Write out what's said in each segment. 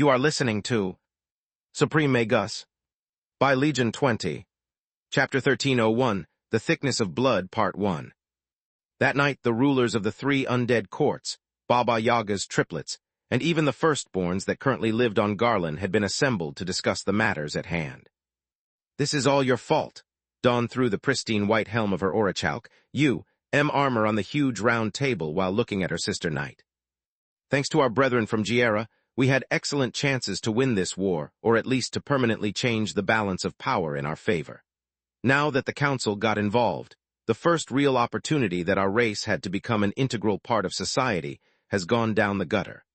You are listening to Supreme Magus by Legion 20, Chapter 1301, The Thickness of Blood, Part 1. That night the rulers of the three undead courts, Baba Yaga's triplets, and even the firstborns that currently lived on Garland had been assembled to discuss the matters at hand. "This is all your fault." Dawn threw the pristine white helm of her Orichalk, armor on the huge round table while looking at her sister knight. "Thanks to our brethren from Giera, we had excellent chances to win this war, or at least to permanently change the balance of power in our favor. Now that the council got involved, the first real opportunity that our race had to become an integral part of society has gone down the gutter."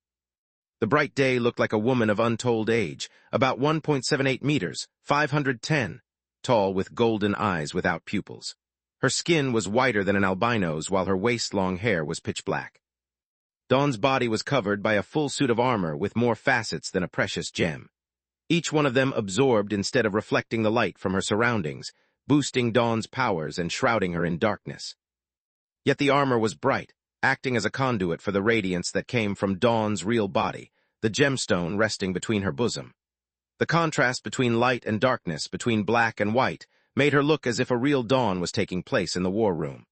The bright day looked like a woman of untold age, about 1.78 meters, 510, tall with golden eyes without pupils. Her skin was whiter than an albino's while her waist-long hair was pitch black. Dawn's body was covered by a full suit of armor with more facets than a precious gem. Each one of them absorbed instead of reflecting the light from her surroundings, boosting Dawn's powers and shrouding her in darkness. Yet the armor was bright, acting as a conduit for the radiance that came from Dawn's real body, the gemstone resting between her bosom. The contrast between light and darkness, between black and white, made her look as if a real dawn was taking place in the war room.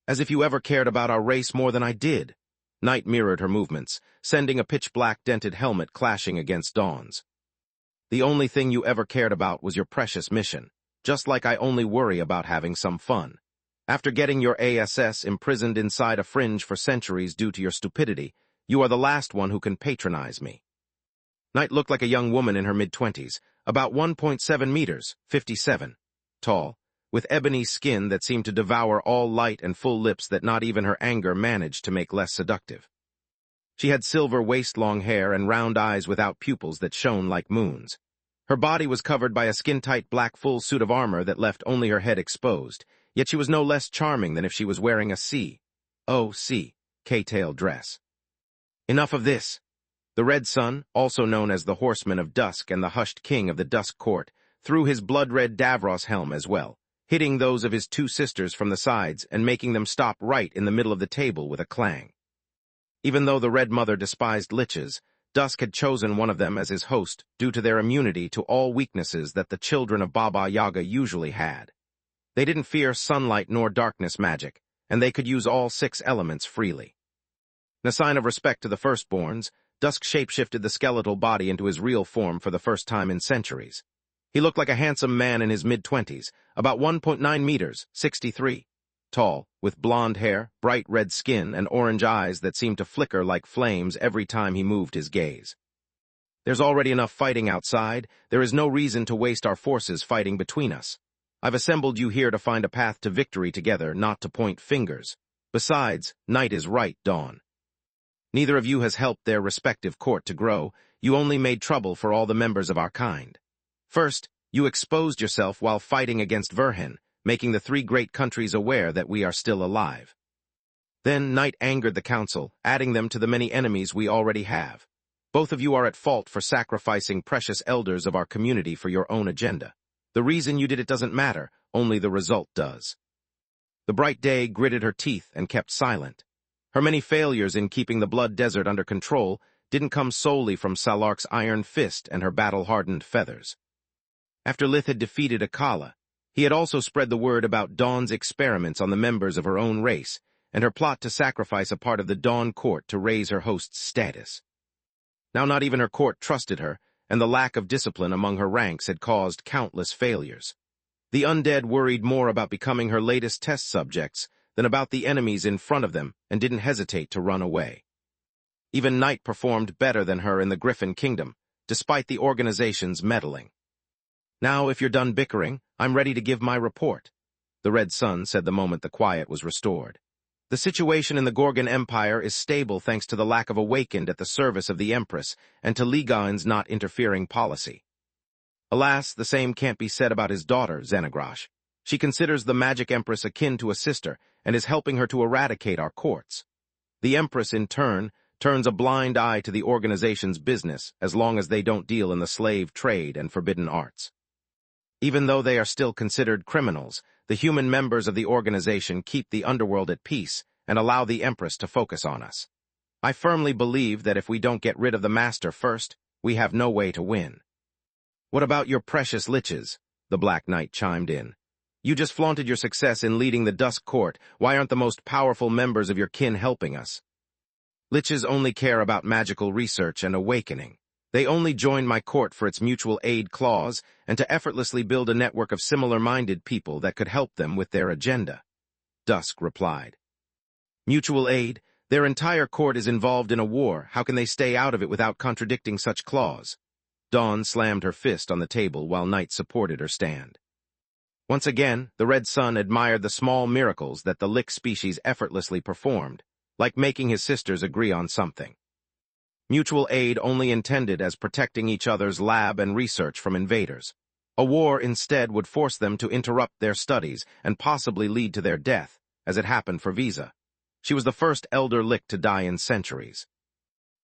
"As if you ever cared about our race more than I did." Night mirrored her movements, sending a pitch-black dented helmet clashing against Dawn's. "The only thing you ever cared about was your precious mission, just like I only worry about having some fun. After getting your ASS imprisoned inside a fringe for centuries due to your stupidity, you are the last one who can patronize me." Night looked like a young woman in her mid-20s, about 1.7 meters, 57, tall, with ebony skin that seemed to devour all light and full lips that not even her anger managed to make less seductive. She had silver waist-long hair and round eyes without pupils that shone like moons. Her body was covered by a skin-tight black full suit of armor that left only her head exposed, yet she was no less charming than if she was wearing a K-tail dress. "Enough of this." The Red Sun, also known as the Horseman of Dusk and the Hushed King of the Dusk Court, threw his blood-red Davros helm as well, hitting those of his two sisters from the sides and making them stop right in the middle of the table with a clang. Even though the Red Mother despised liches, Dusk had chosen one of them as his host due to their immunity to all weaknesses that the children of Baba Yaga usually had. They didn't fear sunlight nor darkness magic, and they could use all 6 elements freely. In a sign of respect to the firstborns, Dusk shapeshifted the skeletal body into his real form for the first time in centuries. He looked like a handsome man in his mid-20s, about 1.9 meters, 63, tall, with blonde hair, bright red skin, and orange eyes that seemed to flicker like flames every time he moved his gaze. "There's already enough fighting outside. There is no reason to waste our forces fighting between us. I've assembled you here to find a path to victory together, not to point fingers. Besides, Night is right, Dawn. Neither of you has helped their respective court to grow. You only made trouble for all the members of our kind. First, you exposed yourself while fighting against Verhin, making the 3 great countries aware that we are still alive. Then Night angered the council, adding them to the many enemies we already have. Both of you are at fault for sacrificing precious elders of our community for your own agenda. The reason you did it doesn't matter, only the result does." The bright day gritted her teeth and kept silent. Her many failures in keeping the Blood Desert under control didn't come solely from Salark's iron fist and her battle-hardened feathers. After Lith had defeated Akala, he had also spread the word about Dawn's experiments on the members of her own race and her plot to sacrifice a part of the Dawn court to raise her host's status. Now not even her court trusted her, and the lack of discipline among her ranks had caused countless failures. The undead worried more about becoming her latest test subjects than about the enemies in front of them and didn't hesitate to run away. Even Night performed better than her in the Griffin Kingdom, despite the organization's meddling. "Now, if you're done bickering, I'm ready to give my report," the Red Sun said the moment the quiet was restored. "The situation in the Gorgon Empire is stable thanks to the lack of Awakened at the service of the Empress and to Ligon's not interfering policy. Alas, the same can't be said about his daughter, Xenagrosh. She considers the Magic Empress akin to a sister and is helping her to eradicate our courts. The Empress, in turn, turns a blind eye to the organization's business as long as they don't deal in the slave trade and forbidden arts. Even though they are still considered criminals, the human members of the organization keep the underworld at peace and allow the Empress to focus on us. I firmly believe that if we don't get rid of the Master first, we have no way to win. What about your precious liches? The Black Knight chimed in. You just flaunted your success in leading the Dusk Court. Why aren't the most powerful members of your kin helping us? Liches only care about magical research and awakening. They only join my court for its mutual aid clause and to effortlessly build a network of similar-minded people that could help them with their agenda. Dusk replied. Mutual aid? Their entire court is involved in a war. How can they stay out of it without contradicting such clause? Dawn slammed her fist on the table while Night supported her stand. Once again, the Red Sun admired the small miracles that the Lick species effortlessly performed, like making his sisters agree on something. Mutual aid only intended as protecting each other's lab and research from invaders. A war instead would force them to interrupt their studies and possibly lead to their death, as it happened for Visa. She was the first Elder Lick to die in centuries.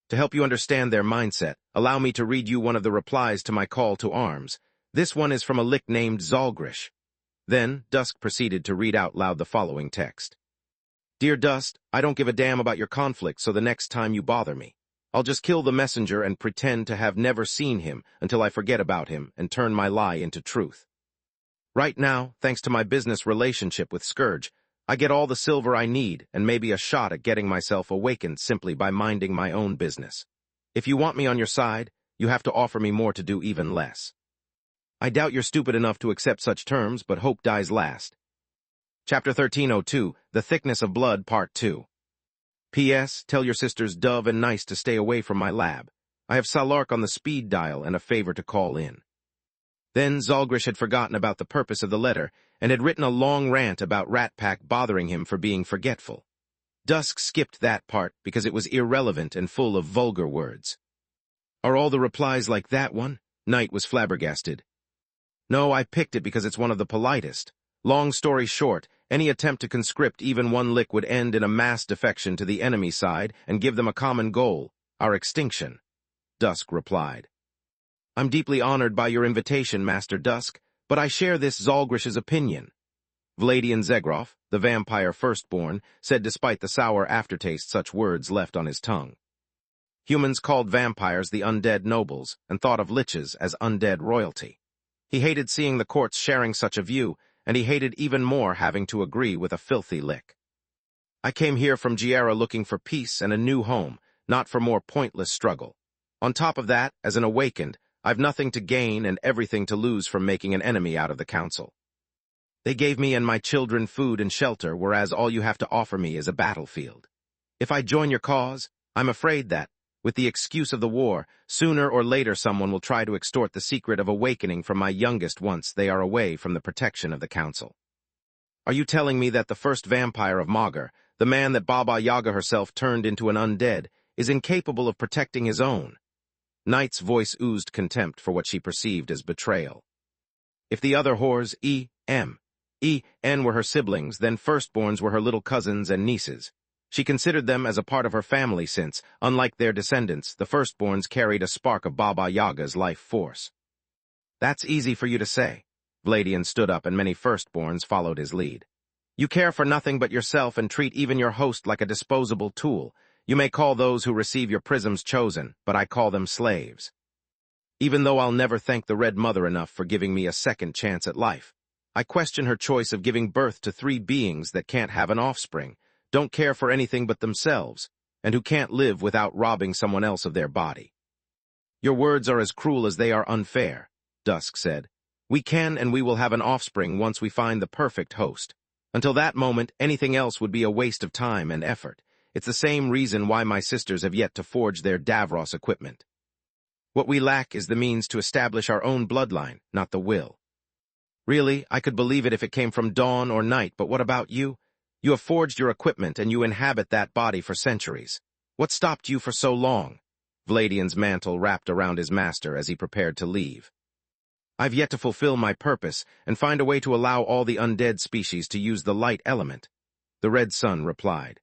To help you understand their mindset, allow me to read you one of the replies to my call to arms. This one is from a Lick named Zalgrish. Then, Dusk proceeded to read out loud the following text. Dear Dust, I don't give a damn about your conflict, so the next time you bother me, I'll just kill the messenger and pretend to have never seen him until I forget about him and turn my lie into truth. Right now, thanks to my business relationship with Scourge, I get all the silver I need and maybe a shot at getting myself awakened simply by minding my own business. If you want me on your side, you have to offer me more to do even less. I doubt you're stupid enough to accept such terms, but hope dies last. Chapter 1302, The Thickness of Blood, Part 2. P.S. Tell your sisters Dove and Nice to stay away from my lab. I have Salark on the speed dial and a favor to call in. Then Zalgrish had forgotten about the purpose of the letter and had written a long rant about Rat Pack bothering him for being forgetful. Dusk skipped that part because it was irrelevant and full of vulgar words. Are all the replies like that one? Night was flabbergasted. No, I picked it because it's one of the politest. Long story short, any attempt to conscript even one Lick would end in a mass defection to the enemy side and give them a common goal, our extinction. Dusk replied. I'm deeply honored by your invitation, Master Dusk, but I share this Zalgrish's opinion. Vladian Zegroff, the vampire firstborn, said despite the sour aftertaste such words left on his tongue. Humans called vampires the undead nobles and thought of liches as undead royalty. He hated seeing the courts sharing such a view, and he hated even more having to agree with a filthy Lick. I came here from Giera looking for peace and a new home, not for more pointless struggle. On top of that, as an awakened, I've nothing to gain and everything to lose from making an enemy out of the council. They gave me and my children food and shelter, whereas all you have to offer me is a battlefield. If I join your cause, I'm afraid that, with the excuse of the war, sooner or later someone will try to extort the secret of awakening from my youngest once they are away from the protection of the council. Are you telling me that the first vampire of Magur, the man that Baba Yaga herself turned into an undead, is incapable of protecting his own? Night's voice oozed contempt for what she perceived as betrayal. If the other whores, N were her siblings, then firstborns were her little cousins and nieces. She considered them as a part of her family since, unlike their descendants, the firstborns carried a spark of Baba Yaga's life force. That's easy for you to say. Vladian stood up and many firstborns followed his lead. You care for nothing but yourself and treat even your host like a disposable tool. You may call those who receive your prisms chosen, but I call them slaves. Even though I'll never thank the Red Mother enough for giving me a second chance at life, I question her choice of giving birth to 3 beings that can't have an offspring, don't care for anything but themselves, and who can't live without robbing someone else of their body. Your words are as cruel as they are unfair, Dusk said. We can and we will have an offspring once we find the perfect host. Until that moment, anything else would be a waste of time and effort. It's the same reason why my sisters have yet to forge their Davros equipment. What we lack is the means to establish our own bloodline, not the will. Really, I could believe it if it came from Dawn or Night, but what about you? You have forged your equipment and you inhabit that body for centuries. What stopped you for so long? Vladian's mantle wrapped around his master as he prepared to leave. I've yet to fulfill my purpose and find a way to allow all the undead species to use the light element. The Red Sun replied.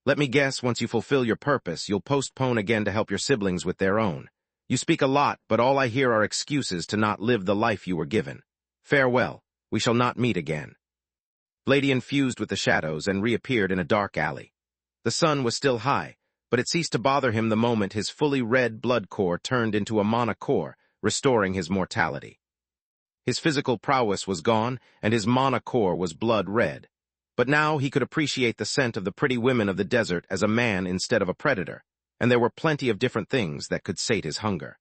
Let me guess, once you fulfill your purpose, you'll postpone again to help your siblings with their own. You speak a lot, but all I hear are excuses to not live the life you were given. Farewell, we shall not meet again. Vladian fused with the shadows and reappeared in a dark alley. The sun was still high, but it ceased to bother him the moment his fully red blood core turned into a mana core, restoring his mortality. His physical prowess was gone, and his mana core was blood red. But now he could appreciate the scent of the pretty women of the desert as a man instead of a predator, and there were plenty of different things that could sate his hunger.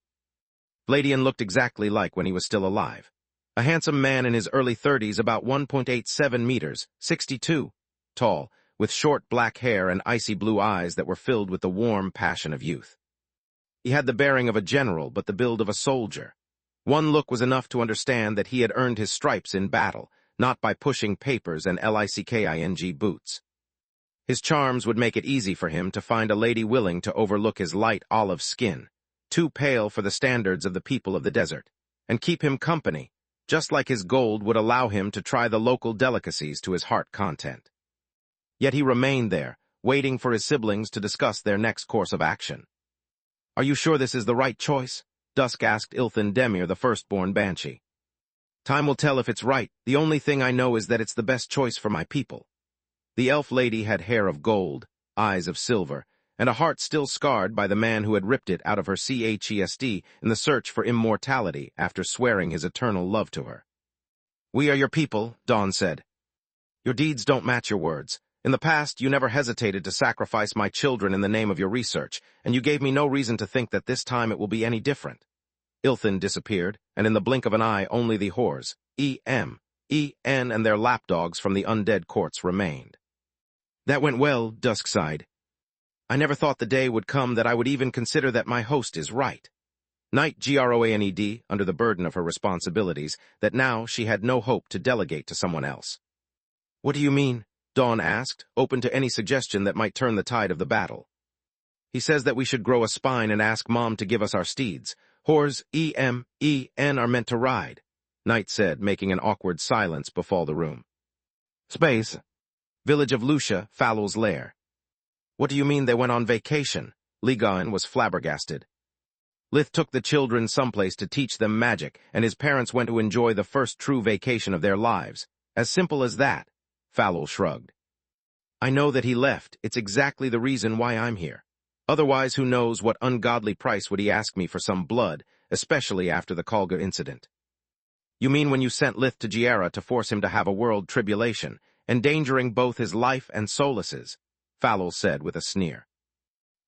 Vladian looked exactly like when he was still alive. A handsome man in his early 30s, about 1.87 meters, 62, tall, with short black hair and icy blue eyes that were filled with the warm passion of youth. He had the bearing of a general, but the build of a soldier. One look was enough to understand that he had earned his stripes in battle, not by pushing papers and licking boots. His charms would make it easy for him to find a lady willing to overlook his light olive skin, too pale for the standards of the people of the desert, and keep him company, just like his gold would allow him to try the local delicacies to his heart content. Yet he remained there, waiting for his siblings to discuss their next course of action. "Are you sure this is the right choice?" Dusk asked Ilthan Demir, the firstborn Banshee. "Time will tell if it's right. The only thing I know is that it's the best choice for my people." The elf lady had hair of gold, eyes of silver, and a heart still scarred by the man who had ripped it out of her chest in the search for immortality after swearing his eternal love to her. "We are your people," Dawn said. "Your deeds don't match your words. In the past, you never hesitated to sacrifice my children in the name of your research, and you gave me no reason to think that this time it will be any different." Ilthan disappeared, and in the blink of an eye only the whores, E.M., E.N. and their lapdogs from the undead courts remained. "That went well," Dusk sighed. "I never thought the day would come that I would even consider that my host is right." Night Groaned, under the burden of her responsibilities, that now she had no hope to delegate to someone else. "What do you mean?" Dawn asked, open to any suggestion that might turn the tide of the battle. "He says that we should grow a spine and ask Mom to give us our steeds. Whores E.M., E.N. are meant to ride," Night said, making an awkward silence befall the room. "Space. Village of Lucia, Fallow's lair." "What do you mean they went on vacation?" Ligon was flabbergasted. "Lith took the children someplace to teach them magic, and his parents went to enjoy the first true vacation of their lives. As simple as that," Fallow shrugged. "I know that he left. It's exactly the reason why I'm here. Otherwise, who knows what ungodly price would he ask me for some blood, especially after the Kalga incident." "You mean when you sent Lith to Giera to force him to have a world tribulation, endangering both his life and Solas's," Fallow said with a sneer.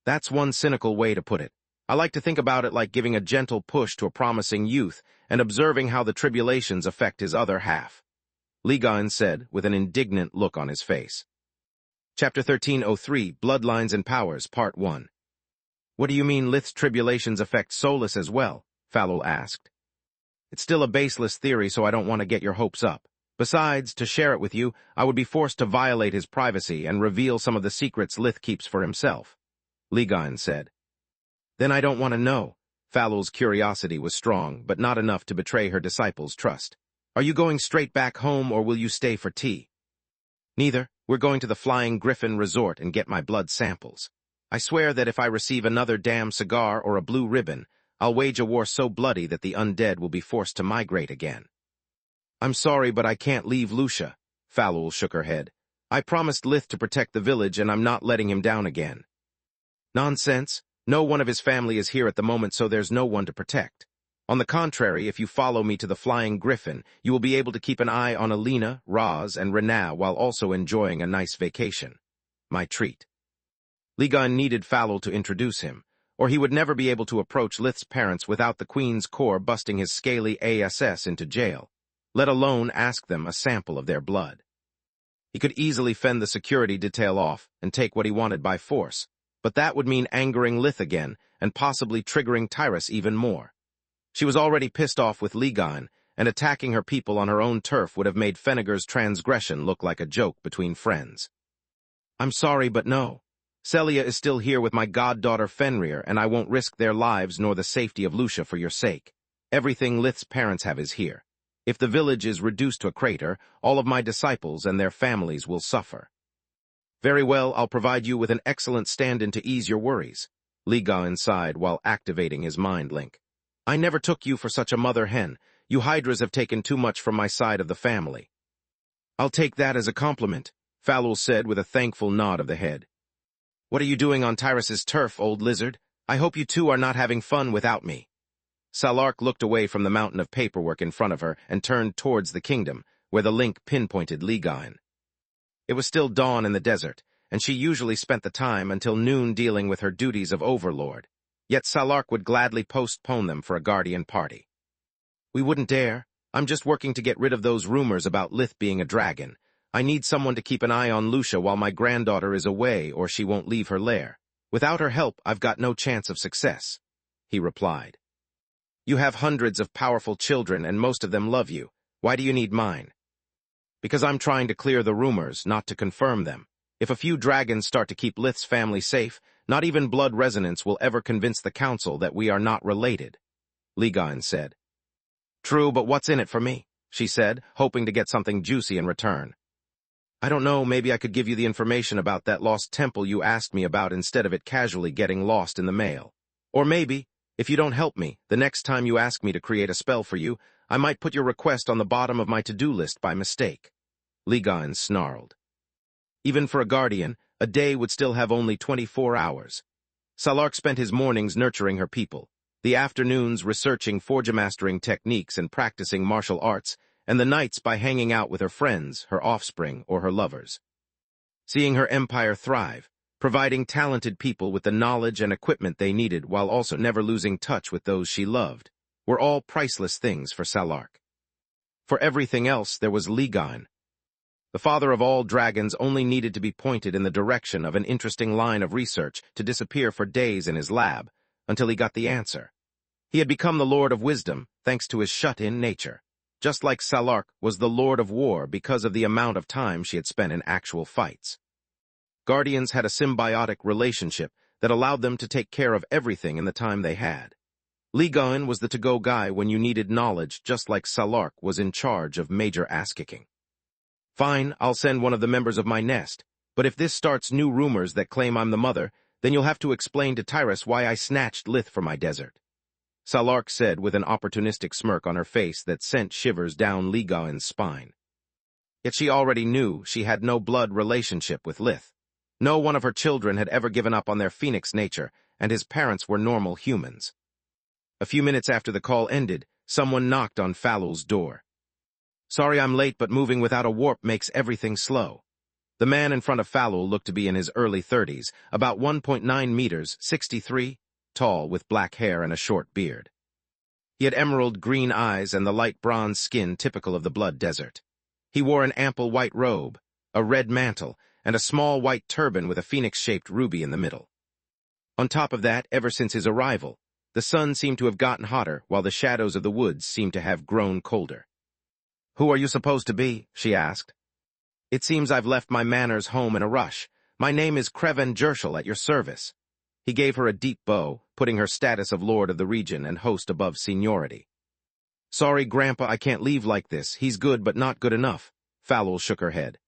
"That's one cynical way to put it. I like to think about it like giving a gentle push to a promising youth and observing how the tribulations affect his other half," Ligon said with an indignant look on his face. Chapter 1303, Bloodlines and Powers, Part 1. "What do you mean Lith's tribulations affect Solas as well?" Fallow asked. "It's still a baseless theory, so I don't want to get your hopes up. Besides, to share it with you, I would be forced to violate his privacy and reveal some of the secrets Lith keeps for himself," Ligon said. "Then I don't want to know." Fallow's curiosity was strong, but not enough to betray her disciples' trust. "Are you going straight back home, or will you stay for tea?" "Neither. We're going to the Flying Griffin Resort and get my blood samples. I swear that if I receive another damn cigar or a blue ribbon, I'll wage a war so bloody that the undead will be forced to migrate again." "I'm sorry, but I can't leave Lucia," Fallow shook her head. "I promised Lith to protect the village, and I'm not letting him down again." "Nonsense. No one of his family is here at the moment, so there's no one to protect. On the contrary, if you follow me to the Flying Griffin, you will be able to keep an eye on Alina, Raz, and Renaa while also enjoying a nice vacation. My treat." Ligon needed Fallow to introduce him, or he would never be able to approach Lith's parents without the Queen's Corps busting his scaly ASS into jail, let alone ask them a sample of their blood. He could easily fend the security detail off and take what he wanted by force, but that would mean angering Lith again and possibly triggering Tyrus even more. She was already pissed off with Ligon, and attacking her people on her own turf would have made Fenneger's transgression look like a joke between friends. "I'm sorry, but no. Celia is still here with my goddaughter Fenrir, and I won't risk their lives nor the safety of Lucia for your sake. Everything Lith's parents have is here. If the village is reduced to a crater, all of my disciples and their families will suffer." "Very well, I'll provide you with an excellent stand-in to ease your worries," Ligon sighed while activating his mind link. "I never took you for such a mother hen. You Hydras have taken too much from my side of the family." "I'll take that as a compliment," Fallow said with a thankful nod of the head. What are you doing on Tyrus's turf, old lizard? I hope you two are not having fun without me. Salark looked away from the mountain of paperwork in front of her and turned towards the kingdom, where the link pinpointed Ligain. It was still dawn in the desert, and she usually spent the time until noon dealing with her duties of overlord. Yet Salark would gladly postpone them for a guardian party. We wouldn't dare. I'm just working to get rid of those rumors about Lith being a dragon. I need someone to keep an eye on Lucia while my granddaughter is away or she won't leave her lair. Without her help, I've got no chance of success, he replied. You have hundreds of powerful children and most of them love you. Why do you need mine? Because I'm trying to clear the rumors, not to confirm them. If a few dragons start to keep Lith's family safe, not even blood resonance will ever convince the council that we are not related, Ligain said. True, but what's in it for me? She said, hoping to get something juicy in return. I don't know, maybe I could give you the information about that lost temple you asked me about instead of it casually getting lost in the mail. Or maybe, if you don't help me, the next time you ask me to create a spell for you, I might put your request on the bottom of my to-do list by mistake. Ligain snarled. Even for a guardian, a day would still have only 24 hours. Salark spent his mornings nurturing her people, the afternoons researching forgemastering techniques and practicing martial arts, and the nights by hanging out with her friends, her offspring, or her lovers. Seeing her empire thrive, providing talented people with the knowledge and equipment they needed while also never losing touch with those she loved, were all priceless things for Salark. For everything else, there was Ligain. The father of all dragons only needed to be pointed in the direction of an interesting line of research to disappear for days in his lab, until he got the answer. He had become the Lord of Wisdom, thanks to his shut-in nature, just like Salark was the Lord of War because of the amount of time she had spent in actual fights. Guardians had a symbiotic relationship that allowed them to take care of everything in the time they had. Ligain was the to-go guy when you needed knowledge, just like Salark was in charge of major ass-kicking. Fine, I'll send one of the members of my nest, but if this starts new rumors that claim I'm the mother, then you'll have to explain to Tyrus why I snatched Lith from my desert. Salark said with an opportunistic smirk on her face that sent shivers down Ligain's spine. Yet she already knew she had no blood relationship with Lith. No one of her children had ever given up on their phoenix nature, and his parents were normal humans. A few minutes after the call ended, someone knocked on Falul's door. Sorry I'm late, but moving without a warp makes everything slow. The man in front of Falul looked to be in his early 30s, about 1.9 meters, 63, tall, with black hair and a short beard. He had emerald green eyes and the light bronze skin typical of the Blood Desert. He wore an ample white robe, a red mantle, and a small white turban with a phoenix-shaped ruby in the middle. On top of that, ever since his arrival, the sun seemed to have gotten hotter while the shadows of the woods seemed to have grown colder. Who are you supposed to be? She asked. It seems I've left my manners home in a rush. My name is Kreven Jershel, at your service. He gave her a deep bow, putting her status of lord of the region and host above seniority. Sorry, Grandpa, I can't leave like this. He's good, but not good enough. Falul shook her head.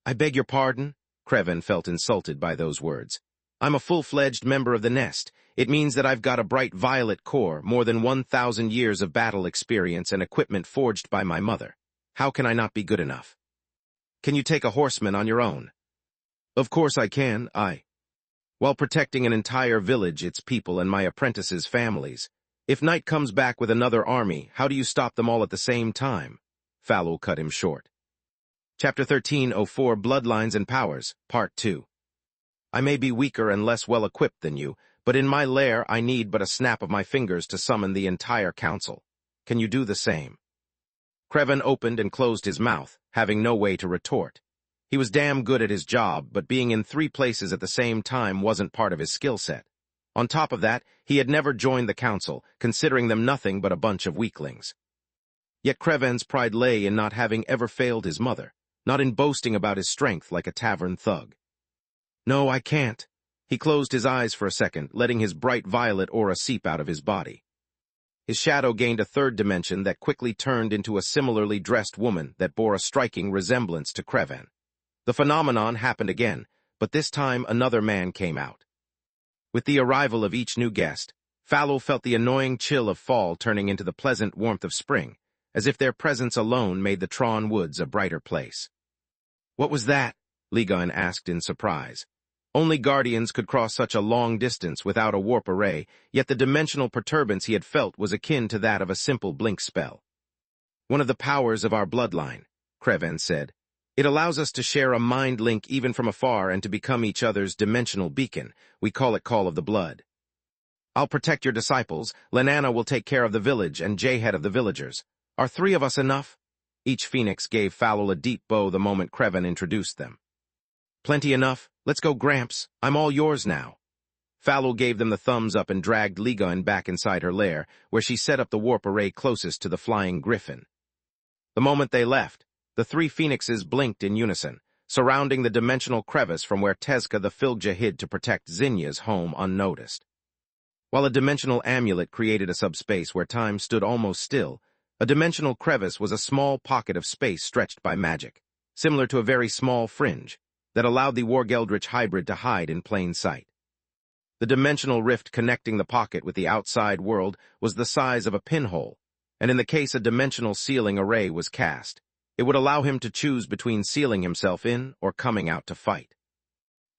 I beg your pardon? Kreven felt insulted by those words. I'm a full-fledged member of the nest. It means that I've got a bright violet core, more than 1,000 years of battle experience and equipment forged by my mother. How can I not be good enough? Can you take a horseman on your own? Of course I can, while protecting an entire village, its people, and my apprentices' families. If Knight comes back with another army, how do you stop them all at the same time? Falul cut him short. Chapter 1304, Bloodlines and Powers, Part 2. I may be weaker and less well-equipped than you, but in my lair I need but a snap of my fingers to summon the entire council. Can you do the same? Kreven opened and closed his mouth, having no way to retort. He was damn good at his job, but being in 3 places at the same time wasn't part of his skill set. On top of that, he had never joined the council, considering them nothing but a bunch of weaklings. Yet Kreven's pride lay in not having ever failed his mother, not in boasting about his strength like a tavern thug. No, I can't. He closed his eyes for a second, letting his bright violet aura seep out of his body. His shadow gained a 3rd dimension that quickly turned into a similarly dressed woman that bore a striking resemblance to Kreven. The phenomenon happened again, but this time another man came out. With the arrival of each new guest, Falul felt the annoying chill of fall turning into the pleasant warmth of spring, as if their presence alone made the Tron Woods a brighter place. What was that? Ligain asked in surprise. Only Guardians could cross such a long distance without a warp array, yet the dimensional perturbance he had felt was akin to that of a simple blink spell. "One of the powers of our bloodline," Kreven said. "It allows us to share a mind link even from afar and to become each other's dimensional beacon. We call it Call of the Blood. I'll protect your disciples, Lenana will take care of the village, and Jayhead of the villagers. Are 3 of us enough?" Each phoenix gave Falul a deep bow the moment Kreven introduced them. "Plenty enough. Let's go, Gramps. I'm all yours now." Falul gave them the thumbs up and dragged Ligon back inside her lair, where she set up the warp array closest to the flying griffin. The moment they left, the 3 phoenixes blinked in unison, surrounding the dimensional crevice from where Tezca the Filgja hid to protect Zinya's home unnoticed. While a dimensional amulet created a subspace where time stood almost still, a dimensional crevice was a small pocket of space stretched by magic, similar to a very small fringe, that allowed the Wargeldritch hybrid to hide in plain sight. The dimensional rift connecting the pocket with the outside world was the size of a pinhole, and in the case a dimensional sealing array was cast, it would allow him to choose between sealing himself in or coming out to fight.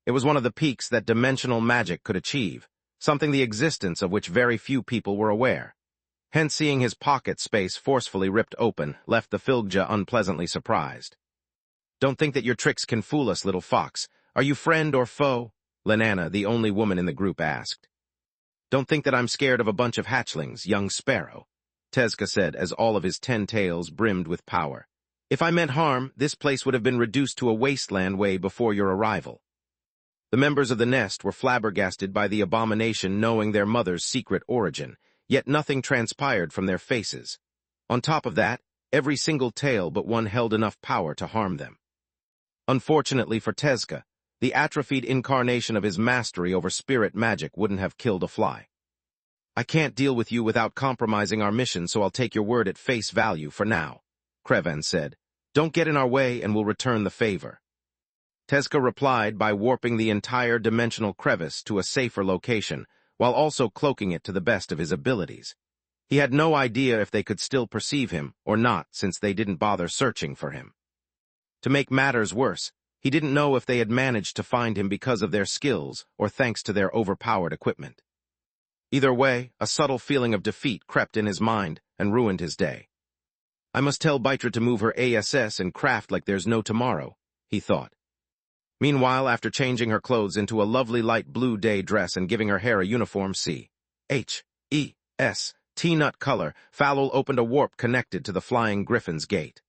It was one of the peaks that dimensional magic could achieve, something the existence of which very few people were aware. Hence seeing his pocket space forcefully ripped open left the Filgja unpleasantly surprised. "Don't think that your tricks can fool us, little fox. Are you friend or foe?" Lenana, the only woman in the group, asked. "Don't think that I'm scared of a bunch of hatchlings, young sparrow," Tezca said as all of his 10 tails brimmed with power. "If I meant harm, this place would have been reduced to a wasteland way before your arrival." The members of the nest were flabbergasted by the abomination knowing their mother's secret origin, yet nothing transpired from their faces. On top of that, every single tail but one held enough power to harm them. Unfortunately for Tezca, the atrophied incarnation of his mastery over spirit magic wouldn't have killed a fly. "I can't deal with you without compromising our mission, so I'll take your word at face value for now," Kreven said. "Don't get in our way and we'll return the favor." Tezca replied by warping the entire dimensional crevice to a safer location, while also cloaking it to the best of his abilities. He had no idea if they could still perceive him or not, since they didn't bother searching for him. To make matters worse, he didn't know if they had managed to find him because of their skills or thanks to their overpowered equipment. Either way, a subtle feeling of defeat crept in his mind and ruined his day. "I must tell Baitra to move her ASS and craft like there's no tomorrow," he thought. Meanwhile, after changing her clothes into a lovely light blue day dress and giving her hair a uniform C-H-E-S-T-nut color, Falul opened a warp connected to the flying griffin's gate.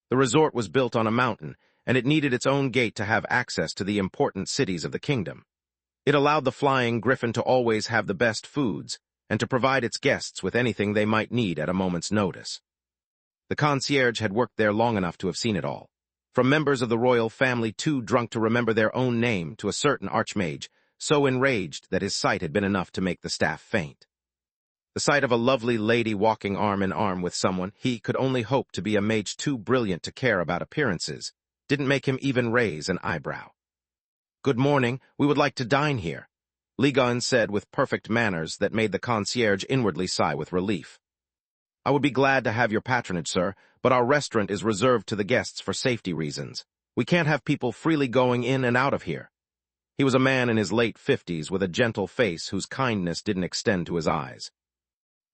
The resort was built on a mountain, and it needed its own gate to have access to the important cities of the kingdom. It allowed the flying griffin to always have the best foods, and to provide its guests with anything they might need at a moment's notice. The concierge had worked there long enough to have seen it all. From members of the royal family too drunk to remember their own name to a certain archmage, so enraged that his sight had been enough to make the staff faint. The sight of a lovely lady walking arm in arm with someone he could only hope to be a mage too brilliant to care about appearances didn't make him even raise an eyebrow. "Good morning, we would like to dine here," Ligon said with perfect manners that made the concierge inwardly sigh with relief. "I would be glad to have your patronage, sir, but our restaurant is reserved to the guests for safety reasons. We can't have people freely going in and out of here." He was a man in his late 50s with a gentle face whose kindness didn't extend to his eyes.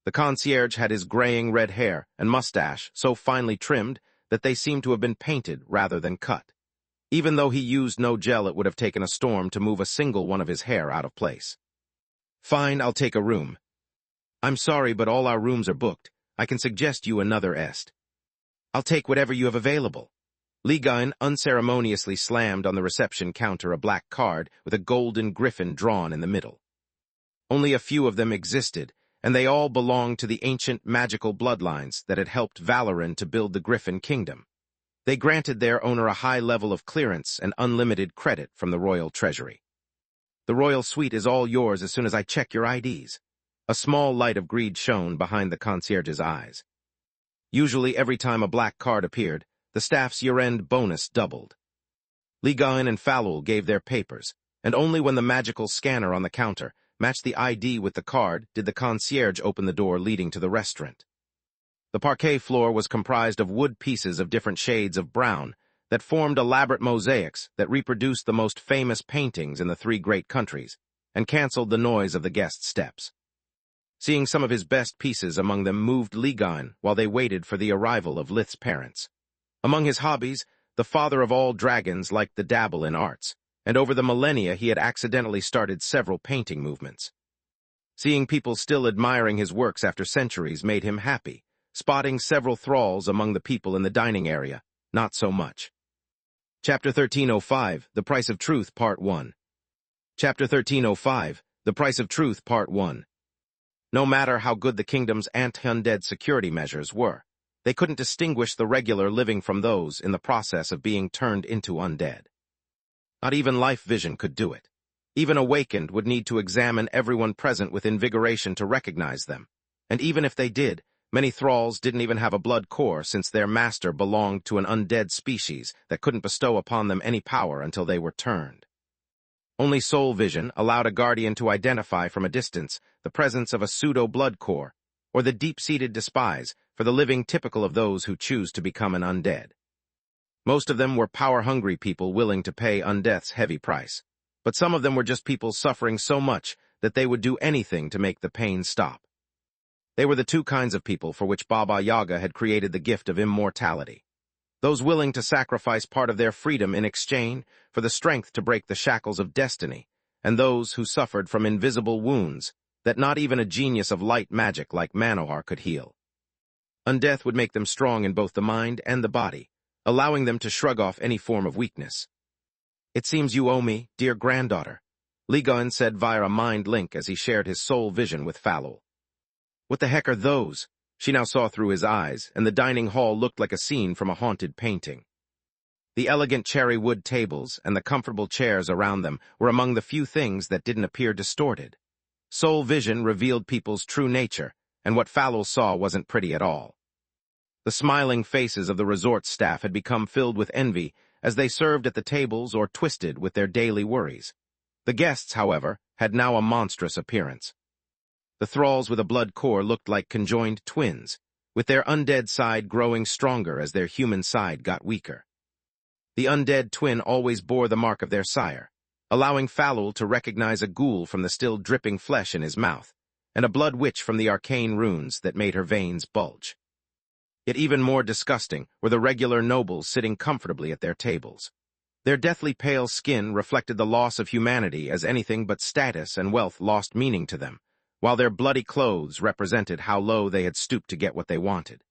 The concierge had his graying red hair and mustache so finely trimmed that they seemed to have been painted rather than cut. Even though he used no gel, it would have taken a storm to move a single one of his hair out of place. "Fine, I'll take a room." "I'm sorry, but all our rooms are booked. I can suggest you another est." "I'll take whatever you have available." Ligon unceremoniously slammed on the reception counter a black card with a golden griffin drawn in the middle. Only a few of them existed, and they all belonged to the ancient magical bloodlines that had helped Valoran to build the Griffin Kingdom. They granted their owner a high level of clearance and unlimited credit from the royal treasury. "The royal suite is all yours as soon as I check your IDs." A small light of greed shone behind the concierge's eyes. Usually every time a black card appeared, the staff's year-end bonus doubled. Ligon and Falul gave their papers, and only when the magical scanner on the counter matched the ID with the card did the concierge open the door leading to the restaurant. The parquet floor was comprised of wood pieces of different shades of brown, that formed elaborate mosaics that reproduced the most famous paintings in the three great countries, and canceled the noise of the guest steps. Seeing some of his best pieces among them moved Ligon while they waited for the arrival of Lith's parents. Among his hobbies, the father of all dragons liked to dabble in arts, and over the millennia he had accidentally started several painting movements. Seeing people still admiring his works after centuries made him happy. Spotting several thralls among the people in the dining area, not so much. Chapter 1305, The Price of Truth, Part 1. Chapter 1305, The Price of Truth, Part 1. No matter how good the kingdom's anti-undead security measures were, they couldn't distinguish the regular living from those in the process of being turned into undead. Not even life vision could do it. Even awakened would need to examine everyone present with invigoration to recognize them, and even if they did, many thralls didn't even have a blood core since their master belonged to an undead species that couldn't bestow upon them any power until they were turned. Only soul vision allowed a guardian to identify from a distance the presence of a pseudo-blood core, or the deep-seated despise for the living typical of those who choose to become an undead. Most of them were power-hungry people willing to pay undeath's heavy price, but some of them were just people suffering so much that they would do anything to make the pain stop. They were the two kinds of people for which Baba Yaga had created the gift of immortality. Those willing to sacrifice part of their freedom in exchange for the strength to break the shackles of destiny, and those who suffered from invisible wounds that not even a genius of light magic like Manohar could heal. Undeath would make them strong in both the mind and the body, allowing them to shrug off any form of weakness. "It seems you owe me, dear granddaughter," Ligon said via a mind link as he shared his soul vision with Falul. "What the heck are those?" She now saw through his eyes, and the dining hall looked like a scene from a haunted painting. The elegant cherry wood tables and the comfortable chairs around them were among the few things that didn't appear distorted. Soul vision revealed people's true nature, and what Falul saw wasn't pretty at all. The smiling faces of the resort staff had become filled with envy as they served at the tables or twisted with their daily worries. The guests, however, had now a monstrous appearance. The thralls with a blood core looked like conjoined twins, with their undead side growing stronger as their human side got weaker. The undead twin always bore the mark of their sire, allowing Falul to recognize a ghoul from the still dripping flesh in his mouth, and a blood witch from the arcane runes that made her veins bulge. Yet even more disgusting were the regular nobles sitting comfortably at their tables. Their deathly pale skin reflected the loss of humanity as anything but status and wealth lost meaning to them, while their bloody clothes represented how low they had stooped to get what they wanted.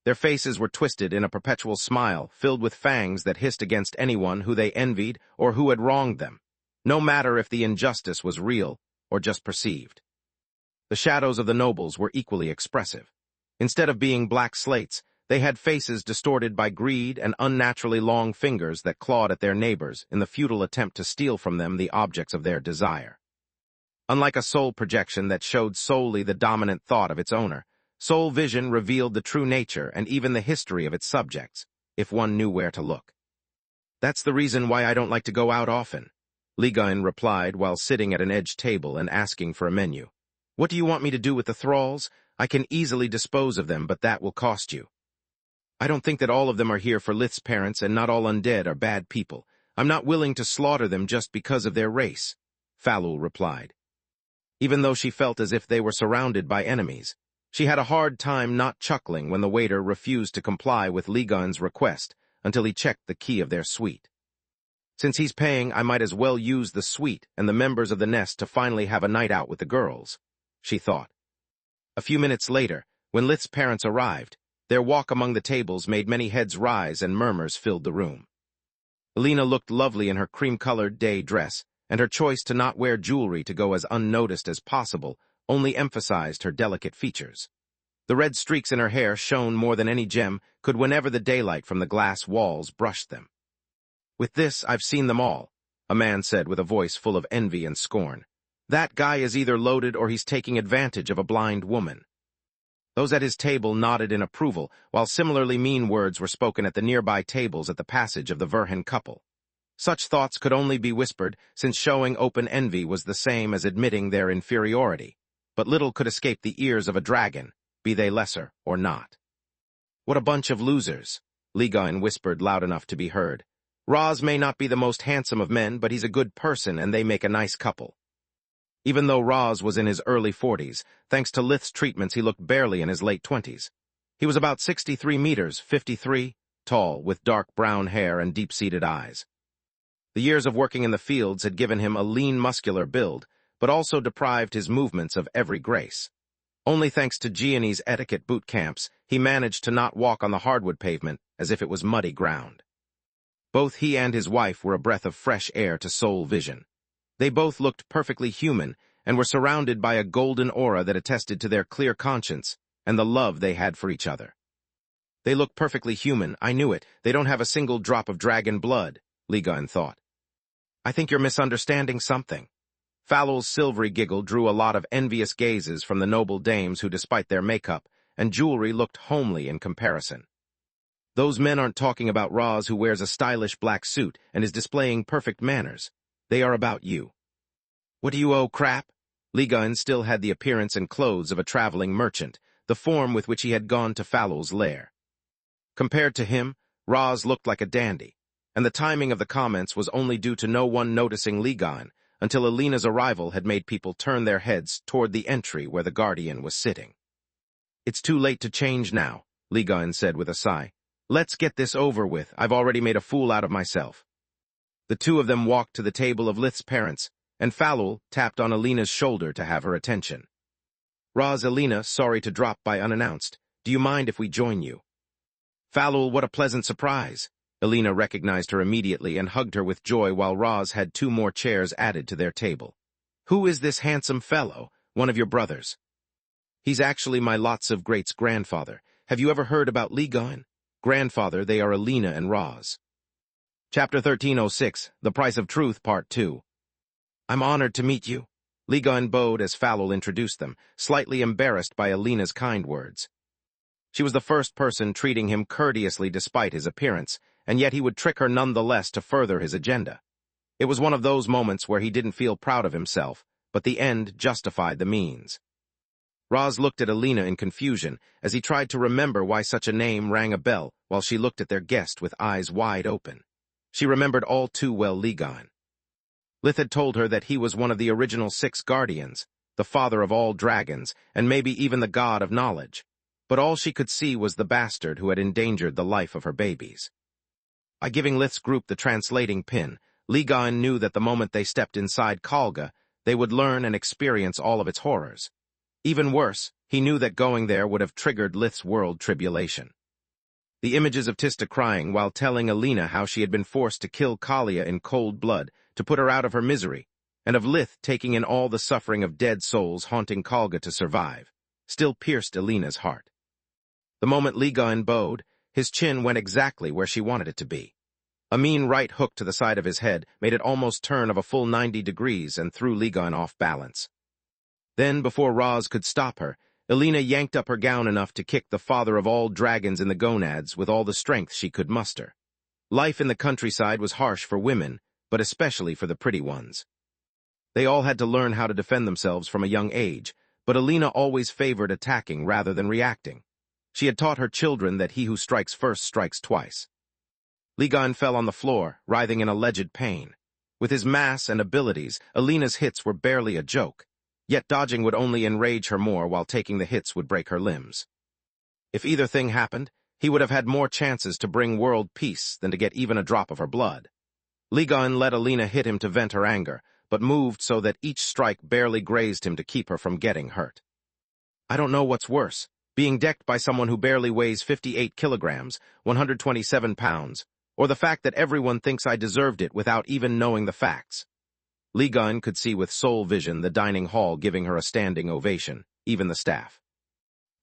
Their faces were twisted in a perpetual smile, filled with fangs that hissed against anyone who they envied or who had wronged them, no matter if the injustice was real or just perceived. The shadows of the nobles were equally expressive. Instead of being black slates, they had faces distorted by greed and unnaturally long fingers that clawed at their neighbors in the futile attempt to steal from them the objects of their desire. Unlike a soul projection that showed solely the dominant thought of its owner, soul vision revealed the true nature and even the history of its subjects, if one knew where to look. "That's the reason why I don't like to go out often," Ligon replied while sitting at an edged table and asking for a menu. "What do you want me to do with the thralls? I can easily dispose of them, but that will cost you." "I don't think that all of them are here for Lith's parents, and not all undead are bad people. I'm not willing to slaughter them just because of their race," Falul replied. Even though she felt as if they were surrounded by enemies, she had a hard time not chuckling when the waiter refused to comply with Ligon's request until he checked the key of their suite. "Since he's paying, I might as well use the suite and the members of the nest to finally have a night out with the girls," she thought. A few minutes later, when Lith's parents arrived, their walk among the tables made many heads rise and murmurs filled the room. Elena looked lovely in her cream-colored day dress, and her choice to not wear jewelry to go as unnoticed as possible only emphasized her delicate features. The red streaks in her hair shone more than any gem could whenever the daylight from the glass walls brushed them. "With this, I've seen them all," a man said with a voice full of envy and scorn. "That guy is either loaded or he's taking advantage of a blind woman." Those at his table nodded in approval, while similarly mean words were spoken at the nearby tables at the passage of the Verhan couple. Such thoughts could only be whispered, since showing open envy was the same as admitting their inferiority, but little could escape the ears of a dragon, be they lesser or not. "What a bunch of losers," Ligon whispered loud enough to be heard. Roz may not be the most handsome of men, but he's a good person and they make a nice couple. Even though Roz was in his early 40s, thanks to Lith's treatments he looked barely in his late 20s. He was about 63 meters, 53, tall, with dark brown hair and deep-seated eyes. The years of working in the fields had given him a lean, muscular build, but also deprived his movements of every grace. Only thanks to Gianni's etiquette boot camps, he managed to not walk on the hardwood pavement as if it was muddy ground. Both he and his wife were a breath of fresh air to Soul Vision. They both looked perfectly human and were surrounded by a golden aura that attested to their clear conscience and the love they had for each other. They look perfectly human, I knew it. They don't have a single drop of dragon blood, Ligon thought. I think you're misunderstanding something. Fallow's silvery giggle drew a lot of envious gazes from the noble dames who, despite their makeup and jewelry, looked homely in comparison. Those men aren't talking about Roz, who wears a stylish black suit and is displaying perfect manners. They are about you. What do you owe, crap? Ligon still had the appearance and clothes of a traveling merchant, the form with which he had gone to Fallow's lair. Compared to him, Roz looked like a dandy, and the timing of the comments was only due to no one noticing Ligon until Alina's arrival had made people turn their heads toward the entry where the Guardian was sitting. It's too late to change now, Ligon said with a sigh. Let's get this over with. I've already made a fool out of myself. The two of them walked to the table of Lith's parents, and Fallow tapped on Alina's shoulder to have her attention. Roz, Alina, sorry to drop by unannounced. Do you mind if we join you? Fallow, what a pleasant surprise. Alina recognized her immediately and hugged her with joy while Roz had 2 more chairs added to their table. Who is this handsome fellow? One of your brothers? He's actually my lots of greats' grandfather. Have you ever heard about Ligon? Grandfather, they are Alina and Roz. Chapter 1306, The Price of Truth, Part 2. I'm honored to meet you. Ligon bowed as Fallow introduced them, slightly embarrassed by Alina's kind words. She was the first person treating him courteously despite his appearance, and yet he would trick her nonetheless to further his agenda. It was one of those moments where he didn't feel proud of himself, but the end justified the means. Roz looked at Alina in confusion as he tried to remember why such a name rang a bell while she looked at their guest with eyes wide open. She remembered all too well Ligon. Lith had told her that he was one of the original 6 guardians, the father of all dragons, and maybe even the god of knowledge. But all she could see was the bastard who had endangered the life of her babies. By giving Lith's group the translating pin, Ligon knew that the moment they stepped inside Kalga, they would learn and experience all of its horrors. Even worse, he knew that going there would have triggered Lith's world tribulation. The images of Tista crying while telling Alina how she had been forced to kill Kalia in cold blood to put her out of her misery, and of Lith taking in all the suffering of dead souls haunting Kalga to survive, still pierced Alina's heart. The moment Ligon bowed, his chin went exactly where she wanted it to be. A mean right hook to the side of his head made it almost turn of a full 90 degrees and threw Ligon off balance. Then, before Roz could stop her, Alina yanked up her gown enough to kick the father of all dragons in the gonads with all the strength she could muster. Life in the countryside was harsh for women, but especially for the pretty ones. They all had to learn how to defend themselves from a young age, but Alina always favored attacking rather than reacting. She had taught her children that he who strikes first strikes twice. Ligon fell on the floor, writhing in alleged pain. With his mass and abilities, Alina's hits were barely a joke. Yet dodging would only enrage her more, while taking the hits would break her limbs. If either thing happened, he would have had more chances to bring world peace than to get even a drop of her blood. Ligon let Alina hit him to vent her anger, but moved so that each strike barely grazed him to keep her from getting hurt. I don't know what's worse, being decked by someone who barely weighs 58 kilograms, 127 pounds, or the fact that everyone thinks I deserved it without even knowing the facts. Ligon could see with soul vision the dining hall giving her a standing ovation, even the staff.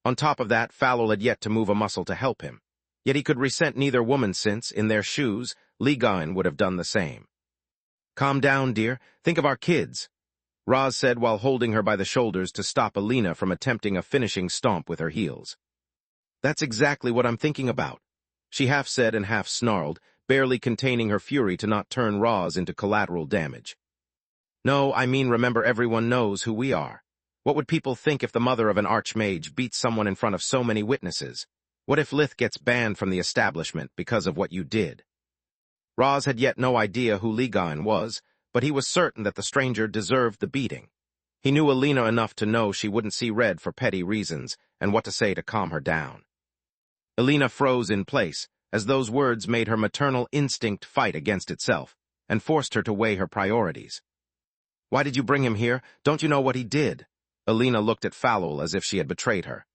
On top of that, Fallow had yet to move a muscle to help him. Yet he could resent neither woman since, in their shoes, Ligon would have done the same. Calm down, dear. Think of our kids, Roz said while holding her by the shoulders to stop Alina from attempting a finishing stomp with her heels. That's exactly what I'm thinking about, she half said and half snarled, barely containing her fury to not turn Roz into collateral damage. No, I mean remember everyone knows who we are. What would people think if the mother of an archmage beat someone in front of so many witnesses? What if Lith gets banned from the establishment because of what you did? Roz had yet no idea who Ligon was, but he was certain that the stranger deserved the beating. He knew Alina enough to know she wouldn't see red for petty reasons and what to say to calm her down. Alina froze in place, as those words made her maternal instinct fight against itself, and forced her to weigh her priorities. "Why did you bring him here? Don't you know what he did?" Alina looked at Falul as if she had betrayed her.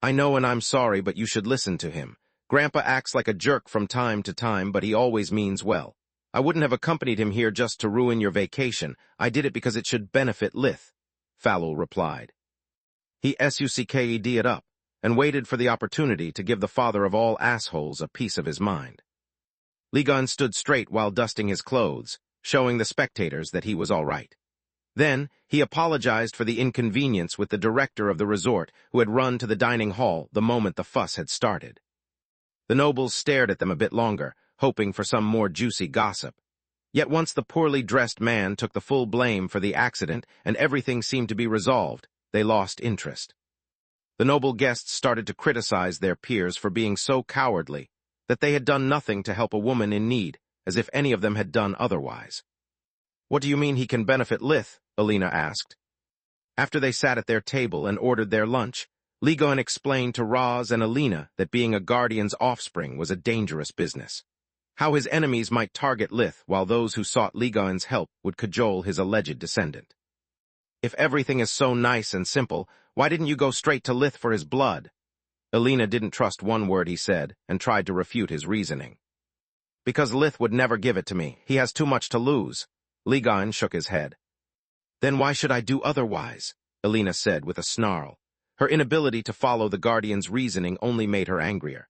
"I know and I'm sorry, but you should listen to him. Grandpa acts like a jerk from time to time, but he always means well. I wouldn't have accompanied him here just to ruin your vacation. I did it because it should benefit Lith," Falul replied. He sucked it up, and waited for the opportunity to give the father of all assholes a piece of his mind. Ligon stood straight while dusting his clothes, showing the spectators that he was all right. Then, he apologized for the inconvenience with the director of the resort, who had run to the dining hall the moment the fuss had started. The nobles stared at them a bit longer, hoping for some more juicy gossip. Yet once the poorly dressed man took the full blame for the accident and everything seemed to be resolved, they lost interest. The noble guests started to criticize their peers for being so cowardly that they had done nothing to help a woman in need, as if any of them had done otherwise. "What do you mean he can benefit Lith?" Alina asked. After they sat at their table and ordered their lunch, Ligon explained to Roz and Alina that being a guardian's offspring was a dangerous business. How his enemies might target Lith while those who sought Ligon's help would cajole his alleged descendant. "If everything is so nice and simple, why didn't you go straight to Lith for his blood?" Alina didn't trust one word he said and tried to refute his reasoning. "Because Lith would never give it to me. He has too much to lose." Ligon shook his head. "Then why should I do otherwise?" Alina said with a snarl. Her inability to follow the guardian's reasoning only made her angrier.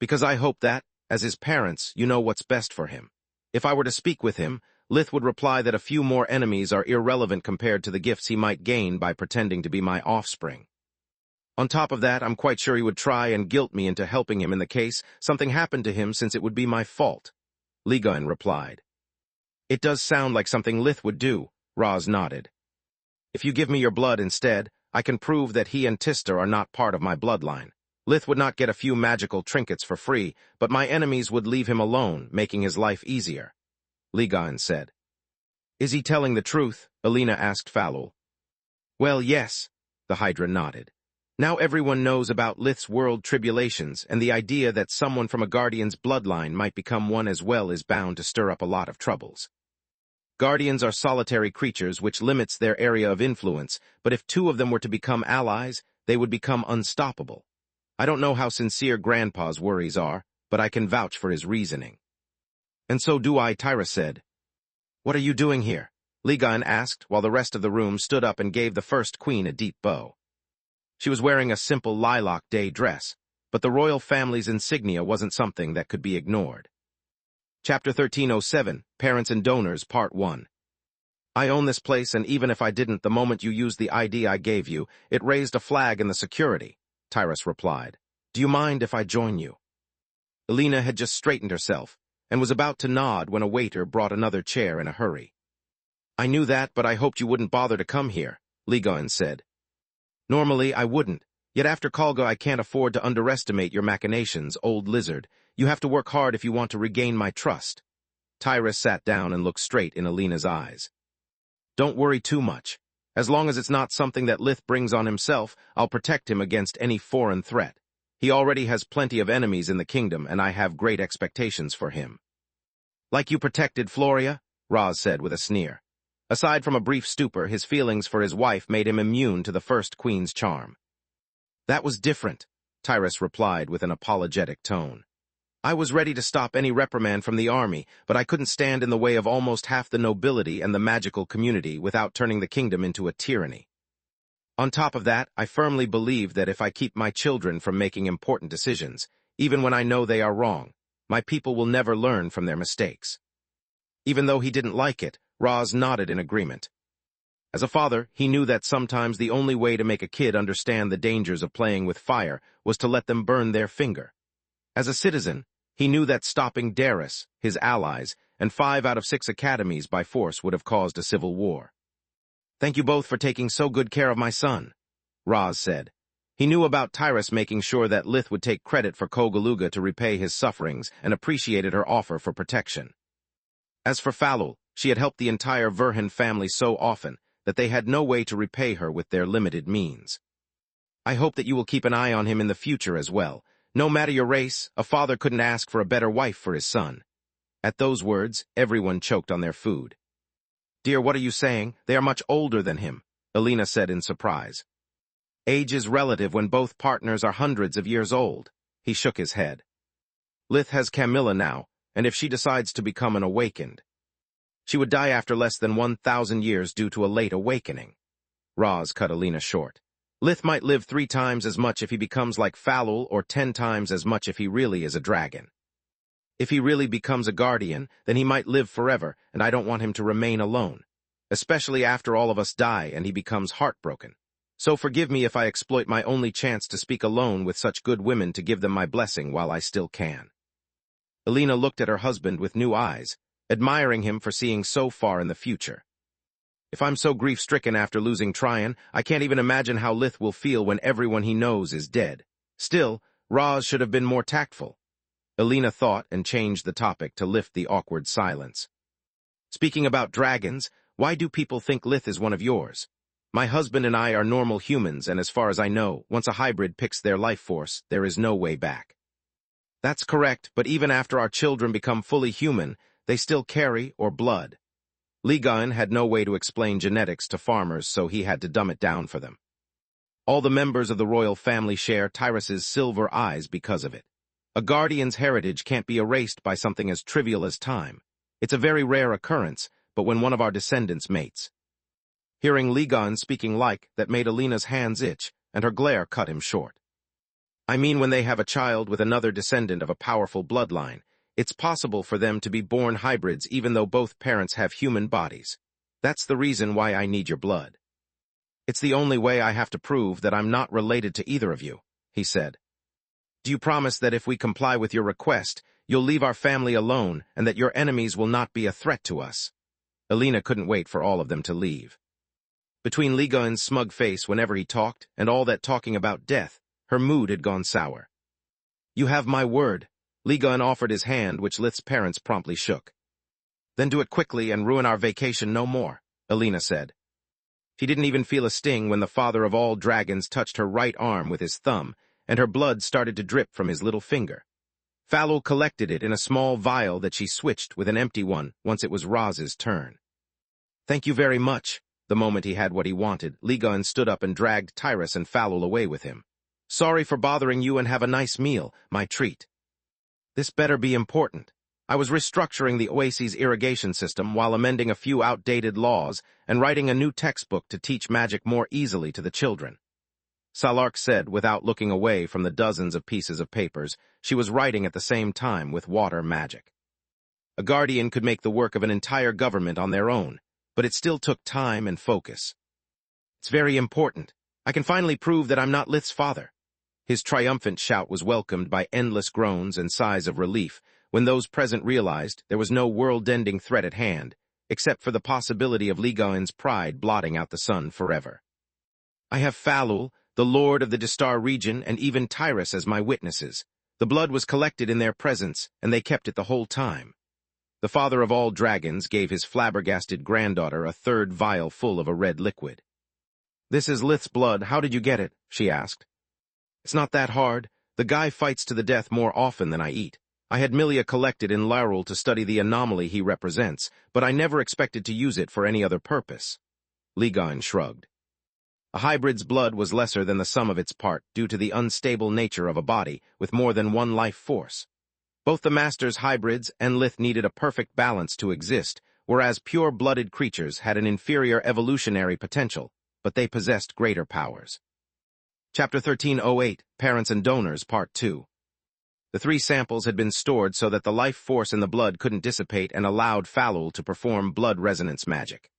"Because I hope that, as his parents, you know what's best for him. If I were to speak with him, Lith would reply that a few more enemies are irrelevant compared to the gifts he might gain by pretending to be my offspring. On top of that, I'm quite sure he would try and guilt me into helping him in the case something happened to him, since it would be my fault," Ligon replied. "It does sound like something Lith would do," Roz nodded. "If you give me your blood instead, I can prove that he and Tister are not part of my bloodline. Lith would not get a few magical trinkets for free, but my enemies would leave him alone, making his life easier," Ligon said. "Is he telling the truth?" Alina asked Falul. "Well, yes," the Hydra nodded. "Now everyone knows about Lith's world tribulations, and the idea that someone from a guardian's bloodline might become one as well is bound to stir up a lot of troubles. Guardians are solitary creatures, which limits their area of influence, but if two of them were to become allies, they would become unstoppable. I don't know how sincere Grandpa's worries are, but I can vouch for his reasoning." "And so do I," Tyra said. "What are you doing here?" Ligon asked, while the rest of the room stood up and gave the first queen a deep bow. She was wearing a simple lilac day dress, but the royal family's insignia wasn't something that could be ignored. Chapter 1307, Parents and Donors, Part 1. "I own this place, and even if I didn't, the moment you used the ID I gave you, it raised a flag in the security," Tyrus replied. "Do you mind if I join you?" Alina had just straightened herself, and was about to nod when a waiter brought another chair in a hurry. "I knew that, but I hoped you wouldn't bother to come here," Ligon said. "Normally, I wouldn't. Yet after Kalga, I can't afford to underestimate your machinations, old lizard. You have to work hard if you want to regain my trust." Tyrus sat down and looked straight in Alina's eyes. "Don't worry too much. As long as it's not something that Lith brings on himself, I'll protect him against any foreign threat. He already has plenty of enemies in the kingdom, and I have great expectations for him." "Like you protected Floria?" Roz said with a sneer. Aside from a brief stupor, his feelings for his wife made him immune to the first queen's charm. "That was different," Tyrus replied with an apologetic tone. "I was ready to stop any reprimand from the army, but I couldn't stand in the way of almost half the nobility and the magical community without turning the kingdom into a tyranny. On top of that, I firmly believe that if I keep my children from making important decisions, even when I know they are wrong, my people will never learn from their mistakes." Even though he didn't like it, Roz nodded in agreement. As a father, he knew that sometimes the only way to make a kid understand the dangers of playing with fire was to let them burn their finger. As a citizen, he knew that stopping Darius, his allies, and 5 out of 6 academies by force would have caused a civil war. "Thank you both for taking so good care of my son," Roz said. He knew about Tyrus making sure that Lith would take credit for Kogaluga to repay his sufferings and appreciated her offer for protection. As for Falul, she had helped the entire Verhan family so often that they had no way to repay her with their limited means. I hope that you will keep an eye on him in the future as well. No matter your race, a father couldn't ask for a better wife for his son. At those words, everyone choked on their food. Dear, what are you saying? They are much older than him, Alina said in surprise. Age is relative when both partners are hundreds of years old. He shook his head. Lith has Camilla now, and if she decides to become an awakened, she would die after less than 1,000 years due to a late awakening. Roz cut Alina short. Lith might live 3 times as much if he becomes like Falul, or 10 times as much if he really is a dragon. If he really becomes a guardian, then he might live forever, and I don't want him to remain alone, especially after all of us die and he becomes heartbroken. So forgive me if I exploit my only chance to speak alone with such good women to give them my blessing while I still can. Alina looked at her husband with new eyes, admiring him for seeing so far in the future. If I'm so grief-stricken after losing Tryon, I can't even imagine how Lith will feel when everyone he knows is dead. Still, Roz should have been more tactful. Alina thought and changed the topic to lift the awkward silence. Speaking about dragons, why do people think Lith is one of yours? My husband and I are normal humans, and as far as I know, once a hybrid picks their life force, there is no way back. That's correct, but even after our children become fully human, they still carry or blood. Ligan had no way to explain genetics to farmers, so he had to dumb it down for them. All the members of the royal family share Tyrus's silver eyes because of it. A guardian's heritage can't be erased by something as trivial as time. It's a very rare occurrence, but when one of our descendants mates. Hearing Ligan speaking like that made Alina's hands itch, and her glare cut him short. I mean when they have a child with another descendant of a powerful bloodline, it's possible for them to be born hybrids even though both parents have human bodies. That's the reason why I need your blood. It's the only way I have to prove that I'm not related to either of you, he said. Do you promise that if we comply with your request, you'll leave our family alone and that your enemies will not be a threat to us? Alina couldn't wait for all of them to leave. Between Ligan's smug face whenever he talked and all that talking about death, her mood had gone sour. You have my word. Ligan offered his hand, which Lith's parents promptly shook. Then do it quickly and ruin our vacation no more, Alina said. She didn't even feel a sting when the father of all dragons touched her right arm with his thumb, and her blood started to drip from his little finger. Falul collected it in a small vial that she switched with an empty one once it was Roz's turn. Thank you very much. The moment he had what he wanted, Ligan stood up and dragged Tyrus and Falul away with him. Sorry for bothering you, and have a nice meal, my treat. This better be important. I was restructuring the Oasis irrigation system while amending a few outdated laws and writing a new textbook to teach magic more easily to the children. Salark said without looking away from the dozens of pieces of papers she was writing at the same time with water magic. A guardian could make the work of an entire government on their own, but it still took time and focus. It's very important. I can finally prove that I'm not Lith's father. His triumphant shout was welcomed by endless groans and sighs of relief when those present realized there was no world-ending threat at hand, except for the possibility of Ligan's pride blotting out the sun forever. I have Falul, the lord of the Distar region, and even Tyrus as my witnesses. The blood was collected in their presence, and they kept it the whole time. The father of all dragons gave his flabbergasted granddaughter a third vial full of a red liquid. This is Lith's blood. How did you get it? She asked. It's not that hard. The guy fights to the death more often than I eat. I had Milia collected in Larul to study the anomaly he represents, but I never expected to use it for any other purpose. Ligan shrugged. A hybrid's blood was lesser than the sum of its part due to the unstable nature of a body with more than one life force. Both the Master's hybrids and Lith needed a perfect balance to exist, whereas pure-blooded creatures had an inferior evolutionary potential, but they possessed greater powers. Chapter 1308, Parents and Donors, Part 2. The 3 samples had been stored so that the life force in the blood couldn't dissipate and allowed Falul to perform blood resonance magic.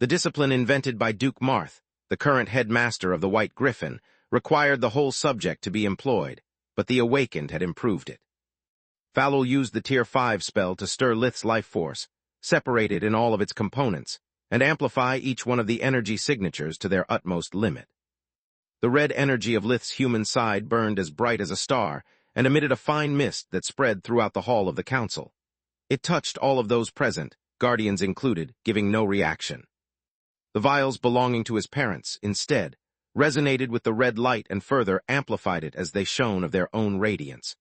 The discipline invented by Duke Marth, the current headmaster of the White Griffin, required the whole subject to be employed, but the Awakened had improved it. Falul used the Tier 5 spell to stir Lith's life force, separate it in all of its components, and amplify each one of the energy signatures to their utmost limit. The red energy of Lith's human side burned as bright as a star and emitted a fine mist that spread throughout the hall of the council. It touched all of those present, guardians included, giving no reaction. The vials belonging to his parents, instead, resonated with the red light and further amplified it as they shone of their own radiance.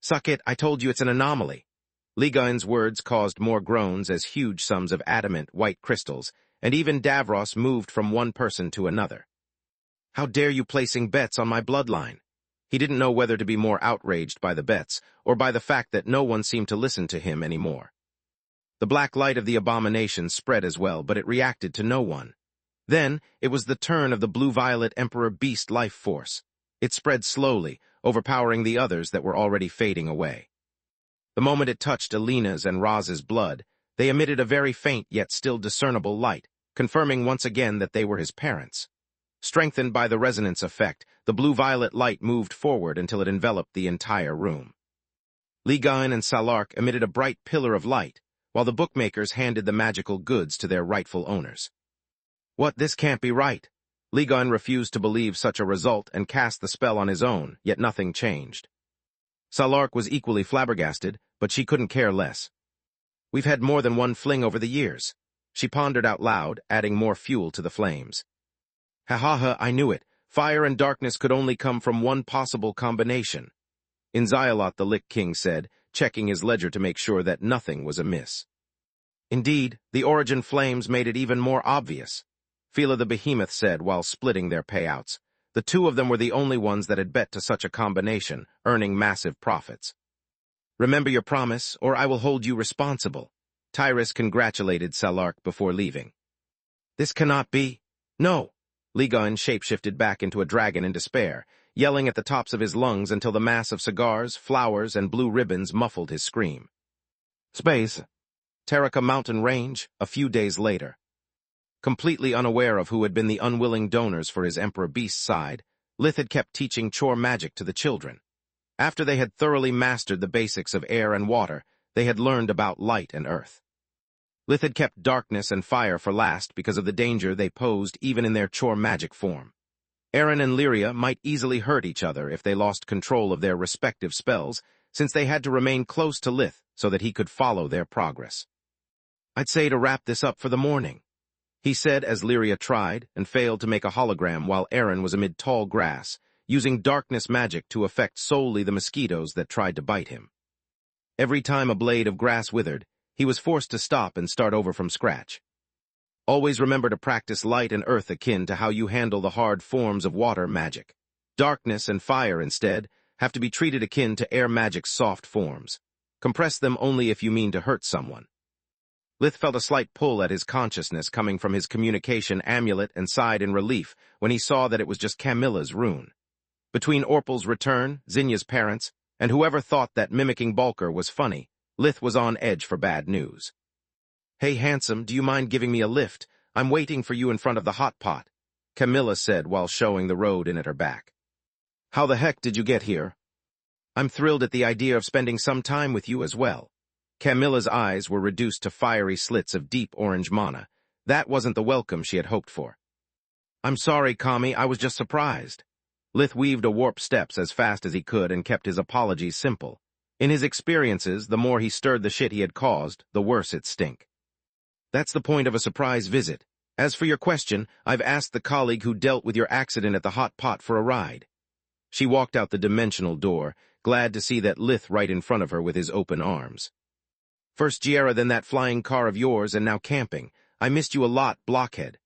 "Suck it, I told you it's an anomaly." Ligain's words caused more groans as huge sums of adamant white crystals, and even Davros moved from one person to another. "How dare you placing bets on my bloodline?" He didn't know whether to be more outraged by the bets or by the fact that no one seemed to listen to him anymore. The black light of the abomination spread as well, but it reacted to no one. Then, it was the turn of the blue-violet Emperor Beast life force. It spread slowly, overpowering the others that were already fading away. The moment it touched Alina's and Roz's blood, they emitted a very faint yet still discernible light, confirming once again that they were his parents. Strengthened by the resonance effect, the blue-violet light moved forward until it enveloped the entire room. Ligain and Salark emitted a bright pillar of light, while the bookmakers handed the magical goods to their rightful owners. "What, this can't be right." Ligain refused to believe such a result and cast the spell on his own, yet nothing changed. Salark was equally flabbergasted, but she couldn't care less. "We've had more than one fling over the years," she pondered out loud, adding more fuel to the flames. "Ha, I knew it. Fire and darkness could only come from one possible combination." In Zyalot, the Lich King said, checking his ledger to make sure that nothing was amiss. Indeed, the origin flames made it even more obvious. Phila the Behemoth said while splitting their payouts. The two of them were the only ones that had bet to such a combination, earning massive profits. "Remember your promise, or I will hold you responsible." Tyrus congratulated Salark before leaving. "This cannot be." "No." Ligain shapeshifted back into a dragon in despair, yelling at the tops of his lungs until the mass of cigars, flowers, and blue ribbons muffled his scream. Space. Taraka Mountain Range, a few days later. Completely unaware of who had been the unwilling donors for his Emperor Beast's side, Lith had kept teaching chore magic to the children. After they had thoroughly mastered the basics of air and water, they had learned about light and earth. Lith had kept darkness and fire for last because of the danger they posed even in their chore magic form. Aaron and Lyria might easily hurt each other if they lost control of their respective spells, since they had to remain close to Lith so that he could follow their progress. "I'd say to wrap this up for the morning," he said as Lyria tried and failed to make a hologram while Aaron was amid tall grass, using darkness magic to affect solely the mosquitoes that tried to bite him. Every time a blade of grass withered, he was forced to stop and start over from scratch. Always remember to practice light and earth akin to how you handle the hard forms of water magic. Darkness and fire, instead, have to be treated akin to air magic's soft forms. Compress them only if you mean to hurt someone. Lith felt a slight pull at his consciousness coming from his communication amulet and sighed in relief when he saw that it was just Camilla's rune. Between Orpal's return, Zinya's parents, and whoever thought that mimicking Bulker was funny, Lith was on edge for bad news. "Hey, handsome, do you mind giving me a lift? I'm waiting for you in front of the hot pot," Camilla said while showing the road in at her back. "How the heck did you get here?" "I'm thrilled at the idea of spending some time with you as well." Camilla's eyes were reduced to fiery slits of deep orange mana. That wasn't the welcome she had hoped for. "I'm sorry, Kami, I was just surprised." Lith weaved a warp steps as fast as he could and kept his apologies simple. In his experiences, the more he stirred the shit he had caused, the worse it stink. "That's the point of a surprise visit. As for your question, I've asked the colleague who dealt with your accident at the hot pot for a ride." She walked out the dimensional door, glad to see that Lith right in front of her with his open arms. "First Giera, then that flying car of yours, and now camping. I missed you a lot, blockhead."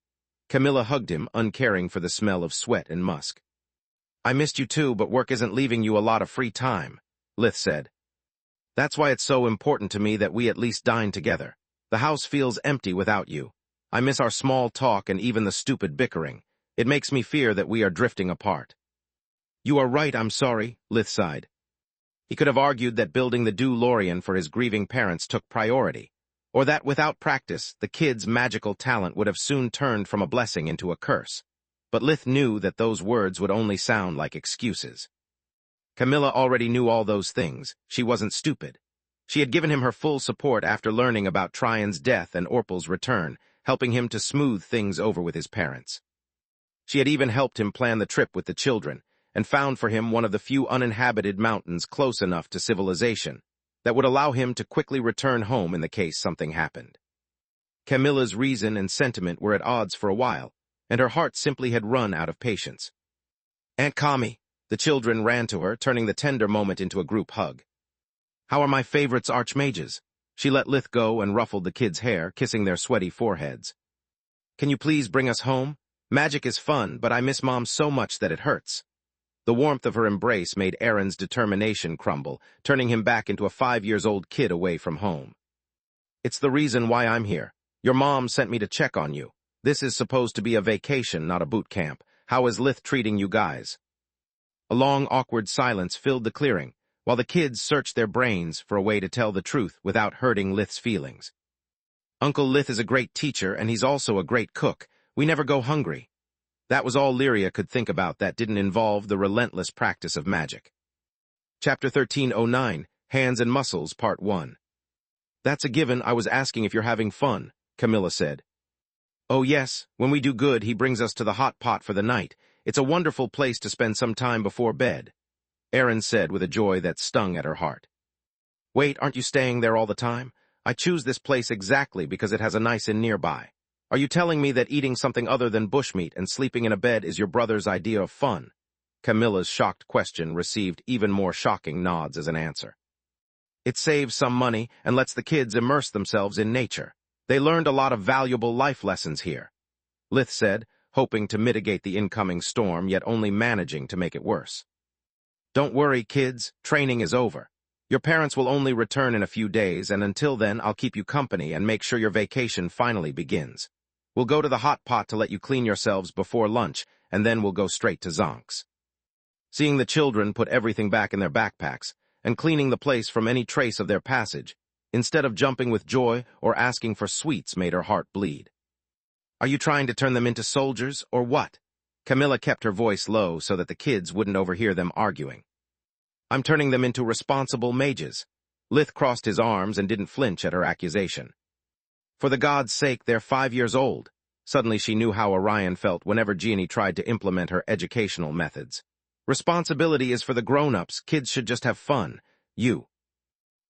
Camilla hugged him, uncaring for the smell of sweat and musk. "I missed you too, but work isn't leaving you a lot of free time," Lith said. "That's why it's so important to me that we at least dine together. The house feels empty without you. I miss our small talk and even the stupid bickering. It makes me fear that we are drifting apart." "You are right, I'm sorry," Lith sighed. He could have argued that building the Dew Lorien for his grieving parents took priority, or that without practice, the kid's magical talent would have soon turned from a blessing into a curse. But Lith knew that those words would only sound like excuses. Camilla already knew all those things. She wasn't stupid. She had given him her full support after learning about Trion's death and Orpal's return, helping him to smooth things over with his parents. She had even helped him plan the trip with the children, and found for him one of the few uninhabited mountains close enough to civilization that would allow him to quickly return home in the case something happened. Camilla's reason and sentiment were at odds for a while, and her heart simply had run out of patience. "Aunt Kami," the children ran to her, turning the tender moment into a group hug. "How are my favorites archmages?" She let Lith go and ruffled the kids' hair, kissing their sweaty foreheads. "Can you please bring us home? Magic is fun, but I miss Mom so much that it hurts." The warmth of her embrace made Aaron's determination crumble, turning him back into a 5-year-old kid away from home. "It's the reason why I'm here. Your mom sent me to check on you. This is supposed to be a vacation, not a boot camp. How is Lith treating you guys?" A long, awkward silence filled the clearing, while the kids searched their brains for a way to tell the truth without hurting Lith's feelings. "Uncle Lith is a great teacher, and he's also a great cook. We never go hungry." That was all Lyria could think about that didn't involve the relentless practice of magic. Chapter 1309, Hands and Muscles, Part 1. "That's a given. I was asking if you're having fun," Camilla said. "Oh yes, when we do good, he brings us to the hot pot for the night. It's a wonderful place to spend some time before bed," Aaron said with a joy that stung at her heart. "Wait, aren't you staying there all the time? I choose this place exactly because it has a nice inn nearby. Are you telling me that eating something other than bushmeat and sleeping in a bed is your brother's idea of fun?" Camilla's shocked question received even more shocking nods as an answer. "It saves some money and lets the kids immerse themselves in nature. They learned a lot of valuable life lessons here," Lith said, hoping to mitigate the incoming storm, yet only managing to make it worse. "Don't worry, kids. Training is over. Your parents will only return in a few days, and until then I'll keep you company and make sure your vacation finally begins. We'll go to the hot pot to let you clean yourselves before lunch, and then we'll go straight to Zonk's." Seeing the children put everything back in their backpacks, and cleaning the place from any trace of their passage, instead of jumping with joy or asking for sweets, made her heart bleed. "Are you trying to turn them into soldiers, or what?" Camilla kept her voice low so that the kids wouldn't overhear them arguing. "I'm turning them into responsible mages." Lith crossed his arms and didn't flinch at her accusation. "For the gods' sake, they're 5 years old." Suddenly she knew how Orion felt whenever Jeannie tried to implement her educational methods. "Responsibility is for the grown-ups. Kids should just have fun. You."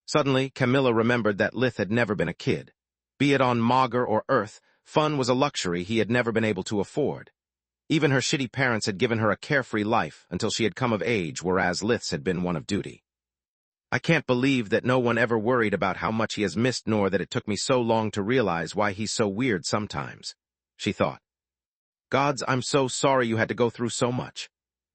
Suddenly, Camilla remembered that Lith had never been a kid. Be it on Magur or Earth, fun was a luxury he had never been able to afford. Even her shitty parents had given her a carefree life until she had come of age, whereas Lith's had been one of duty. "I can't believe that no one ever worried about how much he has missed, nor that it took me so long to realize why he's so weird sometimes," she thought. "Gods, I'm so sorry you had to go through so much."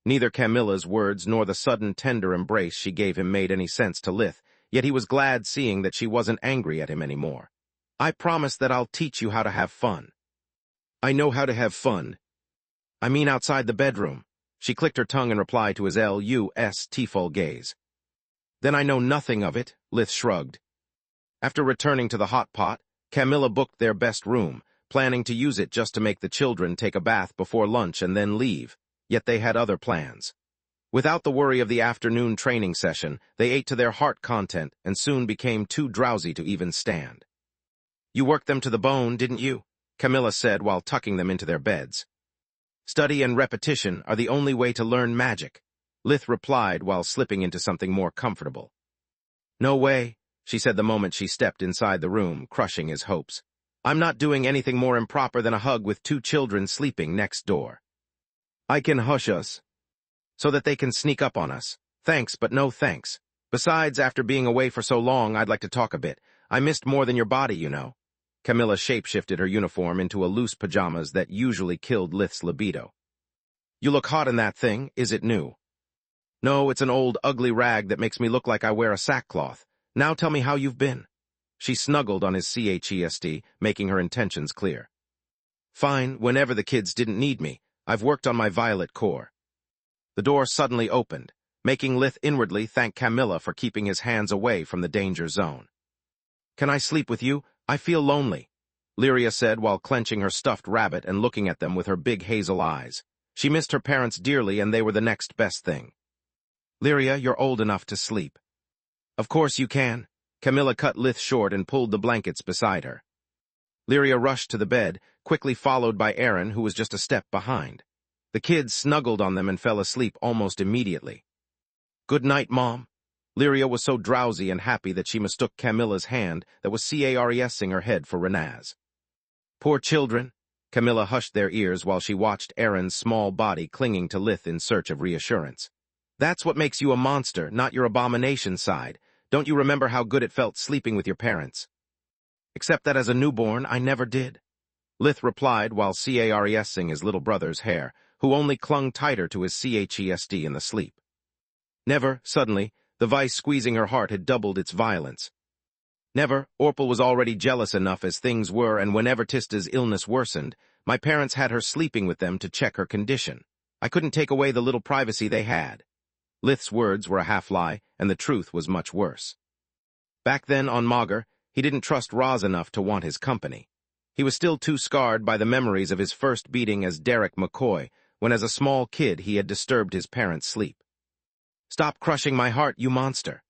Neither Camilla's words nor the sudden tender embrace she gave him made any sense to Lith, yet he was glad seeing that she wasn't angry at him anymore. "I promise that I'll teach you how to have fun." "I know how to have fun. I mean outside the bedroom." She clicked her tongue in reply to his tearful gaze. "Then I know nothing of it," Lith shrugged. After returning to the hot pot, Camilla booked their best room, planning to use it just to make the children take a bath before lunch and then leave, yet they had other plans. Without the worry of the afternoon training session, they ate to their heart content and soon became too drowsy to even stand. "You worked them to the bone, didn't you?" Camilla said while tucking them into their beds. "Study and repetition are the only way to learn magic," Lith replied while slipping into something more comfortable. "No way," she said the moment she stepped inside the room, crushing his hopes. "I'm not doing anything more improper than a hug with 2 children sleeping next door. I can hush us so that they can sneak up on us. Thanks, but no thanks. Besides, after being away for so long, I'd like to talk a bit. I missed more than your body, you know." Camilla shapeshifted her uniform into a loose pajamas that usually killed Lith's libido. "You look hot in that thing. Is it new?" "No, it's an old, ugly rag that makes me look like I wear a sackcloth. Now tell me how you've been." She snuggled on his chest, making her intentions clear. "Fine, whenever the kids didn't need me. I've worked on my violet core." The door suddenly opened, making Lith inwardly thank Camilla for keeping his hands away from the danger zone. "Can I sleep with you? I feel lonely," Lyria said while clenching her stuffed rabbit and looking at them with her big hazel eyes. She missed her parents dearly, and they were the next best thing. "Lyria, you're old enough to sleep." "Of course you can." Camilla cut Lith short and pulled the blankets beside her. Lyria rushed to the bed, quickly followed by Aaron, who was just a step behind. The kids snuggled on them and fell asleep almost immediately. "Good night, Mom." Lyria was so drowsy and happy that she mistook Camilla's hand that was caresing her head for Rena's. "Poor children." Camilla hushed their ears while she watched Aaron's small body clinging to Lith in search of reassurance. "That's what makes you a monster, not your abomination side. Don't you remember how good it felt sleeping with your parents?" "Except that as a newborn, I never did," Lith replied while caresing his little brother's hair, who only clung tighter to his chest in the sleep. "Never," suddenly, the vice squeezing her heart had doubled its violence. "Never. Orpal was already jealous enough as things were, and whenever Tista's illness worsened, my parents had her sleeping with them to check her condition. I couldn't take away the little privacy they had." Lith's words were a half-lie, and the truth was much worse. Back then on Magus, he didn't trust Roz enough to want his company. He was still too scarred by the memories of his first beating as Derek McCoy, when as a small kid he had disturbed his parents' sleep. "Stop crushing my heart, you monster."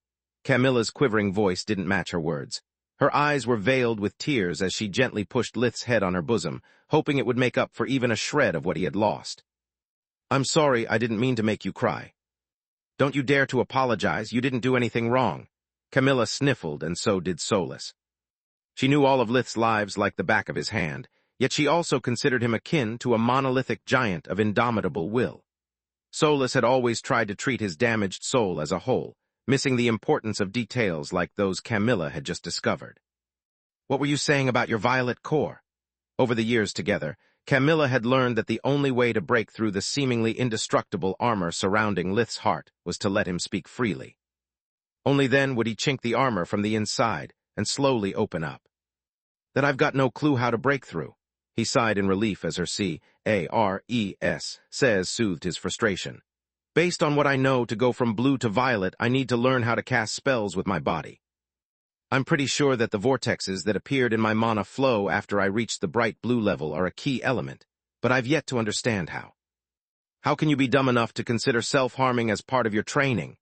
Camilla's quivering voice didn't match her words. Her eyes were veiled with tears as she gently pushed Lith's head on her bosom, hoping it would make up for even a shred of what he had lost. "I'm sorry, I didn't mean to make you cry." "Don't you dare to apologize, you didn't do anything wrong." Camilla sniffled, and so did Solus. She knew all of Lith's lives like the back of his hand, yet she also considered him akin to a monolithic giant of indomitable will. Solus had always tried to treat his damaged soul as a whole, missing the importance of details like those Camilla had just discovered. "What were you saying about your violet core?" Over the years together, Camilla had learned that the only way to break through the seemingly indestructible armor surrounding Lith's heart was to let him speak freely. Only then would he chink the armor from the inside and slowly open up. "That I've got no clue how to break through." He sighed in relief as her C-A-R-E-S says soothed his frustration. "Based on what I know, to go from blue to violet, I need to learn how to cast spells with my body. I'm pretty sure that the vortexes that appeared in my mana flow after I reached the bright blue level are a key element, but I've yet to understand how." "How can you be dumb enough to consider self-harming as part of your training?"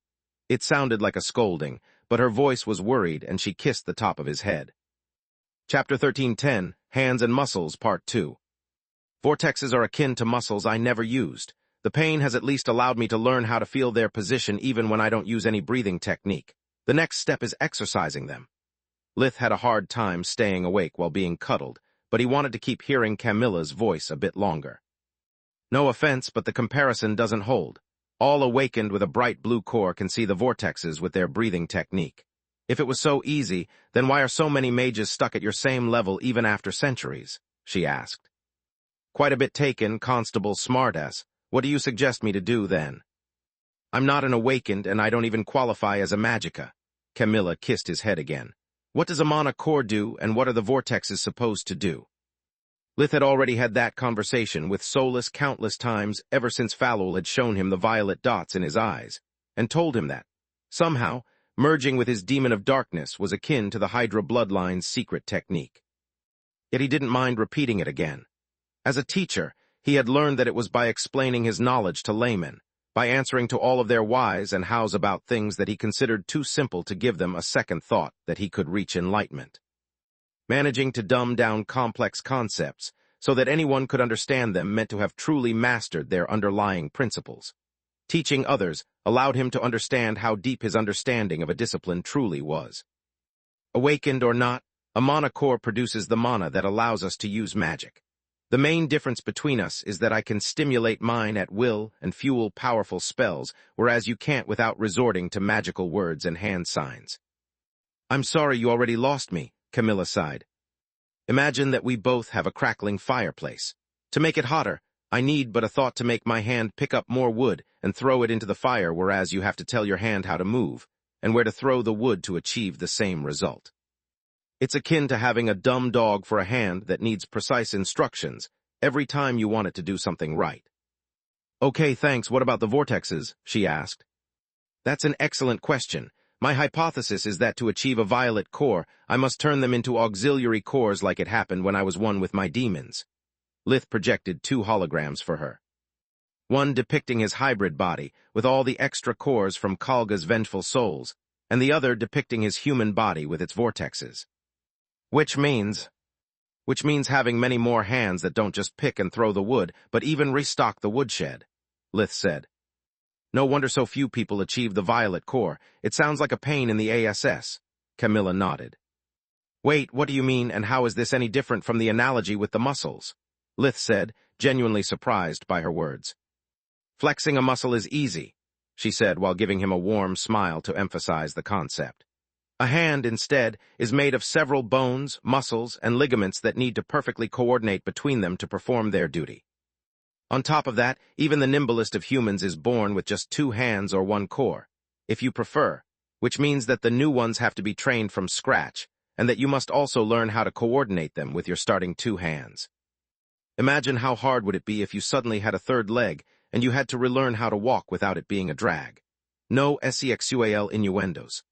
It sounded like a scolding, but her voice was worried and she kissed the top of his head. Chapter 13:10, Hands and Muscles, Part 2. "Vortexes are akin to muscles I never used. The pain has at least allowed me to learn how to feel their position even when I don't use any breathing technique. The next step is exercising them." Lith had a hard time staying awake while being cuddled, but he wanted to keep hearing Camilla's voice a bit longer. "No offense, but the comparison doesn't hold. All awakened with a bright blue core can see the vortexes with their breathing technique. If it was so easy, then why are so many mages stuck at your same level even after centuries?" she asked. "Quite a bit taken, Constable Smartass. What do you suggest me to do, then?" "I'm not an awakened, and I don't even qualify as a magicka." Camilla kissed his head again. "What does a mana core do, and what are the vortexes supposed to do?" Lith had already had that conversation with Solus countless times ever since Falul had shown him the violet dots in his eyes, and told him that, somehow, merging with his demon of darkness was akin to the Hydra bloodline's secret technique. Yet he didn't mind repeating it again. As a teacher, he had learned that it was by explaining his knowledge to laymen, by answering to all of their whys and hows about things that he considered too simple to give them a second thought that he could reach enlightenment. Managing to dumb down complex concepts so that anyone could understand them meant to have truly mastered their underlying principles. Teaching others allowed him to understand how deep his understanding of a discipline truly was. Awakened or not, a mana core produces the mana that allows us to use magic. The main difference between us is that I can stimulate mine at will and fuel powerful spells, whereas you can't without resorting to magical words and hand signs. "I'm sorry you already lost me," Camilla sighed. "Imagine that we both have a crackling fireplace. To make it hotter, I need but a thought to make my hand pick up more wood and throw it into the fire, whereas you have to tell your hand how to move, and where to throw the wood to achieve the same result. It's akin to having a dumb dog for a hand that needs precise instructions every time you want it to do something right." "Okay, thanks. What about the vortexes?" she asked. "That's an excellent question. My hypothesis is that to achieve a violet core, I must turn them into auxiliary cores like it happened when I was one with my demons." Lith projected 2 holograms for her. One depicting his hybrid body, with all the extra cores from Kalga's vengeful souls, and the other depicting his human body with its vortexes. "Which means..." which means having many more hands that don't just pick and throw the wood, but even restock the woodshed, Lith said. No wonder so few people achieve the violet core. It sounds like a pain in the ass. Camilla nodded. Wait, what do you mean, and how is this any different from the analogy with the muscles? Lith said, genuinely surprised by her words. Flexing a muscle is easy, she said while giving him a warm smile to emphasize the concept. A hand, instead, is made of several bones, muscles, and ligaments that need to perfectly coordinate between them to perform their duty. On top of that, even the nimblest of humans is born with just 2 hands or 1 core, if you prefer, which means that the new ones have to be trained from scratch, and that you must also learn how to coordinate them with your starting 2 hands. Imagine how hard would it be if you suddenly had a 3rd leg and you had to relearn how to walk without it being a drag. No sexual innuendos.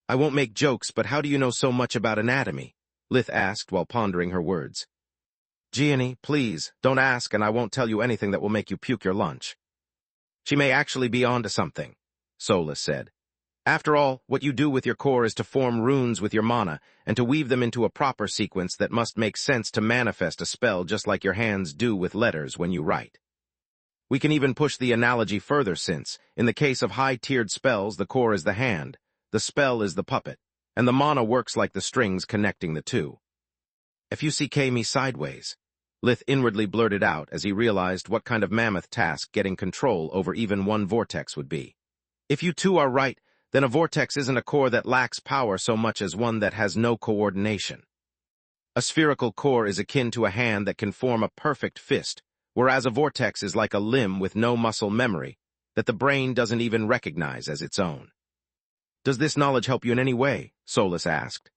I won't make jokes, but how do you know so much about anatomy? Lith asked while pondering her words. Gianni, please, don't ask and I won't tell you anything that will make you puke your lunch. She may actually be onto something, Solus said. After all, what you do with your core is to form runes with your mana and to weave them into a proper sequence that must make sense to manifest a spell just like your hands do with letters when you write. We can even push the analogy further since, in the case of high-tiered spells, the core is the hand, the spell is the puppet, and the mana works like the strings connecting the two. If you see me sideways, Lith inwardly blurted out as he realized what kind of mammoth task getting control over even one vortex would be. If you two are right, then a vortex isn't a core that lacks power so much as one that has no coordination. A spherical core is akin to a hand that can form a perfect fist, whereas a vortex is like a limb with no muscle memory that the brain doesn't even recognize as its own. Does this knowledge help you in any way? Solus asked.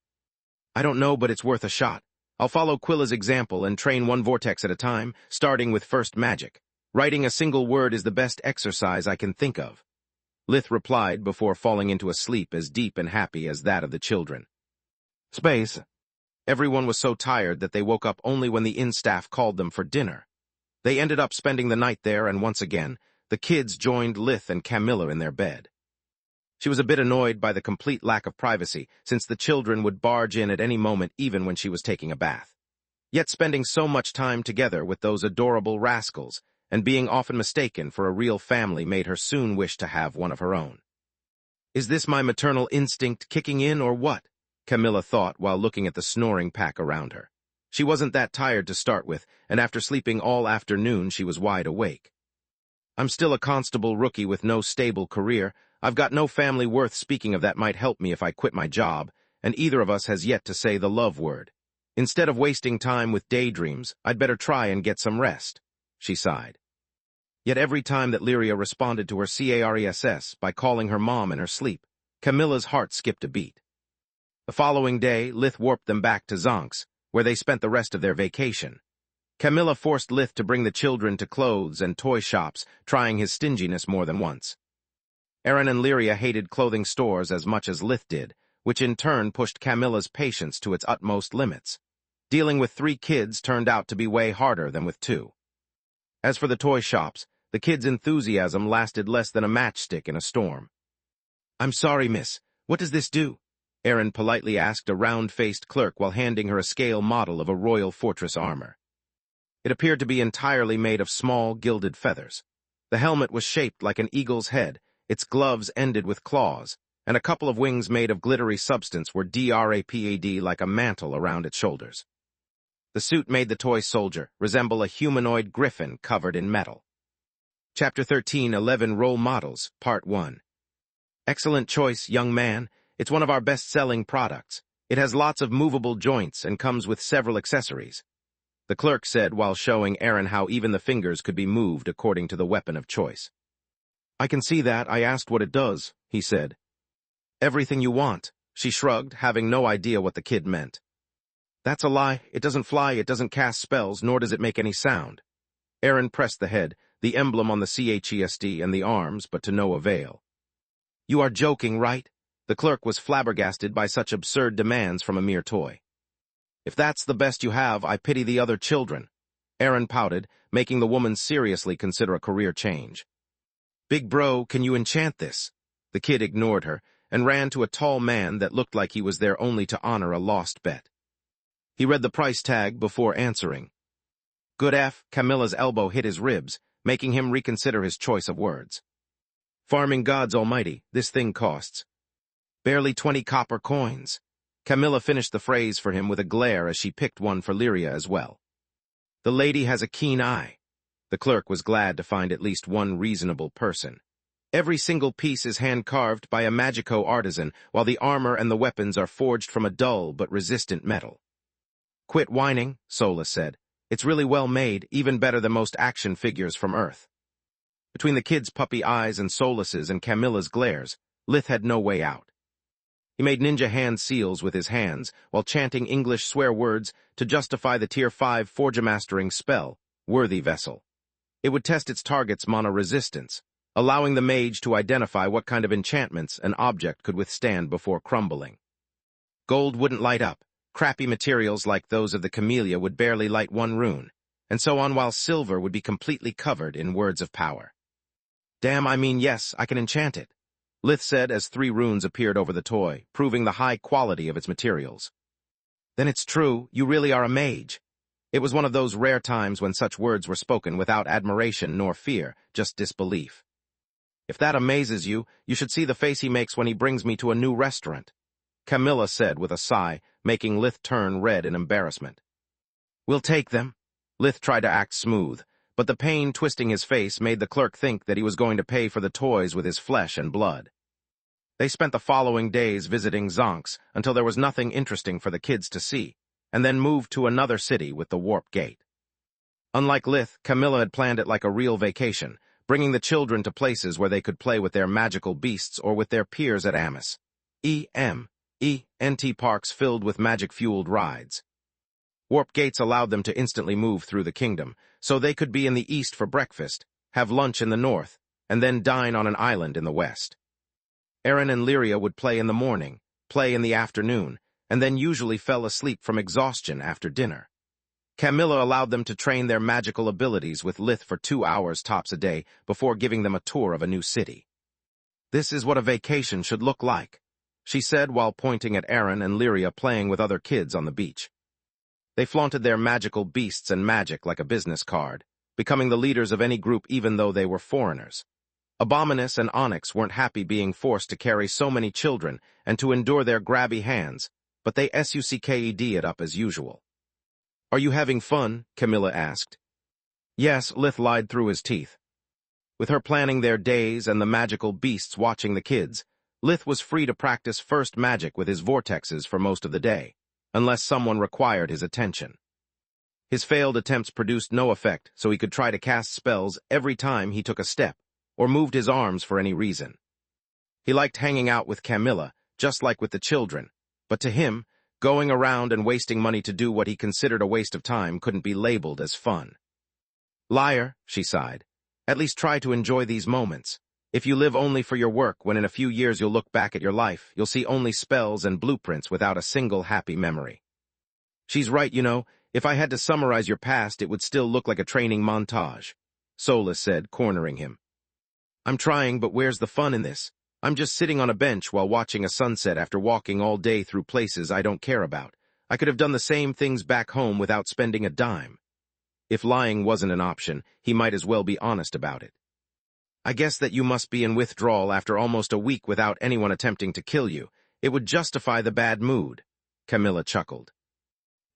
I don't know, but it's worth a shot. I'll follow Quilla's example and train 1 vortex at a time, starting with first magic. Writing a single word is the best exercise I can think of. Lith replied before falling into a sleep as deep and happy as that of the children. Space. Everyone was so tired that they woke up only when the inn staff called them for dinner. They ended up spending the night there, and once again, the kids joined Lith and Camilla in their bed. She was a bit annoyed by the complete lack of privacy, since the children would barge in at any moment even when she was taking a bath. Yet spending so much time together with those adorable rascals, and being often mistaken for a real family made her soon wish to have one of her own. Is this my maternal instinct kicking in or what? Camilla thought while looking at the snoring pack around her. She wasn't that tired to start with, and after sleeping all afternoon she was wide awake. I'm still a constable rookie with no stable career. I've got no family worth speaking of that might help me if I quit my job, and either of us has yet to say the love word. Instead of wasting time with daydreams, I'd better try and get some rest, she sighed. Yet every time that Lyria responded to her CARESS by calling her mom in her sleep, Camilla's heart skipped a beat. The following day, Lith warped them back to Zonks, where they spent the rest of their vacation. Camilla forced Lith to bring the children to clothes and toy shops, trying his stinginess more than once. Aaron and Lyria hated clothing stores as much as Lith did, which in turn pushed Camilla's patience to its utmost limits. Dealing with 3 kids turned out to be way harder than with 2. As for the toy shops, the kids' enthusiasm lasted less than a matchstick in a storm. I'm sorry, miss. What does this do? Aaron politely asked a round-faced clerk while handing her a scale model of a royal fortress armor. It appeared to be entirely made of small, gilded feathers. The helmet was shaped like an eagle's head, its gloves ended with claws, and a couple of wings made of glittery substance were draped like a mantle around its shoulders. The suit made the toy soldier resemble a humanoid griffin covered in metal. Chapter 13, 11 Role Models, Part 1. Excellent choice, young man. It's one of our best-selling products. It has lots of movable joints and comes with several accessories, the clerk said while showing Aaron how even the fingers could be moved according to the weapon of choice. I can see that. I asked what it does, he said. Everything you want, she shrugged, having no idea what the kid meant. That's a lie. It doesn't fly, it doesn't cast spells, nor does it make any sound. Aaron pressed the head, the emblem on the chest and the arms, but to no avail. You are joking, right? The clerk was flabbergasted by such absurd demands from a mere toy. If that's the best you have, I pity the other children. Aaron pouted, making the woman seriously consider a career change. Big bro, can you enchant this? The kid ignored her and ran to a tall man that looked like he was there only to honor a lost bet. He read the price tag before answering. Good F. Camilla's elbow hit his ribs, making him reconsider his choice of words. Farming gods almighty, this thing costs. Barely 20 copper coins. Camilla finished the phrase for him with a glare as she picked one for Lyria as well. The lady has a keen eye. The clerk was glad to find at least one reasonable person. Every single piece is hand-carved by a magico artisan, while the armor and the weapons are forged from a dull but resistant metal. Quit whining, Solus said. It's really well made, even better than most action figures from Earth. Between the kid's puppy eyes and Solus's and Camilla's glares, Lith had no way out. He made ninja hand seals with his hands, while chanting English swear words to justify the Tier 5 Forgemastering spell, Worthy Vessel. It would test its target's mana resistance, allowing the mage to identify what kind of enchantments an object could withstand before crumbling. Gold wouldn't light up. Crappy materials like those of the camellia would barely light one rune, and so on, while silver would be completely covered in words of power. Damn, I mean, yes, I can enchant it, Lith said as 3 runes appeared over the toy, proving the high quality of its materials. Then it's true, you really are a mage. It was one of those rare times when such words were spoken without admiration nor fear, just disbelief. If that amazes you, you should see the face he makes when he brings me to a new restaurant, Camilla said with a sigh, making Lith turn red in embarrassment. We'll take them. Lith tried to act smooth, but the pain twisting his face made the clerk think that he was going to pay for the toys with his flesh and blood. They spent the following days visiting Zonks until there was nothing interesting for the kids to see, and then moved to another city with the warp gate. Unlike Lith, Camilla had planned it like a real vacation, bringing the children to places where they could play with their magical beasts or with their peers at Amos. NT parks filled with magic-fueled rides. Warp gates allowed them to instantly move through the kingdom, so they could be in the east for breakfast, have lunch in the north, and then dine on an island in the west. Aaron and Lyria would play in the morning, play in the afternoon, and then usually fell asleep from exhaustion after dinner. Camilla allowed them to train their magical abilities with Lith for 2 hours tops a day before giving them a tour of a new city. This is what a vacation should look like, she said while pointing at Aaron and Lyria playing with other kids on the beach. They flaunted their magical beasts and magic like a business card, becoming the leaders of any group even though they were foreigners. Abominus and Onyx weren't happy being forced to carry so many children and to endure their grabby hands, but they sucked it up as usual. Are you having fun? Camilla asked. Yes, Lith lied through his teeth. With her planning their days and the magical beasts watching the kids, Lith was free to practice first magic with his vortexes for most of the day, unless someone required his attention. His failed attempts produced no effect, so he could try to cast spells every time he took a step, or moved his arms for any reason. He liked hanging out with Camilla, just like with the children, but to him, going around and wasting money to do what he considered a waste of time couldn't be labeled as fun. Liar, she sighed. At least try to enjoy these moments. If you live only for your work, when in a few years you'll look back at your life, you'll see only spells and blueprints without a single happy memory. She's right, you know. If I had to summarize your past, it would still look like a training montage, Solus said, cornering him. I'm trying, but where's the fun in this? I'm just sitting on a bench while watching a sunset after walking all day through places I don't care about. I could have done the same things back home without spending a dime. If lying wasn't an option, he might as well be honest about it. I guess that you must be in withdrawal after almost a week without anyone attempting to kill you. It would justify the bad mood, Camilla chuckled.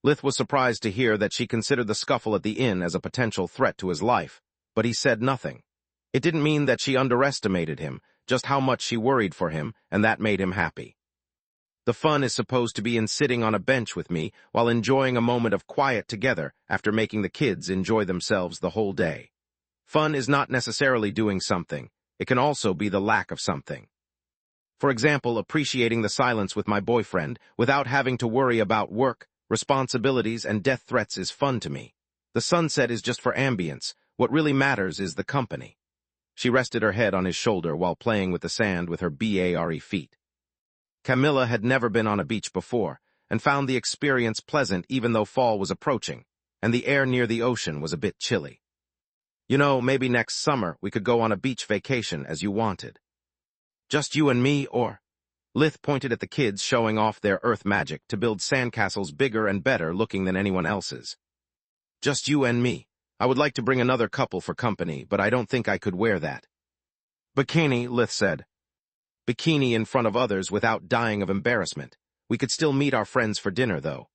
Lith was surprised to hear that she considered the scuffle at the inn as a potential threat to his life, but he said nothing. It didn't mean that she underestimated him, just how much she worried for him, and that made him happy. The fun is supposed to be in sitting on a bench with me while enjoying a moment of quiet together after making the kids enjoy themselves the whole day. Fun is not necessarily doing something. It can also be the lack of something. For example, appreciating the silence with my boyfriend without having to worry about work, responsibilities, and death threats is fun to me. The sunset is just for ambience. What really matters is the company. She rested her head on his shoulder while playing with the sand with her bare feet. Camilla had never been on a beach before, and found the experience pleasant even though fall was approaching, and the air near the ocean was a bit chilly. You know, maybe next summer we could go on a beach vacation as you wanted. Just you and me, or... Lith pointed at the kids showing off their earth magic to build sandcastles bigger and better looking than anyone else's. Just you and me. I would like to bring another couple for company, but I don't think I could wear that. Bikini, Lith said. Bikini in front of others without dying of embarrassment. We could still meet our friends for dinner, though.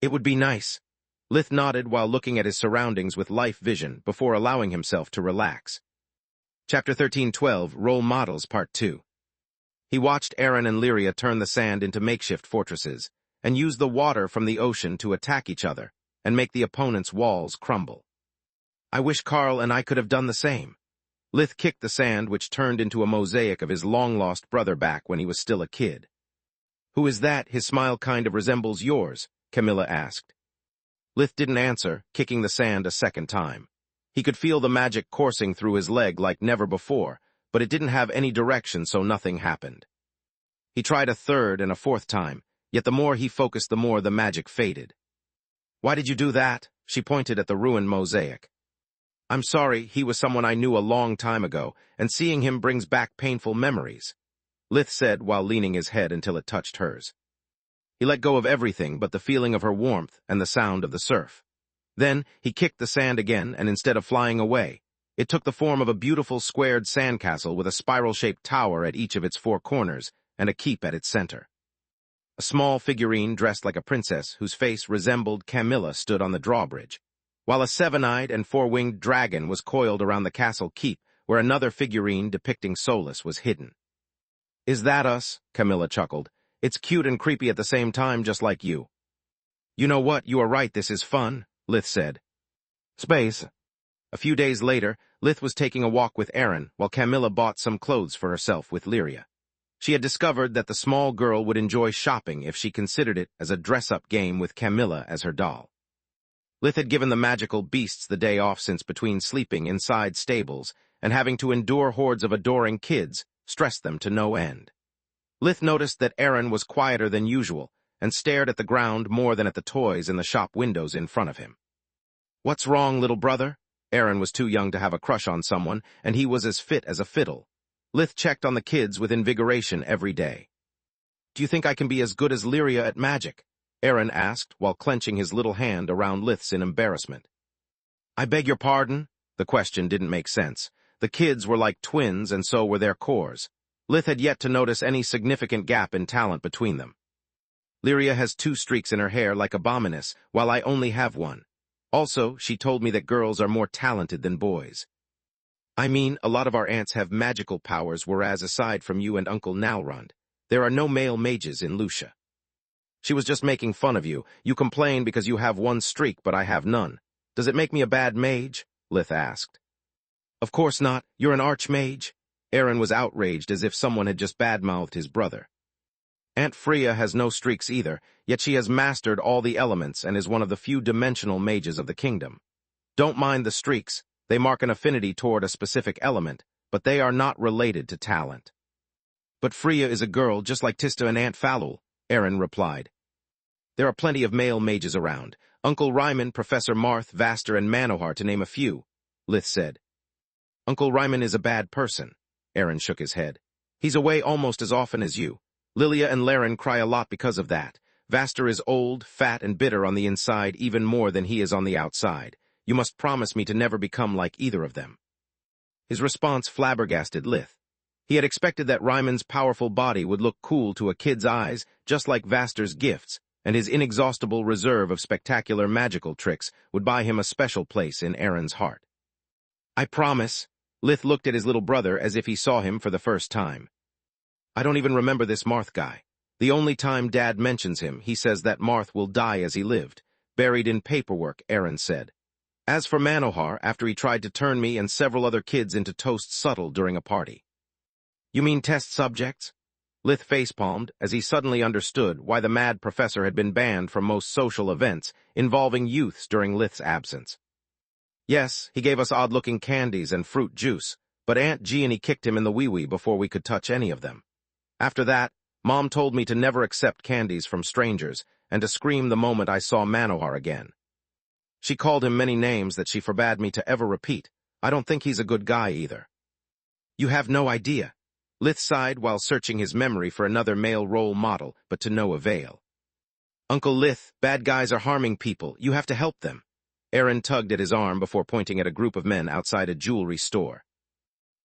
It would be nice. Lith nodded while looking at his surroundings with life vision before allowing himself to relax. Chapter 13:12, Role Models, Part 2. He watched Aaron and Lyria turn the sand into makeshift fortresses, and use the water from the ocean to attack each other, and make the opponent's walls crumble. I wish Carl and I could have done the same. Lith kicked the sand, which turned into a mosaic of his long-lost brother back when he was still a kid. Who is that? His smile kind of resembles yours, Camilla asked. Lith didn't answer, kicking the sand a second time. He could feel the magic coursing through his leg like never before, but it didn't have any direction, so nothing happened. He tried a third and a fourth time, yet the more he focused, the more the magic faded. Why did you do that? She pointed at the ruined mosaic. I'm sorry, he was someone I knew a long time ago, and seeing him brings back painful memories, Lith said while leaning his head until it touched hers. He let go of everything but the feeling of her warmth and the sound of the surf. Then he kicked the sand again, and instead of flying away, it took the form of a beautiful squared sandcastle with a spiral-shaped tower at each of its four corners and a keep at its center. A small figurine dressed like a princess whose face resembled Camilla stood on the drawbridge, while a seven-eyed and four-winged dragon was coiled around the castle keep where another figurine depicting Solus was hidden. Is that us? Camilla chuckled. It's cute and creepy at the same time, just like you. You know what? You are right, this is fun, Lith said. Space. A few days later, Lith was taking a walk with Aaron while Camilla bought some clothes for herself with Lyria. She had discovered that the small girl would enjoy shopping if she considered it as a dress-up game with Camilla as her doll. Lith had given the magical beasts the day off since between sleeping inside stables and having to endure hordes of adoring kids stressed them to no end. Lith noticed that Aaron was quieter than usual and stared at the ground more than at the toys in the shop windows in front of him. What's wrong, little brother? Aaron was too young to have a crush on someone, and he was as fit as a fiddle. Lith checked on the kids with invigoration every day. Do you think I can be as good as Lyria at magic? Aaron asked while clenching his little hand around Lith's in embarrassment. I beg your pardon? The question didn't make sense. The kids were like twins, and so were their cores. Lith had yet to notice any significant gap in talent between them. Lyria has 2 streaks in her hair like Abominus, while I only have 1. Also, she told me that girls are more talented than boys. I mean, a lot of our aunts have magical powers, whereas aside from you and Uncle Nalrund, there are no male mages in Lucia. She was just making fun of you. You complain because you have 1 streak, but I have none. Does it make me a bad mage? Lith asked. Of course not. You're an archmage. Aaron was outraged as if someone had just badmouthed his brother. Aunt Freya has no streaks either, yet she has mastered all the elements and is one of the few dimensional mages of the kingdom. Don't mind the streaks. They mark an affinity toward a specific element, but they are not related to talent. But Freya is a girl just like Tista and Aunt Falul, Aaron replied. There are plenty of male mages around. Uncle Ryman, Professor Marth, Vaster, and Manohar, to name a few, Lith said. Uncle Ryman is a bad person. Aaron shook his head. He's away almost as often as you. Lilia and Laren cry a lot because of that. Vaster is old, fat, and bitter on the inside even more than he is on the outside. You must promise me to never become like either of them. His response flabbergasted Lith. He had expected that Ryman's powerful body would look cool to a kid's eyes, just like Vaster's gifts, and his inexhaustible reserve of spectacular magical tricks would buy him a special place in Aaron's heart. I promise. Lith looked at his little brother as if he saw him for the first time. I don't even remember this Marth guy. The only time Dad mentions him, he says that Marth will die as he lived, buried in paperwork, Aaron said. As for Manohar, after he tried to turn me and several other kids into toast subtle during a party. You mean test subjects? Lith facepalmed as he suddenly understood why the mad professor had been banned from most social events involving youths during Lith's absence. Yes, he gave us odd-looking candies and fruit juice, but Aunt Jeannie kicked him in the wee-wee before we could touch any of them. After that, Mom told me to never accept candies from strangers and to scream the moment I saw Manohar again. She called him many names that she forbade me to ever repeat. I don't think he's a good guy either. You have no idea. Lith sighed while searching his memory for another male role model, but to no avail. Uncle Lith, bad guys are harming people. You have to help them. Aaron tugged at his arm before pointing at a group of men outside a jewelry store.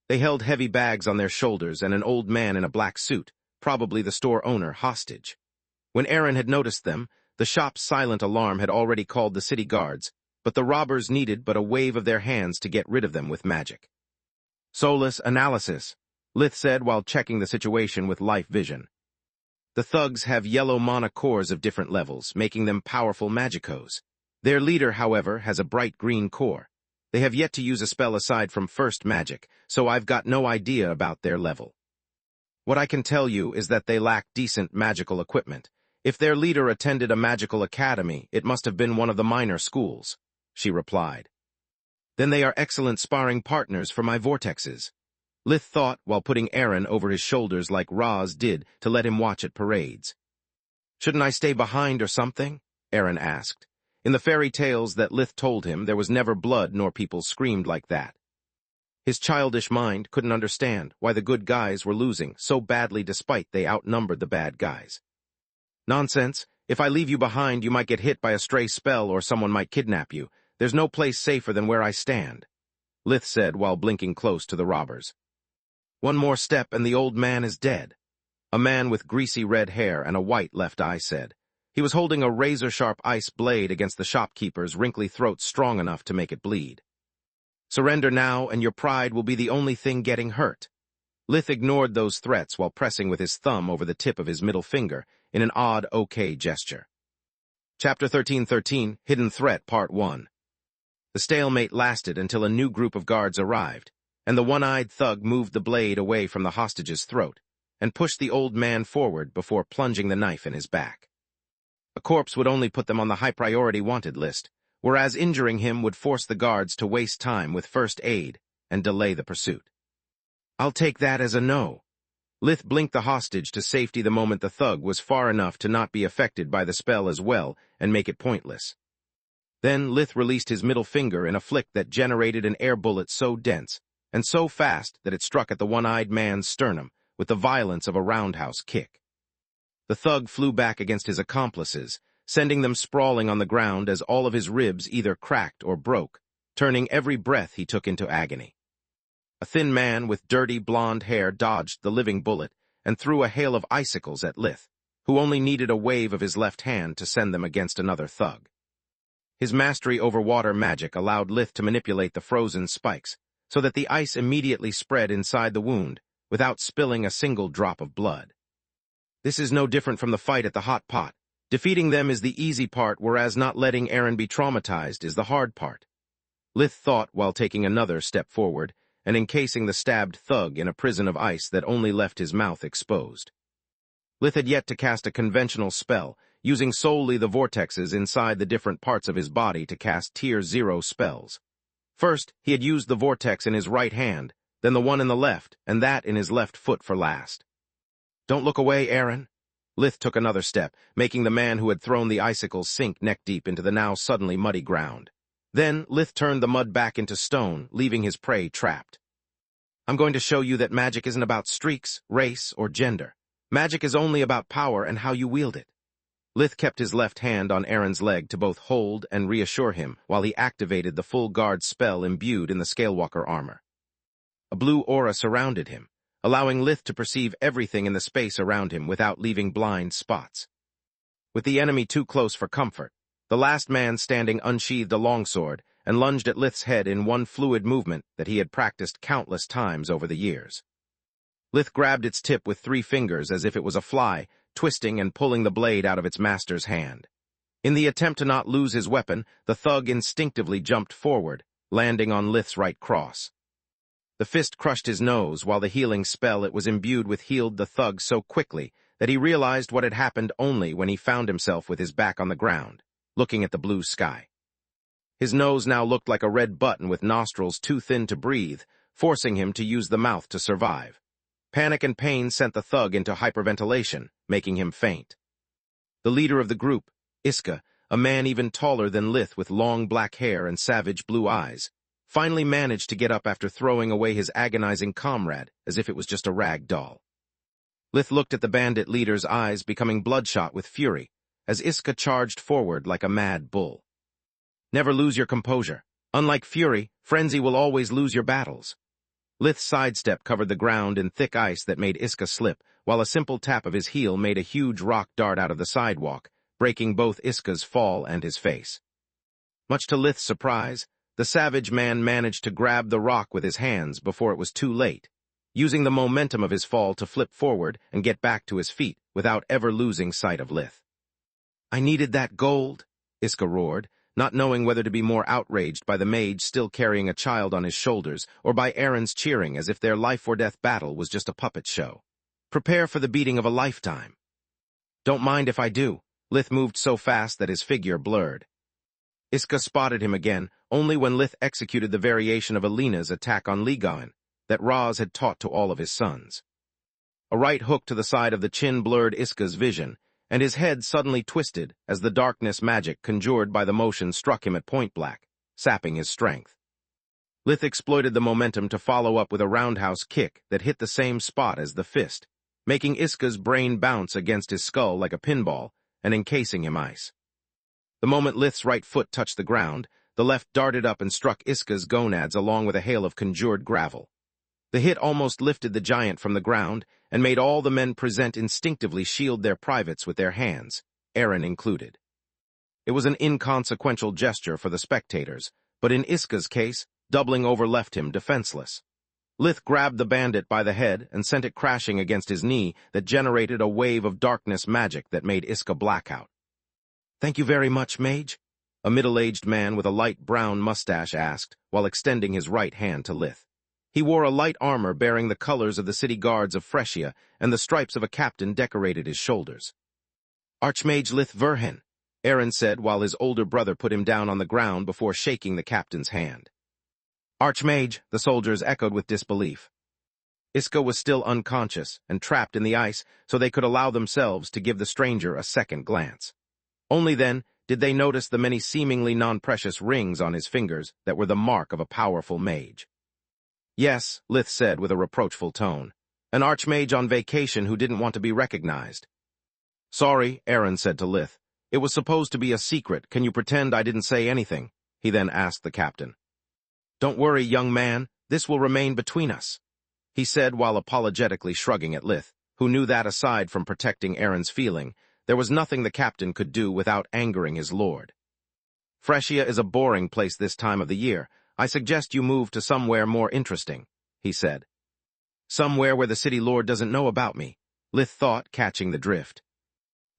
They held heavy bags on their shoulders and an old man in a black suit, probably the store owner, hostage. When Aaron had noticed them, the shop's silent alarm had already called the city guards, but the robbers needed but a wave of their hands to get rid of them with magic. Soulless analysis, Lith said while checking the situation with life vision. The thugs have yellow mana cores of different levels, making them powerful magicos. Their leader, however, has a bright green core. They have yet to use a spell aside from first magic, so I've got no idea about their level. What I can tell you is that they lack decent magical equipment. If their leader attended a magical academy, it must have been one of the minor schools, she replied. Then they are excellent sparring partners for my vortexes. Lith thought while putting Aaron over his shoulders like Raz did to let him watch at parades. Shouldn't I stay behind or something? Aaron asked. In the fairy tales that Lith told him, there was never blood nor people screamed like that. His childish mind couldn't understand why the good guys were losing so badly despite they outnumbered the bad guys. Nonsense. If I leave you behind, you might get hit by a stray spell or someone might kidnap you. There's no place safer than where I stand, Lith said while blinking close to the robbers. One more step and the old man is dead. A man with greasy red hair and a white left eye said. He was holding a razor-sharp ice blade against the shopkeeper's wrinkly throat strong enough to make it bleed. Surrender now, and your pride will be the only thing getting hurt. Lith ignored those threats while pressing with his thumb over the tip of his middle finger in an odd okay gesture. Chapter 1313, Hidden Threat, Part 1. The stalemate lasted until a new group of guards arrived, and the one-eyed thug moved the blade away from the hostage's throat and pushed the old man forward before plunging the knife in his back. A corpse would only put them on the high-priority wanted list, whereas injuring him would force the guards to waste time with first aid and delay the pursuit. I'll take that as a no. Lith blinked the hostage to safety the moment the thug was far enough to not be affected by the spell as well and make it pointless. Then Lith released his middle finger in a flick that generated an air bullet so dense and so fast that it struck at the one-eyed man's sternum with the violence of a roundhouse kick. The thug flew back against his accomplices, sending them sprawling on the ground as all of his ribs either cracked or broke, turning every breath he took into agony. A thin man with dirty blonde hair dodged the living bullet and threw a hail of icicles at Lith, who only needed a wave of his left hand to send them against another thug. His mastery over water magic allowed Lith to manipulate the frozen spikes so that the ice immediately spread inside the wound without spilling a single drop of blood. This is no different from the fight at the hot pot. Defeating them is the easy part, whereas not letting Aaron be traumatized is the hard part. Lith thought while taking another step forward and encasing the stabbed thug in a prison of ice that only left his mouth exposed. Lith had yet to cast a conventional spell, using solely the vortexes inside the different parts of his body to cast Tier 0 spells. First, he had used the vortex in his right hand, then the one in the left, and that in his left foot for last. Don't look away, Aaron. Lith took another step, making the man who had thrown the icicles sink neck-deep into the now suddenly muddy ground. Then Lith turned the mud back into stone, leaving his prey trapped. I'm going to show you that magic isn't about streaks, race, or gender. Magic is only about power and how you wield it. Lith kept his left hand on Aaron's leg to both hold and reassure him while he activated the full guard spell imbued in the Scalewalker armor. A blue aura surrounded him, allowing Lith to perceive everything in the space around him without leaving blind spots. With the enemy too close for comfort, the last man standing unsheathed a longsword and lunged at Lith's head in one fluid movement that he had practiced countless times over the years. Lith grabbed its tip with 3 fingers as if it was a fly, twisting and pulling the blade out of its master's hand. In the attempt to not lose his weapon, the thug instinctively jumped forward, landing on Lith's right cross. The fist crushed his nose while the healing spell it was imbued with healed the thug so quickly that he realized what had happened only when he found himself with his back on the ground, looking at the blue sky. His nose now looked like a red button with nostrils too thin to breathe, forcing him to use the mouth to survive. Panic and pain sent the thug into hyperventilation, making him faint. The leader of the group, Iska, a man even taller than Lith with long black hair and savage blue eyes, finally managed to get up after throwing away his agonizing comrade as if it was just a rag doll. Lith looked at the bandit leader's eyes becoming bloodshot with fury as Iska charged forward like a mad bull. Never lose your composure. Unlike fury, frenzy will always lose your battles. Lith's sidestep covered the ground in thick ice that made Iska slip, while a simple tap of his heel made a huge rock dart out of the sidewalk, breaking both Iska's fall and his face. Much to Lith's surprise, the savage man managed to grab the rock with his hands before it was too late, using the momentum of his fall to flip forward and get back to his feet without ever losing sight of Lith. "I needed that gold," Iska roared, not knowing whether to be more outraged by the mage still carrying a child on his shoulders or by Aaron's cheering as if their life-or-death battle was just a puppet show. "Prepare for the beating of a lifetime." "Don't mind if I do." Lith moved so fast that his figure blurred. Iska spotted him again only when Lith executed the variation of Alina's attack on Ligaen that Raz had taught to all of his sons. A right hook to the side of the chin blurred Iska's vision, and his head suddenly twisted as the darkness magic conjured by the motion struck him at point-blank, sapping his strength. Lith exploited the momentum to follow up with a roundhouse kick that hit the same spot as the fist, making Iska's brain bounce against his skull like a pinball and encasing him ice. The moment Lith's right foot touched the ground, the left darted up and struck Iska's gonads along with a hail of conjured gravel. The hit almost lifted the giant from the ground and made all the men present instinctively shield their privates with their hands, Aaron included. It was an inconsequential gesture for the spectators, but in Iska's case, doubling over left him defenseless. Lith grabbed the bandit by the head and sent it crashing against his knee that generated a wave of darkness magic that made Iska blackout. "Thank you very much, mage," a middle-aged man with a light brown mustache asked while extending his right hand to Lith. He wore a light armor bearing the colors of the city guards of Fresia, and the stripes of a captain decorated his shoulders. "Archmage Lith Verhen," Aaron said while his older brother put him down on the ground before shaking the captain's hand. "Archmage," the soldiers echoed with disbelief. Iska was still unconscious and trapped in the ice, so they could allow themselves to give the stranger a second glance. Only then did they notice the many seemingly non-precious rings on his fingers that were the mark of a powerful mage. "Yes," Lith said with a reproachful tone. "An archmage on vacation who didn't want to be recognized." "Sorry," Aaron said to Lith. "It was supposed to be a secret. Can you pretend I didn't say anything?" he then asked the captain. "Don't worry, young man. This will remain between us," he said while apologetically shrugging at Lith, who knew that aside from protecting Aaron's feeling, there was nothing the captain could do without angering his lord. "Fresia is a boring place this time of the year. I suggest you move to somewhere more interesting," he said. "Somewhere where the city lord doesn't know about me," Lith thought, catching the drift.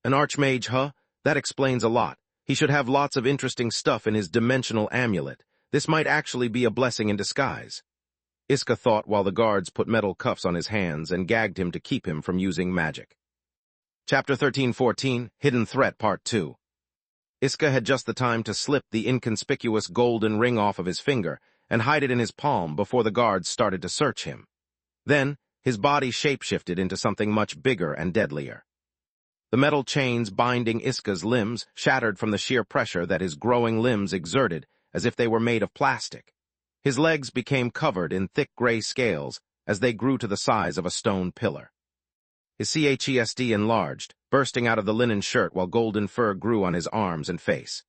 "An archmage, huh? That explains a lot. He should have lots of interesting stuff in his dimensional amulet. This might actually be a blessing in disguise," Iska thought while the guards put metal cuffs on his hands and gagged him to keep him from using magic. Chapter 13-14, Hidden Threat Part 2. Iska had just the time to slip the inconspicuous golden ring off of his finger and hide it in his palm before the guards started to search him. Then, his body shapeshifted into something much bigger and deadlier. The metal chains binding Iska's limbs shattered from the sheer pressure that his growing limbs exerted as if they were made of plastic. His legs became covered in thick gray scales as they grew to the size of a stone pillar. His chest enlarged, bursting out of the linen shirt while golden fur grew on his arms and face.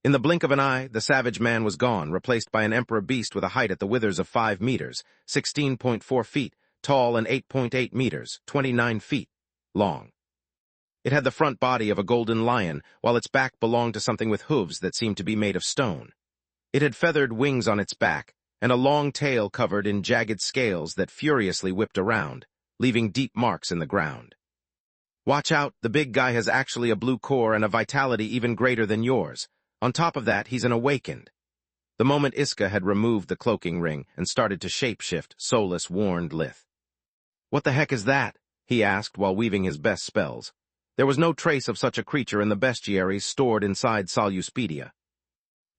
In the blink of an eye, the savage man was gone, replaced by an emperor beast with a height at the withers of 5 meters, 16.4 feet, tall and 8.8 meters, 29 feet, long. It had the front body of a golden lion, while its back belonged to something with hooves that seemed to be made of stone. It had feathered wings on its back, and a long tail covered in jagged scales that furiously whipped around, leaving deep marks in the ground. "Watch out, the big guy has actually a blue core and a vitality even greater than yours. On top of that, he's an awakened." The moment Iska had removed the cloaking ring and started to shapeshift, Solus warned Lith. "What the heck is that?" he asked while weaving his best spells. There was no trace of such a creature in the bestiaries stored inside Soluspedia.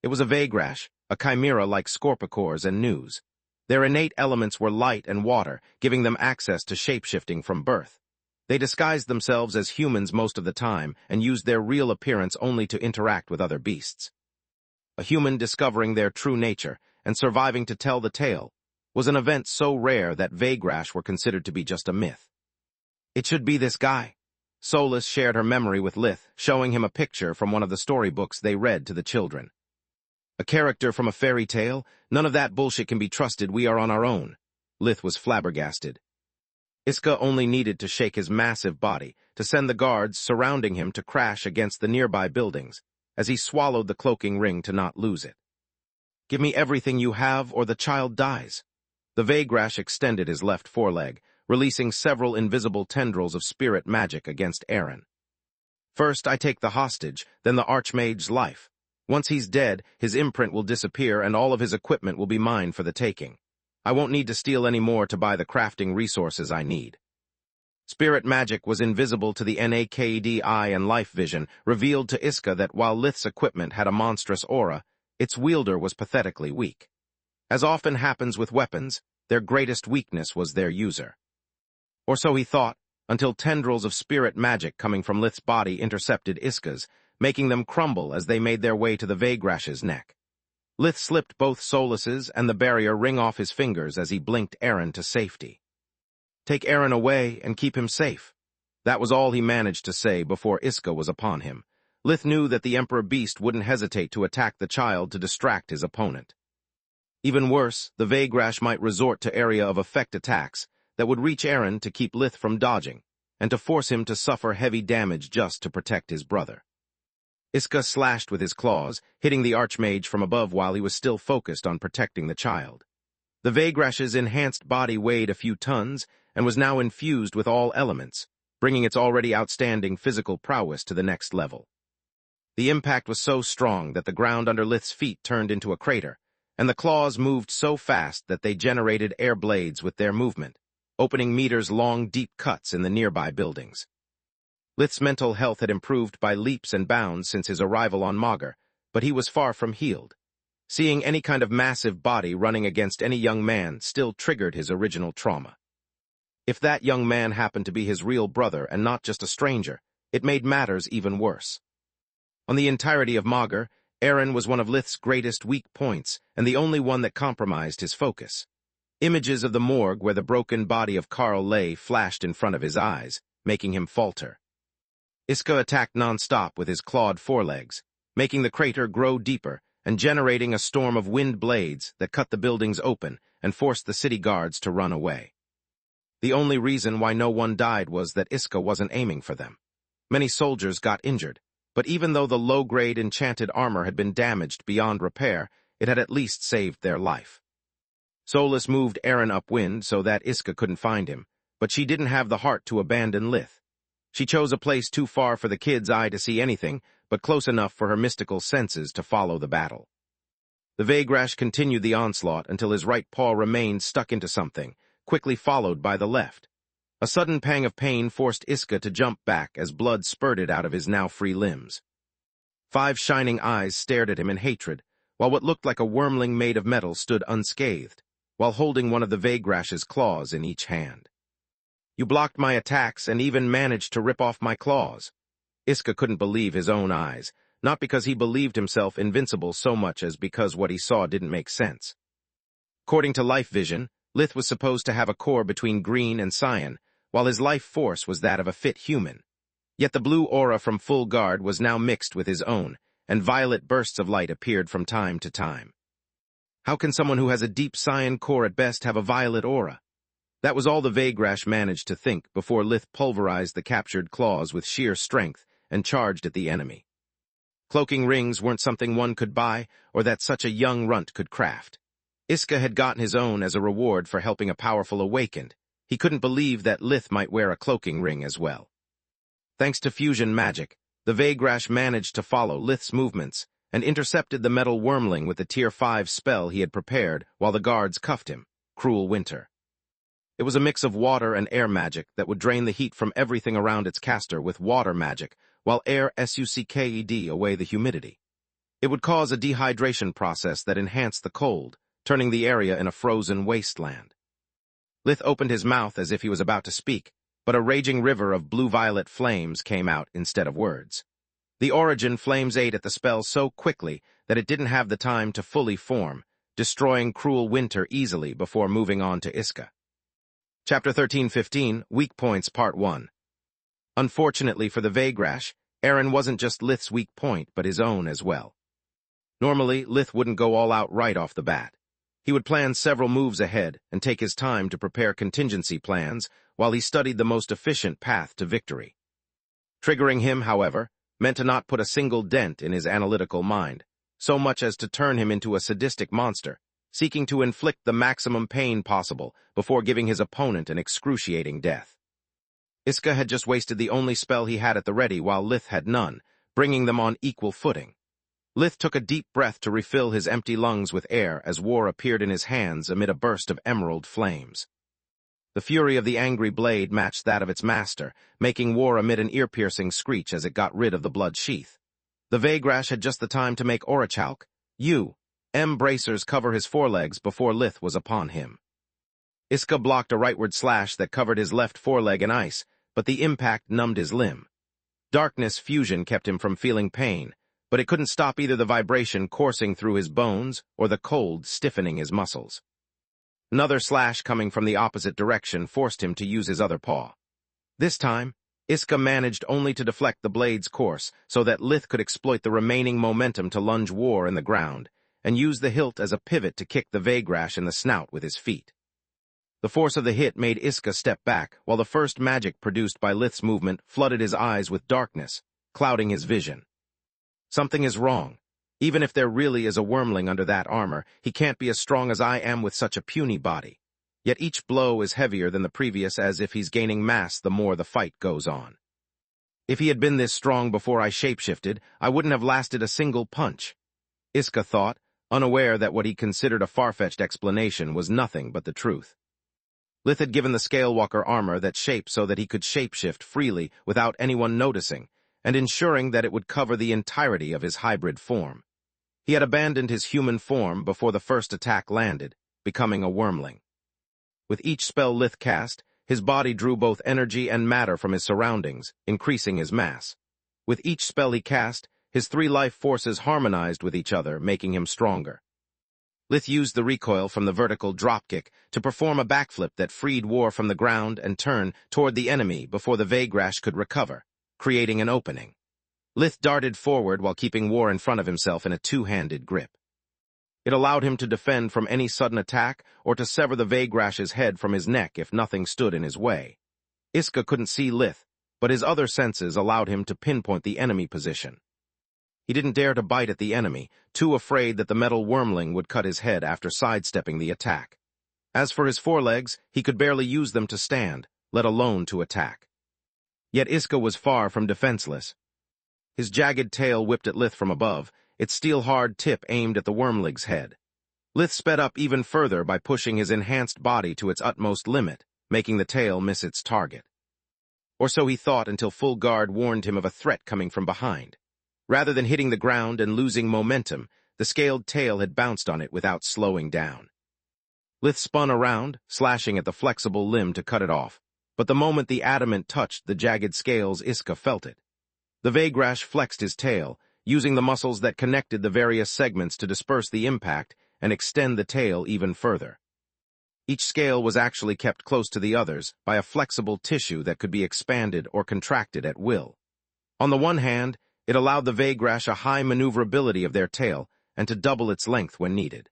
It was a Vagrash, a chimera like Scorpicores and News. Their innate elements were light and water, giving them access to shapeshifting from birth. They disguised themselves as humans most of the time and used their real appearance only to interact with other beasts. A human discovering their true nature, and surviving to tell the tale, was an event so rare that Vagrash were considered to be just a myth. It should be this guy. Solus shared her memory with Lith, showing him a picture from one of the storybooks they read to the children. A character from a fairy tale? None of that bullshit can be trusted. We are on our own. Lith was flabbergasted. Iska only needed to shake his massive body to send the guards surrounding him to crash against the nearby buildings as he swallowed the cloaking ring to not lose it. Give me everything you have or the child dies. The Vagrash extended his left foreleg, releasing several invisible tendrils of spirit magic against Aaron. First, I take the hostage, then the Archmage's life. Once he's dead, his imprint will disappear and all of his equipment will be mine for the taking. I won't need to steal any more to buy the crafting resources I need. Spirit magic was invisible to the Naked eye, and life vision revealed to Iska that while Lith's equipment had a monstrous aura, its wielder was pathetically weak. As often happens with weapons, their greatest weakness was their user. Or so he thought, until tendrils of spirit magic coming from Lith's body intercepted Iska's, making them crumble as they made their way to the Vagrash's neck. Lith slipped both Solus's and the barrier ring off his fingers as he blinked Aaron to safety. Take Aaron away and keep him safe. That was all he managed to say before Iska was upon him. Lith knew that the Emperor Beast wouldn't hesitate to attack the child to distract his opponent. Even worse, the Vagrash might resort to area of effect attacks that would reach Aaron to keep Lith from dodging, and to force him to suffer heavy damage just to protect his brother. Iska slashed with his claws, hitting the Archmage from above while he was still focused on protecting the child. The Vagrash's enhanced body weighed a few tons and was now infused with all elements, bringing its already outstanding physical prowess to the next level. The impact was so strong that the ground under Lith's feet turned into a crater, and the claws moved so fast that they generated air blades with their movement, opening meters-long deep cuts in the nearby buildings. Lith's mental health had improved by leaps and bounds since his arrival on Magur, but he was far from healed. Seeing any kind of massive body running against any young man still triggered his original trauma. If that young man happened to be his real brother and not just a stranger, it made matters even worse. On the entirety of Magur, Aaron was one of Lith's greatest weak points and the only one that compromised his focus. Images of the morgue where the broken body of Karl lay flashed in front of his eyes, making him falter. Iska attacked non-stop with his clawed forelegs, making the crater grow deeper and generating a storm of wind blades that cut the buildings open and forced the city guards to run away. The only reason why no one died was that Iska wasn't aiming for them. Many soldiers got injured, but even though the low-grade enchanted armor had been damaged beyond repair, it had at least saved their life. Solus moved Aaron upwind so that Iska couldn't find him, but she didn't have the heart to abandon Lith. She chose a place too far for the kid's eye to see anything, but close enough for her mystical senses to follow the battle. The Vagrash continued the onslaught until his right paw remained stuck into something, quickly followed by the left. A sudden pang of pain forced Iska to jump back as blood spurted out of his now free limbs. 5 shining eyes stared at him in hatred, while what looked like a wormling made of metal stood unscathed, while holding one of the Vagrash's claws in each hand. You blocked my attacks and even managed to rip off my claws. Iska couldn't believe his own eyes, not because he believed himself invincible so much as because what he saw didn't make sense. According to life vision, Lith was supposed to have a core between green and cyan, while his life force was that of a fit human. Yet the blue aura from Full Guard was now mixed with his own, and violet bursts of light appeared from time to time. How can someone who has a deep cyan core at best have a violet aura? That was all the Vagrash managed to think before Lith pulverized the captured claws with sheer strength and charged at the enemy. Cloaking rings weren't something one could buy or that such a young runt could craft. Iska had gotten his own as a reward for helping a powerful awakened. He couldn't believe that Lith might wear a cloaking ring as well. Thanks to fusion magic, the Vagrash managed to follow Lith's movements and intercepted the metal wormling with the Tier 5 spell he had prepared while the guards cuffed him, Cruel Winter. It was a mix of water and air magic that would drain the heat from everything around its caster with water magic, while air sucked away the humidity. It would cause a dehydration process that enhanced the cold, turning the area in a frozen wasteland. Lith opened his mouth as if he was about to speak, but a raging river of blue-violet flames came out instead of words. The Origin flames ate at the spell so quickly that it didn't have the time to fully form, destroying cruel winter easily before moving on to Iska. Chapter 13-15, Weak Points Part 1. Unfortunately for the Vagrash, Eren wasn't just Lith's weak point, but his own as well. Normally, Lith wouldn't go all out right off the bat. He would plan several moves ahead and take his time to prepare contingency plans while he studied the most efficient path to victory. Triggering him, however, meant to not put a single dent in his analytical mind, so much as to turn him into a sadistic monster, seeking to inflict the maximum pain possible before giving his opponent an excruciating death. Iska had just wasted the only spell he had at the ready while Lith had none, bringing them on equal footing. Lith took a deep breath to refill his empty lungs with air as war appeared in his hands amid a burst of emerald flames. The fury of the angry blade matched that of its master, making war emit an ear-piercing screech as it got rid of the blood sheath. The Vagrash had just the time to make Orichalk, bracers cover his forelegs before Lith was upon him. Iska blocked a rightward slash that covered his left foreleg in ice, but the impact numbed his limb. Darkness fusion kept him from feeling pain, but it couldn't stop either the vibration coursing through his bones or the cold stiffening his muscles. Another slash coming from the opposite direction forced him to use his other paw. This time, Iska managed only to deflect the blade's course so that Lith could exploit the remaining momentum to lunge war in the ground and use the hilt as a pivot to kick the Vagrash in the snout with his feet. The force of the hit made Iska step back, while the first magic produced by Lith's movement flooded his eyes with darkness, clouding his vision. Something is wrong. Even if there really is a wormling under that armor, he can't be as strong as I am with such a puny body. Yet each blow is heavier than the previous, as if he's gaining mass the more the fight goes on. If he had been this strong before I shapeshifted, I wouldn't have lasted a single punch. Iska thought, unaware that what he considered a far-fetched explanation was nothing but the truth. Lith had given the Scalewalker armor that shape so that he could shapeshift freely without anyone noticing, and ensuring that it would cover the entirety of his hybrid form. He had abandoned his human form before the first attack landed, becoming a wormling. With each spell Lith cast, his body drew both energy and matter from his surroundings, increasing his mass. With each spell he cast, his three life forces harmonized with each other, making him stronger. Lith used the recoil from the vertical dropkick to perform a backflip that freed war from the ground and turn toward the enemy before the Vagrash could recover, creating an opening. Lith darted forward while keeping war in front of himself in a two-handed grip. It allowed him to defend from any sudden attack or to sever the Vagrash's head from his neck if nothing stood in his way. Iska couldn't see Lith, but his other senses allowed him to pinpoint the enemy position. He didn't dare to bite at the enemy, too afraid that the metal wormling would cut his head after sidestepping the attack. As for his forelegs, he could barely use them to stand, let alone to attack. Yet Iska was far from defenseless. His jagged tail whipped at Lith from above, its steel-hard tip aimed at the wormling's head. Lith sped up even further by pushing his enhanced body to its utmost limit, making the tail miss its target. Or so he thought until full guard warned him of a threat coming from behind. Rather than hitting the ground and losing momentum, the scaled tail had bounced on it without slowing down. Lith spun around, slashing at the flexible limb to cut it off, but the moment the adamant touched the jagged scales, Iska felt it. The Vagrash flexed his tail, using the muscles that connected the various segments to disperse the impact and extend the tail even further. Each scale was actually kept close to the others by a flexible tissue that could be expanded or contracted at will. On the one hand, it allowed the Vagrash a high maneuverability of their tail and to double its length when needed.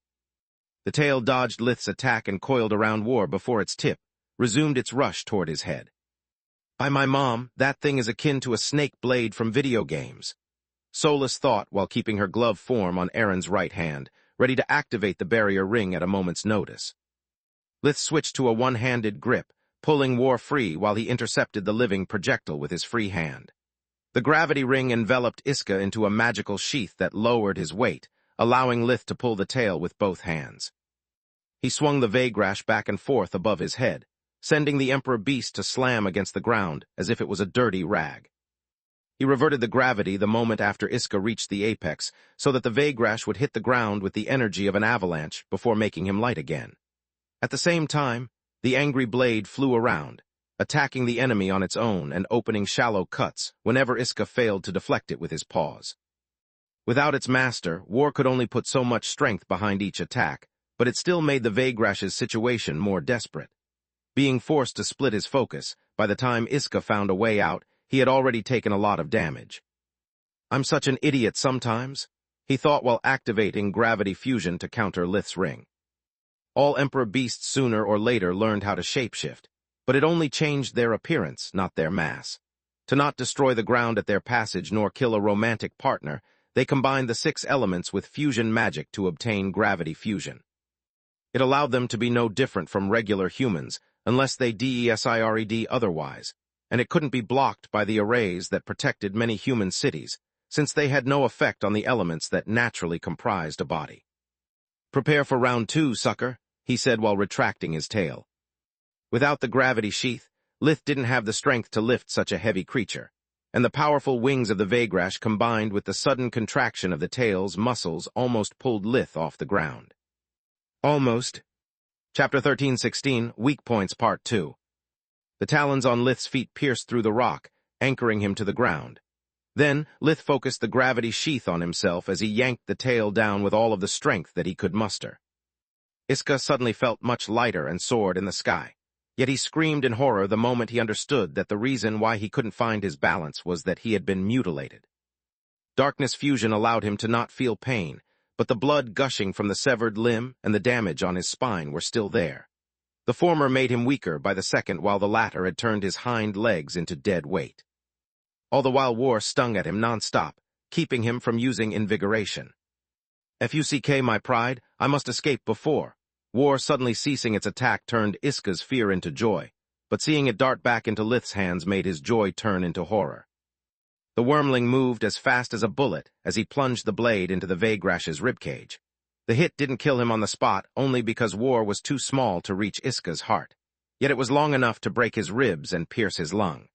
The tail dodged Lith's attack and coiled around War before its tip resumed its rush toward his head. By my mom, that thing is akin to a snake blade from video games. Solus thought while keeping her gloved form on Eren's right hand, ready to activate the barrier ring at a moment's notice. Lith switched to a one-handed grip, pulling War free while he intercepted the living projectile with his free hand. The gravity ring enveloped Iska into a magical sheath that lowered his weight, allowing Lith to pull the tail with both hands. He swung the Vagrash back and forth above his head, sending the Emperor Beast to slam against the ground as if it was a dirty rag. He reverted the gravity the moment after Iska reached the apex, so that the Vagrash would hit the ground with the energy of an avalanche before making him light again. At the same time, the angry blade flew around, attacking the enemy on its own and opening shallow cuts whenever Iska failed to deflect it with his paws. Without its master, War could only put so much strength behind each attack, but it still made the Vagrash's situation more desperate. Being forced to split his focus, by the time Iska found a way out, he had already taken a lot of damage. "I'm such an idiot sometimes," he thought while activating gravity fusion to counter Lith's ring. All Emperor beasts sooner or later learned how to shapeshift, but it only changed their appearance, not their mass. To not destroy the ground at their passage nor kill a romantic partner, they combined the 6 elements with fusion magic to obtain gravity fusion. It allowed them to be no different from regular humans, unless they DESIRED otherwise, and it couldn't be blocked by the arrays that protected many human cities, since they had no effect on the elements that naturally comprised a body. "Prepare for round 2, sucker," he said while retracting his tail. Without the gravity sheath, Lith didn't have the strength to lift such a heavy creature, and the powerful wings of the Vagrash combined with the sudden contraction of the tail's muscles almost pulled Lith off the ground. Almost. Chapter 13:16, Weak Points Part 2. The talons on Lith's feet pierced through the rock, anchoring him to the ground. Then, Lith focused the gravity sheath on himself as he yanked the tail down with all of the strength that he could muster. Iska suddenly felt much lighter and soared in the sky, yet he screamed in horror the moment he understood that the reason why he couldn't find his balance was that he had been mutilated. Darkness fusion allowed him to not feel pain, but the blood gushing from the severed limb and the damage on his spine were still there. The former made him weaker by the second, while the latter had turned his hind legs into dead weight. All the while war stung at him non-stop, keeping him from using invigoration. "Fuck my pride, I must escape before." War suddenly ceasing its attack turned Iska's fear into joy, but seeing it dart back into Lith's hands made his joy turn into horror. The wormling moved as fast as a bullet as he plunged the blade into the Vagrash's ribcage. The hit didn't kill him on the spot only because War was too small to reach Iska's heart, yet it was long enough to break his ribs and pierce his lung.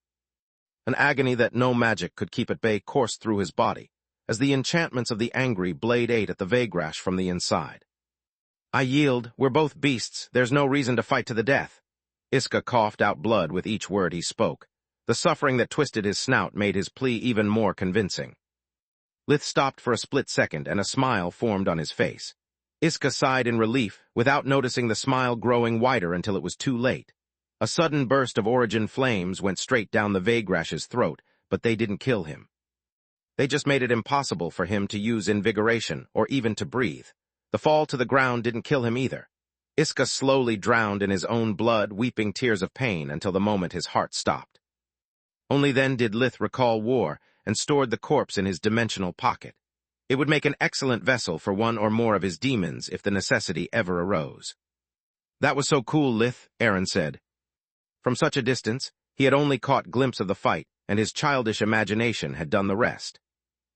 An agony that no magic could keep at bay coursed through his body, as the enchantments of the angry blade ate at the Vagrash from the inside. "I yield, we're both beasts, there's no reason to fight to the death." Iska coughed out blood with each word he spoke. The suffering that twisted his snout made his plea even more convincing. Lith stopped for a split second and a smile formed on his face. Iska sighed in relief, without noticing the smile growing wider until it was too late. A sudden burst of origin flames went straight down the Vagrash's throat, but they didn't kill him. They just made it impossible for him to use invigoration or even to breathe. The fall to the ground didn't kill him either. Iska slowly drowned in his own blood, weeping tears of pain until the moment his heart stopped. Only then did Lith recall War and stored the corpse in his dimensional pocket. It would make an excellent vessel for one or more of his demons if the necessity ever arose. "That was so cool, Lith," Aaron said. From such a distance, he had only caught glimpse of the fight, and his childish imagination had done the rest.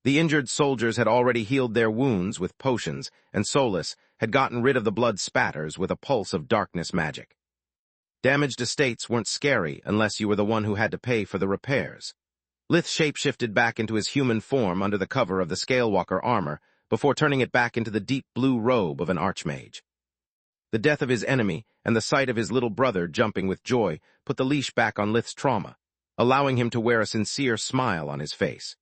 The injured soldiers had already healed their wounds with potions, and Solus had gotten rid of the blood spatters with a pulse of darkness magic. Damaged estates weren't scary unless you were the one who had to pay for the repairs. Lith shapeshifted back into his human form under the cover of the Scalewalker armor before turning it back into the deep blue robe of an archmage. The death of his enemy and the sight of his little brother jumping with joy put the leash back on Lith's trauma, allowing him to wear a sincere smile on his face.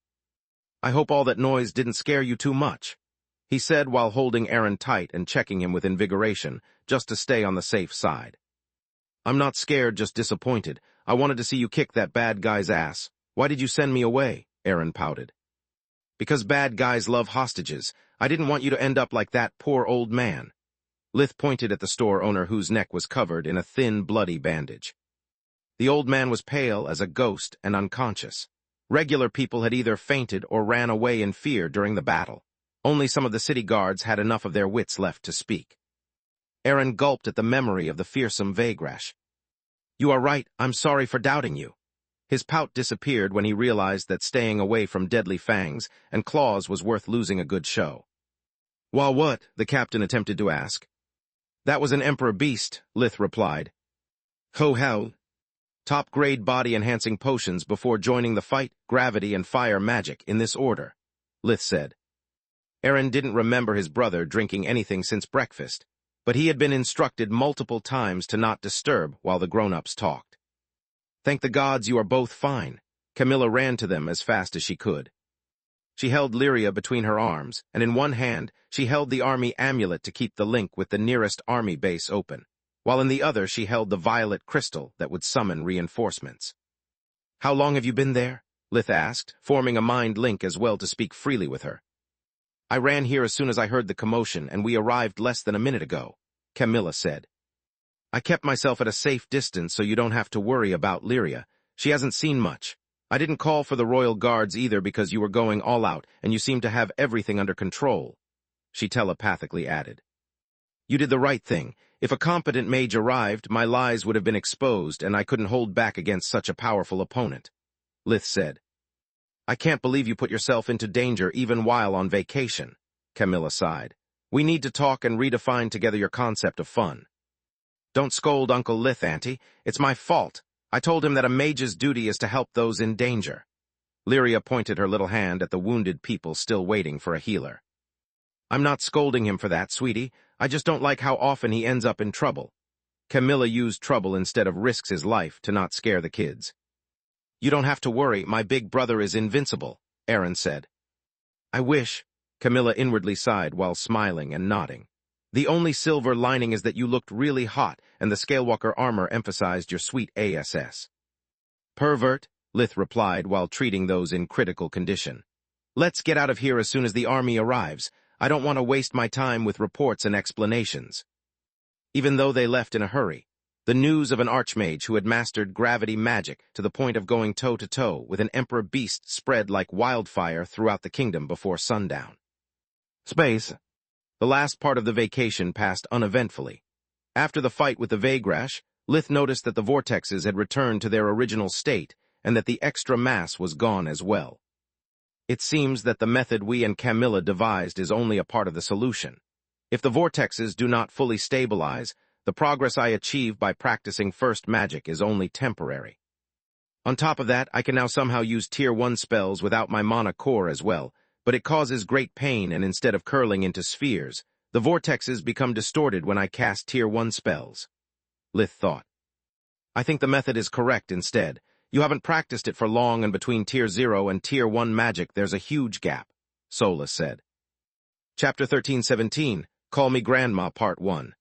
"I hope all that noise didn't scare you too much," he said while holding Aaron tight and checking him with invigoration, just to stay on the safe side. "I'm not scared, just disappointed. I wanted to see you kick that bad guy's ass. Why did you send me away?" Aaron pouted. "Because bad guys love hostages. I didn't want you to end up like that poor old man." Lith pointed at the store owner whose neck was covered in a thin, bloody bandage. The old man was pale as a ghost and unconscious. Regular people had either fainted or ran away in fear during the battle. Only some of the city guards had enough of their wits left to speak. Aaron gulped at the memory of the fearsome Vagrash. "You are right, I'm sorry for doubting you." His pout disappeared when he realized that staying away from deadly fangs and claws was worth losing a good show. "Well, what?" the captain attempted to ask. "That was an Emperor beast," Lith replied. "Ho hell. Top-grade body-enhancing potions before joining the fight, gravity, and fire magic in this order," Lith said. Aaron didn't remember his brother drinking anything since breakfast, but he had been instructed multiple times to not disturb while the grown-ups talked. "Thank the gods you are both fine." Camilla ran to them as fast as she could. She held Lyria between her arms, and in one hand, she held the army amulet to keep the link with the nearest army base open, while in the other she held the violet crystal that would summon reinforcements. "How long have you been there?" Lith asked, forming a mind link as well to speak freely with her. "I ran here as soon as I heard the commotion, and we arrived less than a minute ago," Camilla said. "I kept myself at a safe distance so you don't have to worry about Lyria. She hasn't seen much. I didn't call for the royal guards either because you were going all out and you seem to have everything under control," she telepathically added. "You did the right thing. If a competent mage arrived, my lies would have been exposed and I couldn't hold back against such a powerful opponent," Lith said. "I can't believe you put yourself into danger even while on vacation," Camilla sighed. "We need to talk and redefine together your concept of fun." "Don't scold Uncle Lith, Auntie. It's my fault. I told him that a mage's duty is to help those in danger." Lyria pointed her little hand at the wounded people still waiting for a healer. "I'm not scolding him for that, sweetie. I just don't like how often he ends up in trouble." Camilla used trouble instead of risks his life to not scare the kids. "You don't have to worry, my big brother is invincible," Aaron said. "I wish," Camilla inwardly sighed while smiling and nodding. "The only silver lining is that you looked really hot, and the Scalewalker armor emphasized your sweet ass." "Pervert," Lith replied while treating those in critical condition. "Let's get out of here as soon as the army arrives. I don't want to waste my time with reports and explanations." Even though they left in a hurry, the news of an archmage who had mastered gravity magic to the point of going toe-to-toe with an emperor beast spread like wildfire throughout the kingdom before sundown. Space. The last part of the vacation passed uneventfully. After the fight with the Vagrash, Lith noticed that the vortexes had returned to their original state and that the extra mass was gone as well. It seems that the method we and Camilla devised is only a part of the solution. If the vortexes do not fully stabilize, the progress I achieve by practicing first magic is only temporary. On top of that, I can now somehow use Tier 1 spells without my mana core as well, but it causes great pain, and instead of curling into spheres, the vortexes become distorted when I cast Tier 1 spells. Lith thought. "I think the method is correct instead. You haven't practiced it for long, and between Tier 0 and Tier 1 magic there's a huge gap," Sola said. Chapter 13:17, Call Me Grandma, Part 1.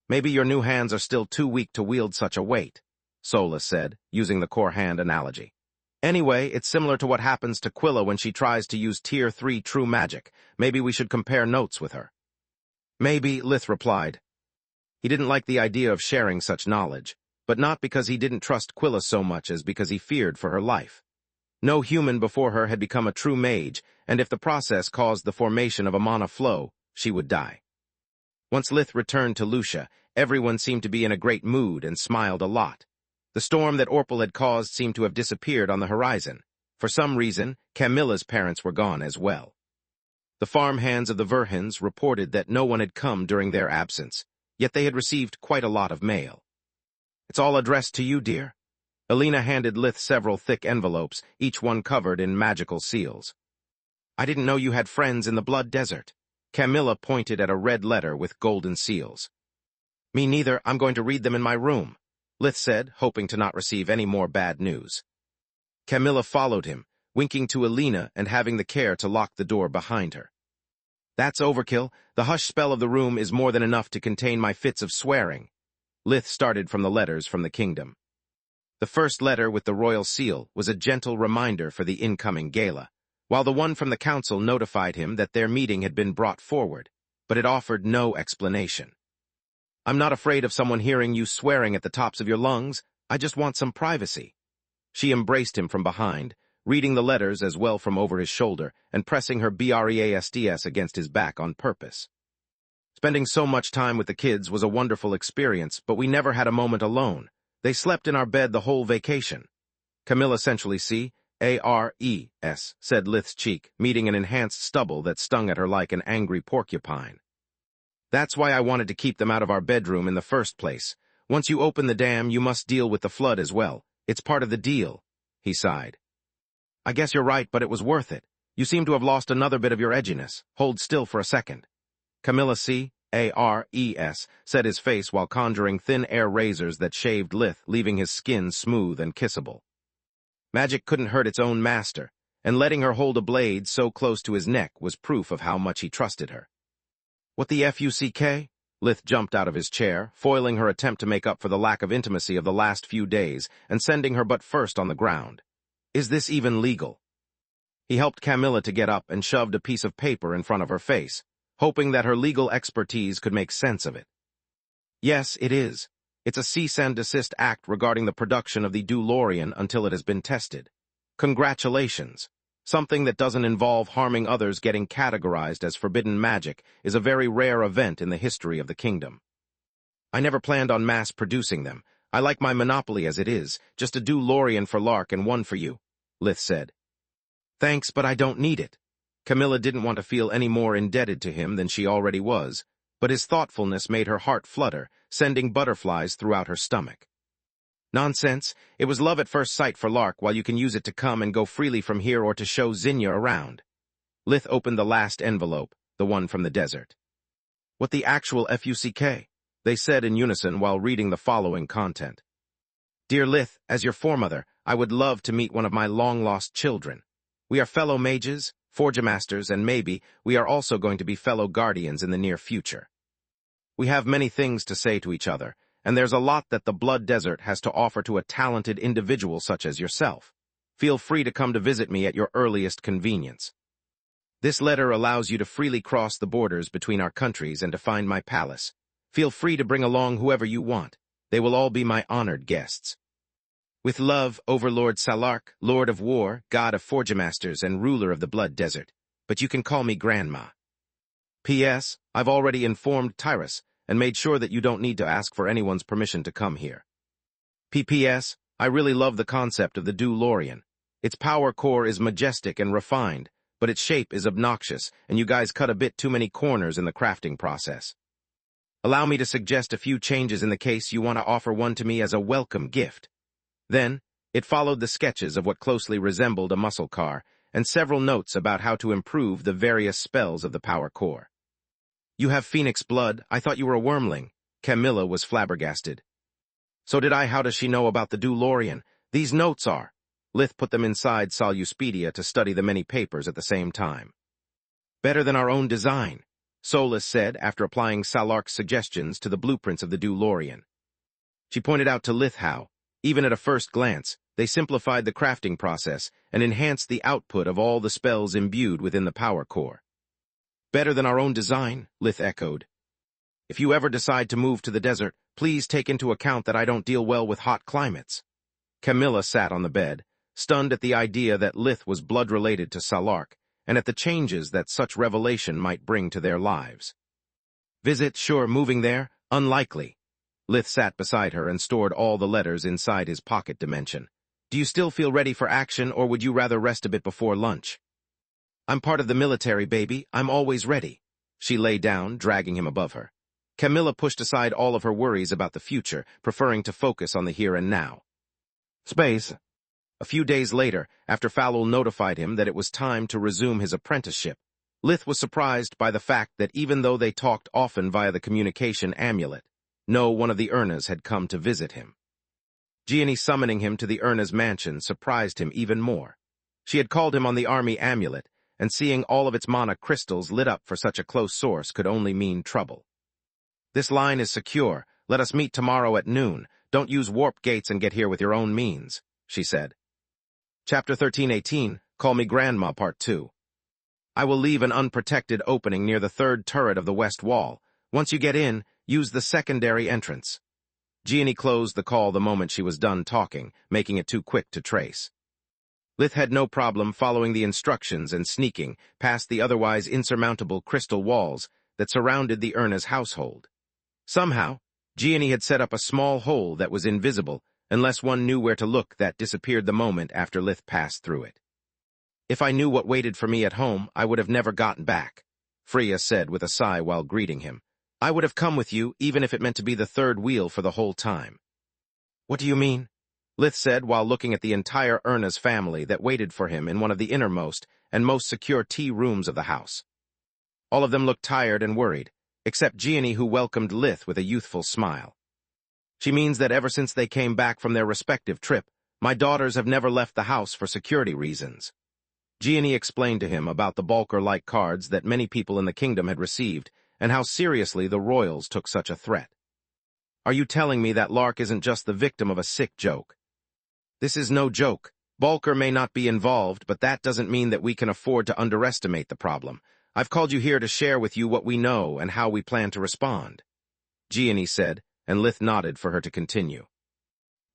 "Maybe your new hands are still too weak to wield such a weight," Sola said, using the core hand analogy. "Anyway, it's similar to what happens to Quilla when she tries to use Tier 3 true magic. Maybe we should compare notes with her." "Maybe," Lith replied. He didn't like the idea of sharing such knowledge, but not because he didn't trust Quilla so much as because he feared for her life. No human before her had become a true mage, and if the process caused the formation of a mana flow, she would die. Once Lith returned to Lucia, everyone seemed to be in a great mood and smiled a lot. The storm that Orpal had caused seemed to have disappeared on the horizon. For some reason, Camilla's parents were gone as well. The farmhands of the Verhins reported that no one had come during their absence, yet they had received quite a lot of mail. "It's all addressed to you, dear." Alina handed Lith several thick envelopes, each one covered in magical seals. "I didn't know you had friends in the Blood Desert." Camilla pointed at a red letter with golden seals. "Me neither. I'm going to read them in my room," Lith said, hoping to not receive any more bad news. Camilla followed him, winking to Alina and having the care to lock the door behind her. "That's overkill. The hush spell of the room is more than enough to contain my fits of swearing." Lith started from the letters from the kingdom. The first letter with the royal seal was a gentle reminder for the incoming gala, while the one from the council notified him that their meeting had been brought forward, but it offered no explanation. "I'm not afraid of someone hearing you swearing at the tops of your lungs. I just want some privacy." She embraced him from behind, reading the letters as well from over his shoulder and pressing her BREASDS against his back on purpose. "Spending so much time with the kids was a wonderful experience, but we never had a moment alone. They slept in our bed the whole vacation." Camilla essentially CARES, said Lith's cheek, meeting an enhanced stubble that stung at her like an angry porcupine. "That's why I wanted to keep them out of our bedroom in the first place. Once you open the dam, you must deal with the flood as well. It's part of the deal," he sighed. "I guess you're right, but it was worth it. You seem to have lost another bit of your edginess. Hold still for a second." Camilla CARES set his face while conjuring thin air razors that shaved Lith, leaving his skin smooth and kissable. Magic couldn't hurt its own master, and letting her hold a blade so close to his neck was proof of how much he trusted her. "What the fuck?" Lith jumped out of his chair, foiling her attempt to make up for the lack of intimacy of the last few days and sending her butt first on the ground. "Is this even legal?" He helped Camilla to get up and shoved a piece of paper in front of her face, hoping that her legal expertise could make sense of it. "Yes, it is. It's a cease and desist act regarding the production of the DeLorean until it has been tested. Congratulations. Something that doesn't involve harming others getting categorized as forbidden magic is a very rare event in the history of the kingdom. I never planned on mass-producing them. I like my monopoly as it is, just a DeLorean for Lark and one for you," Lith said. "Thanks, but I don't need it." Camilla didn't want to feel any more indebted to him than she already was, but his thoughtfulness made her heart flutter, sending butterflies throughout her stomach. "Nonsense. It was love at first sight for Lark while you can use it to come and go freely from here or to show Zinnia around." Lith opened the last envelope, the one from the desert. "What the actual fuck?" they said in unison while reading the following content. "Dear Lith, as your foremother, I would love to meet one of my long-lost children. We are fellow mages, forgemasters, and maybe we are also going to be fellow guardians in the near future. We have many things to say to each other, and there's a lot that the Blood Desert has to offer to a talented individual such as yourself. Feel free to come to visit me at your earliest convenience. This letter allows you to freely cross the borders between our countries and to find my palace. Feel free to bring along whoever you want. They will all be my honored guests. With love, Overlord Salark, Lord of War, God of Forgemasters, and ruler of the Blood Desert. But you can call me Grandma. P.S. I've already informed Tyrus and made sure that you don't need to ask for anyone's permission to come here. P.P.S. I really love the concept of the DeLorean. Its power core is majestic and refined, but its shape is obnoxious, and you guys cut a bit too many corners in the crafting process. Allow me to suggest a few changes in the case you want to offer one to me as a welcome gift." Then, it followed the sketches of what closely resembled a muscle car, and several notes about how to improve the various spells of the power core. "You have phoenix blood. I thought you were a wormling." Camilla was flabbergasted. "So did I. How does she know about the DeLorean? These notes are." Lith put them inside Solupedia to study the many papers at the same time. "Better than our own design," Solus said after applying Salark's suggestions to the blueprints of the DeLorean. She pointed out to Lith how, even at a first glance, they simplified the crafting process and enhanced the output of all the spells imbued within the power core. "Better than our own design," Lith echoed. "If you ever decide to move to the desert, please take into account that I don't deal well with hot climates." Camilla sat on the bed, stunned at the idea that Lith was blood-related to Salark, and at the changes that such revelation might bring to their lives. "Visit, sure, moving there? Unlikely." Lith sat beside her and stored all the letters inside his pocket dimension. "Do you still feel ready for action, or would you rather rest a bit before lunch?" "I'm part of the military, baby. I'm always ready." She lay down, dragging him above her. Camilla pushed aside all of her worries about the future, preferring to focus on the here and now. Space. A few days later, after Falul notified him that it was time to resume his apprenticeship, Lith was surprised by the fact that even though they talked often via the communication amulet, no one of the Urnas had come to visit him. Gianni summoning him to the Urna's mansion surprised him even more. She had called him on the army amulet, and seeing all of its mana crystals lit up for such a close source could only mean trouble. "This line is secure. Let us meet tomorrow at noon. Don't use warp gates and get here with your own means," she said. Chapter 1318, Call Me Grandma, Part 2. "I will leave an unprotected opening near the third turret of the west wall. Once you get in, use the secondary entrance." Gianni closed the call the moment she was done talking, making it too quick to trace. Lith had no problem following the instructions and sneaking past the otherwise insurmountable crystal walls that surrounded the Urna's household. Somehow, Gianni had set up a small hole that was invisible unless one knew where to look that disappeared the moment after Lith passed through it. "If I knew what waited for me at home, I would have never gotten back," Freya said with a sigh while greeting him. "I would have come with you, even if it meant to be the third wheel for the whole time." "What do you mean?" Lith said while looking at the entire Urna's family that waited for him in one of the innermost and most secure tea rooms of the house. All of them looked tired and worried, except Gianni, who welcomed Lith with a youthful smile. "She means that ever since they came back from their respective trip, my daughters have never left the house for security reasons." Gianni explained to him about the Balker-like cards that many people in the kingdom had received, and how seriously the royals took such a threat. Are you telling me that Lark isn't just the victim of a sick joke? This is no joke. Balker may not be involved, but that doesn't mean that we can afford to underestimate the problem. I've called you here to share with you what we know and how we plan to respond. Gianni said, and Lith nodded for her to continue.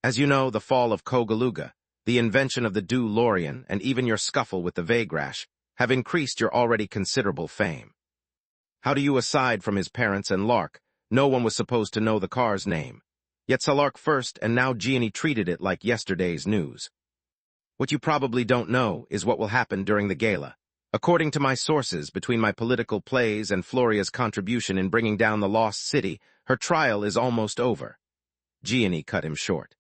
As you know, the fall of Kogaluga, the invention of the Dew Lorien, and even your scuffle with the Vagrash have increased your already considerable fame. How do you, aside from his parents and Lark, no one was supposed to know the car's name? Yet Salark first, and now Gianni treated it like yesterday's news. What you probably don't know is what will happen during the gala. According to my sources, between my political plays and Floria's contribution in bringing down the lost city, her trial is almost over. Gianni cut him short.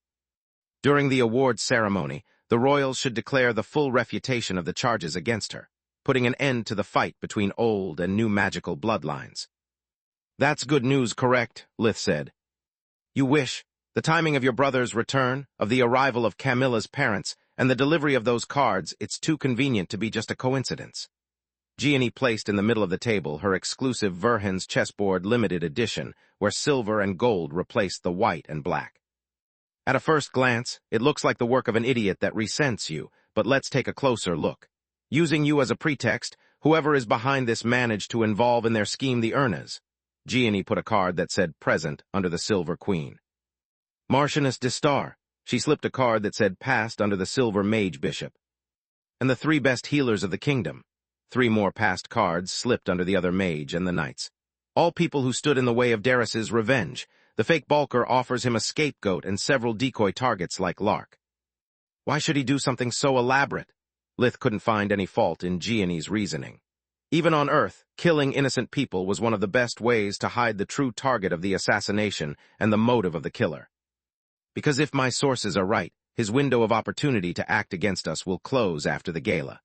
During the awards ceremony, the royals should declare the full refutation of the charges against her, putting an end to the fight between old and new magical bloodlines. That's good news, correct? Lith said. You wish. The timing of your brother's return, of the arrival of Camilla's parents, and the delivery of those cards, it's too convenient to be just a coincidence. Gianni placed in the middle of the table her exclusive Verhen's chessboard limited edition, where silver and gold replaced the white and black. At a first glance, it looks like the work of an idiot that resents you, but let's take a closer look. Using you as a pretext, whoever is behind this managed to involve in their scheme the Urnas. Gianni put a card that said present under the silver queen. Marchioness de Star. She slipped a card that said past under the silver mage bishop. And the three best healers of the kingdom. 3 more past cards slipped under the other mage and the knights. All people who stood in the way of Darius's revenge. The fake Balker offers him a scapegoat and several decoy targets like Lark. Why should he do something so elaborate? Lith couldn't find any fault in Gianni's reasoning. Even on Earth, killing innocent people was one of the best ways to hide the true target of the assassination and the motive of the killer. Because if my sources are right, his window of opportunity to act against us will close after the gala.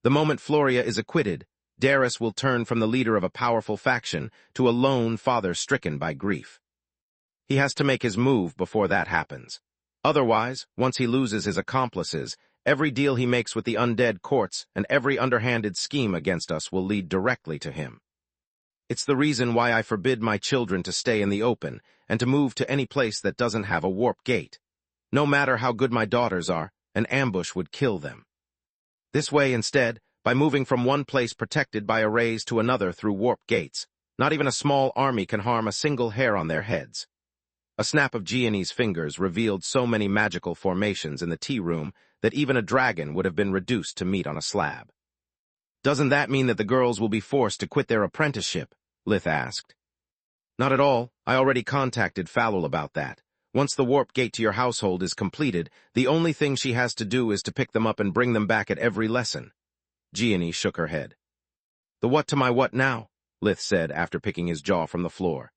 The moment Floria is acquitted, Darius will turn from the leader of a powerful faction to a lone father stricken by grief. He has to make his move before that happens. Otherwise, once he loses his accomplices, every deal he makes with the undead courts and every underhanded scheme against us will lead directly to him. It's the reason why I forbid my children to stay in the open and to move to any place that doesn't have a warp gate. No matter how good my daughters are, an ambush would kill them. This way, instead, by moving from one place protected by arrays to another through warp gates, not even a small army can harm a single hair on their heads. A snap of Gianni's fingers revealed so many magical formations in the tea room that even a dragon would have been reduced to meat on a slab. Doesn't that mean that the girls will be forced to quit their apprenticeship? Lith asked. Not at all. I already contacted Falul about that. Once the warp gate to your household is completed, the only thing she has to do is to pick them up and bring them back at every lesson. Gianni shook her head. The what to my what now? Lith said after picking his jaw from the floor.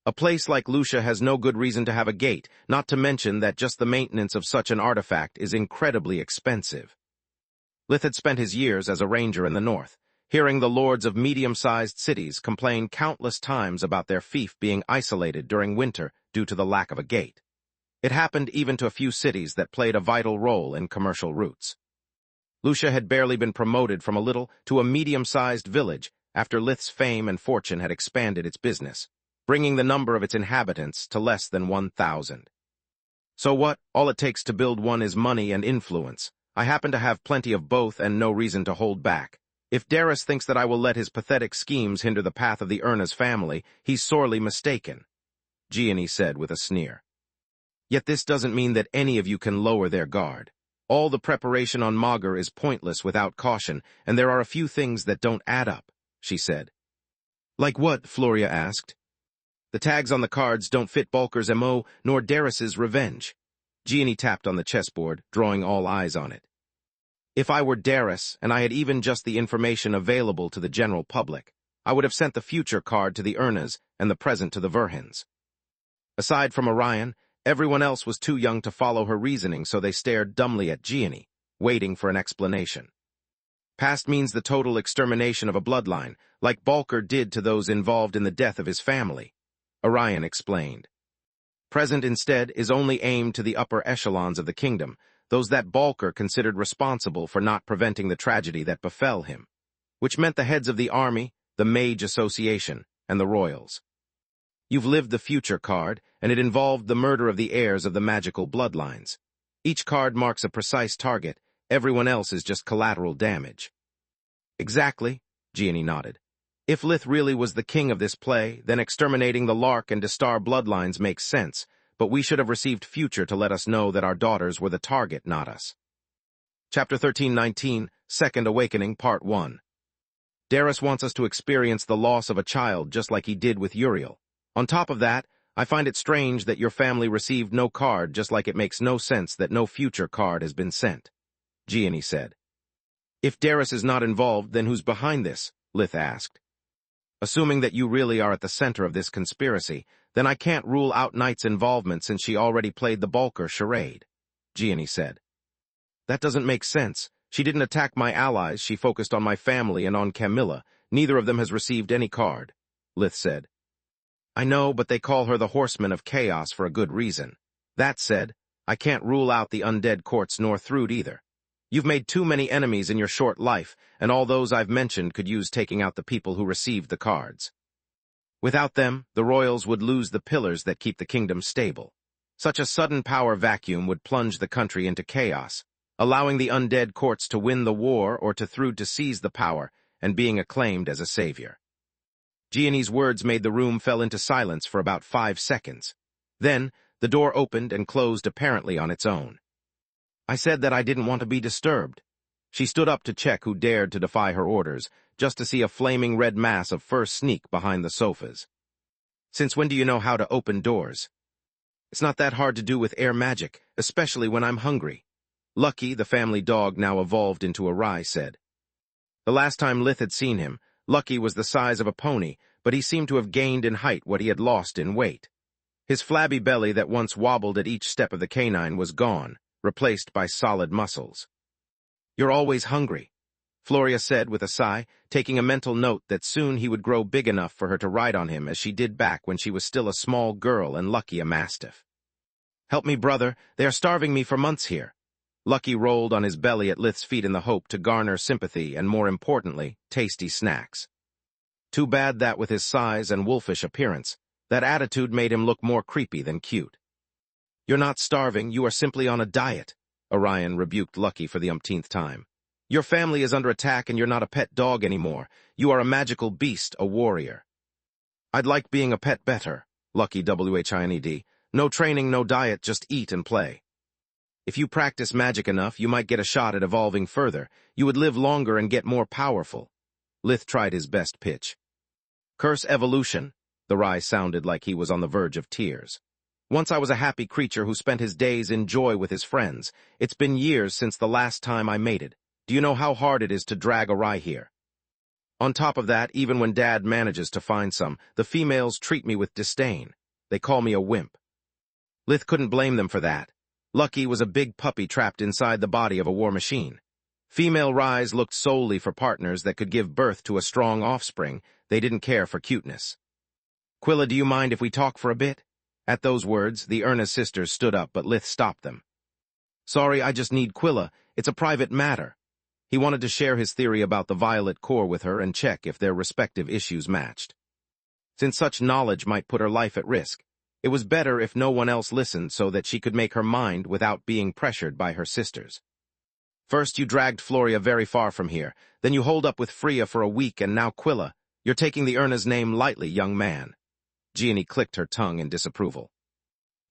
A place like Lucia has no good reason to have a gate, not to mention that just the maintenance of such an artifact is incredibly expensive. Lith had spent his years as a ranger in the north, hearing the lords of medium-sized cities complain countless times about their fief being isolated during winter due to the lack of a gate. It happened even to a few cities that played a vital role in commercial routes. Lucia had barely been promoted from a little to a medium-sized village after Lith's fame and fortune had expanded its business, bringing the number of its inhabitants to less than 1,000. So what? All it takes to build one is money and influence. I happen to have plenty of both and no reason to hold back. If Darius thinks that I will let his pathetic schemes hinder the path of the Urna's family, he's sorely mistaken, Gianni said with a sneer. Yet this doesn't mean that any of you can lower their guard. All the preparation on Magur is pointless without caution, and there are a few things that don't add up, she said. Like what? Floria asked. The tags on the cards don't fit Balker's MO nor Darius's revenge. Gianni tapped on the chessboard, drawing all eyes on it. If I were Darius, and I had even just the information available to the general public, I would have sent the future card to the Urnas and the present to the Verhins. Aside from Orion, everyone else was too young to follow her reasoning, so they stared dumbly at Gianni, waiting for an explanation. Past means the total extermination of a bloodline, like Balker did to those involved in the death of his family, Orion explained. Present, instead, is only aimed to the upper echelons of the kingdom, those that Balker considered responsible for not preventing the tragedy that befell him, which meant the heads of the army, the Mage Association, and the royals. You've lived the future card, and it involved the murder of the heirs of the magical bloodlines. Each card marks a precise target, everyone else is just collateral damage. Exactly, Gianni nodded. If Lith really was the king of this play, then exterminating the Lark and Destar bloodlines makes sense, but we should have received Future to let us know that our daughters were the target, not us. Chapter 1319, Second Awakening, Part 1. Darius wants us to experience the loss of a child just like he did with Uriel. On top of that, I find it strange that your family received no card, just like it makes no sense that no Future card has been sent, Gianni said. If Darius is not involved, then who's behind this? Lith asked. Assuming that you really are at the center of this conspiracy, then I can't rule out Knight's involvement since she already played the Balker charade, Gianni said. That doesn't make sense. She didn't attack my allies, she focused on my family and on Camilla. Neither of them has received any card, Lith said. I know, but they call her the Horseman of Chaos for a good reason. That said, I can't rule out the undead courts nor Thrud either. You've made too many enemies in your short life, and all those I've mentioned could use taking out the people who received the cards. Without them, the royals would lose the pillars that keep the kingdom stable. Such a sudden power vacuum would plunge the country into chaos, allowing the undead courts to win the war or to Thrud to seize the power and being acclaimed as a savior. Gianni's words made the room fell into silence for about 5 seconds. Then, the door opened and closed apparently on its own. I said that I didn't want to be disturbed. She stood up to check who dared to defy her orders, just to see a flaming red mass of fur sneak behind the sofas. Since when do you know how to open doors? It's not that hard to do with air magic, especially when I'm hungry. Lucky, the family dog now evolved into a rye, said. The last time Lith had seen him, Lucky was the size of a pony, but he seemed to have gained in height what he had lost in weight. His flabby belly that once wobbled at each step of the canine was gone, replaced by solid muscles. You're always hungry, Floria said with a sigh, taking a mental note that soon he would grow big enough for her to ride on him as she did back when she was still a small girl and Lucky a mastiff. Help me, brother, they are starving me for months here. Lucky rolled on his belly at Lith's feet in the hope to garner sympathy and, more importantly, tasty snacks. Too bad that with his size and wolfish appearance, that attitude made him look more creepy than cute. You're not starving, you are simply on a diet, Orion rebuked Lucky for the umpteenth time. Your family is under attack and you're not a pet dog anymore. You are a magical beast, a warrior. I'd like being a pet better, Lucky WHINED. No training, no diet, just eat and play. If you practice magic enough, you might get a shot at evolving further. You would live longer and get more powerful. Lith tried his best pitch. Curse evolution. The rye sounded like he was on the verge of tears. Once I was a happy creature who spent his days in joy with his friends. It's been years since the last time I mated. Do you know how hard it is to drag a rye here? On top of that, even when Dad manages to find some, the females treat me with disdain. They call me a wimp. Lith couldn't blame them for that. Lucky was a big puppy trapped inside the body of a war machine. Female ryes looked solely for partners that could give birth to a strong offspring. They didn't care for cuteness. Quilla, do you mind if we talk for a bit? At those words, the Erna's sisters stood up, but Lith stopped them. Sorry, I just need Quilla. It's a private matter. He wanted to share his theory about the violet core with her and check if their respective issues matched. Since such knowledge might put her life at risk, it was better if no one else listened so that she could make her mind without being pressured by her sisters. First, you dragged Floria very far from here. Then you holed up with Freya for a week, and now Quilla. You're taking the Erna's name lightly, young man. Gianni clicked her tongue in disapproval.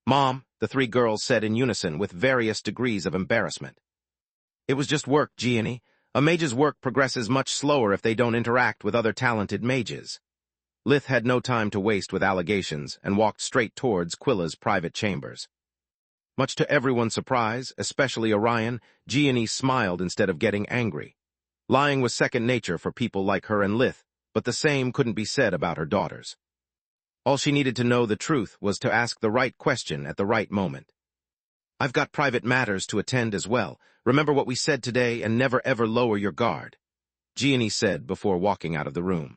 Mom, the 3 girls said in unison with various degrees of embarrassment. It was just work, Gianni. A mage's work progresses much slower if they don't interact with other talented mages. Lith had no time to waste with allegations and walked straight towards Quilla's private chambers. Much to everyone's surprise, especially Orion, Gianni smiled instead of getting angry. Lying was second nature for people like her and Lith, but the same couldn't be said about her daughters. All she needed to know the truth was to ask the right question at the right moment. I've got private matters to attend as well. Remember what we said today and never ever lower your guard, Gianni said before walking out of the room.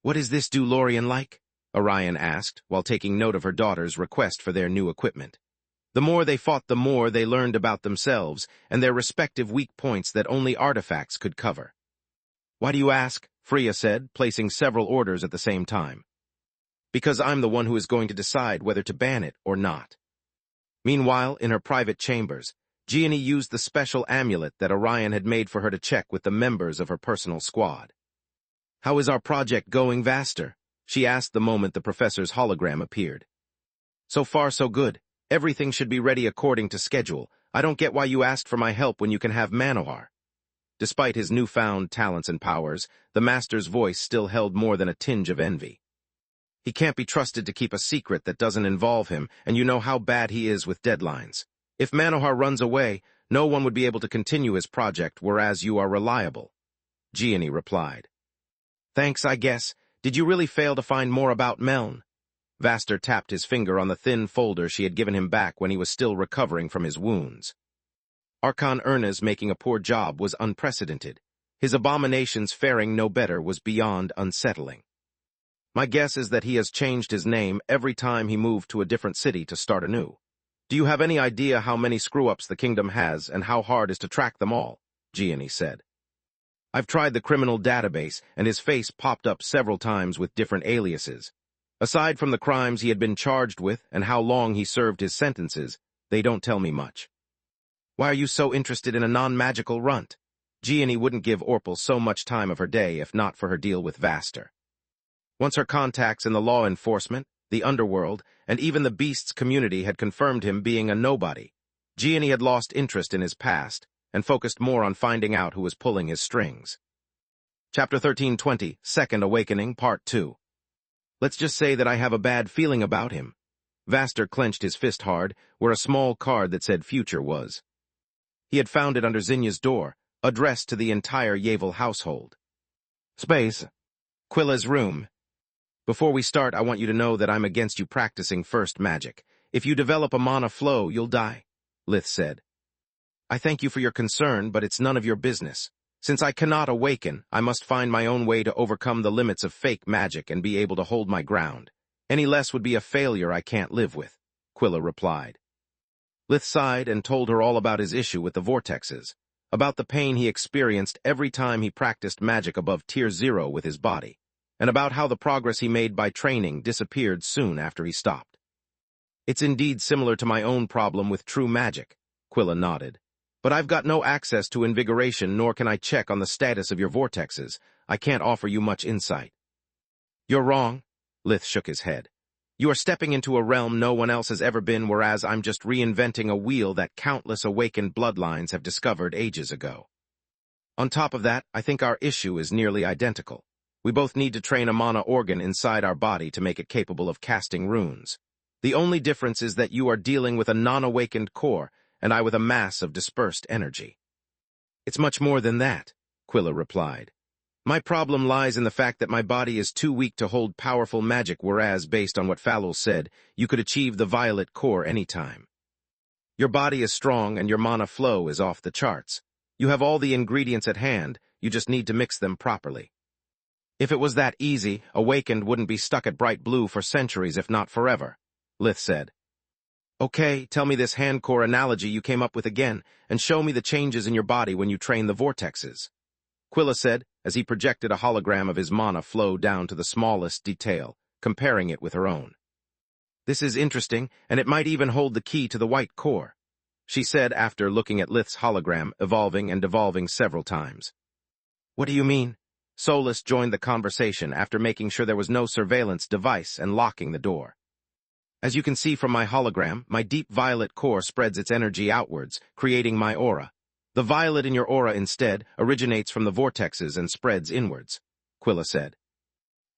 What is this Dulorian like? Orion asked, while taking note of her daughter's request for their new equipment. The more they fought, the more they learned about themselves and their respective weak points that only artifacts could cover. "Why do you ask?" Freya said, placing several orders at the same time. "Because I'm the one who is going to decide whether to ban it or not." Meanwhile, in her private chambers, Gianni used the special amulet that Orion had made for her to check with the members of her personal squad. "How is our project going, Vaster?" she asked the moment the professor's hologram appeared. "So far, so good. Everything should be ready according to schedule. I don't get why you asked for my help when you can have Manohar." Despite his newfound talents and powers, the master's voice still held more than a tinge of envy. "He can't be trusted to keep a secret that doesn't involve him, and you know how bad he is with deadlines. If Manohar runs away, no one would be able to continue his project, whereas you are reliable," Gianni replied. "Thanks, I guess. Did you really fail to find more about Meln?" Vaster tapped his finger on the thin folder she had given him back when he was still recovering from his wounds. Archon Erna's making a poor job was unprecedented. His abominations faring no better was beyond unsettling. "My guess is that he has changed his name every time he moved to a different city to start anew. Do you have any idea how many screw-ups the kingdom has and how hard it is to track them all?" Gianni said. "I've tried the criminal database, and his face popped up several times with different aliases. Aside from the crimes he had been charged with and how long he served his sentences, they don't tell me much." "Why are you so interested in a non-magical runt?" Gianni wouldn't give Orpal so much time of her day if not for her deal with Vaster. Once her contacts in the law enforcement, the underworld, and even the beasts community had confirmed him being a nobody, Gianni had lost interest in his past and focused more on finding out who was pulling his strings. Chapter 1320, Second Awakening, Part 2. "Let's just say that I have a bad feeling about him." Vaster clenched his fist hard, where a small card that said future was. He had found it under Zinya's door, addressed to the entire Yavel household. "Space. Quilla's room. Before we start, I want you to know that I'm against you practicing first magic. If you develop a mana flow, you'll die," Lith said. "I thank you for your concern, but it's none of your business. Since I cannot awaken, I must find my own way to overcome the limits of fake magic and be able to hold my ground. Any less would be a failure I can't live with," Quilla replied. Lith sighed and told her all about his issue with the vortexes, about the pain he experienced every time he practiced magic above Tier 0 with his body, and about how the progress he made by training disappeared soon after he stopped. "It's indeed similar to my own problem with true magic," Quilla nodded. "But I've got no access to invigoration, nor can I check on the status of your vortexes. I can't offer you much insight." "You're wrong," Lith shook his head. "You are stepping into a realm no one else has ever been, whereas I'm just reinventing a wheel that countless awakened bloodlines have discovered ages ago. On top of that, I think our issue is nearly identical. We both need to train a mana organ inside our body to make it capable of casting runes. The only difference is that you are dealing with a non-awakened core, and I with a mass of dispersed energy." "It's much more than that," Quilla replied. "My problem lies in the fact that my body is too weak to hold powerful magic, whereas, based on what Falul said, you could achieve the violet core anytime. Your body is strong and your mana flow is off the charts. You have all the ingredients at hand, you just need to mix them properly. If it was that easy, Awakened wouldn't be stuck at Bright Blue for centuries, if not forever," Lith said. "Okay, tell me this handcore analogy you came up with again, and show me the changes in your body when you train the vortexes," Quilla said, as he projected a hologram of his mana flow down to the smallest detail, comparing it with her own. "This is interesting, and it might even hold the key to the white core," she said after looking at Lith's hologram evolving and devolving several times. "What do you mean?" Solus joined the conversation after making sure there was no surveillance device and locking the door. "As you can see from my hologram, my deep violet core spreads its energy outwards, creating my aura. The violet in your aura instead originates from the vortexes and spreads inwards," Quilla said.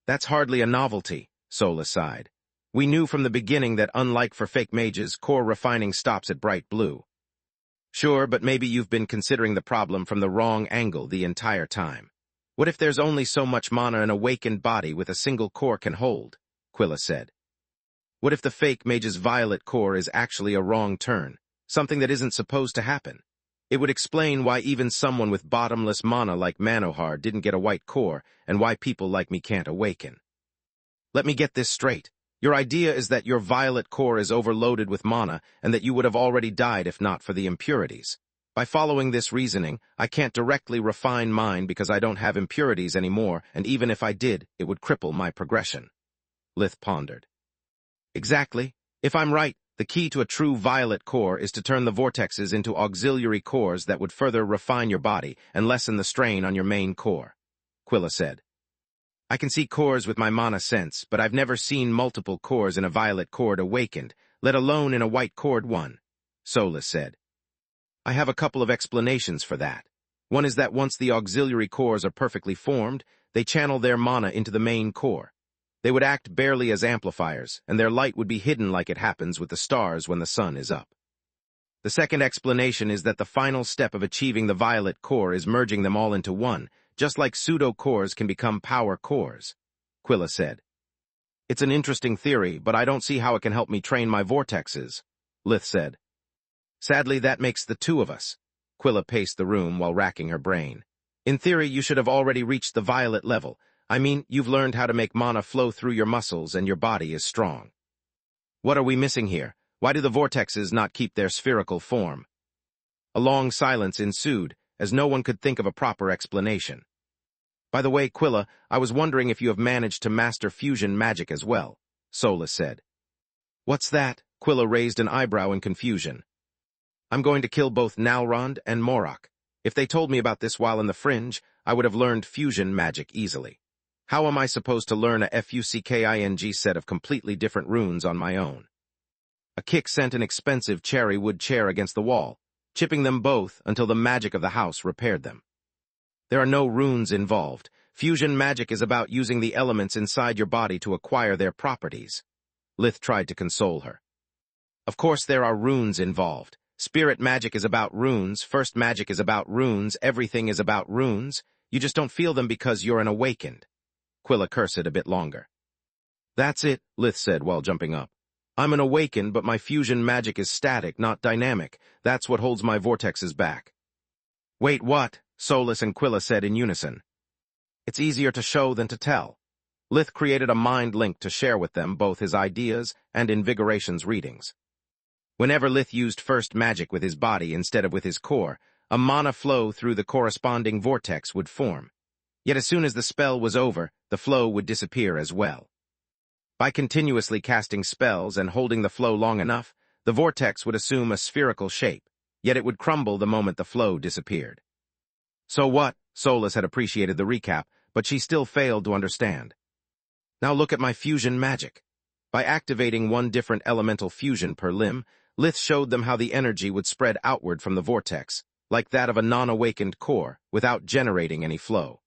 "That's hardly a novelty," Solus sighed. "We knew from the beginning that unlike for fake mages, core refining stops at Bright Blue." "Sure, but maybe you've been considering the problem from the wrong angle the entire time. What if there's only so much mana an awakened body with a single core can hold?" Quilla said. "What if the fake mage's violet core is actually a wrong turn, something that isn't supposed to happen? It would explain why even someone with bottomless mana like Manohar didn't get a white core, and why people like me can't awaken. Let me get this straight. Your idea is that your violet core is overloaded with mana and that you would have already died if not for the impurities. By following this reasoning, I can't directly refine mine because I don't have impurities anymore, and even if I did, it would cripple my progression. Lith pondered. Exactly. If I'm right, the key to a true violet core is to turn the vortexes into auxiliary cores that would further refine your body and lessen the strain on your main core, Quilla said. I can see cores with my mana sense, but I've never seen multiple cores in a violet cord awakened, let alone in a white cord one, Solus said. I have a couple of explanations for that. One is that once the auxiliary cores are perfectly formed, they channel their mana into the main core. They would act barely as amplifiers, and their light would be hidden like it happens with the stars when the sun is up. The second explanation is that the final step of achieving the violet core is merging them all into one, just like pseudo-cores can become power cores, Quilla said. It's an interesting theory, but I don't see how it can help me train my vortexes, Lith said. Sadly, that makes the two of us. Quilla paced the room while racking her brain. In theory, you should have already reached the violet level. I mean, you've learned how to make mana flow through your muscles and your body is strong. What are we missing here? Why do the vortexes not keep their spherical form? A long silence ensued, as no one could think of a proper explanation. By the way, Quilla, I was wondering if you have managed to master fusion magic as well, Solus said. What's that? Quilla raised an eyebrow in confusion. I'm going to kill both Nalrond and Morok. If they told me about this while in the Fringe, I would have learned fusion magic easily. How am I supposed to learn a Fucking set of completely different runes on my own? A kick sent an expensive cherry wood chair against the wall, chipping them both until the magic of the house repaired them. There are no runes involved. Fusion magic is about using the elements inside your body to acquire their properties. Lith tried to console her. Of course there are runes involved. Spirit magic is about runes, first magic is about runes, everything is about runes. You just don't feel them because you're an awakened. Quilla cursed a bit longer. That's it, Lith said while jumping up. I'm an awakened, but my fusion magic is static, not dynamic. That's what holds my vortexes back. Wait, what? Solus and Quilla said in unison. It's easier to show than to tell. Lith created a mind link to share with them both his ideas and Invigoration's readings. Whenever Lith used first magic with his body instead of with his core, a mana flow through the corresponding vortex would form. Yet as soon as the spell was over, the flow would disappear as well. By continuously casting spells and holding the flow long enough, the vortex would assume a spherical shape, yet it would crumble the moment the flow disappeared. So what? Solus had appreciated the recap, but she still failed to understand. Now look at my fusion magic. By activating one different elemental fusion per limb, Lith showed them how the energy would spread outward from the vortex, like that of a non-awakened core, without generating any flow.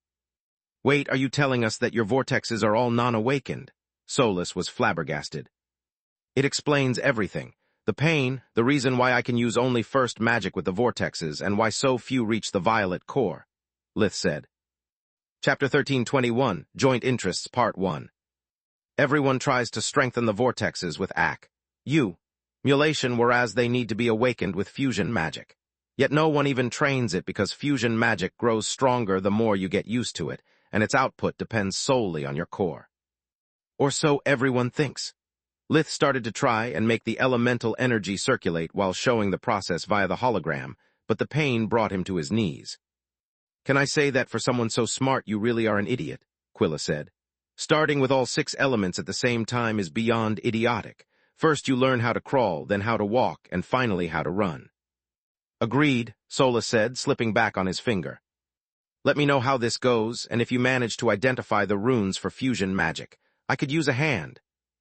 Wait, are you telling us that your vortexes are all non-awakened? Solus was flabbergasted. It explains everything. The pain, the reason why I can use only first magic with the vortexes, and why so few reach the violet core, Lith said. Chapter 1321, Joint Interests, Part 1. Everyone tries to strengthen the vortexes with mulation, whereas they need to be awakened with fusion magic. Yet no one even trains it because fusion magic grows stronger the more you get used to it, and its output depends solely on your core. Or so everyone thinks. Lith started to try and make the elemental energy circulate while showing the process via the hologram, but the pain brought him to his knees. Can I say that for someone so smart you really are an idiot? Quilla said. Starting with all 6 elements at the same time is beyond idiotic. First you learn how to crawl, then how to walk, and finally how to run. Agreed, Solus said, slipping back on his finger. Let me know how this goes, and if you manage to identify the runes for fusion magic. I could use a hand,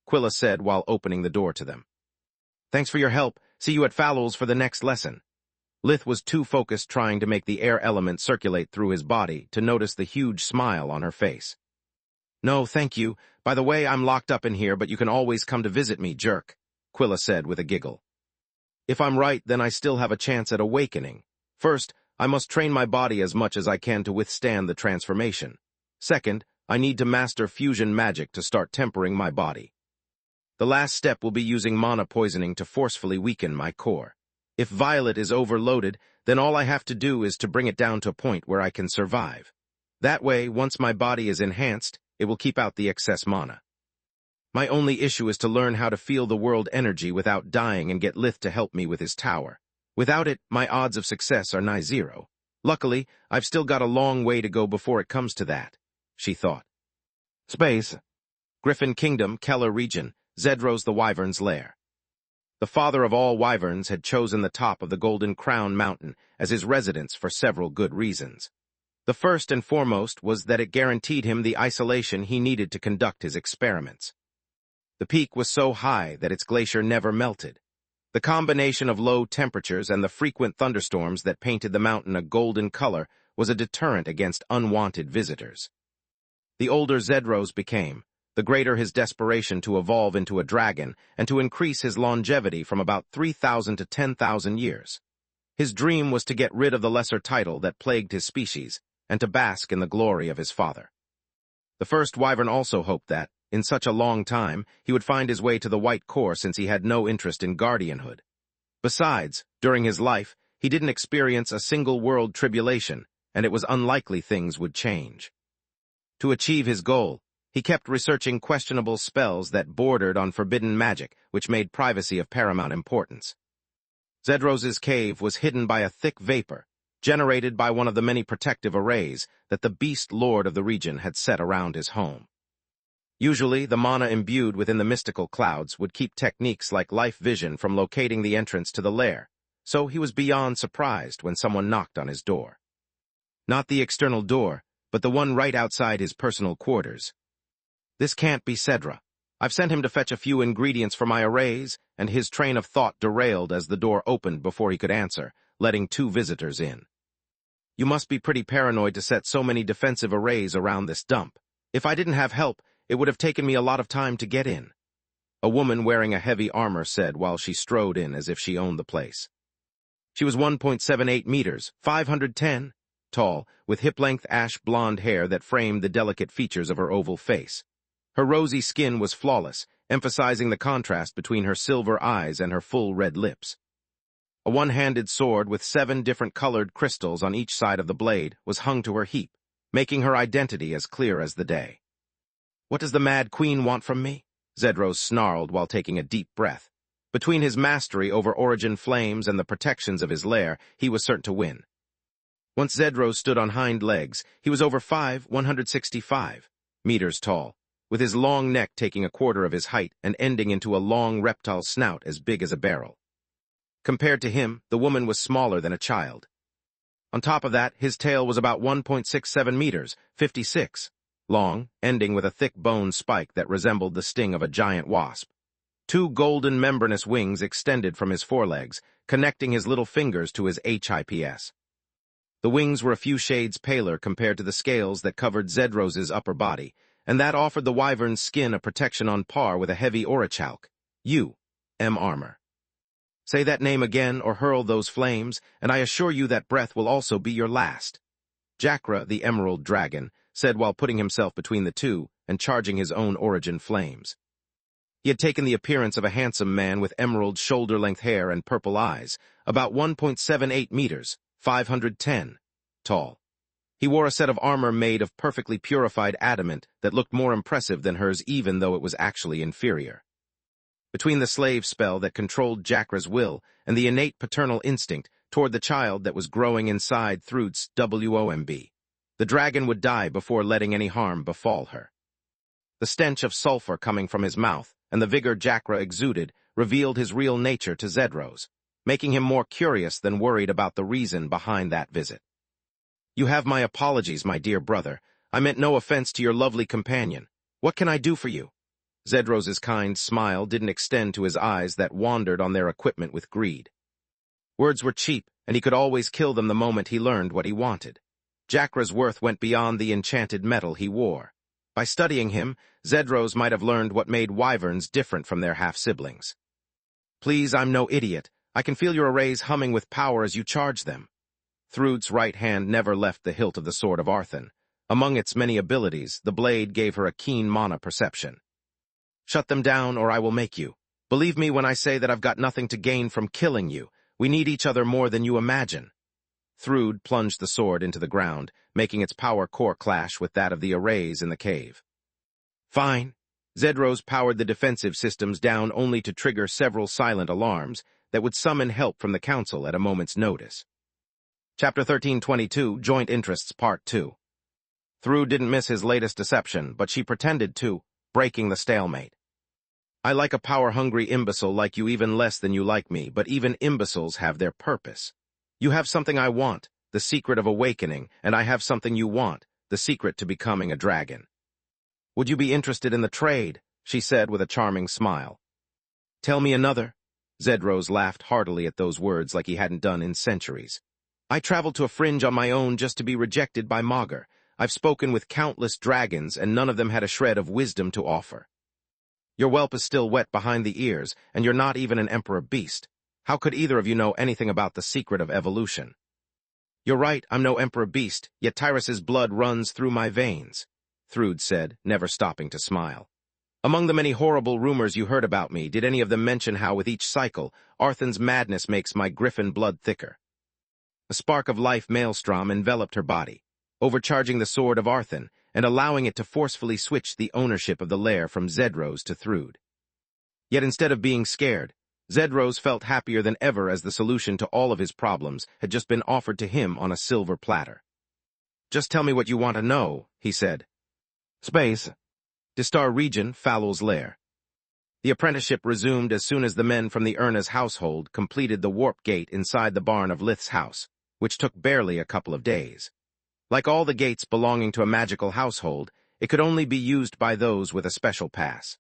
Quilla said while opening the door to them. Thanks for your help. See you at Fallow's for the next lesson. Lith was too focused trying to make the air element circulate through his body to notice the huge smile on her face. No, thank you. By the way, I'm locked up in here, but you can always come to visit me, jerk, Quilla said with a giggle. If I'm right, then I still have a chance at awakening. First, I must train my body as much as I can to withstand the transformation. Second, I need to master fusion magic to start tempering my body. The last step will be using mana poisoning to forcefully weaken my core. If Violet is overloaded, then all I have to do is to bring it down to a point where I can survive. That way, once my body is enhanced, it will keep out the excess mana. My only issue is to learn how to feel the world energy without dying and get Lith to help me with his tower. Without it, my odds of success are nigh zero. Luckily, I've still got a long way to go before it comes to that, she thought. Space. Griffin Kingdom, Keller region, Zedros the Wyvern's lair. The father of all wyverns had chosen the top of the Golden Crown Mountain as his residence for several good reasons. The first and foremost was that it guaranteed him the isolation he needed to conduct his experiments. The peak was so high that its glacier never melted. The combination of low temperatures and the frequent thunderstorms that painted the mountain a golden color was a deterrent against unwanted visitors. The older Zedros became, the greater his desperation to evolve into a dragon and to increase his longevity from about 3,000 to 10,000 years. His dream was to get rid of the lesser title that plagued his species and to bask in the glory of his father. The first wyvern also hoped that, in such a long time, he would find his way to the White Core since he had no interest in guardianhood. Besides, during his life, he didn't experience a single world tribulation, and it was unlikely things would change. To achieve his goal, he kept researching questionable spells that bordered on forbidden magic, which made privacy of paramount importance. Zedros's cave was hidden by a thick vapor, generated by one of the many protective arrays that the beast lord of the region had set around his home. Usually, the mana imbued within the mystical clouds would keep techniques like life vision from locating the entrance to the lair, so he was beyond surprised when someone knocked on his door. Not the external door, but the one right outside his personal quarters. This can't be Cedra. I've sent him to fetch a few ingredients for my arrays, and his train of thought derailed as the door opened before he could answer, letting 2 visitors in. You must be pretty paranoid to set so many defensive arrays around this dump. If I didn't have help, it would have taken me a lot of time to get in, a woman wearing a heavy armor said while she strode in as if she owned the place. She was 1.78 meters, 510, tall, with hip-length ash-blonde hair that framed the delicate features of her oval face. Her rosy skin was flawless, emphasizing the contrast between her silver eyes and her full red lips. A one-handed sword with 7 different colored crystals on each side of the blade was hung to her heap, making her identity as clear as the day. What does the Mad Queen want from me? Zedros snarled while taking a deep breath. Between his mastery over origin flames and the protections of his lair, he was certain to win. Once Zedros stood on hind legs, he was over 165 meters tall, with his long neck taking a quarter of his height and ending into a long reptile snout as big as a barrel. Compared to him, the woman was smaller than a child. On top of that, his tail was about 1.67 meters, 56. Long, ending with a thick bone spike that resembled the sting of a giant wasp. 2 golden membranous wings extended from his forelegs, connecting his little fingers to his hips. The wings were a few shades paler compared to the scales that covered Zedros's upper body, and that offered the wyvern's skin a protection on par with a heavy orichalk, U.M. armor. Say that name again or hurl those flames, and I assure you that breath will also be your last. Jakra, the Emerald Dragon, said while putting himself between the two and charging his own origin flames. He had taken the appearance of a handsome man with emerald shoulder-length hair and purple eyes, about 1.78 meters, 510, tall. He wore a set of armor made of perfectly purified adamant that looked more impressive than hers even though it was actually inferior. Between the slave spell that controlled Jakra's will and the innate paternal instinct toward the child that was growing inside Thrud's WOMB, the dragon would die before letting any harm befall her. The stench of sulfur coming from his mouth and the vigor Jakra exuded revealed his real nature to Zedros, making him more curious than worried about the reason behind that visit. You have my apologies, my dear brother. I meant no offense to your lovely companion. What can I do for you? Zedros's kind smile didn't extend to his eyes that wandered on their equipment with greed. Words were cheap, and he could always kill them the moment he learned what he wanted. Jakra's worth went beyond the enchanted metal he wore. By studying him, Zedros might have learned what made wyverns different from their half-siblings. Please, I'm no idiot. I can feel your arrays humming with power as you charge them. Thrud's right hand never left the hilt of the sword of Arthon. Among its many abilities, the blade gave her a keen mana perception. Shut them down, or I will make you. Believe me when I say that I've got nothing to gain from killing you. We need each other more than you imagine. Thrud plunged the sword into the ground, making its power core clash with that of the arrays in the cave. Fine. Zedros powered the defensive systems down only to trigger several silent alarms that would summon help from the Council at a moment's notice. Chapter 1322, Joint Interests, Part 2. Thrud didn't miss his latest deception, but she pretended to, breaking the stalemate. I like a power-hungry imbecile like you even less than you like me, but even imbeciles have their purpose. You have something I want, the secret of awakening, and I have something you want, the secret to becoming a dragon. Would you be interested in the trade? She said with a charming smile. Tell me another. Zedros laughed heartily at those words like he hadn't done in centuries. I traveled to a fringe on my own just to be rejected by Magus. I've spoken with countless dragons, and none of them had a shred of wisdom to offer. Your whelp is still wet behind the ears, and you're not even an emperor beast. How could either of you know anything about the secret of evolution? You're right, I'm no emperor beast, yet Tyrus's blood runs through my veins, Thrud said, never stopping to smile. Among the many horrible rumors you heard about me, did any of them mention how with each cycle, Arthan's madness makes my griffin blood thicker? A spark of life maelstrom enveloped her body, overcharging the sword of Arthan and allowing it to forcefully switch the ownership of the lair from Zedros to Thrud. Yet instead of being scared, Zedros felt happier than ever as the solution to all of his problems had just been offered to him on a silver platter. Just tell me what you want to know, he said. Space. Distar region, Falul's lair. The apprenticeship resumed as soon as the men from the Urna's household completed the warp gate inside the barn of Lith's house, which took barely a couple of days. Like all the gates belonging to a magical household, it could only be used by those with a special pass.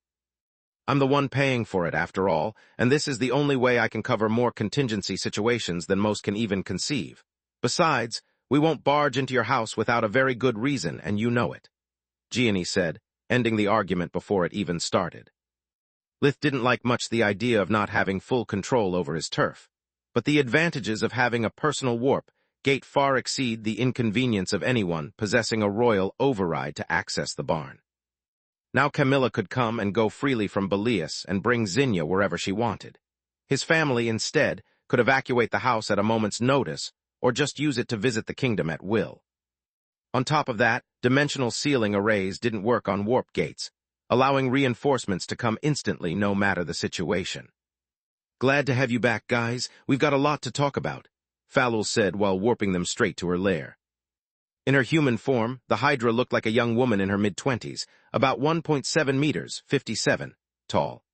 I'm the one paying for it, after all, and this is the only way I can cover more contingency situations than most can even conceive. Besides, we won't barge into your house without a very good reason, and you know it, Gianni said, ending the argument before it even started. Lith didn't like much the idea of not having full control over his turf, but the advantages of having a personal warp gate far exceed the inconvenience of anyone possessing a royal override to access the barn. Now Camilla could come and go freely from Belias and bring Zinnia wherever she wanted. His family, instead, could evacuate the house at a moment's notice or just use it to visit the kingdom at will. On top of that, dimensional sealing arrays didn't work on warp gates, allowing reinforcements to come instantly no matter the situation. Glad to have you back, guys. We've got a lot to talk about, Falul said while warping them straight to her lair. In her human form, the Hydra looked like a young woman in her mid-20s, about 1.7 meters, 57, tall.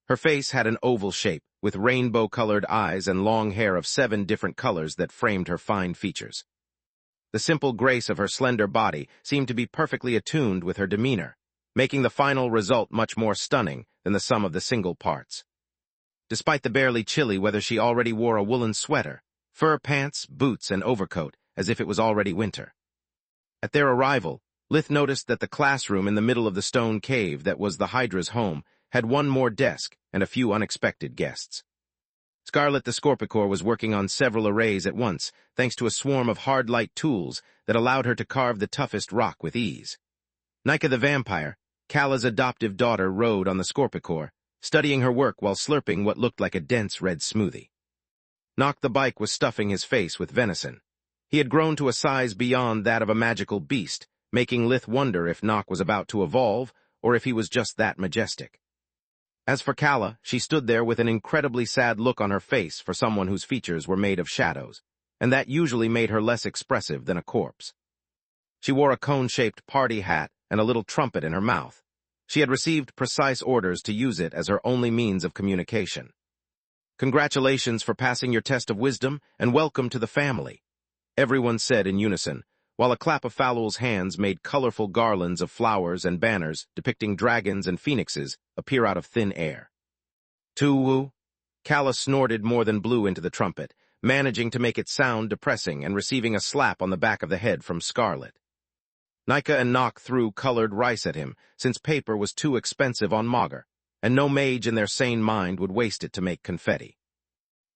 Her face had an oval shape, with rainbow-colored eyes and long hair of 7 different colors that framed her fine features. The simple grace of her slender body seemed to be perfectly attuned with her demeanor, making the final result much more stunning than the sum of the single parts. Despite the barely chilly weather, she already wore a woolen sweater, fur pants, boots, and overcoat, as if it was already winter. At their arrival, Lith noticed that the classroom in the middle of the stone cave that was the Hydra's home had one more desk and a few unexpected guests. Scarlet the Scorpicore was working on several arrays at once, thanks to a swarm of hard light tools that allowed her to carve the toughest rock with ease. Nika the Vampire, Kala's adoptive daughter, rode on the Scorpicore, studying her work while slurping what looked like a dense red smoothie. Nock the Bike was stuffing his face with venison. He had grown to a size beyond that of a magical beast, making Lith wonder if Nock was about to evolve or if he was just that majestic. As for Kala, she stood there with an incredibly sad look on her face for someone whose features were made of shadows, and that usually made her less expressive than a corpse. She wore a cone-shaped party hat and a little trumpet in her mouth. She had received precise orders to use it as her only means of communication. Congratulations for passing your test of wisdom, and welcome to the family, everyone said in unison, while a clap of Falul's hands made colorful garlands of flowers and banners depicting dragons and phoenixes appear out of thin air. Tuwu! Kala snorted more than blew into the trumpet, managing to make it sound depressing and receiving a slap on the back of the head from Scarlet. Nika and Nock threw colored rice at him, since paper was too expensive on Magus, and no mage in their sane mind would waste it to make confetti.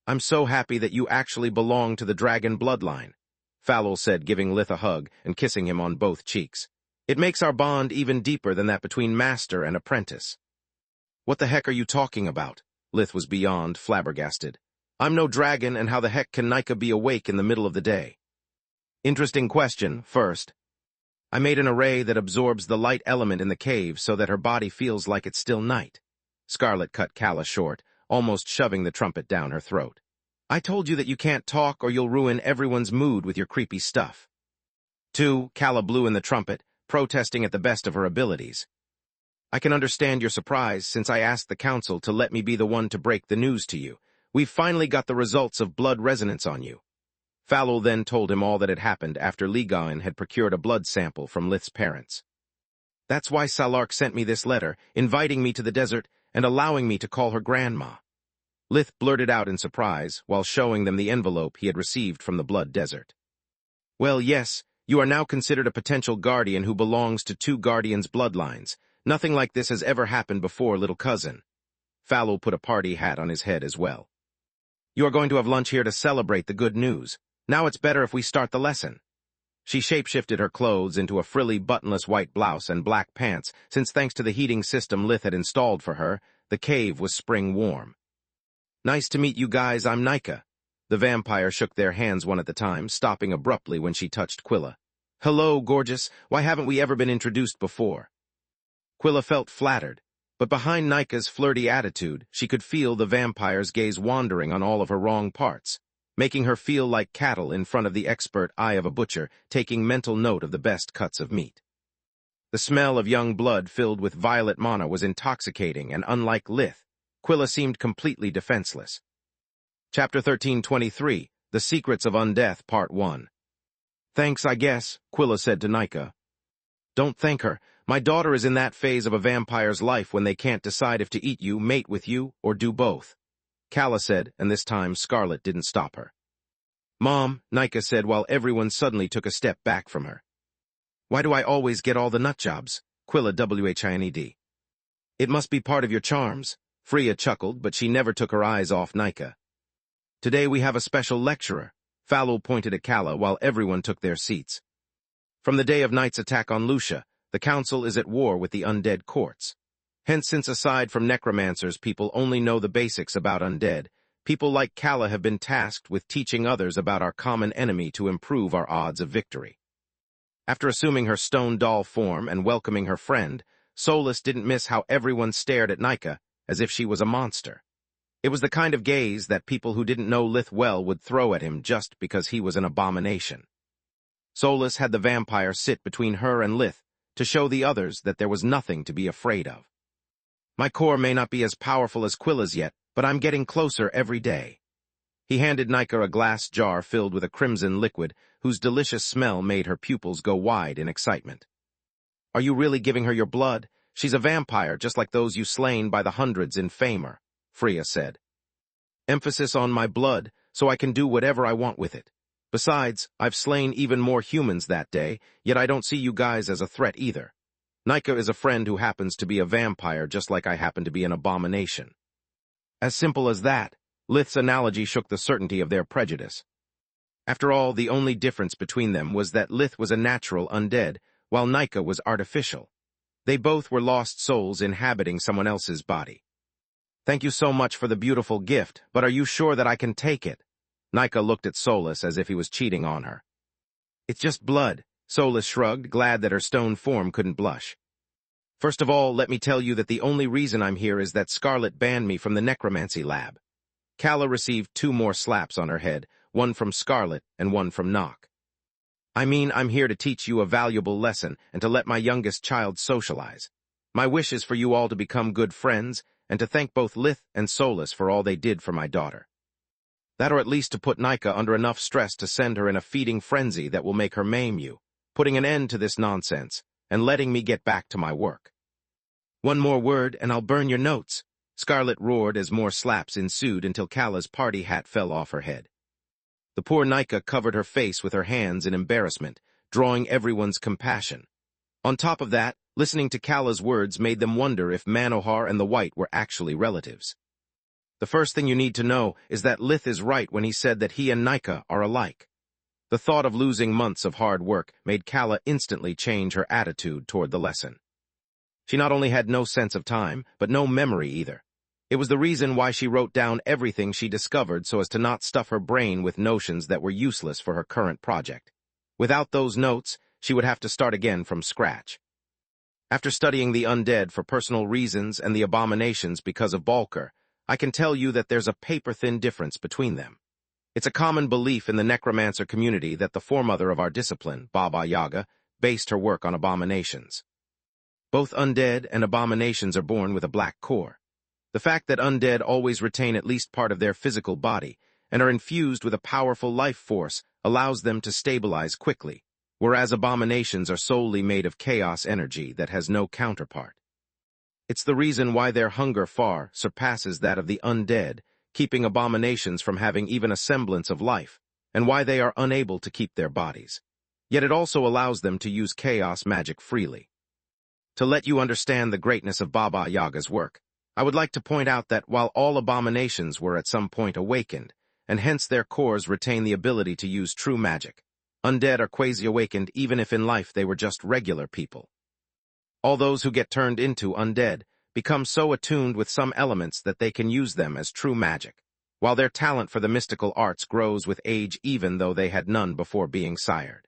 I'm so happy that you actually belong to the dragon bloodline, Falul said, giving Lith a hug and kissing him on both cheeks. It makes our bond even deeper than that between master and apprentice. What the heck are you talking about? Lith was beyond flabbergasted. I'm no dragon, and how the heck can Nika be awake in the middle of the day? Interesting question, first. I made an array that absorbs the light element in the cave so that her body feels like it's still night. Scarlet cut Calla short, almost shoving the trumpet down her throat. I told you that you can't talk or you'll ruin everyone's mood with your creepy stuff. 2. Calla blew in the trumpet, protesting at the best of her abilities. I can understand your surprise since I asked the council to let me be the one to break the news to you. We've finally got the results of blood resonance on you. Falul then told him all that had happened after Ligaen had procured a blood sample from Lith's parents. That's why Salark sent me this letter, inviting me to the desert and allowing me to call her grandma. Lith blurted out in surprise while showing them the envelope he had received from the Blood Desert. Well, yes, you are now considered a potential guardian who belongs to 2 guardians' bloodlines. Nothing like this has ever happened before, little cousin. Falul put a party hat on his head as well. You are going to have lunch here to celebrate the good news. Now it's better if we start the lesson. She shapeshifted her clothes into a frilly buttonless white blouse and black pants, since thanks to the heating system Lith had installed for her, the cave was spring warm. Nice to meet you guys, I'm Nika. The vampire shook their hands one at a time, stopping abruptly when she touched Quilla. Hello, gorgeous. Why haven't we ever been introduced before? Quilla felt flattered, but behind Nika's flirty attitude, she could feel the vampire's gaze wandering on all of her wrong parts, making her feel like cattle in front of the expert eye of a butcher, taking mental note of the best cuts of meat. The smell of young blood filled with violet mana was intoxicating, and unlike Lith, Quilla seemed completely defenseless. Chapter 1323, The Secrets of Undeath, Part 1. Thanks, I guess, Quilla said to Nika. Don't thank her. My daughter is in that phase of a vampire's life when they can't decide if to eat you, mate with you, or do both. Calla said, and this time Scarlet didn't stop her. Mom, Nika said while everyone suddenly took a step back from her. Why do I always get all the nut jobs? Quilla whined. It must be part of your charms. Freya chuckled, but she never took her eyes off Nika. Today we have a special lecturer. Falul pointed at Calla while everyone took their seats. From the day of Night's attack on Lucia, the council is at war with the undead courts. Hence, since aside from necromancers people only know the basics about undead, people like Calla have been tasked with teaching others about our common enemy to improve our odds of victory. After assuming her stone doll form and welcoming her friend, Solus didn't miss how everyone stared at Nika as if she was a monster. It was the kind of gaze that people who didn't know Lith well would throw at him just because he was an abomination. Solus had the vampire sit between her and Lith to show the others that there was nothing to be afraid of. My core may not be as powerful as Quilla's yet, but I'm getting closer every day. He handed Nika a glass jar filled with a crimson liquid whose delicious smell made her pupils go wide in excitement. Are you really giving her your blood? She's a vampire just like those you slain by the hundreds in Famer, Freya said. Emphasis on my blood, so I can do whatever I want with it. Besides, I've slain even more humans that day, yet I don't see you guys as a threat either. Nika is a friend who happens to be a vampire just like I happen to be an abomination. As simple as that, Lith's analogy shook the certainty of their prejudice. After all, the only difference between them was that Lith was a natural undead, while Nika was artificial. They both were lost souls inhabiting someone else's body. Thank you so much for the beautiful gift, but are you sure that I can take it? Nika looked at Solus as if he was cheating on her. It's just blood, Solus shrugged, glad that her stone form couldn't blush. First of all, let me tell you that the only reason I'm here is that Scarlet banned me from the necromancy lab. Calla received 2 more slaps on her head, one from Scarlet and one from Nock. I mean, I'm here to teach you a valuable lesson and to let my youngest child socialize. My wish is for you all to become good friends and to thank both Lith and Solus for all they did for my daughter. That or at least to put Nika under enough stress to send her in a feeding frenzy that will make her maim you, putting an end to this nonsense and letting me get back to my work. One more word and I'll burn your notes, Scarlet roared as more slaps ensued until Calla's party hat fell off her head. The poor Nika covered her face with her hands in embarrassment, drawing everyone's compassion. On top of that, listening to Calla's words made them wonder if Manohar and the White were actually relatives. The first thing you need to know is that Lith is right when he said that he and Nika are alike. The thought of losing months of hard work made Calla instantly change her attitude toward the lesson. She not only had no sense of time, but no memory either. It was the reason why she wrote down everything she discovered so as to not stuff her brain with notions that were useless for her current project. Without those notes, she would have to start again from scratch. After studying the undead for personal reasons and the abominations because of Balker, I can tell you that there's a paper-thin difference between them. It's a common belief in the necromancer community that the foremother of our discipline, Baba Yaga, based her work on abominations. Both undead and abominations are born with a black core. The fact that undead always retain at least part of their physical body and are infused with a powerful life force allows them to stabilize quickly, whereas abominations are solely made of chaos energy that has no counterpart. It's the reason why their hunger far surpasses that of the undead, keeping abominations from having even a semblance of life, and why they are unable to keep their bodies. Yet it also allows them to use chaos magic freely. To let you understand the greatness of Baba Yaga's work, I would like to point out that while all abominations were at some point awakened, and hence their cores retain the ability to use true magic, undead are quasi-awakened even if in life they were just regular people. All those who get turned into undead become so attuned with some elements that they can use them as true magic, while their talent for the mystical arts grows with age even though they had none before being sired.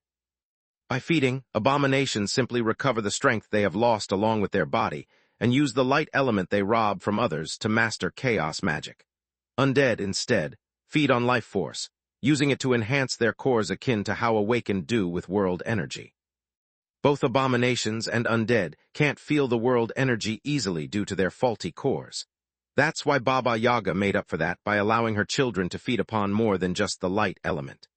By feeding, abominations simply recover the strength they have lost along with their body, and use the light element they rob from others to master chaos magic. Undead, instead, feed on life force, using it to enhance their cores akin to how awakened do with world energy. Both abominations and undead can't feel the world energy easily due to their faulty cores. That's why Baba Yaga made up for that by allowing her children to feed upon more than just the light element.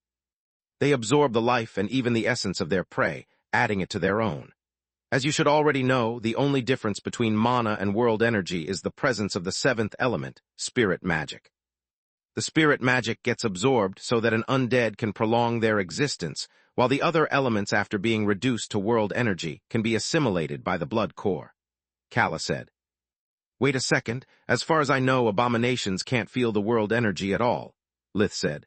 They absorb the life and even the essence of their prey, adding it to their own. As you should already know, the only difference between mana and world energy is the presence of the seventh element, spirit magic. The spirit magic gets absorbed so that an undead can prolong their existence, while the other elements after being reduced to world energy can be assimilated by the blood core. Kala said. Wait a second, as far as I know, abominations can't feel the world energy at all, Lith said.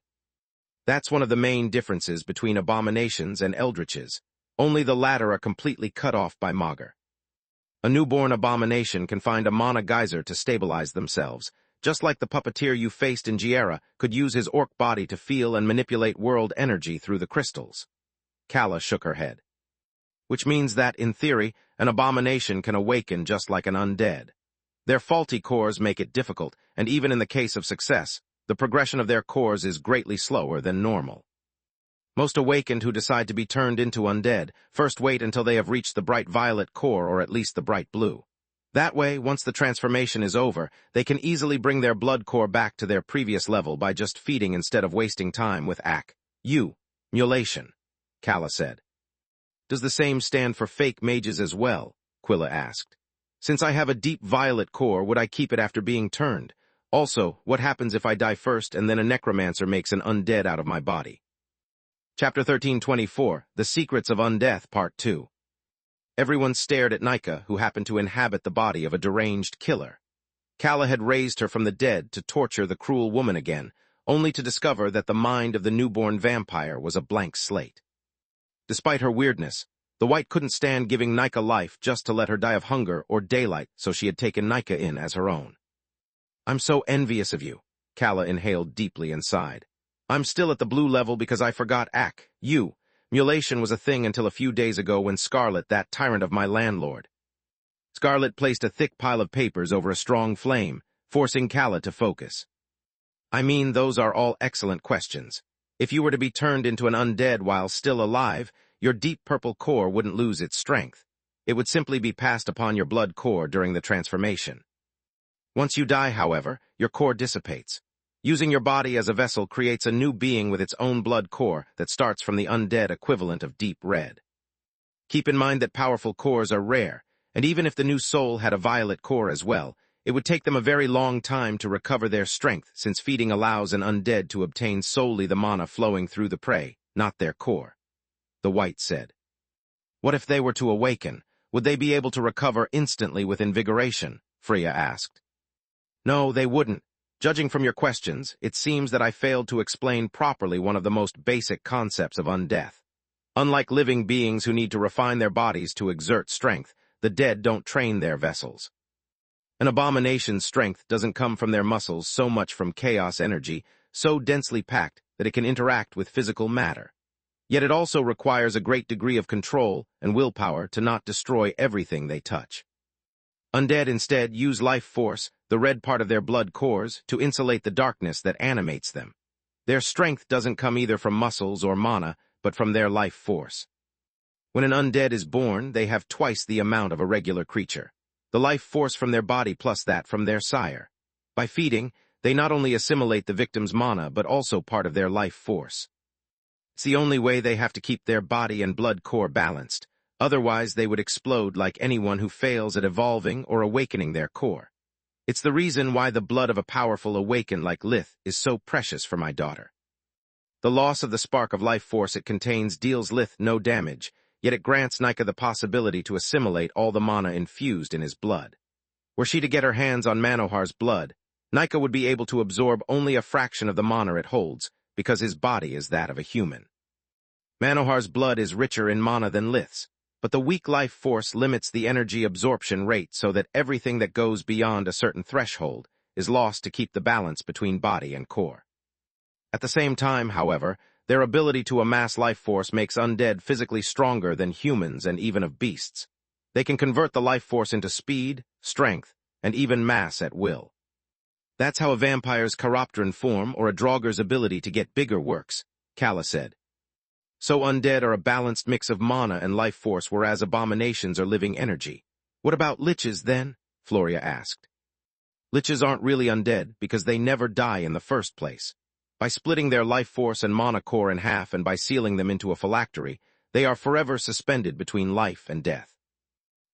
That's one of the main differences between abominations and eldritches. Only the latter are completely cut off by Magur. A newborn abomination can find a mana geyser to stabilize themselves, just like the puppeteer you faced in Giera could use his orc body to feel and manipulate world energy through the crystals. Kala shook her head. Which means that, in theory, an abomination can awaken just like an undead. Their faulty cores make it difficult, and even in the case of success, the progression of their cores is greatly slower than normal. Most awakened who decide to be turned into undead first wait until they have reached the bright violet core or at least the bright blue. That way, once the transformation is over, they can easily bring their blood core back to their previous level by just feeding instead of wasting time with mulation, Kala said. Does the same stand for fake mages as well? Quilla asked. Since I have a deep violet core, would I keep it after being turned? Also, what happens if I die first and then a necromancer makes an undead out of my body? Chapter 1324, The Secrets of Undeath, Part 2. Everyone stared at Nika, who happened to inhabit the body of a deranged killer. Kala had raised her from the dead to torture the cruel woman again, only to discover that the mind of the newborn vampire was a blank slate. Despite her weirdness, the White couldn't stand giving Nika life just to let her die of hunger or daylight, so she had taken Nika in as her own. I'm so envious of you, Kala inhaled deeply and sighed. I'm still at the blue level because I forgot mulation was a thing until a few days ago when Scarlet, that tyrant of my landlord. Scarlet placed a thick pile of papers over a strong flame, forcing Kala to focus. I mean, those are all excellent questions. If you were to be turned into an undead while still alive, your deep purple core wouldn't lose its strength. It would simply be passed upon your blood core during the transformation. Once you die, however, your core dissipates. Using your body as a vessel creates a new being with its own blood core that starts from the undead equivalent of deep red. Keep in mind that powerful cores are rare, and even if the new soul had a violet core as well, it would take them a very long time to recover their strength since feeding allows an undead to obtain solely the mana flowing through the prey, not their core. The White said. What if they were to awaken? Would they be able to recover instantly with invigoration? Freya asked. No, they wouldn't. Judging from your questions, it seems that I failed to explain properly one of the most basic concepts of undeath. Unlike living beings who need to refine their bodies to exert strength, the dead don't train their vessels. An abomination's strength doesn't come from their muscles so much from chaos energy, so densely packed that it can interact with physical matter. Yet it also requires a great degree of control and willpower to not destroy everything they touch. Undead instead use life force, the red part of their blood cores, to insulate the darkness that animates them. Their strength doesn't come either from muscles or mana, but from their life force. When an undead is born, they have twice the amount of a regular creature. The life force from their body plus that from their sire. By feeding, they not only assimilate the victim's mana, but also part of their life force. It's the only way they have to keep their body and blood core balanced. Otherwise, they would explode like anyone who fails at evolving or awakening their core. It's the reason why the blood of a powerful awakened like Lith is so precious for my daughter. The loss of the spark of life force it contains deals Lith no damage, yet it grants Nika the possibility to assimilate all the mana infused in his blood. Were she to get her hands on Manohar's blood, Nika would be able to absorb only a fraction of the mana it holds, because his body is that of a human. Manohar's blood is richer in mana than Lith's, but the weak life force limits the energy absorption rate so that everything that goes beyond a certain threshold is lost to keep the balance between body and core. At the same time, however, their ability to amass life force makes undead physically stronger than humans and even of beasts. They can convert the life force into speed, strength, and even mass at will. That's how a vampire's chiropteran form or a Draugr's ability to get bigger works, Kala said. So undead are a balanced mix of mana and life force, whereas abominations are living energy. What about liches, then? Floria asked. Liches aren't really undead because they never die in the first place. By splitting their life force and mana core in half and by sealing them into a phylactery, they are forever suspended between life and death.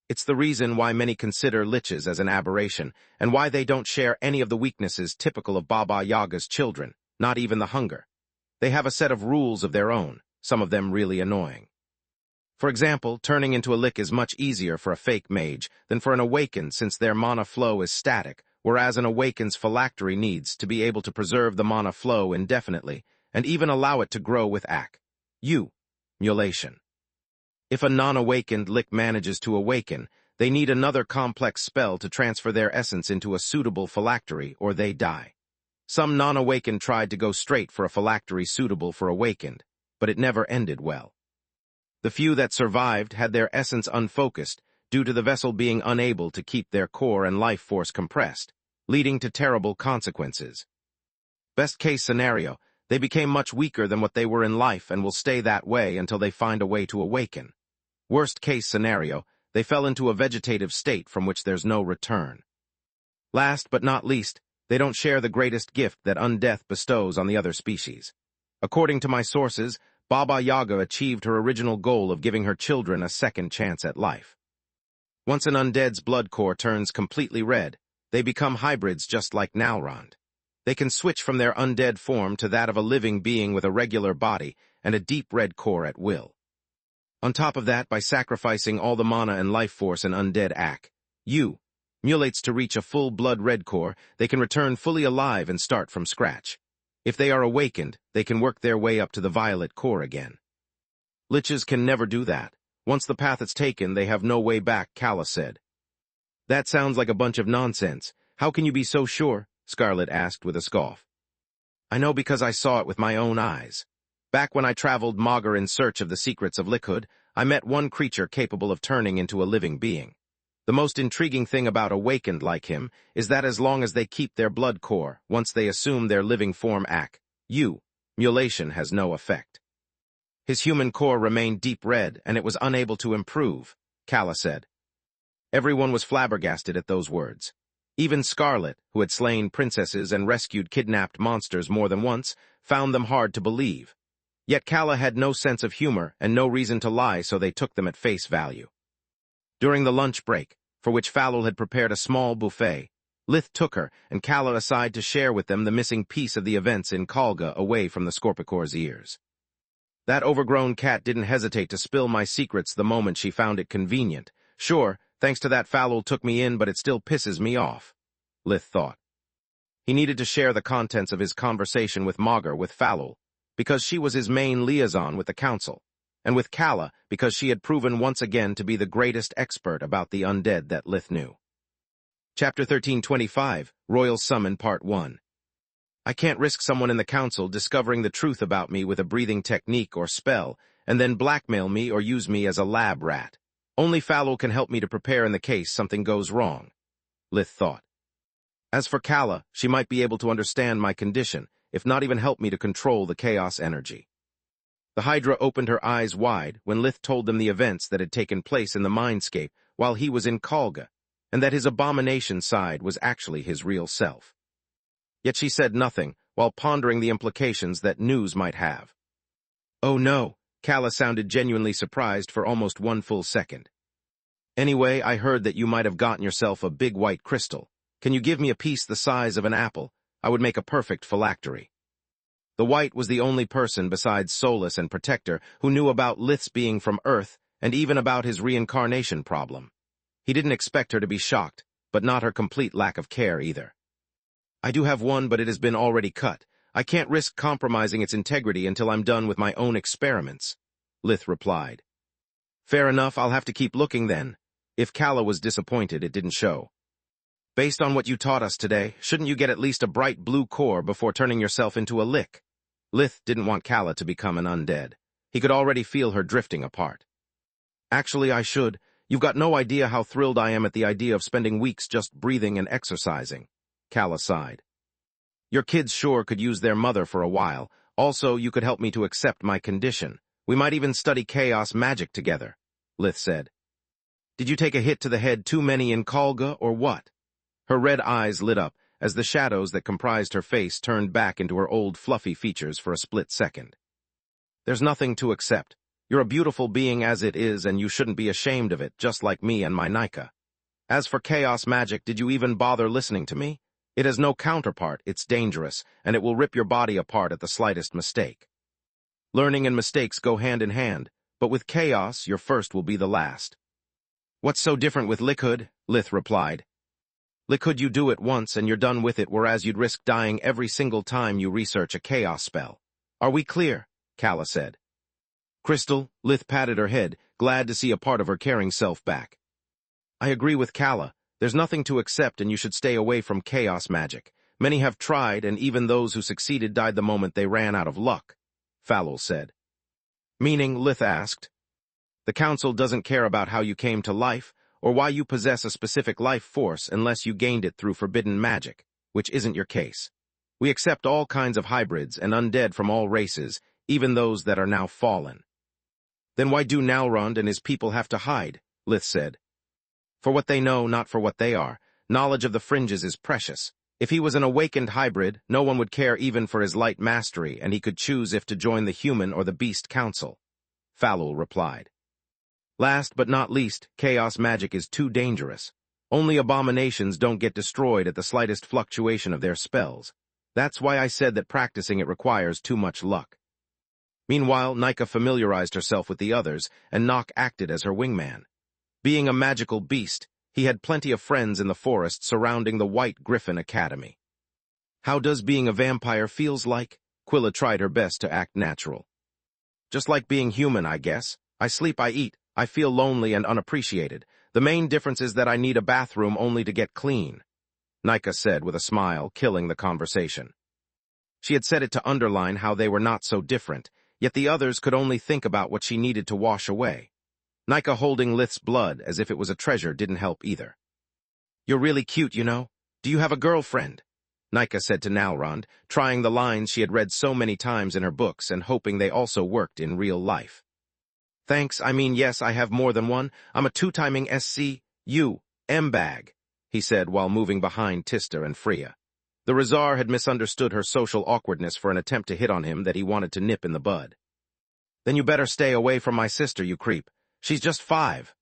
It's the reason why many consider liches as an aberration, and why they don't share any of the weaknesses typical of Baba Yaga's children, not even the hunger. They have a set of rules of their own, some of them really annoying. For example, turning into a lich is much easier for a fake mage than for an awakened, since their mana flow is static, whereas an awakened's phylactery needs to be able to preserve the mana flow indefinitely, and even allow it to grow with mulation. If a non-awakened lich manages to awaken, they need another complex spell to transfer their essence into a suitable phylactery, or they die. Some non-awakened tried to go straight for a phylactery suitable for awakened, but it never ended well. The few that survived had their essence unfocused due to the vessel being unable to keep their core and life force compressed, leading to terrible consequences. Best case scenario, they became much weaker than what they were in life and will stay that way until they find a way to awaken. Worst case scenario, they fell into a vegetative state from which there's no return. Last but not least, they don't share the greatest gift that undeath bestows on the other species. According to my sources, Baba Yaga achieved her original goal of giving her children a second chance at life. Once an undead's blood core turns completely red, they become hybrids just like Nalrond. They can switch from their undead form to that of a living being with a regular body and a deep red core at will. On top of that, by sacrificing all the mana and life force an undead mulates to reach a full blood red core, they can return fully alive and start from scratch. If they are awakened, they can work their way up to the violet core again. Liches can never do that. Once the path is taken, they have no way back, Kala said. That sounds like a bunch of nonsense. How can you be so sure? Scarlet asked with a scoff. I know because I saw it with my own eyes. Back when I traveled Magur in search of the secrets of lichhood, I met one creature capable of turning into a living being. The most intriguing thing about awakened like him is that as long as they keep their blood core, once they assume their living form mulation has no effect. His human core remained deep red, and it was unable to improve, Kala said. Everyone was flabbergasted at those words. Even Scarlet, who had slain princesses and rescued kidnapped monsters more than once, found them hard to believe. Yet Kala had no sense of humor and no reason to lie, so they took them at face value. During the lunch break, for which Falul had prepared a small buffet, Lith took her and Kala aside to share with them the missing piece of the events in Kalga away from the Scorpicore's ears. That overgrown cat didn't hesitate to spill my secrets the moment she found it convenient. Sure, thanks to that Falul took me in, but it still pisses me off, Lith thought. He needed to share the contents of his conversation with Magur with Falul, because she was his main liaison with the council, and with Kala because she had proven once again to be the greatest expert about the undead that Lith knew. Chapter 1325, Royal Summon Part 1. I can't risk someone in the council discovering the truth about me with a breathing technique or spell, and then blackmail me or use me as a lab rat. Only Fallow can help me to prepare in the case something goes wrong, Lith thought. As for Calla, she might be able to understand my condition, if not even help me to control the chaos energy. The Hydra opened her eyes wide when Lith told them the events that had taken place in the mindscape while he was in Kalga, and that his abomination side was actually his real self. Yet she said nothing, while pondering the implications that news might have. Oh no, Calla sounded genuinely surprised for almost 1 full second. Anyway, I heard that you might have gotten yourself a big white crystal. Can you give me a piece the size of an apple? I would make a perfect phylactery. The White was the only person besides Solus and Protector who knew about Lith's being from Earth and even about his reincarnation problem. He didn't expect her to be shocked, but not her complete lack of care either. I do have one, but it has been already cut. I can't risk compromising its integrity until I'm done with my own experiments, Lith replied. Fair enough, I'll have to keep looking then. If Calla was disappointed, it didn't show. Based on what you taught us today, shouldn't you get at least a bright blue core before turning yourself into a lick? Lith didn't want Calla to become an undead. He could already feel her drifting apart. Actually, I should. You've got no idea how thrilled I am at the idea of spending weeks just breathing and exercising, Calla sighed. Your kids sure could use their mother for a while. Also, you could help me to accept my condition. We might even study chaos magic together, Lith said. Did you take a hit to the head too many in Kalga, or what? Her red eyes lit up as the shadows that comprised her face turned back into her old fluffy features for a split second. There's nothing to accept. You're a beautiful being as it is, and you shouldn't be ashamed of it, just like me and my Nika. As for chaos magic, did you even bother listening to me? It has no counterpart, it's dangerous, and it will rip your body apart at the slightest mistake. Learning and mistakes go hand in hand, but with chaos, your first will be the last. What's so different with Liquid? Lith replied. Liquid, you do it once and you're done with it, whereas you'd risk dying every single time you research a chaos spell. Are we clear? Calla said. Crystal, Lith patted her head, glad to see a part of her caring self back. I agree with Calla. There's nothing to accept and you should stay away from chaos magic. Many have tried, and even those who succeeded died the moment they ran out of luck, Fallow said. Meaning, Lith asked. The Council doesn't care about how you came to life, or why you possess a specific life force unless you gained it through forbidden magic, which isn't your case. We accept all kinds of hybrids and undead from all races, even those that are now fallen. Then why do Nalrond and his people have to hide? Lith said. For what they know, not for what they are. Knowledge of the fringes is precious. If he was an awakened hybrid, no one would care even for his light mastery, and he could choose if to join the human or the beast council, Fallow replied. Last but not least, chaos magic is too dangerous. Only abominations don't get destroyed at the slightest fluctuation of their spells. That's why I said that practicing it requires too much luck. Meanwhile, Nika familiarized herself with the others, and Nock acted as her wingman. Being a magical beast, he had plenty of friends in the forest surrounding the White Griffin Academy. How does being a vampire feels like? Quilla tried her best to act natural. Just like being human, I guess. I sleep, I eat. I feel lonely and unappreciated. The main difference is that I need a bathroom only to get clean, Nika said with a smile, killing the conversation. She had said it to underline how they were not so different, yet the others could only think about what she needed to wash away. Nika holding Lith's blood as if it was a treasure didn't help either. You're really cute, you know. Do you have a girlfriend? Nika said to Nalrond, trying the lines she had read so many times in her books and hoping they also worked in real life. Thanks, I mean yes, I have more than one. I'm a 2-timing SC, M-bag, he said while moving behind Tista and Freya. The Rizar had misunderstood her social awkwardness for an attempt to hit on him that he wanted to nip in the bud. Then you better stay away from my sister, you creep. She's just 5.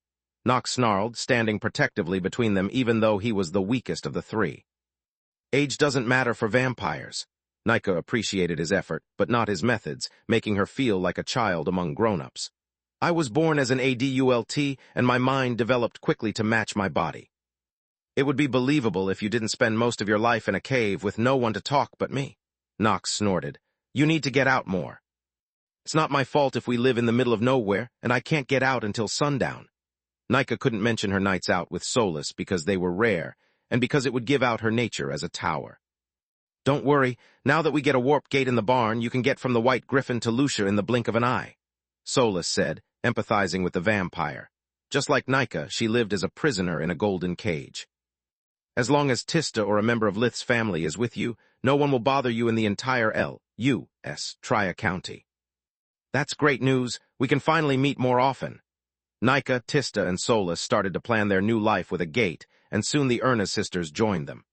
Nock snarled, standing protectively between them even though he was the weakest of the 3. Age doesn't matter for vampires. Nika appreciated his effort, but not his methods, making her feel like a child among grown-ups. I was born as an adult, and my mind developed quickly to match my body. It would be believable if you didn't spend most of your life in a cave with no one to talk but me, Nock snorted. You need to get out more. It's not my fault if we live in the middle of nowhere, and I can't get out until sundown. Nika couldn't mention her nights out with Solus because they were rare, and because it would give out her nature as a tower. Don't worry, now that we get a warp gate in the barn, you can get from the White Griffin to Lucia in the blink of an eye, Solus said, empathizing with the vampire. Just like Nika, she lived as a prisoner in a golden cage. As long as Tista or a member of Lith's family is with you, no one will bother you in the entire L.U.S. Tria County. That's great news. We can finally meet more often. Nika, Tista, and Solus started to plan their new life with a gate, and soon the Ernest sisters joined them.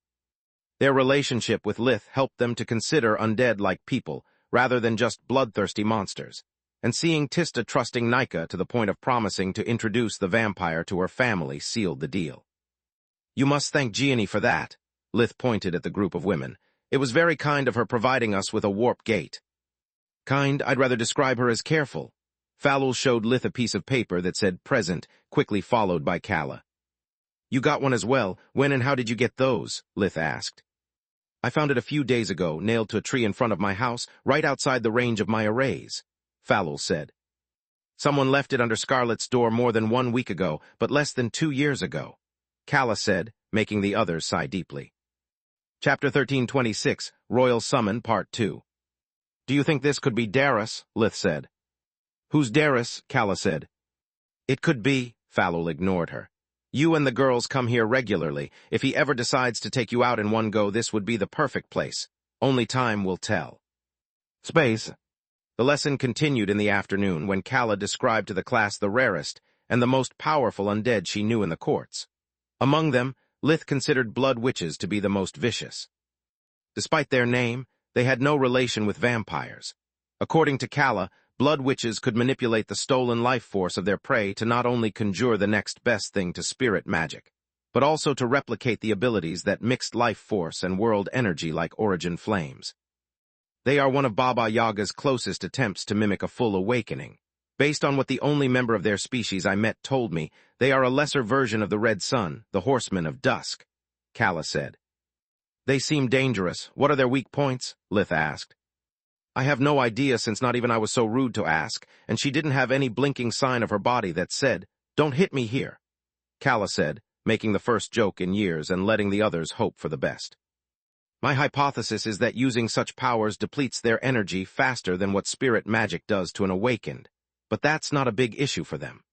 Their relationship with Lith helped them to consider undead like people, rather than just bloodthirsty monsters, and seeing Tista trusting Nika to the point of promising to introduce the vampire to her family sealed the deal. You must thank Gianni for that, Lith pointed at the group of women. It was very kind of her providing us with a warp gate. Kind, I'd rather describe her as careful. Falul showed Lith a piece of paper that said present, quickly followed by Kala. You got one as well. When and how did you get those? Lith asked. I found it a few days ago, nailed to a tree in front of my house, right outside the range of my arrays, Falul said. Someone left it under Scarlet's door more than 1 week ago, but less than 2 years ago, Kala said, making the others sigh deeply. Chapter 1326, Royal Summon, Part 2. Do you think this could be Darius? Lith said. Who's Darius? Kala said. It could be, Falul ignored her. You and the girls come here regularly. If he ever decides to take you out in one go, this would be the perfect place. Only time will tell. Space. The lesson continued in the afternoon when Kala described to the class the rarest and the most powerful undead she knew in the courts. Among them, Lith considered blood witches to be the most vicious. Despite their name, they had no relation with vampires. According to Kala, blood witches could manipulate the stolen life force of their prey to not only conjure the next best thing to spirit magic, but also to replicate the abilities that mixed life force and world energy like origin flames. They are one of Baba Yaga's closest attempts to mimic a full awakening. Based on what the only member of their species I met told me, they are a lesser version of the Red Sun, the Horsemen of Dusk, Kala said. They seem dangerous. What are their weak points? Lith asked. I have no idea since not even I was so rude to ask, and she didn't have any blinking sign of her body that said, "Don't hit me here," Kala said, making the first joke in years and letting the others hope for the best. My hypothesis is that using such powers depletes their energy faster than what spirit magic does to an awakened, but that's not a big issue for them.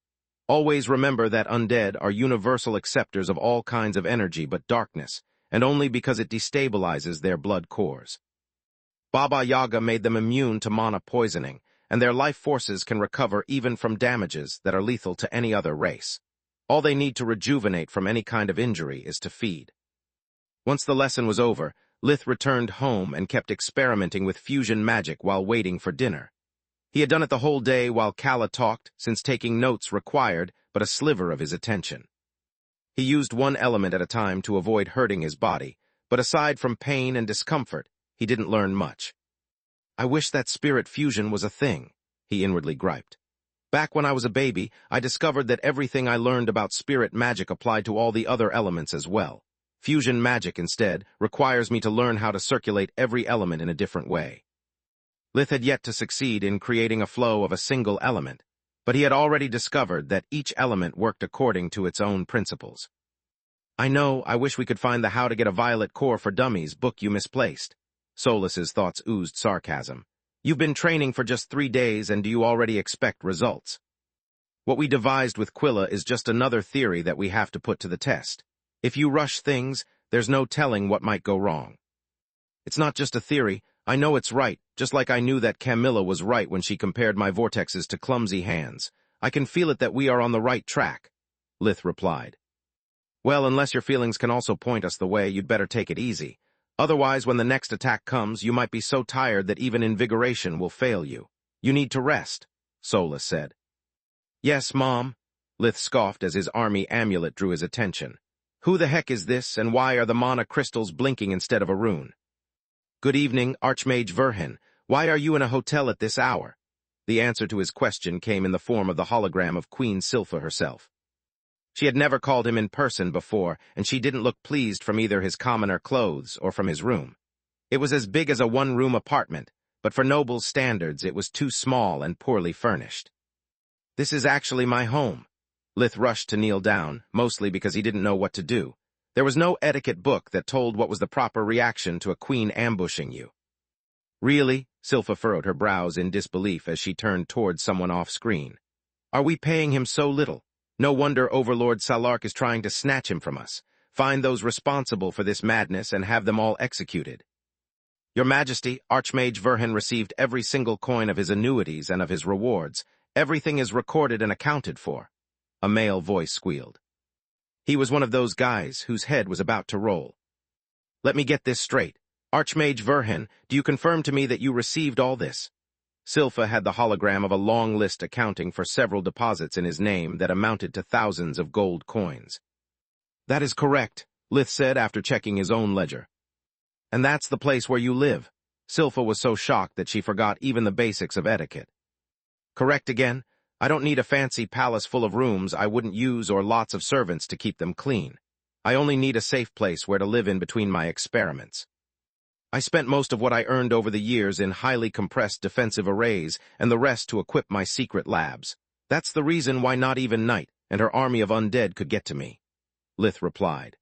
Always remember that undead are universal acceptors of all kinds of energy but darkness, and only because it destabilizes their blood cores. Baba Yaga made them immune to mana poisoning, and their life forces can recover even from damages that are lethal to any other race. All they need to rejuvenate from any kind of injury is to feed. Once the lesson was over, Lith returned home and kept experimenting with fusion magic while waiting for dinner. He had done it the whole day while Kala talked, since taking notes required but a sliver of his attention. He used one element at a time to avoid hurting his body, but aside from pain and discomfort, he didn't learn much. I wish that spirit fusion was a thing, he inwardly griped. Back when I was a baby, I discovered that everything I learned about spirit magic applied to all the other elements as well. Fusion magic, instead, requires me to learn how to circulate every element in a different way. Lith had yet to succeed in creating a flow of a single element, but he had already discovered that each element worked according to its own principles. I wish we could find the How to Get a Violet Core for Dummies book you misplaced. Solus's thoughts oozed sarcasm. You've been training for just 3 days, and do you already expect results? What we devised with Quilla is just another theory that we have to put to the test. If you rush things, there's no telling what might go wrong. It's not just a theory. I know it's right, just like I knew that Camilla was right when she compared my vortexes to clumsy hands. I can feel it that we are on the right track, Lith replied. Well, unless your feelings can also point us the way, you'd better take it easy. Otherwise, when the next attack comes, you might be so tired that even invigoration will fail you. You need to rest, Solus said. Yes, Mom, Lith scoffed as his army amulet drew his attention. Who the heck is this, and why are the mana crystals blinking instead of a rune? Good evening, Archmage Verhin. Why are you in a hotel at this hour? The answer to his question came in the form of the hologram of Queen Silpha herself. She had never called him in person before, and she didn't look pleased from either his commoner clothes or from his room. It was as big as a one-room apartment, but for Noble's standards it was too small and poorly furnished. This is actually my home. Lith rushed to kneel down, mostly because he didn't know what to do. There was no etiquette book that told what was the proper reaction to a queen ambushing you. Really? Silpha furrowed her brows in disbelief as she turned towards someone off-screen. Are we paying him so little? No wonder Overlord Salark is trying to snatch him from us. Find those responsible for this madness and have them all executed. Your Majesty, Archmage Verhin received every single coin of his annuities and of his rewards. Everything is recorded and accounted for. A male voice squealed. He was one of those guys whose head was about to roll. Let me get this straight. Archmage Verhin, do you confirm to me that you received all this? Silpha had the hologram of a long list accounting for several deposits in his name that amounted to thousands of gold coins. That is correct, Lith said after checking his own ledger. And that's the place where you live. Silpha was so shocked that she forgot even the basics of etiquette. Correct again. I don't need a fancy palace full of rooms I wouldn't use or lots of servants to keep them clean. I only need a safe place where to live in between my experiments. I spent most of what I earned over the years in highly compressed defensive arrays and the rest to equip my secret labs. That's the reason why not even Night and her army of undead could get to me. Lith replied.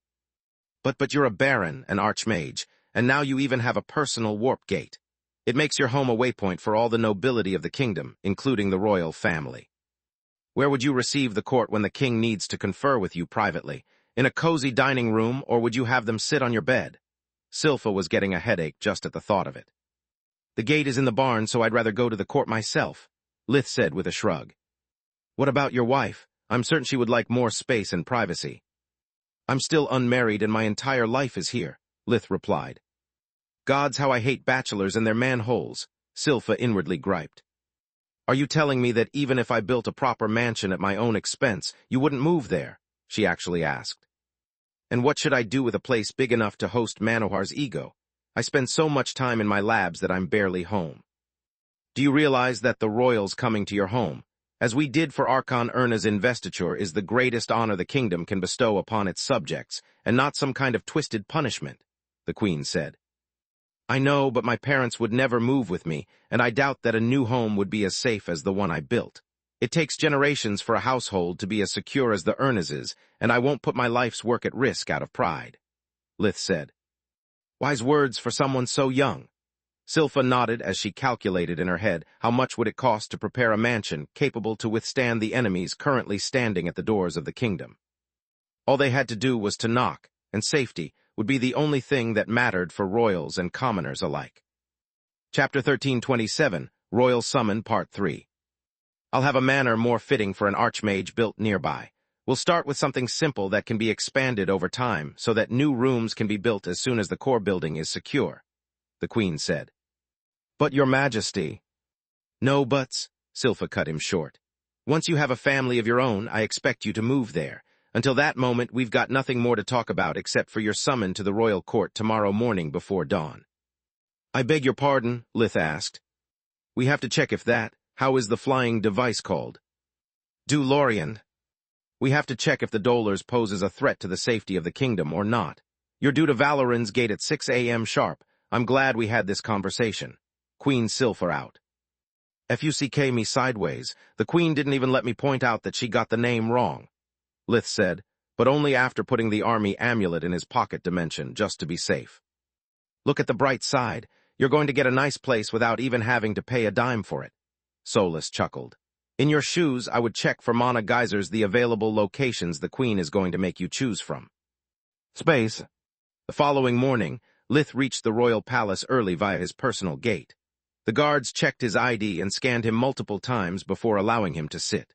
But you're a baron, an archmage, and now you even have a personal warp gate. It makes your home a waypoint for all the nobility of the kingdom, including the royal family. Where would you receive the court when the king needs to confer with you privately? In a cozy dining room, or would you have them sit on your bed? Silpha was getting a headache just at the thought of it. The gate is in the barn, so I'd rather go to the court myself, Lith said with a shrug. What about your wife? I'm certain she would like more space and privacy. I'm still unmarried and my entire life is here, Lith replied. Gods, how I hate bachelors and their manholes, Silpha inwardly griped. Are you telling me that even if I built a proper mansion at my own expense, you wouldn't move there? She actually asked. And what should I do with a place big enough to host Manohar's ego? I spend so much time in my labs that I'm barely home. Do you realize that the royals coming to your home, as we did for Archon Erna's investiture, is the greatest honor the kingdom can bestow upon its subjects, and not some kind of twisted punishment? The queen said. I know, but my parents would never move with me, and I doubt that a new home would be as safe as the one I built. It takes generations for a household to be as secure as the Ernaz's, and I won't put my life's work at risk out of pride, Lith said. Wise words for someone so young. Silpha nodded as she calculated in her head how much would it cost to prepare a mansion capable to withstand the enemies currently standing at the doors of the kingdom. All they had to do was to knock, and safety would be the only thing that mattered for royals and commoners alike. Chapter 1327, Royal Summon Part 3. I'll have a manor more fitting for an archmage built nearby. We'll start with something simple that can be expanded over time so that new rooms can be built as soon as the core building is secure, the queen said. But your majesty. No buts, Silpha cut him short. Once you have a family of your own, I expect you to move there. Until that moment, we've got nothing more to talk about except for your summon to the royal court tomorrow morning before dawn. I beg your pardon, Lith asked. We have to check if that. How is the flying device called? Lorien. We have to check if the Dolars poses a threat to the safety of the kingdom or not. You're due to Valoran's gate at 6 a.m. sharp. I'm glad we had this conversation. Queen Silpha out. Fuck me sideways. The queen didn't even let me point out that she got the name wrong, Lith said, but only after putting the army amulet in his pocket dimension just to be safe. Look at the bright side. You're going to get a nice place without even having to pay a dime for it. Solus chuckled. In your shoes, I would check for Mana Geysers the available locations the queen is going to make you choose from. Space. The following morning, Lith reached the royal palace early via his personal gate. The guards checked his ID and scanned him multiple times before allowing him to sit.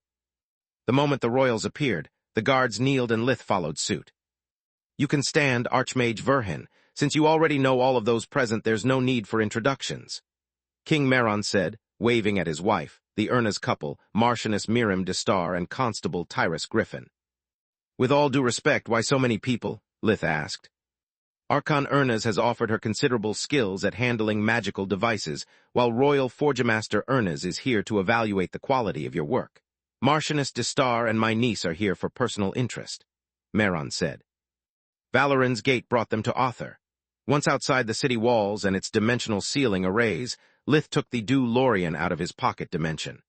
The moment the royals appeared, the guards kneeled and Lith followed suit. You can stand, Archmage Verhin. Since you already know all of those present, there's no need for introductions. King Meron said, waving at his wife, the Erna's couple, Marchioness Miriam de Star and Constable Tyrus Griffin. With all due respect, why so many people? Lith asked. Archon Ernas has offered her considerable skills at handling magical devices, while Royal Forgemaster Ernas is here to evaluate the quality of your work. Marchioness de Star and my niece are here for personal interest, Meron said. Valoran's gate brought them to Author. Once outside the city walls and its dimensional ceiling arrays, Lith took the Lorien out of his pocket dimension.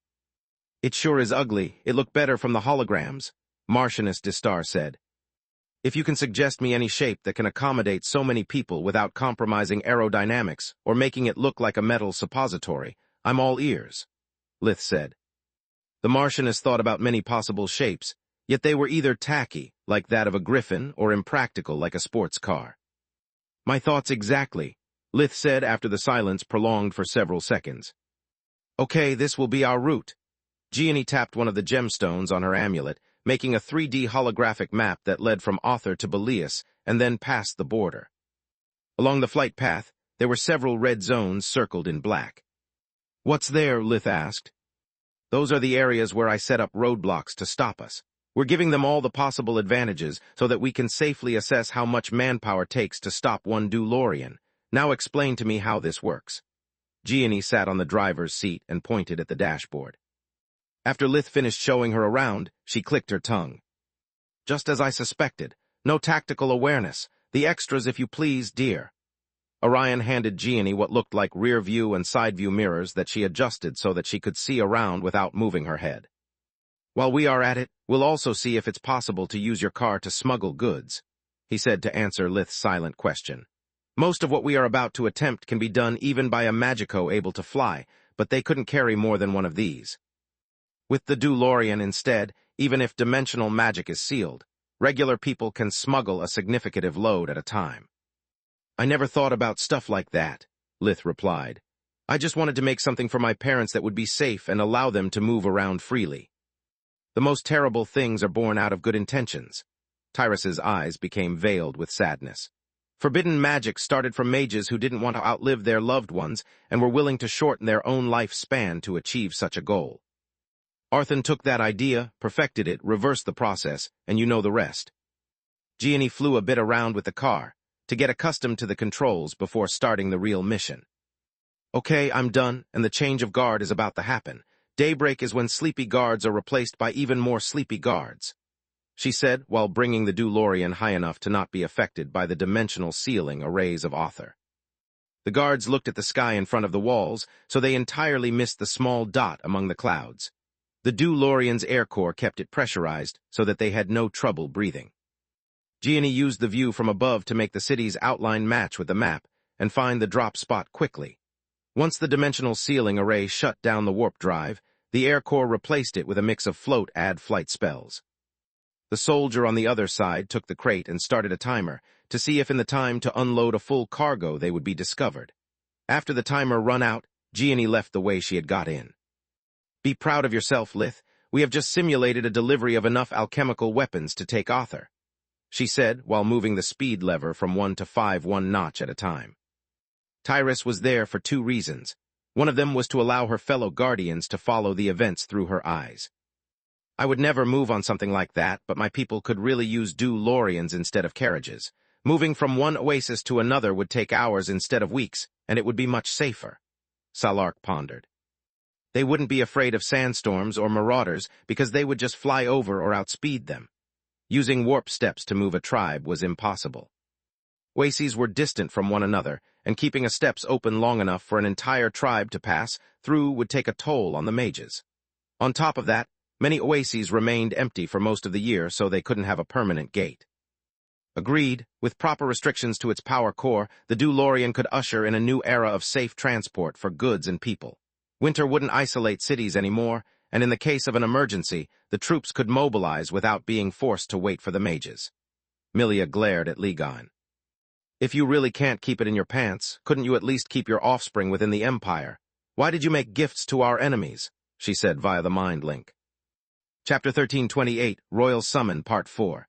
It sure is ugly. It looked better from the holograms, Marchioness de Star said. If you can suggest me any shape that can accommodate so many people without compromising aerodynamics or making it look like a metal suppository, I'm all ears, Lith said. The Martian has thought about many possible shapes, yet they were either tacky, like that of a griffin, or impractical, like a sports car. My thoughts exactly, Lith said after the silence prolonged for several seconds. Okay, this will be our route. Gianni tapped one of the gemstones on her amulet, making a 3D holographic map that led from Author to Belias and then past the border. Along the flight path, there were several red zones circled in black. What's there? Lith asked. Those are the areas where I set up roadblocks to stop us. We're giving them all the possible advantages so that we can safely assess how much manpower takes to stop one Dulorian. Now explain to me how this works. Gianni sat on the driver's seat and pointed at the dashboard. After Lith finished showing her around, she clicked her tongue. Just as I suspected. No tactical awareness. The extras, if you please, dear. Orion handed Gianni what looked like rear-view and side-view mirrors that she adjusted so that she could see around without moving her head. While we are at it, we'll also see if it's possible to use your car to smuggle goods, he said to answer Lith's silent question. Most of what we are about to attempt can be done even by a Magico able to fly, but they couldn't carry more than one of these. With the Dulorian instead, even if dimensional magic is sealed, regular people can smuggle a significant load at a time. I never thought about stuff like that, Lith replied. I just wanted to make something for my parents that would be safe and allow them to move around freely. The most terrible things are born out of good intentions. Tyrus's eyes became veiled with sadness. Forbidden magic started from mages who didn't want to outlive their loved ones and were willing to shorten their own lifespan to achieve such a goal. Arthur took that idea, perfected it, reversed the process, and you know the rest. Gianni flew a bit around with the car, to get accustomed to the controls before starting the real mission. Okay, I'm done, and the change of guard is about to happen. Daybreak is when sleepy guards are replaced by even more sleepy guards, she said while bringing the Dulorian high enough to not be affected by the dimensional ceiling arrays of Author. The guards looked at the sky in front of the walls, so they entirely missed the small dot among the clouds. The Dulorian's air core kept it pressurized so that they had no trouble breathing. Gianni used the view from above to make the city's outline match with the map and find the drop spot quickly. Once the dimensional ceiling array shut down the warp drive, the air core replaced it with a mix of float-add-flight spells. The soldier on the other side took the crate and started a timer to see if in the time to unload a full cargo they would be discovered. After the timer run out, Gianni left the way she had got in. Be proud of yourself, Lith. We have just simulated a delivery of enough alchemical weapons to take Author, she said while moving the speed lever from 1 to 5 one notch at a time. Tyrus was there for 2 reasons. One of them was to allow her fellow Guardians to follow the events through her eyes. I would never move on something like that, but my people could really use Dulorians instead of carriages. Moving from one oasis to another would take hours instead of weeks, and it would be much safer, Salark pondered. They wouldn't be afraid of sandstorms or marauders because they would just fly over or outspeed them. Using warp steps to move a tribe was impossible. Oases were distant from one another, and keeping a steps open long enough for an entire tribe to pass through would take a toll on the mages. On top of that, many oases remained empty for most of the year, so they couldn't have a permanent gate. Agreed, with proper restrictions to its power core, the Dulorian could usher in a new era of safe transport for goods and people. Winter wouldn't isolate cities anymore, and in the case of an emergency, the troops could mobilize without being forced to wait for the mages. Milia glared at Ligon. If you really can't keep it in your pants, couldn't you at least keep your offspring within the Empire? Why did you make gifts to our enemies? She said via the mind link. Chapter 1328, Royal Summon, Part 4.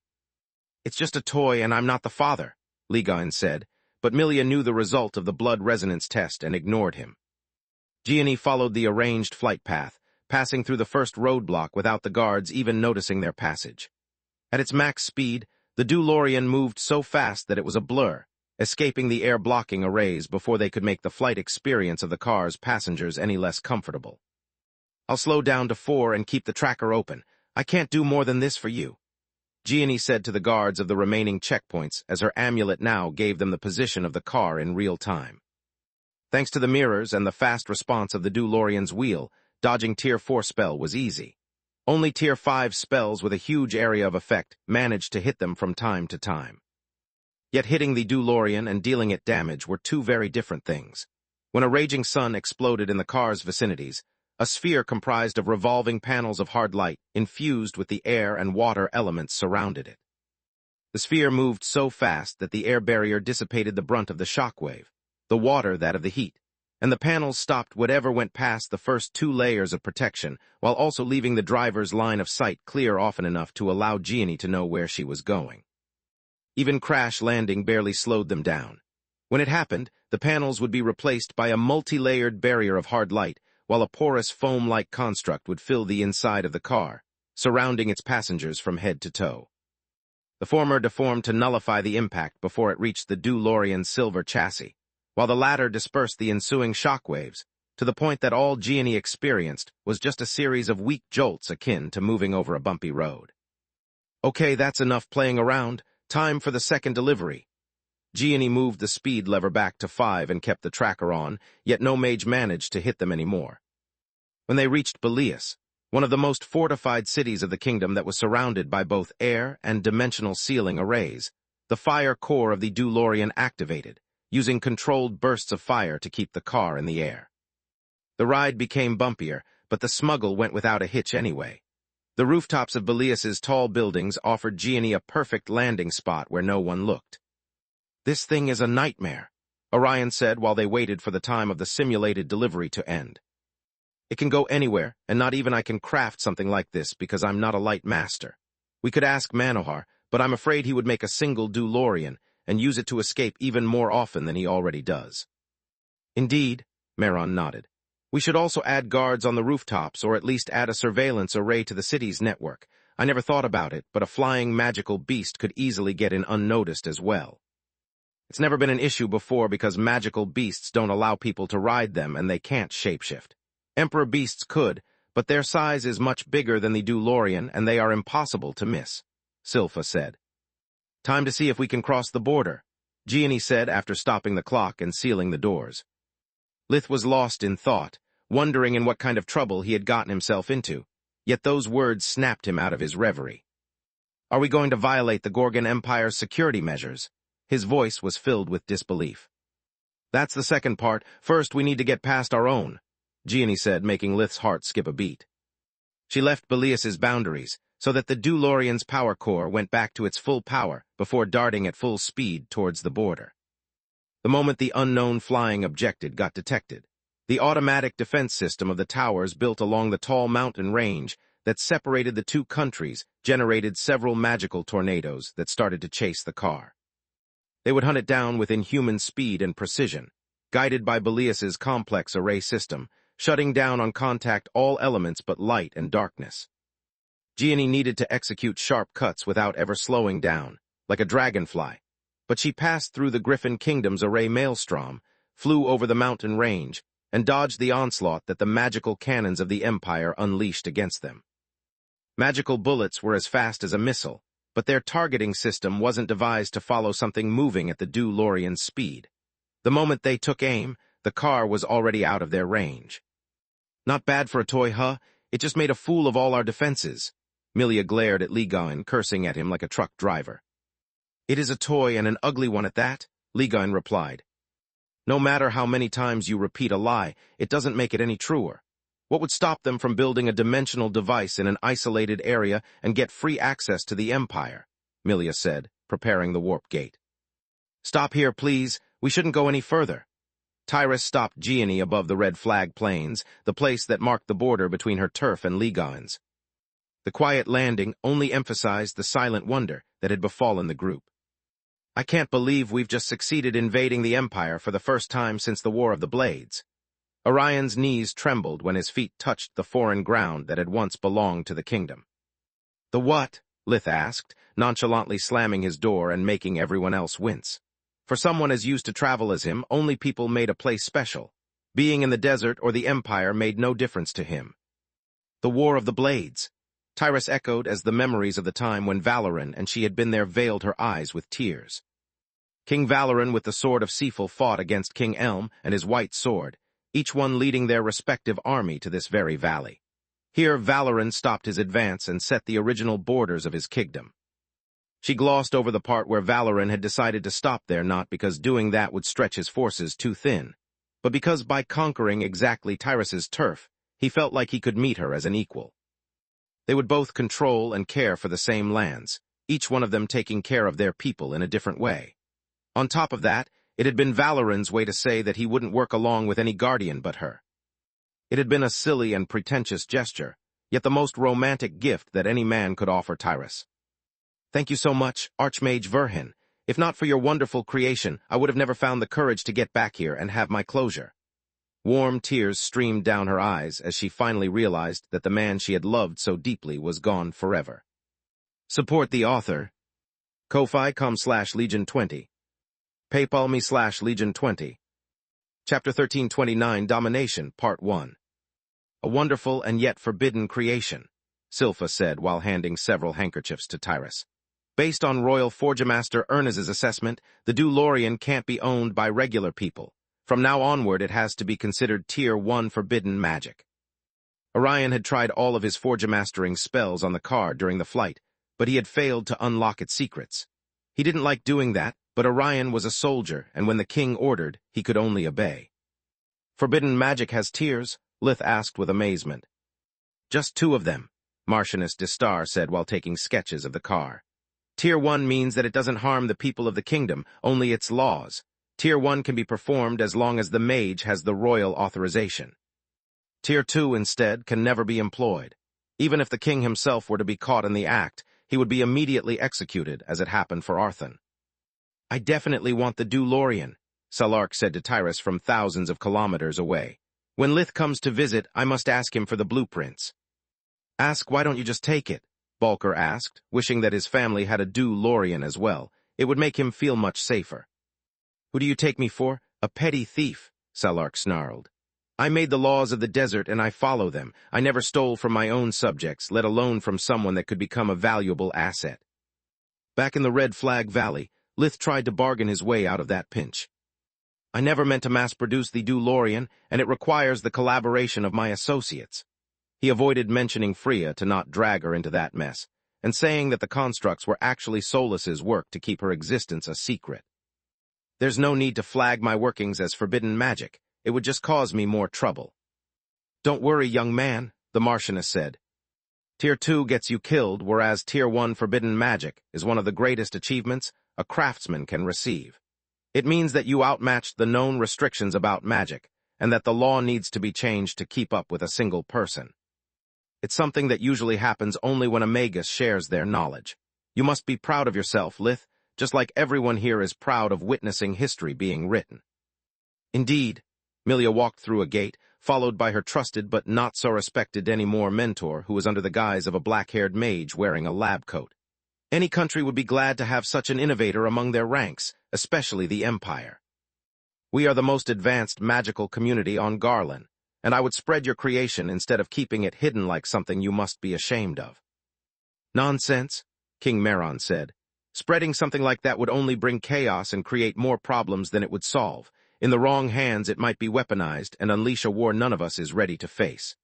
It's just a toy and I'm not the father, Ligon said, but Milia knew the result of the blood resonance test and ignored him. Gianni followed the arranged flight path, passing through the first roadblock without the guards even noticing their passage. At its max speed, the Dulorian moved so fast that it was a blur, escaping the air-blocking arrays before they could make the flight experience of the car's passengers any less comfortable. I'll slow down to 4 and keep the tracker open. I can't do more than this for you, Gianni said to the guards of the remaining checkpoints as her amulet now gave them the position of the car in real time. Thanks to the mirrors and the fast response of the Dulorian's wheel, dodging Tier 4 spell was easy. Only Tier 5 spells with a huge area of effect managed to hit them from time to time. Yet hitting the Dulorian and dealing it damage were two very different things. When a raging sun exploded in the car's vicinities, a sphere comprised of revolving panels of hard light infused with the air and water elements surrounded it. The sphere moved so fast that the air barrier dissipated the brunt of the shock wave, the water that of the heat, and the panels stopped whatever went past the first two layers of protection, while also leaving the driver's line of sight clear often enough to allow Jeannie to know where she was going. Even crash landing barely slowed them down. When it happened, the panels would be replaced by a multi-layered barrier of hard light, while a porous foam-like construct would fill the inside of the car, surrounding its passengers from head to toe. The former deformed to nullify the impact before it reached the Dulorian's silver chassis, while the latter dispersed the ensuing shockwaves, to the point that all Jeannie experienced was just a series of weak jolts akin to moving over a bumpy road. Okay, that's enough playing around. Time for the second delivery. Jeannie moved the speed lever back to 5 and kept the tracker on, yet no mage managed to hit them anymore. When they reached Belias, one of the most fortified cities of the kingdom that was surrounded by both air and dimensional ceiling arrays, the fire core of the Dulorian activated, using controlled bursts of fire to keep the car in the air. The ride became bumpier, but the smuggle went without a hitch anyway. The rooftops of Belias's tall buildings offered Jeannie a perfect landing spot where no one looked. "This thing is a nightmare," Orion said while they waited for the time of the simulated delivery to end. "It can go anywhere, and not even I can craft something like this because I'm not a light master. We could ask Manohar, but I'm afraid he would make a single Dulorian and use it to escape even more often than he already does." "Indeed," Maron nodded. "We should also add guards on the rooftops, or at least add a surveillance array to the city's network. I never thought about it, but a flying magical beast could easily get in unnoticed as well. It's never been an issue before because magical beasts don't allow people to ride them and they can't shapeshift. Emperor beasts could, but their size is much bigger than the Dulorian and they are impossible to miss," Silpha said. "Time to see if we can cross the border," Jeannie said after stopping the clock and sealing the doors. Lith was lost in thought, wondering in what kind of trouble he had gotten himself into, yet those words snapped him out of his reverie. "Are we going to violate the Gorgon Empire's security measures?" His voice was filled with disbelief. "That's the second part. First, we need to get past our own," Jeannie said, making Lith's heart skip a beat. She left Belias's boundaries, so that the Dulorian's power core went back to its full power before darting at full speed towards the border. The moment the unknown flying object got detected, the automatic defense system of the towers built along the tall mountain range that separated the two countries generated several magical tornadoes that started to chase the car. They would hunt it down with inhuman speed and precision, guided by Belias's complex array system, shutting down on contact all elements but light and darkness. Jeannie needed to execute sharp cuts without ever slowing down, like a dragonfly, but she passed through the Griffin Kingdom's array maelstrom, flew over the mountain range, and dodged the onslaught that the magical cannons of the Empire unleashed against them. Magical bullets were as fast as a missile, but their targeting system wasn't devised to follow something moving at the Dulorian's speed. The moment they took aim, the car was already out of their range. "Not bad for a toy, huh? It just made a fool of all our defenses." Milia glared at Ligain, cursing at him like a truck driver. "It is a toy and an ugly one at that," Ligain replied. "No matter how many times you repeat a lie, it doesn't make it any truer. What would stop them from building a dimensional device in an isolated area and get free access to the Empire?" Milia said, preparing the warp gate. "Stop here, please. We shouldn't go any further." Tyrus stopped Jeannie above the red flag plains, the place that marked the border between her turf and Ligain's. The quiet landing only emphasized the silent wonder that had befallen the group. "I can't believe we've just succeeded in invading the Empire for the first time since the War of the Blades." Orion's knees trembled when his feet touched the foreign ground that had once belonged to the kingdom. "The what?" Lith asked, nonchalantly slamming his door and making everyone else wince. For someone as used to travel as him, only people made a place special. Being in the desert or the Empire made no difference to him. "The War of the Blades," Tyrus echoed as the memories of the time when Valoran and she had been there veiled her eyes with tears. King Valoran with the sword of Seafel fought against King Elm and his white sword, each one leading their respective army to this very valley. Here Valoran stopped his advance and set the original borders of his kingdom. She glossed over the part where Valoran had decided to stop there, not because doing that would stretch his forces too thin, but because by conquering exactly Tyrus's turf, he felt like he could meet her as an equal. They would both control and care for the same lands, each one of them taking care of their people in a different way. On top of that, it had been Valoran's way to say that he wouldn't work along with any guardian but her. It had been a silly and pretentious gesture, yet the most romantic gift that any man could offer Tyrus. "Thank you so much, Archmage Verhin. If not for your wonderful creation, I would have never found the courage to get back here and have my closure." Warm tears streamed down her eyes as she finally realized that the man she had loved so deeply was gone forever. Support the author. Ko-fi.com/Legion20. PayPal me/Legion20. Chapter 1329, Domination, Part 1. "A wonderful and yet forbidden creation," Silpha said while handing several handkerchiefs to Tyrus. "Based on Royal Forgemaster Ernez's assessment, the Dulorian can't be owned by regular people. From now onward, it has to be considered Tier 1 forbidden magic." Orion had tried all of his Forgemastering spells on the car during the flight, but he had failed to unlock its secrets. He didn't like doing that, but Orion was a soldier, and when the king ordered, he could only obey. "Forbidden magic has tiers?" Lith asked with amazement. "Just 2 of them," Marchioness Distar said while taking sketches of the car. "Tier 1 means that it doesn't harm the people of the kingdom, only its laws. Tier 1 can be performed as long as the mage has the royal authorization. Tier 2, instead, can never be employed. Even if the king himself were to be caught in the act, he would be immediately executed, as it happened for Arthon." "I definitely want the Dulorian," Salark said to Tyrus from thousands of kilometers away. "When Lith comes to visit, I must ask him for the blueprints." "Ask why don't you just take it?" Balker asked, wishing that his family had a Dulorian as well. It would make him feel much safer. "Who do you take me for? A petty thief," Salark snarled. "I made the laws of the desert and I follow them. I never stole from my own subjects, let alone from someone that could become a valuable asset." Back in the Red Flag Valley, Lith tried to bargain his way out of that pinch. "I never meant to mass-produce the Dulorian, and it requires the collaboration of my associates." He avoided mentioning Freya to not drag her into that mess, and saying that the constructs were actually Solus's work to keep her existence a secret. "There's no need to flag my workings as forbidden magic. It would just cause me more trouble." "Don't worry, young man," the Marchioness said. "Tier 2 gets you killed, whereas Tier 1 forbidden magic is one of the greatest achievements a craftsman can receive. It means that you outmatched the known restrictions about magic, and that the law needs to be changed to keep up with a single person. It's something that usually happens only when a Magus shares their knowledge. You must be proud of yourself, Lith, just like everyone here is proud of witnessing history being written." "Indeed." Milia walked through a gate, followed by her trusted but not so respected anymore mentor, who was under the guise of a black-haired mage wearing a lab coat. "Any country would be glad to have such an innovator among their ranks, especially the Empire. We are the most advanced magical community on Garland, and I would spread your creation instead of keeping it hidden like something you must be ashamed of." "Nonsense," King Meron said. "Spreading something like that would only bring chaos and create more problems than it would solve. In the wrong hands, it might be weaponized and unleash a war none of us is ready to face."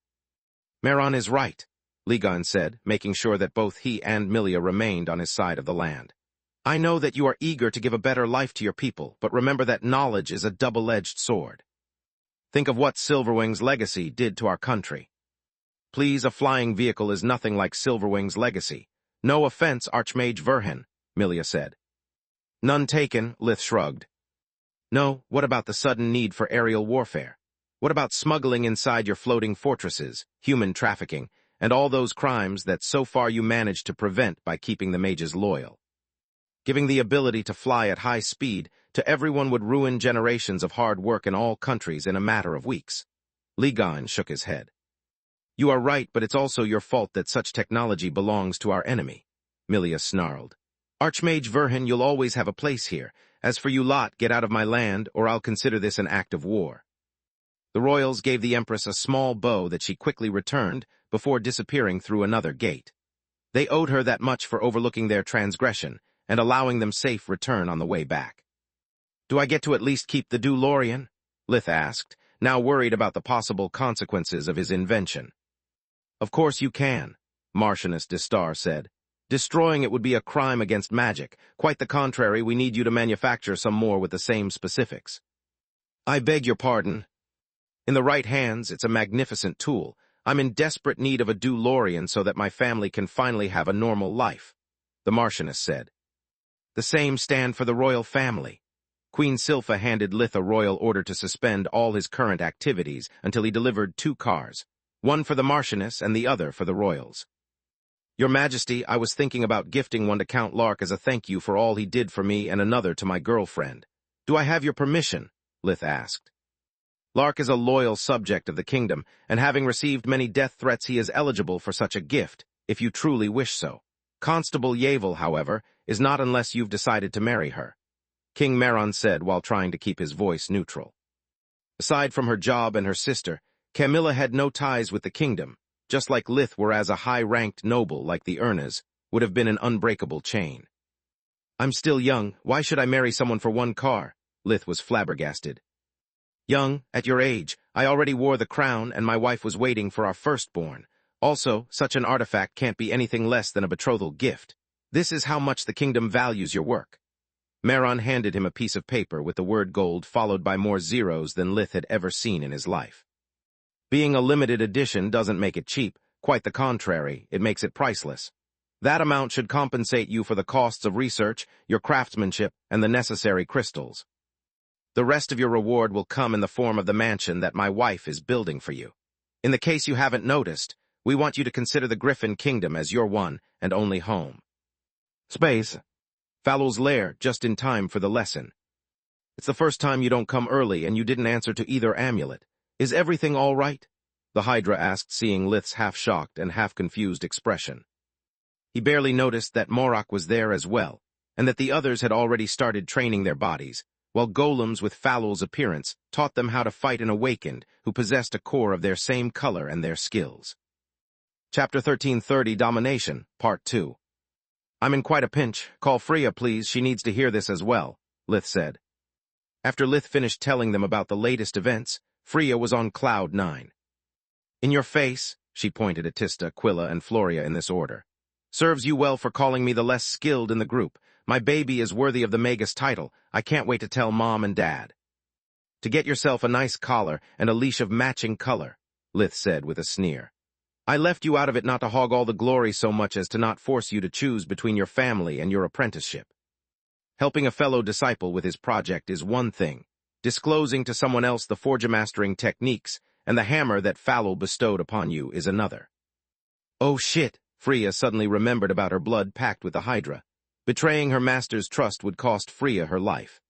"Meron is right," Ligon said, making sure that both he and Milia remained on his side of the land. "I know that you are eager to give a better life to your people, but remember that knowledge is a double-edged sword. Think of what Silverwing's legacy did to our country." "Please, a flying vehicle is nothing like Silverwing's legacy. No offense, Archmage Verhin," Milia said. "None taken," Lith shrugged. "No, what about the sudden need for aerial warfare? What about smuggling inside your floating fortresses, human trafficking, and all those crimes that so far you managed to prevent by keeping the mages loyal? Giving the ability to fly at high speed to everyone would ruin generations of hard work in all countries in a matter of weeks." Ligon shook his head. "You are right, but it's also your fault that such technology belongs to our enemy," Milia snarled. "Archmage Verhin, you'll always have a place here. As for you lot, get out of my land, or I'll consider this an act of war." The royals gave the Empress a small bow that she quickly returned before disappearing through another gate. They owed her that much for overlooking their transgression and allowing them safe return on the way back. "Do I get to at least keep the Dulorian?" Lith asked, now worried about the possible consequences of his invention. Of course you can, Marchioness de Star said. Destroying it would be a crime against magic. Quite the contrary, we need you to manufacture some more with the same specifics. I beg your pardon. In the right hands, it's a magnificent tool. I'm in desperate need of a DeLorean so that my family can finally have a normal life, the Marchioness said. The same stand for the royal family. Queen Silpha handed Lith a royal order to suspend all his current activities until he delivered 2 cars, one for the Marchioness and the other for the royals. Your Majesty, I was thinking about gifting one to Count Lark as a thank you for all he did for me and another to my girlfriend. Do I have your permission? Lith asked. Lark is a loyal subject of the kingdom, and having received many death threats he is eligible for such a gift, if you truly wish so. Constable Yavel, however, is not unless you've decided to marry her, King Meron said while trying to keep his voice neutral. Aside from her job and her sister, Camilla had no ties with the kingdom, just like Lith, whereas a high-ranked noble like the Ernas would have been an unbreakable chain. I'm still young. Why should I marry someone for 1 car? Lith was flabbergasted. Young, at your age, I already wore the crown and my wife was waiting for our firstborn. Also, such an artifact can't be anything less than a betrothal gift. This is how much the kingdom values your work. Meron handed him a piece of paper with the word gold followed by more zeros than Lith had ever seen in his life. Being a limited edition doesn't make it cheap. Quite the contrary, it makes it priceless. That amount should compensate you for the costs of research, your craftsmanship, and the necessary crystals. The rest of your reward will come in the form of the mansion that my wife is building for you. In the case you haven't noticed, we want you to consider the Griffin Kingdom as your one and only home. Space. Fallow's lair, just in time for the lesson. It's the first time you don't come early and you didn't answer to either amulet. Is everything all right? The Hydra asked, seeing Lith's half-shocked and half-confused expression. He barely noticed that Morok was there as well, and that the others had already started training their bodies, while golems with Fallow's appearance taught them how to fight an awakened who possessed a core of their same color and their skills. Chapter 1330, Domination, Part 2. I'm in quite a pinch. Call Freya, please. She needs to hear this as well, Lith said. After Lith finished telling them about the latest events, Freya was on cloud 9. In your face, she pointed at Tista, Quilla, and Floria in this order. Serves you well for calling me the less skilled in the group. My baby is worthy of the Magus title. I can't wait to tell Mom and Dad. To get yourself a nice collar and a leash of matching color, Lith said with a sneer. I left you out of it not to hog all the glory so much as to not force you to choose between your family and your apprenticeship. Helping a fellow disciple with his project is one thing. Disclosing to someone else the forge-mastering techniques and the hammer that Fallow bestowed upon you is another. Oh shit, Freya suddenly remembered about her blood pact with the Hydra. Betraying her master's trust would cost Freya her life.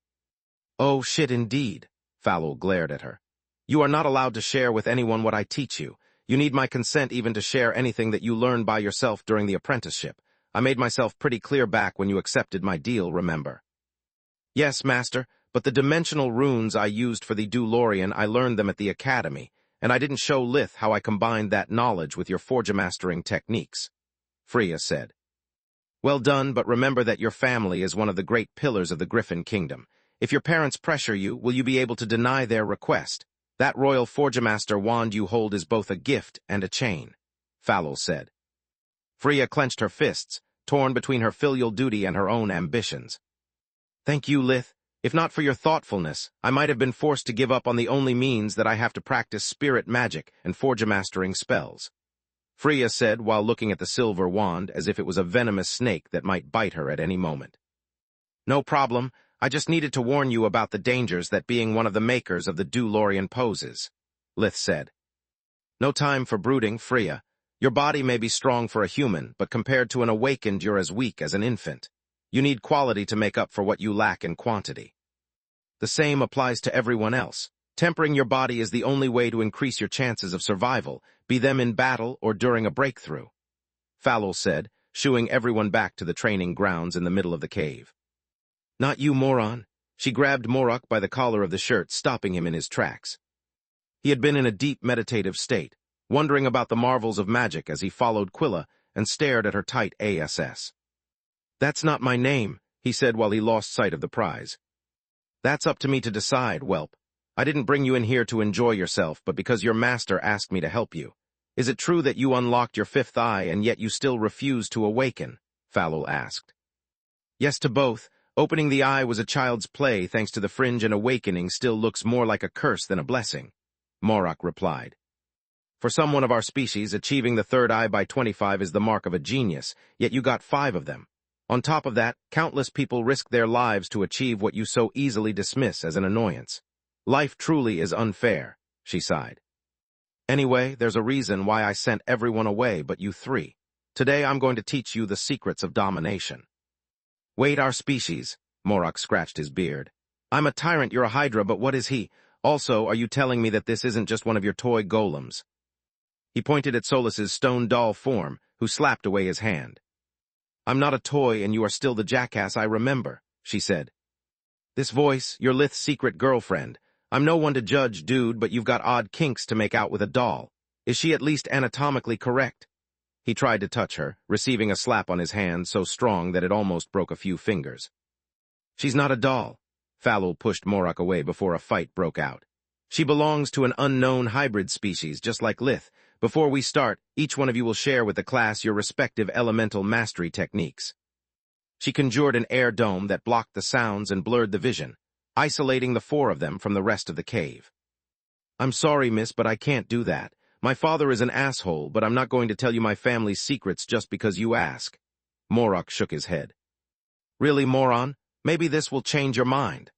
Oh shit indeed, Fallow glared at her. You are not allowed to share with anyone what I teach you. You need my consent even to share anything that you learn by yourself during the apprenticeship. I made myself pretty clear back when you accepted my deal, remember? Yes, Master. But the dimensional runes I used for the DeLorean, I learned them at the academy, and I didn't show Lith how I combined that knowledge with your forge-mastering techniques, Freya said. Well done, but remember that your family is one of the great pillars of the Griffin Kingdom. If your parents pressure you, will you be able to deny their request? That royal forge-master wand you hold is both a gift and a chain, Fallow said. Freya clenched her fists, torn between her filial duty and her own ambitions. Thank you, Lith. If not for your thoughtfulness, I might have been forced to give up on the only means that I have to practice spirit magic and forge-mastering spells, Freya said while looking at the silver wand as if it was a venomous snake that might bite her at any moment. No problem. I just needed to warn you about the dangers that being one of the makers of the DeLorean poses, Lith said. No time for brooding, Freya. Your body may be strong for a human, but compared to an awakened you're as weak as an infant. You need quality to make up for what you lack in quantity. The same applies to everyone else. Tempering your body is the only way to increase your chances of survival, be them in battle or during a breakthrough, Fallow said, shooing everyone back to the training grounds in the middle of the cave. Not you, moron. She grabbed Morok by the collar of the shirt, stopping him in his tracks. He had been in a deep meditative state, wondering about the marvels of magic as he followed Quilla and stared at her tight ass. That's not my name, he said while he lost sight of the prize. That's up to me to decide, whelp. I didn't bring you in here to enjoy yourself, but because your master asked me to help you. Is it true that you unlocked your fifth eye and yet you still refuse to awaken? Falul asked. Yes to both. Opening the eye was a child's play thanks to the fringe, and awakening still looks more like a curse than a blessing, Morok replied. For someone of our species, achieving the third eye by 25 is the mark of a genius, yet you got 5 of them. On top of that, countless people risk their lives to achieve what you so easily dismiss as an annoyance. Life truly is unfair, she sighed. Anyway, there's a reason why I sent everyone away but you 3. Today I'm going to teach you the secrets of domination. Wait, our species, Morok scratched his beard. I'm a tyrant, you're a hydra, but what is he? Also, are you telling me that this isn't just one of your toy golems? He pointed at Solus's stone doll form, who slapped away his hand. I'm not a toy and you are still the jackass I remember, she said. This voice, your Lith's secret girlfriend. I'm no one to judge, dude, but you've got odd kinks to make out with a doll. Is she at least anatomically correct? He tried to touch her, receiving a slap on his hand so strong that it almost broke a few fingers. She's not a doll. Falul pushed Morok away before a fight broke out. She belongs to an unknown hybrid species, just like Lith. Before we start, each one of you will share with the class your respective elemental mastery techniques. She conjured an air dome that blocked the sounds and blurred the vision, isolating the 4 of them from the rest of the cave. I'm sorry, miss, but I can't do that. My father is an asshole, but I'm not going to tell you my family's secrets just because you ask. Morok shook his head. Really, moron? Maybe this will change your mind.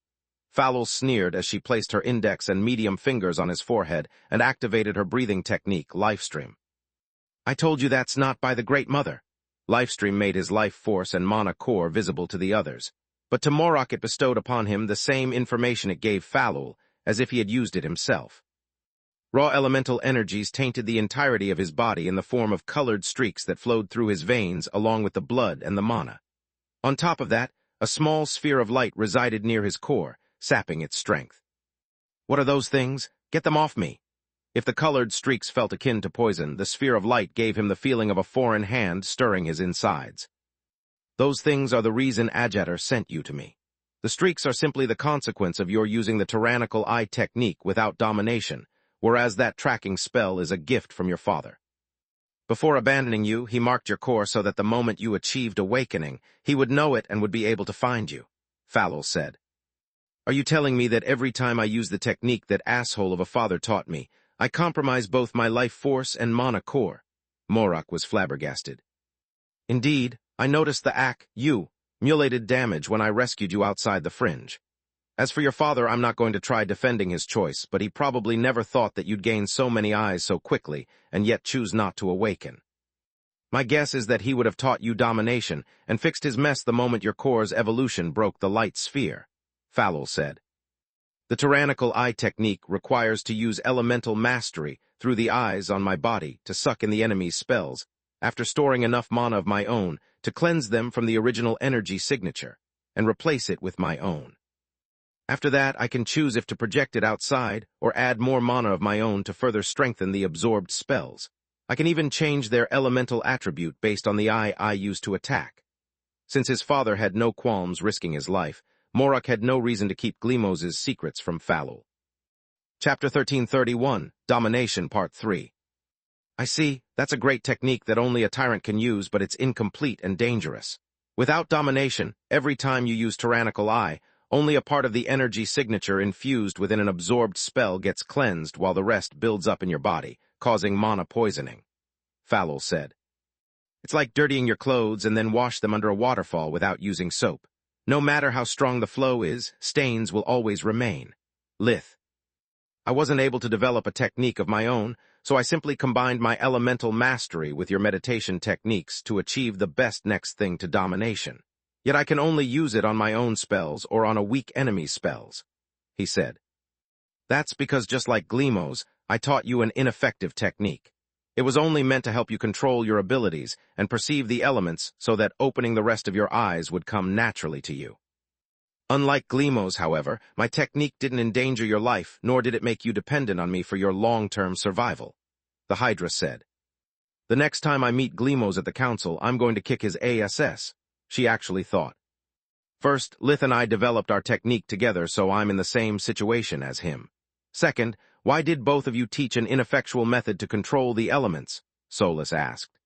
Falul sneered as she placed her index and medium fingers on his forehead and activated her breathing technique, Lifestream. I told you that's not by the Great Mother. Lifestream made his life force and mana core visible to the others, but to Morok it bestowed upon him the same information it gave Falul, as if he had used it himself. Raw elemental energies tainted the entirety of his body in the form of colored streaks that flowed through his veins along with the blood and the mana. On top of that, a small sphere of light resided near his core, sapping its strength. What are those things? Get them off me. If the colored streaks felt akin to poison, the sphere of light gave him the feeling of a foreign hand stirring his insides. Those things are the reason Ajatar sent you to me. The streaks are simply the consequence of your using the tyrannical eye technique without domination, whereas that tracking spell is a gift from your father. Before abandoning you, he marked your core so that the moment you achieved awakening, he would know it and would be able to find you, Falul said. Are you telling me that every time I use the technique that asshole of a father taught me, I compromise both my life force and mana core? Morok was flabbergasted. Indeed, I noticed the mulated damage when I rescued you outside the fringe. As for your father, I'm not going to try defending his choice, but he probably never thought that you'd gain so many eyes so quickly and yet choose not to awaken. My guess is that he would have taught you domination and fixed his mess the moment your core's evolution broke the light sphere, Falul said. The tyrannical eye technique requires to use elemental mastery through the eyes on my body to suck in the enemy's spells, after storing enough mana of my own to cleanse them from the original energy signature and replace it with my own. After that, I can choose if to project it outside or add more mana of my own to further strengthen the absorbed spells. I can even change their elemental attribute based on the eye I use to attack. Since his father had no qualms risking his life, Morok had no reason to keep Glimos' secrets from Falul. Chapter 1331, Domination Part 3. I see, that's a great technique that only a tyrant can use, but it's incomplete and dangerous. Without domination, every time you use Tyrannical Eye, only a part of the energy signature infused within an absorbed spell gets cleansed while the rest builds up in your body, causing mana poisoning, Falul said. It's like dirtying your clothes and then wash them under a waterfall without using soap. No matter how strong the flow is, stains will always remain. Lith. I wasn't able to develop a technique of my own, so I simply combined my elemental mastery with your meditation techniques to achieve the best next thing to domination. Yet I can only use it on my own spells or on a weak enemy's spells, he said. That's because just like Glimos, I taught you an ineffective technique. It was only meant to help you control your abilities and perceive the elements so that opening the rest of your eyes would come naturally to you. Unlike Glimos, however, my technique didn't endanger your life, nor did it make you dependent on me for your long-term survival, the Hydra said. The next time I meet Glimos at the council, I'm going to kick his ass, she actually thought. First, Lith and I developed our technique together, so I'm in the same situation as him. Second, Why did both of you teach an ineffectual method to control the elements? Solus asked.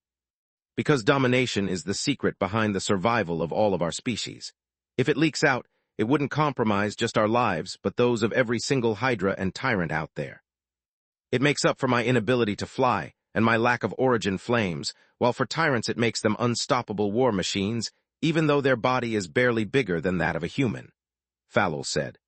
Because domination is the secret behind the survival of all of our species. If it leaks out, it wouldn't compromise just our lives, but those of every single Hydra and tyrant out there. It makes up for my inability to fly, and my lack of origin flames, while for tyrants it makes them unstoppable war machines, even though their body is barely bigger than that of a human. Falul said.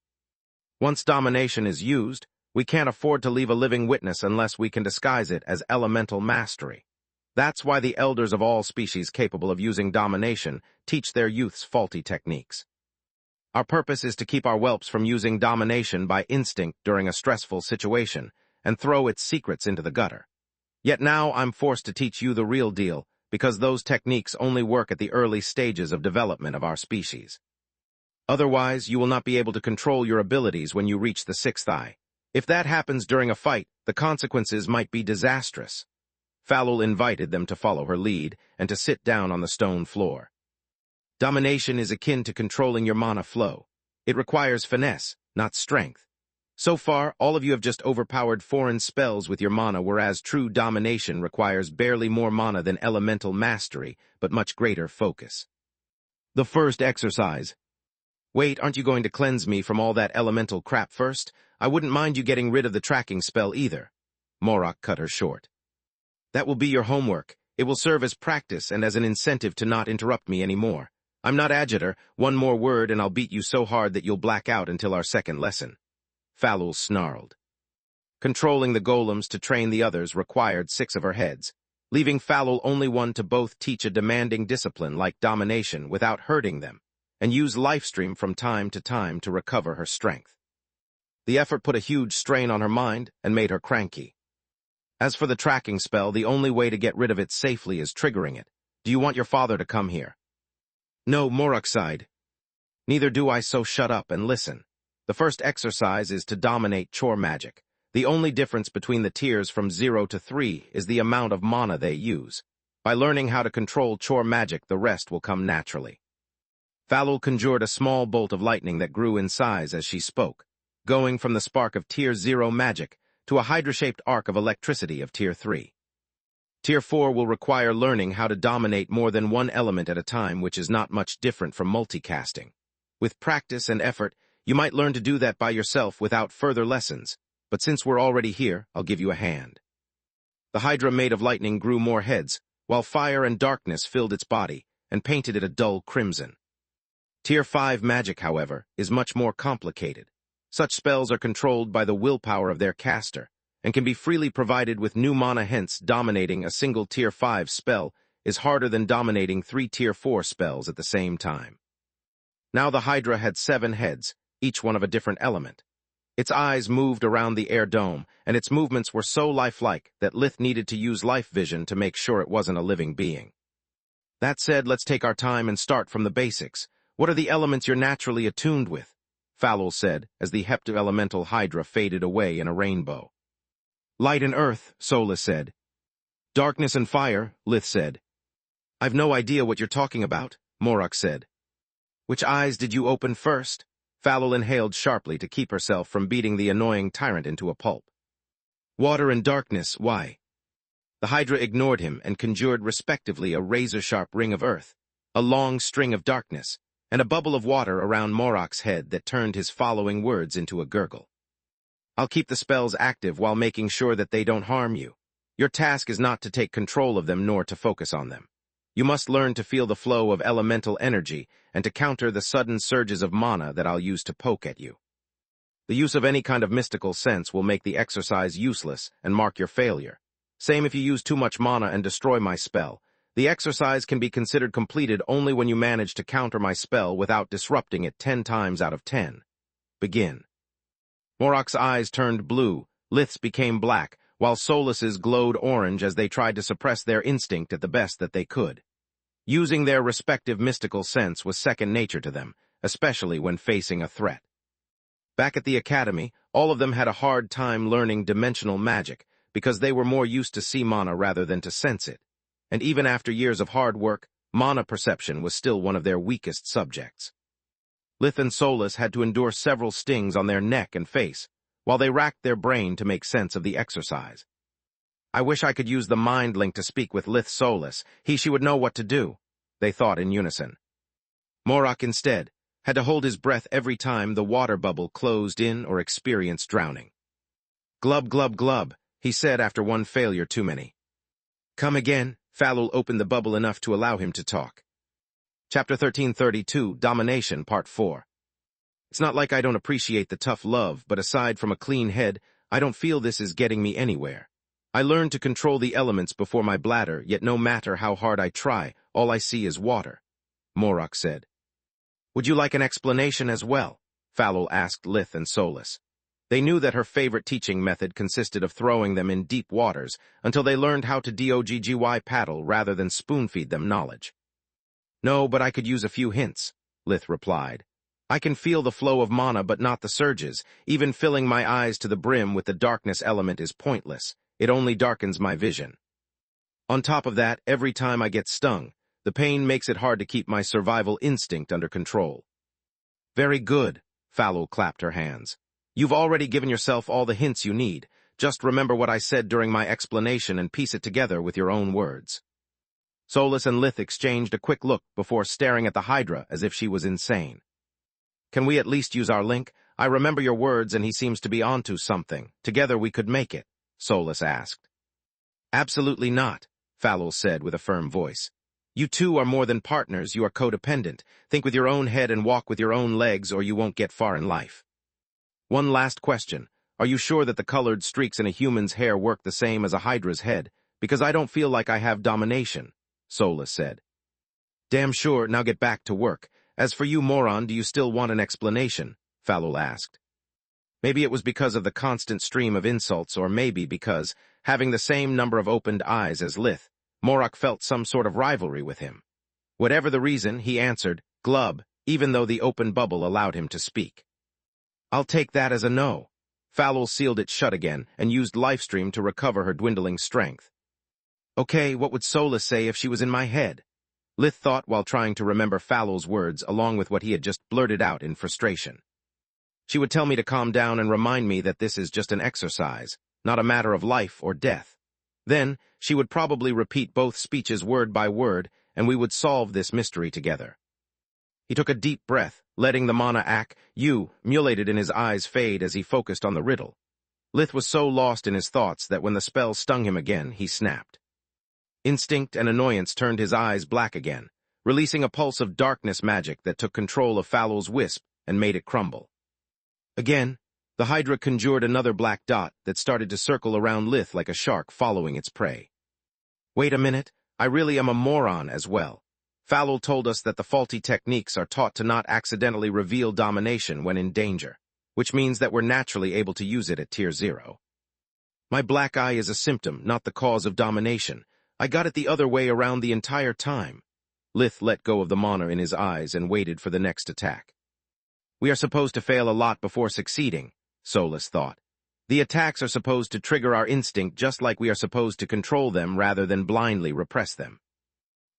Once domination is used, we can't afford to leave a living witness unless we can disguise it as elemental mastery. That's why the elders of all species capable of using domination teach their youths faulty techniques. Our purpose is to keep our whelps from using domination by instinct during a stressful situation and throw its secrets into the gutter. Yet now I'm forced to teach you the real deal because those techniques only work at the early stages of development of our species. Otherwise, you will not be able to control your abilities when you reach the sixth eye. If that happens during a fight, the consequences might be disastrous. Falul invited them to follow her lead and to sit down on the stone floor. Domination is akin to controlling your mana flow. It requires finesse, not strength. So far, all of you have just overpowered foreign spells with your mana, whereas true domination requires barely more mana than elemental mastery, but much greater focus. The first exercise. Wait, aren't you going to cleanse me from all that elemental crap first? I wouldn't mind you getting rid of the tracking spell either. Morok cut her short. That will be your homework. It will serve as practice and as an incentive to not interrupt me anymore. I'm not Agitor. One more word and I'll beat you so hard that you'll black out until our second lesson. Falul snarled. Controlling the golems to train the others required 6 of her heads, leaving Falul only one to both teach a demanding discipline like domination without hurting them, and use Lifestream from time to time to recover her strength. The effort put a huge strain on her mind and made her cranky. As for the tracking spell, the only way to get rid of it safely is triggering it. Do you want your father to come here? No, Morok sighed. Neither do I, so shut up and listen. The first exercise is to dominate chore magic. The only difference between the tiers from 0 to 3 is the amount of mana they use. By learning how to control chore magic, the rest will come naturally. Falul conjured a small bolt of lightning that grew in size as she spoke, going from the spark of Tier 0 magic to a hydra-shaped arc of electricity of Tier 3. Tier 4 will require learning how to dominate more than one element at a time, which is not much different from multicasting. With practice and effort, you might learn to do that by yourself without further lessons, but since we're already here, I'll give you a hand. The hydra made of lightning grew more heads, while fire and darkness filled its body and painted it a dull crimson. Tier 5 magic, however, is much more complicated. Such spells are controlled by the willpower of their caster, and can be freely provided with new mana, hence dominating a single Tier 5 spell is harder than dominating 3 Tier 4 spells at the same time. Now the Hydra had 7 heads, each one of a different element. Its eyes moved around the air dome, and its movements were so lifelike that Lith needed to use life vision to make sure it wasn't a living being. That said, let's take our time and start from the basics. What are the elements you're naturally attuned with? Falul said, as the hepta-elemental Hydra faded away in a rainbow. Light and earth, Solus said. Darkness and fire, Lith said. I've no idea what you're talking about, Morok said. Which eyes did you open first? Falul inhaled sharply to keep herself from beating the annoying tyrant into a pulp. Water and darkness, why? The Hydra ignored him and conjured respectively a razor-sharp ring of earth, a long string of darkness, and a bubble of water around Morok's head that turned his following words into a gurgle. I'll keep the spells active while making sure that they don't harm you. Your task is not to take control of them nor to focus on them. You must learn to feel the flow of elemental energy and to counter the sudden surges of mana that I'll use to poke at you. The use of any kind of mystical sense will make the exercise useless and mark your failure. Same if you use too much mana and destroy my spell. The exercise can be considered completed only when you manage to counter my spell without disrupting it 10 times out of 10. Begin. Morok's eyes turned blue, Lith's became black, while Solus's glowed orange as they tried to suppress their instinct at the best that they could. Using their respective mystical sense was second nature to them, especially when facing a threat. Back at the academy, all of them had a hard time learning dimensional magic because they were more used to see mana rather than to sense it. And even after years of hard work, mana perception was still one of their weakest subjects. Lith and Solus had to endure several stings on their neck and face, while they racked their brain to make sense of the exercise. I wish I could use the mind link to speak with Lith Solus. She would know what to do, they thought in unison. Morok, instead, had to hold his breath every time the water bubble closed in or experienced drowning. Glub, glub, glub, he said after one failure too many. Come again. Falul opened the bubble enough to allow him to talk. Chapter 1332, Domination, Part 4. It's not like I don't appreciate the tough love, but aside from a clean head, I don't feel this is getting me anywhere. I learned to control the elements before my bladder, yet no matter how hard I try, all I see is water, Morok said. Would you like an explanation as well? Falul asked Lith and Solus. They knew that her favorite teaching method consisted of throwing them in deep waters until they learned how to doggy paddle rather than spoon-feed them knowledge. No, but I could use a few hints, Lith replied. I can feel the flow of mana but not the surges. Even filling my eyes to the brim with the darkness element is pointless. It only darkens my vision. On top of that, every time I get stung, the pain makes it hard to keep my survival instinct under control. Very good, Falul clapped her hands. You've already given yourself all the hints you need. Just remember what I said during my explanation and piece it together with your own words. Solus and Lith exchanged a quick look before staring at the Hydra as if she was insane. Can we at least use our link? I remember your words and he seems to be onto something. Together we could make it, Solus asked. Absolutely not, Falul said with a firm voice. You two are more than partners, you are codependent. Think with your own head and walk with your own legs or you won't get far in life. One last question. Are you sure that the colored streaks in a human's hair work the same as a Hydra's head? Because I don't feel like I have domination, Solus said. Damn sure, now get back to work. As for you, moron, do you still want an explanation? Falul asked. Maybe it was because of the constant stream of insults, or maybe because, having the same number of opened eyes as Lith, Morok felt some sort of rivalry with him. Whatever the reason, he answered, glub, even though the open bubble allowed him to speak. I'll take that as a no. Falul sealed it shut again and used Lifestream to recover her dwindling strength. Okay, what would Solus say if she was in my head? Lith thought while trying to remember Falul's words along with what he had just blurted out in frustration. She would tell me to calm down and remind me that this is just an exercise, not a matter of life or death. Then, she would probably repeat both speeches word by word, and we would solve this mystery together. He took a deep breath, letting the mana emulated in his eyes fade as he focused on the riddle. Lith was so lost in his thoughts that when the spell stung him again, he snapped. Instinct and annoyance turned his eyes black again, releasing a pulse of darkness magic that took control of Falul's wisp and made it crumble. Again, the Hydra conjured another black dot that started to circle around Lith like a shark following its prey. Wait a minute, I really am a moron as well. Falul told us that the faulty techniques are taught to not accidentally reveal domination when in danger, which means that we're naturally able to use it at Tier 0. My black eye is a symptom, not the cause of domination. I got it the other way around the entire time. Lith let go of the mana in his eyes and waited for the next attack. We are supposed to fail a lot before succeeding, Solus thought. The attacks are supposed to trigger our instinct just like we are supposed to control them rather than blindly repress them.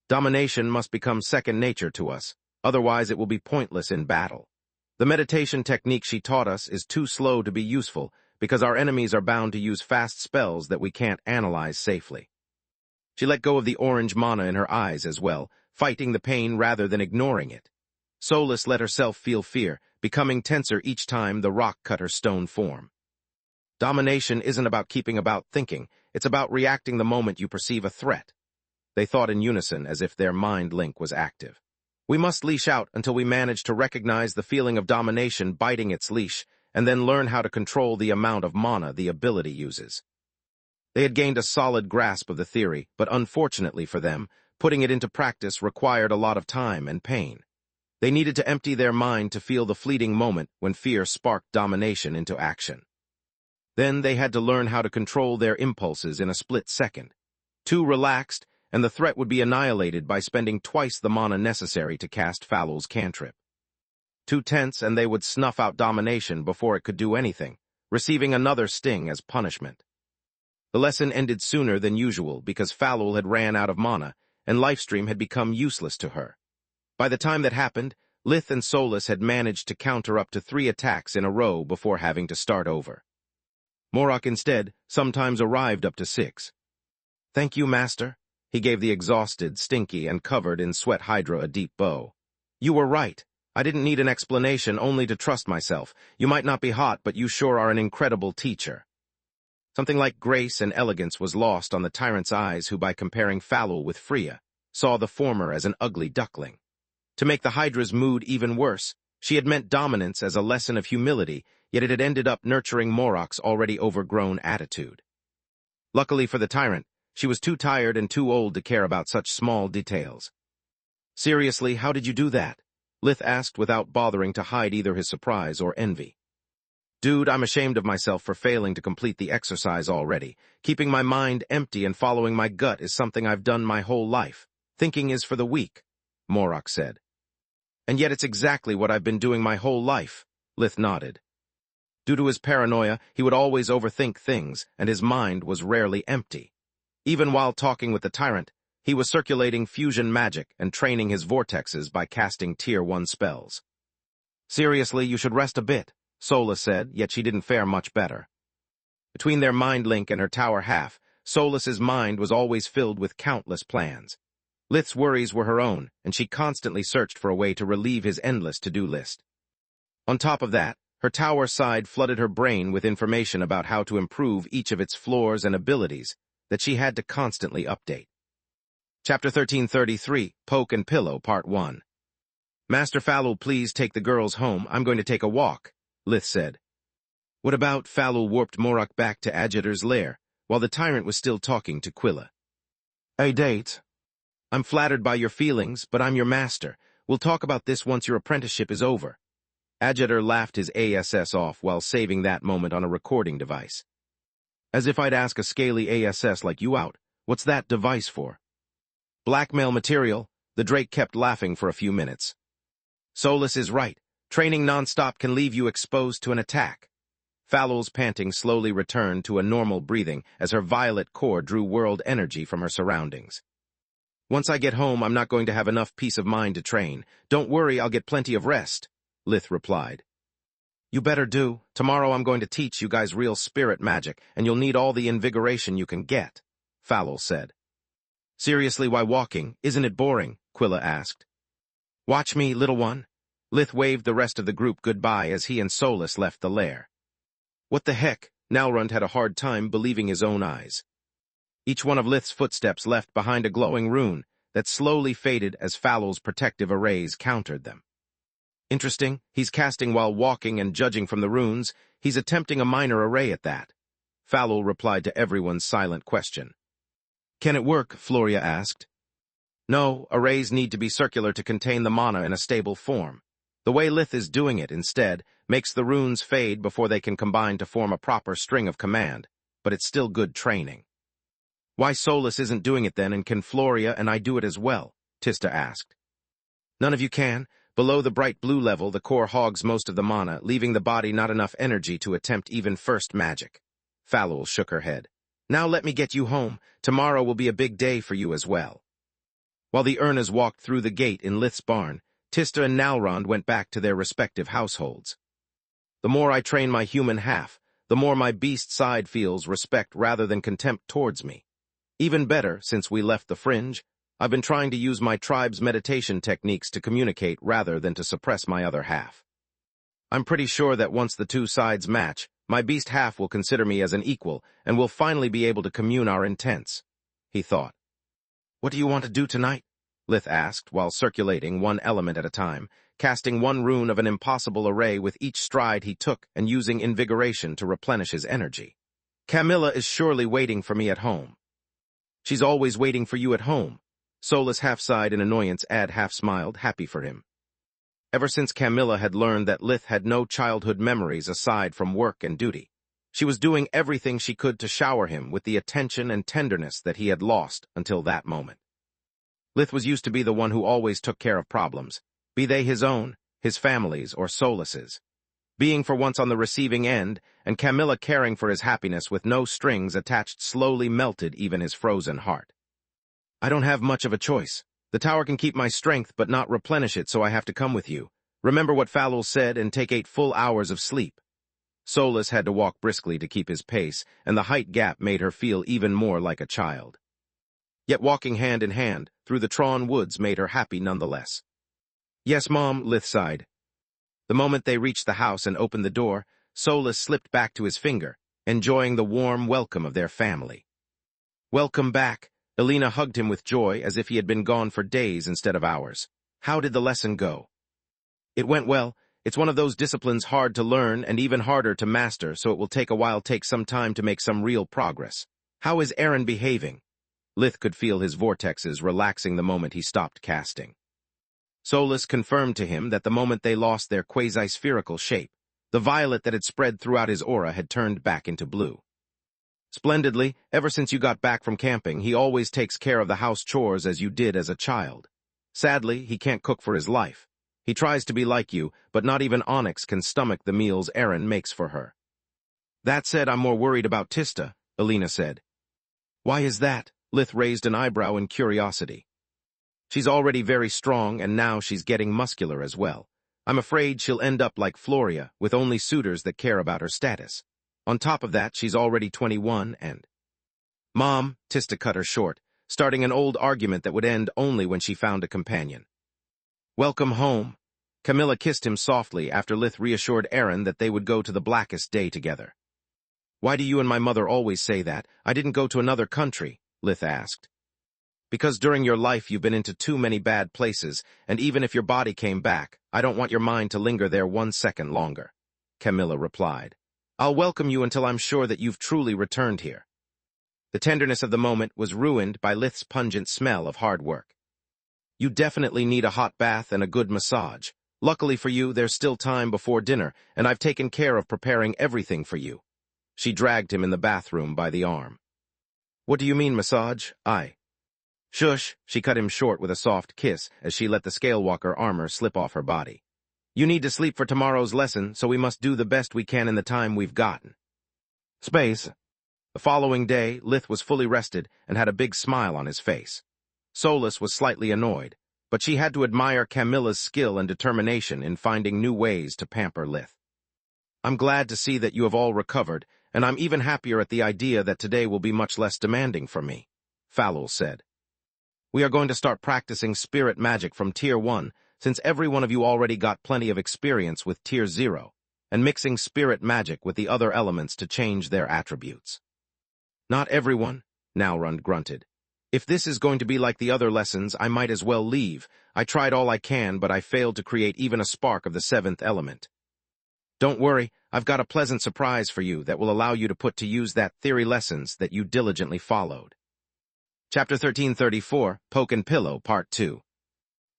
Domination must become second nature to us, otherwise it will be pointless in battle. The meditation technique she taught us is too slow to be useful because our enemies are bound to use fast spells that we can't analyze safely. She let go of the orange mana in her eyes as well, fighting the pain rather than ignoring it. Solus let herself feel fear, becoming tenser each time the rock cut her stone form. Domination isn't about keeping about thinking, it's about reacting the moment you perceive a threat. They thought in unison as if their mind link was active. We must leash out until we manage to recognize the feeling of domination biting its leash, and then learn how to control the amount of mana the ability uses. They had gained a solid grasp of the theory, but unfortunately for them, putting it into practice required a lot of time and pain. They needed to empty their mind to feel the fleeting moment when fear sparked domination into action. Then they had to learn how to control their impulses in a split second. Too relaxed, and the threat would be annihilated by spending twice the mana necessary to cast Falul's cantrip. Too tense, and they would snuff out domination before it could do anything, receiving another sting as punishment. The lesson ended sooner than usual because Falul had ran out of mana, and Lifestream had become useless to her. By the time that happened, Lith and Solus had managed to counter up to 3 attacks in a row before having to start over. Morak instead sometimes arrived up to 6. "Thank you, master." He gave the exhausted, stinky, and covered in sweat Hydra a deep bow. "You were right. I didn't need an explanation, only to trust myself. You might not be hot, but you sure are an incredible teacher." Something like grace and elegance was lost on the tyrant's eyes, who, by comparing Falul with Freya, saw the former as an ugly duckling. To make the Hydra's mood even worse, she had meant dominance as a lesson of humility, yet it had ended up nurturing Morak's already overgrown attitude. Luckily for the tyrant, she was too tired and too old to care about such small details. "Seriously, how did you do that?" Lith asked without bothering to hide either his surprise or envy. "Dude, I'm ashamed of myself for failing to complete the exercise already. Keeping my mind empty and following my gut is something I've done my whole life. Thinking is for the weak," Morak said. "And yet it's exactly what I've been doing my whole life," Lith nodded. Due to his paranoia, he would always overthink things, and his mind was rarely empty. Even while talking with the tyrant, he was circulating fusion magic and training his vortexes by casting Tier 1 spells. "Seriously, you should rest a bit," Sola said, yet she didn't fare much better. Between their mind link and her tower half, Solas's mind was always filled with countless plans. Lith's worries were her own, and she constantly searched for a way to relieve his endless to-do list. On top of that, her tower side flooded her brain with information about how to improve each of its floors and abilities that she had to constantly update. Chapter 1333, Poke and Pillow, Part 1. "Master Falul, please take the girls home. I'm going to take a walk," Lith said. "What about?" Falul warped Morak back to Agitor's lair, while the tyrant was still talking to Quilla. "A date?" "I'm flattered by your feelings, but I'm your master. We'll talk about this once your apprenticeship is over." Agitor laughed his ASS off while saving that moment on a recording device. "As if I'd ask a scaly ASS like you out. What's that device for?" "Blackmail material," the Drake kept laughing for a few minutes. "Solus is right. Training non-stop can leave you exposed to an attack." Falul's panting slowly returned to a normal breathing as her violet core drew world energy from her surroundings. "Once I get home, I'm not going to have enough peace of mind to train. Don't worry, I'll get plenty of rest," Lith replied. "You better do. Tomorrow I'm going to teach you guys real spirit magic, and you'll need all the invigoration you can get," Falul said. "Seriously, why walking? Isn't it boring?" Quilla asked. "Watch me, little one." Lith waved the rest of the group goodbye as he and Solus left the lair. What the heck? Nalrund had a hard time believing his own eyes. Each one of Lith's footsteps left behind a glowing rune that slowly faded as Falul's protective arrays countered them. "Interesting, he's casting while walking, and judging from the runes, he's attempting a minor array at that," Falul replied to everyone's silent question. "Can it work?" Floria asked. "No, arrays need to be circular to contain the mana in a stable form. The way Lith is doing it, instead, makes the runes fade before they can combine to form a proper string of command, but it's still good training." "Why Solus isn't doing it then, and can Floria and I do it as well?" Tista asked. "None of you can. Below the bright blue level, the core hogs most of the mana, leaving the body not enough energy to attempt even first magic." Falul shook her head. "Now let me get you home. Tomorrow will be a big day for you as well." While the Urnas walked through the gate in Lith's barn, Tista and Nalrond went back to their respective households. "The more I train my human half, the more my beast side feels respect rather than contempt towards me. Even better, since we left the Fringe, I've been trying to use my tribe's meditation techniques to communicate rather than to suppress my other half. I'm pretty sure that once the two sides match, my beast half will consider me as an equal and will finally be able to commune our intents," he thought. "What do you want to do tonight?" Lith asked while circulating one element at a time, casting one rune of an impossible array with each stride he took and using invigoration to replenish his energy. "Camilla is surely waiting for me at home." "She's always waiting for you at home." Solus half sighed in annoyance, half smiled, happy for him. Ever since Camilla had learned that Lith had no childhood memories aside from work and duty, she was doing everything she could to shower him with the attention and tenderness that he had lost until that moment. Lith was used to be the one who always took care of problems, be they his own, his family's, or Solus's. Being for once on the receiving end, and Camilla caring for his happiness with no strings attached slowly melted even his frozen heart. "I don't have much of a choice. The tower can keep my strength but not replenish it, so I have to come with you. Remember what Falul said and take 8 full hours of sleep." Solus had to walk briskly to keep his pace, and the height gap made her feel even more like a child. Yet walking hand in hand through the Tron woods made her happy nonetheless. "Yes, Mom," Lith sighed. The moment they reached the house and opened the door, Solus slipped back to his finger, enjoying the warm welcome of their family. "Welcome back." Elena hugged him with joy as if he had been gone for days instead of hours. "How did the lesson go?" "It went well. It's one of those disciplines hard to learn and even harder to master, so it will take a while, take some time to make some real progress. How is Aaron behaving?" Lith could feel his vortexes relaxing the moment he stopped casting. Solus confirmed to him that the moment they lost their quasi-spherical shape, the violet that had spread throughout his aura had turned back into blue. "Splendidly. Ever since you got back from camping, he always takes care of the house chores as you did as a child. Sadly, he can't cook for his life. He tries to be like you, but not even Onyx can stomach the meals Aaron makes for her." "That said, I'm more worried about Tista," Elena said. "Why is that?" Lith raised an eyebrow in curiosity. "She's already very strong, and now she's getting muscular as well. I'm afraid she'll end up like Floria, with only suitors that care about her status. On top of that, she's already 21 and—" "Mom," Tista cut her short, starting an old argument that would end only when she found a companion. "Welcome home." Camilla kissed him softly after Lith reassured Aaron that they would go to the blackest day together. "Why do you and my mother always say that? I didn't go to another country," Lith asked. "Because during your life you've been into too many bad places, and even if your body came back, I don't want your mind to linger there 1 second longer," Camilla replied. "I'll welcome you until I'm sure that you've truly returned here." The tenderness of the moment was ruined by Lith's pungent smell of hard work. "You definitely need a hot bath and a good massage. Luckily for you, there's still time before dinner, and I've taken care of preparing everything for you." She dragged him in the bathroom by the arm. "What do you mean, massage? Shush," she cut him short with a soft kiss as she let the scalewalker armor slip off her body. "You need to sleep for tomorrow's lesson, so we must do the best we can in the time we've gotten." Space. The following day, Lith was fully rested and had a big smile on his face. Solus was slightly annoyed, but she had to admire Camilla's skill and determination in finding new ways to pamper Lith. "I'm glad to see that you have all recovered, and I'm even happier at the idea that today will be much less demanding for me," Falul said. "We are going to start practicing spirit magic from Tier 1, since every one of you already got plenty of experience with Tier 0, and mixing spirit magic with the other elements to change their attributes." "Not everyone," Nalrund grunted. "If this is going to be like the other lessons, I might as well leave. I tried all I can, but I failed to create even a spark of the 7th element." "Don't worry, I've got a pleasant surprise for you that will allow you to put to use that theory lessons that you diligently followed." Chapter 1334, Poke and Pillow, Part 2.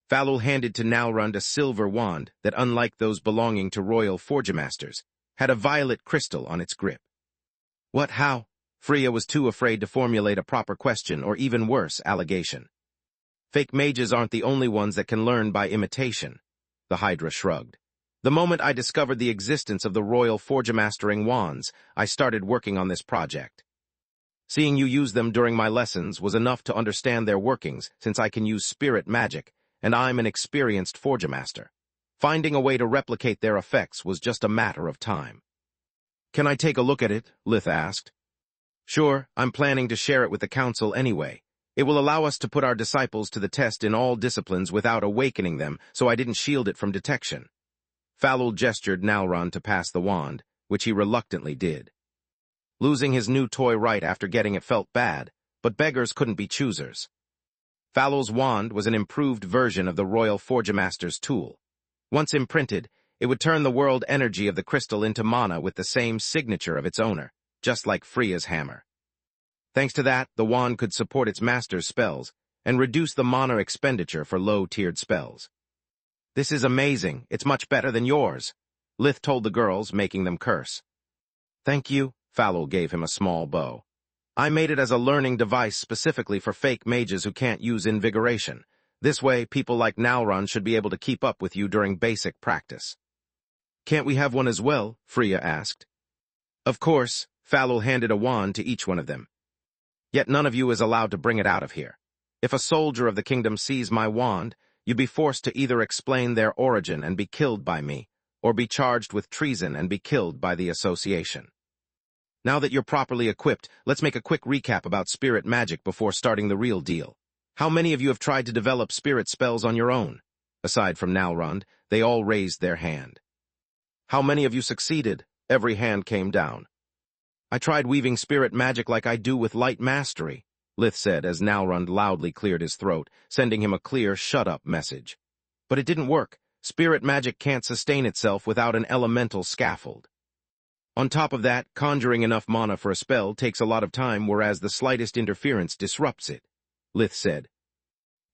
Falul handed to Nalrund a silver wand that, unlike those belonging to royal forgemasters, had a violet crystal on its grip. "What, how?" Freya was too afraid to formulate a proper question or, even worse, allegation. "Fake mages aren't the only ones that can learn by imitation," the Hydra shrugged. "The moment I discovered the existence of the royal forgemastering wands, I started working on this project. Seeing you use them during my lessons was enough to understand their workings, since I can use spirit magic, and I'm an experienced forgemaster. Finding a way to replicate their effects was just a matter of time." "Can I take a look at it?" Lith asked. "Sure, I'm planning to share it with the council anyway. It will allow us to put our disciples to the test in all disciplines without awakening them, so I didn't shield it from detection." Falul gestured Nalrund to pass the wand, which he reluctantly did. Losing his new toy right after getting it felt bad, but beggars couldn't be choosers. Falul's wand was an improved version of the Royal Forgemaster's tool. Once imprinted, it would turn the world energy of the crystal into mana with the same signature of its owner, just like Freya's hammer. Thanks to that, the wand could support its master's spells and reduce the mana expenditure for low-tiered spells. "This is amazing. It's much better than yours," Lith told the girls, making them curse. "Thank you," Falul gave him a small bow. "I made it as a learning device specifically for fake mages who can't use invigoration. This way, people like Nalrund should be able to keep up with you during basic practice." "Can't we have one as well?" Freya asked. "Of course." Falul handed a wand to each one of them. "Yet none of you is allowed to bring it out of here. If a soldier of the kingdom sees my wand, you'd be forced to either explain their origin and be killed by me, or be charged with treason and be killed by the association. Now that you're properly equipped, let's make a quick recap about spirit magic before starting the real deal. How many of you have tried to develop spirit spells on your own? Aside from Nalrond, they all raised their hand. How many of you succeeded? Every hand came down. I tried weaving spirit magic like I do with light mastery, Lith said as Nalrond loudly cleared his throat, sending him a clear shut-up message. But it didn't work. Spirit magic can't sustain itself without an elemental scaffold. On top of that, conjuring enough mana for a spell takes a lot of time, whereas the slightest interference disrupts it, Lith said.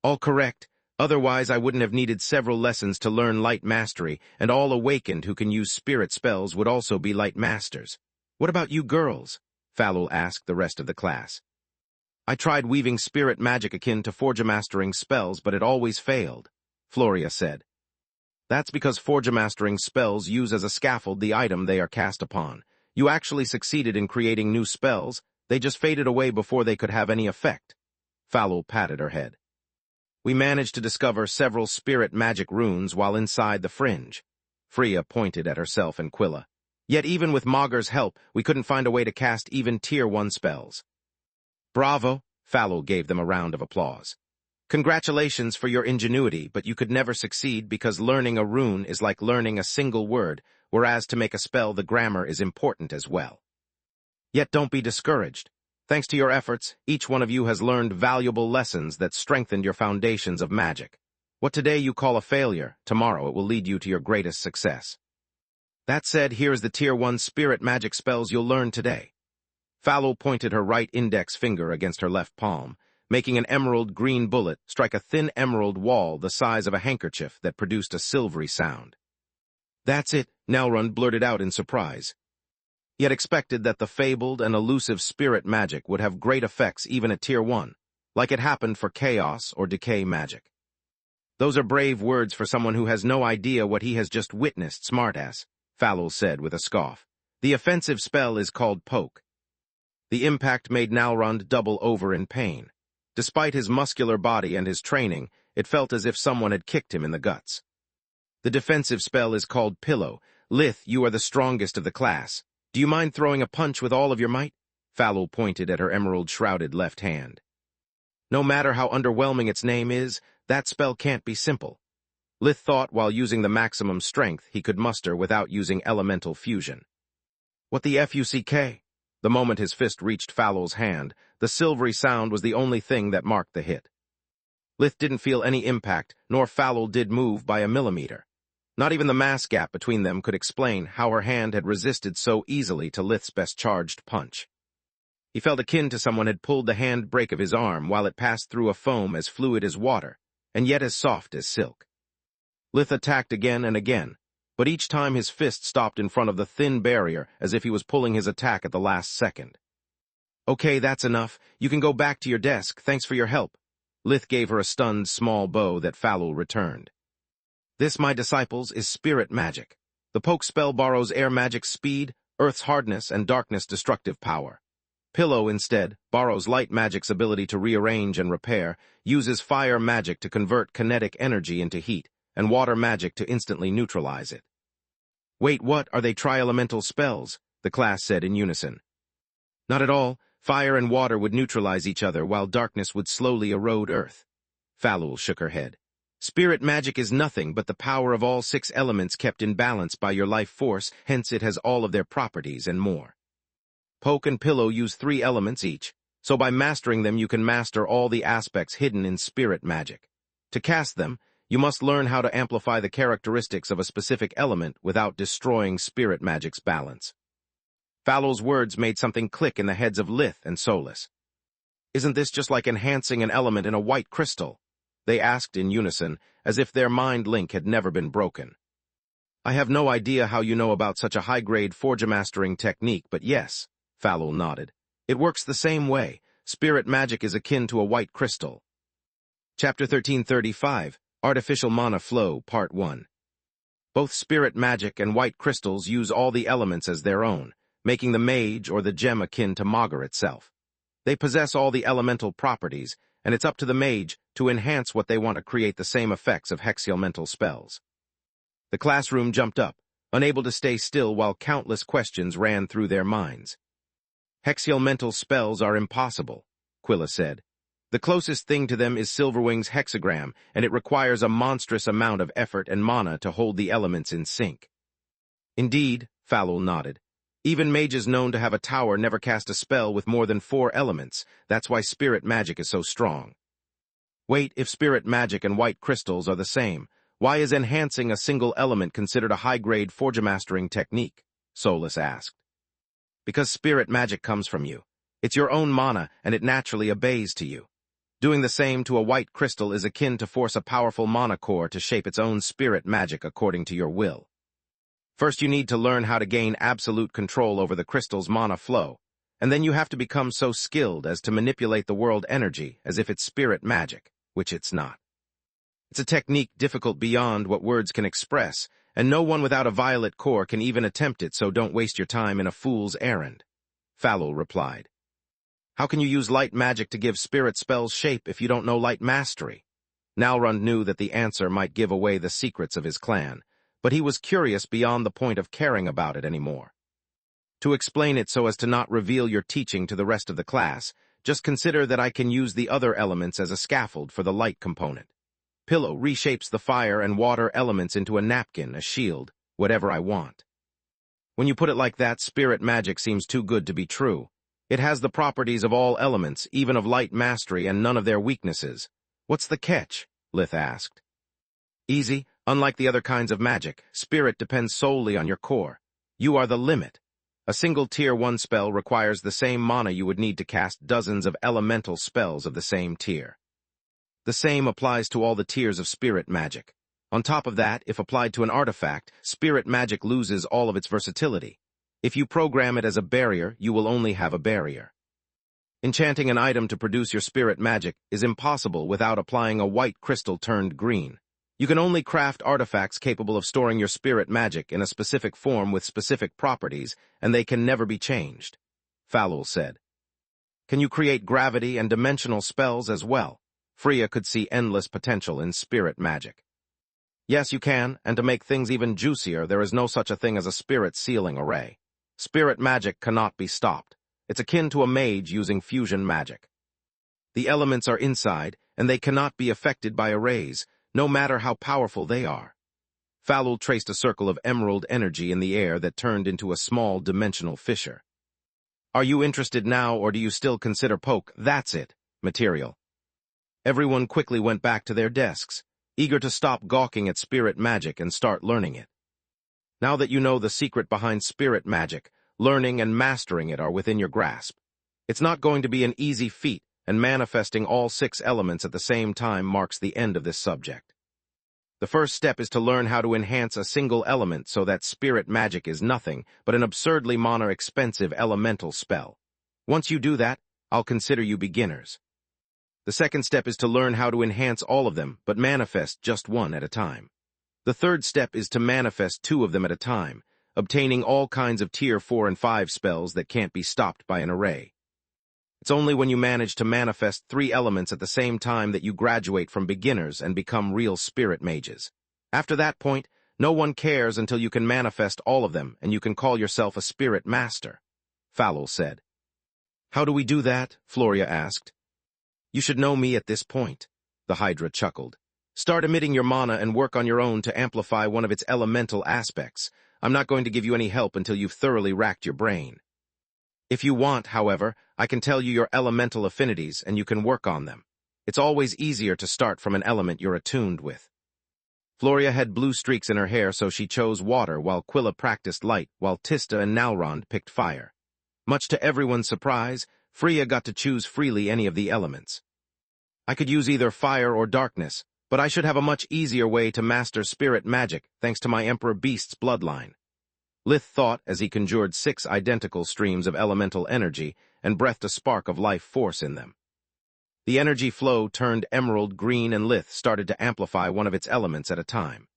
All correct. Otherwise, I wouldn't have needed several lessons to learn light mastery, and all awakened who can use spirit spells would also be light masters. What about you girls? Falul asked the rest of the class. I tried weaving spirit magic akin to Forgemastering spells, but it always failed, Floria said. That's because Forgemastering spells use as a scaffold the item they are cast upon. You actually succeeded in creating new spells, they just faded away before they could have any effect. Falul patted her head. We managed to discover several spirit magic runes while inside the fringe. Freya pointed at herself and Quilla. Yet even with Maugur's help, we couldn't find a way to cast even Tier 1 spells. Bravo, Falul gave them a round of applause. Congratulations for your ingenuity, but you could never succeed because learning a rune is like learning a single word, whereas to make a spell the grammar is important as well. Yet don't be discouraged. Thanks to your efforts, each one of you has learned valuable lessons that strengthened your foundations of magic. What today you call a failure, tomorrow it will lead you to your greatest success. That said, here's the Tier 1 spirit magic spells you'll learn today. Falul pointed her right index finger against her left palm, making an emerald green bullet strike a thin emerald wall the size of a handkerchief that produced a silvery sound. That's it, Nalrund blurted out in surprise. He had expected that the fabled and elusive spirit magic would have great effects even at Tier 1, like it happened for chaos or decay magic. Those are brave words for someone who has no idea what he has just witnessed, smartass, Falul said with a scoff. The offensive spell is called Poke. The impact made Nalrund double over in pain. Despite his muscular body and his training, it felt as if someone had kicked him in the guts. The defensive spell is called Pillow. Lith, you are the strongest of the class. Do you mind throwing a punch with all of your might? Falul pointed at her emerald-shrouded left hand. No matter how underwhelming its name is, that spell can't be simple. Lith thought while using the maximum strength he could muster without using elemental fusion. What the fuck? The moment his fist reached Falul's hand, the silvery sound was the only thing that marked the hit. Lith didn't feel any impact, nor Falul did move by a millimeter. Not even the mass gap between them could explain how her hand had resisted so easily to Lith's best-charged punch. He felt akin to someone had pulled the handbrake of his arm while it passed through a foam as fluid as water, and yet as soft as silk. Lith attacked again and again, but each time his fist stopped in front of the thin barrier as if he was pulling his attack at the last second. Okay, that's enough. You can go back to your desk. Thanks for your help. Lith gave her a stunned small bow that Falul returned. This, my disciples, is spirit magic. The Poke spell borrows air magic's speed, earth's hardness, and darkness' destructive power. Pillow, instead, borrows light magic's ability to rearrange and repair, uses fire magic to convert kinetic energy into heat, and water magic to instantly neutralize it. Wait, what? Are they tri-elemental spells? The class said in unison. Not at all. Fire and water would neutralize each other, while darkness would slowly erode earth. Falul shook her head. Spirit magic is nothing but the power of all 6 elements kept in balance by your life force, hence it has all of their properties and more. Poke and Pillow use 3 elements each, so by mastering them you can master all the aspects hidden in spirit magic. To cast them, you must learn how to amplify the characteristics of a specific element without destroying spirit magic's balance. Falul's words made something click in the heads of Lith and Solus. Isn't this just like enhancing an element in a white crystal? They asked in unison, as if their mind link had never been broken. I have no idea how you know about such a high-grade Forgemastering technique, but yes, Falul nodded. It works the same way. Spirit magic is akin to a white crystal. Chapter 1335, Artificial Mana Flow, Part 1. Both spirit magic and white crystals use all the elements as their own, making the mage or the gem akin to Magur itself. They possess all the elemental properties, and it's up to the mage to enhance what they want to create the same effects of hexelemental spells. The classroom jumped up. unable to stay still while countless questions ran through their minds. Hexial mental spells are impossible, Quilla said. The closest thing to them is Silverwing's hexagram, and it requires a monstrous amount of effort and mana to hold the elements in sync. Indeed, Falul nodded. Even mages known to have a tower never cast a spell with more than 4 elements. That's why spirit magic is so strong. Wait, if spirit magic and white crystals are the same, why is enhancing a single element considered a high-grade forgemastering technique? Solus asked. Because spirit magic comes from you. It's your own mana, and it naturally obeys to you. Doing the same to a white crystal is akin to force a powerful mana core to shape its own spirit magic according to your will. First, you need to learn how to gain absolute control over the crystal's mana flow, and then you have to become so skilled as to manipulate the world energy as if it's spirit magic, which it's not. It's a technique difficult beyond what words can express, and no one without a violet core can even attempt it, so don't waste your time in a fool's errand. Falul replied. How can you use light magic to give spirit spells shape if you don't know light mastery? Nalrund knew that the answer might give away the secrets of his clan, but he was curious beyond the point of caring about it anymore. To explain it so as to not reveal your teaching to the rest of the class, just consider that I can use the other elements as a scaffold for the light component. Pillow reshapes the fire and water elements into a napkin, a shield, whatever I want. When you put it like that, spirit magic seems too good to be true. It has the properties of all elements, even of light mastery, and none of their weaknesses. What's the catch? Lith asked. Easy. Unlike the other kinds of magic, spirit depends solely on your core. You are the limit. A single Tier 1 spell requires the same mana you would need to cast dozens of elemental spells of the same tier. The same applies to all the tiers of spirit magic. On top of that, if applied to an artifact, spirit magic loses all of its versatility. If you program it as a barrier, you will only have a barrier. Enchanting an item to produce your spirit magic is impossible without applying a white crystal turned green. You can only craft artifacts capable of storing your spirit magic in a specific form with specific properties, and they can never be changed, Falul said. Can you create gravity and dimensional spells as well? Freya could see endless potential in spirit magic. Yes, you can, and to make things even juicier, there is no such a thing as a spirit sealing array. Spirit magic cannot be stopped. It's akin to a mage using fusion magic. The elements are inside, and they cannot be affected by arrays, no matter how powerful they are. Falul traced a circle of emerald energy in the air that turned into a small dimensional fissure. Are you interested now, or do you still consider poke? That's it. Material. Everyone quickly went back to their desks, eager to stop gawking at spirit magic and start learning it. Now that you know the secret behind spirit magic, learning and mastering it are within your grasp. It's not going to be an easy feat, and manifesting all 6 elements at the same time marks the end of this subject. The first step is to learn how to enhance a single element so that spirit magic is nothing but an absurdly mana-expensive elemental spell. Once you do that, I'll consider you beginners. The second step is to learn how to enhance all of them, but manifest just 1 at a time. The third step is to manifest 2 of them at a time, obtaining all kinds of Tier 4 and 5 spells that can't be stopped by an array. It's only when you manage to manifest 3 elements at the same time that you graduate from beginners and become real spirit mages. After that point, no one cares until you can manifest all of them and you can call yourself a spirit master, Falul said. How do we do that? Floria asked. You should know me at this point, the Hydra chuckled. Start emitting your mana and work on your own to amplify one of its elemental aspects. I'm not going to give you any help until you've thoroughly racked your brain. If you want, however, I can tell you your elemental affinities and you can work on them. It's always easier to start from an element you're attuned with. Floria had blue streaks in her hair, so she chose water, while Quilla practiced light, while Tista and Nalrond picked fire. Much to everyone's surprise, Freya got to choose freely any of the elements. I could use either fire or darkness, but I should have a much easier way to master spirit magic thanks to my Emperor Beast's bloodline. Lith thought as he conjured 6 identical streams of elemental energy and breathed a spark of life force in them. The energy flow turned emerald green, and Lith started to amplify one of its elements at a time.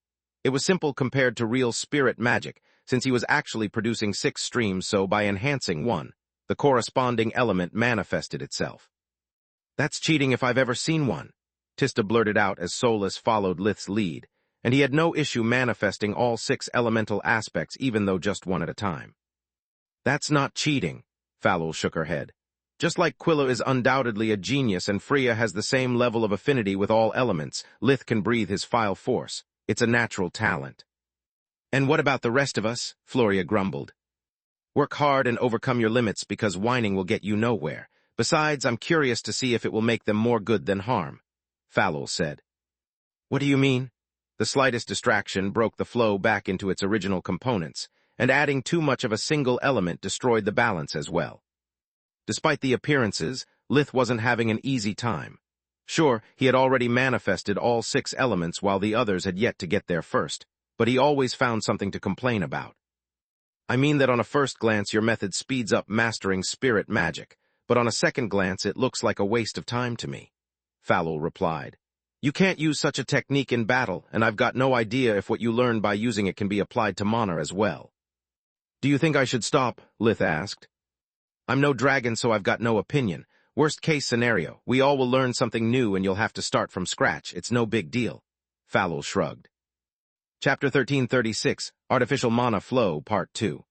It was simple compared to real spirit magic, since he was actually producing 6 streams, so by enhancing one, the corresponding element manifested itself. That's cheating if I've ever seen one, Tista blurted out as Solus followed Lith's lead, and he had no issue manifesting all 6 elemental aspects even though just one at a time. That's not cheating, Falul shook her head. Just like Quilla is undoubtedly a genius and Freya has the same level of affinity with all elements, Lith can breathe his file force. It's a natural talent. And what about the rest of us? Floria grumbled. Work hard and overcome your limits because whining will get you nowhere. Besides, I'm curious to see if it will make them more good than harm, Falul said. What do you mean? The slightest distraction broke the flow back into its original components, and adding too much of a single element destroyed the balance as well. Despite the appearances, Lith wasn't having an easy time. Sure, he had already manifested all 6 elements while the others had yet to get there first, but he always found something to complain about. I mean that on a first glance your method speeds up mastering spirit magic, but on a second glance it looks like a waste of time to me, Falul replied. You can't use such a technique in battle, and I've got no idea if what you learn by using it can be applied to mana as well. Do you think I should stop? Lith asked. I'm no dragon, so I've got no opinion. Worst case scenario, we all will learn something new and you'll have to start from scratch. It's no big deal. Falul shrugged. Chapter 1336, Artificial Mana Flow, Part 2.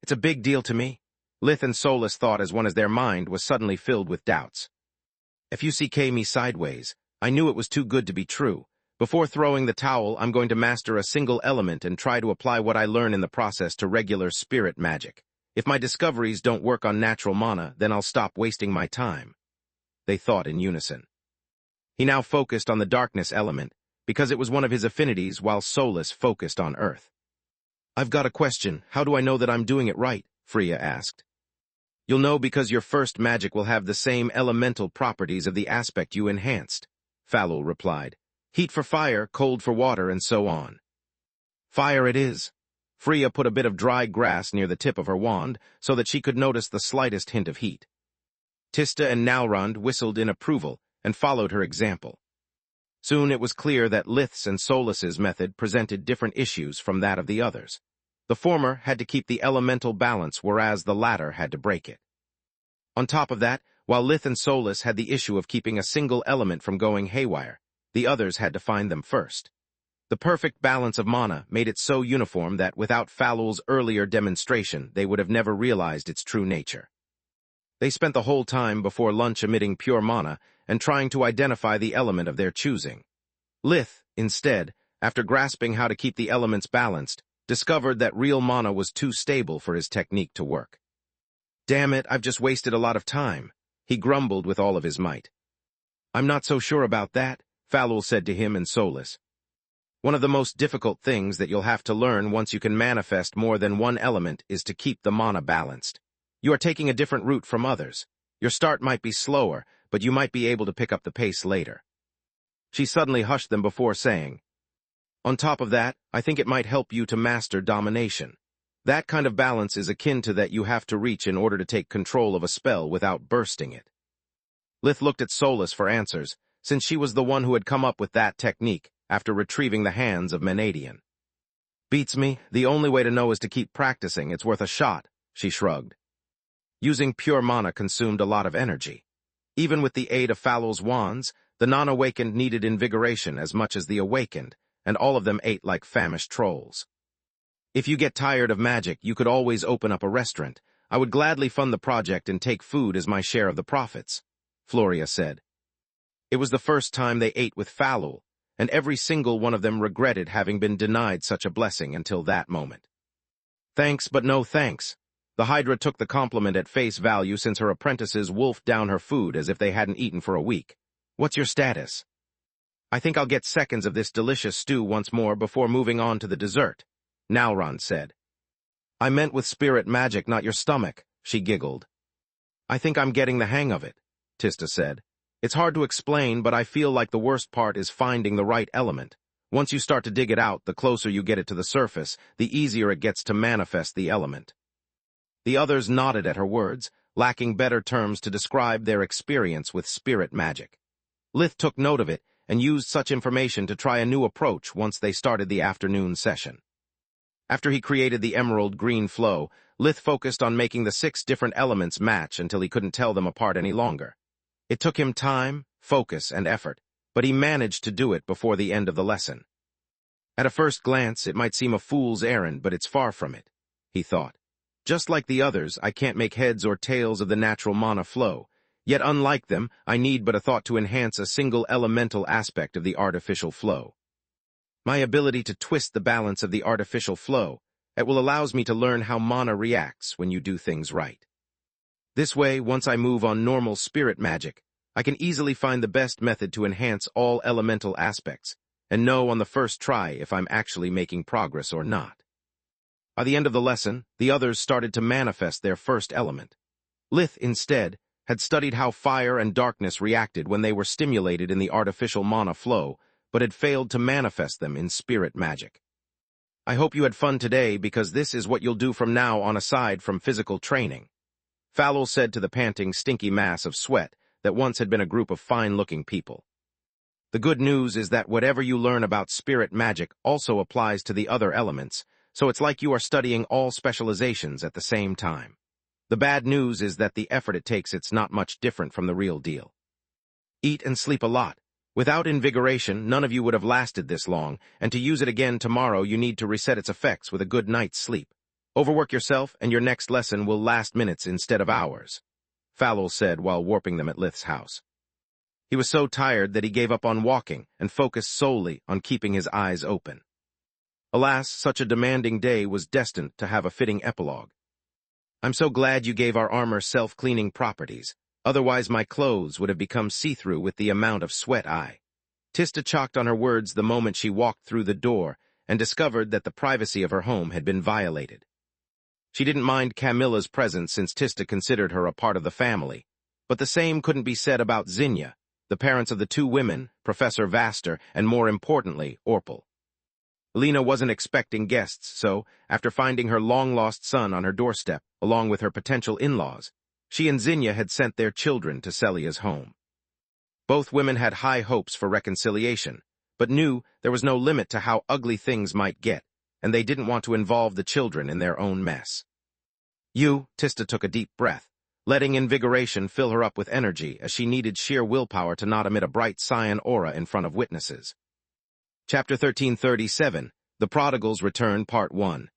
It's a big deal to me, Lith and Solus thought as their mind was suddenly filled with doubts. FUCK me sideways. I knew it was too good to be true. Before throwing the towel, I'm going to master a single element and try to apply what I learn in the process to regular spirit magic. If my discoveries don't work on natural mana, then I'll stop wasting my time. They thought in unison. He now focused on the darkness element, because it was one of his affinities while Solus focused on earth. I've got a question. How do I know that I'm doing it right? Freya asked. You'll know because your first magic will have the same elemental properties of the aspect you enhanced, Falul replied. Heat for fire, cold for water, and so on. Fire it is. Freya put a bit of dry grass near the tip of her wand so that she could notice the slightest hint of heat. Tista and Nalrund whistled in approval and followed her example. Soon it was clear that Lith's and Solus's method presented different issues from that of the others. The former had to keep the elemental balance, whereas the latter had to break it. On top of that, while Lith and Solus had the issue of keeping a single element from going haywire, the others had to find them first. The perfect balance of mana made it so uniform that without Falul's earlier demonstration, they would have never realized its true nature. They spent the whole time before lunch emitting pure mana and trying to identify the element of their choosing. Lith, instead, after grasping how to keep the elements balanced, discovered that real mana was too stable for his technique to work. Damn it, I've just wasted a lot of time, he grumbled with all of his might. I'm not so sure about that, Falul said to him and Solus. One of the most difficult things that you'll have to learn once you can manifest more than one element is to keep the mana balanced. You are taking a different route from others. Your start might be slower, but you might be able to pick up the pace later. She suddenly hushed them before saying, On top of that, I think it might help you to master domination. That kind of balance is akin to that you have to reach in order to take control of a spell without bursting it. Lith looked at Solus for answers, since she was the one who had come up with that technique after retrieving the hands of Menadian. Beats me. The only way to know is to keep practicing. It's worth a shot, she shrugged. Using pure mana consumed a lot of energy. Even with the aid of Falul's wands, the non-awakened needed invigoration as much as the awakened, and all of them ate like famished trolls. If you get tired of magic, you could always open up a restaurant. I would gladly fund the project and take food as my share of the profits, Floria said. It was the first time they ate with Falul, and every single one of them regretted having been denied such a blessing until that moment. Thanks, but no thanks. The Hydra took the compliment at face value since her apprentices wolfed down her food as if they hadn't eaten for a week. What's your status? I think I'll get seconds of this delicious stew once more before moving on to the dessert, Nalrund said. I meant with spirit magic, not your stomach, she giggled. I think I'm getting the hang of it, Tista said. It's hard to explain, but I feel like the worst part is finding the right element. Once you start to dig it out, the closer you get it to the surface, the easier it gets to manifest the element. The others nodded at her words, lacking better terms to describe their experience with spirit magic. Lith took note of it and used such information to try a new approach once they started the afternoon session. After he created the emerald green flow, Lith focused on making the 6 different elements match until he couldn't tell them apart any longer. It took him time, focus, and effort, but he managed to do it before the end of the lesson. At a first glance, it might seem a fool's errand, but it's far from it, he thought. Just like the others, I can't make heads or tails of the natural mana flow. Yet unlike them, I need but a thought to enhance a single elemental aspect of the artificial flow. My ability to twist the balance of the artificial flow, it will allows me to learn how mana reacts when you do things right. This way, once I move on normal spirit magic, I can easily find the best method to enhance all elemental aspects, and know on the first try if I'm actually making progress or not. By the end of the lesson, the others started to manifest their first element. Lith, instead, had studied how fire and darkness reacted when they were stimulated in the artificial mana flow, but had failed to manifest them in spirit magic. I hope you had fun today, because this is what you'll do from now on aside from physical training, Fallel said to the panting, stinky mass of sweat that once had been a group of fine-looking people. The good news is that whatever you learn about spirit magic also applies to the other elements, so it's like you are studying all specializations at the same time. The bad news is that the effort it takes, it's not much different from the real deal. Eat and sleep a lot. Without invigoration, none of you would have lasted this long, and to use it again tomorrow you need to reset its effects with a good night's sleep. Overwork yourself, and your next lesson will last minutes instead of hours, Fallel said while warping them at Lith's house. He was so tired that he gave up on walking and focused solely on keeping his eyes open. Alas, such a demanding day was destined to have a fitting epilogue. I'm so glad you gave our armor self-cleaning properties. Otherwise my clothes would have become see-through with the amount of sweat Tista chalked on her words the moment she walked through the door and discovered that the privacy of her home had been violated. She didn't mind Camilla's presence since Tista considered her a part of the family, but the same couldn't be said about Zinnia, the parents of the two women, Professor Vaster, and more importantly, Orpal. Lena wasn't expecting guests, so, after finding her long-lost son on her doorstep, along with her potential in-laws, she and Zinnia had sent their children to Celia's home. Both women had high hopes for reconciliation, but knew there was no limit to how ugly things might get, and they didn't want to involve the children in their own mess. Tista took a deep breath, letting invigoration fill her up with energy as she needed sheer willpower to not emit a bright cyan aura in front of witnesses. Chapter 1337, The Prodigal's Return, Part 1.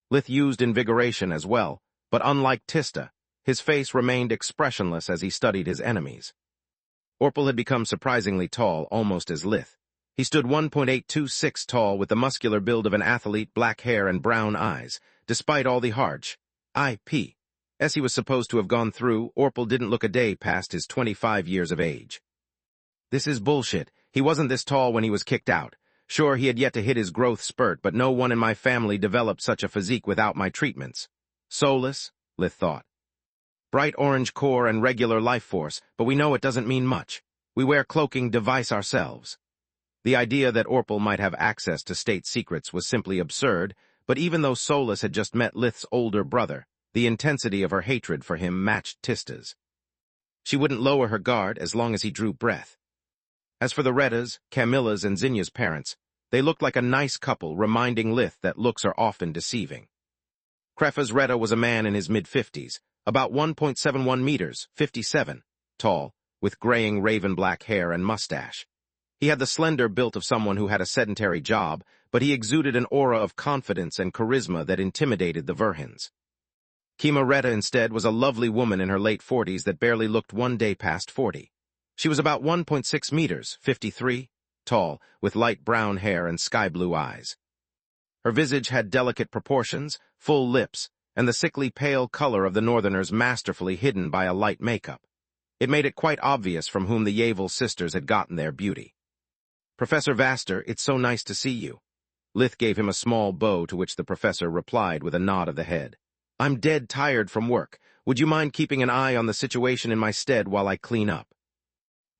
Lith used invigoration as well, but unlike Tista, his face remained expressionless as he studied his enemies. Orpal had become surprisingly tall, almost as Lith. He stood 1.826 tall with the muscular build of an athlete, black hair and brown eyes. Despite all the harsh IP as he was supposed to have gone through, Orpal didn't look a day past his 25 years of age. This is bullshit. He wasn't this tall when he was kicked out. Sure, he had yet to hit his growth spurt, but no one in my family developed such a physique without my treatments. Soulless, Lith thought. Bright orange core and regular life force, but we know it doesn't mean much. We wear cloaking device ourselves. The idea that Orpal might have access to state secrets was simply absurd, but even though Soulless had just met Lith's older brother, the intensity of her hatred for him matched Tista's. She wouldn't lower her guard as long as he drew breath. As for the Retta's, Camilla's, and Zinnia's parents, they looked like a nice couple, reminding Lith that looks are often deceiving. Krefa's Retta was a man in his mid-50s, about 1.71 meters, 57, tall, with graying raven-black hair and mustache. He had the slender build of someone who had a sedentary job, but he exuded an aura of confidence and charisma that intimidated the Verhins. Kima Retta, instead, was a lovely woman in her late 40s that barely looked one day past 40. She was about 1.6 meters, 53, tall, with light brown hair and sky-blue eyes. Her visage had delicate proportions, full lips, and the sickly pale color of the Northerners masterfully hidden by a light makeup. It made it quite obvious from whom the Yavel sisters had gotten their beauty. Professor Vaster, it's so nice to see you. Lith gave him a small bow, to which the professor replied with a nod of the head. I'm dead tired from work. Would you mind keeping an eye on the situation in my stead while I clean up?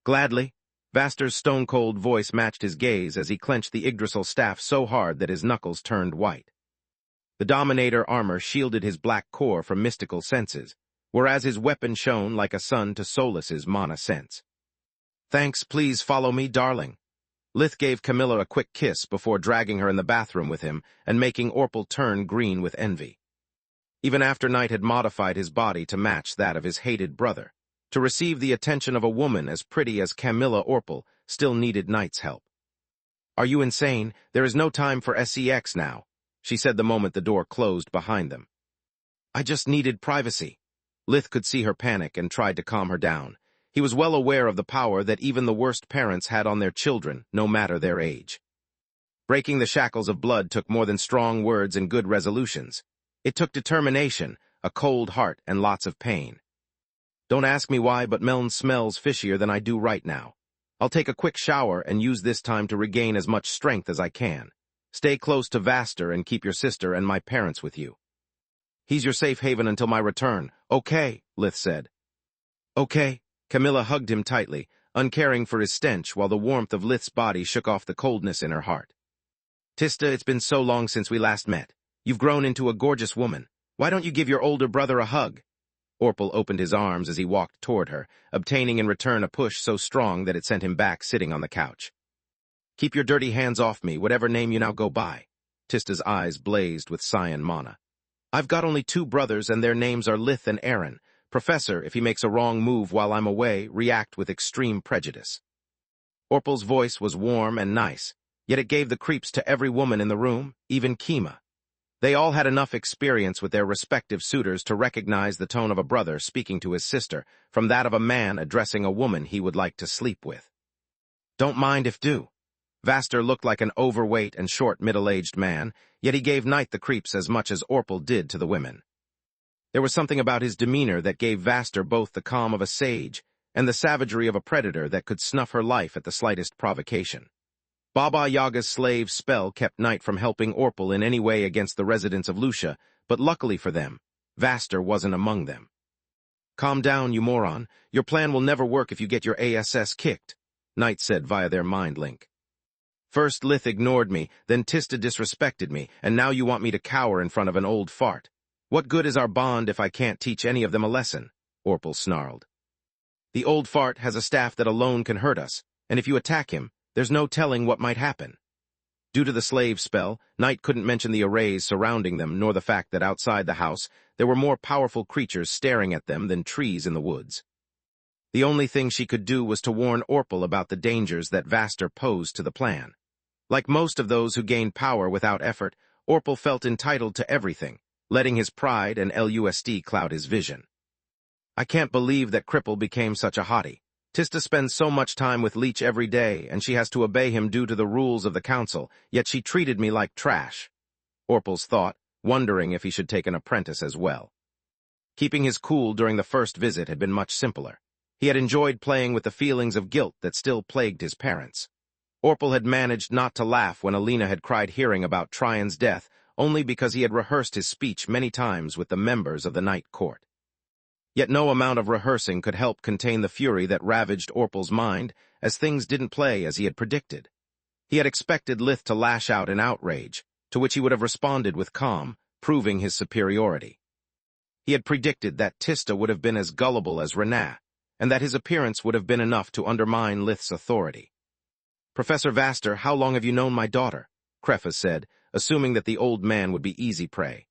Gladly. Vaster's stone-cold voice matched his gaze as he clenched the Yggdrasil staff so hard that his knuckles turned white. The Dominator armor shielded his black core from mystical senses, whereas his weapon shone like a sun to Soulless's mana sense. Thanks, please follow me, darling. Lith gave Camilla a quick kiss before dragging her in the bathroom with him and making Orpal turn green with envy. Even after Night had modified his body to match that of his hated brother, to receive the attention of a woman as pretty as Camilla Orpal still needed Night's help. Are you insane? There is no time for sex now, she said the moment the door closed behind them. I just needed privacy. Lith could see her panic and tried to calm her down. He was well aware of the power that even the worst parents had on their children, no matter their age. Breaking the shackles of blood took more than strong words and good resolutions. It took determination, a cold heart, and lots of pain. Don't ask me why, but Meln smells fishier than I do right now. I'll take a quick shower and use this time to regain as much strength as I can. Stay close to Vaster and keep your sister and my parents with you. He's your safe haven until my return. Okay, Lith said. Okay. Camilla hugged him tightly, uncaring for his stench while the warmth of Lith's body shook off the coldness in her heart. Tista, it's been so long since we last met. You've grown into a gorgeous woman. Why don't you give your older brother a hug? Orpal opened his arms as he walked toward her, obtaining in return a push so strong that it sent him back sitting on the couch. Keep your dirty hands off me, whatever name you now go by. Tista's eyes blazed with cyan mana. I've got only 2 brothers and their names are Lith and Aaron. Professor, if he makes a wrong move while I'm away, react with extreme prejudice. Orpal's voice was warm and nice, yet it gave the creeps to every woman in the room, even Kima. They all had enough experience with their respective suitors to recognize the tone of a brother speaking to his sister from that of a man addressing a woman he would like to sleep with. Don't mind if do. Vaster looked like an overweight and short middle-aged man, yet he gave Knight the creeps as much as Orpal did to the women. There was something about his demeanor that gave Vaster both the calm of a sage and the savagery of a predator that could snuff her life at the slightest provocation. Baba Yaga's slave's spell kept Knight from helping Orpal in any way against the residents of Lucia, but luckily for them, Vaster wasn't among them. Calm down, you moron. Your plan will never work if you get your ass kicked, Knight said via their mind link. First Lith ignored me, then Tista disrespected me, and now you want me to cower in front of an old fart. What good is our bond if I can't teach any of them a lesson? Orpal snarled. The old fart has a staff that alone can hurt us, and if you attack him, there's no telling what might happen. Due to the slave spell, Knight couldn't mention the arrays surrounding them, nor the fact that outside the house there were more powerful creatures staring at them than trees in the woods. The only thing she could do was to warn Orpal about the dangers that Vaster posed to the plan. Like most of those who gain power without effort, Orpal felt entitled to everything, letting his pride and LUSD cloud his vision. I can't believe that Cripple became such a hottie. Tista spends so much time with Leech every day, and she has to obey him due to the rules of the council, yet she treated me like trash. Orpal's thought, wondering if he should take an apprentice as well. Keeping his cool during the first visit had been much simpler. He had enjoyed playing with the feelings of guilt that still plagued his parents. Orpal had managed not to laugh when Alina had cried hearing about Tryon's death, only because he had rehearsed his speech many times with the members of the Night Court. Yet no amount of rehearsing could help contain the fury that ravaged Orpal's mind, as things didn't play as he had predicted. He had expected Lith to lash out in outrage, to which he would have responded with calm, proving his superiority. He had predicted that Tista would have been as gullible as Renat, and that his appearance would have been enough to undermine Lith's authority. Professor Vaster, how long have you known my daughter? Kreffa said, assuming that the old man would be easy prey.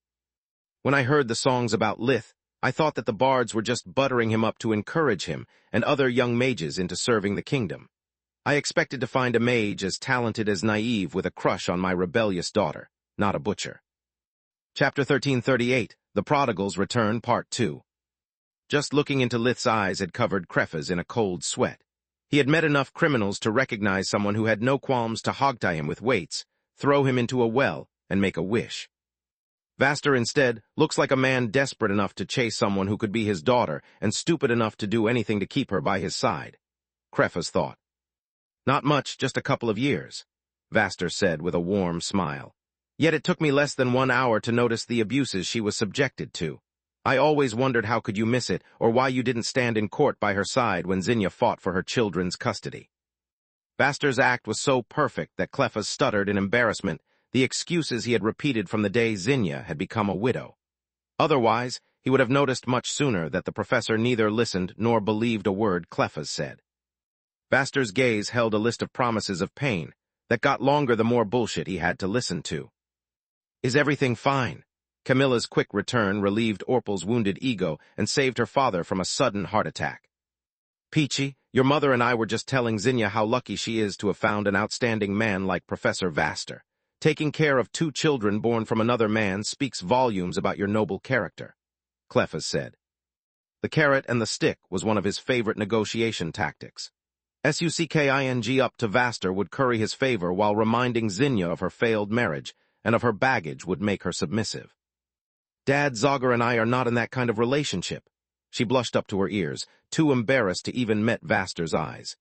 When I heard the songs about Lith, I thought that the bards were just buttering him up to encourage him and other young mages into serving the kingdom. I expected to find a mage as talented as naive with a crush on my rebellious daughter, not a butcher. Chapter 1338, The Prodigals Return, Part 2. Just looking into Lith's eyes had covered Kreffa's in a cold sweat. He had met enough criminals to recognize someone who had no qualms to hogtie him with weights, throw him into a well, and make a wish. Vaster, instead, looks like a man desperate enough to chase someone who could be his daughter and stupid enough to do anything to keep her by his side. Kreffa's thought. Not much, just a couple of years, Vaster said with a warm smile. Yet it took me less than 1 hour to notice the abuses she was subjected to. I always wondered how could you miss it, or why you didn't stand in court by her side when Zinnia fought for her children's custody. Vaster's act was so perfect that Cleffa stuttered in embarrassment, the excuses he had repeated from the day Zinnia had become a widow. Otherwise, he would have noticed much sooner that the professor neither listened nor believed a word Cleffa said. Vaster's gaze held a list of promises of pain that got longer the more bullshit he had to listen to. Is everything fine? Camilla's quick return relieved Orpal's wounded ego and saved her father from a sudden heart attack. Peachy, Your mother and I were just telling Zinnia how lucky she is to have found an outstanding man like Professor Vaster. Taking care of 2 children born from another man speaks volumes about your noble character, Clefas said. The carrot and the stick was one of his favorite negotiation tactics. Sucking up to Vaster would curry his favor while reminding Zinnia of her failed marriage, and of her baggage would make her submissive. Dad, Zogger and I are not in that kind of relationship. She blushed up to her ears, too embarrassed to even meet Vaster's eyes.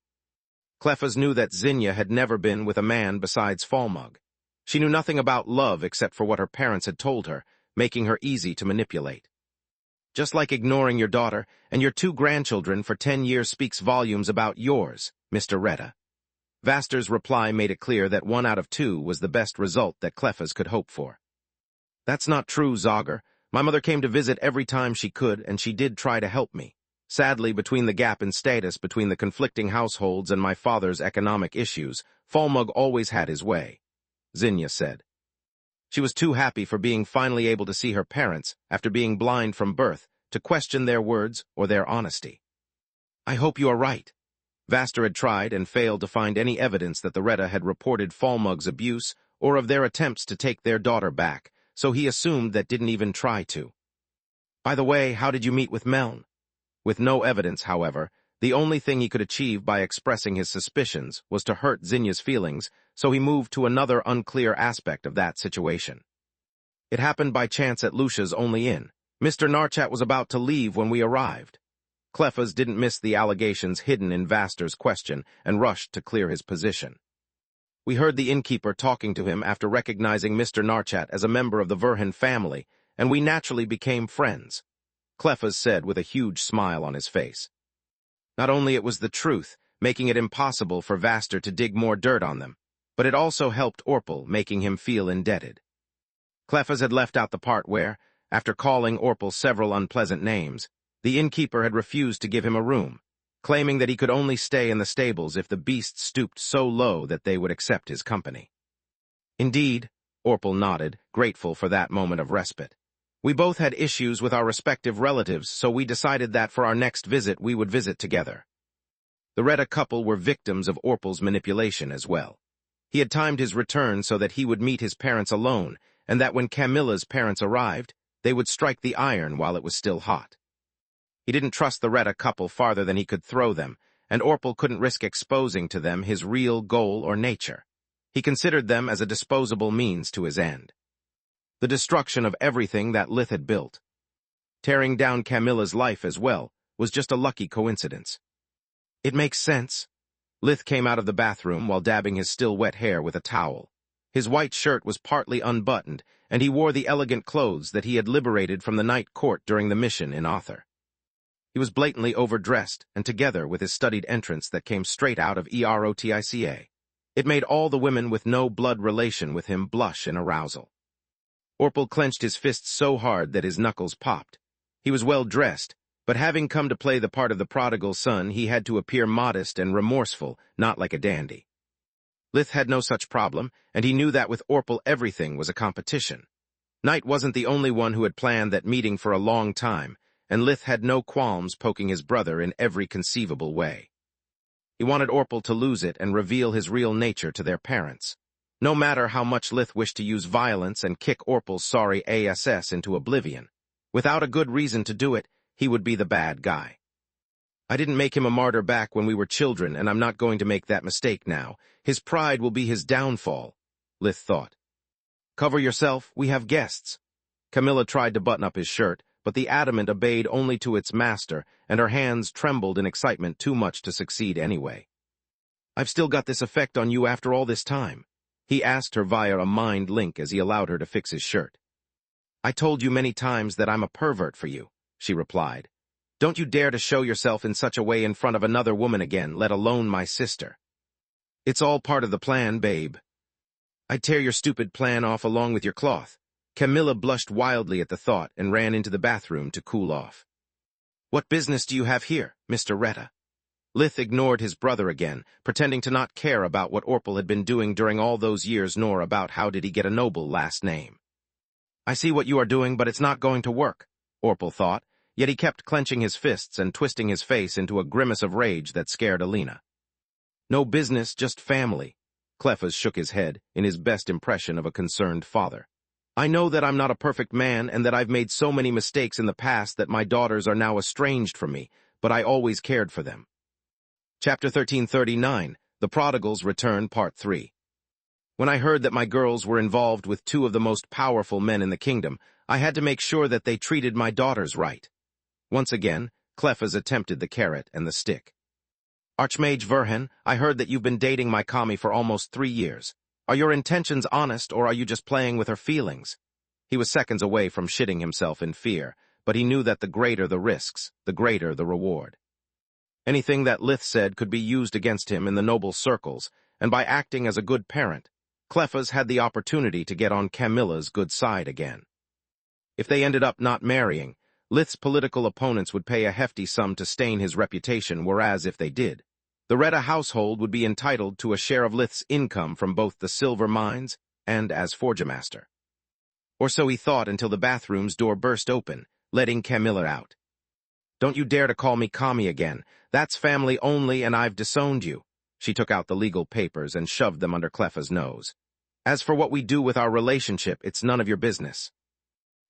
Clefas knew that Zinnia had never been with a man besides Falmug. She knew nothing about love except for what her parents had told her, making her easy to manipulate. Just like ignoring your daughter and your 2 grandchildren for 10 years speaks volumes about yours, Mr. Retta. Vaster's reply made it clear that 1 out of 2 was the best result that Clefas could hope for. That's not true, Zogger. My mother came to visit every time she could, and she did try to help me. Sadly, between the gap in status between the conflicting households and my father's economic issues, Falmug always had his way, Zinnia said. She was too happy for being finally able to see her parents, after being blind from birth, to question their words or their honesty. I hope you are right. Vaster had tried and failed to find any evidence that the Retta had reported Falmug's abuse or of their attempts to take their daughter back, so he assumed that didn't even try to. By the way, how did you meet with Meln? With no evidence, however, the only thing he could achieve by expressing his suspicions was to hurt Zinnia's feelings, so he moved to another unclear aspect of that situation. It happened by chance at Lucia's only inn. Mr. Narchat was about to leave when we arrived. Clefas didn't miss the allegations hidden in Vaster's question and rushed to clear his position. We heard the innkeeper talking to him after recognizing Mr. Narchat as a member of the Verhan family, and we naturally became friends, Clefas said with a huge smile on his face. Not only it was the truth, making it impossible for Vaster to dig more dirt on them, but it also helped Orpal, making him feel indebted. Clefas had left out the part where, after calling Orpal several unpleasant names, the innkeeper had refused to give him a room, claiming that he could only stay in the stables if the beasts stooped so low that they would accept his company. Indeed, Orpal nodded, grateful for that moment of respite. We both had issues with our respective relatives, so we decided that for our next visit we would visit together. The Retta couple were victims of Orpal's manipulation as well. He had timed his return so that he would meet his parents alone, and that when Camilla's parents arrived, they would strike the iron while it was still hot. He didn't trust the Retta couple farther than he could throw them, and Orpal couldn't risk exposing to them his real goal or nature. He considered them as a disposable means to his end. The destruction of everything that Lith had built. Tearing down Camilla's life as well was just a lucky coincidence. It makes sense. Lith came out of the bathroom while dabbing his still wet hair with a towel. His white shirt was partly unbuttoned, and he wore the elegant clothes that he had liberated from the night court during the mission in Author. He was blatantly overdressed, and together with his studied entrance that came straight out of Erotica. It made all the women with no blood relation with him blush in arousal. Orpal clenched his fists so hard that his knuckles popped. He was well dressed, but having come to play the part of the prodigal son, he had to appear modest and remorseful, not like a dandy. Lith had no such problem, and he knew that with Orpal everything was a competition. Knight wasn't the only one who had planned that meeting for a long time, and Lith had no qualms poking his brother in every conceivable way. He wanted Orpal to lose it and reveal his real nature to their parents. No matter how much Lith wished to use violence and kick Orpal's sorry ass into oblivion. Without a good reason to do it, he would be the bad guy. I didn't make him a martyr back when we were children, and I'm not going to make that mistake now. His pride will be his downfall, Lith thought. Cover yourself, we have guests. Camilla tried to button up his shirt, but the adamant obeyed only to its master, and her hands trembled in excitement too much to succeed anyway. I've still got this effect on you after all this time, he asked her via a mind link as he allowed her to fix his shirt. I told you many times that I'm a pervert for you, she replied. Don't you dare to show yourself in such a way in front of another woman again, let alone my sister. It's all part of the plan, babe. I'd tear your stupid plan off along with your cloth. Camilla blushed wildly at the thought and ran into the bathroom to cool off. What business do you have here, Mr. Retta? Lith ignored his brother again, pretending to not care about what Orpal had been doing during all those years nor about how did he get a noble last name. I see what you are doing, but it's not going to work, Orpal thought, yet he kept clenching his fists and twisting his face into a grimace of rage that scared Alina. No business, just family. Clefas shook his head in his best impression of a concerned father. I know that I'm not a perfect man and that I've made so many mistakes in the past that my daughters are now estranged from me, but I always cared for them. Chapter 1339, The Prodigals Return, Part 3. When I heard that my girls were involved with two of the most powerful men in the kingdom, I had to make sure that they treated my daughters right. Once again, Clefas attempted the carrot and the stick. Archmage Verhen, I heard that you've been dating my Kami for almost 3 years. Are your intentions honest, or are you just playing with her feelings? He was seconds away from shitting himself in fear, but he knew that the greater the risks, the greater the reward. Anything that Lith said could be used against him in the noble circles, and by acting as a good parent, Clefas had the opportunity to get on Camilla's good side again. If they ended up not marrying, Lith's political opponents would pay a hefty sum to stain his reputation, whereas if they did, the Retta household would be entitled to a share of Lith's income from both the silver mines and as forgemaster. Or so he thought until the bathroom's door burst open, letting Camilla out. Don't you dare to call me Kami again. That's family only and I've disowned you. She took out the legal papers and shoved them under Clefas' nose. As for what we do with our relationship, it's none of your business.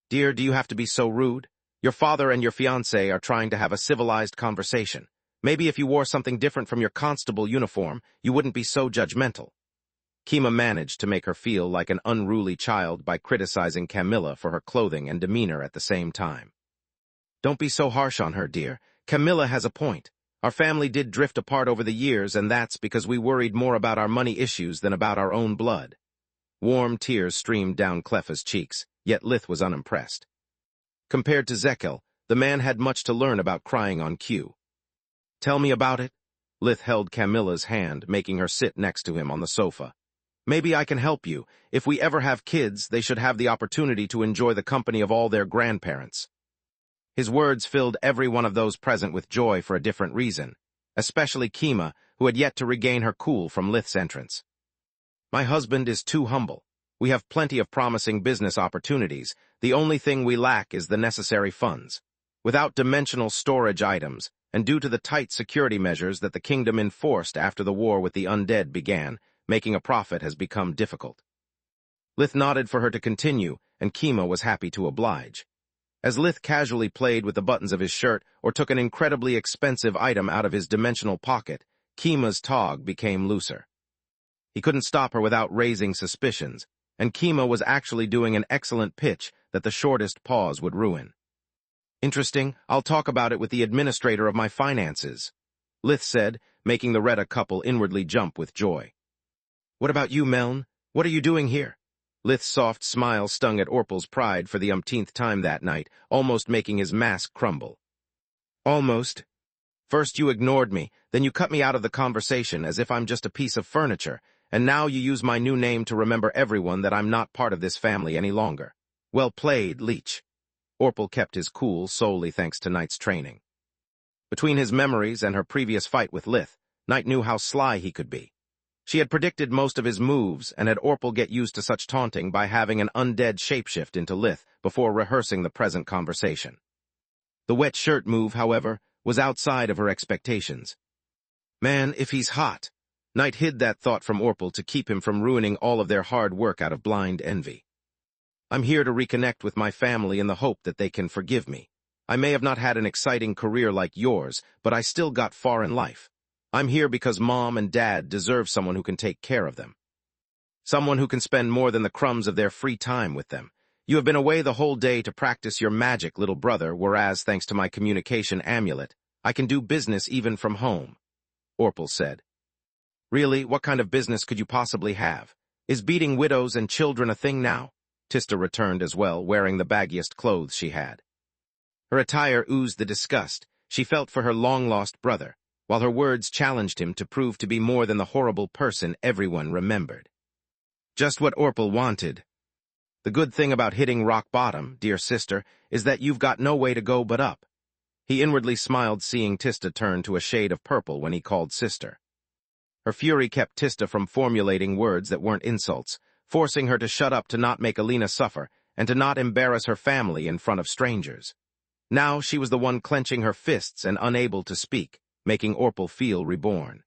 Dear, do you have to be so rude? Your father and your fiancé are trying to have a civilized conversation. Maybe if you wore something different from your constable uniform, you wouldn't be so judgmental. Kima managed to make her feel like an unruly child by criticizing Camilla for her clothing and demeanor at the same time. Don't be so harsh on her, dear. Camilla has a point. Our family did drift apart over the years, and that's because we worried more about our money issues than about our own blood. Warm tears streamed down Clefas' cheeks, yet Lith was unimpressed. Compared to Zekel, the man had much to learn about crying on cue. Tell me about it. Lith held Camilla's hand, making her sit next to him on the sofa. Maybe I can help you. If we ever have kids, they should have the opportunity to enjoy the company of all their grandparents. His words filled every one of those present with joy for a different reason, especially Kima, who had yet to regain her cool from Lith's entrance. My husband is too humble. We have plenty of promising business opportunities. The only thing we lack is the necessary funds. Without dimensional storage items, and due to the tight security measures that the kingdom enforced after the war with the undead began, making a profit has become difficult. Lith nodded for her to continue, and Kima was happy to oblige. As Lith casually played with the buttons of his shirt or took an incredibly expensive item out of his dimensional pocket, Kima's tog became looser. He couldn't stop her without raising suspicions, and Kima was actually doing an excellent pitch that the shortest pause would ruin. Interesting, I'll talk about it with the administrator of my finances, Lith said, making the Retta couple inwardly jump with joy. What about you, Meln? What are you doing here? Lith's soft smile stung at Orpal's pride for the umpteenth time that night, almost making his mask crumble. Almost. First you ignored me, then you cut me out of the conversation as if I'm just a piece of furniture, and now you use my new name to remember everyone that I'm not part of this family any longer. Well played, Leech. Orpal kept his cool solely thanks to Knight's training. Between his memories and her previous fight with Lith, Knight knew how sly he could be. She had predicted most of his moves and had Orpal get used to such taunting by having an undead shapeshift into Lith before rehearsing the present conversation. The wet shirt move, however, was outside of her expectations. Man, if he's hot. Knight hid that thought from Orpal to keep him from ruining all of their hard work out of blind envy. I'm here to reconnect with my family in the hope that they can forgive me. I may have not had an exciting career like yours, but I still got far in life. I'm here because Mom and Dad deserve someone who can take care of them. Someone who can spend more than the crumbs of their free time with them. You have been away the whole day to practice your magic, little brother, whereas, thanks to my communication amulet, I can do business even from home, Orpal said. Really, what kind of business could you possibly have? Is beating widows and children a thing now? Tista returned as well, wearing the baggiest clothes she had. Her attire oozed the disgust she felt for her long-lost brother, while her words challenged him to prove to be more than the horrible person everyone remembered. Just what Orpal wanted. The good thing about hitting rock bottom, dear sister, is that you've got no way to go but up. He inwardly smiled, seeing Tista turn to a shade of purple when he called sister. Her fury kept Tista from formulating words that weren't insults, forcing her to shut up to not make Alina suffer and to not embarrass her family in front of strangers. Now she was the one clenching her fists and unable to speak, making Orpal feel reborn.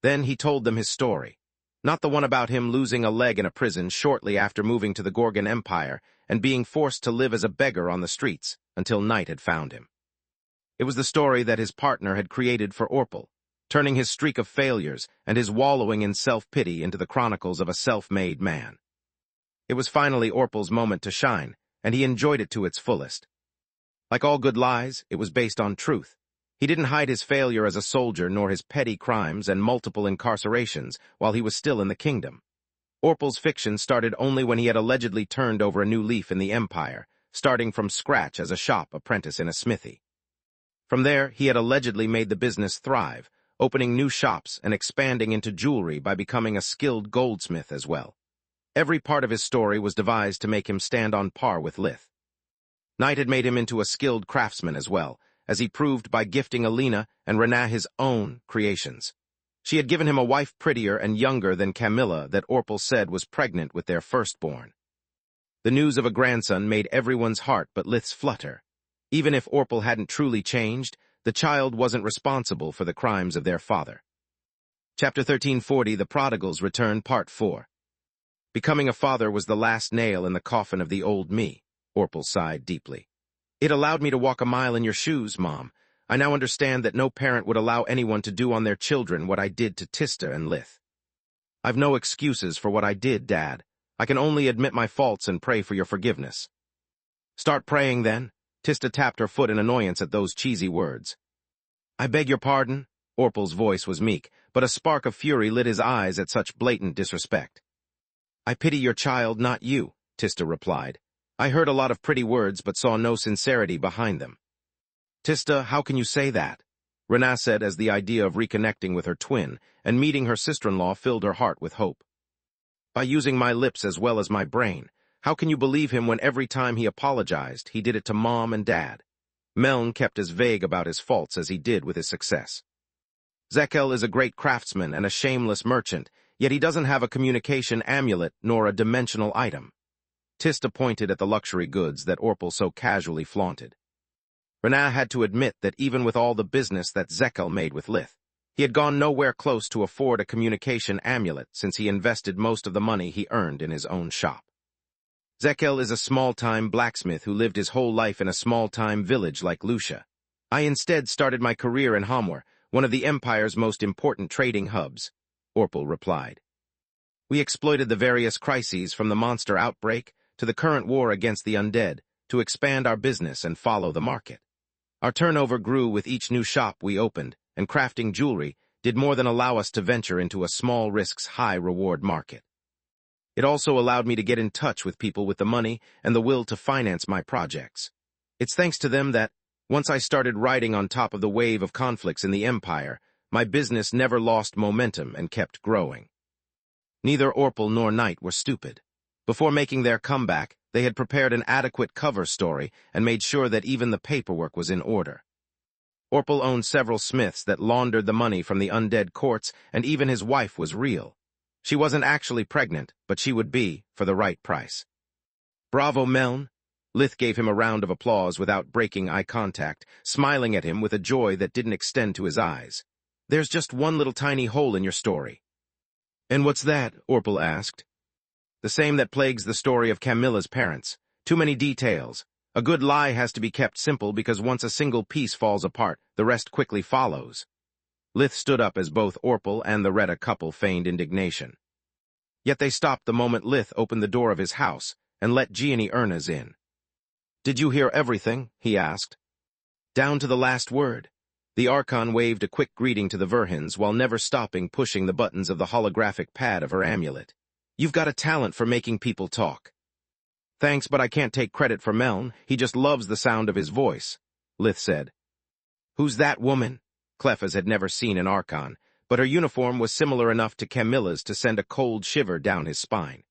Then he told them his story, not the one about him losing a leg in a prison shortly after moving to the Gorgon Empire and being forced to live as a beggar on the streets until night had found him. It was the story that his partner had created for Orpal, turning his streak of failures and his wallowing in self-pity into the chronicles of a self-made man. It was finally Orpal's moment to shine, and he enjoyed it to its fullest. Like all good lies, it was based on truth. He didn't hide his failure as a soldier nor his petty crimes and multiple incarcerations while he was still in the kingdom. Orpal's fiction started only when he had allegedly turned over a new leaf in the empire, starting from scratch as a shop apprentice in a smithy. From there, he had allegedly made the business thrive, opening new shops and expanding into jewelry by becoming a skilled goldsmith as well. Every part of his story was devised to make him stand on par with Lith. Night had made him into a skilled craftsman as well, as he proved by gifting Alina and Renaa his own creations. She had given him a wife prettier and younger than Camilla that Orpal said was pregnant with their firstborn. The news of a grandson made everyone's heart but Lith's flutter. Even if Orpal hadn't truly changed, the child wasn't responsible for the crimes of their father. Chapter 1340, The Prodigals Return, Part 4. Becoming a father was the last nail in the coffin of the old me, Orpal sighed deeply. It allowed me to walk a mile in your shoes, Mom. I now understand that no parent would allow anyone to do on their children what I did to Tista and Lith. I've no excuses for what I did, Dad. I can only admit my faults and pray for your forgiveness. Start praying, then. Tista tapped her foot in annoyance at those cheesy words. I beg your pardon? Orpal's voice was meek, but a spark of fury lit his eyes at such blatant disrespect. I pity your child, not you, Tista replied. I heard a lot of pretty words but saw no sincerity behind them. Tista, how can you say that? Renaa said as the idea of reconnecting with her twin and meeting her sister-in-law filled her heart with hope. By using my lips as well as my brain, how can you believe him when every time he apologized, he did it to Mom and Dad? Meln kept as vague about his faults as he did with his success. Zekel is a great craftsman and a shameless merchant, yet he doesn't have a communication amulet nor a dimensional item. Tista pointed at the luxury goods that Orpal so casually flaunted. Renaa had to admit that even with all the business that Zekel made with Lith, he had gone nowhere close to afford a communication amulet since he invested most of the money he earned in his own shop. Zekel is a small-time blacksmith who lived his whole life in a small-time village like Lucia. I instead started my career in Hamwer, one of the Empire's most important trading hubs, Orpal replied. We exploited the various crises from the monster outbreak to the current war against the undead to expand our business and follow the market. Our turnover grew with each new shop we opened, and crafting jewelry did more than allow us to venture into a small-risks, high-reward market. It also allowed me to get in touch with people with the money and the will to finance my projects. It's thanks to them that, once I started riding on top of the wave of conflicts in the Empire, my business never lost momentum and kept growing. Neither Orpal nor Knight were stupid. Before making their comeback, they had prepared an adequate cover story and made sure that even the paperwork was in order. Orpal owned several smiths that laundered the money from the undead courts, and even his wife was real. She wasn't actually pregnant, but she would be, for the right price. Bravo, Meln! Lith gave him a round of applause without breaking eye contact, smiling at him with a joy that didn't extend to his eyes. There's just one little tiny hole in your story. And what's that? Orpal asked. The same that plagues the story of Camilla's parents. Too many details. A good lie has to be kept simple because once a single piece falls apart, the rest quickly follows. Lith stood up as both Orpal and the Retta couple feigned indignation. Yet they stopped the moment Lith opened the door of his house and let Gianni Ernas in. Did you hear everything? He asked. Down to the last word. The Archon waved a quick greeting to the Verhins while never stopping pushing the buttons of the holographic pad of her amulet. You've got a talent for making people talk. Thanks, but I can't take credit for Meln. He just loves the sound of his voice, Lith said. Who's that woman? Clefas had never seen an Archon, but her uniform was similar enough to Camilla's to send a cold shiver down his spine.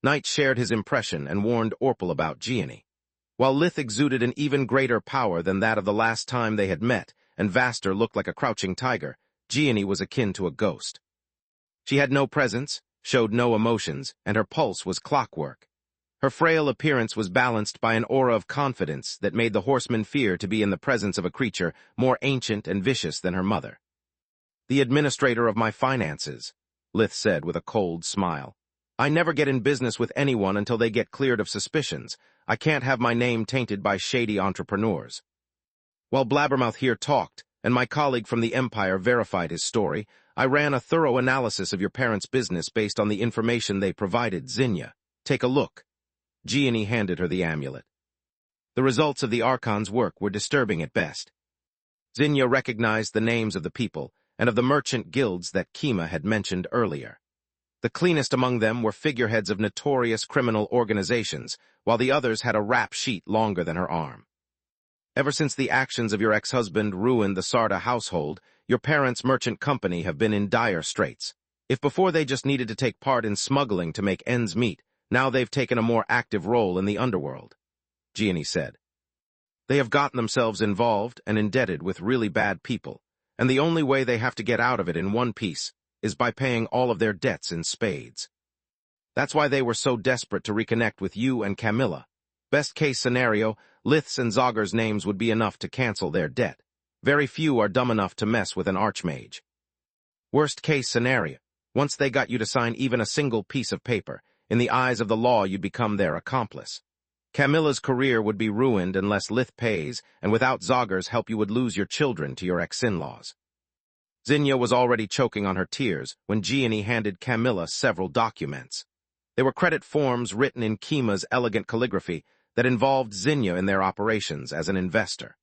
Knight shared his impression and warned Orpal about Gianni. While Lith exuded an even greater power than that of the last time they had met, and Vaster looked like a crouching tiger, Gianni was akin to a ghost. She had no presence, showed no emotions, and her pulse was clockwork. Her frail appearance was balanced by an aura of confidence that made the horsemen fear to be in the presence of a creature more ancient and vicious than her mother. "The administrator of my finances," Lith said with a cold smile. "I never get in business with anyone until they get cleared of suspicions. I can't have my name tainted by shady entrepreneurs." While Blabbermouth here talked, and my colleague from the Empire verified his story, I ran a thorough analysis of your parents' business based on the information they provided. Zinnia, take a look. Gianni handed her the amulet. The results of the Archon's work were disturbing at best. Zinnia recognized the names of the people and of the merchant guilds that Kima had mentioned earlier. The cleanest among them were figureheads of notorious criminal organizations, while the others had a rap sheet longer than her arm. Ever since the actions of your ex-husband ruined the Sarda household, your parents' merchant company have been in dire straits. If before they just needed to take part in smuggling to make ends meet, now they've taken a more active role in the underworld, Gianni said. They have gotten themselves involved and indebted with really bad people, and the only way they have to get out of it in one piece is by paying all of their debts in spades. That's why they were so desperate to reconnect with you and Camilla. Best case scenario, Lith's and Zogger's names would be enough to cancel their debt. Very few are dumb enough to mess with an archmage. Worst case scenario, once they got you to sign even a single piece of paper, in the eyes of the law you'd become their accomplice. Camilla's career would be ruined unless Lith pays, and without Zogger's help you would lose your children to your ex-in-laws. Zinnia was already choking on her tears when Gianni handed Camilla several documents. They were credit forms written in Kima's elegant calligraphy that involved Zinnia in their operations as an investor.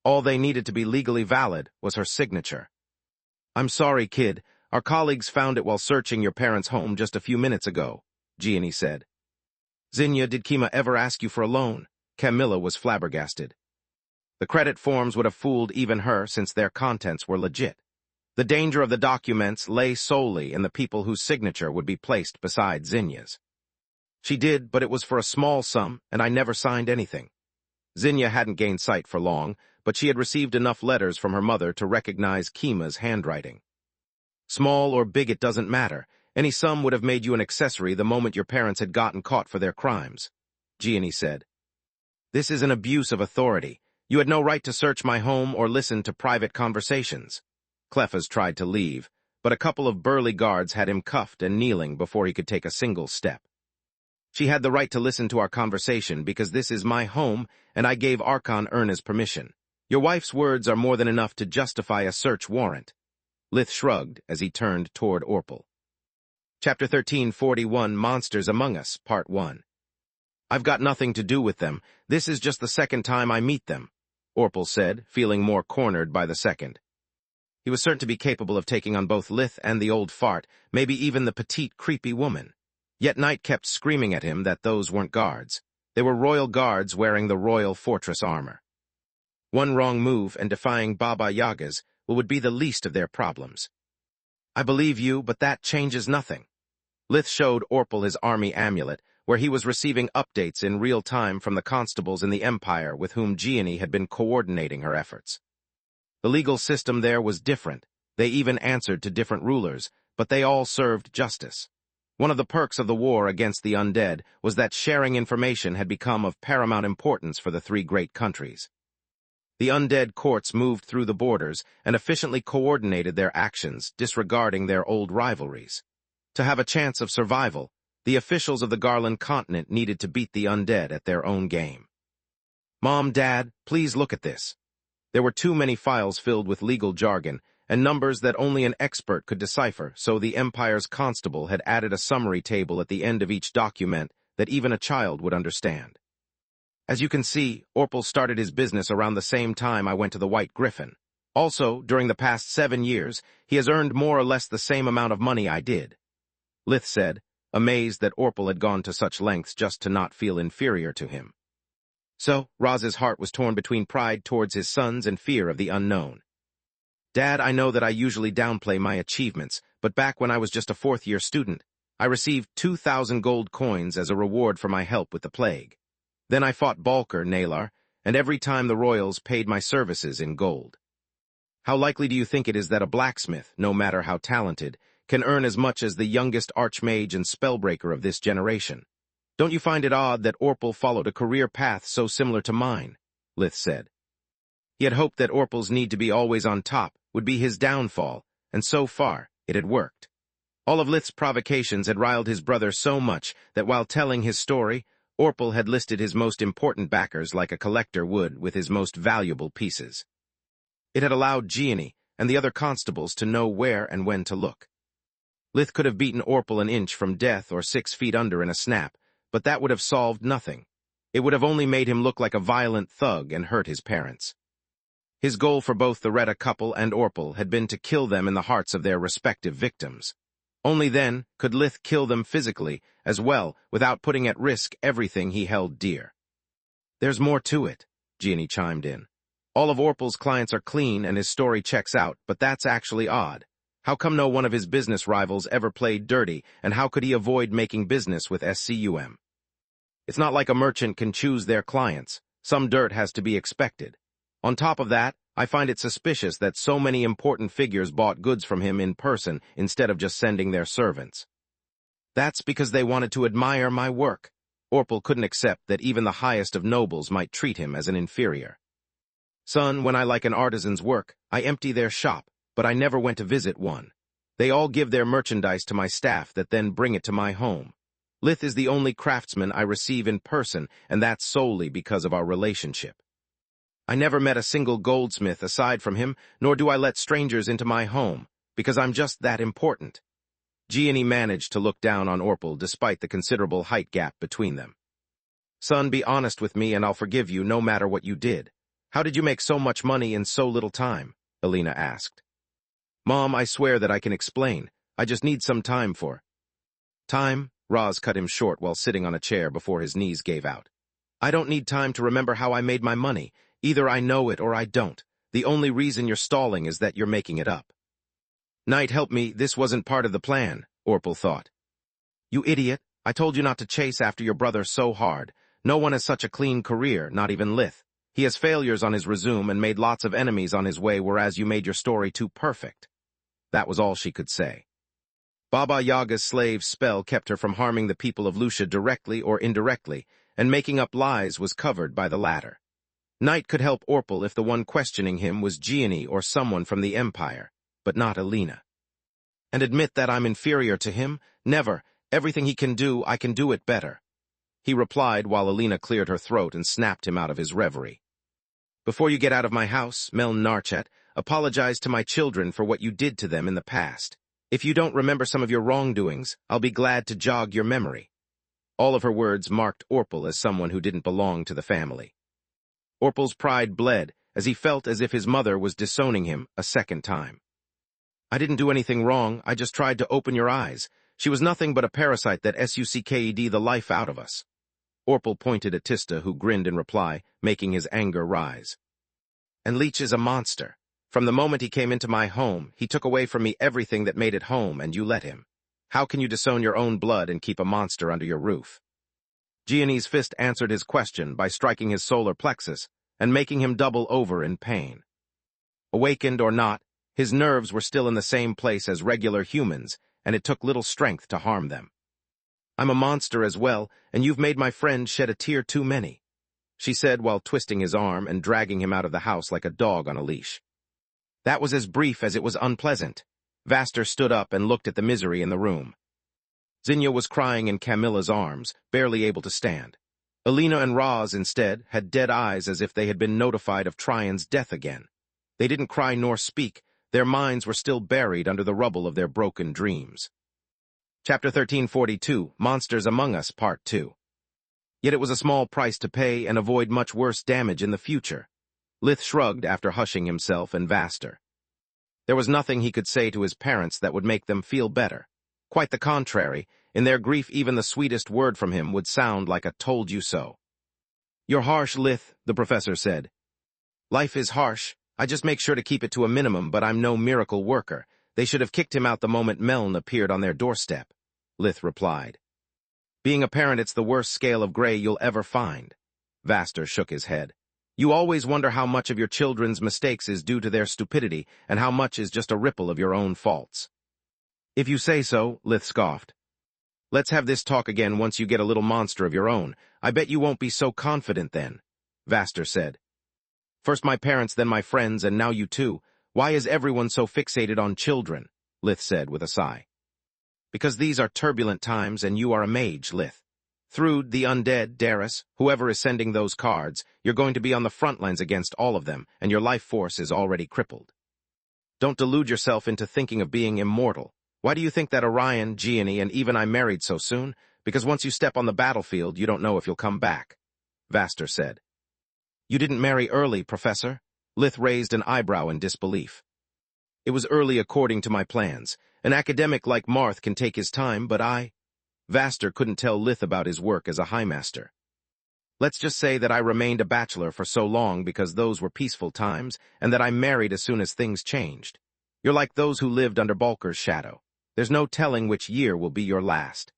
All they needed to be legally valid was her signature. "I'm sorry, kid. Our colleagues found it while searching your parents' home just a few minutes ago," Gianni said. "Zinnia, did Kima ever ask you for a loan?" Camilla was flabbergasted. The credit forms would have fooled even her since their contents were legit. The danger of the documents lay solely in the people whose signature would be placed beside Zinnia's. "She did, but it was for a small sum, and I never signed anything." Zinnia hadn't gained sight for long, but she had received enough letters from her mother to recognize Kima's handwriting. "Small or big, it doesn't matter. Any sum would have made you an accessory the moment your parents had gotten caught for their crimes," Gianni said. "This is an abuse of authority. You had no right to search my home or listen to private conversations." Clefas tried to leave, but a couple of burly guards had him cuffed and kneeling before he could take a single step. "She had the right to listen to our conversation because this is my home and I gave Archon Erna's permission. Your wife's words are more than enough to justify a search warrant." Lith shrugged as he turned toward Orpal. Chapter 1341, Monsters Among Us, Part 1. "I've got nothing to do with them. This is just the second time I meet them," Orpal said, feeling more cornered by the second. He was certain to be capable of taking on both Lith and the old fart, maybe even the petite, creepy woman. Yet Knight kept screaming at him that those weren't guards. They were royal guards wearing the royal fortress armor. One wrong move and defying Baba Yaga's would be the least of their problems. "I believe you, but that changes nothing." Lith showed Orpal his army amulet, where he was receiving updates in real time from the constables in the Empire with whom Gianni had been coordinating her efforts. The legal system there was different. They even answered to different rulers, but they all served justice. One of the perks of the war against the undead was that sharing information had become of paramount importance for the three great countries. The undead courts moved through the borders and efficiently coordinated their actions, disregarding their old rivalries. To have a chance of survival, the officials of the Garland continent needed to beat the undead at their own game. "Mom, Dad, please look at this." There were too many files filled with legal jargon and numbers that only an expert could decipher, so the Empire's constable had added a summary table at the end of each document that even a child would understand. "As you can see, Orpal started his business around the same time I went to the White Griffin. Also, during the past 7 years, he has earned more or less the same amount of money I did," Lith said, amazed that Orpal had gone to such lengths just to not feel inferior to him. So, Raz's heart was torn between pride towards his sons and fear of the unknown. "Dad, I know that I usually downplay my achievements, but back when I was just a fourth-year student, I received 2,000 gold coins as a reward for my help with the plague. Then I fought Balker, Nalar, and every time the royals paid my services in gold. How likely do you think it is that a blacksmith, no matter how talented, can earn as much as the youngest archmage and spellbreaker of this generation?" Don't you find it odd that Orpal followed a career path so similar to mine? Lith said. He had hoped that Orpal's need to be always on top would be his downfall, and so far, it had worked. All of Lith's provocations had riled his brother so much that while telling his story, Orpal had listed his most important backers like a collector would with his most valuable pieces. It had allowed Gianni and the other constables to know where and when to look. Lith could have beaten Orpal an inch from death or 6 feet under in a snap, but that would have solved nothing. It would have only made him look like a violent thug and hurt his parents. His goal for both the Retta couple and Orpal had been to kill them in the hearts of their respective victims. Only then could Lith kill them physically as well without putting at risk everything he held dear. There's more to it, Gianni chimed in. All of Orpal's clients are clean and his story checks out, but that's actually odd. How come no one of his business rivals ever played dirty, and how could he avoid making business with SCUM? It's not like a merchant can choose their clients. Some dirt has to be expected. On top of that, I find it suspicious that so many important figures bought goods from him in person instead of just sending their servants. That's because they wanted to admire my work. Orpal couldn't accept that even the highest of nobles might treat him as an inferior. Son, when I like an artisan's work, I empty their shop, but I never went to visit one. They all give their merchandise to my staff that then bring it to my home. Lith is the only craftsman I receive in person, and that's solely because of our relationship. I never met a single goldsmith aside from him, nor do I let strangers into my home, because I'm just that important. Gianni managed to look down on Orpal despite the considerable height gap between them. Son, be honest with me and I'll forgive you no matter what you did. How did you make so much money in so little time? Alina asked. Mom, I swear that I can explain. I just need some time for... Time? Roz cut him short while sitting on a chair before his knees gave out. I don't need time to remember how I made my money. Either I know it or I don't. The only reason you're stalling is that you're making it up. Knight, help me, this wasn't part of the plan, Orpal thought. You idiot, I told you not to chase after your brother so hard. No one has such a clean career, not even Lith. He has failures on his resume and made lots of enemies on his way, whereas you made your story too perfect. That was all she could say. Baba Yaga's slave's spell kept her from harming the people of Lucia directly or indirectly, and making up lies was covered by the latter. Knight could help Orpal if the one questioning him was Gianni or someone from the Empire, but not Alina. And admit that I'm inferior to him? Never. Everything he can do, I can do it better. He replied while Alina cleared her throat and snapped him out of his reverie. Before you get out of my house, Mel Narchet, apologize to my children for what you did to them in the past. If you don't remember some of your wrongdoings, I'll be glad to jog your memory. All of her words marked Orpal as someone who didn't belong to the family. Orpal's pride bled as he felt as if his mother was disowning him a second time. I didn't do anything wrong, I just tried to open your eyes. She was nothing but a parasite that sucked the life out of us. Orpal pointed at Tista, who grinned in reply, making his anger rise. And Leech is a monster. From the moment he came into my home, he took away from me everything that made it home, and you let him. How can you disown your own blood and keep a monster under your roof? Gianni's fist answered his question by striking his solar plexus and making him double over in pain. Awakened or not, his nerves were still in the same place as regular humans, and it took little strength to harm them. I'm a monster as well, and you've made my friend shed a tear too many, she said while twisting his arm and dragging him out of the house like a dog on a leash. That was as brief as it was unpleasant. Vaster stood up and looked at the misery in the room. Zinnia was crying in Camilla's arms, barely able to stand. Alina and Roz, instead, had dead eyes as if they had been notified of Trion's death again. They didn't cry nor speak. Their minds were still buried under the rubble of their broken dreams. Chapter 1342, Monsters Among Us, Part 2. Yet it was a small price to pay and avoid much worse damage in the future. Lith shrugged after hushing himself and Vaster. There was nothing he could say to his parents that would make them feel better. Quite the contrary, in their grief even the sweetest word from him would sound like a told you so. You're harsh, Lith, the professor said. Life is harsh. I just make sure to keep it to a minimum, but I'm no miracle worker. They should have kicked him out the moment Meln appeared on their doorstep, Lith replied. Being a parent, it's the worst scale of gray you'll ever find. Vaster shook his head. You always wonder how much of your children's mistakes is due to their stupidity and how much is just a ripple of your own faults. If you say so, Lith scoffed. Let's have this talk again once you get a little monster of your own. I bet you won't be so confident then, Vaster said. First my parents, then my friends, and now you too. Why is everyone so fixated on children? Lith said with a sigh. Because these are turbulent times and you are a mage, Lith. Thrud, the undead, Darius, whoever is sending those cards, you're going to be on the front lines against all of them, and your life force is already crippled. Don't delude yourself into thinking of being immortal. Why do you think that Orion, Gianni, and even I married so soon? Because once you step on the battlefield, you don't know if you'll come back, Vaster said. You didn't marry early, Professor? Lith raised an eyebrow in disbelief. It was early according to my plans. An academic like Marth can take his time, but Vaster couldn't tell Lith about his work as a High Master. Let's just say that I remained a bachelor for so long because those were peaceful times, and that I married as soon as things changed. You're like those who lived under Balker's shadow. There's no telling which year will be your last.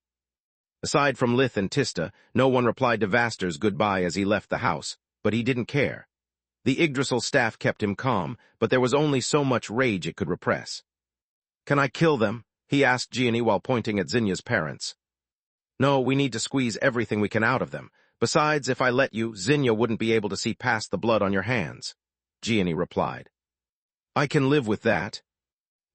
Aside from Lith and Tista, no one replied to Vaster's goodbye as he left the house, but he didn't care. The Yggdrasil staff kept him calm, but there was only so much rage it could repress. Can I kill them? He asked Gianni while pointing at Zinya's parents. No, we need to squeeze everything we can out of them. Besides, if I let you, Zinya wouldn't be able to see past the blood on your hands, Gianni replied. I can live with that.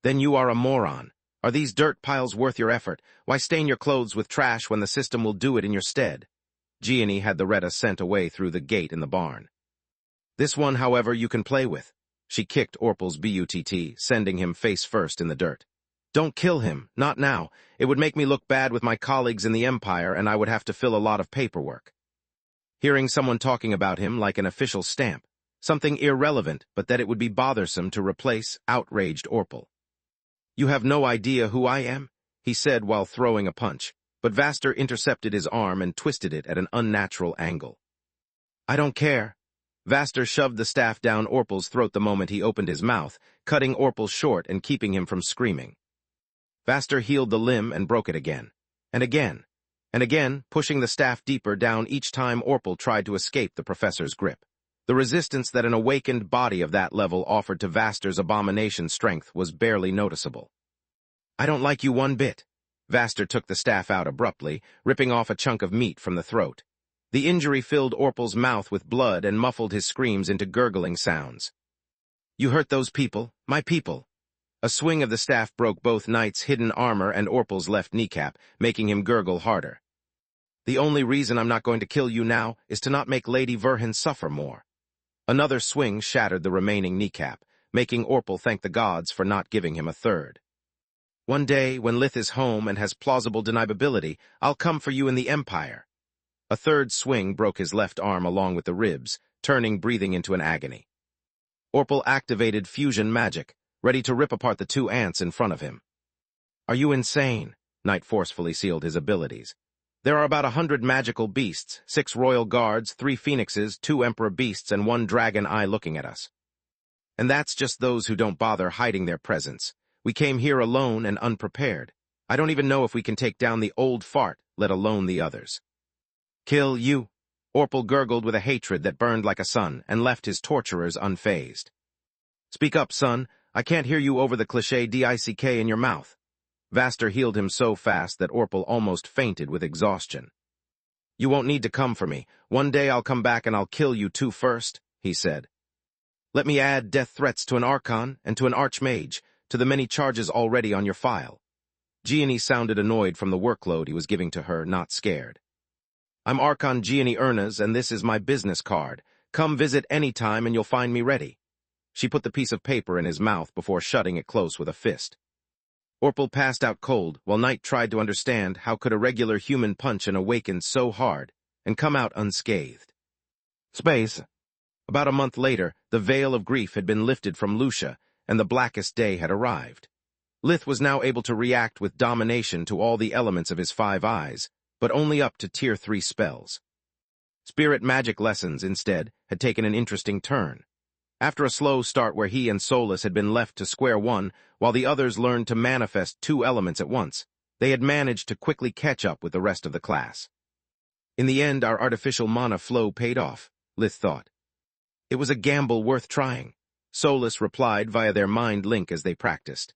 Then you are a moron. Are these dirt piles worth your effort? Why stain your clothes with trash when the system will do it in your stead? Gianni had the Retta sent away through the gate in the barn. This one, however, you can play with. She kicked Orpal's butt, sending him face first in the dirt. Don't kill him, not now. It would make me look bad with my colleagues in the Empire, and I would have to fill a lot of paperwork. Hearing someone talking about him like an official stamp, something irrelevant, but that it would be bothersome to replace outraged Orpal. You have no idea who I am? He said while throwing a punch, but Vaster intercepted his arm and twisted it at an unnatural angle. I don't care. Vaster shoved the staff down Orpal's throat the moment he opened his mouth, cutting Orpal short and keeping him from screaming. Vaster healed the limb and broke it again, and again, and again, pushing the staff deeper down each time Orpal tried to escape the professor's grip. The resistance that an awakened body of that level offered to Vaster's abomination strength was barely noticeable. I don't like you one bit. Vaster took the staff out abruptly, ripping off a chunk of meat from the throat. The injury filled Orpal's mouth with blood and muffled his screams into gurgling sounds. You hurt those people, my people. A swing of the staff broke both Knight's hidden armor and Orpal's left kneecap, making him gurgle harder. The only reason I'm not going to kill you now is to not make Lady Verhin suffer more. Another swing shattered the remaining kneecap, making Orpal thank the gods for not giving him a third. One day, when Lith is home and has plausible deniability, I'll come for you in the Empire. A third swing broke his left arm along with the ribs, turning breathing into an agony. Orpal activated fusion magic, ready to rip apart the two ants in front of him. Are you insane? Knight forcefully sealed his abilities. There are about 100 magical beasts, 6 royal guards, 3 phoenixes, 2 emperor beasts, and 1 dragon eye looking at us. And that's just those who don't bother hiding their presence. We came here alone and unprepared. I don't even know if we can take down the old fart, let alone the others. Kill you? Orpal gurgled with a hatred that burned like a sun and left his torturers unfazed. Speak up, son. I can't hear you over the cliché dick in your mouth. Vaster healed him so fast that Orpal almost fainted with exhaustion. You won't need to come for me. One day I'll come back and I'll kill you two first, he said. Let me add death threats to an Archon and to an Archmage, to the many charges already on your file. Gianni sounded annoyed from the workload he was giving to her, not scared. I'm Archon Gianni Ernas, and this is my business card. Come visit any time and you'll find me ready. She put the piece of paper in his mouth before shutting it close with a fist. Orpal passed out cold, while Knight tried to understand how could a regular human punch an awakened so hard and come out unscathed. Space. About a month later, the veil of grief had been lifted from Lucia, and the blackest day had arrived. Lith was now able to react with domination to all the elements of his 5 eyes, but only up to Tier 3 spells. Spirit magic lessons, instead, had taken an interesting turn. After a slow start where he and Solus had been left to square one, while the others learned to manifest 2 elements at once, they had managed to quickly catch up with the rest of the class. In the end, our artificial mana flow paid off, Lith thought. It was a gamble worth trying, Solus replied via their mind link as they practiced.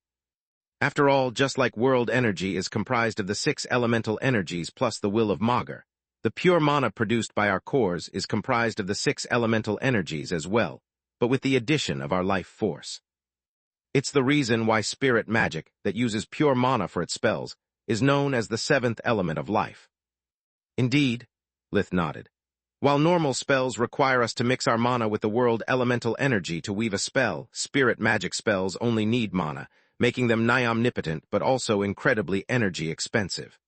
After all, just like world energy is comprised of the 6 elemental energies plus the will of Magur, the pure mana produced by our cores is comprised of the 6 elemental energies as well, but with the addition of our life force. It's the reason why spirit magic, that uses pure mana for its spells, is known as the 7th element of life. Indeed, Lith nodded. While normal spells require us to mix our mana with the world elemental energy to weave a spell, spirit magic spells only need mana, making them nigh omnipotent but also incredibly energy expensive.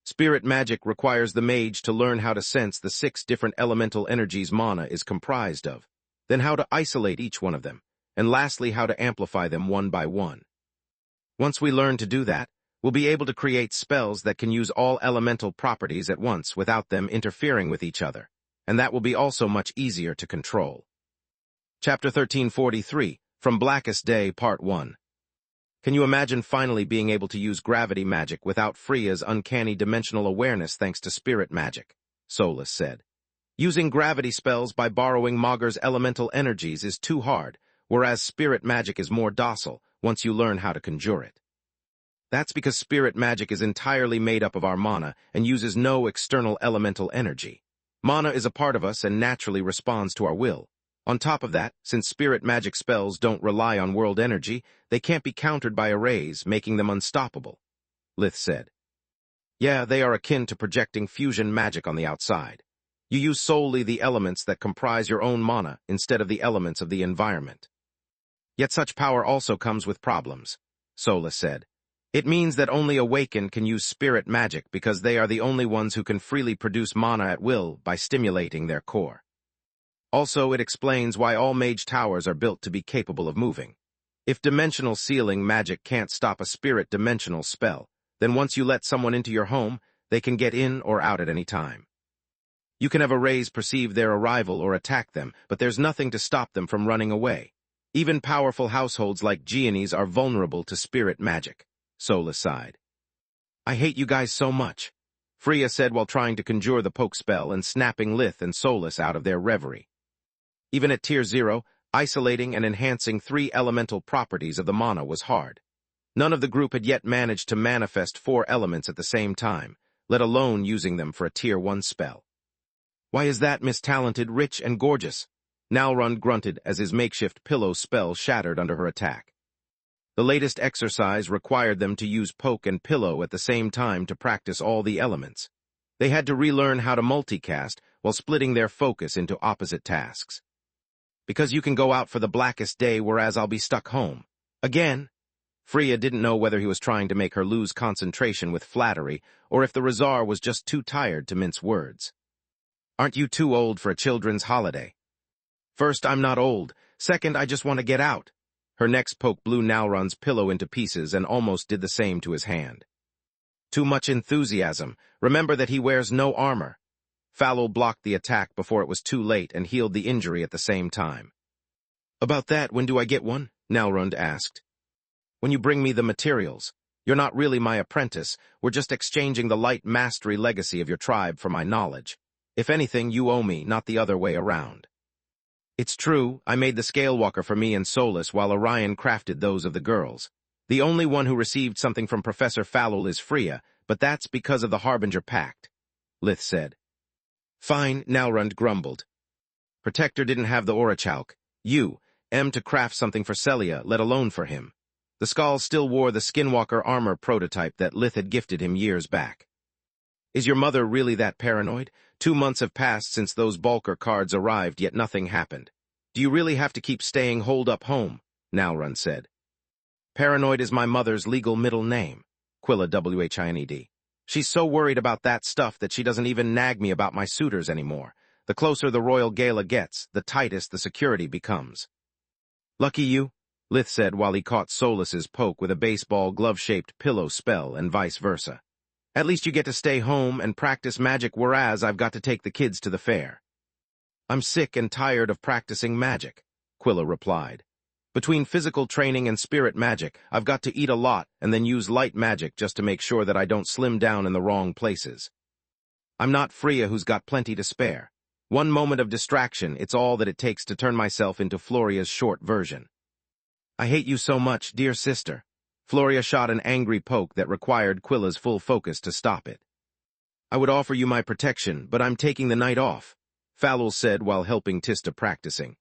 Spirit magic requires the mage to learn how to sense the 6 different elemental energies mana is comprised of, then how to isolate each one of them, and lastly how to amplify them one by one. Once we learn to do that, we'll be able to create spells that can use all elemental properties at once without them interfering with each other, and that will be also much easier to control. Chapter 1343, From Blackest Day, Part 1. Can you imagine finally being able to use gravity magic without Freya's uncanny dimensional awareness thanks to spirit magic? Solus said. Using gravity spells by borrowing Magur's elemental energies is too hard, whereas spirit magic is more docile once you learn how to conjure it. That's because spirit magic is entirely made up of our mana and uses no external elemental energy. Mana is a part of us and naturally responds to our will. On top of that, since spirit magic spells don't rely on world energy, they can't be countered by arrays, making them unstoppable, Lith said. Yeah, they are akin to projecting fusion magic on the outside. You use solely the elements that comprise your own mana instead of the elements of the environment. Yet such power also comes with problems, Solus said. It means that only awakened can use spirit magic because they are the only ones who can freely produce mana at will by stimulating their core. Also, it explains why all mage towers are built to be capable of moving. If dimensional sealing magic can't stop a spirit dimensional spell, then once you let someone into your home, they can get in or out at any time. You can have arrays perceive their arrival or attack them, but there's nothing to stop them from running away. Even powerful households like Geonies are vulnerable to spirit magic, Solus sighed. I hate you guys so much, Freya said while trying to conjure the poke spell and snapping Lith and Solus out of their reverie. Even at Tier 0, isolating and enhancing 3 elemental properties of the mana was hard. None of the group had yet managed to manifest 4 elements at the same time, let alone using them for a Tier 1 spell. Why is that, Miss Talented, rich and gorgeous? Nalrund grunted as his makeshift pillow spell shattered under her attack. The latest exercise required them to use poke and pillow at the same time to practice all the elements. They had to relearn how to multicast while splitting their focus into opposite tasks. Because you can go out for the blackest day, whereas I'll be stuck home. Again? Freya didn't know whether he was trying to make her lose concentration with flattery or if the Razar was just too tired to mince words. Aren't you too old for a children's holiday? First, I'm not old. Second, I just want to get out. Her next poke blew Nalrund's pillow into pieces and almost did the same to his hand. Too much enthusiasm. Remember that he wears no armor. Fallow blocked the attack before it was too late and healed the injury at the same time. About that, when do I get one? Nalrund asked. When you bring me the materials. You're not really my apprentice. We're just exchanging the light mastery legacy of your tribe for my knowledge. If anything, you owe me, not the other way around. It's true, I made the Scalewalker for me and Solus while Orion crafted those of the girls. The only one who received something from Professor Fallow is Freya, but that's because of the Harbinger Pact, Lith said. Fine, Nalrund grumbled. Protector didn't have the Orichalk. To craft something for Celia, let alone for him. The Skull still wore the Skinwalker armor prototype that Lith had gifted him years back. Is your mother really that paranoid? 2 months have passed since those Balker cards arrived, yet nothing happened. Do you really have to keep staying holed up home? Nalrund said. Paranoid is my mother's legal middle name, Quilla Whined. She's so worried about that stuff that she doesn't even nag me about my suitors anymore. The closer the royal gala gets, the tightest the security becomes. Lucky you, Lith said while he caught Solus's poke with a baseball glove-shaped pillow spell and vice versa. At least you get to stay home and practice magic, whereas I've got to take the kids to the fair. I'm sick and tired of practicing magic, Quilla replied. Between physical training and spirit magic, I've got to eat a lot and then use light magic just to make sure that I don't slim down in the wrong places. I'm not Freya, who's got plenty to spare. One moment of distraction, it's all that it takes to turn myself into Floria's short version. I hate you so much, dear sister. Floria shot an angry poke that required Quilla's full focus to stop it. I would offer you my protection, but I'm taking the night off, Falul said while helping Tista practicing.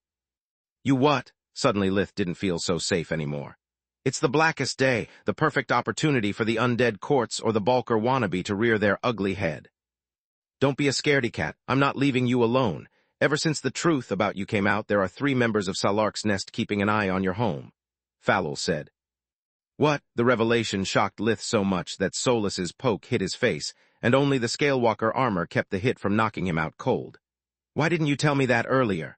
You what? Suddenly Lith didn't feel so safe anymore. It's the blackest day, the perfect opportunity for the undead courts or the Balker wannabe to rear their ugly head. Don't be a scaredy cat, I'm not leaving you alone. Ever since the truth about you came out, there are 3 members of Salark's nest keeping an eye on your home, Falul said. What? The revelation shocked Lith so much that Solus's poke hit his face, and only the Scalewalker armor kept the hit from knocking him out cold. Why didn't you tell me that earlier?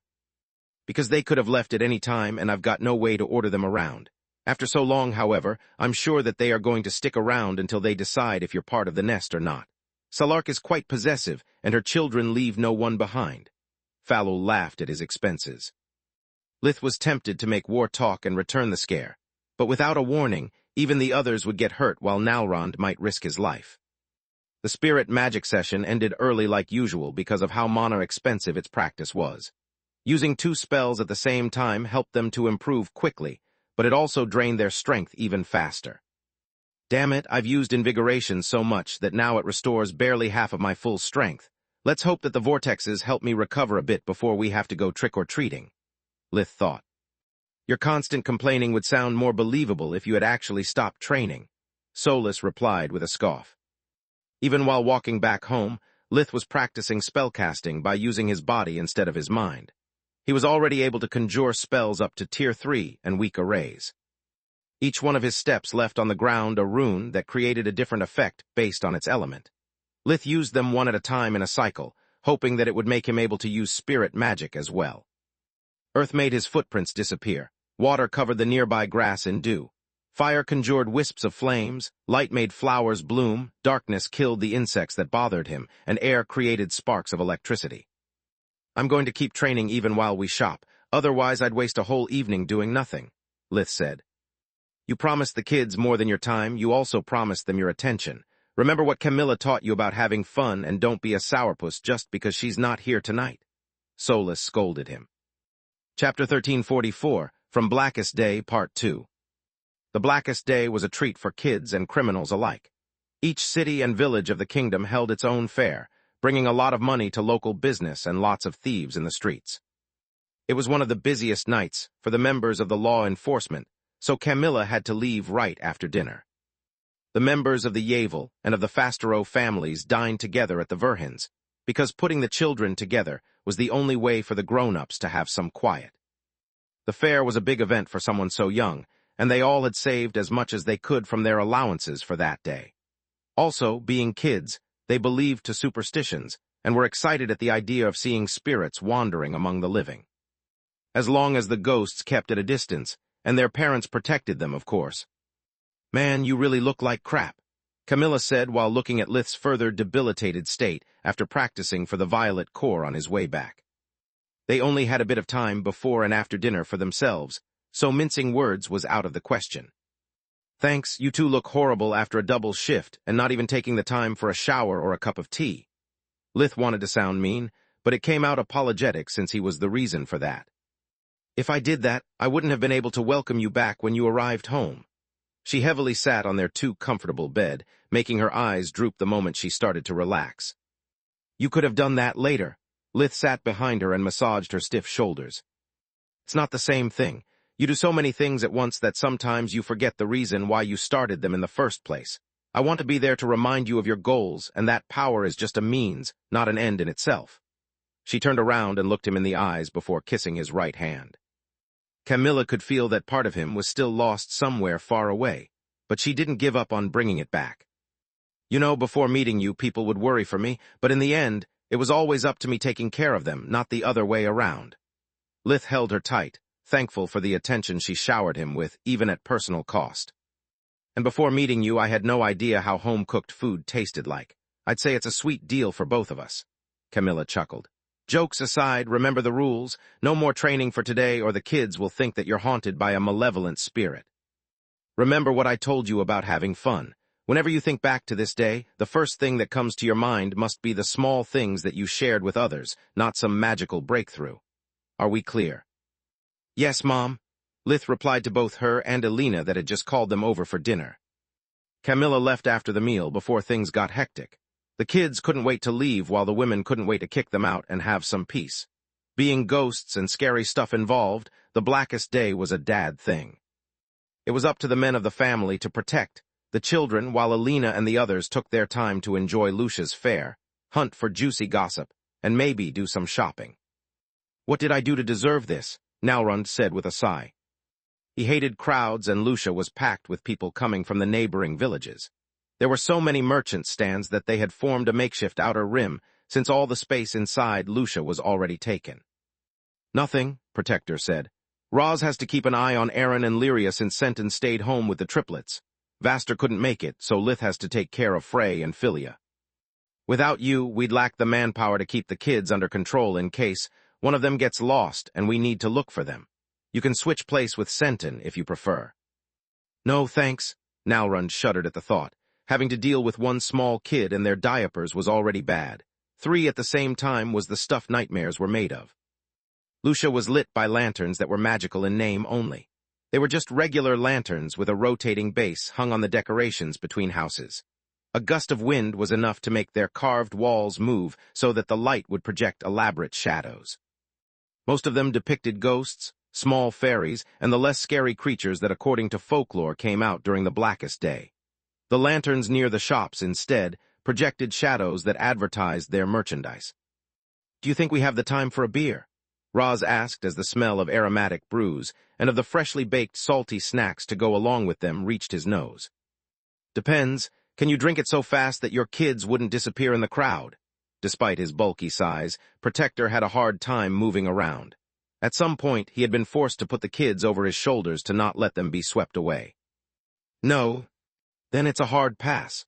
Because they could have left at any time, and I've got no way to order them around. After so long, however, I'm sure that they are going to stick around until they decide if you're part of the nest or not. Salark is quite possessive, and her children leave no one behind. Falul laughed at his expenses. Lith was tempted to make war talk and return the scare, but without a warning, even the others would get hurt while Nalrond might risk his life. The spirit magic session ended early like usual because of how expensive its practice was. Using 2 spells at the same time helped them to improve quickly, but it also drained their strength even faster. Damn it, I've used invigoration so much that now it restores barely half of my full strength. Let's hope that the vortexes help me recover a bit before we have to go trick-or-treating, Lith thought. Your constant complaining would sound more believable if you had actually stopped training, Solus replied with a scoff. Even while walking back home, Lith was practicing spellcasting by using his body instead of his mind. He was already able to conjure spells up to Tier 3 and weak arrays. Each one of his steps left on the ground a rune that created a different effect based on its element. Lith used them one at a time in a cycle, hoping that it would make him able to use spirit magic as well. Earth made his footprints disappear. Water covered the nearby grass in dew. Fire conjured wisps of flames, light made flowers bloom, darkness killed the insects that bothered him, and air created sparks of electricity. I'm going to keep training even while we shop, otherwise I'd waste a whole evening doing nothing, Lith said. You promised the kids more than your time, you also promised them your attention. Remember what Camilla taught you about having fun and don't be a sourpuss just because she's not here tonight. Solus scolded him. Chapter 1344, From Blackest Day, Part 2. The Blackest Day was a treat for kids and criminals alike. Each city and village of the kingdom held its own fair, bringing a lot of money to local business and lots of thieves in the streets. It was one of the busiest nights for the members of the law enforcement, so Camilla had to leave right after dinner. The members of the Yavel and of the Fastero families dined together at the Verhins, because putting the children together was the only way for the grown-ups to have some quiet. The fair was a big event for someone so young, and they all had saved as much as they could from their allowances for that day. Also, being kids, they believed to superstitions and were excited at the idea of seeing spirits wandering among the living. As long as the ghosts kept at a distance, and their parents protected them, of course. Man, you really look like crap, Camilla said while looking at Lith's further debilitated state after practicing for the Violet Corps on his way back. They only had a bit of time before and after dinner for themselves, so mincing words was out of the question. Thanks, you two look horrible after a double shift and not even taking the time for a shower or a cup of tea. Lith wanted to sound mean, but it came out apologetic since he was the reason for that. If I did that, I wouldn't have been able to welcome you back when you arrived home. She heavily sat on their too comfortable bed, making her eyes droop the moment she started to relax. You could have done that later. Lith sat behind her and massaged her stiff shoulders. It's not the same thing. You do so many things at once that sometimes you forget the reason why you started them in the first place. I want to be there to remind you of your goals, and that power is just a means, not an end in itself. She turned around and looked him in the eyes before kissing his right hand. Camilla could feel that part of him was still lost somewhere far away, but she didn't give up on bringing it back. You know, before meeting you, people would worry for me, but in the end, it was always up to me taking care of them, not the other way around. Lith held her tight, thankful for the attention she showered him with, even at personal cost. And before meeting you, I had no idea how home-cooked food tasted like. I'd say it's a sweet deal for both of us. Camilla chuckled. Jokes aside, remember the rules. No more training for today or the kids will think that you're haunted by a malevolent spirit. Remember what I told you about having fun. Whenever you think back to this day, the first thing that comes to your mind must be the small things that you shared with others, not some magical breakthrough. Are we clear? Yes, Mom. Lith replied to both her and Elena that had just called them over for dinner. Camilla left after the meal before things got hectic. The kids couldn't wait to leave while the women couldn't wait to kick them out and have some peace. Being ghosts and scary stuff involved, the blackest day was a dad thing. It was up to the men of the family to protect the children while Elena and the others took their time to enjoy Lucia's fare, hunt for juicy gossip, and maybe do some shopping. "What did I do to deserve this?" Nalrund said with a sigh. He hated crowds, and Lucia was packed with people coming from the neighboring villages. There were so many merchant stands that they had formed a makeshift outer rim, since all the space inside Lucia was already taken. "Nothing," Protector said. "Roz has to keep an eye on Aaron and Lyria since Senton stayed home with the triplets. Vaster couldn't make it, so Lith has to take care of Frey and Philia. Without you, we'd lack the manpower to keep the kids under control in case one of them gets lost and we need to look for them. You can switch place with Senton if you prefer." "No, thanks." Nalrund shuddered at the thought. Having to deal with one small kid and their diapers was already bad. 3 at the same time was the stuff nightmares were made of. Lucia was lit by lanterns that were magical in name only. They were just regular lanterns with a rotating base hung on the decorations between houses. A gust of wind was enough to make their carved walls move so that the light would project elaborate shadows. Most of them depicted ghosts, small fairies, and the less scary creatures that according to folklore came out during the blackest day. The lanterns near the shops, instead, projected shadows that advertised their merchandise. "Do you think we have the time for a beer?" Roz asked as the smell of aromatic brews and of the freshly baked salty snacks to go along with them reached his nose. "Depends. Can you drink it so fast that your kids wouldn't disappear in the crowd?" Despite his bulky size, Protector had a hard time moving around. At some point, he had been forced to put the kids over his shoulders to not let them be swept away. "No. Then it's a hard pass."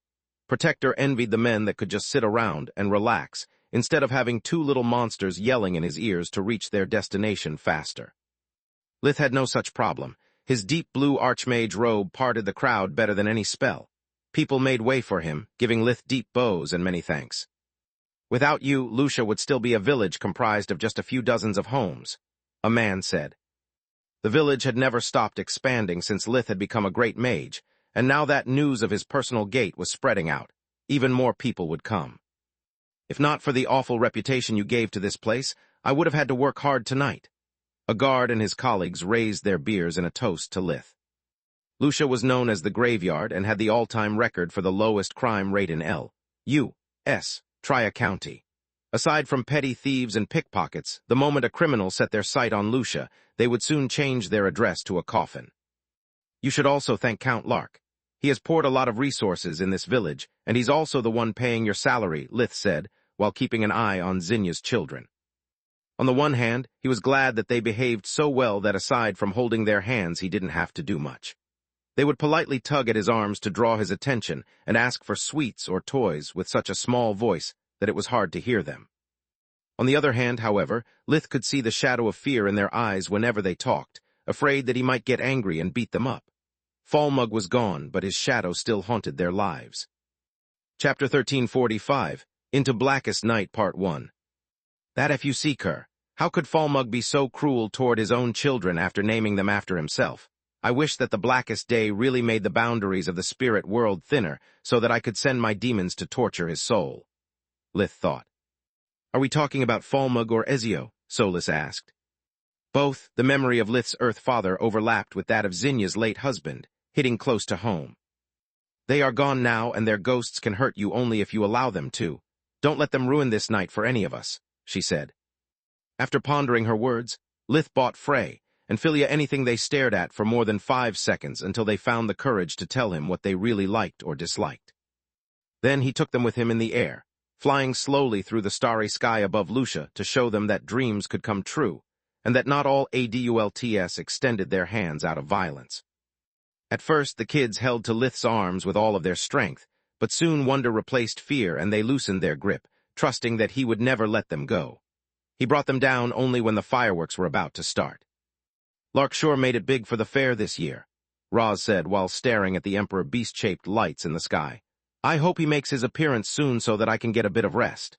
Protector envied the men that could just sit around and relax, instead of having 2 little monsters yelling in his ears to reach their destination faster. Lith had no such problem. His deep blue archmage robe parted the crowd better than any spell. People made way for him, giving Lith deep bows and many thanks. "Without you, Lucia would still be a village comprised of just a few dozens of homes," a man said. The village had never stopped expanding since Lith had become a great mage, and now that news of his personal gate was spreading out, even more people would come. "If not for the awful reputation you gave to this place, I would have had to work hard tonight." A guard and his colleagues raised their beers in a toast to Lith. Lucia was known as the Graveyard and had the all-time record for the lowest crime rate in L.U.S. Tria County. Aside from petty thieves and pickpockets, the moment a criminal set their sight on Lucia, they would soon change their address to a coffin. "You should also thank Count Lark. He has poured a lot of resources in this village, and he's also the one paying your salary," Lith said, while keeping an eye on Zinya's children. On the one hand, he was glad that they behaved so well that aside from holding their hands he didn't have to do much. They would politely tug at his arms to draw his attention and ask for sweets or toys with such a small voice that it was hard to hear them. On the other hand, however, Lith could see the shadow of fear in their eyes whenever they talked, afraid that he might get angry and beat them up. Falmug was gone, but his shadow still haunted their lives. Chapter 1345, Into Blackest Night, Part 1. "That if you seek her, how could Falmug be so cruel toward his own children after naming them after himself? I wish that the blackest day really made the boundaries of the spirit world thinner so that I could send my demons to torture his soul," Lith thought. "Are we talking about Falmug or Ezio?" Solus asked. Both, the memory of Lith's Earth father overlapped with that of Zinya's late husband, hitting close to home. "They are gone now, and their ghosts can hurt you only if you allow them to. Don't let them ruin this night for any of us," she said. After pondering her words, Lith bought Frey and Philia anything they stared at for more than 5 seconds until they found the courage to tell him what they really liked or disliked. Then he took them with him in the air, flying slowly through the starry sky above Lucia to show them that dreams could come true, and that not all adults extended their hands out of violence. At first, the kids held to Lith's arms with all of their strength, but soon wonder replaced fear and they loosened their grip, trusting that he would never let them go. He brought them down only when the fireworks were about to start. "Lark sure made it big for the fair this year," Roz said while staring at the Emperor beast-shaped lights in the sky. "I hope he makes his appearance soon so that I can get a bit of rest."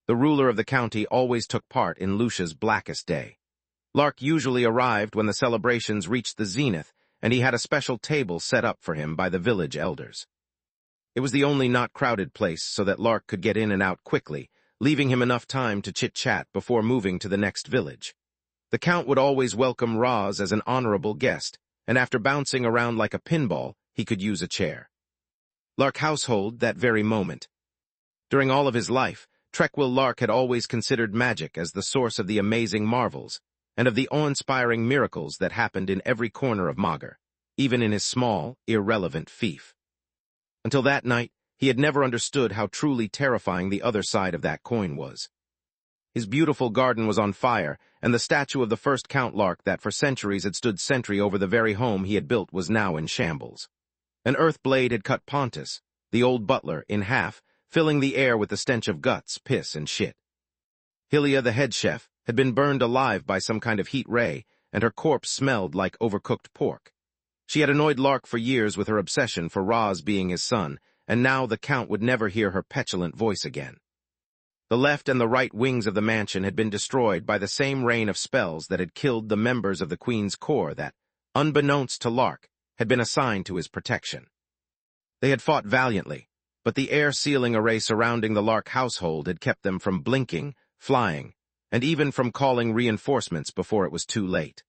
The ruler of the county always took part in Lucia's blackest day. Lark usually arrived when the celebrations reached the zenith, and he had a special table set up for him by the village elders. It was the only not crowded place so that Lark could get in and out quickly, leaving him enough time to chit-chat before moving to the next village. The Count would always welcome Roz as an honorable guest, and after bouncing around like a pinball, he could use a chair. Lark household that very moment. During all of his life, Trekwell Lark had always considered magic as the source of the amazing marvels, and of the awe-inspiring miracles that happened in every corner of Magur, even in his small, irrelevant fief. Until that night, he had never understood how truly terrifying the other side of that coin was. His beautiful garden was on fire, and the statue of the first Count Lark that for centuries had stood sentry over the very home he had built was now in shambles. An earth blade had cut Pontus, the old butler, in half, filling the air with the stench of guts, piss, and shit. Hylia, the head chef, had been burned alive by some kind of heat ray, and her corpse smelled like overcooked pork. She had annoyed Lark for years with her obsession for Roz being his son, and now the Count would never hear her petulant voice again. The left and the right wings of the mansion had been destroyed by the same rain of spells that had killed the members of the Queen's Corps that, unbeknownst to Lark, had been assigned to his protection. They had fought valiantly, but the air-sealing array surrounding the Lark household had kept them from blinking, flying, and even from calling reinforcements before it was too late.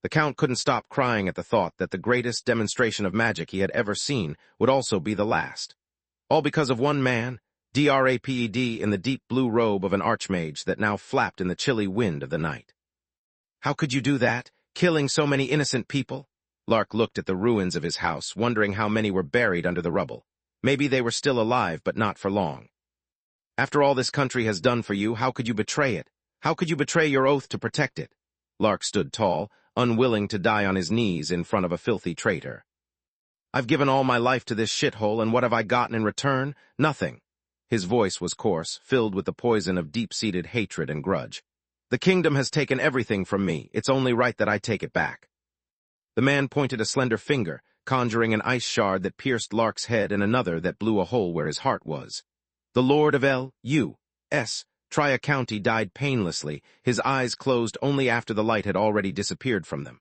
The Count couldn't stop crying at the thought that the greatest demonstration of magic he had ever seen would also be the last. All because of one man, Draped in the deep blue robe of an archmage that now flapped in the chilly wind of the night. How could you do that, killing so many innocent people? Lark looked at the ruins of his house, wondering how many were buried under the rubble. Maybe they were still alive, but not for long. After all this country has done for you, how could you betray it? How could you betray your oath to protect it? Lark stood tall, unwilling to die on his knees in front of a filthy traitor. I've given all my life to this shithole, and what have I gotten in return? Nothing. His voice was coarse, filled with the poison of deep-seated hatred and grudge. The kingdom has taken everything from me. It's only right that I take it back. The man pointed a slender finger, conjuring an ice shard that pierced Lark's head and another that blew a hole where his heart was. The Lord of L.U.S. Tria County died painlessly, his eyes closed only after the light had already disappeared from them.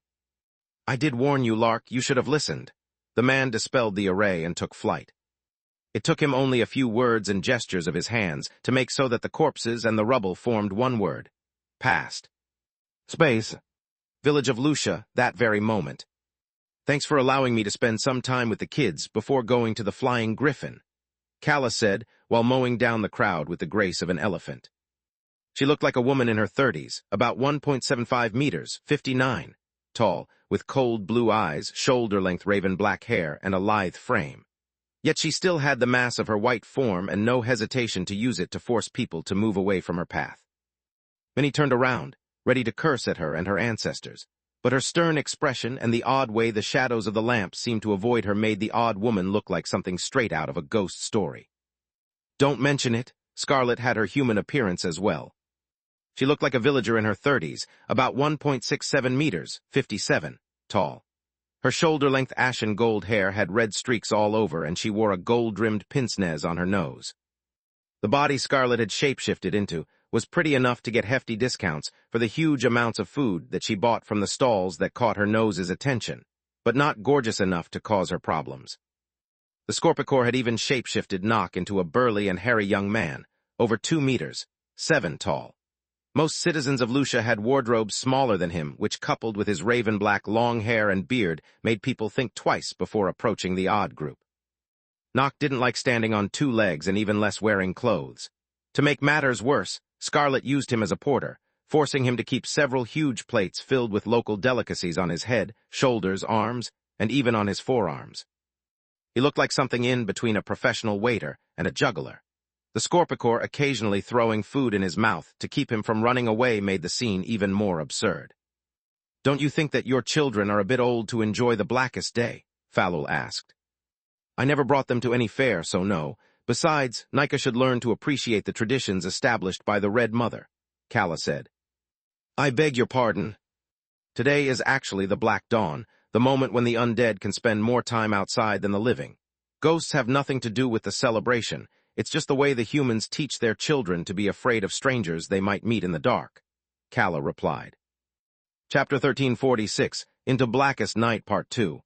I did warn you, Lark. You should have listened. The man dispelled the array and took flight. It took him only a few words and gestures of his hands to make so that the corpses and the rubble formed one word. Past. Space. Village of Lucia, that very moment. Thanks for allowing me to spend some time with the kids before going to the Flying Griffin, Calla said, while mowing down the crowd with the grace of an elephant. She looked like a woman in her 30s, about 1.75 meters, 59, tall, with cold blue eyes, shoulder-length raven black hair, and a lithe frame. Yet she still had the mass of her white form and no hesitation to use it to force people to move away from her path. Minnie turned around, ready to curse at her and her ancestors, but her stern expression and the odd way the shadows of the lamps seemed to avoid her made the odd woman look like something straight out of a ghost story. Don't mention it. Scarlet had her human appearance as well. She looked like a villager in her 30s, about 1.67 meters, 57, tall. Her shoulder-length ashen gold hair had red streaks all over, and she wore a gold-rimmed pince-nez on her nose. The body Scarlet had shape-shifted into was pretty enough to get hefty discounts for the huge amounts of food that she bought from the stalls that caught her nose's attention, but not gorgeous enough to cause her problems. The Scorpicore had even shape-shifted Nock into a burly and hairy young man, over 2 meters, 7 tall. Most citizens of Lucia had wardrobes smaller than him, which coupled with his raven-black long hair and beard made people think twice before approaching the odd group. Nock didn't like standing on 2 legs and even less wearing clothes. To make matters worse, Scarlet used him as a porter, forcing him to keep several huge plates filled with local delicacies on his head, shoulders, arms, and even on his forearms. He looked like something in between a professional waiter and a juggler. The Scorpicore occasionally throwing food in his mouth to keep him from running away made the scene even more absurd. Don't you think that your children are a bit old to enjoy the blackest day? Falul asked. I never brought them to any fair, so no. Besides, Nika should learn to appreciate the traditions established by the Red Mother, Calla said. I beg your pardon. Today is actually the Black Dawn, the moment when the undead can spend more time outside than the living. Ghosts have nothing to do with the celebration. It's just the way the humans teach their children to be afraid of strangers they might meet in the dark, Calla replied. Chapter 1346, Into Blackest Night, Part 2.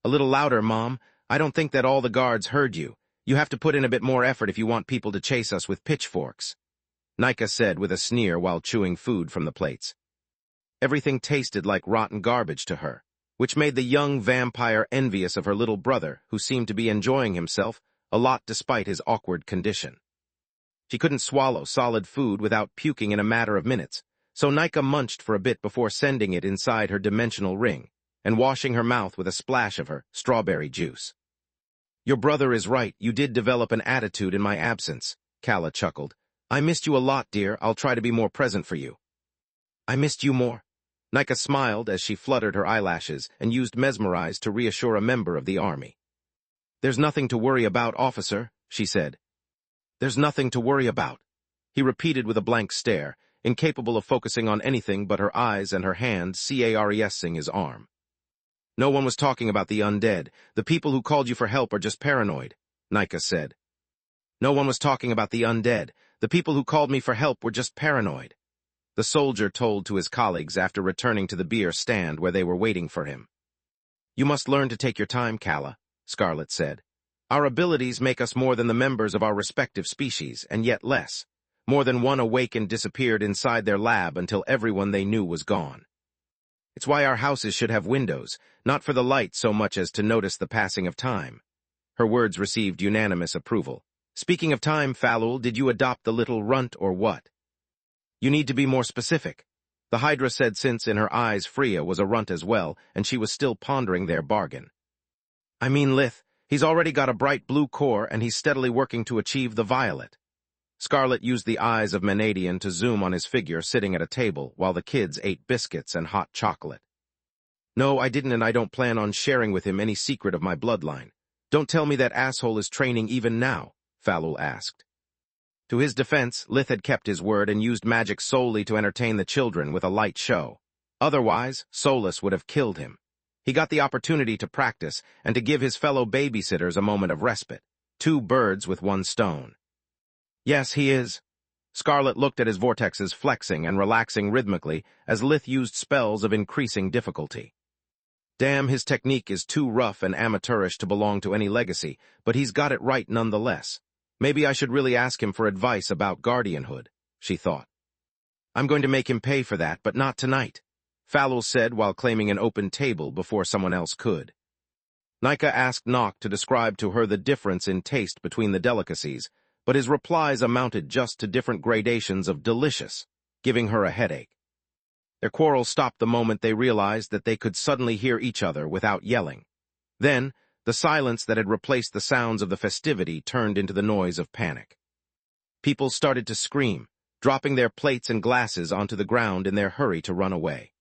A little louder, Mom. I don't think that all the guards heard you. You have to put in a bit more effort if you want people to chase us with pitchforks, Nika said with a sneer while chewing food from the plates. Everything tasted like rotten garbage to her, which made the young vampire envious of her little brother, who seemed to be enjoying himself a lot despite his awkward condition. She couldn't swallow solid food without puking in a matter of minutes, so Nika munched for a bit before sending it inside her dimensional ring and washing her mouth with a splash of her strawberry juice. Your brother is right, you did develop an attitude in my absence, Kala chuckled. I missed you a lot, dear. I'll try to be more present for you. I missed you more. Nika smiled as she fluttered her eyelashes and used Mesmerize to reassure a member of the army. There's nothing to worry about, officer, she said. There's nothing to worry about, he repeated with a blank stare, incapable of focusing on anything but her eyes and her hand caressing his arm. No one was talking about the undead. The people who called you for help are just paranoid, Nika said. No one was talking about the undead. The people who called me for help were just paranoid, the soldier told to his colleagues after returning to the beer stand where they were waiting for him. You must learn to take your time, Kala, Scarlet said. Our abilities make us more than the members of our respective species, and yet less. More than one awakened disappeared inside their lab until everyone they knew was gone. It's why our houses should have windows, not for the light so much as to notice the passing of time. Her words received unanimous approval. Speaking of time, Falul, did you adopt the little runt or what? You need to be more specific, the Hydra said, since in her eyes Freya was a runt as well, and she was still pondering their bargain. I mean Lith, he's already got a bright blue core and he's steadily working to achieve the violet. Scarlet used the eyes of Menadian to zoom on his figure sitting at a table while the kids ate biscuits and hot chocolate. No, I didn't, and I don't plan on sharing with him any secret of my bloodline. Don't tell me that asshole is training even now, Falul asked. To his defense, Lith had kept his word and used magic solely to entertain the children with a light show. Otherwise, Solus would have killed him. He got the opportunity to practice and to give his fellow babysitters a moment of respite. 2 birds with 1 stone. Yes, he is. Scarlet looked at his vortexes flexing and relaxing rhythmically as Lith used spells of increasing difficulty. Damn, his technique is too rough and amateurish to belong to any legacy, but he's got it right nonetheless. Maybe I should really ask him for advice about guardianhood, she thought. I'm going to make him pay for that, but not tonight, Falul said while claiming an open table before someone else could. Nika asked Nock to describe to her the difference in taste between the delicacies, but his replies amounted just to different gradations of delicious, giving her a headache. Their quarrel stopped the moment they realized that they could suddenly hear each other without yelling. Then, the silence that had replaced the sounds of the festivity turned into the noise of panic. People started to scream, dropping their plates and glasses onto the ground in their hurry to run away.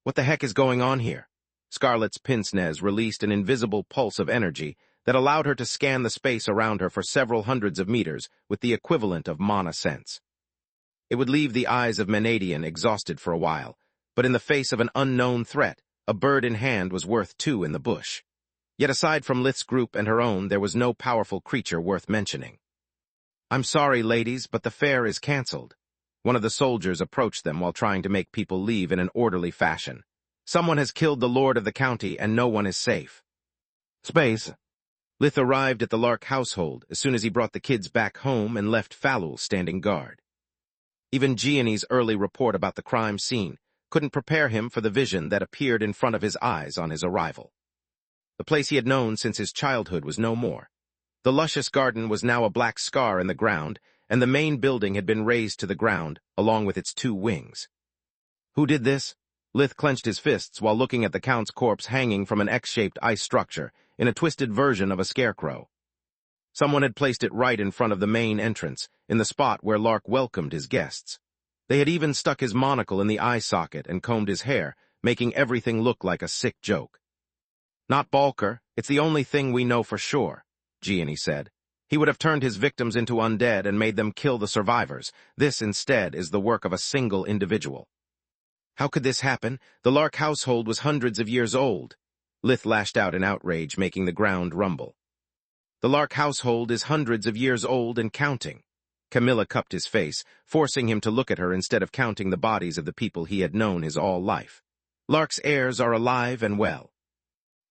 What the heck is going on here? Scarlet's pince-nez released an invisible pulse of energy that allowed her to scan the space around her for several hundreds of meters with the equivalent of mana sense. It would leave the eyes of Menadian exhausted for a while, but in the face of an unknown threat, a bird in hand was worth 2 in the bush. Yet aside from Lith's group and her own, there was no powerful creature worth mentioning. I'm sorry, ladies, but the fair is cancelled. One of the soldiers approached them while trying to make people leave in an orderly fashion. Someone has killed the lord of the county and no one is safe. Space. Lith arrived at the Lark household as soon as he brought the kids back home and left Falul standing guard. Even Gianni's early report about the crime scene couldn't prepare him for the vision that appeared in front of his eyes on his arrival. The place he had known since his childhood was no more. The luscious garden was now a black scar in the ground, and the main building had been razed to the ground, along with its 2 wings. Who did this? Lith clenched his fists while looking at the Count's corpse hanging from an X-shaped ice structure, in a twisted version of a scarecrow. Someone had placed it right in front of the main entrance, in the spot where Lark welcomed his guests. They had even stuck his monocle in the eye socket and combed his hair, making everything look like a sick joke. Not Balker, it's the only thing we know for sure, Gianni said. He would have turned his victims into undead and made them kill the survivors. This, instead, is the work of a single individual. How could this happen? The Lark household was hundreds of years old. Lith lashed out in outrage, making the ground rumble. The Lark household is hundreds of years old and counting. Camilla cupped his face, forcing him to look at her instead of counting the bodies of the people he had known his all life. Lark's heirs are alive and well.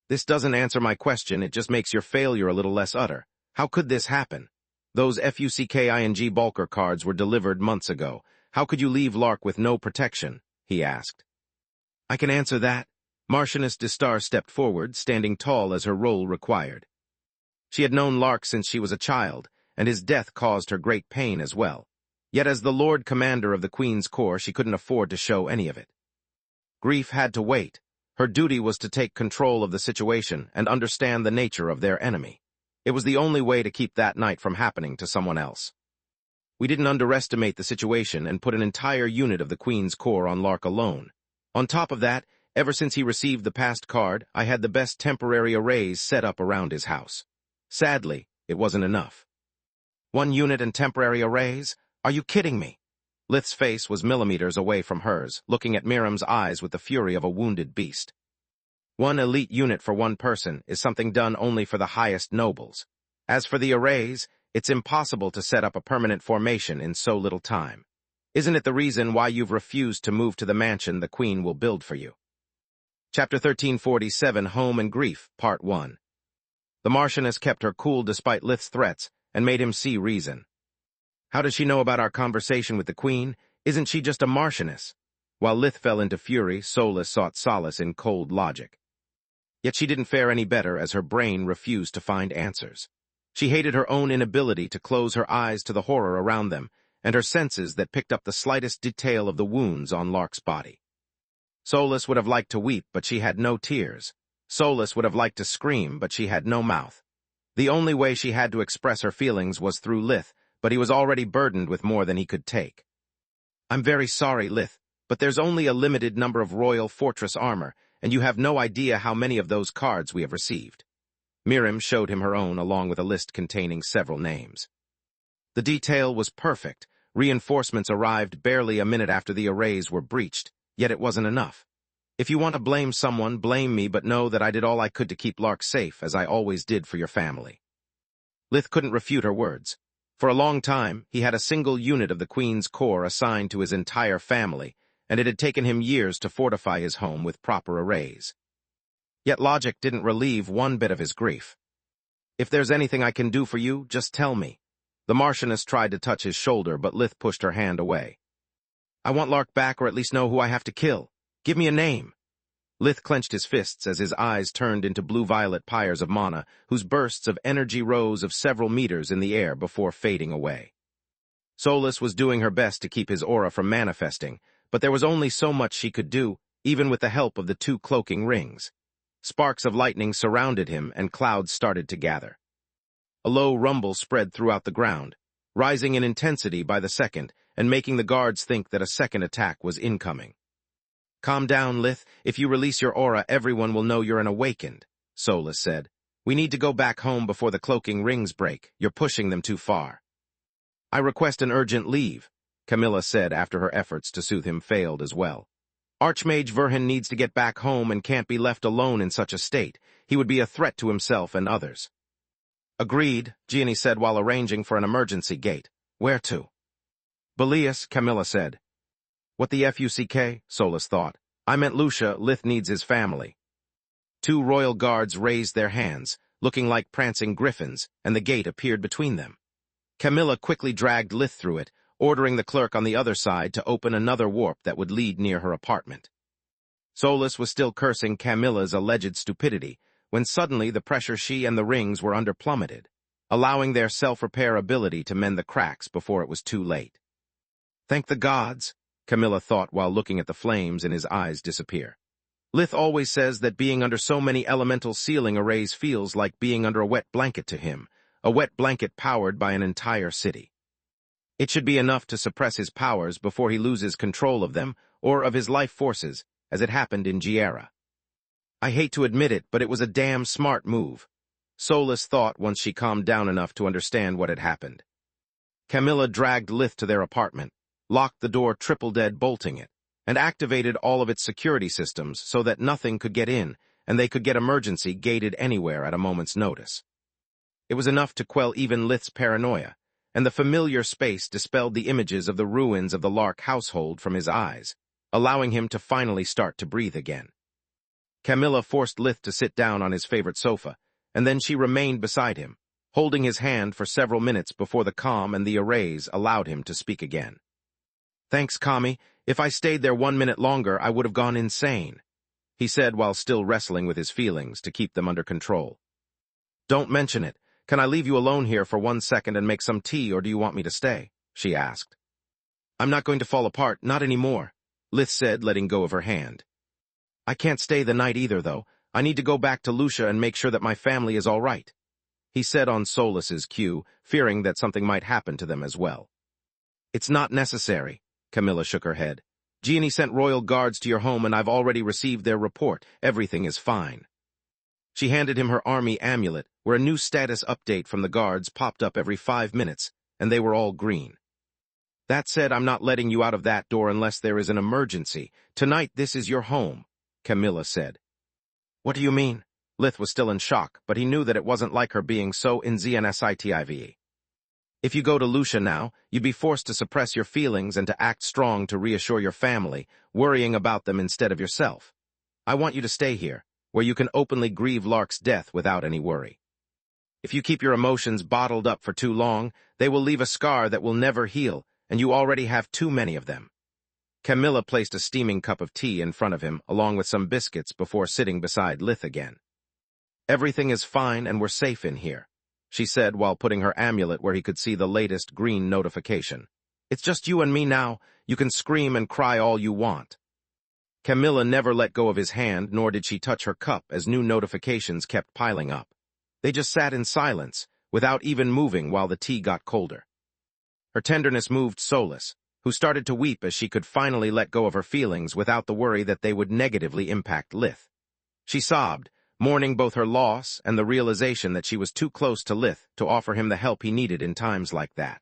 This doesn't answer my question, it just makes your failure a little less utter. How could this happen? Those FUCKING Bulker cards were delivered months ago. How could you leave Lark with no protection? He asked. I can answer that. Marchioness de Star stepped forward, standing tall as her role required. She had known Lark since she was a child, and his death caused her great pain as well. Yet as the Lord Commander of the Queen's Corps, she couldn't afford to show any of it. Grief had to wait. Her duty was to take control of the situation and understand the nature of their enemy. It was the only way to keep that night from happening to someone else. We didn't underestimate the situation and put an entire unit of the Queen's Corps on Lark alone. On top of that, ever since he received the past card, I had the best temporary arrays set up around his house. Sadly, it wasn't enough. 1 unit and temporary arrays? Are you kidding me? Lith's face was millimeters away from hers, looking at Miriam's eyes with the fury of a wounded beast. 1 elite unit for 1 person is something done only for the highest nobles. As for the arrays, it's impossible to set up a permanent formation in so little time. Isn't it the reason why you've refused to move to the mansion the Queen will build for you? Chapter 1347, Home and Grief, Part 1. The Marchioness kept her cool despite Lith's threats and made him see reason. How does she know about our conversation with the Queen? Isn't she just a Marchioness? While Lith fell into fury, Solus sought solace in cold logic. Yet she didn't fare any better as her brain refused to find answers. She hated her own inability to close her eyes to the horror around them, and her senses that picked up the slightest detail of the wounds on Lark's body. Solus would have liked to weep, but she had no tears. Solus would have liked to scream, but she had no mouth. The only way she had to express her feelings was through Lith, but he was already burdened with more than he could take. I'm very sorry, Lith, but there's only a limited number of Royal Fortress armor, and you have no idea how many of those cards we have received. Miriam showed him her own along with a list containing several names. The detail was perfect. Reinforcements arrived barely a minute after the arrays were breached, yet it wasn't enough. If you want to blame someone, blame me, but know that I did all I could to keep Lark safe, as I always did for your family. Lith couldn't refute her words. For a long time, he had a single unit of the Queen's Corps assigned to his entire family, and it had taken him years to fortify his home with proper arrays. Yet logic didn't relieve one bit of his grief. If there's anything I can do for you, just tell me. The Marchioness tried to touch his shoulder, but Lith pushed her hand away. I want Lark back, or at least know who I have to kill. Give me a name. Lith clenched his fists as his eyes turned into blue-violet pyres of mana, whose bursts of energy rose of several meters in the air before fading away. Solus was doing her best to keep his aura from manifesting, but there was only so much she could do, even with the help of the 2 cloaking rings. Sparks of lightning surrounded him, and clouds started to gather. A low rumble spread throughout the ground, rising in intensity by the second, and making the guards think that a second attack was incoming. Calm down, Lith. If you release your aura, everyone will know you're an awakened, Solus said. We need to go back home before the cloaking rings break. You're pushing them too far. I request an urgent leave, Camilla said after her efforts to soothe him failed as well. Archmage Verhin needs to get back home and can't be left alone in such a state. He would be a threat to himself and others. Agreed, Gianni said while arranging for an emergency gate. Where to? Belias, Camilla said. What the FUCK? Solus thought. I meant Lucia. Lith needs his family. 2 royal guards raised their hands, looking like prancing griffins, and the gate appeared between them. Camilla quickly dragged Lith through it, ordering the clerk on the other side to open another warp that would lead near her apartment. Solus was still cursing Camilla's alleged stupidity, when suddenly the pressure she and the rings were under plummeted, allowing their self-repair ability to mend the cracks before it was too late. Thank the gods, Camilla thought while looking at the flames in his eyes disappear. Lith always says that being under so many elemental sealing arrays feels like being under a wet blanket to him, a wet blanket powered by an entire city. It should be enough to suppress his powers before he loses control of them or of his life forces, as it happened in Giera. I hate to admit it, but it was a damn smart move, Solus thought once she calmed down enough to understand what had happened. Camilla dragged Lith to their apartment, locked the door triple-dead bolting it, and activated all of its security systems so that nothing could get in, and they could get emergency gated anywhere at a moment's notice. It was enough to quell even Lith's paranoia, and the familiar space dispelled the images of the ruins of the Lark household from his eyes, allowing him to finally start to breathe again. Camilla forced Lith to sit down on his favorite sofa, and then she remained beside him, holding his hand for several minutes before the calm and the arrays allowed him to speak again. "Thanks, Kami. If I stayed there 1 minute longer, I would have gone insane," he said while still wrestling with his feelings to keep them under control. "Don't mention it. Can I leave you alone here for 1 second and make some tea, or do you want me to stay?" she asked. "I'm not going to fall apart, not anymore," Lith said, letting go of her hand. "I can't stay the night either, though. I need to go back to Lucia and make sure that my family is all right," he said on Solas's cue, fearing that something might happen to them as well. "It's not necessary," Camilla shook her head. "Gianni sent royal guards to your home and I've already received their report. Everything is fine." She handed him her army amulet, where a new status update from the guards popped up every 5 minutes, and they were all green. "That said, I'm not letting you out of that door unless there is an emergency. Tonight, this is your home," Camilla said. "What do you mean?" Lith was still in shock, but he knew that it wasn't like her being so in ZNSITIVE. "If you go to Lucia now, you'd be forced to suppress your feelings and to act strong to reassure your family, worrying about them instead of yourself. I want you to stay here, where you can openly grieve Lark's death without any worry. If you keep your emotions bottled up for too long, they will leave a scar that will never heal, and you already have too many of them." Camilla placed a steaming cup of tea in front of him, along with some biscuits, before sitting beside Lith again. "Everything is fine and we're safe in here," she said while putting her amulet where he could see the latest green notification. "It's just you and me now. You can scream and cry all you want." Camilla never let go of his hand, nor did she touch her cup as new notifications kept piling up. They just sat in silence, without even moving while the tea got colder. Her tenderness moved Solas, who started to weep as she could finally let go of her feelings without the worry that they would negatively impact Lith. She sobbed, mourning both her loss and the realization that she was too close to Lith to offer him the help he needed in times like that.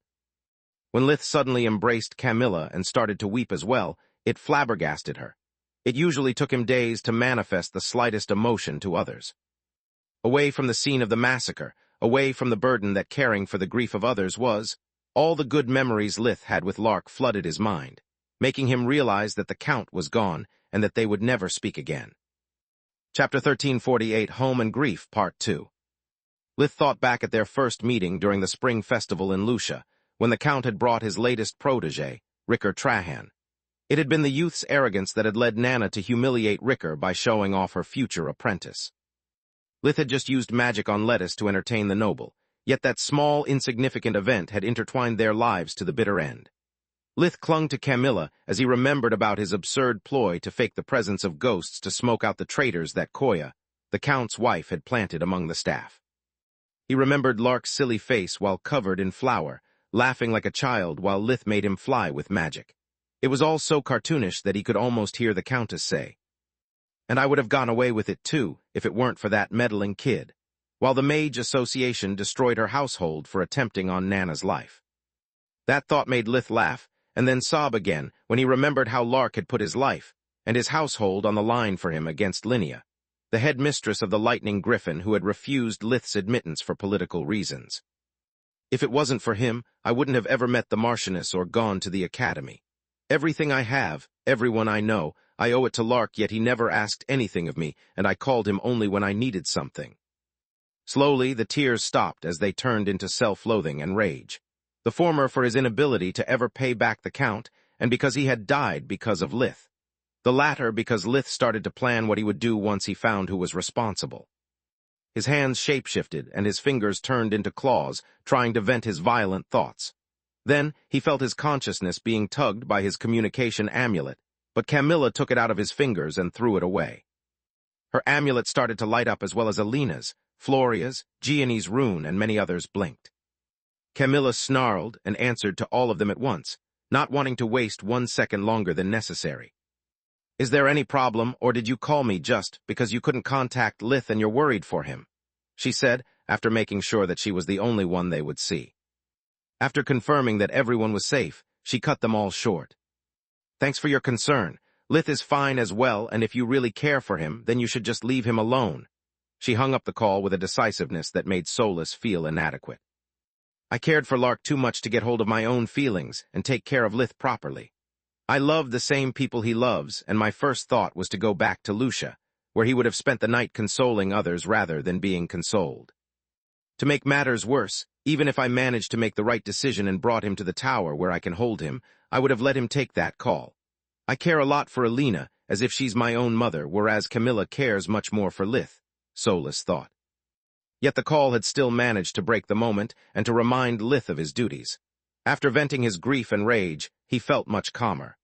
When Lith suddenly embraced Camilla and started to weep as well, it flabbergasted her. It usually took him days to manifest the slightest emotion to others. Away from the scene of the massacre, away from the burden that caring for the grief of others was, all the good memories Lith had with Lark flooded his mind, making him realize that the Count was gone and that they would never speak again. Chapter 1348, Home and Grief, Part 2. Lith thought back at their first meeting during the spring festival in Lucia, when the Count had brought his latest protege, Ricker Trahan. It had been the youth's arrogance that had led Nana to humiliate Ricker by showing off her future apprentice. Lith had just used magic on Lettuce to entertain the noble, yet that small, insignificant event had intertwined their lives to the bitter end. Lith clung to Camilla as he remembered about his absurd ploy to fake the presence of ghosts to smoke out the traitors that Koya, the Count's wife, had planted among the staff. He remembered Lark's silly face while covered in flour, laughing like a child while Lith made him fly with magic. It was all so cartoonish that he could almost hear the Countess say, "And I would have gone away with it too, if it weren't for that meddling kid," while the Mage Association destroyed her household for attempting on Nana's life. That thought made Lith laugh, and then sob again when he remembered how Lark had put his life and his household on the line for him against Linnea, the headmistress of the Lightning Griffin who had refused Lith's admittance for political reasons. "If it wasn't for him, I wouldn't have ever met the Marchioness or gone to the academy. Everything I have, everyone I know, I owe it to Lark, yet he never asked anything of me, and I called him only when I needed something." Slowly, the tears stopped as they turned into self-loathing and rage. The former for his inability to ever pay back the Count, and because he had died because of Lith. The latter because Lith started to plan what he would do once he found who was responsible. His hands shape-shifted, and his fingers turned into claws, trying to vent his violent thoughts. Then, he felt his consciousness being tugged by his communication amulet, but Camilla took it out of his fingers and threw it away. Her amulet started to light up as well as Alina's, Floria's, Gianni's rune, and many others blinked. Camilla snarled and answered to all of them at once, not wanting to waste 1 second longer than necessary. "Is there any problem, or did you call me just because you couldn't contact Lith and you're worried for him?" she said, after making sure that she was the only one they would see. After confirming that everyone was safe, she cut them all short. "Thanks for your concern. Lith is fine as well, and if you really care for him, then you should just leave him alone." She hung up the call with a decisiveness that made Solas feel inadequate. I cared for Lark too much to get hold of my own feelings and take care of Lith properly. I loved the same people he loves, and my first thought was to go back to Lucia, where he would have spent the night consoling others rather than being consoled. To make matters worse, even if I managed to make the right decision and brought him to the tower where I can hold him, I would have let him take that call. I care a lot for Alina, as if she's my own mother, whereas Camilla cares much more for Lith, Solus thought. Yet the call had still managed to break the moment and to remind Lith of his duties. After venting his grief and rage, he felt much calmer.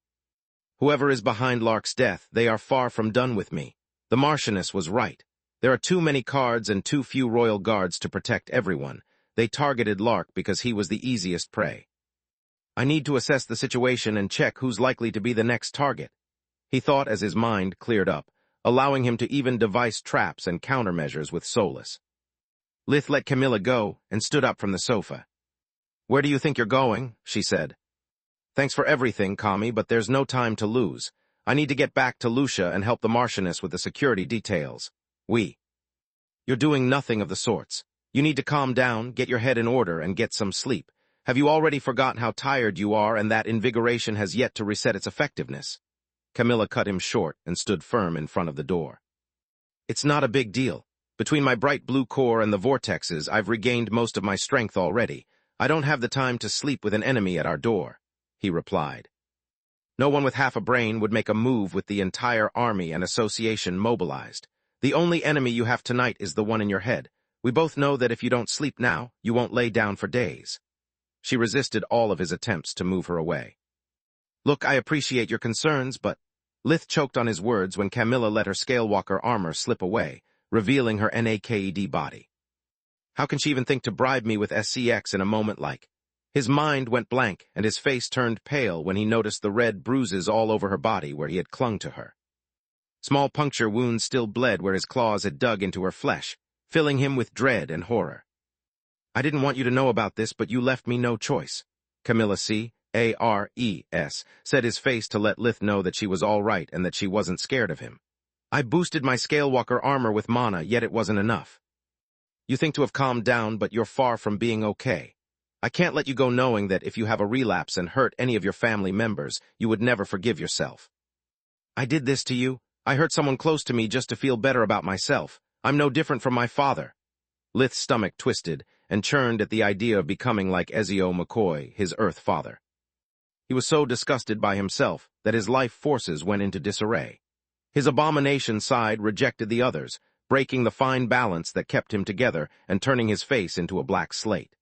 Whoever is behind Lark's death, they are far from done with me. The Marchioness was right. There are too many cards and too few royal guards to protect everyone. They targeted Lark because he was the easiest prey. I need to assess the situation and check who's likely to be the next target, he thought as his mind cleared up, allowing him to even devise traps and countermeasures with Solus. Lith let Camilla go and stood up from the sofa. "Where do you think you're going?" she said. "Thanks for everything, Kami, but there's no time to lose. I need to get back to Lucia and help the Marchioness with the security details. You're doing nothing of the sorts. You need to calm down, get your head in order, and get some sleep. Have you already forgotten how tired you are and that invigoration has yet to reset its effectiveness?" Camilla cut him short and stood firm in front of the door. "It's not a big deal. Between my bright blue core and the vortexes, I've regained most of my strength already. I don't have the time to sleep with an enemy at our door," he replied. "No one with half a brain would make a move with the entire army and association mobilized. The only enemy you have tonight is the one in your head. We both know that if you don't sleep now, you won't lay down for days." She resisted all of his attempts to move her away. "Look, I appreciate your concerns, but—" Lith choked on his words when Camilla let her Scalewalker armor slip away, revealing her naked body. "How can she even think to bribe me with SCX in a moment like—" His mind went blank, and his face turned pale when he noticed the red bruises all over her body where he had clung to her. Small puncture wounds still bled where his claws had dug into her flesh, filling him with dread and horror. "I didn't want you to know about this, but you left me no choice," Camilla Cares said his face to let Lith know that she was all right and that she wasn't scared of him. "I boosted my Scalewalker armor with mana, yet it wasn't enough. You think to have calmed down, but you're far from being okay. I can't let you go knowing that if you have a relapse and hurt any of your family members, you would never forgive yourself. I did this to you. I hurt someone close to me just to feel better about myself. I'm no different from my father." Lith's stomach twisted and churned at the idea of becoming like Ezio McCoy, his Earth father. He was so disgusted by himself that his life forces went into disarray. His abomination side rejected the others, breaking the fine balance that kept him together and turning his face into a black slate.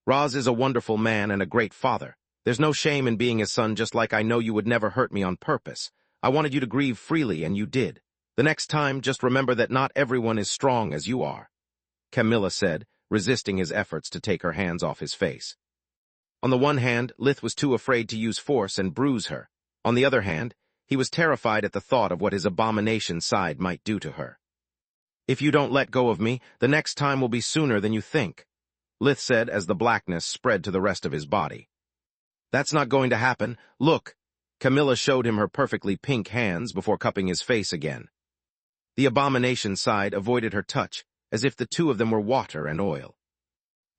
"Raz is a wonderful man and a great father. There's no shame in being his son, just like I know you would never hurt me on purpose. I wanted you to grieve freely, and you did. The next time, just remember that not everyone is strong as you are," Camilla said, resisting his efforts to take her hands off his face. On the one hand, Lith was too afraid to use force and bruise her. On the other hand, he was terrified at the thought of what his abomination side might do to her. "If you don't let go of me, the next time will be sooner than you think," Lith said as the blackness spread to the rest of his body. "That's not going to happen. Look." Camilla showed him her perfectly pink hands before cupping his face again. The abomination side avoided her touch, as if the two of them were water and oil.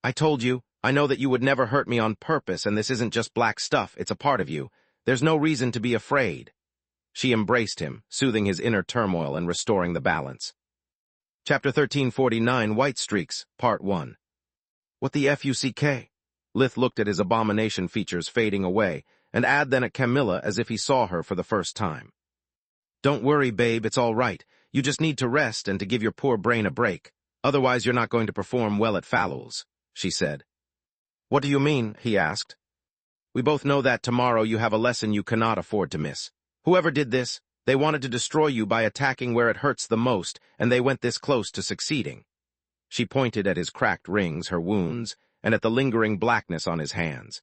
"I told you, I know that you would never hurt me on purpose, and this isn't just black stuff, it's a part of you. There's no reason to be afraid." She embraced him, soothing his inner turmoil and restoring the balance. Chapter 1349, White Streaks, Part 1. "What the fuck?" Lith looked at his abomination features fading away, and then at Camilla as if he saw her for the first time. "Don't worry, babe, it's all right. You just need to rest and to give your poor brain a break. Otherwise you're not going to perform well at Fallows," she said. "What do you mean?" he asked. "We both know that tomorrow you have a lesson you cannot afford to miss. Whoever did this, they wanted to destroy you by attacking where it hurts the most, and they went this close to succeeding." She pointed at his cracked rings, her wounds, and at the lingering blackness on his hands.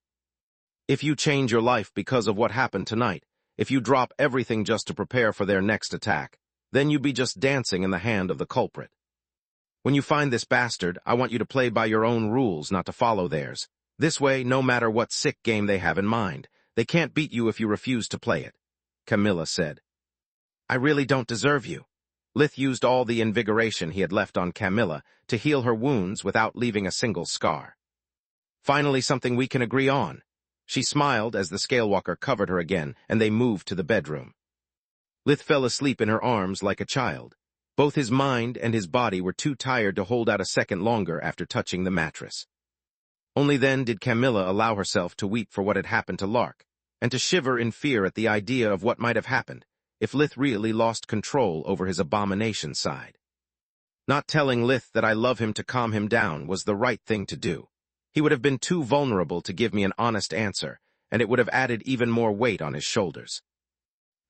"If you change your life because of what happened tonight, if you drop everything just to prepare for their next attack, then you be just dancing in the hand of the culprit. When you find this bastard, I want you to play by your own rules, not to follow theirs. This way, no matter what sick game they have in mind, they can't beat you if you refuse to play it," Camilla said. "I really don't deserve you." Lith used all the invigoration he had left on Camilla to heal her wounds without leaving a single scar. Finally something we can agree on. She smiled as the scalewalker covered her again, and they moved to the bedroom. Lith fell asleep in her arms like a child. Both his mind and his body were too tired to hold out a second longer after touching the mattress. Only then did Camilla allow herself to weep for what had happened to Lark, and to shiver in fear at the idea of what might have happened if Lith really lost control over his abomination side. Not telling Lith that I love him to calm him down was the right thing to do. He would have been too vulnerable to give me an honest answer, and it would have added even more weight on his shoulders.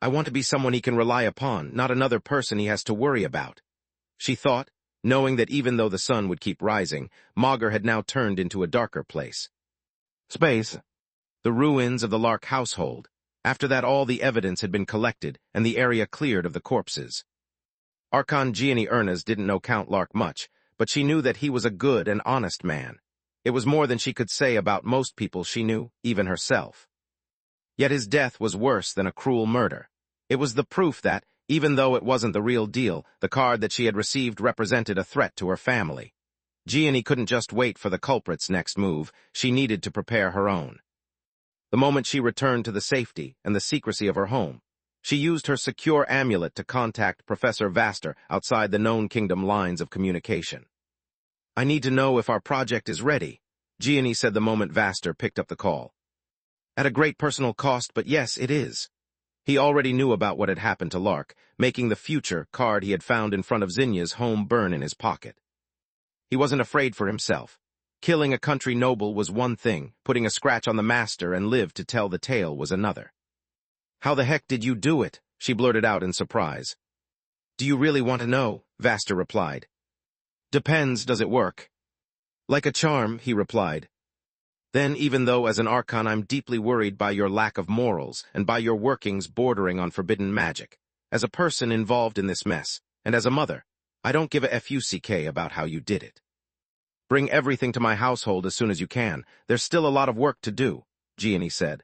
I want to be someone he can rely upon, not another person he has to worry about, she thought, knowing that even though the sun would keep rising, Magur had now turned into a darker place. Space. The ruins of the Lark household. After that all the evidence had been collected, and the area cleared of the corpses. Archon Gianni Ernas didn't know Count Lark much, but she knew that he was a good and honest man. It was more than she could say about most people she knew, even herself. Yet his death was worse than a cruel murder. It was the proof that, even though it wasn't the real deal, the card that she had received represented a threat to her family. Gianni couldn't just wait for the culprit's next move, she needed to prepare her own. The moment she returned to the safety and the secrecy of her home, she used her secure amulet to contact Professor Vaster outside the known kingdom lines of communication. I need to know if our project is ready, Gianni said the moment Vaster picked up the call. At a great personal cost, but yes, it is. He already knew about what had happened to Lark, making the future card he had found in front of Zinya's home burn in his pocket. He wasn't afraid for himself. Killing a country noble was one thing, putting a scratch on the master and live to tell the tale was another. How the heck did you do it? She blurted out in surprise. Do you really want to know? Vaster replied. Depends, does it work? Like a charm, he replied. Then, even though as an Archon I'm deeply worried by your lack of morals and by your workings bordering on forbidden magic, as a person involved in this mess, and as a mother, I don't give a fuck about how you did it. Bring everything to my household as soon as you can. There's still a lot of work to do, Gianni said.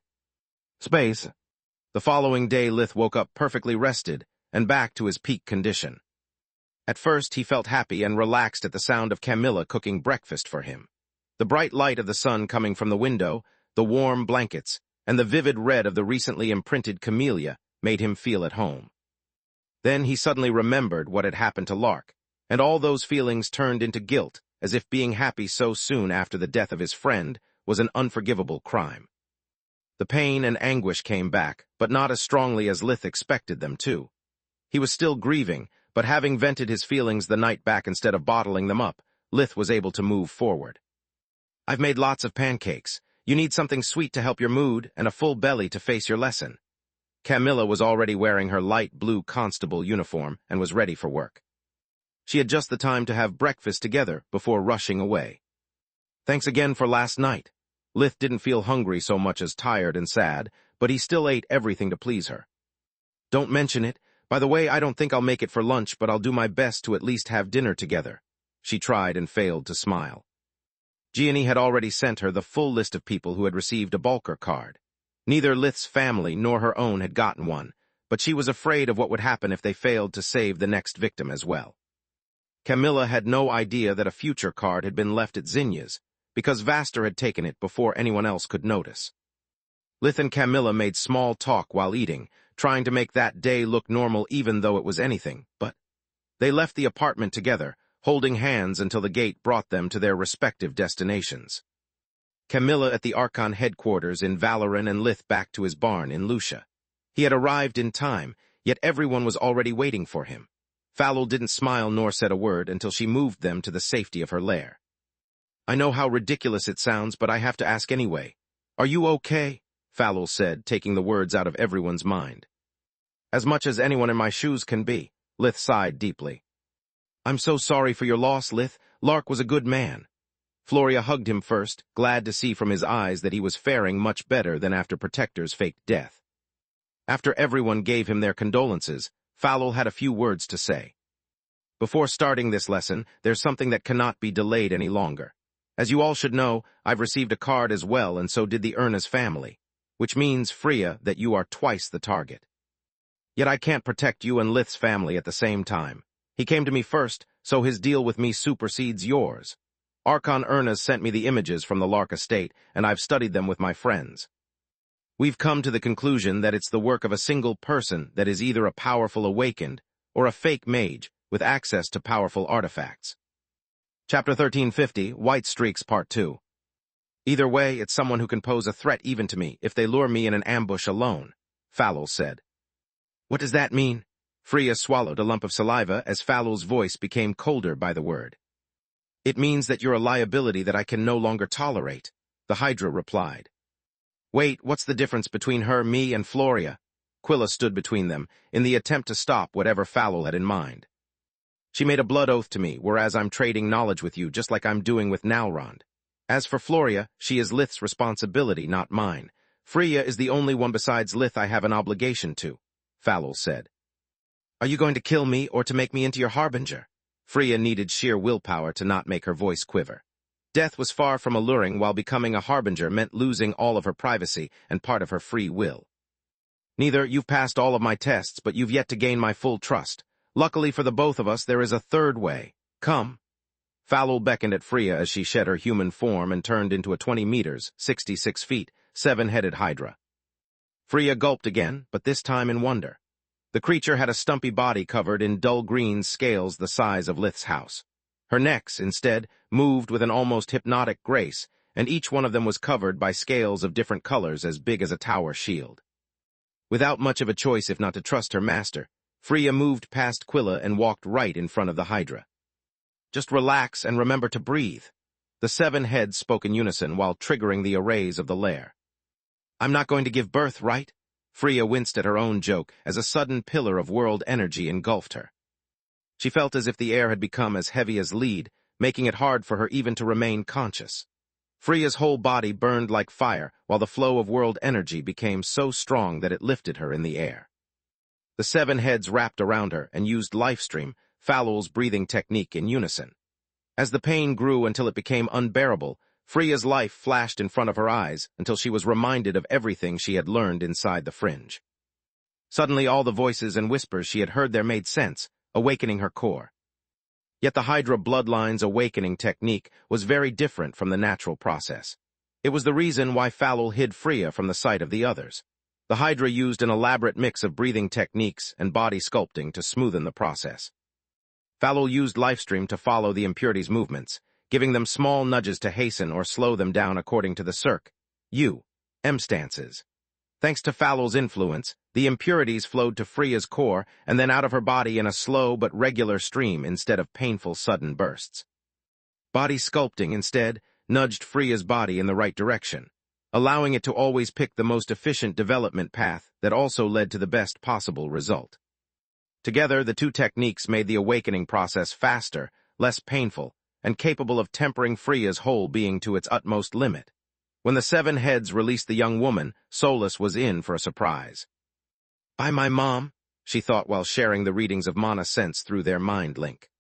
Space. The following day Lith woke up perfectly rested and back to his peak condition. At first he felt happy and relaxed at the sound of Camilla cooking breakfast for him. The bright light of the sun coming from the window, the warm blankets, and the vivid red of the recently imprinted camellia made him feel at home. Then he suddenly remembered what had happened to Lark, and all those feelings turned into guilt, as if being happy so soon after the death of his friend was an unforgivable crime. The pain and anguish came back, but not as strongly as Lith expected them to. He was still grieving, but having vented his feelings the night back instead of bottling them up, Lith was able to move forward. I've made lots of pancakes. You need something sweet to help your mood and a full belly to face your lesson. Camilla was already wearing her light blue constable uniform and was ready for work. She had just the time to have breakfast together before rushing away. Thanks again for last night. Lith didn't feel hungry so much as tired and sad, but he still ate everything to please her. Don't mention it. By the way, I don't think I'll make it for lunch, but I'll do my best to at least have dinner together. She tried and failed to smile. Gianni had already sent her the full list of people who had received a Bulker card. Neither Lith's family nor her own had gotten one, but she was afraid of what would happen if they failed to save the next victim as well. Camilla had no idea that a future card had been left at Zinya's, because Vaster had taken it before anyone else could notice. Lith and Camilla made small talk while eating, trying to make that day look normal even though it was anything, but they left the apartment together, holding hands until the gate brought them to their respective destinations. Camilla at the Archon headquarters in Valoran and Lith back to his barn in Lucia. He had arrived in time, yet everyone was already waiting for him. Falul didn't smile nor said a word until she moved them to the safety of her lair. I know how ridiculous it sounds, but I have to ask anyway. Are you okay? Falul said, taking the words out of everyone's mind. As much as anyone in my shoes can be, Lith sighed deeply. I'm so sorry for your loss, Lith. Lark was a good man. Floria hugged him first, glad to see from his eyes that he was faring much better than after Protector's faked death. After everyone gave him their condolences, Falul had a few words to say. Before starting this lesson, there's something that cannot be delayed any longer. As you all should know, I've received a card as well, and so did the Ernas family, which means, Freya, that you are twice the target. Yet I can't protect you and Lith's family at the same time. He came to me first, so his deal with me supersedes yours. Archon Ernest sent me the images from the Lark estate, and I've studied them with my friends. We've come to the conclusion that it's the work of a single person that is either a powerful awakened or a fake mage with access to powerful artifacts. Chapter 1350, White Streaks Part 2. Either way, it's someone who can pose a threat even to me if they lure me in an ambush alone, Falul said. What does that mean? Freya swallowed a lump of saliva as Falul's voice became colder by the word. It means that you're a liability that I can no longer tolerate, the Hydra replied. Wait, what's the difference between her, me, and Floria? Quilla stood between them, in the attempt to stop whatever Falul had in mind. She made a blood oath to me, whereas I'm trading knowledge with you just like I'm doing with Nalrond. As for Floria, she is Lith's responsibility, not mine. Freya is the only one besides Lith I have an obligation to, Falul said. Are you going to kill me or to make me into your harbinger? Freya needed sheer willpower to not make her voice quiver. Death was far from alluring, while becoming a harbinger meant losing all of her privacy and part of her free will. Neither, you've passed all of my tests, but you've yet to gain my full trust. Luckily for the both of us, there is a third way. Come. Falul beckoned at Freya as she shed her human form and turned into a 20 meters, 66 feet, seven-headed hydra. Freya gulped again, but this time in wonder. The creature had a stumpy body covered in dull green scales the size of Lith's house. Her necks, instead, moved with an almost hypnotic grace, and each one of them was covered by scales of different colors as big as a tower shield. Without much of a choice if not to trust her master, Freya moved past Quilla and walked right in front of the Hydra. Just relax and remember to breathe. The seven heads spoke in unison while triggering the arrays of the lair. I'm not going to give birth, right? Freya winced at her own joke as a sudden pillar of world energy engulfed her. She felt as if the air had become as heavy as lead, making it hard for her even to remain conscious. Freya's whole body burned like fire, while the flow of world energy became so strong that it lifted her in the air. The seven heads wrapped around her and used Lifestream, Falul's breathing technique, in unison. As the pain grew until it became unbearable, Freya's life flashed in front of her eyes until she was reminded of everything she had learned inside the fringe. Suddenly all the voices and whispers she had heard there made sense, awakening her core. Yet the Hydra bloodline's awakening technique was very different from the natural process. It was the reason why Falul hid Freya from the sight of the others. The Hydra used an elaborate mix of breathing techniques and body sculpting to smoothen the process. Falul used Lifestream to follow the impurities' movements, giving them small nudges to hasten or slow them down according to the Cirque, U, M stances. Thanks to Falul's influence, the impurities flowed to Freya's core and then out of her body in a slow but regular stream instead of painful sudden bursts. Body sculpting, instead, nudged Freya's body in the right direction, allowing it to always pick the most efficient development path that also led to the best possible result. Together, the two techniques made the awakening process faster, less painful, and capable of tempering Freya's whole being to its utmost limit. When the seven heads released the young woman, Solus was in for a surprise. By my mom, she thought while sharing the readings of mana sense through their mind link.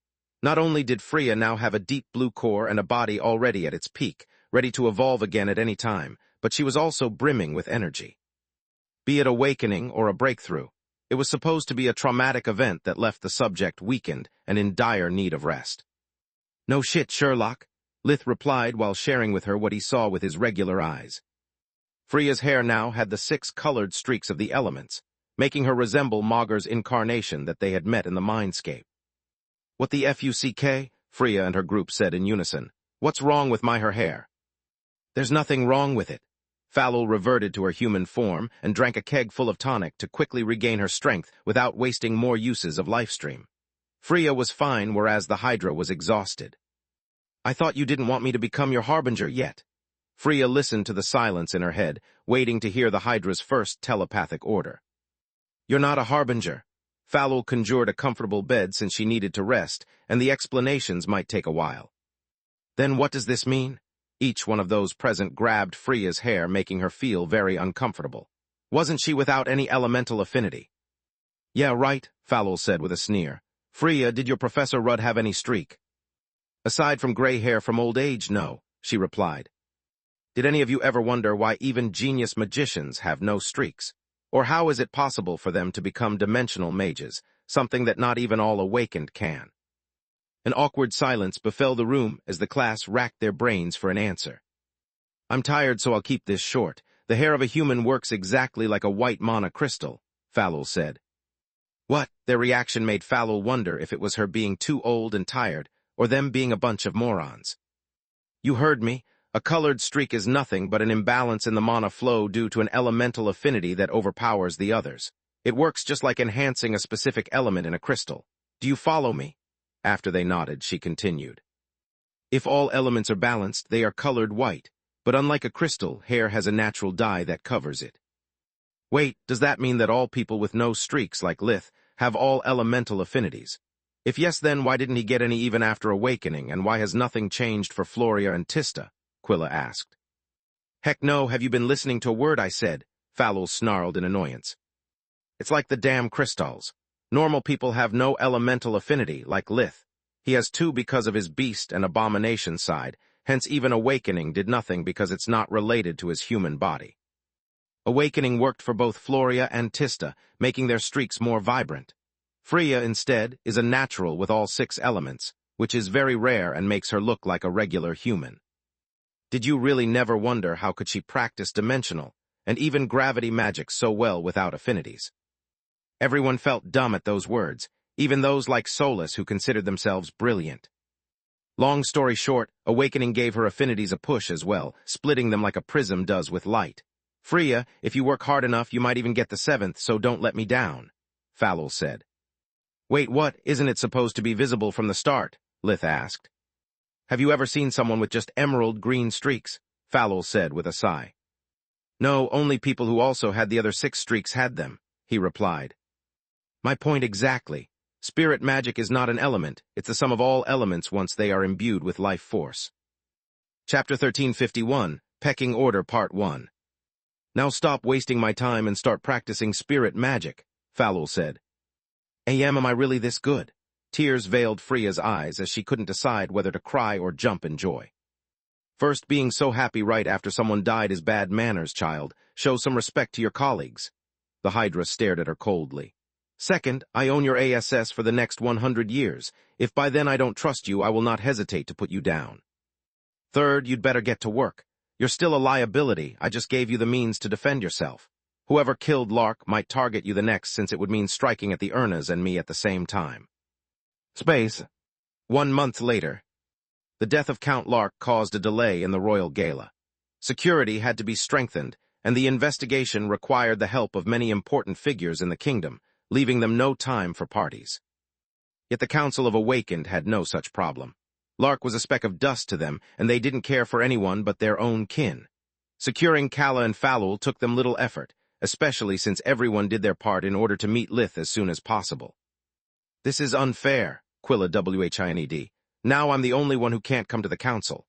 Not only did Freya now have a deep blue core and a body already at its peak, ready to evolve again at any time, but she was also brimming with energy. Be it awakening or a breakthrough, it was supposed to be a traumatic event that left the subject weakened and in dire need of rest. No shit, Sherlock, Lith replied while sharing with her what he saw with his regular eyes. Freya's hair now had the 6 colored streaks of the elements, making her resemble Maugre's incarnation that they had met in the mindscape. What the fuck? Freya and her group said in unison. What's wrong with her hair? There's nothing wrong with it. Falul reverted to her human form and drank a keg full of tonic to quickly regain her strength without wasting more uses of Lifestream. Freya was fine, whereas the Hydra was exhausted. I thought you didn't want me to become your harbinger yet. Freya listened to the silence in her head, waiting to hear the Hydra's first telepathic order. You're not a harbinger. Falul conjured a comfortable bed since she needed to rest, and the explanations might take a while. Then what does this mean? Each one of those present grabbed Freya's hair, making her feel very uncomfortable. Wasn't she without any elemental affinity? Yeah, right, Falul said with a sneer. Freya, did your Professor Rudd have any streak? Aside from gray hair from old age, no, she replied. Did any of you ever wonder why even genius magicians have no streaks? Or how is it possible for them to become dimensional mages, something that not even all awakened can? An awkward silence befell the room as the class racked their brains for an answer. I'm tired, so I'll keep this short. The hair of a human works exactly like a white mana crystal, Fallal said. What? Their reaction made Fallal wonder if it was her being too old and tired, or them being a bunch of morons. You heard me. A colored streak is nothing but an imbalance in the mana flow due to an elemental affinity that overpowers the others. It works just like enhancing a specific element in a crystal. Do you follow me? After they nodded, she continued. If all elements are balanced, they are colored white, but unlike a crystal, hair has a natural dye that covers it. Wait, does that mean that all people with no streaks like Lith have all elemental affinities? If yes, then why didn't he get any even after awakening, and why has nothing changed for Floria and Tista? Quilla asked. Heck no, have you been listening to a word I said? Fallal snarled in annoyance. It's like the damn crystals. Normal people have no elemental affinity, like Lith. He has two because of his beast and abomination side, hence even awakening did nothing because it's not related to his human body. Awakening worked for both Floria and Tista, making their streaks more vibrant. Freya, instead, is a natural with all 6 elements, which is very rare and makes her look like a regular human. Did you really never wonder how could she practice dimensional, and even gravity magic so well without affinities? Everyone felt dumb at those words, even those like Solus who considered themselves brilliant. Long story short, Awakening gave her affinities a push as well, splitting them like a prism does with light. Freya, if you work hard enough, you might even get the 7th, so don't let me down, Fallal said. Wait, what? Isn't it supposed to be visible from the start? Lith asked. Have you ever seen someone with just emerald green streaks? Fallal said with a sigh. No, only people who also had the other 6 streaks had them, he replied. My point exactly. Spirit magic is not an element, it's the sum of all elements once they are imbued with life force. Chapter 1351, Pecking Order Part 1. Now stop wasting my time and start practicing spirit magic, Fallal said. Am I really this good? Tears veiled Freya's eyes as she couldn't decide whether to cry or jump in joy. First, being so happy right after someone died is bad manners, child. Show some respect to your colleagues. The Hydra stared at her coldly. Second, I own your ASS for the next 100 years. If by then I don't trust you, I will not hesitate to put you down. Third, you'd better get to work. You're still a liability, I just gave you the means to defend yourself. Whoever killed Lark might target you the next since it would mean striking at the Urnas and me at the same time. Space. 1 month later. The death of Count Lark caused a delay in the royal gala. Security had to be strengthened, and the investigation required the help of many important figures in the kingdom, leaving them no time for parties. Yet the Council of Awakened had no such problem. Lark was a speck of dust to them, and they didn't care for anyone but their own kin. Securing Calla and Fallal took them little effort, especially since everyone did their part in order to meet Lith as soon as possible. This is unfair, Quilla Whined. Now I'm the only one who can't come to the council.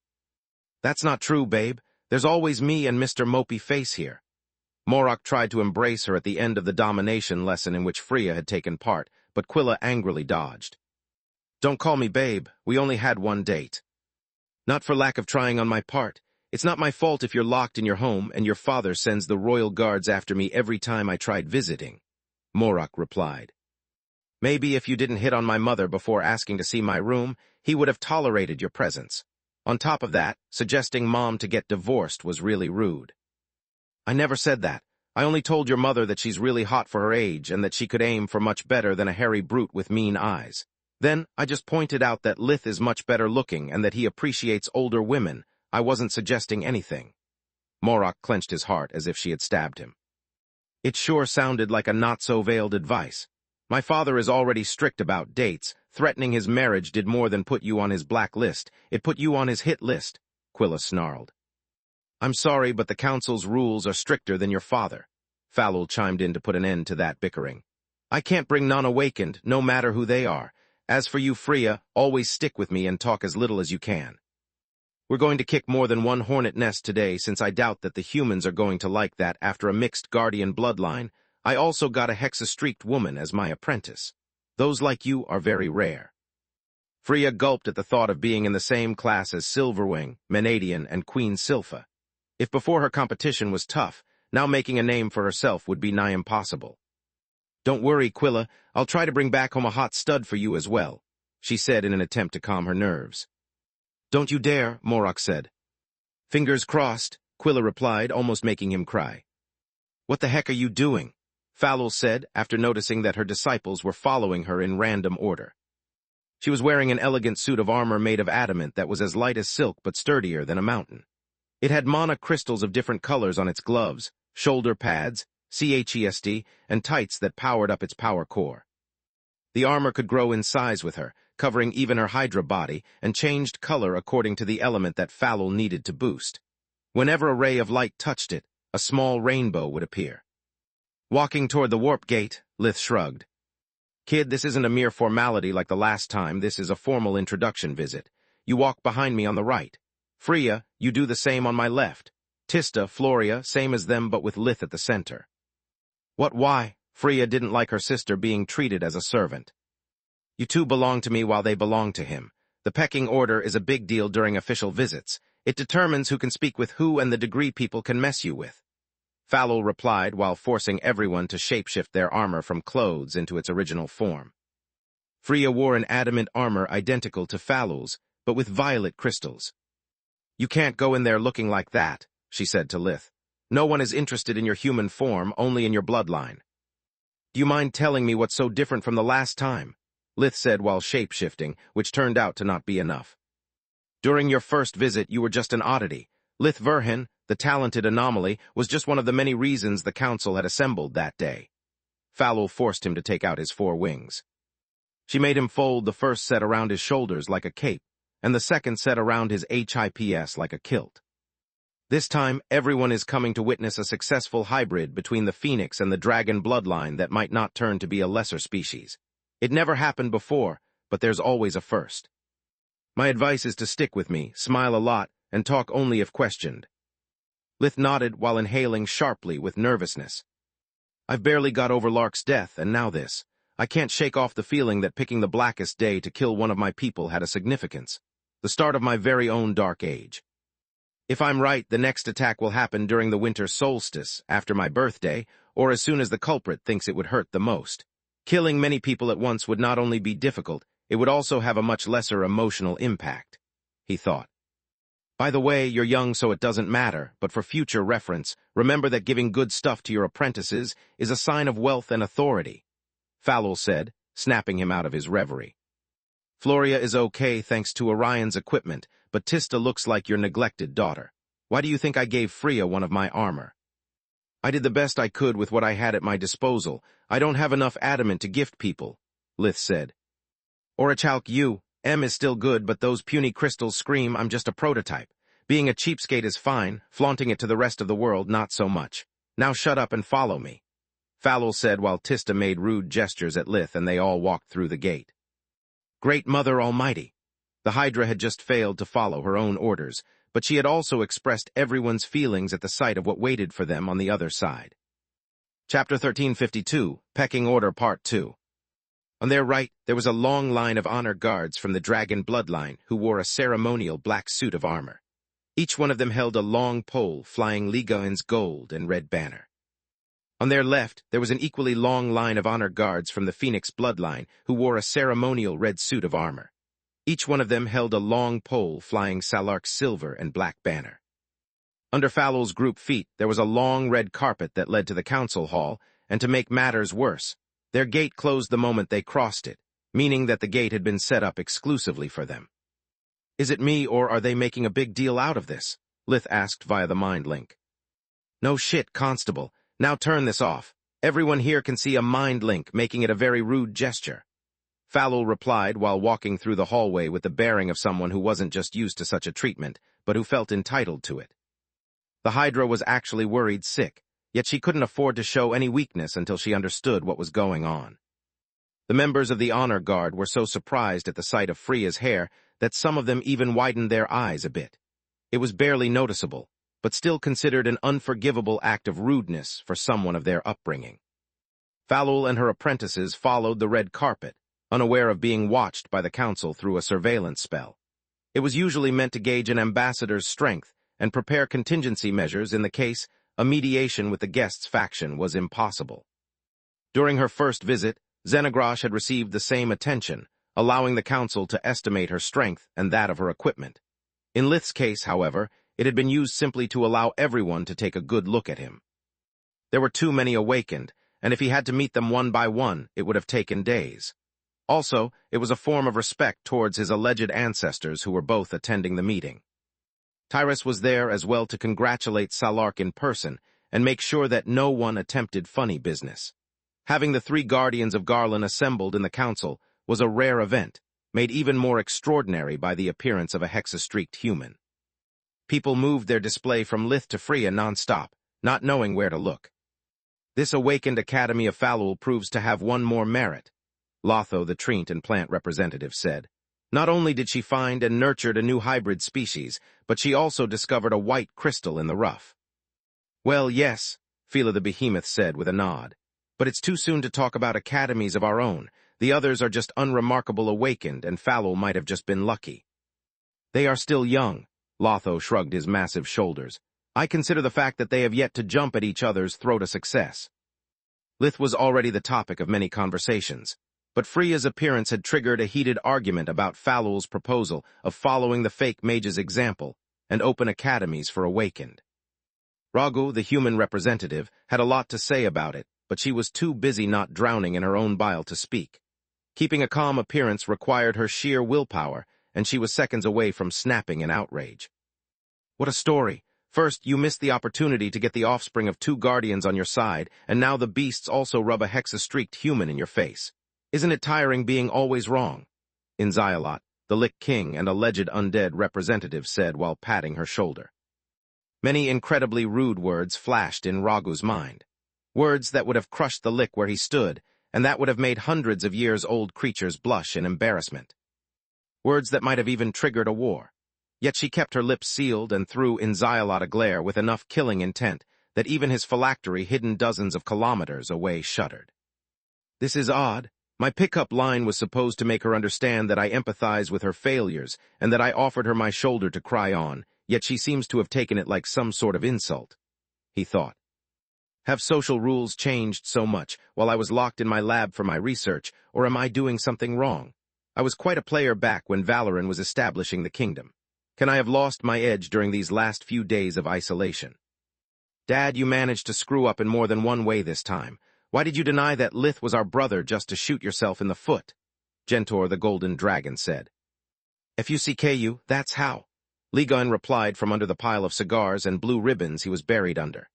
That's not true, babe. There's always me and Mr. Mopey Face here. Morok tried to embrace her at the end of the domination lesson in which Freya had taken part, but Quilla angrily dodged. Don't call me babe, we only had one date. Not for lack of trying on my part. It's not my fault if you're locked in your home and your father sends the royal guards after me every time I tried visiting, Morok replied. Maybe if you didn't hit on my mother before asking to see my room, he would have tolerated your presence. On top of that, suggesting Mom to get divorced was really rude. I never said that. I only told your mother that she's really hot for her age and that she could aim for much better than a hairy brute with mean eyes. Then, I just pointed out that Lith is much better looking and that he appreciates older women. I wasn't suggesting anything. Morok clenched his heart as if she had stabbed him. It sure sounded like a not-so-veiled advice. My father is already strict about dates. Threatening his marriage did more than put you on his black list. It put you on his hit list, Quilla snarled. I'm sorry, but the council's rules are stricter than your father. Fallal chimed in to put an end to that bickering. I can't bring none awakened, no matter who they are. As for you, Freya, always stick with me and talk as little as you can. We're going to kick more than one hornet nest today, since I doubt that the humans are going to like that after a mixed guardian bloodline. I also got a hexa-streaked woman as my apprentice. Those like you are very rare. Freya gulped at the thought of being in the same class as Silverwing, Menadian, and Queen Silpha. If before her competition was tough, now making a name for herself would be nigh impossible. Don't worry, Quilla, I'll try to bring back home a hot stud for you as well. she said in an attempt to calm her nerves. Don't you dare, Morok said. Fingers crossed, Quilla replied, almost making him cry. What the heck are you doing? Falul said, after noticing that her disciples were following her in random order. She was wearing an elegant suit of armor made of adamant that was as light as silk but sturdier than a mountain. It had mana crystals of different colors on its gloves, shoulder pads, chest, and tights that powered up its power core. The armor could grow in size with her, covering even her Hydra body, and changed color according to the element that Falul needed to boost. Whenever a ray of light touched it, a small rainbow would appear. Walking toward the warp gate, Lith shrugged. Kid, this isn't a mere formality like the last time, this is a formal introduction visit. You walk behind me on the right. Freya, you do the same on my left. Tista, Floria, same as them but with Lith at the center. What, why? Freya didn't like her sister being treated as a servant. You two belong to me while they belong to him. The pecking order is a big deal during official visits. It determines who can speak with who and the degree people can mess you with. Falul replied while forcing everyone to shapeshift their armor from clothes into its original form. Freya wore an adamant armor identical to Falul's, but with violet crystals. You can't go in there looking like that, she said to Lith. No one is interested in your human form, only in your bloodline. Do you mind telling me what's so different from the last time? Lith said while shapeshifting, which turned out to not be enough. During your first visit, you were just an oddity. Lith Verhin, the talented anomaly, was just one of the many reasons the council had assembled that day. Falul forced him to take out his 4 wings. She made him fold the first set around his shoulders like a cape, and the second set around his hips like a kilt. This time, everyone is coming to witness a successful hybrid between the phoenix and the dragon bloodline that might not turn to be a lesser species. It never happened before, but there's always a first. My advice is to stick with me, smile a lot, and talk only if questioned. Lith nodded while inhaling sharply with nervousness. I've barely got over Lark's death, and now this. I can't shake off the feeling that picking the blackest day to kill one of my people had a significance. The start of my very own dark age. If I'm right, the next attack will happen during the winter solstice, after my birthday, or as soon as the culprit thinks it would hurt the most. Killing many people at once would not only be difficult, it would also have a much lesser emotional impact, he thought. By the way, you're young so it doesn't matter, but for future reference, remember that giving good stuff to your apprentices is a sign of wealth and authority, Falul said, snapping him out of his reverie. Floria is okay thanks to Orion's equipment, but Tista looks like your neglected daughter. Why do you think I gave Freya one of my armor? I did the best I could with what I had at my disposal. I don't have enough adamant to gift people, Lith said. Orichalk, M is still good, but those puny crystals scream I'm just a prototype. Being a cheapskate is fine, flaunting it to the rest of the world not so much. Now shut up and follow me, Falul said while Tista made rude gestures at Lith and they all walked through the gate. Great Mother Almighty! The Hydra had just failed to follow her own orders, but she had also expressed everyone's feelings at the sight of what waited for them on the other side. Chapter 1352, Pecking Order Part 2. On their right, there was a long line of honor guards from the dragon bloodline who wore a ceremonial black suit of armor. Each one of them held a long pole flying Ligaon's gold and red banner. On their left, there was an equally long line of honor guards from the Phoenix bloodline who wore a ceremonial red suit of armor. Each one of them held a long pole flying Salark's silver and black banner. Under Falul's group feet, there was a long red carpet that led to the council hall, and to make matters worse, their gate closed the moment they crossed it, meaning that the gate had been set up exclusively for them. Is it me, or are they making a big deal out of this? Lith asked via the mind link. No shit, Constable. Now turn this off. Everyone here can see a mind link, making it a very rude gesture. Falul replied while walking through the hallway with the bearing of someone who wasn't just used to such a treatment, but who felt entitled to it. The Hydra was actually worried sick, yet she couldn't afford to show any weakness until she understood what was going on. The members of the Honor Guard were so surprised at the sight of Freya's hair that some of them even widened their eyes a bit. It was barely noticeable, but still considered an unforgivable act of rudeness for someone of their upbringing. Falul and her apprentices followed the red carpet, unaware of being watched by the council through a surveillance spell. It was usually meant to gauge an ambassador's strength and prepare contingency measures in the case a mediation with the guest's faction was impossible. During her first visit, Xenogrosh had received the same attention, allowing the council to estimate her strength and that of her equipment. In Lith's case, however, it had been used simply to allow everyone to take a good look at him. There were too many awakened, and if he had to meet them one by one, it would have taken days. Also, it was a form of respect towards his alleged ancestors who were both attending the meeting. Tyrus was there as well to congratulate Salark in person and make sure that no one attempted funny business. Having the 3 guardians of Garland assembled in the council was a rare event, made even more extraordinary by the appearance of a hexa-streaked human. People moved their display from Lith to Freya non-stop, not knowing where to look. This awakened Academy of Falul proves to have one more merit, Lotho, the treant and plant representative, said. Not only did she find and nurtured a new hybrid species, but she also discovered a white crystal in the rough. Well, yes, Fila the behemoth said with a nod. But it's too soon to talk about academies of our own. The others are just unremarkable awakened, and Falul might have just been lucky. They are still young, Lotho shrugged his massive shoulders. I consider the fact that they have yet to jump at each other's throat a success. Lith was already the topic of many conversations, but Freya's appearance had triggered a heated argument about Falul's proposal of following the fake mage's example and open academies for awakened. Ragu, the human representative, had a lot to say about it, but she was too busy not drowning in her own bile to speak. Keeping a calm appearance required her sheer willpower, and she was seconds away from snapping in outrage. What a story! First, you missed the opportunity to get the offspring of 2 guardians on your side, and now the beasts also rub a hexa-streaked human in your face. Isn't it tiring being always wrong? Inzialot, the Lich King and alleged undead representative, said while patting her shoulder. Many incredibly rude words flashed in Ragu's mind. Words that would have crushed the Lich where he stood, and that would have made hundreds of years-old creatures blush in embarrassment. Words that might have even triggered a war. Yet she kept her lips sealed and threw Inzialot a glare with enough killing intent that even his phylactery hidden dozens of kilometers away shuddered. This is odd. My pickup line was supposed to make her understand that I empathize with her failures and that I offered her my shoulder to cry on, yet she seems to have taken it like some sort of insult, he thought. Have social rules changed so much while I was locked in my lab for my research, or am I doing something wrong? I was quite a player back when Valoran was establishing the kingdom. Can I have lost my edge during these last few days of isolation? Dad, you managed to screw up in more than one way this time. Why did you deny that Lith was our brother just to shoot yourself in the foot? Gentor the Golden Dragon said. Fucku, that's how. Ligon replied from under the pile of cigars and blue ribbons he was buried under.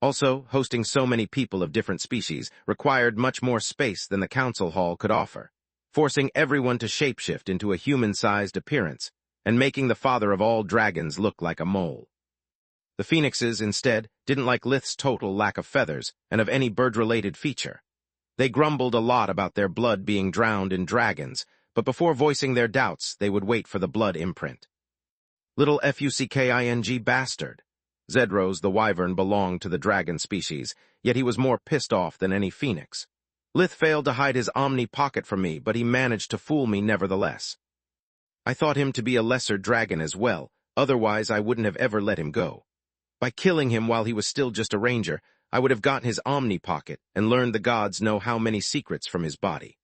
Also, hosting so many people of different species required much more space than the council hall could offer, forcing everyone to shapeshift into a human-sized appearance and making the father of all dragons look like a mole. The phoenixes, instead, didn't like Lith's total lack of feathers and of any bird-related feature. They grumbled a lot about their blood being drowned in dragons, but before voicing their doubts, they would wait for the blood imprint. Little Fucking bastard. Zedros the wyvern belonged to the dragon species, yet he was more pissed off than any phoenix. Lith failed to hide his omni pocket from me, but he managed to fool me nevertheless. I thought him to be a lesser dragon as well, otherwise I wouldn't have ever let him go. By killing him while he was still just a ranger, I would have gotten his omni pocket and learned the gods know how many secrets from his body.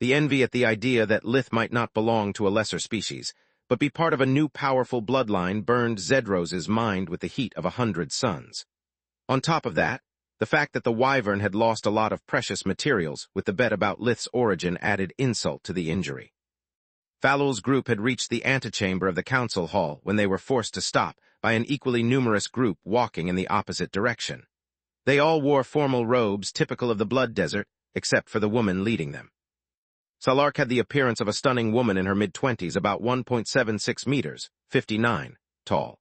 The envy at the idea that Lith might not belong to a lesser species, but be part of a new powerful bloodline burned Zedros's mind with the heat of 100 suns. On top of that, the fact that the wyvern had lost a lot of precious materials with the bet about Lith's origin added insult to the injury. Falul's group had reached the antechamber of the council hall when they were forced to stop by an equally numerous group walking in the opposite direction. They all wore formal robes typical of the Blood Desert, except for the woman leading them. Salark had the appearance of a stunning woman in her mid-20s, about 1.76 meters, 59, tall.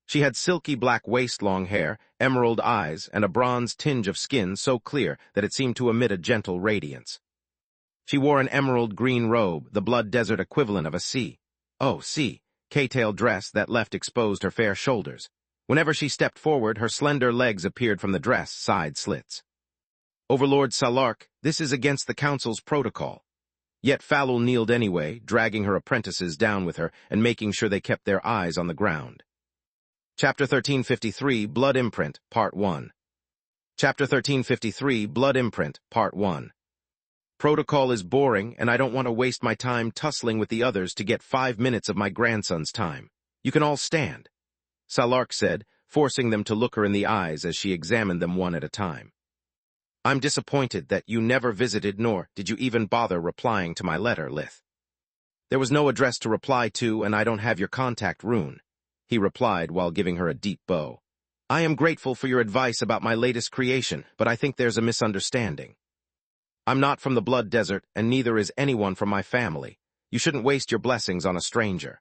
She had silky black waist-long hair, emerald eyes, and a bronze tinge of skin so clear that it seemed to emit a gentle radiance. She wore an emerald green robe, the Blood Desert equivalent of a K-tail dress that left exposed her fair shoulders. Whenever she stepped forward, her slender legs appeared from the dress side slits. Overlord Salark, this is against the council's protocol. Yet Falul kneeled anyway, dragging her apprentices down with her and making sure they kept their eyes on the ground. Chapter 1353, Blood Imprint, Part 1. Chapter 1353, Blood Imprint, Part 1. Protocol is boring, and I don't want to waste my time tussling with the others to get 5 minutes of my grandson's time. You can all stand, Salark said, forcing them to look her in the eyes as she examined them one at a time. I'm disappointed that you never visited nor did you even bother replying to my letter, Lith. There was no address to reply to, and I don't have your contact rune, he replied while giving her a deep bow. I am grateful for your advice about my latest creation, but I think there's a misunderstanding. I'm not from the Blood Desert, and neither is anyone from my family. You shouldn't waste your blessings on a stranger.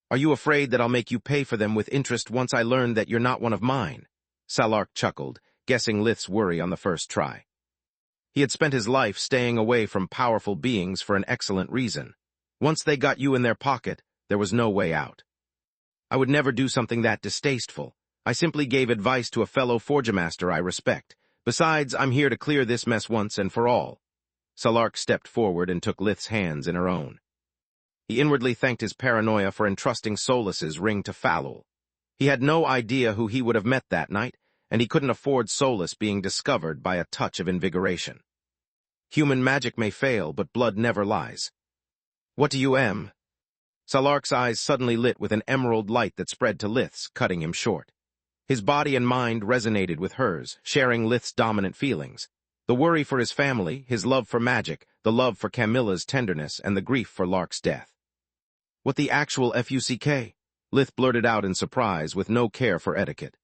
Are you afraid that I'll make you pay for them with interest once I learn that you're not one of mine? Salark chuckled, guessing Lith's worry on the first try. He had spent his life staying away from powerful beings for an excellent reason. Once they got you in their pocket, there was no way out. I would never do something that distasteful. I simply gave advice to a fellow forgemaster I respect. Besides, I'm here to clear this mess once and for all. Salark stepped forward and took Lith's hands in her own. He inwardly thanked his paranoia for entrusting Solas's ring to Falul. He had no idea who he would have met that night, and he couldn't afford Solas being discovered by a touch of invigoration. Human magic may fail, but blood never lies. What do you am? Salark's eyes suddenly lit with an emerald light that spread to Lith's, cutting him short. His body and mind resonated with hers, sharing Lith's dominant feelings. The worry for his family, his love for magic, the love for Camilla's tenderness, and the grief for Lark's death. What the actual fuck? Lith blurted out in surprise, with no care for etiquette.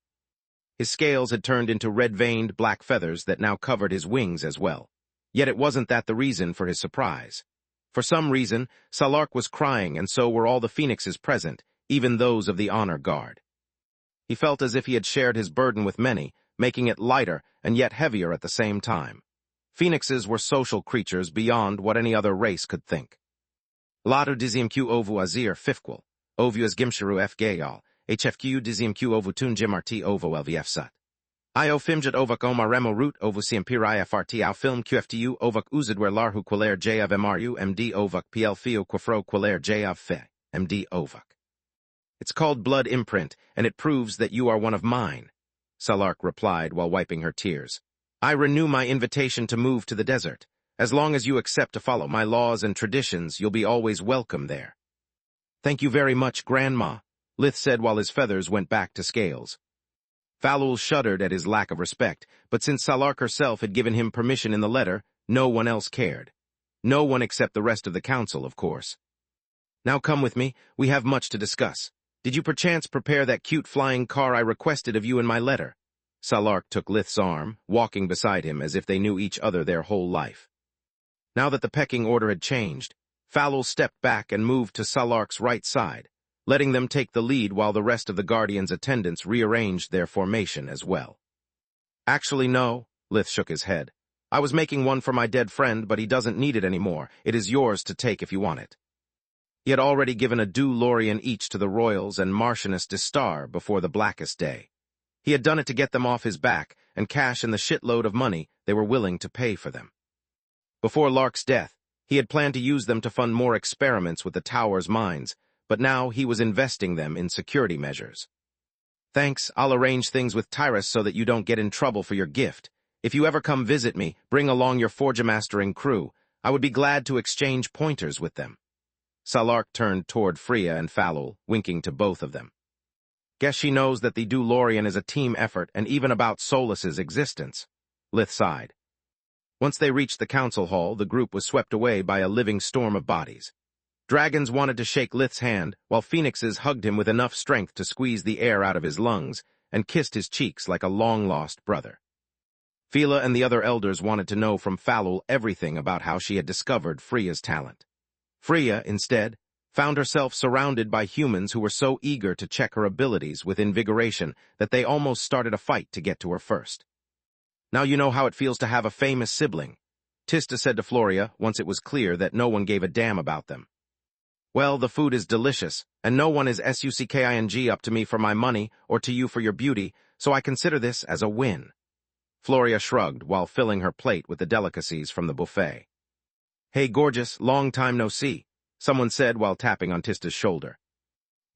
His scales had turned into red-veined black feathers that now covered his wings as well. Yet it wasn't that the reason for his surprise. For some reason, Salark was crying, and so were all the phoenixes present, even those of the honor guard. He felt as if he had shared his burden with many, making it lighter and yet heavier at the same time. Phoenixes were social creatures beyond what any other race could think. Latu dizimq ovu azir fifquil, ovuas gimsharu f gayal, hfq dizimq ovu tunjim rt ovo lvf sut. Io fimjat ovuk omaremo root ovu siempiri frt au film qftu ovuk uzidwer larhu qualer jav mru md ovuk plfio quafro qualer jav fe, md ovuk. It's called blood imprint, and it proves that you are one of mine, Salark replied while wiping her tears. I renew my invitation to move to the desert. As long as you accept to follow my laws and traditions, you'll be always welcome there. Thank you very much, Grandma, Lith said while his feathers went back to scales. Falul shuddered at his lack of respect, but since Salark herself had given him permission in the letter, no one else cared. No one except the rest of the council, of course. Now come with me, we have much to discuss. Did you perchance prepare that cute flying car I requested of you in my letter? Salark took Lith's arm, walking beside him as if they knew each other their whole life. Now that the pecking order had changed, Falul stepped back and moved to Salark's right side, letting them take the lead while the rest of the Guardians' attendants rearranged their formation as well. Actually, no, Lith shook his head. I was making one for my dead friend, but he doesn't need it anymore. It is yours to take if you want it. He had already given a due Lorien each to the Royals and Marchioness de Star before the Blackest Day. He had done it to get them off his back and cash in the shitload of money they were willing to pay for them. Before Lark's death, he had planned to use them to fund more experiments with the Tower's mines, but now he was investing them in security measures. Thanks, I'll arrange things with Tyrus so that you don't get in trouble for your gift. If you ever come visit me, bring along your forgemastering crew. I would be glad to exchange pointers with them. Salark turned toward Freya and Falul, winking to both of them. Guess she knows that the due Lorien is a team effort and even about Solas's existence. Lith sighed. Once they reached the council hall, the group was swept away by a living storm of bodies. Dragons wanted to shake Lith's hand, while phoenixes hugged him with enough strength to squeeze the air out of his lungs and kissed his cheeks like a long-lost brother. Fila and the other elders wanted to know from Falul everything about how she had discovered Freya's talent. Freya, instead, found herself surrounded by humans who were so eager to check her abilities with invigoration that they almost started a fight to get to her first. Now you know how it feels to have a famous sibling, Tista said to Floria once it was clear that no one gave a damn about them. Well, the food is delicious, and no one is sucking up to me for my money or to you for your beauty, so I consider this as a win. Floria shrugged while filling her plate with the delicacies from the buffet. Hey, gorgeous, long time no see, someone said while tapping on Tista's shoulder.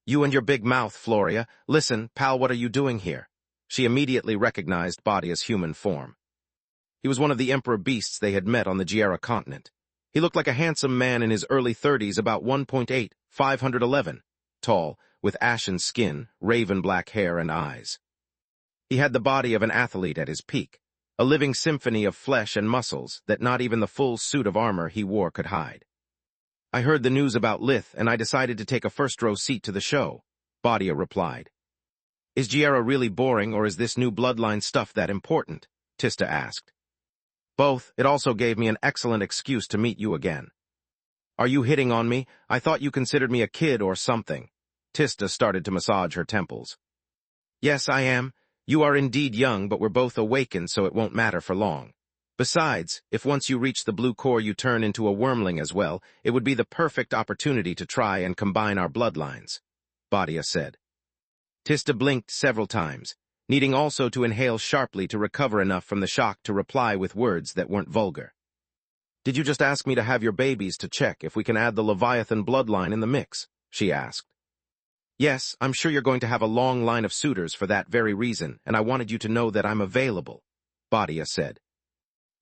You and your big mouth, Floria. Listen, pal, what are you doing here? She immediately recognized Badia's human form. He was one of the emperor beasts they had met on the Giera continent. He looked like a handsome man in his early 30s, about 1.8, 511, tall, with ashen skin, raven-black hair and eyes. He had the body of an athlete at his peak, a living symphony of flesh and muscles that not even the full suit of armor he wore could hide. I heard the news about Lith, and I decided to take a first-row seat to the show, Badia replied. Is Giera really boring, or is this new bloodline stuff that important? Tista asked. Both. It also gave me an excellent excuse to meet you again. Are you hitting on me? I thought you considered me a kid or something. Tista started to massage her temples. Yes, I am. You are indeed young, but we're both awakened, so it won't matter for long. Besides, if once you reach the blue core you turn into a wormling as well, it would be the perfect opportunity to try and combine our bloodlines, Badia said. Tista blinked several times, needing also to inhale sharply to recover enough from the shock to reply with words that weren't vulgar. Did you just ask me to have your babies to check if we can add the Leviathan bloodline in the mix? She asked. Yes, I'm sure you're going to have a long line of suitors for that very reason, and I wanted you to know that I'm available, Badia said.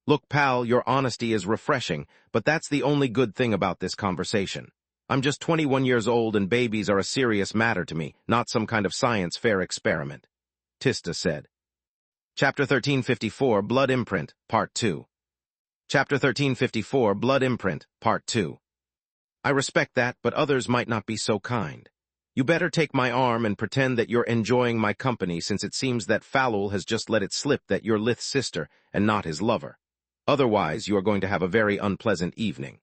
Look, pal, your honesty is refreshing, but that's the only good thing about this conversation. I'm just 21 years old and babies are a serious matter to me, not some kind of science fair experiment, Tista said. Chapter 1354, Blood Imprint, Part 2. Chapter 1354, Blood Imprint, Part 2. I respect that, but others might not be so kind. You better take my arm and pretend that you're enjoying my company, since it seems that Falul has just let it slip that you're Lith's sister and not his lover. Otherwise, you are going to have a very unpleasant evening.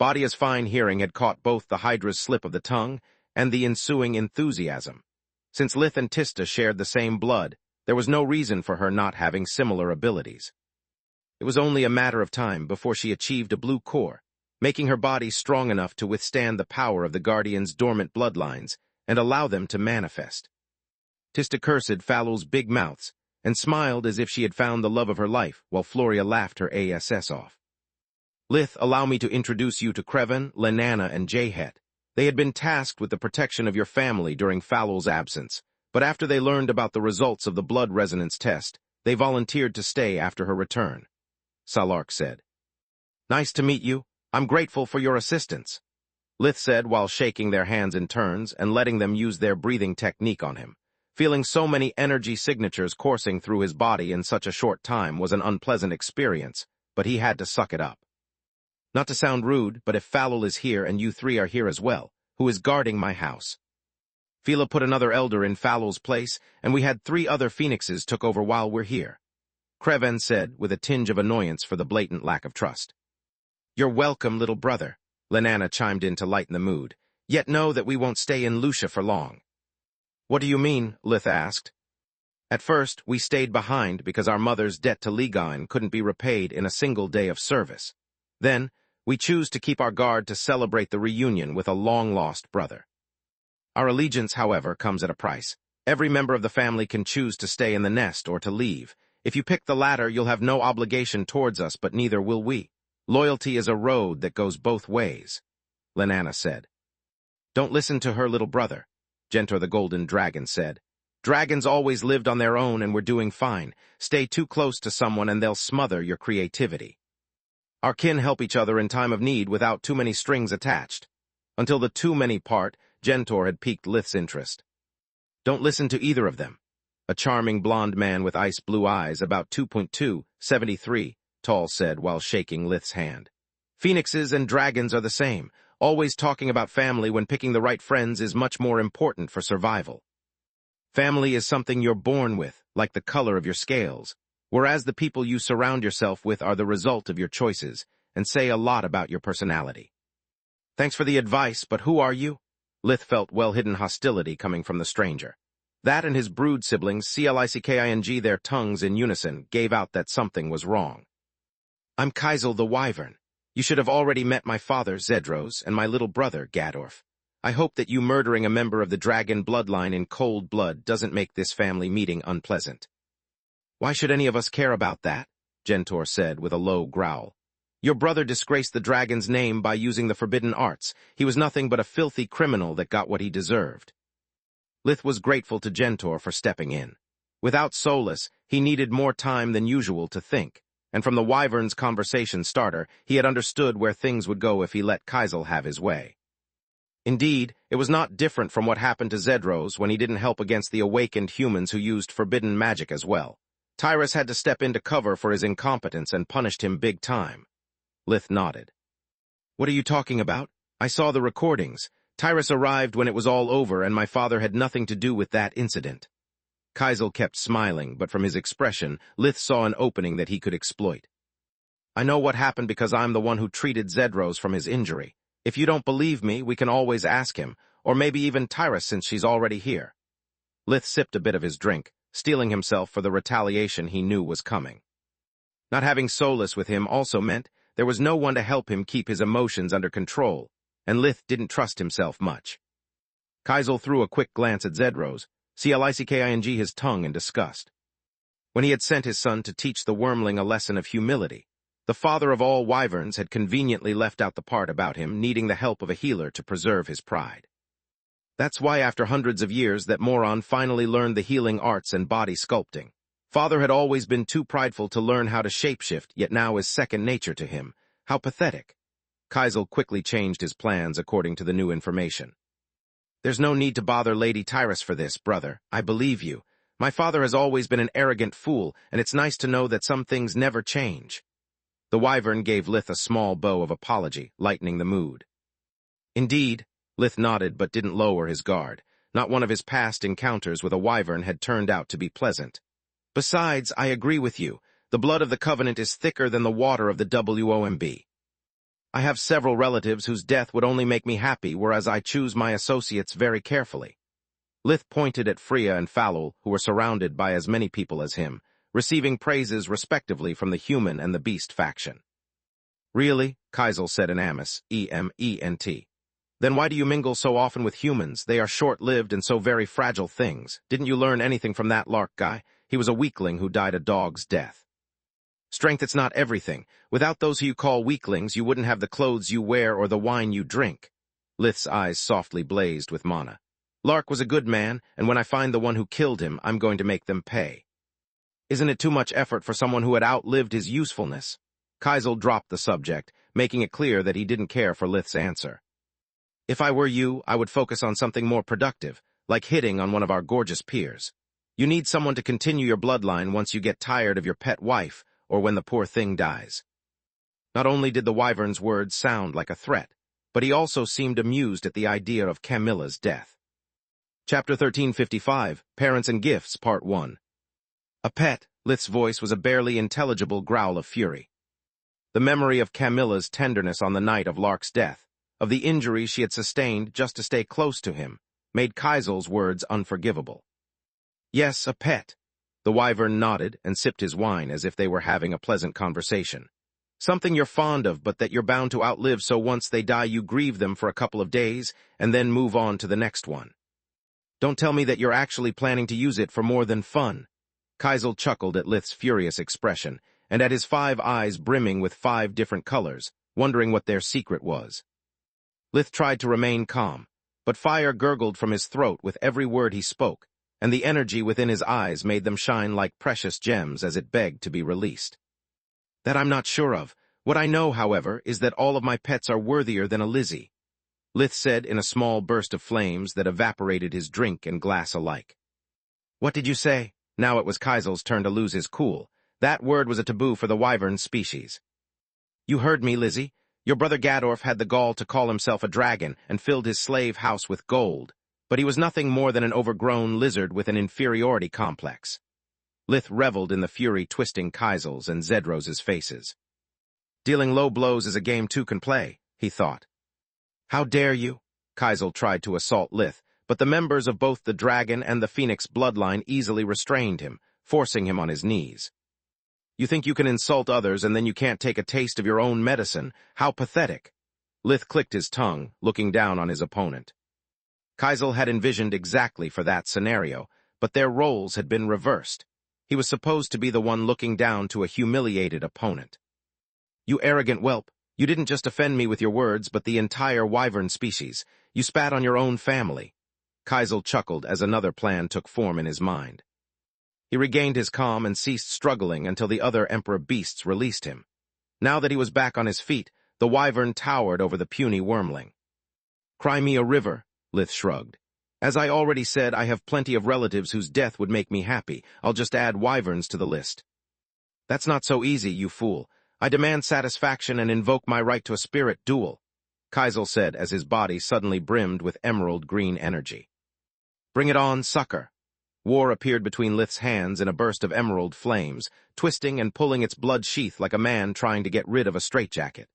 Badia's fine hearing had caught both the Hydra's slip of the tongue and the ensuing enthusiasm. Since Lith and Tista shared the same blood, there was no reason for her not having similar abilities. It was only a matter of time before she achieved a blue core, making her body strong enough to withstand the power of the Guardian's dormant bloodlines and allow them to manifest. Tista cursed Falul's big mouths and smiled as if she had found the love of her life, while Floria laughed her ass off. Lith, allow me to introduce you to Creven, Lenana, and Jahet. They had been tasked with the protection of your family during Falul's absence, but after they learned about the results of the blood resonance test, they volunteered to stay after her return, Salark said. Nice to meet you. I'm grateful for your assistance, Lith said while shaking their hands in turns and letting them use their breathing technique on him. Feeling so many energy signatures coursing through his body in such a short time was an unpleasant experience, but he had to suck it up. Not to sound rude, but if Falul is here and you three are here as well, who is guarding my house? Fila put another elder in Falul's place, and we had 3 other phoenixes took over while we're here, Creven said with a tinge of annoyance for the blatant lack of trust. You're welcome, little brother, Lenana chimed in to lighten the mood. Yet know that we won't stay in Lucia for long. What do you mean? Lith asked. At first, we stayed behind because our mother's debt to Ligain couldn't be repaid in a single day of service. Then, we choose to keep our guard to celebrate the reunion with a long-lost brother. Our allegiance, however, comes at a price. Every member of the family can choose to stay in the nest or to leave. If you pick the latter, you'll have no obligation towards us, but neither will we. Loyalty is a road that goes both ways, Lenana said. Don't listen to her, little brother, Gentor the Golden Dragon said. Dragons always lived on their own and were doing fine. Stay too close to someone and they'll smother your creativity. Our kin help each other in time of need without too many strings attached. Until the too many part, Gentor had piqued Lith's interest. Don't listen to either of them. A charming blond man with ice blue eyes, about 2.2, 73, tall said while shaking Lith's hand. Phoenixes and dragons are the same. Always talking about family when picking the right friends is much more important for survival. Family is something you're born with, like the color of your scales, whereas the people you surround yourself with are the result of your choices and say a lot about your personality. Thanks for the advice, but who are you? Lith felt well-hidden hostility coming from the stranger. That and his brood siblings, Clicking their tongues in unison, gave out that something was wrong. I'm Kaisel the Wyvern. You should have already met my father, Zedros, and my little brother, Gadorf. I hope that you murdering a member of the dragon bloodline in cold blood doesn't make this family meeting unpleasant. Why should any of us care about that? Gentor said with a low growl. Your brother disgraced the dragon's name by using the forbidden arts. He was nothing but a filthy criminal that got what he deserved. Lith was grateful to Gentor for stepping in. Without Solus, he needed more time than usual to think, and from the wyvern's conversation starter, he had understood where things would go if he let Kaisel have his way. Indeed, it was not different from what happened to Zedros when he didn't help against the awakened humans who used forbidden magic as well. Tyrus had to step into cover for his incompetence and punished him big time. Lith nodded. What are you talking about? I saw the recordings. Tyrus arrived when it was all over and my father had nothing to do with that incident. Kaisel kept smiling, but from his expression, Lith saw an opening that he could exploit. I know what happened because I'm the one who treated Zedros from his injury. If you don't believe me, we can always ask him, or maybe even Tyrus since she's already here. Lith sipped a bit of his drink, steeling himself for the retaliation he knew was coming. Not having Solus with him also meant there was no one to help him keep his emotions under control, and Lith didn't trust himself much. Kaisel threw a quick glance at Zedros, Clicking his tongue in disgust. When he had sent his son to teach the wormling a lesson of humility, the father of all wyverns had conveniently left out the part about him needing the help of a healer to preserve his pride. That's why after hundreds of years that moron finally learned the healing arts and body sculpting. Father had always been too prideful to learn how to shapeshift, yet now is second nature to him. How pathetic. Kaisel quickly changed his plans according to the new information. There's no need to bother Lady Tyrus for this, brother. I believe you. My father has always been an arrogant fool, and it's nice to know that some things never change. The wyvern gave Lith a small bow of apology, lightening the mood. Indeed, Lith nodded but didn't lower his guard. Not one of his past encounters with a wyvern had turned out to be pleasant. Besides, I agree with you. The blood of the Covenant is thicker than the water of the WOMB. I have several relatives whose death would only make me happy, whereas I choose my associates very carefully. Lith pointed at Freya and Falul, who were surrounded by as many people as him, receiving praises respectively from the human and the beast faction. Really? Kaisel said in Amos, E-M-E-N-T. Then why do you mingle so often with humans? They are short-lived and so very fragile things. Didn't you learn anything from that Lark guy? He was a weakling who died a dog's death. Strength, it's not everything. Without those who you call weaklings, you wouldn't have the clothes you wear or the wine you drink. Lith's eyes softly blazed with mana. Lark was a good man, and when I find the one who killed him, I'm going to make them pay. Isn't it too much effort for someone who had outlived his usefulness? Kaisel dropped the subject, making it clear that he didn't care for Lith's answer. If I were you, I would focus on something more productive, like hitting on one of our gorgeous peers. You need someone to continue your bloodline once you get tired of your pet wife, or when the poor thing dies. Not only did the wyvern's words sound like a threat, but he also seemed amused at the idea of Camilla's death. Chapter 1355, Parents and Gifts, Part 1. A pet, Lith's voice was a barely intelligible growl of fury. The memory of Camilla's tenderness on the night of Lark's death, of the injury she had sustained just to stay close to him, made Kaisel's words unforgivable. Yes, a pet. The wyvern nodded and sipped his wine as if they were having a pleasant conversation. Something you're fond of, but that you're bound to outlive, so once they die you grieve them for a couple of days and then move on to the next one. Don't tell me that you're actually planning to use it for more than fun. Kaisel chuckled at Lith's furious expression and at his 5 eyes brimming with 5 different colors, wondering what their secret was. Lith tried to remain calm, but fire gurgled from his throat with every word he spoke, and the energy within his eyes made them shine like precious gems as it begged to be released. That I'm not sure of. What I know, however, is that all of my pets are worthier than a Lizzie, Lith said in a small burst of flames that evaporated his drink and glass alike. What did you say? Now it was Kaisel's turn to lose his cool. That word was a taboo for the wyvern species. You heard me, Lizzie. Your brother Gadorf had the gall to call himself a dragon and filled his slave house with gold. But he was nothing more than an overgrown lizard with an inferiority complex. Lith reveled in the fury twisting Kaisel's and Zedros's faces. Dealing low blows is a game two can play, he thought. How dare you? Kaisel tried to assault Lith, but the members of both the dragon and the phoenix bloodline easily restrained him, forcing him on his knees. You think you can insult others and then you can't take a taste of your own medicine? How pathetic. Lith clicked his tongue, looking down on his opponent. Kaisel had envisioned exactly for that scenario, but their roles had been reversed. He was supposed to be the one looking down to a humiliated opponent. You arrogant whelp, you didn't just offend me with your words, but the entire wyvern species. You spat on your own family. Kaisel chuckled as another plan took form in his mind. He regained his calm and ceased struggling until the other emperor beasts released him. Now that he was back on his feet, the wyvern towered over the puny wormling. "Cry me a river," Lith shrugged. "As I already said, I have plenty of relatives whose death would make me happy. I'll just add wyverns to the list." "That's not so easy, you fool. I demand satisfaction and invoke my right to a spirit duel," Kaisel said as his body suddenly brimmed with emerald green energy. "Bring it on, sucker." War appeared between Lith's hands in a burst of emerald flames, twisting and pulling its blood sheath like a man trying to get rid of a straitjacket.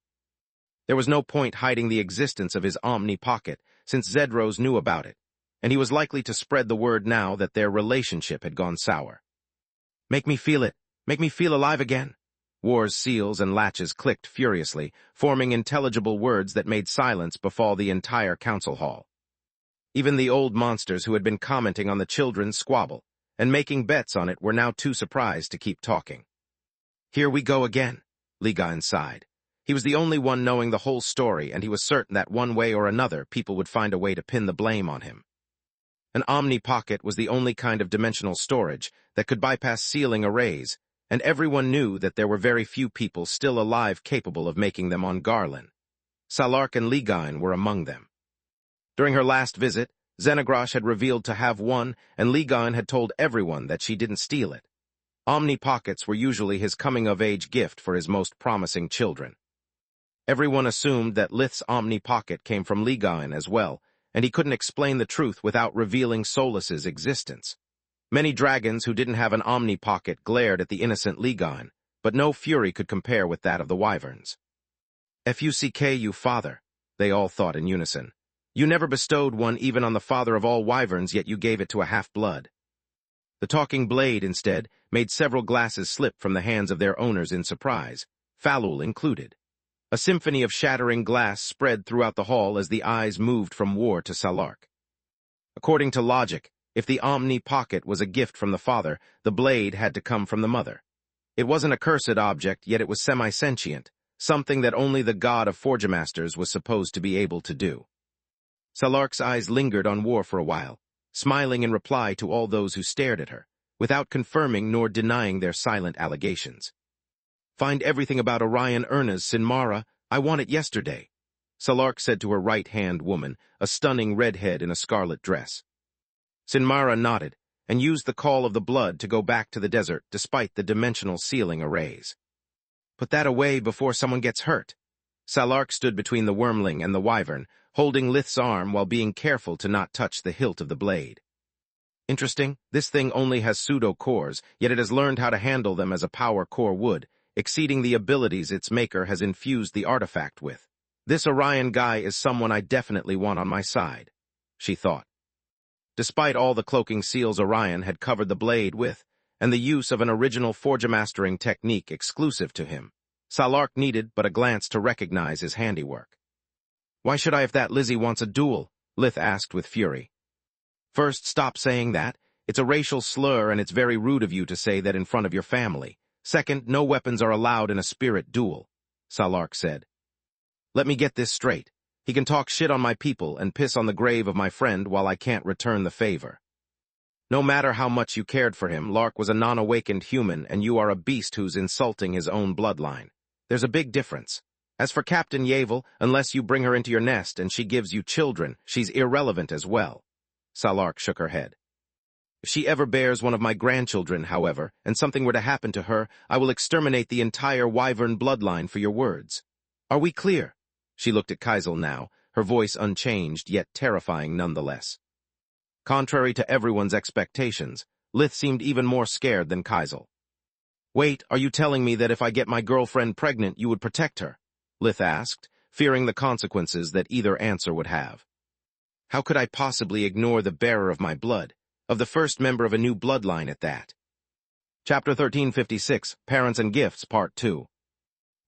There was no point hiding the existence of his Omni Pocket, since Zedros knew about it, and he was likely to spread the word now that their relationship had gone sour. "Make me feel it. Make me feel alive again." War's seals and latches clicked furiously, forming intelligible words that made silence befall the entire council hall. Even the old monsters who had been commenting on the children's squabble and making bets on it were now too surprised to keep talking. "Here we go again," Ligain sighed. He was the only one knowing the whole story, and he was certain that one way or another people would find a way to pin the blame on him. An Omni Pocket was the only kind of dimensional storage that could bypass sealing arrays, and everyone knew that there were very few people still alive capable of making them on Garland. Salark and Ligain were among them. During her last visit, Xenogrash had revealed to have one, and Ligain had told everyone that she didn't steal it. Omni Pockets were usually his coming-of-age gift for his most promising children. Everyone assumed that Lith's Omni Pocket came from Ligain as well, and he couldn't explain the truth without revealing Solus's existence. Many dragons who didn't have an Omni Pocket glared at the innocent Ligain, but no fury could compare with that of the wyverns. "Fuck you, father," they all thought in unison. "You never bestowed one even on the father of all wyverns, yet you gave it to a half-blood." The talking blade, instead, made several glasses slip from the hands of their owners in surprise, Falul included. A symphony of shattering glass spread throughout the hall as the eyes moved from War to Salark. According to logic, if the Omni Pocket was a gift from the father, the blade had to come from the mother. It wasn't a cursed object, yet it was semi-sentient, something that only the god of Forgemasters was supposed to be able to do. Salark's eyes lingered on War for a while, smiling in reply to all those who stared at her, without confirming nor denying their silent allegations. "Find everything about Orion Erna's Sinmara. I want it yesterday," Salark said to her right-hand woman, a stunning redhead in a scarlet dress. Sinmara nodded, and used the call of the blood to go back to the desert despite the dimensional sealing arrays. "Put that away before someone gets hurt." Salark stood between the wormling and the wyvern, holding Lith's arm while being careful to not touch the hilt of the blade. "Interesting, this thing only has pseudo-cores, yet it has learned how to handle them as a power core would, exceeding the abilities its maker has infused the artifact with. This Orion guy is someone I definitely want on my side," she thought. Despite all the cloaking seals Orion had covered the blade with, and the use of an original forgemastering technique exclusive to him, Salark needed but a glance to recognize his handiwork. "Why should I if that Lizzie wants a duel?" Lith asked with fury. "First, stop saying that. It's a racial slur and it's very rude of you to say that in front of your family. Second, no weapons are allowed in a spirit duel," Salark said. "Let me get this straight. He can talk shit on my people and piss on the grave of my friend while I can't return the favor. No matter how much you cared for him, Lark was a non-awakened human and you are a beast who's insulting his own bloodline. There's a big difference. As for Captain Yavel, unless you bring her into your nest and she gives you children, she's irrelevant as well." Salark shook her head. "If she ever bears one of my grandchildren, however, and something were to happen to her, I will exterminate the entire wyvern bloodline for your words. Are we clear?" She looked at Kaisel now, her voice unchanged, yet terrifying nonetheless. Contrary to everyone's expectations, Lith seemed even more scared than Kaisel. "Wait, are you telling me that if I get my girlfriend pregnant, you would protect her?" Lith asked, fearing the consequences that either answer would have. "How could I possibly ignore the bearer of my blood, of the first member of a new bloodline at that?" Chapter 1356, Parents and Gifts, Part 2.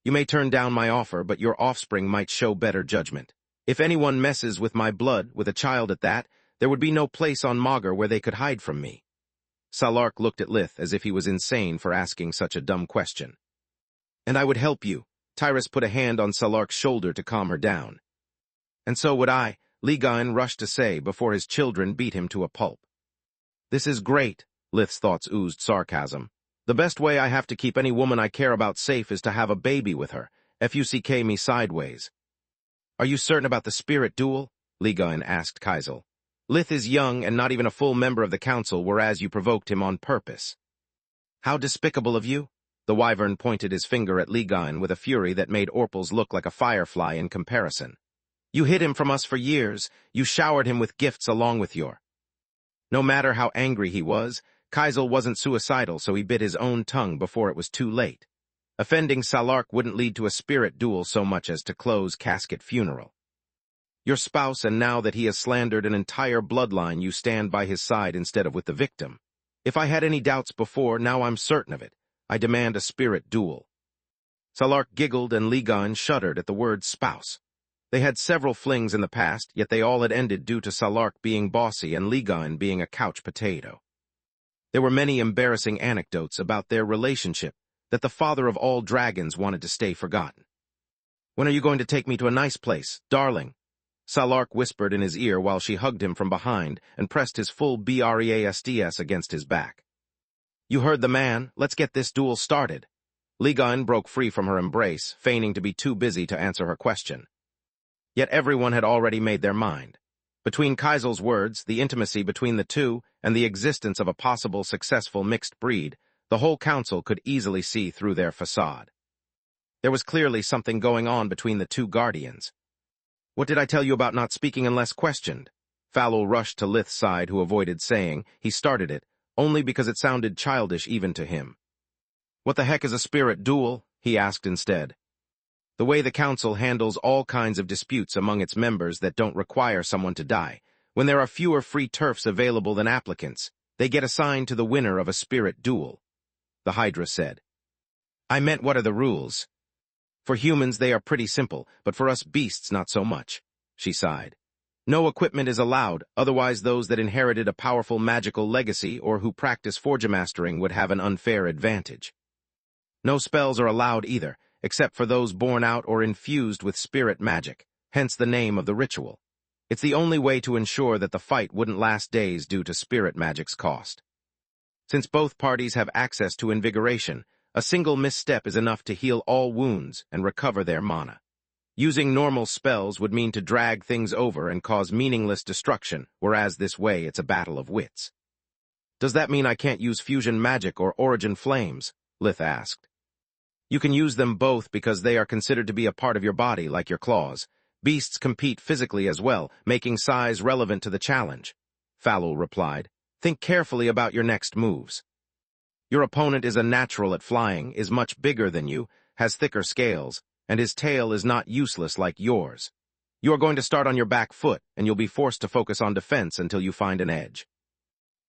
"You may turn down my offer, but your offspring might show better judgment. If anyone messes with my blood, with a child at that, there would be no place on Magur where they could hide from me." Salark looked at Lith as if he was insane for asking such a dumb question. "And I would help you." Tyrus put a hand on Salark's shoulder to calm her down. "And so would I," Ligain rushed to say before his children beat him to a pulp. "This is great," Lith's thoughts oozed sarcasm. The best way I have to keep any woman I care about safe is to have a baby with her. Fuck me sideways. Are you certain about the spirit duel? Ligain asked Kaisel. Lith is young and not even a full member of the council, whereas you provoked him on purpose. How despicable of you! The wyvern pointed his finger at Ligain with a fury that made Orpals look like a firefly in comparison. You hid him from us for years. You showered him with gifts along with your... No matter how angry he was, Kaisel wasn't suicidal, so he bit his own tongue before it was too late. Offending Salark wouldn't lead to a spirit duel so much as to close casket funeral. Your spouse, and now that he has slandered an entire bloodline, you stand by his side instead of with the victim. If I had any doubts before, now I'm certain of it. I demand a spirit duel. Salark giggled and Ligain shuddered at the word spouse. They had several flings in the past, yet they all had ended due to Salark being bossy and Ligain being a couch potato. There were many embarrassing anecdotes about their relationship that the father of all dragons wanted to stay forgotten. When are you going to take me to a nice place, darling? Salark whispered in his ear while she hugged him from behind and pressed his full BREASDS against his back. You heard the man. Let's get this duel started. Ligain broke free from her embrace, feigning to be too busy to answer her question. Yet everyone had already made their mind. Between Kaisel's words, the intimacy between the two, and the existence of a possible successful mixed breed, the whole council could easily see through their facade. There was clearly something going on between the two guardians. What did I tell you about not speaking unless questioned? Fallow rushed to Lith's side, who avoided saying he started it, only because it sounded childish even to him. What the heck is a spirit duel? He asked instead. The way the council handles all kinds of disputes among its members that don't require someone to die. When there are fewer free turfs available than applicants, they get assigned to the winner of a spirit duel. The Hydra said. I meant, what are the rules? For humans they are pretty simple, but for us beasts not so much, she sighed. No equipment is allowed, otherwise those that inherited a powerful magical legacy or who practice forgemastering would have an unfair advantage. No spells are allowed either, except for those born out or infused with spirit magic, hence the name of the ritual. It's the only way to ensure that the fight wouldn't last days due to spirit magic's cost. Since both parties have access to invigoration, a single misstep is enough to heal all wounds and recover their mana. Using normal spells would mean to drag things over and cause meaningless destruction, whereas this way it's a battle of wits. Does that mean I can't use fusion magic or origin flames? Lith asked. You can use them both because they are considered to be a part of your body, like your claws. Beasts compete physically as well, making size relevant to the challenge. Fallow replied. Think carefully about your next moves. Your opponent is a natural at flying, is much bigger than you, has thicker scales, and his tail is not useless like yours. You are going to start on your back foot, and you'll be forced to focus on defense until you find an edge.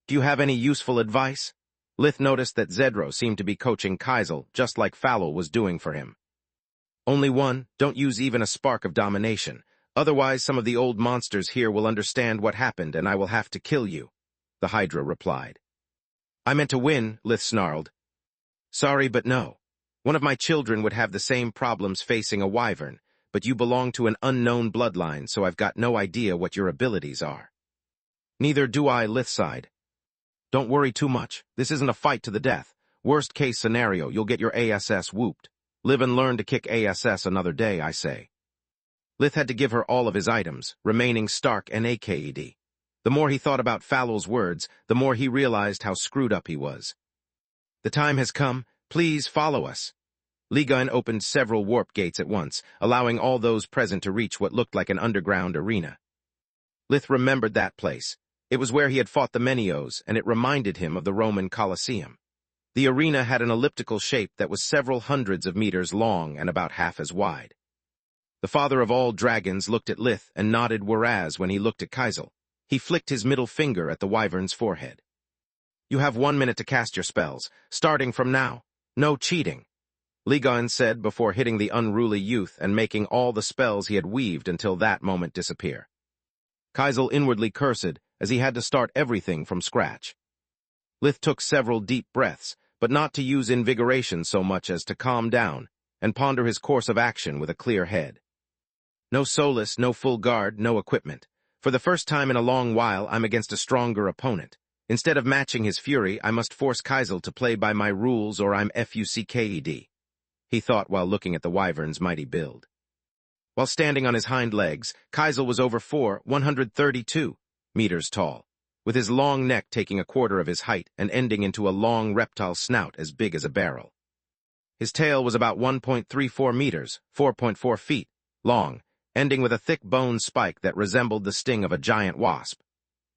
Do you have any useful advice? Lith noticed that Zedro seemed to be coaching Kaisel, just like Fallow was doing for him. Only one, don't use even a spark of domination. Otherwise some of the old monsters here will understand what happened and I will have to kill you, the Hydra replied. I meant to win, Lith snarled. Sorry, but no. One of my children would have the same problems facing a wyvern, but you belong to an unknown bloodline, so I've got no idea what your abilities are. Neither do I, Lith sighed. Don't worry too much. This isn't a fight to the death. Worst case scenario, you'll get your ASS whooped. Live and learn to kick ASS another day, I say. Lith had to give her all of his items, remaining stark and AKED. The more he thought about Fallow's words, the more he realized how screwed up he was. The time has come. Please follow us. Ligain opened several warp gates at once, allowing all those present to reach what looked like an underground arena. Lith remembered that place. It was where he had fought the Menios, and it reminded him of the Roman Colosseum. The arena had an elliptical shape that was several hundreds of meters long and about half as wide. The father of all dragons looked at Lith and nodded whereas when he looked at Kaisel, he flicked his middle finger at the wyvern's forehead. You have 1 minute to cast your spells, starting from now. No cheating, Ligain said before hitting the unruly youth and making all the spells he had weaved until that moment disappear. Kaisel inwardly cursed as he had to start everything from scratch. Lith took several deep breaths, but not to use invigoration so much as to calm down and ponder his course of action with a clear head. No solace, no full guard, no equipment. For the first time in a long while, I'm against a stronger opponent. Instead of matching his fury, I must force Kaisel to play by my rules or I'm fucked, he thought while looking at the wyvern's mighty build. While standing on his hind legs, Kaisel was over 132 meters tall, with his long neck taking a quarter of his height and ending into a long reptile snout as big as a barrel. His tail was about 1.34 meters, 4.4 feet, long, ending with a thick bone spike that resembled the sting of a giant wasp.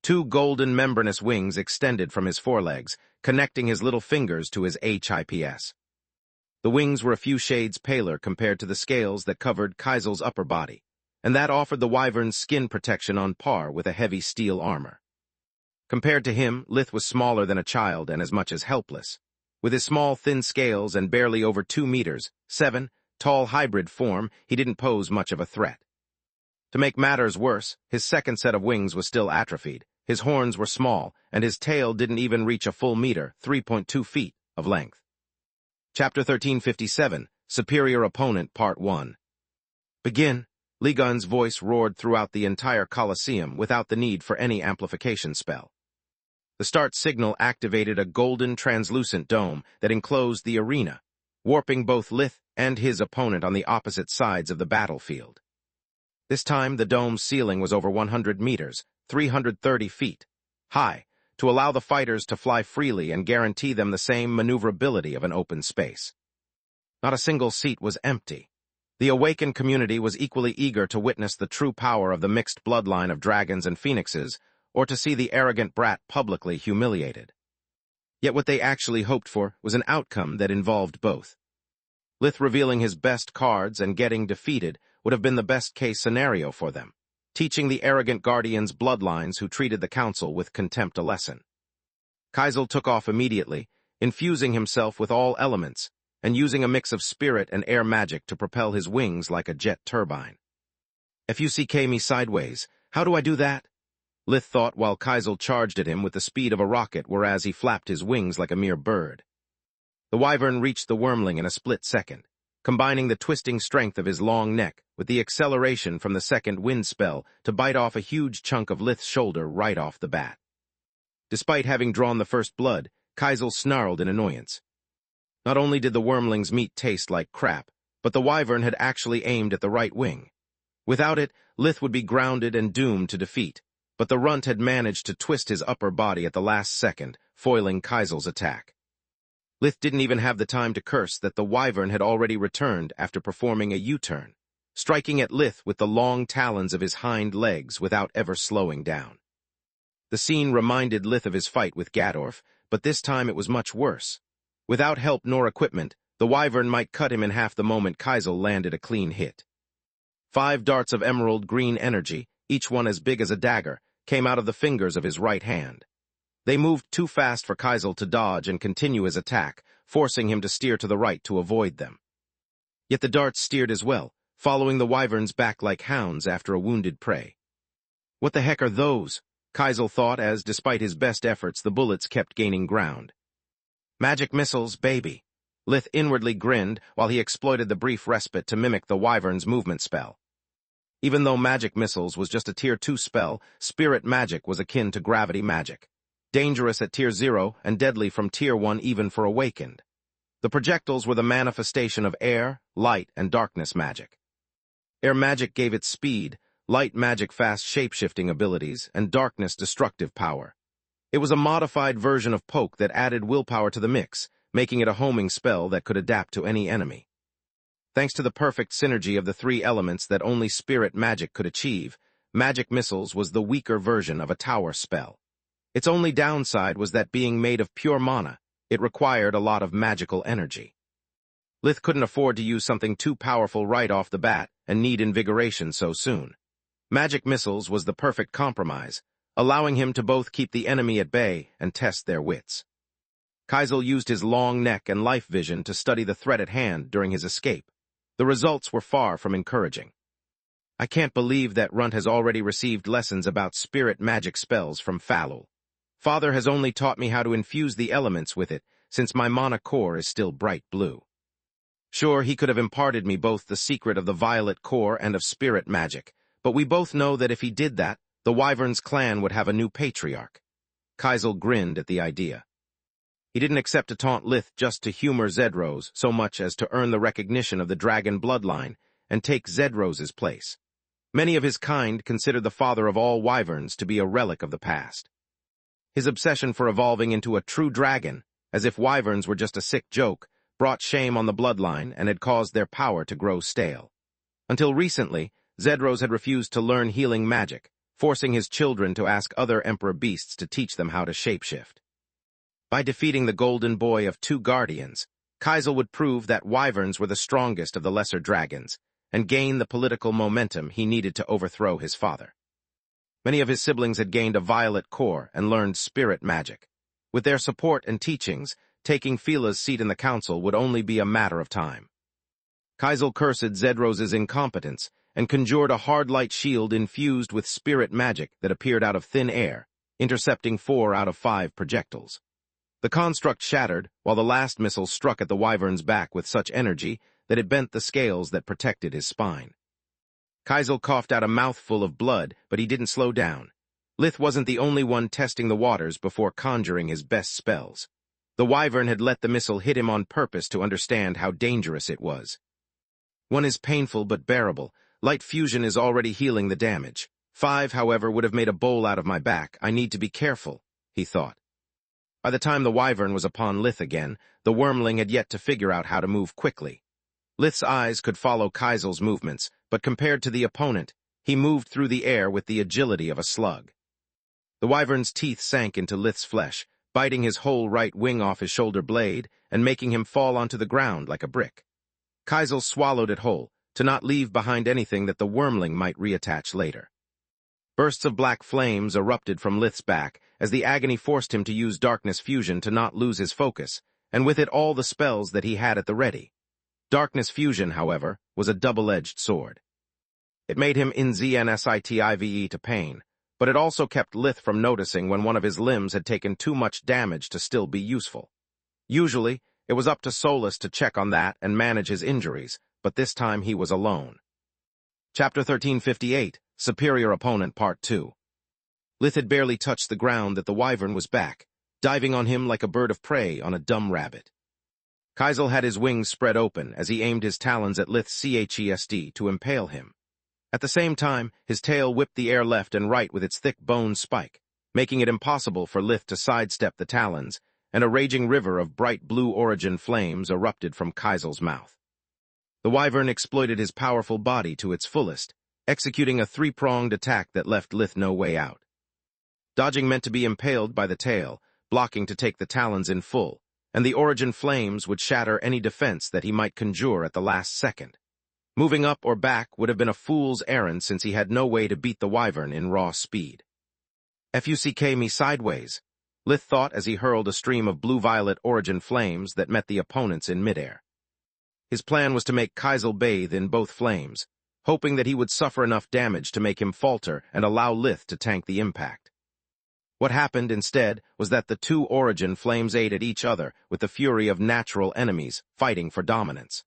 Two golden membranous wings extended from his forelegs, connecting his little fingers to his hips. The wings were a few shades paler compared to the scales that covered Kaisel's upper body, and that offered the wyvern's skin protection on par with a heavy steel armor. Compared to him, Lith was smaller than a child and as much as helpless. With his small, thin scales and barely over 2 meters, 7, tall hybrid form, he didn't pose much of a threat. To make matters worse, his second set of wings was still atrophied, his horns were small, and his tail didn't even reach a full meter, 3.2 feet, of length. Chapter 1357, Superior Opponent, Part 1. Begin. Ligun's voice roared throughout the entire Colosseum without the need for any amplification spell. The start signal activated a golden translucent dome that enclosed the arena, warping both Lith and his opponent on the opposite sides of the battlefield. This time, the dome's ceiling was over 100 meters, 330 feet, high, to allow the fighters to fly freely and guarantee them the same maneuverability of an open space. Not a single seat was empty. The awakened community was equally eager to witness the true power of the mixed bloodline of dragons and phoenixes, or to see the arrogant brat publicly humiliated. Yet what they actually hoped for was an outcome that involved both. Lith revealing his best cards and getting defeated would have been the best-case scenario for them, teaching the arrogant guardians' bloodlines who treated the council with contempt a lesson. Kaisel took off immediately, infusing himself with all elements, and using a mix of spirit and air magic to propel his wings like a jet turbine. "Fuck me sideways, how do I do that?" Lith thought while Kaisel charged at him with the speed of a rocket whereas he flapped his wings like a mere bird. The wyvern reached the wormling in a split second, combining the twisting strength of his long neck with the acceleration from the second wind spell to bite off a huge chunk of Lith's shoulder right off the bat. Despite having drawn the first blood, Kaisel snarled in annoyance. Not only did the wormling's meat taste like crap, but the wyvern had actually aimed at the right wing. Without it, Lith would be grounded and doomed to defeat, but the runt had managed to twist his upper body at the last second, foiling Kaisel's attack. Lith didn't even have the time to curse that the wyvern had already returned after performing a U-turn, striking at Lith with the long talons of his hind legs without ever slowing down. The scene reminded Lith of his fight with Gadorf, but this time it was much worse. Without help nor equipment, the wyvern might cut him in half the moment Kaisel landed a clean hit. 5 darts of emerald green energy, each one as big as a dagger, came out of the fingers of his right hand. They moved too fast for Kaisel to dodge and continue his attack, forcing him to steer to the right to avoid them. Yet the darts steered as well, following the wyvern's back like hounds after a wounded prey. "What the heck are those?" Kaisel thought as, despite his best efforts, the bullets kept gaining ground. "Magic missiles, baby." Lith inwardly grinned while he exploited the brief respite to mimic the wyvern's movement spell. Even though magic missiles was just a Tier 2 spell, spirit magic was akin to gravity magic. Dangerous at Tier 0 and deadly from Tier 1 even for awakened. The projectiles were the manifestation of air, light, and darkness magic. Air magic gave it speed, light magic fast shape-shifting abilities, and darkness destructive power. It was a modified version of poke that added willpower to the mix, making it a homing spell that could adapt to any enemy. Thanks to the perfect synergy of the 3 elements that only spirit magic could achieve, magic missiles was the weaker version of a tower spell. Its only downside was that being made of pure mana, it required a lot of magical energy. Lith couldn't afford to use something too powerful right off the bat and need invigoration so soon. Magic missiles was the perfect compromise, allowing him to both keep the enemy at bay and test their wits. Kaisel used his long neck and life vision to study the threat at hand during his escape. The results were far from encouraging. "I can't believe that Runt has already received lessons about spirit magic spells from Falul. Father has only taught me how to infuse the elements with it, since my mana core is still bright blue. Sure, he could have imparted me both the secret of the violet core and of spirit magic, but we both know that if he did that, the Wyvern's clan would have a new patriarch. Kaisel grinned at the idea. He didn't accept to taunt Lith just to humor Zedrose so much as to earn the recognition of the dragon bloodline and take Zedrose's place. Many of his kind considered the father of all wyverns to be a relic of the past. His obsession for evolving into a true dragon, as if wyverns were just a sick joke, brought shame on the bloodline and had caused their power to grow stale. Until recently, Zedrose had refused to learn healing magic, forcing his children to ask other Emperor beasts to teach them how to shapeshift. By defeating the golden boy of 2 guardians, Kaisel would prove that wyverns were the strongest of the lesser dragons, and gain the political momentum he needed to overthrow his father. Many of his siblings had gained a violet core and learned spirit magic. With their support and teachings, taking Fila's seat in the council would only be a matter of time. Kaisel cursed Zedrose's incompetence and conjured a hard light shield infused with spirit magic that appeared out of thin air, intercepting 4 out of 5 projectiles. The construct shattered, while the last missile struck at the wyvern's back with such energy that it bent the scales that protected his spine. Kaisel coughed out a mouthful of blood, but he didn't slow down. Lith wasn't the only one testing the waters before conjuring his best spells. The wyvern had let the missile hit him on purpose to understand how dangerous it was. One is painful but bearable. Light fusion is already healing the damage. 5, however, would have made a bowl out of my back. I need to be careful, he thought. By the time the wyvern was upon Lith again, the wormling had yet to figure out how to move quickly. Lith's eyes could follow Kaisel's movements, but compared to the opponent, he moved through the air with the agility of a slug. The wyvern's teeth sank into Lith's flesh, biting his whole right wing off his shoulder blade and making him fall onto the ground like a brick. Kaisel swallowed it whole, to not leave behind anything that the wormling might reattach later. Bursts of black flames erupted from Lith's back as the agony forced him to use darkness fusion to not lose his focus, and with it all the spells that he had at the ready. Darkness fusion, however, was a double-edged sword. It made him insensitive to pain, but it also kept Lith from noticing when one of his limbs had taken too much damage to still be useful. Usually, it was up to Solus to check on that and manage his injuries, but this time he was alone. Chapter 1358, Superior Opponent Part 2. Lith had barely touched the ground that the wyvern was back, diving on him like a bird of prey on a dumb rabbit. Kaisel had his wings spread open as he aimed his talons at Lith's chest to impale him. At the same time, his tail whipped the air left and right with its thick bone spike, making it impossible for Lith to sidestep the talons, and a raging river of bright blue origin flames erupted from Kaisel's mouth. The wyvern exploited his powerful body to its fullest, executing a 3-pronged attack that left Lith no way out. Dodging meant to be impaled by the tail, blocking to take the talons in full, and the origin flames would shatter any defense that he might conjure at the last second. Moving up or back would have been a fool's errand since he had no way to beat the wyvern in raw speed. "Fuck me sideways," Lith thought as he hurled a stream of blue-violet origin flames that met the opponents in midair. His plan was to make Kaisel bathe in both flames, hoping that he would suffer enough damage to make him falter and allow Lith to tank the impact. What happened instead was that the 2 origin flames ate at each other with the fury of natural enemies fighting for dominance.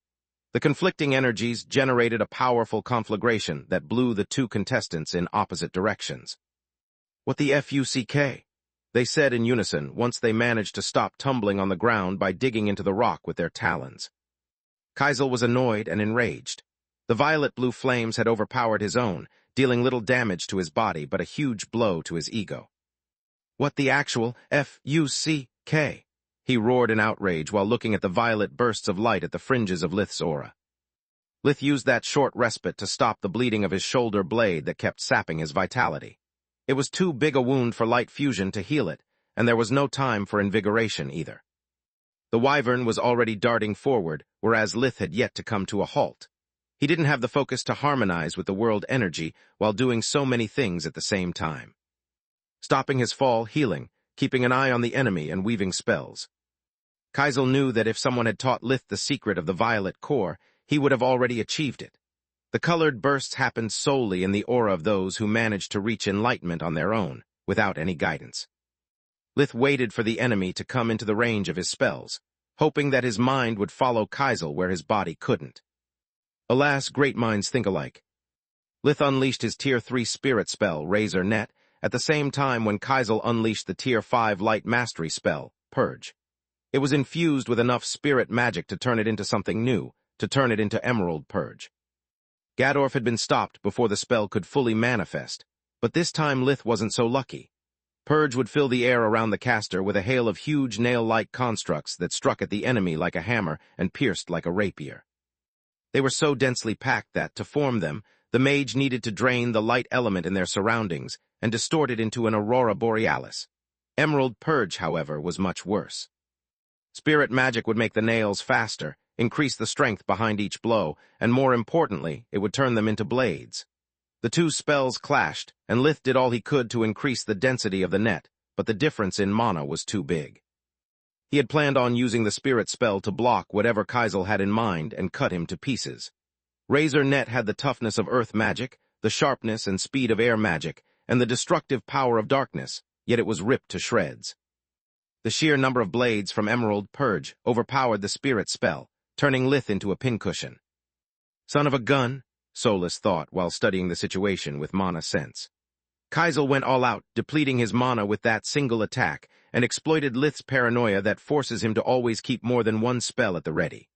The conflicting energies generated a powerful conflagration that blew the 2 contestants in opposite directions. "What the fuck?" they said in unison once they managed to stop tumbling on the ground by digging into the rock with their talons. Kaisel was annoyed and enraged. The violet-blue flames had overpowered his own, dealing little damage to his body but a huge blow to his ego. "What the actual fuck?" he roared in outrage while looking at the violet bursts of light at the fringes of Lith's aura. Lith used that short respite to stop the bleeding of his shoulder blade that kept sapping his vitality. It was too big a wound for light fusion to heal it, and there was no time for invigoration either. The wyvern was already darting forward, whereas Lith had yet to come to a halt. He didn't have the focus to harmonize with the world energy while doing so many things at the same time. Stopping his fall, healing, keeping an eye on the enemy and weaving spells. Kaisel knew that if someone had taught Lith the secret of the violet core, he would have already achieved it. The colored bursts happened solely in the aura of those who managed to reach enlightenment on their own, without any guidance. Lith waited for the enemy to come into the range of his spells, hoping that his mind would follow Kaisel where his body couldn't. Alas, great minds think alike. Lith unleashed his Tier 3 spirit spell, Razor Net, at the same time when Kaisel unleashed the Tier 5 Light Mastery spell, Purge. It was infused with enough spirit magic to turn it into something new, to turn it into Emerald Purge. Gadorf had been stopped before the spell could fully manifest, but this time Lith wasn't so lucky. Purge would fill the air around the caster with a hail of huge nail-like constructs that struck at the enemy like a hammer and pierced like a rapier. They were so densely packed that, to form them, the mage needed to drain the light element in their surroundings and distort it into an aurora borealis. Emerald Purge, however, was much worse. Spirit magic would make the nails faster, increase the strength behind each blow, and more importantly, it would turn them into blades. The two spells clashed, and Lith did all he could to increase the density of the net, but the difference in mana was too big. He had planned on using the spirit spell to block whatever Kaisel had in mind and cut him to pieces. Razor Net had the toughness of earth magic, the sharpness and speed of air magic, and the destructive power of darkness, yet it was ripped to shreds. The sheer number of blades from Emerald Purge overpowered the spirit spell, turning Lith into a pincushion. Son of a gun, Solus thought while studying the situation with mana sense. Kaisel went all out, depleting his mana with that single attack, and exploited Lith's paranoia that forces him to always keep more than one spell at the ready.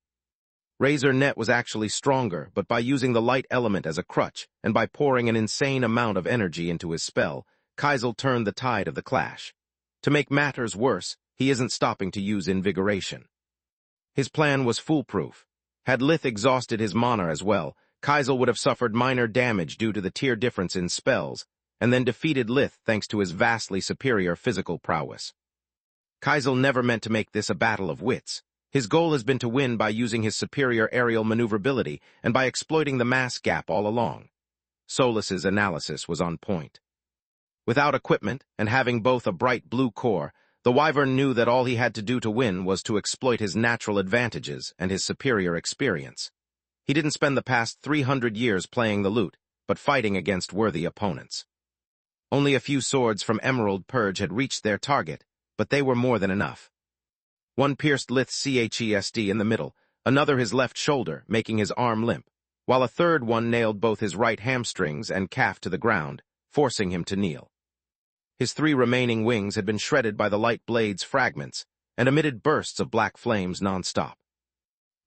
Razor Net was actually stronger, but by using the light element as a crutch, and by pouring an insane amount of energy into his spell, Kaisel turned the tide of the clash. To make matters worse, he isn't stopping to use invigoration. His plan was foolproof. Had Lith exhausted his mana as well, Kaisel would have suffered minor damage due to the tier difference in spells, and then defeated Lith thanks to his vastly superior physical prowess. Kaisel never meant to make this a battle of wits. His goal has been to win by using his superior aerial maneuverability and by exploiting the mass gap all along. Solus's analysis was on point. Without equipment, and having both a bright blue core, the Wyvern knew that all he had to do to win was to exploit his natural advantages and his superior experience. He didn't spend the past 300 years playing the lute, but fighting against worthy opponents. Only a few swords from Emerald Purge had reached their target, but they were more than enough. One pierced Lith's chest in the middle, another his left shoulder, making his arm limp, while a third one nailed both his right hamstrings and calf to the ground, forcing him to kneel. His 3 remaining wings had been shredded by the light blade's fragments, and emitted bursts of black flames non-stop.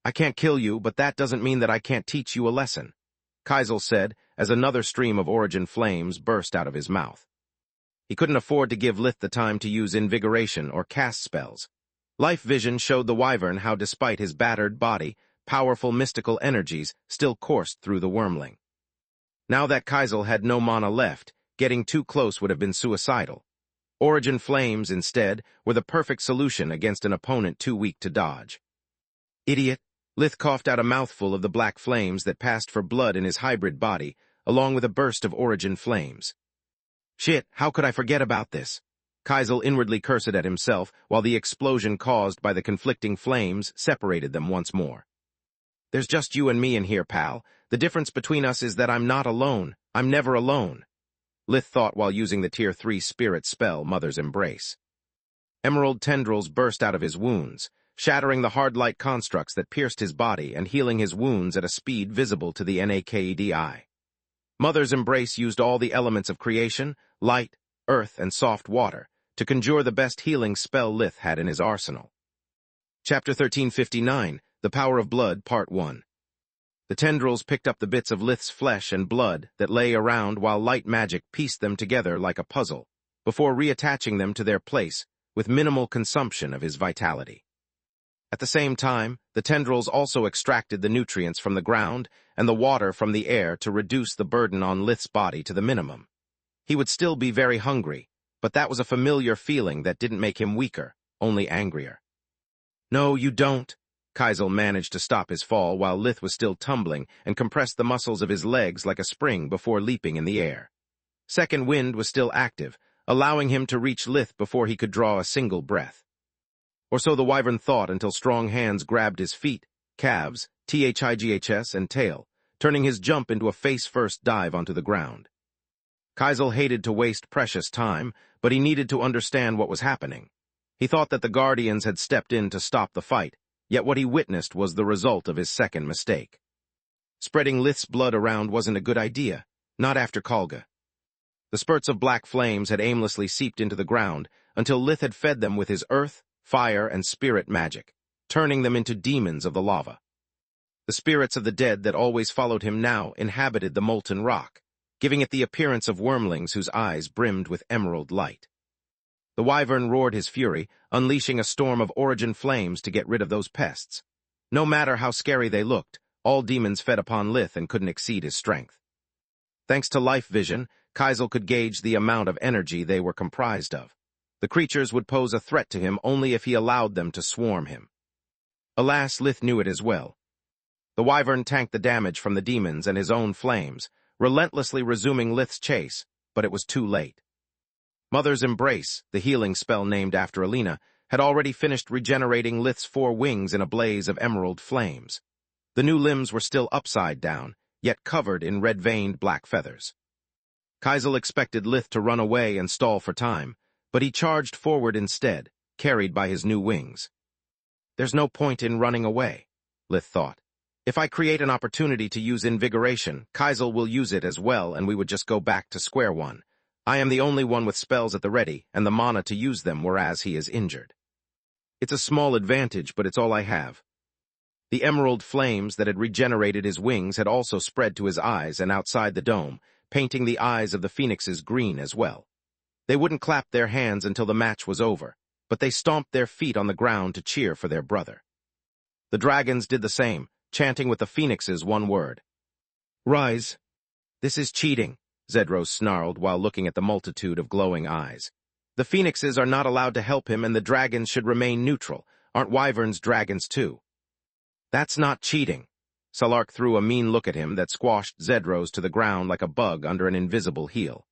"I can't kill you, but that doesn't mean that I can't teach you a lesson," Kaisel said as another stream of origin flames burst out of his mouth. He couldn't afford to give Lith the time to use invigoration or cast spells. Life Vision showed the Wyvern how, despite his battered body, powerful mystical energies still coursed through the wormling. Now that Kaisel had no mana left, getting too close would have been suicidal. Origin flames, instead, were the perfect solution against an opponent too weak to dodge. "Idiot!" Lith coughed out a mouthful of the black flames that passed for blood in his hybrid body, along with a burst of origin flames. "Shit, how could I forget about this?" Kaisel inwardly cursed at himself, while the explosion caused by the conflicting flames separated them once more. "There's just you and me in here, pal. The difference between us is that I'm not alone. I'm never alone," Lith thought while using the Tier 3 spirit spell, Mother's Embrace. Emerald tendrils burst out of his wounds, shattering the hard light constructs that pierced his body and healing his wounds at a speed visible to the Naked. Mother's Embrace used all the elements of creation, light, earth, and soft water, to conjure the best healing spell Lith had in his arsenal. Chapter 1359, The Power of Blood, Part 1. The tendrils picked up the bits of Lith's flesh and blood that lay around while light magic pieced them together like a puzzle, before reattaching them to their place with minimal consumption of his vitality. At the same time, the tendrils also extracted the nutrients from the ground and the water from the air to reduce the burden on Lith's body to the minimum. He would still be very hungry, but that was a familiar feeling that didn't make him weaker, only angrier. "No, you don't." Kaisel managed to stop his fall while Lith was still tumbling and compressed the muscles of his legs like a spring before leaping in the air. Second wind was still active, allowing him to reach Lith before he could draw a single breath. Or so the Wyvern thought until strong hands grabbed his feet, calves, thighs, and tail, turning his jump into a face-first dive onto the ground. Kaisel hated to waste precious time, but he needed to understand what was happening. He thought that the Guardians had stepped in to stop the fight, yet what he witnessed was the result of his second mistake. Spreading Lith's blood around wasn't a good idea, not after Kalga. The spurts of black flames had aimlessly seeped into the ground until Lith had fed them with his earth, fire, and spirit magic, turning them into demons of the lava. The spirits of the dead that always followed him now inhabited the molten rock, giving it the appearance of wormlings whose eyes brimmed with emerald light. The wyvern roared his fury, unleashing a storm of origin flames to get rid of those pests. No matter how scary they looked, all demons fed upon Lith and couldn't exceed his strength. Thanks to life vision, Kaisel could gauge the amount of energy they were comprised of. The creatures would pose a threat to him only if he allowed them to swarm him. Alas, Lith knew it as well. The wyvern tanked the damage from the demons and his own flames, relentlessly resuming Lith's chase, but it was too late. Mother's Embrace, the healing spell named after Alina, had already finished regenerating Lith's 4 wings in a blaze of emerald flames. The new limbs were still upside down, yet covered in red-veined black feathers. Kaisel expected Lith to run away and stall for time, but he charged forward instead, carried by his new wings. There's no point in running away, Lith thought. If I create an opportunity to use invigoration, Kaisel will use it as well and we would just go back to square one. I am the only one with spells at the ready, and the mana to use them whereas he is injured. It's a small advantage, but it's all I have. The emerald flames that had regenerated his wings had also spread to his eyes and outside the dome, painting the eyes of the phoenixes green as well. They wouldn't clap their hands until the match was over, but they stomped their feet on the ground to cheer for their brother. The dragons did the same, chanting with the phoenixes one word. Rise. This is cheating, Zedros snarled while looking at the multitude of glowing eyes. The phoenixes are not allowed to help him and the dragons should remain neutral. Aren't wyverns dragons too? That's not cheating. Salark threw a mean look at him that squashed Zedros to the ground like a bug under an invisible heel.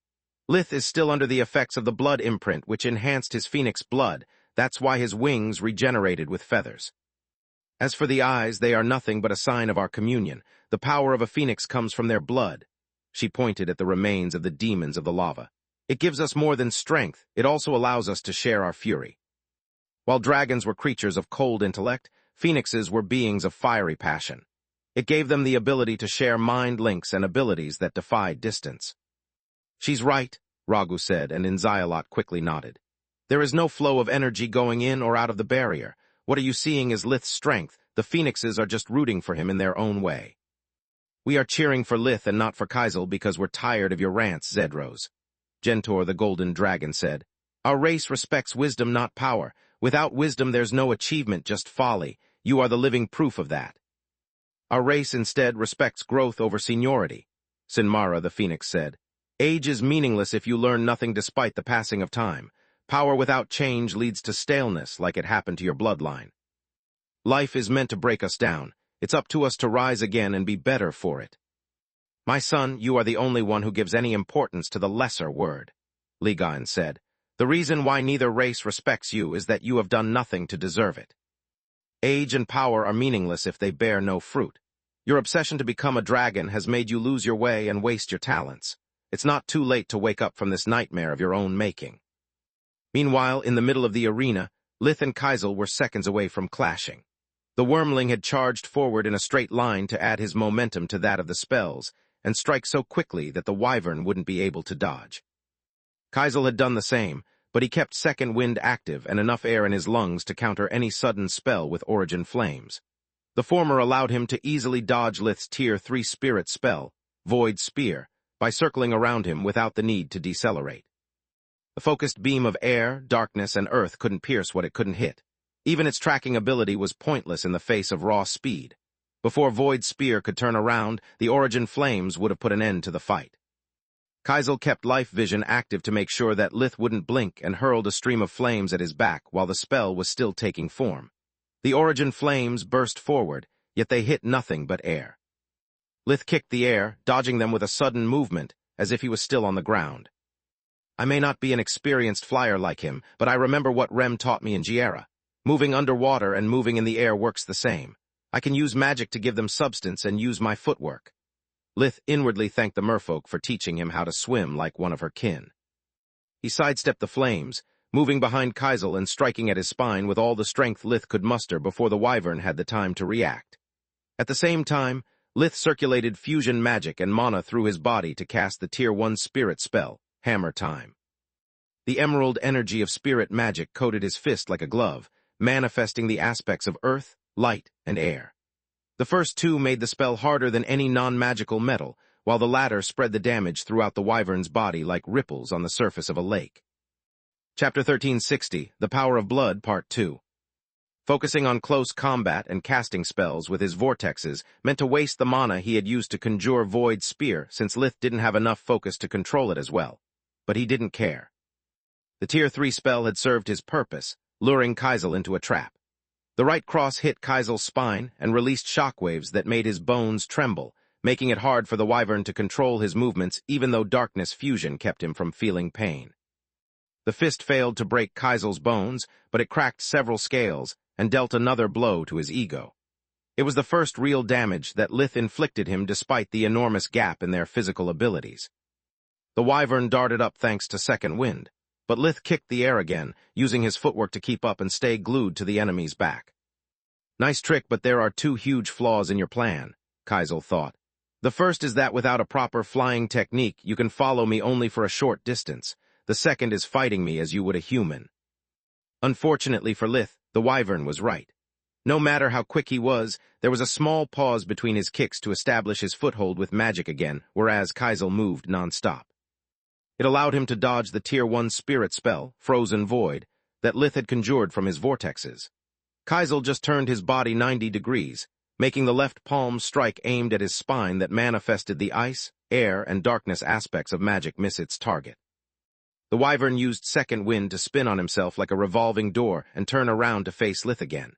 Lith is still under the effects of the blood imprint which enhanced his phoenix blood. That's why his wings regenerated with feathers. As for the eyes, they are nothing but a sign of our communion. The power of a phoenix comes from their blood. She pointed at the remains of the demons of the lava. It gives us more than strength, it also allows us to share our fury. While dragons were creatures of cold intellect, phoenixes were beings of fiery passion. It gave them the ability to share mind links and abilities that defied distance. She's right, Ragu said, and Inzialot quickly nodded. There is no flow of energy going in or out of the barrier. What are you seeing is Lith's strength. The phoenixes are just rooting for him in their own way. We are cheering for Lith and not for Kaisel because we're tired of your rants, Zedros. Gentor the Golden Dragon said. Our race respects wisdom, not power. Without wisdom there's no achievement, just folly. You are the living proof of that. Our race instead respects growth over seniority, Sinmara the Phoenix said. Age is meaningless if you learn nothing despite the passing of time. Power without change leads to staleness like it happened to your bloodline. Life is meant to break us down. It's up to us to rise again and be better for it. My son, you are the only one who gives any importance to the lesser word, Ligaen said. The reason why neither race respects you is that you have done nothing to deserve it. Age and power are meaningless if they bear no fruit. Your obsession to become a dragon has made you lose your way and waste your talents. It's not too late to wake up from this nightmare of your own making. Meanwhile, in the middle of the arena, Lith and Kaisel were seconds away from clashing. The wormling had charged forward in a straight line to add his momentum to that of the spells, and strike so quickly that the wyvern wouldn't be able to dodge. Kaisel had done the same, but he kept second wind active and enough air in his lungs to counter any sudden spell with origin flames. The former allowed him to easily dodge Lith's Tier 3 spirit spell, Void Spear, by circling around him without the need to decelerate. The focused beam of air, darkness, and earth couldn't pierce what it couldn't hit. Even its tracking ability was pointless in the face of raw speed. Before Void Spear could turn around, the origin flames would have put an end to the fight. Kaisel kept life vision active to make sure that Lith wouldn't blink and hurled a stream of flames at his back while the spell was still taking form. The origin flames burst forward, yet they hit nothing but air. Lith kicked the air, dodging them with a sudden movement, as if he was still on the ground. I may not be an experienced flyer like him, but I remember what Rem taught me in Giera. Moving underwater and moving in the air works the same. I can use magic to give them substance and use my footwork. Lith inwardly thanked the merfolk for teaching him how to swim like one of her kin. He sidestepped the flames, moving behind Kaisel and striking at his spine with all the strength Lith could muster before the wyvern had the time to react. At the same time, Lith circulated fusion magic and mana through his body to cast the Tier 1 spirit spell, hammer time. The emerald energy of spirit magic coated his fist like a glove, manifesting the aspects of earth, light, and air. The first two made the spell harder than any non-magical metal, while the latter spread the damage throughout the wyvern's body like ripples on the surface of a lake. Chapter 1360, The Power of Blood, Part 2. Focusing on close combat and casting spells with his vortexes meant to waste the mana he had used to conjure Void Spear, since Lith didn't have enough focus to control it as well. But he didn't care. The Tier 3 spell had served his purpose, luring Kaisel into a trap. The right cross hit Kaisel's spine and released shockwaves that made his bones tremble, making it hard for the wyvern to control his movements even though darkness fusion kept him from feeling pain. The fist failed to break Kaisel's bones, but it cracked several scales and dealt another blow to his ego. It was the first real damage that Lith inflicted him despite the enormous gap in their physical abilities. The wyvern darted up thanks to second wind, but Lith kicked the air again, using his footwork to keep up and stay glued to the enemy's back. Nice trick, but there are two huge flaws in your plan, Kaisel thought. The first is that without a proper flying technique, you can follow me only for a short distance. The second is fighting me as you would a human. Unfortunately for Lith, the wyvern was right. No matter how quick he was, there was a small pause between his kicks to establish his foothold with magic again, whereas Kaisel moved non-stop. It allowed him to dodge the Tier 1 spirit spell, Frozen Void, that Lith had conjured from his vortexes. Kaisel just turned his body 90 degrees, making the left palm strike aimed at his spine that manifested the ice, air, and darkness aspects of magic miss its target. The wyvern used second wind to spin on himself like a revolving door and turn around to face Lith again.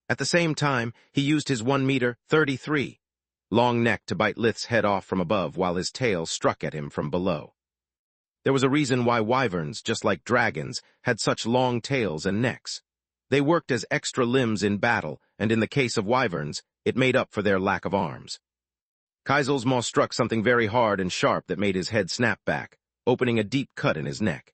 At the same time, he used his 1 meter, 33, long neck to bite Lith's head off from above while his tail struck at him from below. There was a reason why wyverns, just like dragons, had such long tails and necks. They worked as extra limbs in battle, and in the case of wyverns, it made up for their lack of arms. Kaisel's maw struck something very hard and sharp that made his head snap back, opening a deep cut in his neck.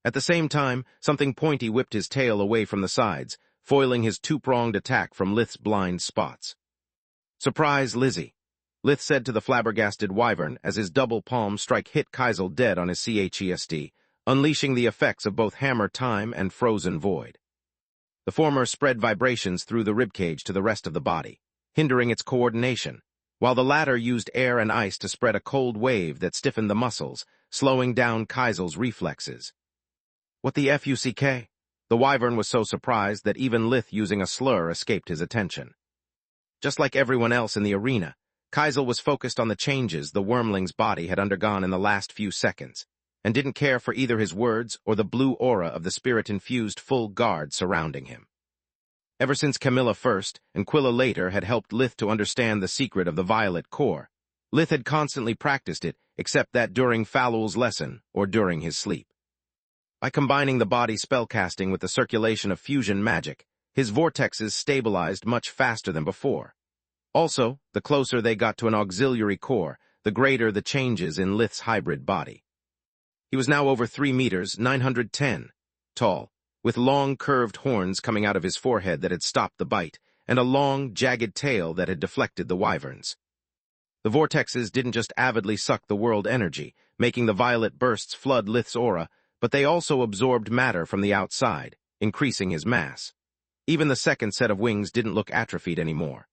At the same time, something pointy whipped his tail away from the sides, foiling his two-pronged attack from Lith's blind spots. "Surprise, Lizzie," Lith said to the flabbergasted wyvern as his double palm strike hit Kaisel dead on his chest, unleashing the effects of both Hammer Time and Frozen Void. The former spread vibrations through the ribcage to the rest of the body, hindering its coordination, while the latter used air and ice to spread a cold wave that stiffened the muscles, slowing down Kaisel's reflexes. "What the fuck?" The wyvern was so surprised that even Lith using a slur escaped his attention. Just like everyone else in the arena, Kaisel was focused on the changes the wormling's body had undergone in the last few seconds, and didn't care for either his words or the blue aura of the spirit-infused full guard surrounding him. Ever since Camilla first and Quilla later had helped Lith to understand the secret of the violet core, Lith had constantly practiced it, except that during Falul's lesson or during his sleep. By combining the body spellcasting with the circulation of fusion magic, his vortexes stabilized much faster than before. Also, the closer they got to an auxiliary core, the greater the changes in Lith's hybrid body. He was now over 3 meters, 910, tall, with long curved horns coming out of his forehead that had stopped the bite, and a long, jagged tail that had deflected the wyverns. The vortexes didn't just avidly suck the world energy, making the violet bursts flood Lith's aura, but they also absorbed matter from the outside, increasing his mass. Even the second set of wings didn't look atrophied anymore.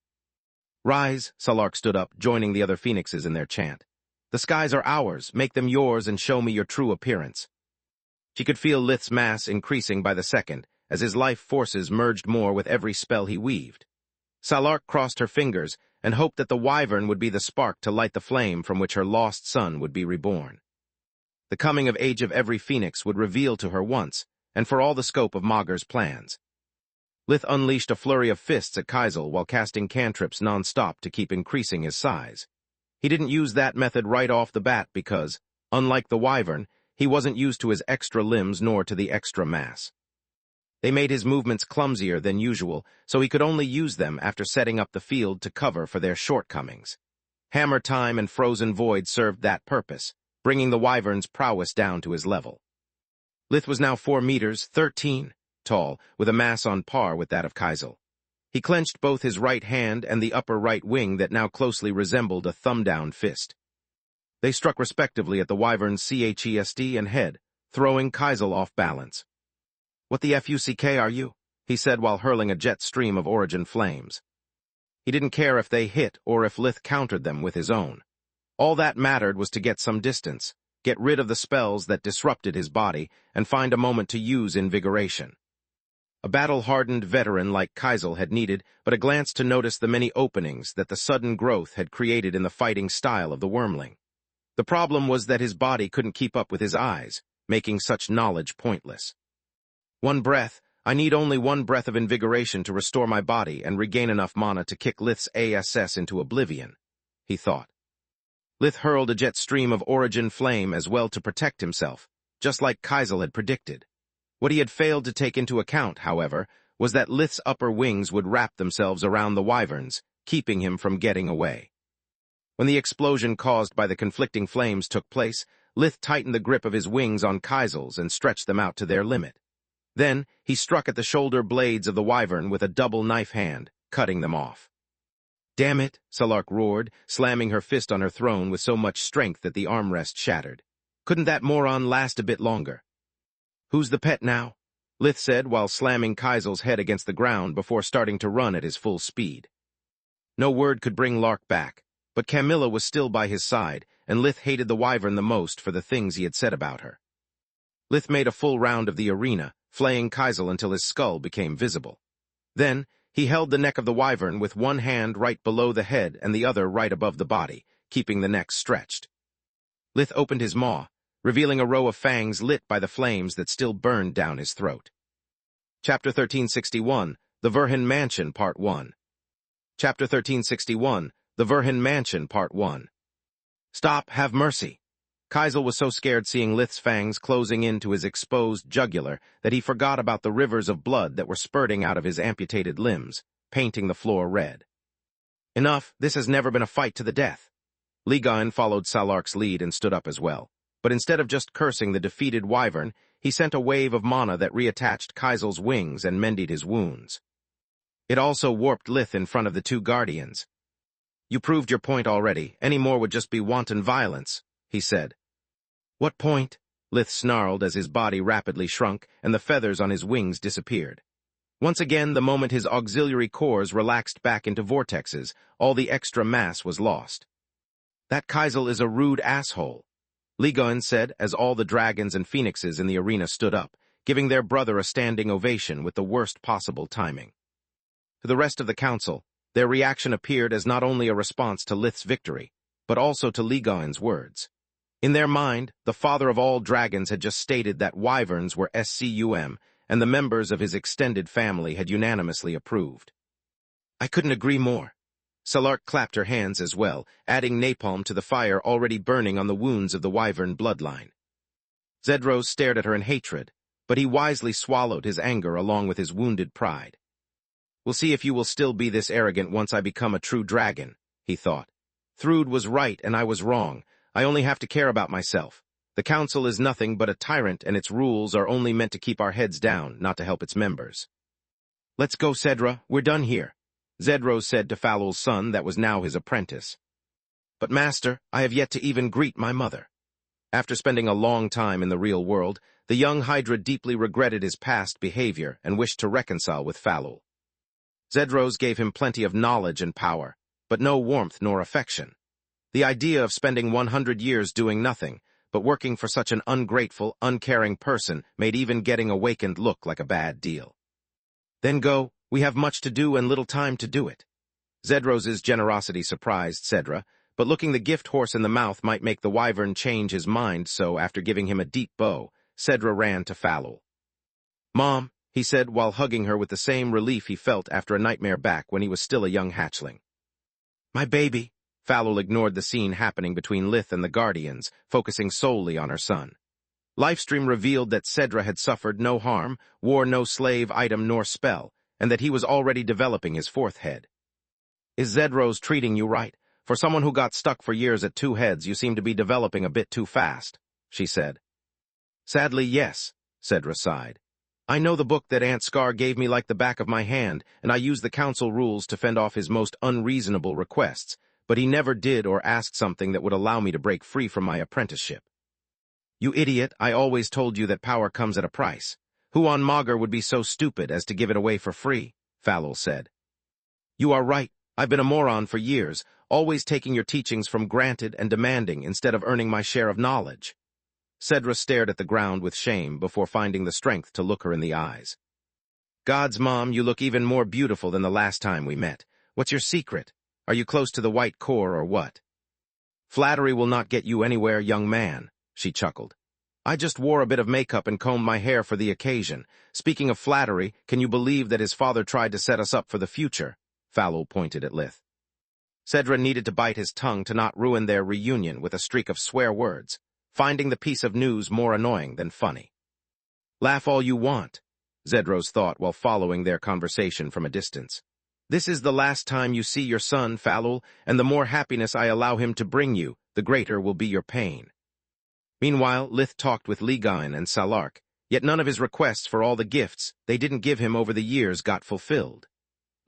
"Rise," Salark stood up, joining the other phoenixes in their chant. "The skies are ours, make them yours and show me your true appearance." She could feel Lith's mass increasing by the second, as his life forces merged more with every spell he weaved. Salark crossed her fingers and hoped that the wyvern would be the spark to light the flame from which her lost son would be reborn. The coming of age of every phoenix would reveal to her once, and for all the scope of Mager's plans. Lith unleashed a flurry of fists at Kaisel while casting cantrips non-stop to keep increasing his size. He didn't use that method right off the bat because, unlike the wyvern, he wasn't used to his extra limbs nor to the extra mass. They made his movements clumsier than usual, so he could only use them after setting up the field to cover for their shortcomings. Hammer Time and Frozen Void served that purpose, bringing the wyvern's prowess down to his level. Lith was now 4 meters, 13, tall, with a mass on par with that of Kaisel. He clenched both his right hand and the upper right wing that now closely resembled a thumb-down fist. They struck respectively at the wyvern's chest and head, throwing Kaisel off balance. "What the fuck are you?" he said while hurling a jet stream of origin flames. He didn't care if they hit or if Lith countered them with his own. All that mattered was to get some distance, get rid of the spells that disrupted his body, and find a moment to use invigoration. A battle-hardened veteran like Kaisel had needed but a glance to notice the many openings that the sudden growth had created in the fighting style of the wormling. The problem was that his body couldn't keep up with his eyes, making such knowledge pointless. "One breath. I need only one breath of invigoration to restore my body and regain enough mana to kick Lith's ass into oblivion," he thought. Lith hurled a jet stream of origin flame as well to protect himself, just like Kaisel had predicted. What he had failed to take into account, however, was that Lith's upper wings would wrap themselves around the wyvern's, keeping him from getting away. When the explosion caused by the conflicting flames took place, Lith tightened the grip of his wings on Kaisel's and stretched them out to their limit. Then, he struck at the shoulder blades of the wyvern with a double knife hand, cutting them off. "Damn it," Salark roared, slamming her fist on her throne with so much strength that the armrest shattered. "Couldn't that moron last a bit longer?" "Who's the pet now?" Lith said while slamming Kaisel's head against the ground before starting to run at his full speed. No word could bring Lark back, but Camilla was still by his side, and Lith hated the wyvern the most for the things he had said about her. Lith made a full round of the arena, flaying Kaisel until his skull became visible. Then, he held the neck of the wyvern with one hand right below the head and the other right above the body, keeping the neck stretched. Lith opened his maw, revealing a row of fangs lit by the flames that still burned down his throat. Chapter 1361, The Verhin Mansion, Part 1. Chapter 1361, The Verhin Mansion, Part 1. "Stop, have mercy." Kaisel was so scared seeing Lith's fangs closing into his exposed jugular that he forgot about the rivers of blood that were spurting out of his amputated limbs, painting the floor red. "Enough, this has never been a fight to the death." Ligon followed Salark's lead and stood up as well, but instead of just cursing the defeated wyvern, he sent a wave of mana that reattached Kaisel's wings and mended his wounds. It also warped Lith in front of the two guardians. "You proved your point already. Any more would just be wanton violence," he said. "What point?" Lith snarled as his body rapidly shrunk and the feathers on his wings disappeared. Once again, the moment his auxiliary cores relaxed back into vortexes, all the extra mass was lost. "That Kaisel is a rude asshole," Ligon said as all the dragons and phoenixes in the arena stood up, giving their brother a standing ovation with the worst possible timing. To the rest of the council, their reaction appeared as not only a response to Lith's victory, but also to Ligon's words. In their mind, the father of all dragons had just stated that wyverns were scum, and the members of his extended family had unanimously approved. "I couldn't agree more." Salark clapped her hands as well, adding napalm to the fire already burning on the wounds of the wyvern bloodline. Zedros stared at her in hatred, but he wisely swallowed his anger along with his wounded pride. "We'll see if you will still be this arrogant once I become a true dragon," he thought. "Thrud was right and I was wrong. I only have to care about myself. The council is nothing but a tyrant and its rules are only meant to keep our heads down, not to help its members." "Let's go, Cedra. We're done here," Zedros said to Falul's son that was now his apprentice. "But master, I have yet to even greet my mother." After spending a long time in the real world, the young Hydra deeply regretted his past behavior and wished to reconcile with Falul. Zedros gave him plenty of knowledge and power, but no warmth nor affection. The idea of spending 100 years doing nothing, but working for such an ungrateful, uncaring person made even getting awakened look like a bad deal. "Then go, we have much to do and little time to do it." Zedros's generosity surprised Cedra, but looking the gift horse in the mouth might make the wyvern change his mind, so after giving him a deep bow, Cedra ran to Falul. "Mom," he said while hugging her with the same relief he felt after a nightmare back when he was still a young hatchling. "My baby." Falul ignored the scene happening between Lith and the Guardians, focusing solely on her son. Lifestream revealed that Cedra had suffered no harm, wore no slave item nor spell, and that he was already developing his fourth head. "Is Zedros treating you right? For someone who got stuck for years at 2 heads, you seem to be developing a bit too fast," she said. "Sadly, yes," Cedra sighed. "I know the book that Aunt Scar gave me like the back of my hand, and I use the council rules to fend off his most unreasonable requests, but he never did or asked something that would allow me to break free from my apprenticeship. You idiot, I always told you that power comes at a price. Who on Magur would be so stupid as to give it away for free? Falul said. You are right. I've been a moron for years, always taking your teachings for granted and demanding instead of earning my share of knowledge. Cedra stared at the ground with shame before finding the strength to look her in the eyes. God's mom, you look even more beautiful than the last time we met. What's your secret? Are you close to the white core or what? Flattery will not get you anywhere, young man, she chuckled. I just wore a bit of makeup and combed my hair for the occasion. Speaking of flattery, can you believe that his father tried to set us up for the future? Falul pointed at Lith. Cedra needed to bite his tongue to not ruin their reunion with a streak of swear words, finding the piece of news more annoying than funny. Laugh all you want, Zedros thought while following their conversation from a distance. This is the last time you see your son, Falul, and the more happiness I allow him to bring you, the greater will be your pain. Meanwhile, Lith talked with Ligain and Salark, yet none of his requests for all the gifts they didn't give him over the years got fulfilled.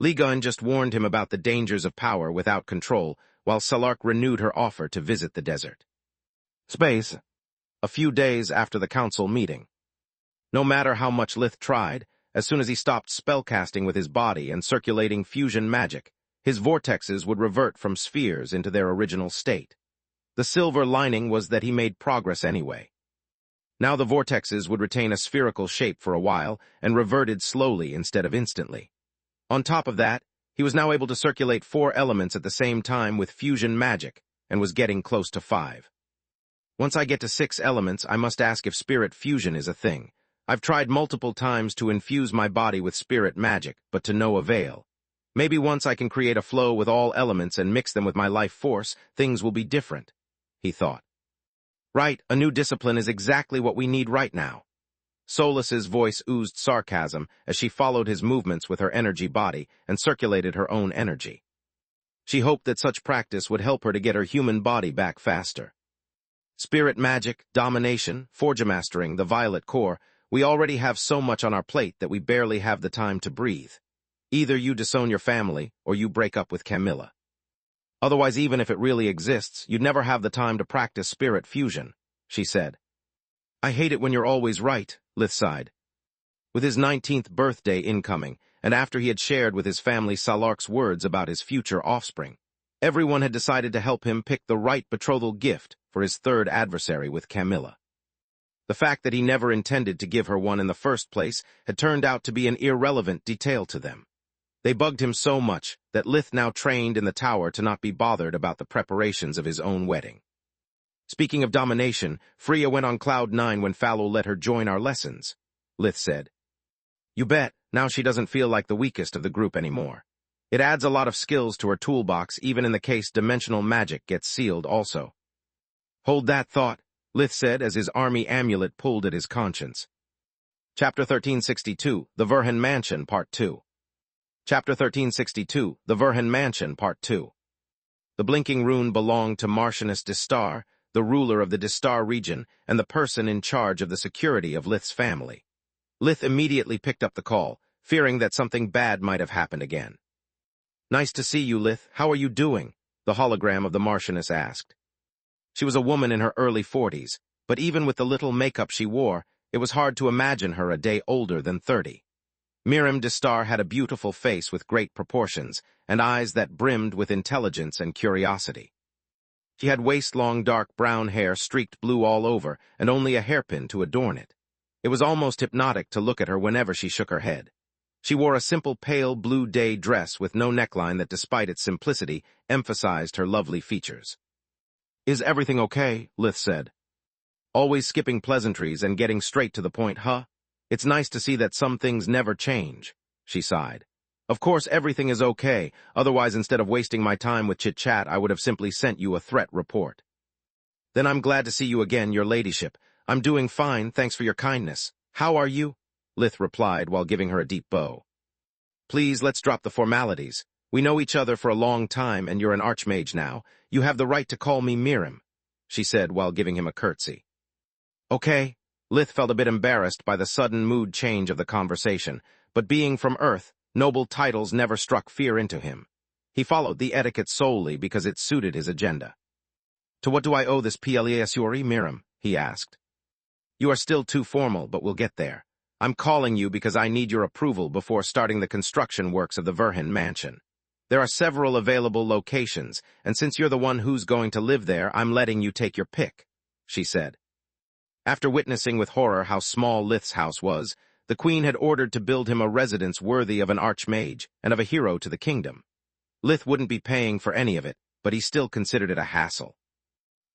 Ligain just warned him about the dangers of power without control, while Salark renewed her offer to visit the desert. Space. A few days after the council meeting. No matter how much Lith tried, as soon as he stopped spellcasting with his body and circulating fusion magic, his vortexes would revert from spheres into their original state. The silver lining was that he made progress anyway. Now the vortexes would retain a spherical shape for a while and reverted slowly instead of instantly. On top of that, he was now able to circulate 4 elements at the same time with fusion magic and was getting close to 5. Once I get to 6 elements, I must ask if spirit fusion is a thing. I've tried multiple times to infuse my body with spirit magic, but to no avail. Maybe once I can create a flow with all elements and mix them with my life force, things will be different, he thought. Right, a new discipline is exactly what we need right now. Solas's voice oozed sarcasm as she followed his movements with her energy body and circulated her own energy. She hoped that such practice would help her to get her human body back faster. Spirit magic, domination, forgemastering, the violet core, we already have so much on our plate that we barely have the time to breathe. Either you disown your family or you break up with Camilla. Otherwise, even if it really exists, you'd never have the time to practice spirit fusion, she said. I hate it when you're always right, Lith sighed. With his 19th birthday incoming, and after he had shared with his family Salark's words about his future offspring, everyone had decided to help him pick the right betrothal gift for his 3rd adversary with Camilla. The fact that he never intended to give her one in the first place had turned out to be an irrelevant detail to them. They bugged him so much that Lith now trained in the tower to not be bothered about the preparations of his own wedding. Speaking of domination, Freya went on cloud 9 when Falul let her join our lessons, Lith said. You bet, now she doesn't feel like the weakest of the group anymore. It adds a lot of skills to her toolbox even in the case dimensional magic gets sealed also. Hold that thought, Lith said as his army amulet pulled at his conscience. Chapter 1362, The Verhan Mansion, Part 2. Chapter 1362, The Verhan Mansion, Part 2. The blinking rune belonged to Martianus Distar, the ruler of the Distar region and the person in charge of the security of Lith's family. Lith immediately picked up the call, fearing that something bad might have happened again. Nice to see you, Lith. How are you doing? The hologram of the Martianess asked. She was a woman in her early 40s, but even with the little makeup she wore, it was hard to imagine her a day older than 30. Miriam Distar had a beautiful face with great proportions and eyes that brimmed with intelligence and curiosity. She had waist-long dark brown hair streaked blue all over and only a hairpin to adorn it. It was almost hypnotic to look at her whenever she shook her head. She wore a simple pale blue day dress with no neckline that, despite its simplicity, emphasized her lovely features. Is everything okay? Lith said. Always skipping pleasantries and getting straight to the point, huh? It's nice to see that some things never change, she sighed. Of course everything is okay, otherwise instead of wasting my time with chit-chat I would have simply sent you a threat report. Then I'm glad to see you again, your ladyship. I'm doing fine, thanks for your kindness. How are you? Lith replied while giving her a deep bow. Please, let's drop the formalities. We know each other for a long time and you're an archmage now. You have the right to call me Miriam, she said while giving him a curtsy. Okay. Lith felt a bit embarrassed by the sudden mood change of the conversation, but being from Earth, noble titles never struck fear into him. He followed the etiquette solely because it suited his agenda. "To what do I owe this pleasure, Miriam?" he asked. "You are still too formal, but we'll get there. I'm calling you because I need your approval before starting the construction works of the Verhin mansion. There are several available locations, and since you're the one who's going to live there, I'm letting you take your pick," she said. After witnessing with horror how small Lith's house was, the queen had ordered to build him a residence worthy of an archmage and of a hero to the kingdom. Lith wouldn't be paying for any of it, but he still considered it a hassle.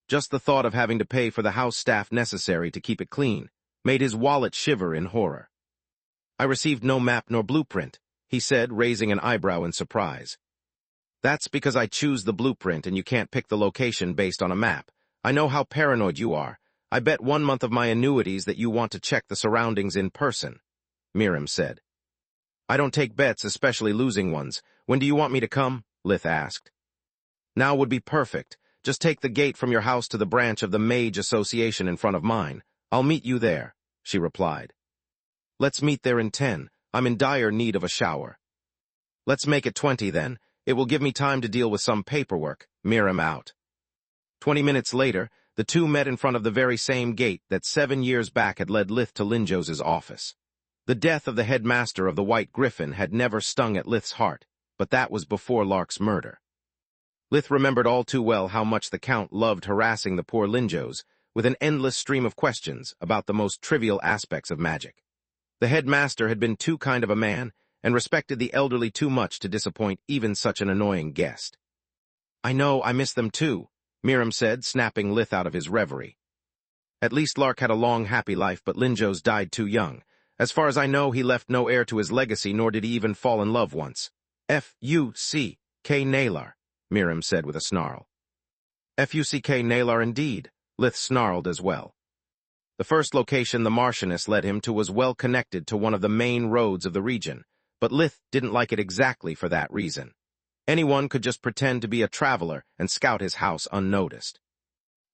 Just the thought of having to pay for the house staff necessary to keep it clean made his wallet shiver in horror. "I received no map nor blueprint," he said, raising an eyebrow in surprise. "That's because I choose the blueprint and you can't pick the location based on a map. I know how paranoid you are. I bet 1 month of my annuities that you want to check the surroundings in person," Miriam said. "I don't take bets, especially losing ones. When do you want me to come?" Lith asked. "Now would be perfect. Just take the gate from your house to the branch of the Mage Association in front of mine. I'll meet you there," she replied. "Let's meet there in 10. I'm in dire need of a shower." "Let's make it 20 then. It will give me time to deal with some paperwork." Miriam out. 20 minutes later, the two met in front of the very same gate that 7 years back had led Lith to Linjos's office. The death of the headmaster of the White Griffin had never stung at Lith's heart, but that was before Lark's murder. Lith remembered all too well how much the Count loved harassing the poor Linjos with an endless stream of questions about the most trivial aspects of magic. The headmaster had been too kind of a man and respected the elderly too much to disappoint even such an annoying guest. "I know, I miss them too," Miriam said, snapping Lith out of his reverie. "At least Lark had a long, happy life, but Linjos died too young. As far as I know, he left no heir to his legacy, nor did he even fall in love once." "F-U-C-K Nalar," Miriam said with a snarl. "F-U-C-K Nalar indeed," Lith snarled as well. The first location the Marchioness led him to was well connected to one of the main roads of the region, but Lith didn't like it exactly for that reason. Anyone could just pretend to be a traveler and scout his house unnoticed.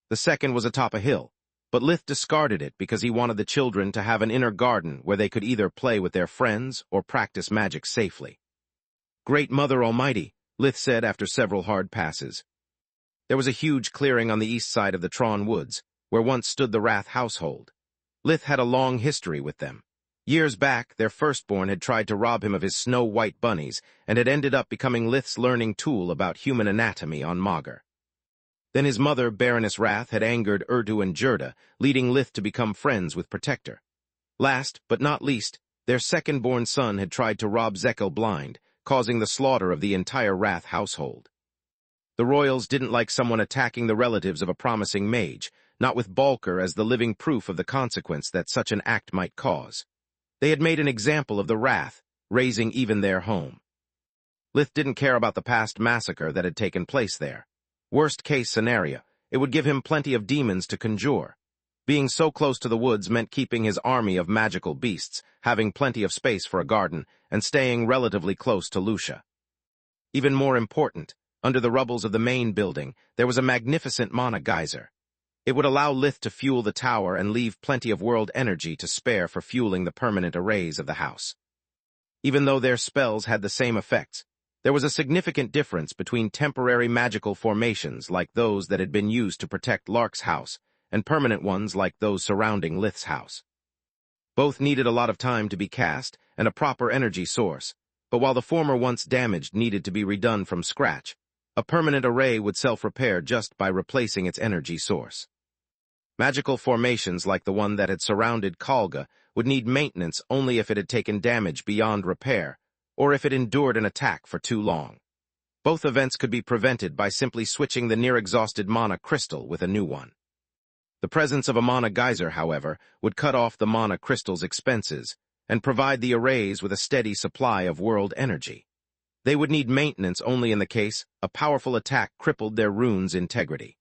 The second was atop a hill, but Lith discarded it because he wanted the children to have an inner garden where they could either play with their friends or practice magic safely. "Great Mother Almighty," Lith said after several hard passes. There was a huge clearing on the east side of the Tron Woods, where once stood the Wrath household. Lith had a long history with them. Years back, their firstborn had tried to rob him of his snow-white bunnies and had ended up becoming Lith's learning tool about human anatomy on Magur. Then his mother, Baroness Wrath, had angered Urdu and Jurda, leading Lith to become friends with Protector. Last, but not least, their second-born son had tried to rob Zekel blind, causing the slaughter of the entire Wrath household. The royals didn't like someone attacking the relatives of a promising mage, not with Balker as the living proof of the consequence that such an act might cause. They had made an example of the Wrath, razing even their home. Lith didn't care about the past massacre that had taken place there. Worst-case scenario, it would give him plenty of demons to conjure. Being so close to the woods meant keeping his army of magical beasts, having plenty of space for a garden, and staying relatively close to Lucia. Even more important, under the rubbles of the main building, there was a magnificent mana geyser. It would allow Lith to fuel the tower and leave plenty of world energy to spare for fueling the permanent arrays of the house. Even though their spells had the same effects, there was a significant difference between temporary magical formations like those that had been used to protect Lark's house and permanent ones like those surrounding Lith's house. Both needed a lot of time to be cast and a proper energy source, but while the former once damaged needed to be redone from scratch, a permanent array would self-repair just by replacing its energy source. Magical formations like the one that had surrounded Kalga would need maintenance only if it had taken damage beyond repair, or if it endured an attack for too long. Both events could be prevented by simply switching the near-exhausted mana crystal with a new one. The presence of a mana geyser, however, would cut off the mana crystal's expenses and provide the arrays with a steady supply of world energy. They would need maintenance only in the case a powerful attack crippled their rune's integrity.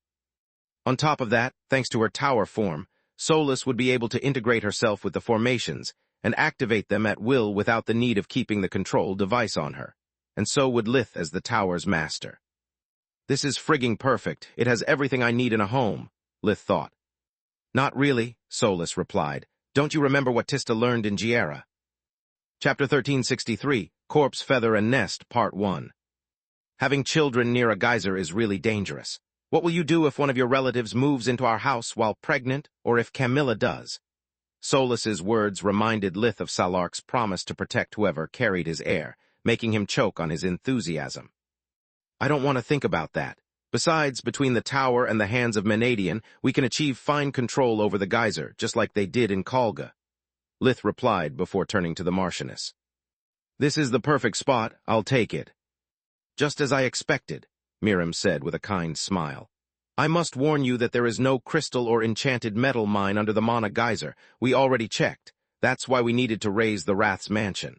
On top of that, thanks to her tower form, Solus would be able to integrate herself with the formations and activate them at will without the need of keeping the control device on her, and so would Lith as the tower's master. "This is frigging perfect. It has everything I need in a home," Lith thought. "Not really," Solus replied. "Don't you remember what Tista learned in Giera?" Chapter 1363, Corpse, Feather, and Nest, Part 1. Having children near a geyser is really dangerous. What will you do if one of your relatives moves into our house while pregnant, or if Camilla does? Solus's words reminded Lith of Salark's promise to protect whoever carried his heir, making him choke on his enthusiasm. I don't want to think about that. Besides, between the tower and the hands of Menadian, we can achieve fine control over the geyser, just like they did in Kalga. Lith replied before turning to the Marchioness. This is the perfect spot, I'll take it. Just as I expected, Miriam said with a kind smile. I must warn you that there is no crystal or enchanted metal mine under the Mana geyser. We already checked. That's why we needed to raise the Wrath's mansion.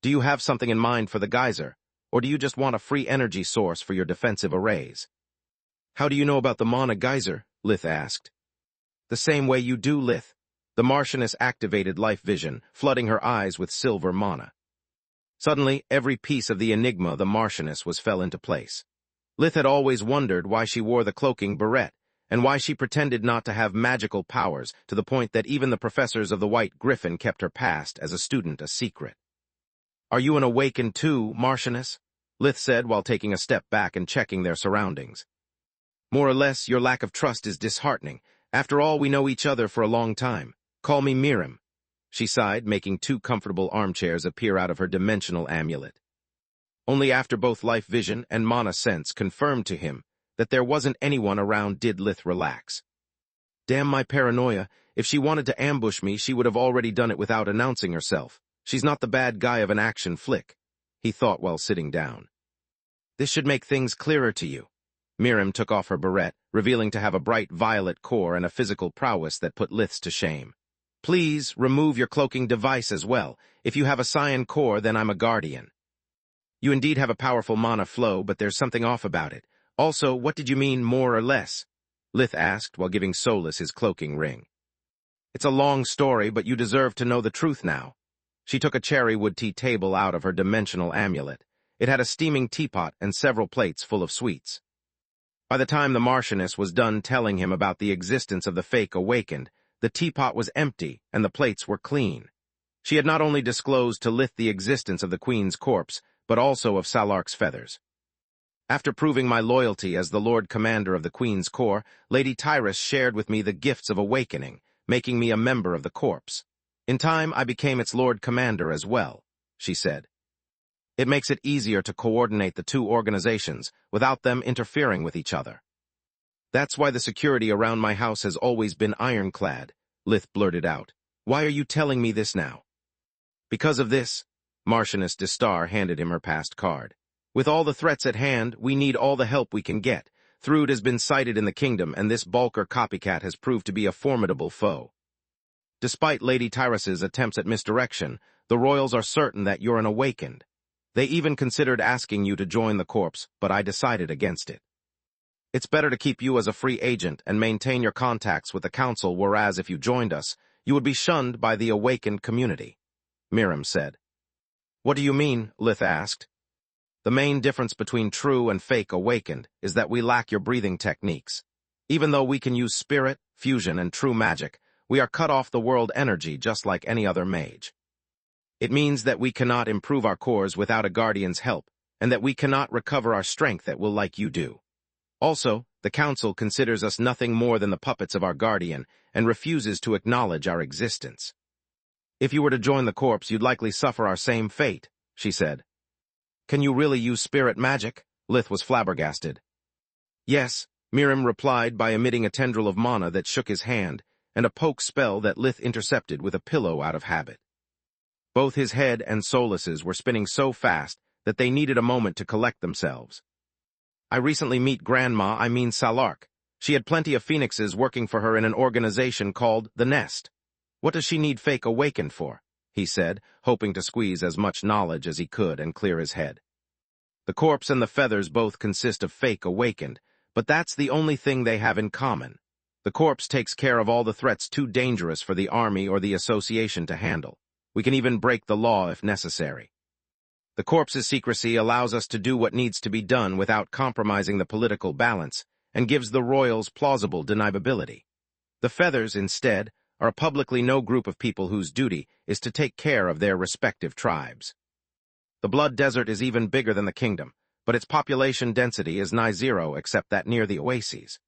Do you have something in mind for the geyser? Or do you just want a free energy source for your defensive arrays? How do you know about the Mana geyser? Lith asked. The same way you do, Lith. The Marchioness activated life vision, flooding her eyes with silver mana. Suddenly, every piece of the enigma the Marchioness fell into place. Lith had always wondered why she wore the cloaking beret, and why she pretended not to have magical powers, to the point that even the professors of the White Griffin kept her past as a student a secret. Are you an awakened too, Marchioness? Lith said while taking a step back and checking their surroundings. More or less, your lack of trust is disheartening. After all, we know each other for a long time. Call me Miriam. She sighed, making 2 comfortable armchairs appear out of her dimensional amulet. Only after both life vision and mana sense confirmed to him that there wasn't anyone around did Lith relax. Damn my paranoia. If she wanted to ambush me, she would have already done it without announcing herself. She's not the bad guy of an action flick, he thought while sitting down. This should make things clearer to you. Miriam took off her beret, revealing to have a bright violet core and a physical prowess that put Lith's to shame. Please remove your cloaking device as well. If you have a cyan core, then I'm a guardian. You indeed have a powerful mana flow, but there's something off about it. Also, what did you mean more or less? Lith asked while giving Solus his cloaking ring. It's a long story, but you deserve to know the truth now. She took a cherrywood tea table out of her dimensional amulet. It had a steaming teapot and several plates full of sweets. By the time the Marchioness was done telling him about the existence of the fake awakened, the teapot was empty and the plates were clean. She had not only disclosed to Lith the existence of the Queen's corpse, but also of Salark's feathers. After proving my loyalty as the Lord Commander of the Queen's Corps, Lady Tyrus shared with me the gifts of awakening, making me a member of the corps. In time, I became its Lord Commander as well, she said. It makes it easier to coordinate the 2 organizations without them interfering with each other. That's why the security around my house has always been ironclad, Lith blurted out. Why are you telling me this now? Because of this, Marchioness de Star handed him her past card. With all the threats at hand, we need all the help we can get. Thrud has been sighted in the kingdom, and this Balker copycat has proved to be a formidable foe. Despite Lady Tyrus's attempts at misdirection, the royals are certain that you're an awakened. They even considered asking you to join the corps, but I decided against it. It's better to keep you as a free agent and maintain your contacts with the council, whereas if you joined us, you would be shunned by the awakened community, Miriam said. What do you mean? Lith asked. The main difference between true and fake awakened is that we lack your breathing techniques. Even though we can use spirit, fusion, and true magic, we are cut off the world energy just like any other mage. It means that we cannot improve our cores without a guardian's help, and that we cannot recover our strength at will like you do. Also, the council considers us nothing more than the puppets of our guardian and refuses to acknowledge our existence. If you were to join the corps, you'd likely suffer our same fate, she said. Can you really use spirit magic? Lith was flabbergasted. Yes, Miriam replied by emitting a tendril of mana that shook his hand, and a poke spell that Lith intercepted with a pillow out of habit. Both his head and Solus's were spinning so fast that they needed a moment to collect themselves. I recently met Salark. She had plenty of phoenixes working for her in an organization called The Nest. What does she need fake awakened for? He said, hoping to squeeze as much knowledge as he could and clear his head. The corpse and the feathers both consist of fake awakened, but that's the only thing they have in common. The corpse takes care of all the threats too dangerous for the army or the association to handle. We can even break the law if necessary. The corpse's secrecy allows us to do what needs to be done without compromising the political balance and gives the royals plausible deniability. The feathers, instead, are a publicly known group of people whose duty is to take care of their respective tribes. The Blood Desert is even bigger than the kingdom, but its population density is nigh zero except that near the oases.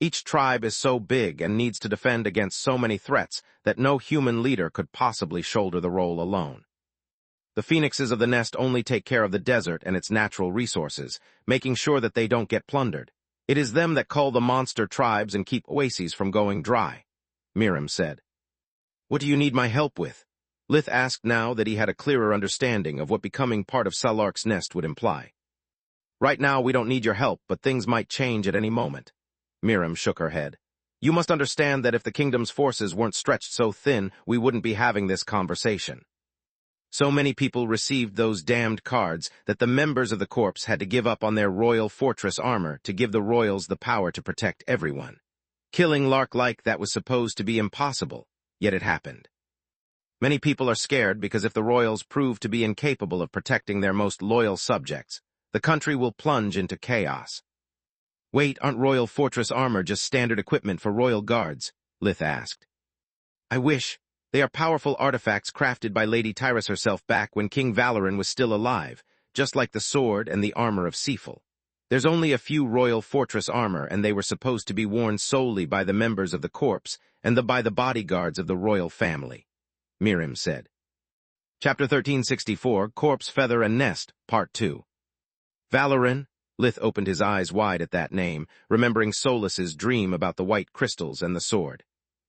Each tribe is so big and needs to defend against so many threats that no human leader could possibly shoulder the role alone. The phoenixes of the nest only take care of the desert and its natural resources, making sure that they don't get plundered. It is them that cull the monster tribes and keep oases from going dry, Miriam said. What do you need my help with? Lith asked now that he had a clearer understanding of what becoming part of Salark's nest would imply. Right now we don't need your help, but things might change at any moment. Miriam shook her head. You must understand that if the kingdom's forces weren't stretched so thin, we wouldn't be having this conversation. So many people received those damned cards that the members of the corps had to give up on their royal fortress armor to give the royals the power to protect everyone. Killing Lark-like that was supposed to be impossible, yet it happened. Many people are scared because if the royals prove to be incapable of protecting their most loyal subjects, the country will plunge into chaos. Wait, aren't royal fortress armor just standard equipment for royal guards? Lith asked. I wish. They are powerful artifacts crafted by Lady Tyrus herself back when King Valoran was still alive, just like the sword and the armor of Seaful. There's only a few royal fortress armor, and they were supposed to be worn solely by the members of the corps and by the bodyguards of the royal family, Miriam said. Chapter 1364, Corpse, Feather, and Nest, Part 2. Valoran? Lith opened his eyes wide at that name, remembering Solus's dream about the white crystals and the sword.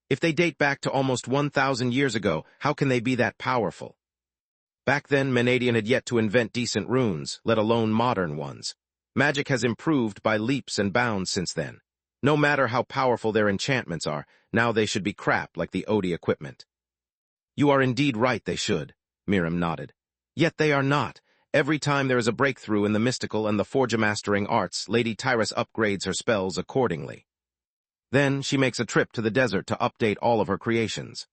If they date back to almost 1,000 years ago, how can they be that powerful? Back then, Menadian had yet to invent decent runes, let alone modern ones. Magic has improved by leaps and bounds since then. No matter how powerful their enchantments are, now they should be crap like the Odie equipment. You are indeed right, they should, Miriam nodded. Yet they are not. Every time there is a breakthrough in the mystical and the forge-mastering arts, Lady Tyrus upgrades her spells accordingly. Then she makes a trip to the desert to update all of her creations.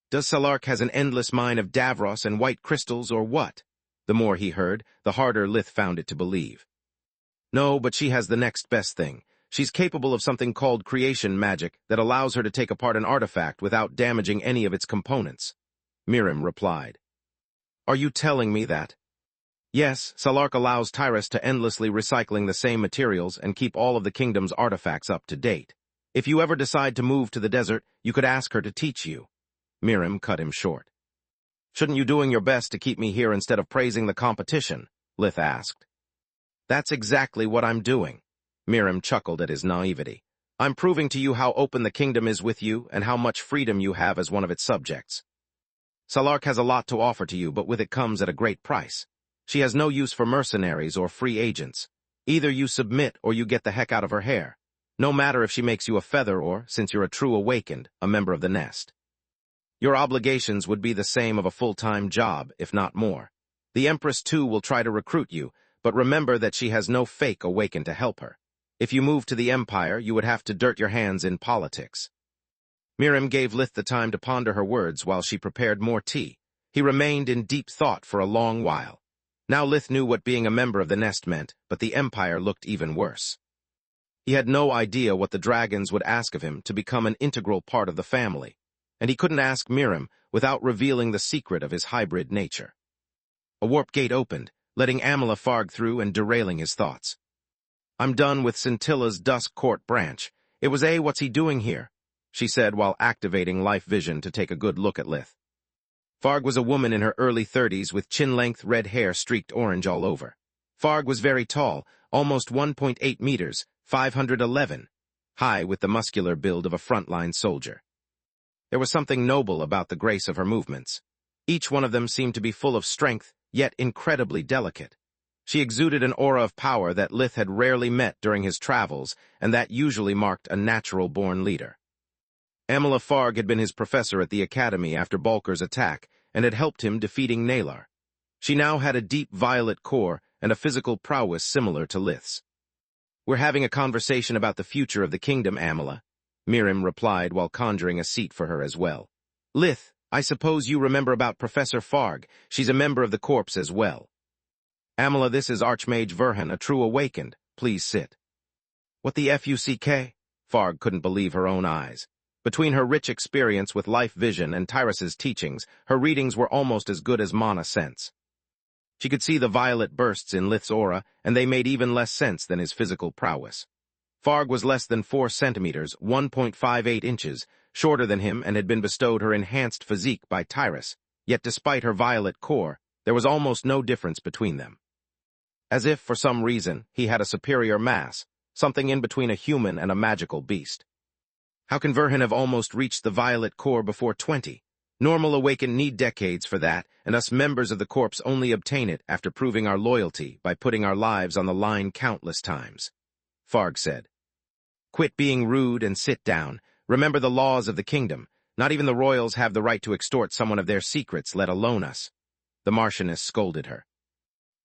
Does Salark has an endless mine of Davros and white crystals, or what? The more he heard, the harder Lith found it to believe. No, but she has the next best thing. She's capable of something called creation magic that allows her to take apart an artifact without damaging any of its components. Miriam replied. Are you telling me that? Yes, Salark allows Tyrus to endlessly recycling the same materials and keep all of the kingdom's artifacts up to date. If you ever decide to move to the desert, you could ask her to teach you. Miriam cut him short. Shouldn't you doing your best to keep me here instead of praising the competition? Lith asked. That's exactly what I'm doing. Miriam chuckled at his naivety. I'm proving to you how open the kingdom is with you and how much freedom you have as one of its subjects. Salark has a lot to offer to you, but with it comes at a great price. She has no use for mercenaries or free agents. Either you submit or you get the heck out of her hair. No matter if she makes you a feather or, since you're a true awakened, a member of the nest. Your obligations would be the same of a full-time job, if not more. The Empress, too, will try to recruit you, but remember that she has no fake awakened to help her. If you move to the Empire, you would have to dirt your hands in politics. Miriam gave Lith the time to ponder her words while she prepared more tea. He remained in deep thought for a long while. Now Lith knew what being a member of the nest meant, but the Empire looked even worse. He had no idea what the dragons would ask of him to become an integral part of the family, and he couldn't ask Miriam without revealing the secret of his hybrid nature. A warp gate opened, letting Amila Farg through and derailing his thoughts. I'm done with Scintilla's Dusk Court branch. It was what's he doing here? She said while activating Life Vision to take a good look at Lith. Farg was a woman in her early 30s with chin-length red hair streaked orange all over. Farg was very tall, almost 1.8 meters, 511, high with the muscular build of a frontline soldier. There was something noble about the grace of her movements. Each one of them seemed to be full of strength, yet incredibly delicate. She exuded an aura of power that Lith had rarely met during his travels, and that usually marked a natural-born leader. Amila Farg had been his professor at the academy after Balker's attack, and had helped him defeating Nalar. She now had a deep violet core and a physical prowess similar to Lith's. We're having a conversation about the future of the kingdom, Amila, Miriam replied while conjuring a seat for her as well. Lith, I suppose you remember about Professor Farg. She's a member of the corps as well. Amila, this is Archmage Verhan, a true awakened. Please sit. What the fuck? Farg couldn't believe her own eyes. Between her rich experience with Life Vision and Tyrus's teachings, her readings were almost as good as Mana sense. She could see the violet bursts in Lith's aura, and they made even less sense than his physical prowess. Farg was less than 4 centimeters, 1.58 inches, shorter than him and had been bestowed her enhanced physique by Tyrus, yet despite her violet core, there was almost no difference between them. As if, for some reason, he had a superior mass, something in between a human and a magical beast. How can Verhin have almost reached the violet core before 20? Normal Awakened need decades for that, and us members of the Corps only obtain it after proving our loyalty by putting our lives on the line countless times. Farg said. Quit being rude and sit down. Remember the laws of the kingdom. Not even the royals have the right to extort someone of their secrets, let alone us. The Marchioness scolded her.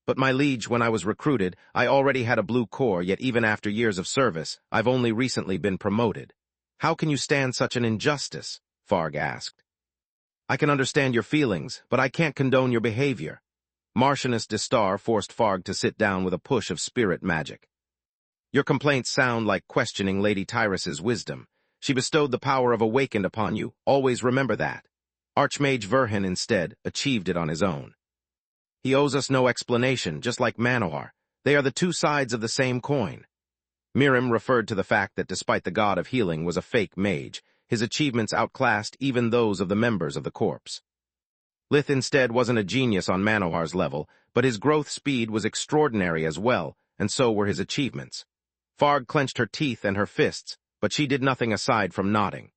But my liege, when I was recruited, I already had a blue core, yet even after years of service, I've only recently been promoted. How can you stand such an injustice? Farg asked. I can understand your feelings, but I can't condone your behavior. Marchioness de Star forced Farg to sit down with a push of spirit magic. Your complaints sound like questioning Lady Tyrus's wisdom. She bestowed the power of Awakened upon you, always remember that. Archmage Verhin, instead, achieved it on his own. He owes us no explanation, just like Manohar. They are the two sides of the same coin. Miriam referred to the fact that despite the god of healing was a fake mage, his achievements outclassed even those of the members of the corps. Lith instead wasn't a genius on Manohar's level, but his growth speed was extraordinary as well, and so were his achievements. Farg clenched her teeth and her fists, but she did nothing aside from nodding.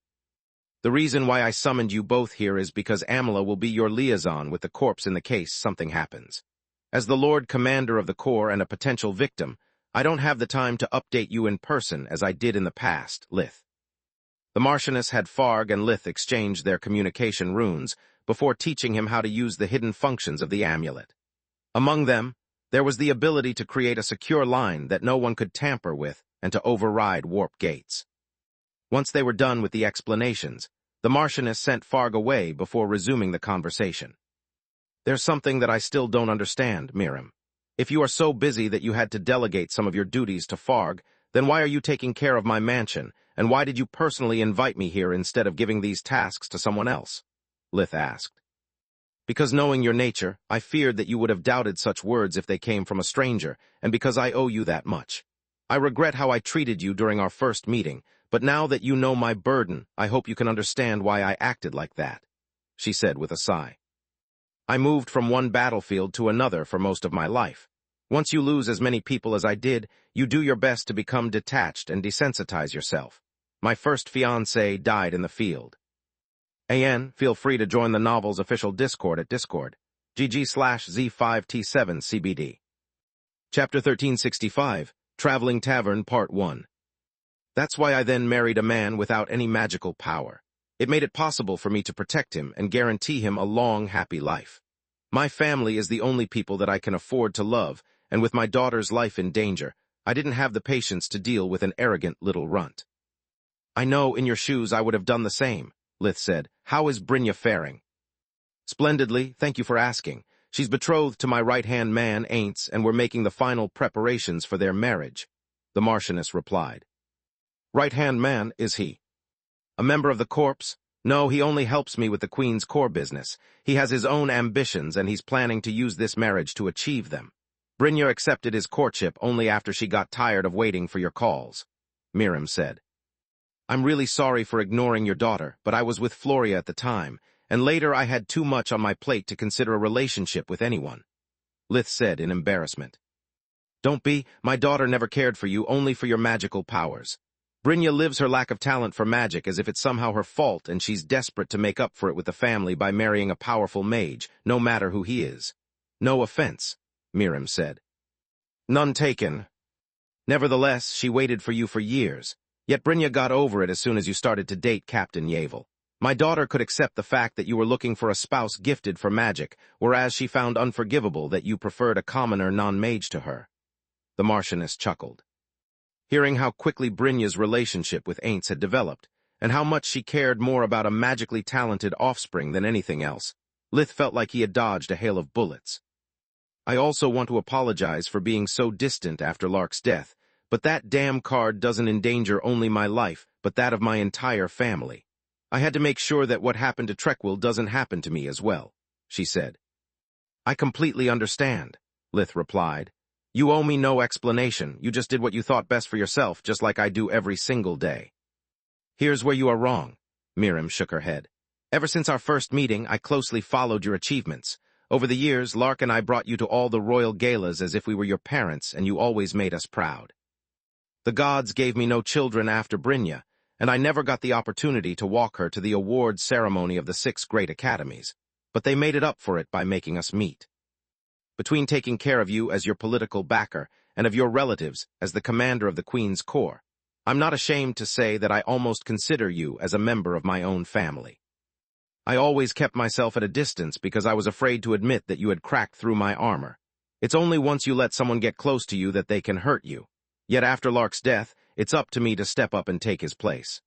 The reason why I summoned you both here is because Amala will be your liaison with the corpse in the case something happens. As the Lord Commander of the Corps and a potential victim, I don't have the time to update you in person as I did in the past, Lith. The Marchioness had Farg and Lith exchange their communication runes before teaching him how to use the hidden functions of the amulet. Among them, there was the ability to create a secure line that no one could tamper with and to override warp gates. Once they were done with the explanations, the Marchioness sent Farg away before resuming the conversation. There's something that I still don't understand, Miriam. If you are so busy that you had to delegate some of your duties to Farg, then why are you taking care of my mansion, and why did you personally invite me here instead of giving these tasks to someone else? Lith asked. Because knowing your nature, I feared that you would have doubted such words if they came from a stranger, and because I owe you that much. I regret how I treated you during our first meeting, but now that you know my burden, I hope you can understand why I acted like that, she said with a sigh. I moved from one battlefield to another for most of my life. Once you lose as many people as I did, you do your best to become detached and desensitize yourself. My first fiancé died in the field. AN, feel free to join the novel's official Discord at Discord. GG/Z5T7CBD. Chapter 1365, Traveling Tavern Part 1. That's why I then married a man without any magical power. It made it possible for me to protect him and guarantee him a long, happy life. My family is the only people that I can afford to love, and with my daughter's life in danger, I didn't have the patience to deal with an arrogant little runt. I know in your shoes I would have done the same, Lith said. How is Brynja faring? Splendidly, thank you for asking. She's betrothed to my right-hand man, Aints, and we're making the final preparations for their marriage, the Marchioness replied. Right-hand man, is he? A member of the corps? No, he only helps me with the Queen's core business. He has his own ambitions, and he's planning to use this marriage to achieve them. Brynja accepted his courtship only after she got tired of waiting for your calls, Miriam said. I'm really sorry for ignoring your daughter, but I was with Floria at the time, and later I had too much on my plate to consider a relationship with anyone, Lith said in embarrassment. Don't be, my daughter never cared for you, only for your magical powers. Brynja lives her lack of talent for magic as if it's somehow her fault, and she's desperate to make up for it with the family by marrying a powerful mage, no matter who he is. No offense, Miriam said. None taken. Nevertheless, she waited for you for years. Yet Brynja got over it as soon as you started to date Captain Yavel. My daughter could accept the fact that you were looking for a spouse gifted for magic, whereas she found unforgivable that you preferred a commoner non-mage to her. The Marchioness chuckled. Hearing how quickly Brynja's relationship with Aints had developed, and how much she cared more about a magically talented offspring than anything else, Lith felt like he had dodged a hail of bullets. I also want to apologize for being so distant after Lark's death, but that damn card doesn't endanger only my life, but that of my entire family. I had to make sure that what happened to Trekwell doesn't happen to me as well, she said. I completely understand, Lith replied. You owe me no explanation. You just did what you thought best for yourself, just like I do every single day. Here's where you are wrong, Miriam shook her head. Ever since our first meeting, I closely followed your achievements. Over the years, Lark and I brought you to all the royal galas as if we were your parents, and you always made us proud. The gods gave me no children after Brynja, and I never got the opportunity to walk her to the award ceremony of the 6 great academies, but they made it up for it by making us meet. Between taking care of you as your political backer and of your relatives as the commander of the Queen's Corps, I'm not ashamed to say that I almost consider you as a member of my own family. I always kept myself at a distance because I was afraid to admit that you had cracked through my armor. It's only once you let someone get close to you that they can hurt you. Yet after Lark's death, it's up to me to step up and take his place.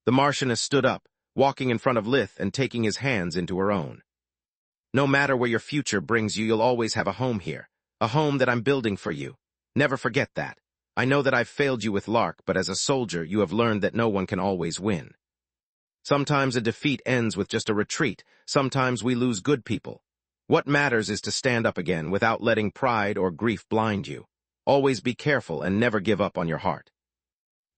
The Marchioness stood up, walking in front of Lith and taking his hands into her own. No matter where your future brings you, you'll always have a home here, a home that I'm building for you. Never forget that. I know that I've failed you with Lark, but as a soldier, you have learned that no one can always win. Sometimes a defeat ends with just a retreat. Sometimes we lose good people. What matters is to stand up again without letting pride or grief blind you. Always be careful and never give up on your heart.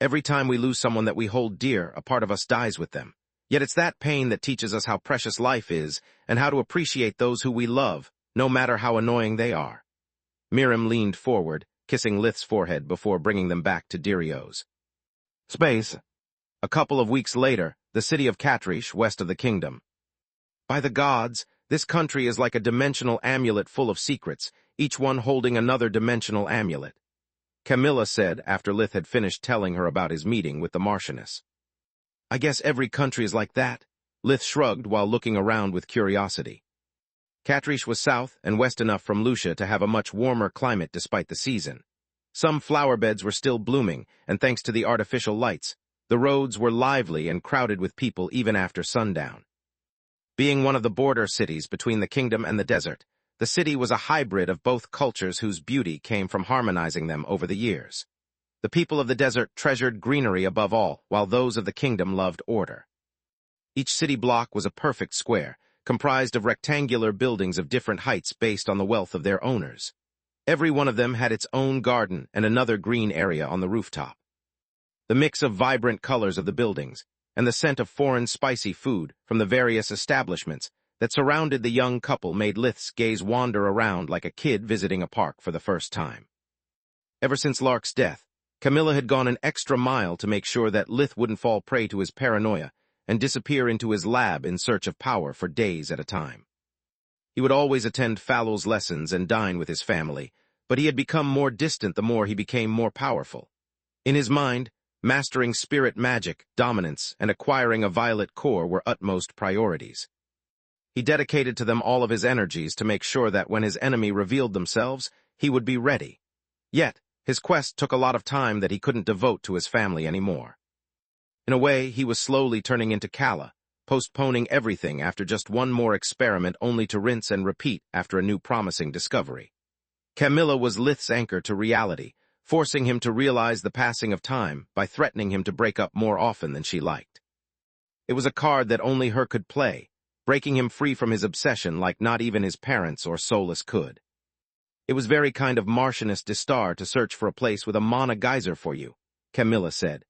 Every time we lose someone that we hold dear, a part of us dies with them. Yet it's that pain that teaches us how precious life is and how to appreciate those who we love, no matter how annoying they are. Miriam leaned forward, kissing Lith's forehead before bringing them back to Dirio's. Space. A couple of weeks later, the city of Catrish, west of the kingdom. By the gods, this country is like a dimensional amulet full of secrets, each one holding another dimensional amulet. Camilla said after Lith had finished telling her about his meeting with the Marchioness. I guess every country is like that, Lith shrugged while looking around with curiosity. Catrish was south and west enough from Lucia to have a much warmer climate despite the season. Some flower beds were still blooming, and thanks to the artificial lights, the roads were lively and crowded with people even after sundown. Being one of the border cities between the kingdom and the desert, the city was a hybrid of both cultures whose beauty came from harmonizing them over the years. The people of the desert treasured greenery above all, while those of the kingdom loved order. Each city block was a perfect square, comprised of rectangular buildings of different heights based on the wealth of their owners. Every one of them had its own garden and another green area on the rooftop. The mix of vibrant colors of the buildings, and the scent of foreign spicy food from the various establishments that surrounded the young couple made Lith's gaze wander around like a kid visiting a park for the first time. Ever since Lark's death, Camilla had gone an extra mile to make sure that Lith wouldn't fall prey to his paranoia and disappear into his lab in search of power for days at a time. He would always attend Fallow's lessons and dine with his family, but he had become more distant the more he became more powerful. In his mind, mastering spirit magic, dominance, and acquiring a violet core were utmost priorities. He dedicated to them all of his energies to make sure that when his enemy revealed themselves, he would be ready. Yet, his quest took a lot of time that he couldn't devote to his family anymore. In a way, he was slowly turning into Kala, postponing everything after just one more experiment only to rinse and repeat after a new promising discovery. Camilla was Lith's anchor to reality, forcing him to realize the passing of time by threatening him to break up more often than she liked. It was a card that only her could play, breaking him free from his obsession like not even his parents or Solus could. It was very kind of Marchioness Distar to search for a place with a mana geyser for you, Camilla said.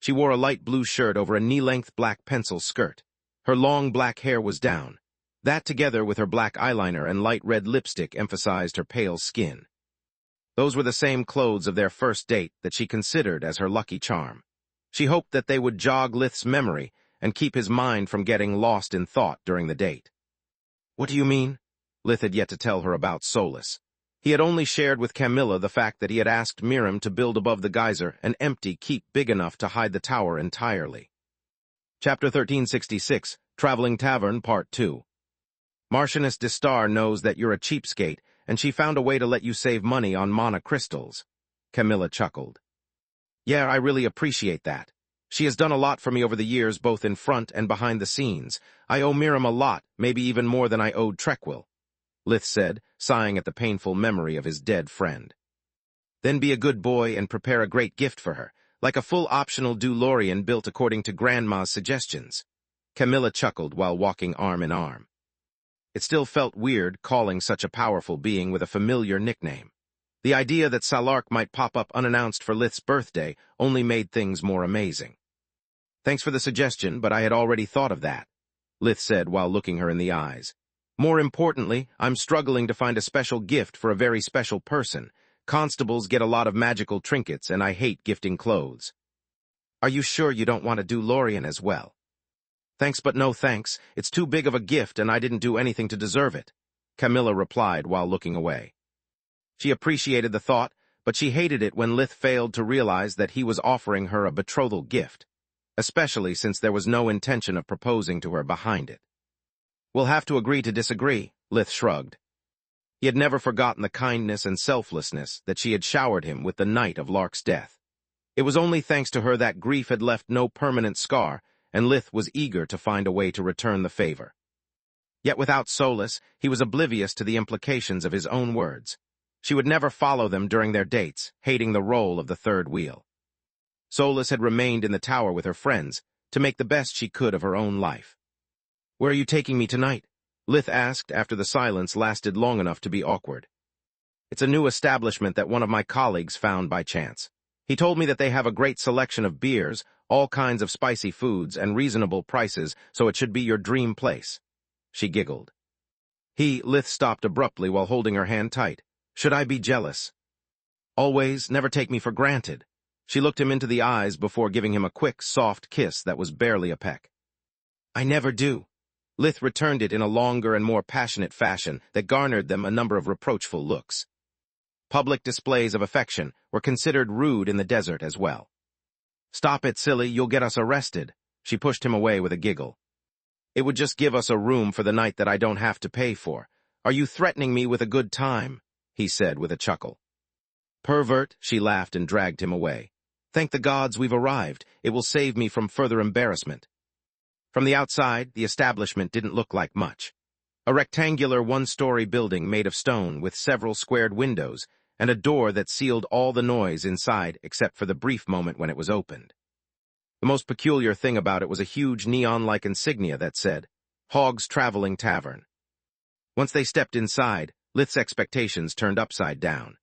She wore a light blue shirt over a knee-length black pencil skirt. Her long black hair was down. That together with her black eyeliner and light red lipstick emphasized her pale skin. Those were the same clothes of their first date that she considered as her lucky charm. She hoped that they would jog Lith's memory and keep his mind from getting lost in thought during the date. What do you mean? Lith had yet to tell her about Solus. He had only shared with Camilla the fact that he had asked Miriam to build above the geyser an empty keep big enough to hide the tower entirely. Chapter 1366, Traveling Tavern, Part 2. Marchioness Distar knows that you're a cheapskate, and she found a way to let you save money on mana crystals. Camilla chuckled. Yeah, I really appreciate that. She has done a lot for me over the years, both in front and behind the scenes. I owe Miriam a lot, maybe even more than I owed Trekwell, Lith said, sighing at the painful memory of his dead friend. Then be a good boy and prepare a great gift for her, like a full optional DeLorean built according to Grandma's suggestions. Camilla chuckled while walking arm in arm. It still felt weird calling such a powerful being with a familiar nickname. The idea that Salark might pop up unannounced for Lith's birthday only made things more amazing. "Thanks for the suggestion, but I had already thought of that," Lith said while looking her in the eyes. "More importantly, I'm struggling to find a special gift for a very special person. Constables get a lot of magical trinkets, and I hate gifting clothes." "Are you sure you don't want to do Lorien as well?" "Thanks but no thanks. It's too big of a gift and I didn't do anything to deserve it," Camilla replied while looking away. She appreciated the thought, but she hated it when Lith failed to realize that he was offering her a betrothal gift, especially since there was no intention of proposing to her behind it. "We'll have to agree to disagree," Lith shrugged. He had never forgotten the kindness and selflessness that she had showered him with the night of Lark's death. It was only thanks to her that grief had left no permanent scar, and Lith was eager to find a way to return the favor. Yet without Solus, he was oblivious to the implications of his own words. She would never follow them during their dates, hating the role of the third wheel. Solus had remained in the tower with her friends to make the best she could of her own life. "Where are you taking me tonight?" Lith asked after the silence lasted long enough to be awkward. "It's a new establishment that one of my colleagues found by chance. He told me that they have a great selection of beers, all kinds of spicy foods, and reasonable prices, so it should be your dream place." She giggled. Lith stopped abruptly while holding her hand tight. "Should I be jealous?" "Always, never take me for granted." She looked him into the eyes before giving him a quick, soft kiss that was barely a peck. "I never do." Lith returned it in a longer and more passionate fashion that garnered them a number of reproachful looks. Public displays of affection were considered rude in the desert as well. "Stop it, silly, you'll get us arrested." She pushed him away with a giggle. "It would just give us a room for the night that I don't have to pay for. Are you threatening me with a good time?" he said with a chuckle. "Pervert," she laughed and dragged him away. "Thank the gods we've arrived. It will save me from further embarrassment." From the outside, the establishment didn't look like much. A rectangular one-story building made of stone with several squared windows and a door that sealed all the noise inside except for the brief moment when it was opened. The most peculiar thing about it was a huge neon-like insignia that said, "Hog's Traveling Tavern." Once they stepped inside, Lith's expectations turned upside down.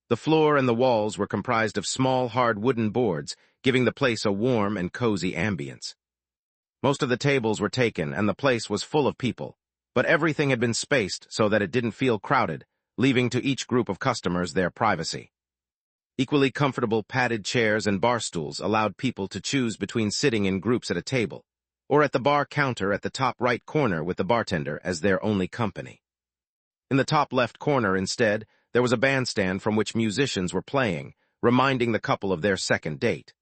The floor and the walls were comprised of small, hard wooden boards, giving the place a warm and cozy ambience. Most of the tables were taken and the place was full of people, but everything had been spaced so that it didn't feel crowded, leaving to each group of customers their privacy. Equally comfortable padded chairs and bar stools allowed people to choose between sitting in groups at a table, or at the bar counter at the top right corner with the bartender as their only company. In the top left corner, instead, there was a bandstand from which musicians were playing, reminding the couple of their second date.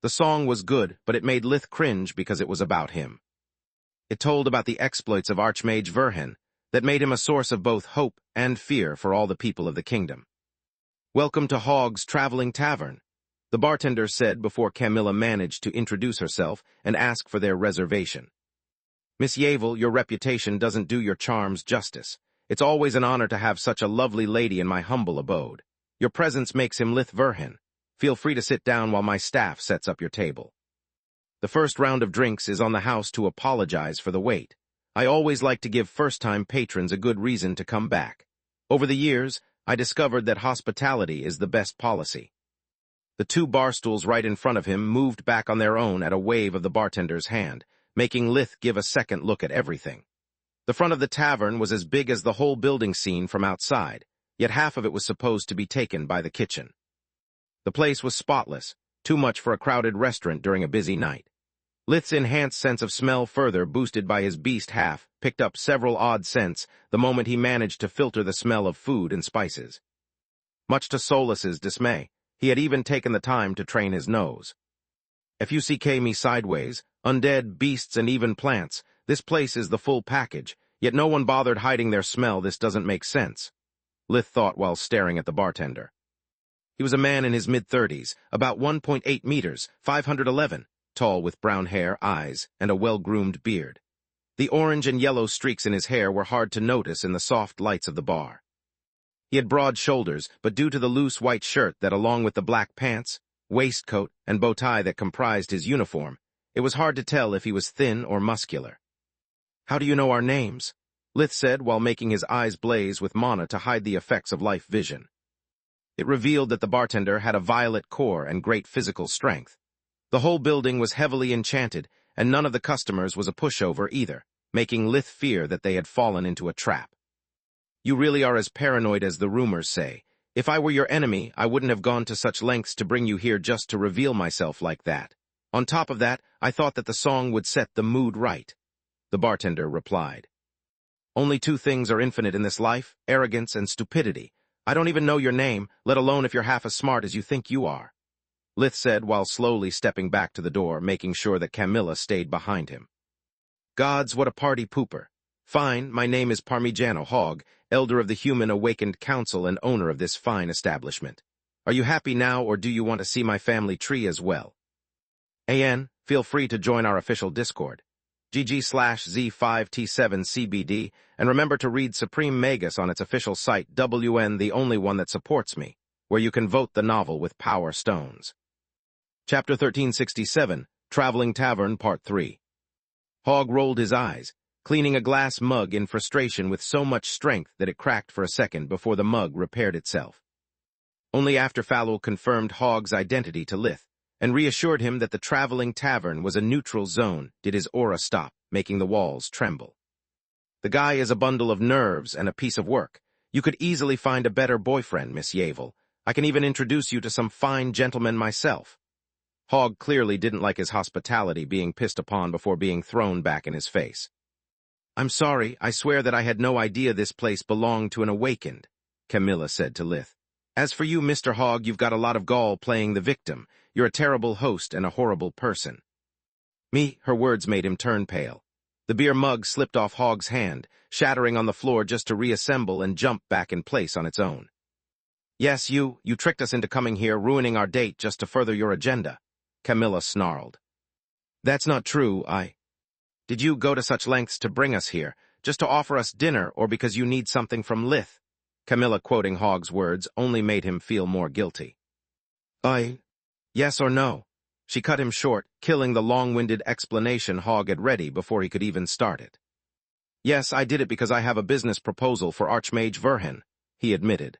The song was good, but it made Lith cringe because it was about him. It told about the exploits of Archmage Verhen, that made him a source of both hope and fear for all the people of the kingdom. "Welcome to Hog's Traveling Tavern," the bartender said before Camilla managed to introduce herself and ask for their reservation. "Miss Yavel, your reputation doesn't do your charms justice. It's always an honor to have such a lovely lady in my humble abode. Your presence makes him Lith Verhen. Feel free to sit down while my staff sets up your table. The first round of drinks is on the house to apologize for the wait. I always like to give first-time patrons a good reason to come back. Over the years, I discovered that hospitality is the best policy." The two bar stools right in front of him moved back on their own at a wave of the bartender's hand, making Lith give a second look at everything. The front of the tavern was as big as the whole building seen from outside, yet half of it was supposed to be taken by the kitchen. The place was spotless, too much for a crowded restaurant during a busy night. Lith's enhanced sense of smell, further boosted by his beast half, picked up several odd scents the moment he managed to filter the smell of food and spices. Much to Solus's dismay, he had even taken the time to train his nose. If you see me sideways, undead, beasts, and even plants, this place is the full package, yet no one bothered hiding their smell. This doesn't make sense, Lith thought while staring at the bartender. He was a man in his mid-30s, about 1.8 meters, 511, tall with brown hair, eyes, and a well-groomed beard. The orange and yellow streaks in his hair were hard to notice in the soft lights of the bar. He had broad shoulders, but due to the loose white shirt that, along with the black pants, waistcoat, and bow tie that comprised his uniform, it was hard to tell if he was thin or muscular. "How do you know our names?" Lith said while making his eyes blaze with mana to hide the effects of life vision. It revealed that the bartender had a violet core and great physical strength. The whole building was heavily enchanted, and none of the customers was a pushover either, making Lith fear that they had fallen into a trap. You really are as paranoid as the rumors say. If I were your enemy, I wouldn't have gone to such lengths to bring you here just to reveal myself like that. On top of that, I thought that the song would set the mood right. The bartender replied. Only two things are infinite in this life, arrogance and stupidity. I don't even know your name, let alone if you're half as smart as you think you are. Lith said while slowly stepping back to the door, making sure that Camilla stayed behind him. Gods, what a party pooper. Fine, my name is Parmigiano Hogg, elder of the Human Awakened Council and owner of this fine establishment. Are you happy now, or do you want to see my family tree as well? AN, feel free to join our official Discord. GG/Z5T7CBD, and remember to read Supreme Magus on its official site WN, the only one that supports me, where you can vote the novel with power stones. Chapter 1367, Traveling Tavern, Part 3. Hogg rolled his eyes, cleaning a glass mug in frustration with so much strength that it cracked for a second before the mug repaired itself. Only after Fallow confirmed Hogg's identity to Lith and reassured him that the traveling tavern was a neutral zone did his aura stop, making the walls tremble. The guy is a bundle of nerves and a piece of work. You could easily find a better boyfriend, Miss Yavel. I can even introduce you to some fine gentlemen myself. Hogg clearly didn't like his hospitality being pissed upon before being thrown back in his face. I'm sorry, I swear that I had no idea this place belonged to an awakened, Camilla said to Lith. As for you, Mr. Hogg, you've got a lot of gall playing the victim. You're a terrible host and a horrible person. Me, her words made him turn pale. The beer mug slipped off Hogg's hand, shattering on the floor just to reassemble and jump back in place on its own. Yes, you tricked us into coming here, ruining our date just to further your agenda, Camilla snarled. That's not true, Did you go to such lengths to bring us here, just to offer us dinner or because you need something from Lith? Camilla quoting Hogg's words only made him feel more guilty. Yes or no? She cut him short, killing the long-winded explanation Hogg had ready before he could even start it. Yes, I did it because I have a business proposal for Archmage Verhen, he admitted.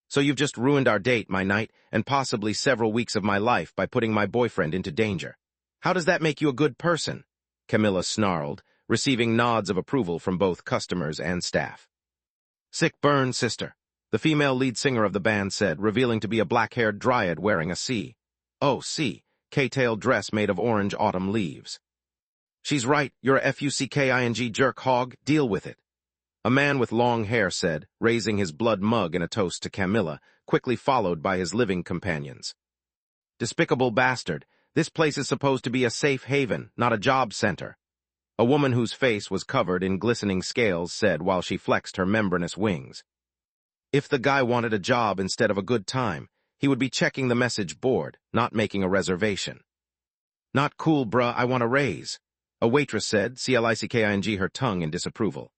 So you've just ruined our date, my knight, and possibly several weeks of my life by putting my boyfriend into danger. How does that make you a good person? Camilla snarled, receiving nods of approval from both customers and staff. Sick burn, sister, the female lead singer of the band said, revealing to be a black-haired dryad wearing a K-tailed dress made of orange autumn leaves. She's right, you're a fucking jerk, Hogg, deal with it. A man with long hair said, raising his blood mug in a toast to Camilla, quickly followed by his living companions. Despicable bastard, this place is supposed to be a safe haven, not a job center. A woman whose face was covered in glistening scales said while she flexed her membranous wings. If the guy wanted a job instead of a good time, he would be checking the message board, not making a reservation. Not cool, bruh, I want a raise, a waitress said, clicking her tongue in disapproval.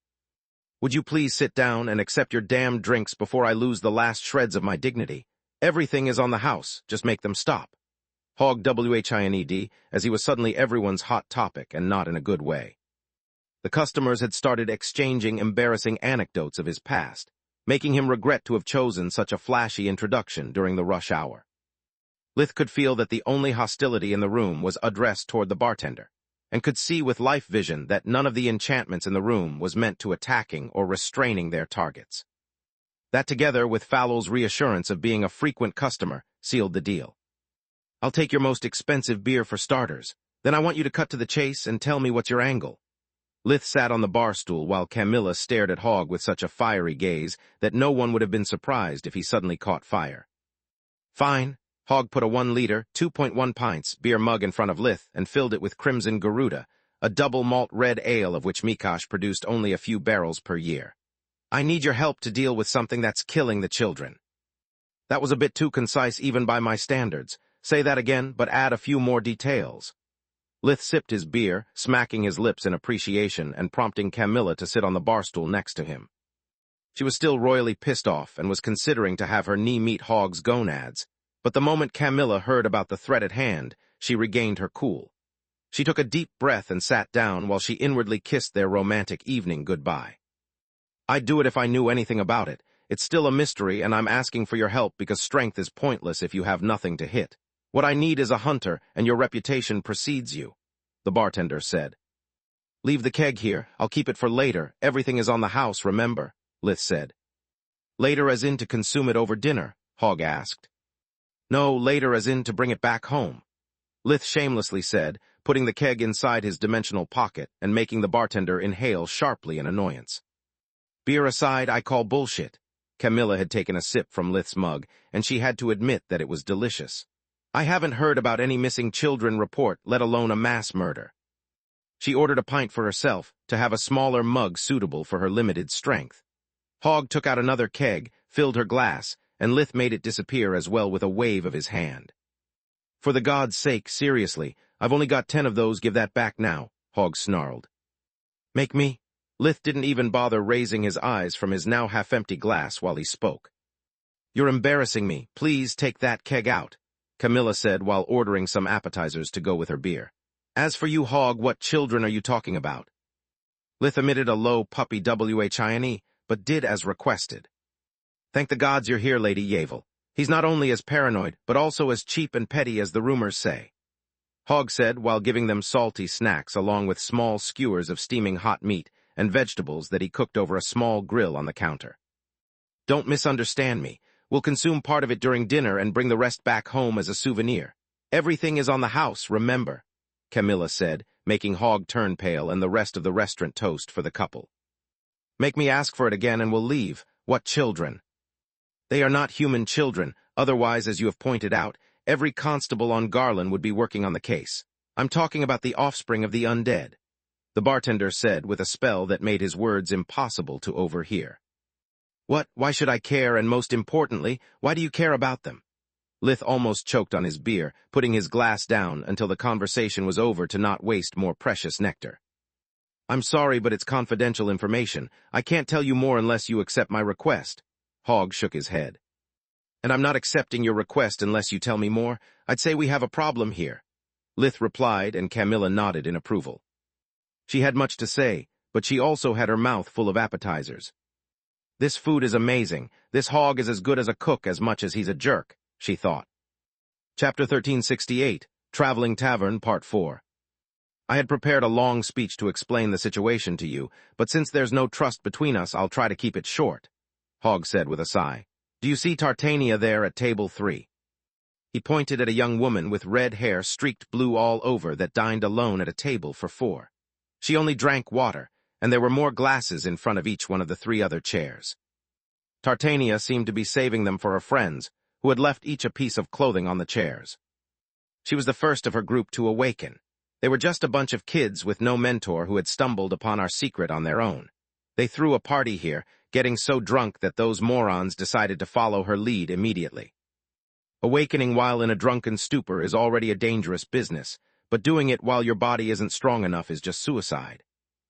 Would you please sit down and accept your damn drinks before I lose the last shreds of my dignity? Everything is on the house, just make them stop. Hogg WHINED, as he was suddenly everyone's hot topic and not in a good way. The customers had started exchanging embarrassing anecdotes of his past, making him regret to have chosen such a flashy introduction during the rush hour. Lith could feel that the only hostility in the room was addressed toward the bartender, and could see with life vision that none of the enchantments in the room was meant to attacking or restraining their targets. That together with Fallow's reassurance of being a frequent customer sealed the deal. I'll take your most expensive beer for starters. Then I want you to cut to the chase and tell me what's your angle. Lith sat on the bar stool while Camilla stared at Hogg with such a fiery gaze that no one would have been surprised if he suddenly caught fire. Fine. Hogg put a 1-liter, 2.1 pints beer mug in front of Lith and filled it with Crimson Garuda, a double malt red ale of which Mikosh produced only a few barrels per year. I need your help to deal with something that's killing the children. That was a bit too concise even by my standards. Say that again, but add a few more details. Lith sipped his beer, smacking his lips in appreciation and prompting Camilla to sit on the bar stool next to him. She was still royally pissed off and was considering to have her knee meet Hogg's gonads, but the moment Camilla heard about the threat at hand, she regained her cool. She took a deep breath and sat down while she inwardly kissed their romantic evening goodbye. I'd do it if I knew anything about it. It's still a mystery, and I'm asking for your help because strength is pointless if you have nothing to hit. What I need is a hunter, and your reputation precedes you," the bartender said. "Leave the keg here. I'll keep it for later. Everything is on the house, remember," Lith said. "Later as in to consume it over dinner?" Hogg asked. "No, later as in to bring it back home," Lith shamelessly said, putting the keg inside his dimensional pocket and making the bartender inhale sharply in annoyance. "Beer aside, I call bullshit." Camilla had taken a sip from Lith's mug, and she had to admit that it was delicious. "I haven't heard about any missing children report, let alone a mass murder." She ordered a pint for herself, to have a smaller mug suitable for her limited strength. Hogg took out another keg, filled her glass, and Lith made it disappear as well with a wave of his hand. "For the gods' sake, seriously, I've only got 10 of those, give that back now," Hogg snarled. "Make me?" Lith didn't even bother raising his eyes from his now half-empty glass while he spoke. "You're embarrassing me. Please take that keg out," Camilla said while ordering some appetizers to go with her beer. "As for you, Hogg, what children are you talking about?" Lith emitted a low puppy whine, but did as requested. "Thank the gods you're here, Lady Yavel. He's not only as paranoid, but also as cheap and petty as the rumors say," Hogg said while giving them salty snacks along with small skewers of steaming hot meat and vegetables that he cooked over a small grill on the counter. "Don't misunderstand me. We'll consume part of it during dinner and bring the rest back home as a souvenir. Everything is on the house, remember," Camilla said, making Hogg turn pale and the rest of the restaurant toast for the couple. "Make me ask for it again and we'll leave. What children?" "They are not human children, otherwise, as you have pointed out, every constable on Garland would be working on the case. I'm talking about the offspring of the undead," the bartender said with a spell that made his words impossible to overhear. "What? Why should I care, and most importantly, why do you care about them?" Lith almost choked on his beer, putting his glass down until the conversation was over to not waste more precious nectar. "I'm sorry, but it's confidential information. I can't tell you more unless you accept my request." Hogg shook his head. "And I'm not accepting your request unless you tell me more. I'd say we have a problem here," Lith replied, and Camilla nodded in approval. She had much to say, but she also had her mouth full of appetizers. "This food is amazing. This Hogg is as good as a cook as much as he's a jerk," she thought. Chapter 1368, Traveling Tavern, Part 4. "I had prepared a long speech to explain the situation to you, but since there's no trust between us, I'll try to keep it short," Hogg said with a sigh. "Do you see Tartania there at table 3? He pointed at a young woman with red hair streaked blue all over that dined alone at a table for 4. She only drank water, and there were more glasses in front of each one of the 3 other chairs. Tartania seemed to be saving them for her friends, who had left each a piece of clothing on the chairs. She was the first of her group to awaken. They were just a bunch of kids with no mentor who had stumbled upon our secret on their own. They threw a party here, getting so drunk that those morons decided to follow her lead immediately. Awakening while in a drunken stupor is already a dangerous business, but doing it while your body isn't strong enough is just suicide.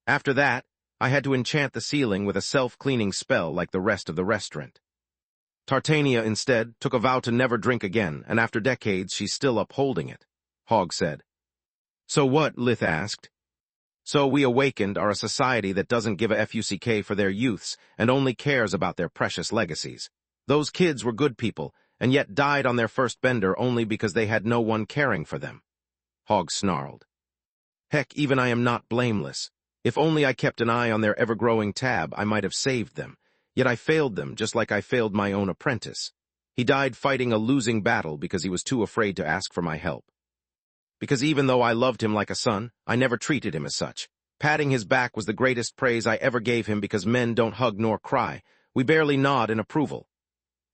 After that, I had to enchant the ceiling with a self-cleaning spell like the rest of the restaurant. Tartania, instead, took a vow to never drink again, and after decades she's still upholding it," Hogg said. "So what?" Lith asked. "So we awakened are a society that doesn't give a fuck for their youths and only cares about their precious legacies. Those kids were good people, and yet died on their first bender only because they had no one caring for them," Hogg snarled. "Heck, even I am not blameless. If only I kept an eye on their ever-growing tab, I might have saved them. Yet I failed them just like I failed my own apprentice. He died fighting a losing battle because he was too afraid to ask for my help. Because even though I loved him like a son, I never treated him as such. Patting his back was the greatest praise I ever gave him because men don't hug nor cry. We barely nod in approval."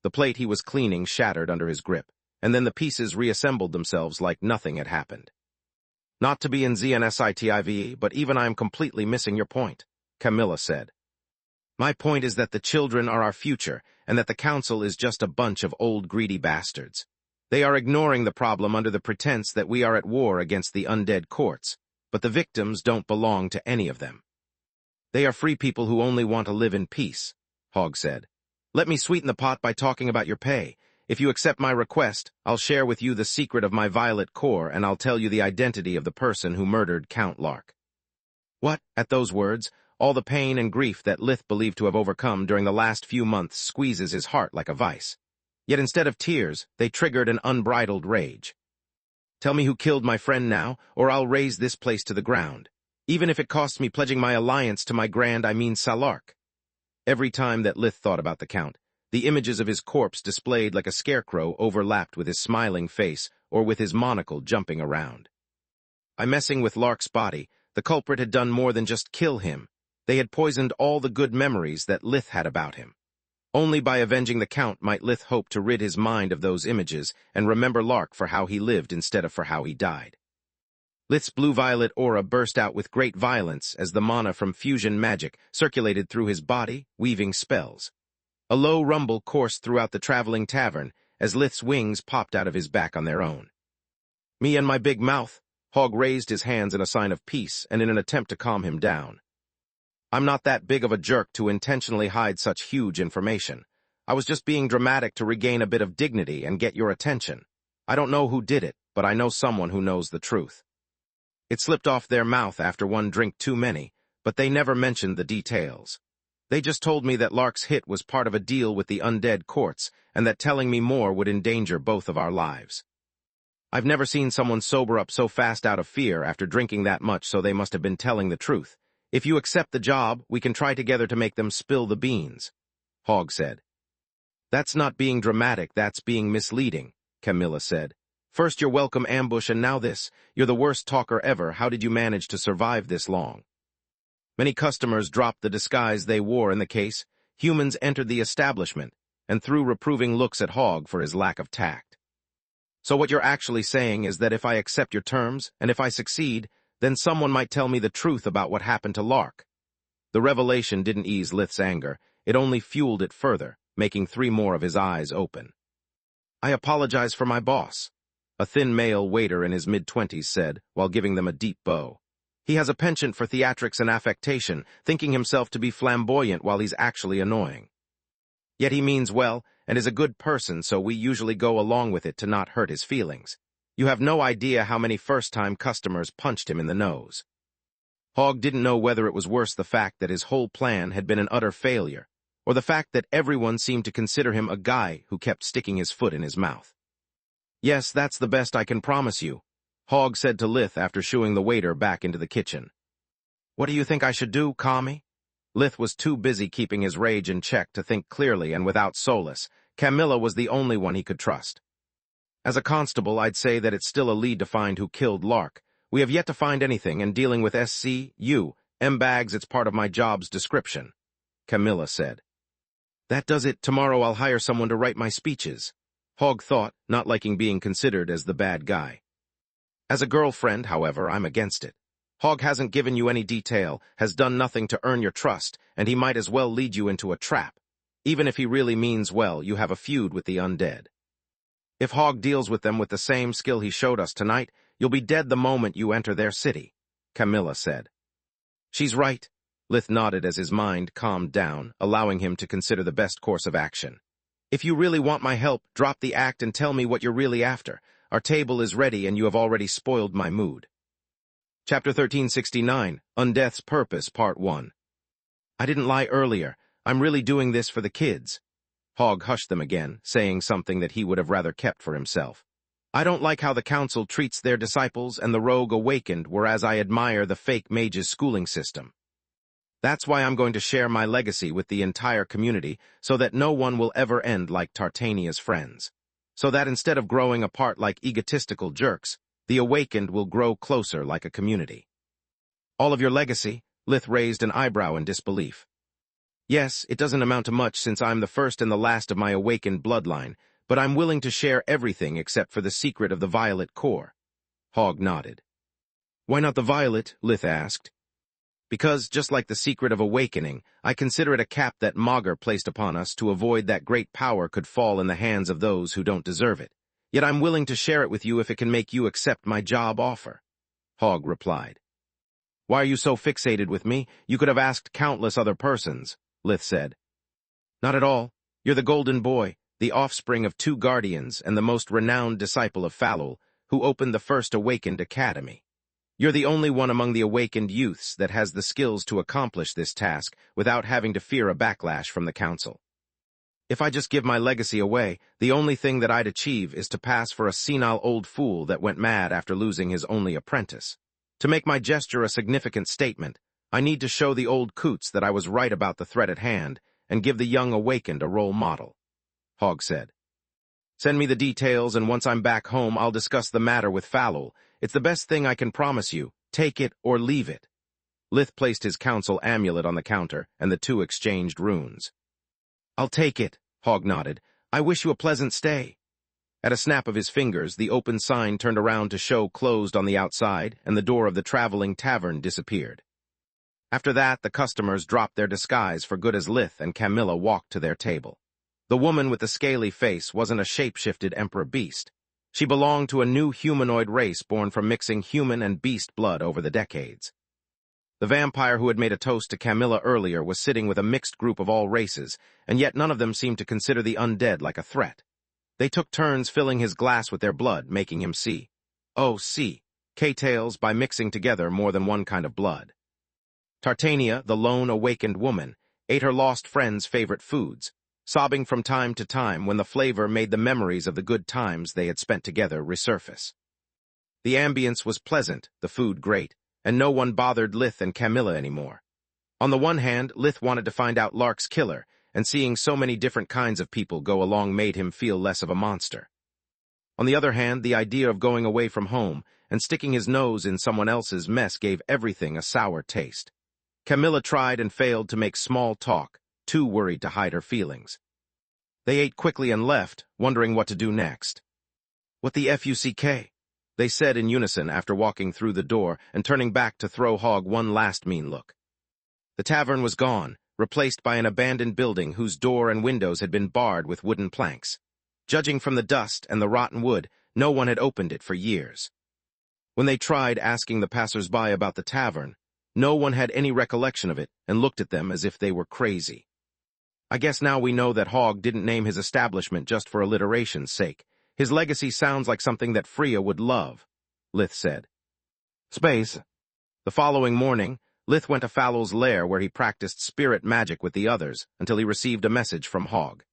The plate he was cleaning shattered under his grip, and then the pieces reassembled themselves like nothing had happened. "Not to be in ZNSITIVE, but even I am completely missing your point," Camilla said. "My point is that the children are our future, and that the council is just a bunch of old greedy bastards. They are ignoring the problem under the pretense that we are at war against the undead courts, but the victims don't belong to any of them. They are free people who only want to live in peace," Hogg said. "Let me sweeten the pot by talking about your pay. If you accept my request, I'll share with you the secret of my violet core, and I'll tell you the identity of the person who murdered Count Lark." What? At those words, All the pain and grief that Lith believed to have overcome during the last few months squeezes his heart like a vice. Yet instead of tears, they triggered an unbridled rage. Tell me who killed my friend now, or I'll raze this place to the ground. Even if it costs me pledging my alliance to my Salark. Every time that Lith thought about the Count, the images of his corpse displayed like a scarecrow overlapped with his smiling face or with his monocle jumping around. By messing with Lark's body, the culprit had done more than just kill him. They had poisoned all the good memories that Lith had about him. Only by avenging the Count might Lith hope to rid his mind of those images and remember Lark for how he lived instead of for how he died. Lith's blue-violet aura burst out with great violence as the mana from fusion magic circulated through his body, weaving spells. A low rumble coursed throughout the traveling tavern as Lith's wings popped out of his back on their own. Me and my big mouth, Hogg raised his hands in a sign of peace and in an attempt to calm him down. I'm not that big of a jerk to intentionally hide such huge information. I was just being dramatic to regain a bit of dignity and get your attention. I don't know who did it, but I know someone who knows the truth. It slipped off their mouth after one drink too many, but they never mentioned the details. They just told me that Lark's hit was part of a deal with the undead courts, and that telling me more would endanger both of our lives. I've never seen someone sober up so fast out of fear after drinking that much, so they must have been telling the truth. If you accept the job, we can try together to make them spill the beans, Hogg said. That's not being dramatic, that's being misleading, Camilla said. First your welcome ambush and now this. You're the worst talker ever. How did you manage to survive this long? Many customers dropped the disguise they wore in the case. Humans entered the establishment and threw reproving looks at Hogg for his lack of tact. So what you're actually saying is that if I accept your terms, and if I succeed, then someone might tell me the truth about what happened to Lark. The revelation didn't ease Lith's anger. It only fueled it further, making 3 more of his eyes open. I apologize for my boss, a thin male waiter in his mid-20s said, while giving them a deep bow. He has a penchant for theatrics and affectation, thinking himself to be flamboyant while he's actually annoying. Yet he means well, and is a good person, so we usually go along with it to not hurt his feelings. You have no idea how many first-time customers punched him in the nose. Hogg didn't know whether it was worse the fact that his whole plan had been an utter failure, or the fact that everyone seemed to consider him a guy who kept sticking his foot in his mouth. Yes, that's the best I can promise you, Hogg said to Lith after shooing the waiter back into the kitchen. What do you think I should do, Kami? Lith was too busy keeping his rage in check to think clearly and without solace. Camilla was the only one he could trust. As a constable, I'd say that it's still a lead to find who killed Lark. We have yet to find anything, and dealing with SC, M-Bags, it's part of my job's description, Camilla said. That does it. Tomorrow I'll hire someone to write my speeches, Hogg thought, not liking being considered as the bad guy. As a girlfriend, however, I'm against it. Hogg hasn't given you any detail, has done nothing to earn your trust, and he might as well lead you into a trap. Even if he really means well, you have a feud with the undead. If Hogg deals with them with the same skill he showed us tonight, you'll be dead the moment you enter their city, Camilla said. She's right, Lith nodded as his mind calmed down, allowing him to consider the best course of action. If you really want my help, drop the act and tell me what you're really after. Our table is ready and you have already spoiled my mood. Chapter 1369, Undeath's Purpose, Part 1. I didn't lie earlier. I'm really doing this for the kids. Hogg hushed them again, saying something that he would have rather kept for himself. I don't like how the council treats their disciples and the rogue awakened, whereas I admire the fake mage's schooling system. That's why I'm going to share my legacy with the entire community, so that no one will ever end like Tartania's friends. So that instead of growing apart like egotistical jerks, the awakened will grow closer like a community. All of your legacy? Lith raised an eyebrow in disbelief. Yes, it doesn't amount to much since I'm the first and the last of my awakened bloodline, but I'm willing to share everything except for the secret of the violet core. Hogg nodded. Why not the violet? Lith asked. Because, just like the secret of awakening, I consider it a cap that Magus placed upon us to avoid that great power could fall in the hands of those who don't deserve it. Yet I'm willing to share it with you if it can make you accept my job offer, Hogg replied. Why are you so fixated with me? You could have asked countless other persons, Lith said. Not at all. You're the golden boy, the offspring of 2 guardians and the most renowned disciple of Falul, who opened the first awakened academy. You're the only one among the awakened youths that has the skills to accomplish this task without having to fear a backlash from the council. If I just give my legacy away, the only thing that I'd achieve is to pass for a senile old fool that went mad after losing his only apprentice. To make my gesture a significant statement, I need to show the old coots that I was right about the threat at hand and give the young awakened a role model, Hogg said. Send me the details, and once I'm back home, I'll discuss the matter with Falul. It's the best thing I can promise you. Take it or leave it. Lith placed his council amulet on the counter, and the two exchanged runes. I'll take it, Hogg nodded. I wish you a pleasant stay. At a snap of his fingers, the open sign turned around to show closed on the outside, and the door of the traveling tavern disappeared. After that, the customers dropped their disguise for good as Lith and Camilla walked to their table. The woman with the scaly face wasn't a shape-shifted emperor beast. She belonged to a new humanoid race born from mixing human and beast blood over the decades. The vampire who had made a toast to Camilla earlier was sitting with a mixed group of all races, and yet none of them seemed to consider the undead like a threat. They took turns filling his glass with their blood, making him see. Oh, see. K-tails by mixing together more than one kind of blood. Tartania, the lone awakened woman, ate her lost friend's favorite foods, sobbing from time to time when the flavor made the memories of the good times they had spent together resurface. The ambience was pleasant, the food great, and no one bothered Lith and Camilla anymore. On the one hand, Lith wanted to find out Lark's killer, and seeing so many different kinds of people go along made him feel less of a monster. On the other hand, the idea of going away from home and sticking his nose in someone else's mess gave everything a sour taste. Camilla tried and failed to make small talk, too worried to hide her feelings. They ate quickly and left, wondering what to do next. What the fuck? They said in unison after walking through the door and turning back to throw Hogg one last mean look. The tavern was gone, replaced by an abandoned building whose door and windows had been barred with wooden planks. Judging from the dust and the rotten wood, no one had opened it for years. When they tried asking the passers-by about the tavern, no one had any recollection of it and looked at them as if they were crazy. I guess now we know that Hogg didn't name his establishment just for alliteration's sake. His legacy sounds like something that Freya would love, Lith said. Space. The following morning, Lith went to Falul's lair where he practiced spirit magic with the others until he received a message from Hogg.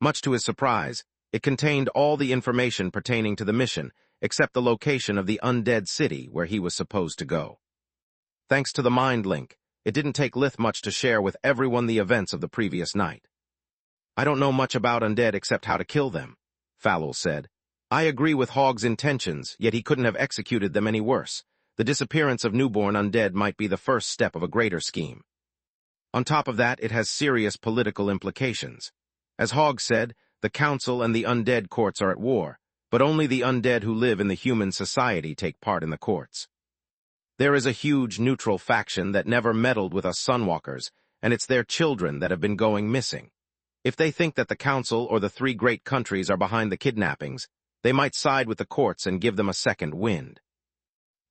Much to his surprise, it contained all the information pertaining to the mission, except the location of the undead city where he was supposed to go. Thanks to the mind link, it didn't take Lith much to share with everyone the events of the previous night. I don't know much about undead except how to kill them, Falul said. I agree with Hogg's intentions, yet he couldn't have executed them any worse. The disappearance of newborn undead might be the first step of a greater scheme. On top of that, it has serious political implications. As Hogg said, the council and the undead courts are at war, but only the undead who live in the human society take part in the courts. There is a huge neutral faction that never meddled with us Sunwalkers, and it's their children that have been going missing. If they think that the council or the three great countries are behind the kidnappings, they might side with the courts and give them a second wind.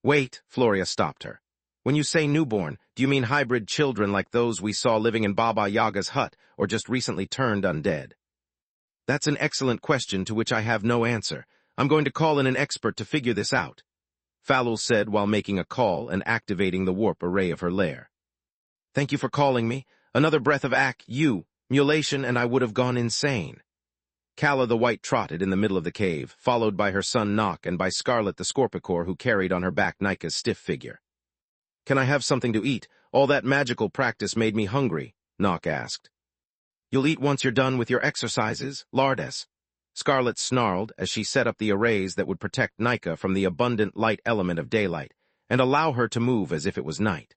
Wait, Floria stopped her. When you say newborn, do you mean hybrid children like those we saw living in Baba Yaga's hut, or just recently turned undead? That's an excellent question to which I have no answer. I'm going to call in an expert to figure this out, Falul said while making a call and activating the warp array of her lair. Thank you for calling me. Another breath of mutilation, and I would have gone insane. Calla the White trotted in the middle of the cave, followed by her son Nock and by Scarlet the Scorpicore who carried on her back Nika's stiff figure. Can I have something to eat? All that magical practice made me hungry, Nock asked. You'll eat once you're done with your exercises, Lardes. Scarlet snarled as she set up the arrays that would protect Nika from the abundant light element of daylight and allow her to move as if it was night.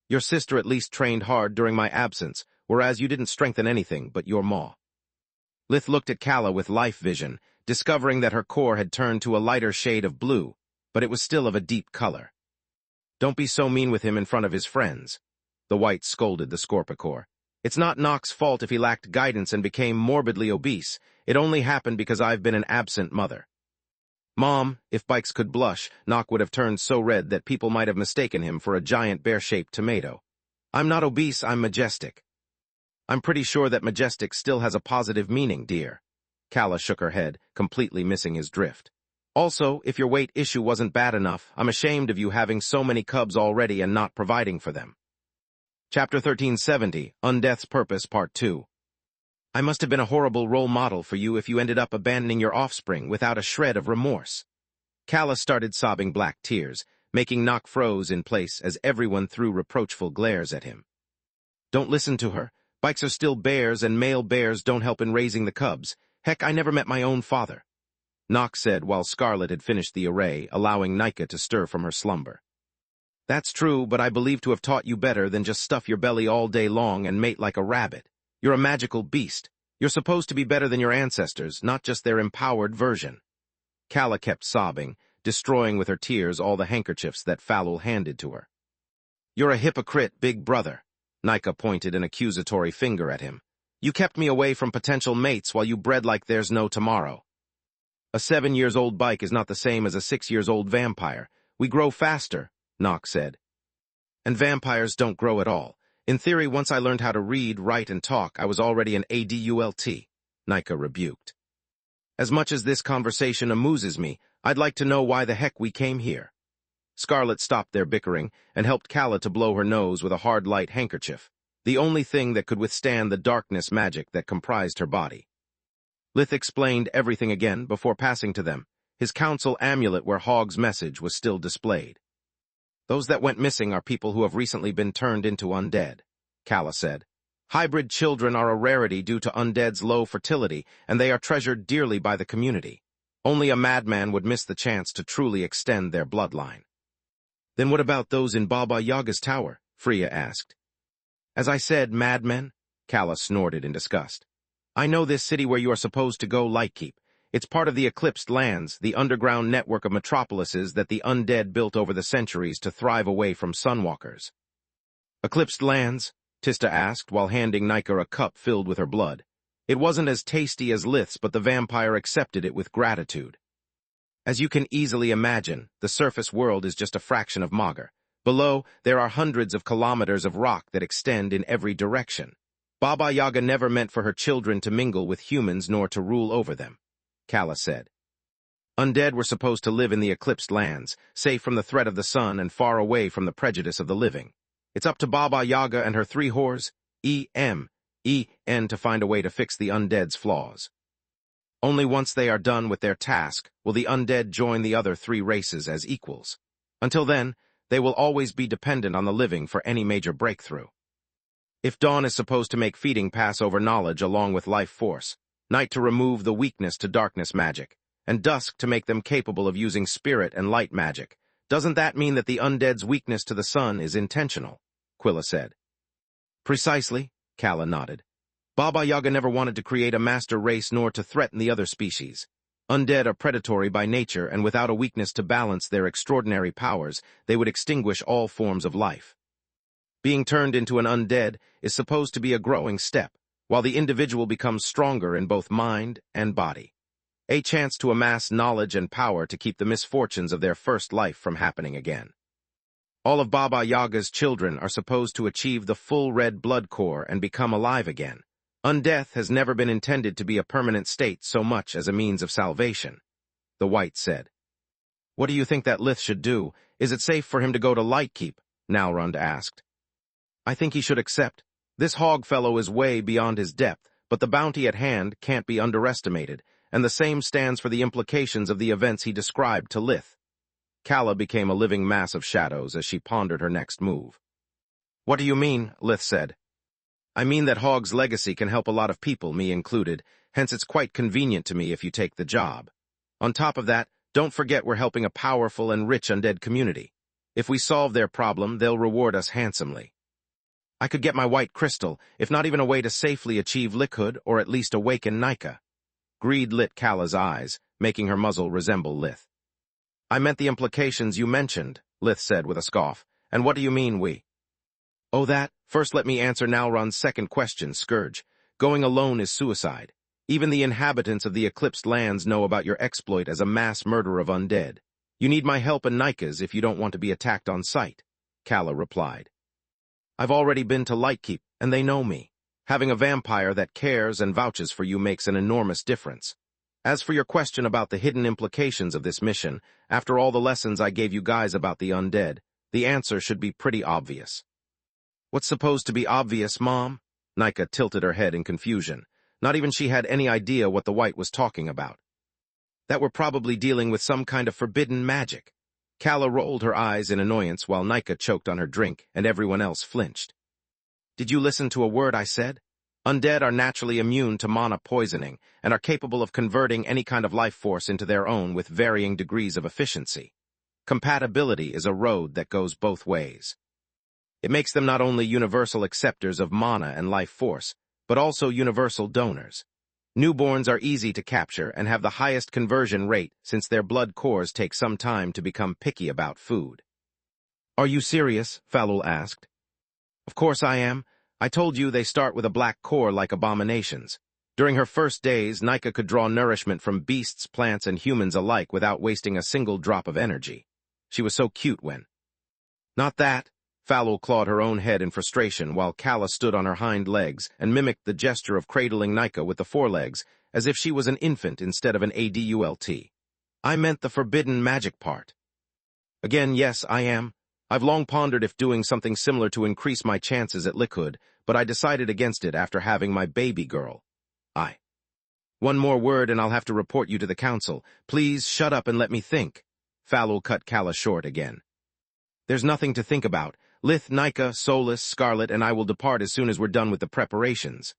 Your sister at least trained hard during my absence, whereas you didn't strengthen anything but your maw. Lith looked at Calla with life vision, discovering that her core had turned to a lighter shade of blue, but it was still of a deep color. Don't be so mean with him in front of his friends, the White scolded the Scorpicore. It's not Nock's fault if he lacked guidance and became morbidly obese. It only happened because I've been an absent mother. Mom, if Bikes could blush, Nock would have turned so red that people might have mistaken him for a giant bear-shaped tomato. I'm not obese, I'm majestic. I'm pretty sure that majestic still has a positive meaning, dear. Calla shook her head, completely missing his drift. Also, if your weight issue wasn't bad enough, I'm ashamed of you having so many cubs already and not providing for them. Chapter 1370, Undeath's Purpose, Part 2. I must have been a horrible role model for you if you ended up abandoning your offspring without a shred of remorse. Calla started sobbing black tears, making Nock froze in place as everyone threw reproachful glares at him. Don't listen to her. Bikes are still bears, and male bears don't help in raising the cubs. Heck, I never met my own father, Nock said while Scarlet had finished the array, allowing Nika to stir from her slumber. That's true, but I believe to have taught you better than just stuff your belly all day long and mate like a rabbit. You're a magical beast. You're supposed to be better than your ancestors, not just their empowered version. Calla kept sobbing, destroying with her tears all the handkerchiefs that Falul handed to her. You're a hypocrite, big brother. Nika pointed an accusatory finger at him. You kept me away from potential mates while you bred like there's no tomorrow. A 7-year-old bike is not the same as a 6-year-old vampire. We grow faster, Nock said. And vampires don't grow at all. In theory, once I learned how to read, write, and talk, I was already an adult, Nika rebuked. As much as this conversation amuses me, I'd like to know why the heck we came here. Scarlet stopped their bickering and helped Calla to blow her nose with a hard light handkerchief, the only thing that could withstand the darkness magic that comprised her body. Lith explained everything again before passing to them, his council amulet where Hogg's message was still displayed. Those that went missing are people who have recently been turned into undead, Calla said. Hybrid children are a rarity due to undead's low fertility, and they are treasured dearly by the community. Only a madman would miss the chance to truly extend their bloodline. Then what about those in Baba Yaga's tower? Freya asked. As I said, madmen, Calla snorted in disgust. I know this city where you are supposed to go, Lightkeep. It's part of the Eclipsed Lands, the underground network of metropolises that the undead built over the centuries to thrive away from sunwalkers. Eclipsed Lands? Tista asked while handing Nika a cup filled with her blood. It wasn't as tasty as Lith's, but the vampire accepted it with gratitude. As you can easily imagine, the surface world is just a fraction of Magar. Below, there are hundreds of kilometers of rock that extend in every direction. Baba Yaga never meant for her children to mingle with humans nor to rule over them, Calla said. Undead were supposed to live in the Eclipsed Lands, safe from the threat of the sun and far away from the prejudice of the living. It's up to Baba Yaga and her 3 whores, to find a way to fix the undead's flaws. Only once they are done with their task will the undead join the other 3 races as equals. Until then, they will always be dependent on the living for any major breakthrough. If Dawn is supposed to make feeding pass over knowledge along with life force, Night to remove the weakness to darkness magic, and Dusk to make them capable of using spirit and light magic, doesn't that mean that the undead's weakness to the sun is intentional? Quilla said. Precisely, Calla nodded. Baba Yaga never wanted to create a master race nor to threaten the other species. Undead are predatory by nature, and without a weakness to balance their extraordinary powers, they would extinguish all forms of life. Being turned into an undead is supposed to be a growing step, while the individual becomes stronger in both mind and body. A chance to amass knowledge and power to keep the misfortunes of their first life from happening again. All of Baba Yaga's children are supposed to achieve the full red blood core and become alive again. Undeath has never been intended to be a permanent state so much as a means of salvation, the White said. What do you think that Lith should do? Is it safe for him to go to Lightkeep? Nalrund asked. I think he should accept. This Hogg fellow is way beyond his depth, but the bounty at hand can't be underestimated, and the same stands for the implications of the events he described to Lith. Calla became a living mass of shadows as she pondered her next move. What do you mean? Lith said. I mean that Hogg's legacy can help a lot of people, me included, hence it's quite convenient to me if you take the job. On top of that, don't forget we're helping a powerful and rich undead community. If we solve their problem, they'll reward us handsomely. I could get my white crystal, if not even a way to safely achieve lickhood or at least awaken Nika. Greed lit Calla's eyes, making her muzzle resemble Lith. I meant the implications you mentioned, Lith said with a scoff. And what do you mean, we? Oh, that? First let me answer Nalrund's second question, Scourge. Going alone is suicide. Even the inhabitants of the Eclipsed Lands know about your exploit as a mass murder of undead. You need my help and Nika's if you don't want to be attacked on sight, Calla replied. I've already been to Lightkeep, and they know me. Having a vampire that cares and vouches for you makes an enormous difference. As for your question about the hidden implications of this mission, after all the lessons I gave you guys about the undead, the answer should be pretty obvious. What's supposed to be obvious, Mom? Nika tilted her head in confusion. Not even she had any idea what the white was talking about. That we're probably dealing with some kind of forbidden magic. Calla rolled her eyes in annoyance while Nika choked on her drink and everyone else flinched. Did you listen to a word I said? Undead are naturally immune to mana poisoning and are capable of converting any kind of life force into their own with varying degrees of efficiency. Compatibility is a road that goes both ways. It makes them not only universal acceptors of mana and life force, but also universal donors. Newborns are easy to capture and have the highest conversion rate since their blood cores take some time to become picky about food. Are you serious? Falul asked. Of course I am. I told you they start with a black core like abominations. During her first days, Nika could draw nourishment from beasts, plants, and humans alike without wasting a single drop of energy. She was so cute when... Not that. Falul clawed her own head in frustration while Calla stood on her hind legs and mimicked the gesture of cradling Nika with the forelegs as if she was an infant instead of an adult. I meant the forbidden magic part. Again, yes, I am. I've long pondered if doing something similar to increase my chances at lickhood, but I decided against it after having my baby girl. One more word and I'll have to report you to the council. Please shut up and let me think. Falul cut Calla short again. There's nothing to think about. Lith, Nika, Solus, Scarlet, and I will depart as soon as we're done with the preparations.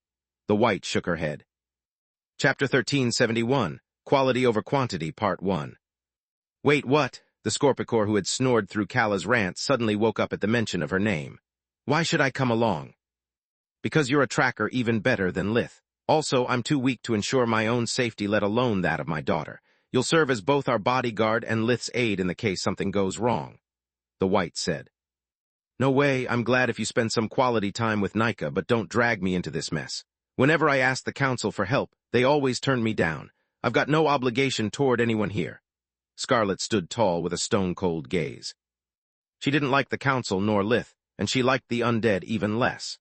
The white shook her head. Chapter 1371, Quality over Quantity, Part 1. Wait, what? The Scorpicore who had snored through Calla's rant suddenly woke up at the mention of her name. Why should I come along? Because you're a tracker even better than Lith. Also, I'm too weak to ensure my own safety, let alone that of my daughter. You'll serve as both our bodyguard and Lith's aide in the case something goes wrong. The white said. No way, I'm glad if you spend some quality time with Nika, but don't drag me into this mess. Whenever I ask the council for help, they always turn me down. I've got no obligation toward anyone here. Scarlet stood tall with a stone-cold gaze. She didn't like the council nor Lith, and she liked the undead even less.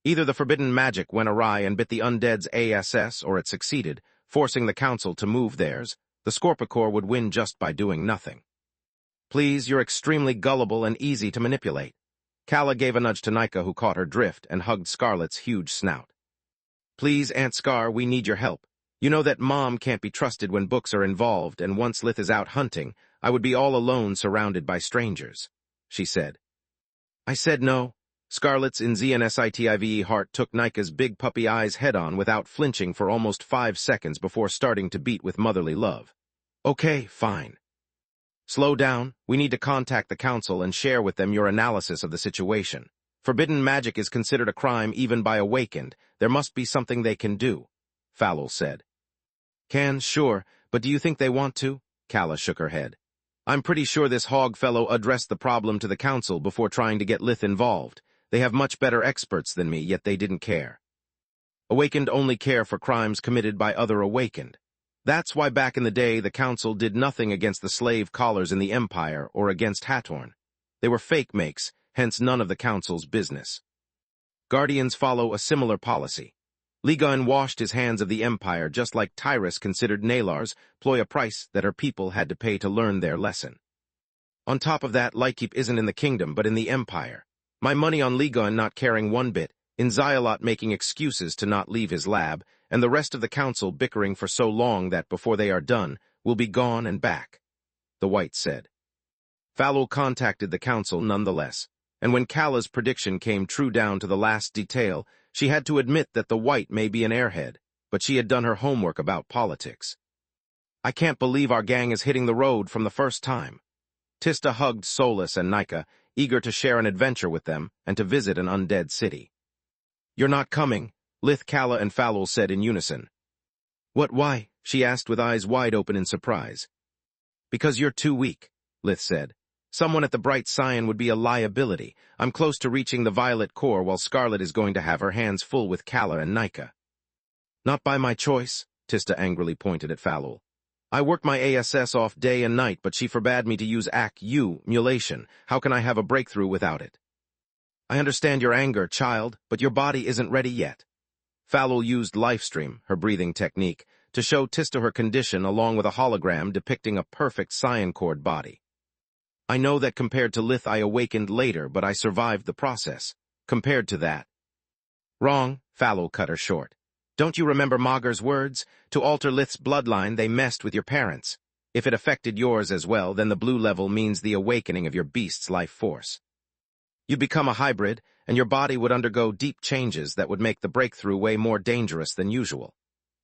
Either the forbidden magic went awry and bit the undead's ASS, or it succeeded, forcing the council to move theirs. The Scorpicore would win just by doing nothing. Please, you're extremely gullible and easy to manipulate. Calla gave a nudge to Nika, who caught her drift and hugged Scarlet's huge snout. Please, Aunt Scar, we need your help. You know that Mom can't be trusted when books are involved, and once Lith is out hunting, I would be all alone surrounded by strangers, she said. I said no. Scarlet's NZNSITIVE heart took Nika's big puppy eyes head-on without flinching for almost 5 seconds before starting to beat with motherly love. Okay, fine. Slow down. We need to contact the council and share with them your analysis of the situation. Forbidden magic is considered a crime even by awakened. There must be something they can do, Falul said. Sure, but do you think they want to? Calla shook her head. I'm pretty sure this hog fellow addressed the problem to the council before trying to get Lith involved. They have much better experts than me, yet they didn't care. Awakened only care for crimes committed by other awakened. That's why back in the day the council did nothing against the slave collars in the Empire or against Hathorn. They were fake makes, hence none of the council's business. Guardians follow a similar policy. Ligon washed his hands of the Empire just like Tyrus considered Nalar's ploy a price that her people had to pay to learn their lesson. On top of that, Lightkeep isn't in the kingdom but in the Empire. My money on Ligon not caring one bit, Inzialot making excuses to not leave his lab, and the rest of the council bickering for so long that before they are done, will be gone and back, the white said. Falul contacted the council nonetheless, and when Calla's prediction came true down to the last detail, she had to admit that the white may be an airhead, but she had done her homework about politics. I can't believe our gang is hitting the road from the first time. Tista hugged Solus and Nika, eager to share an adventure with them and to visit an undead city. You're not coming, Lith, Calla, and Falul said in unison. What, why? She asked with eyes wide open in surprise. Because you're too weak, Lith said. Someone at the Bright Scion would be a liability. I'm close to reaching the Violet Core while Scarlet is going to have her hands full with Calla and Nika. Not by my choice, Tista angrily pointed at Falul. I worked my ASS off day and night, but she forbade me to use ACU, mulation. How can I have a breakthrough without it? I understand your anger, child, but your body isn't ready yet. Falul used Lifestream, her breathing technique, to show Tista her condition along with a hologram depicting a perfect cyan cord body. I know that compared to Lith I awakened later, but I survived the process. Compared to that. Wrong, Falul cut her short. Don't you remember Mager's words? To alter Lith's bloodline, they messed with your parents. If it affected yours as well, then the blue level means the awakening of your beast's life force. You'd become a hybrid, and your body would undergo deep changes that would make the breakthrough way more dangerous than usual.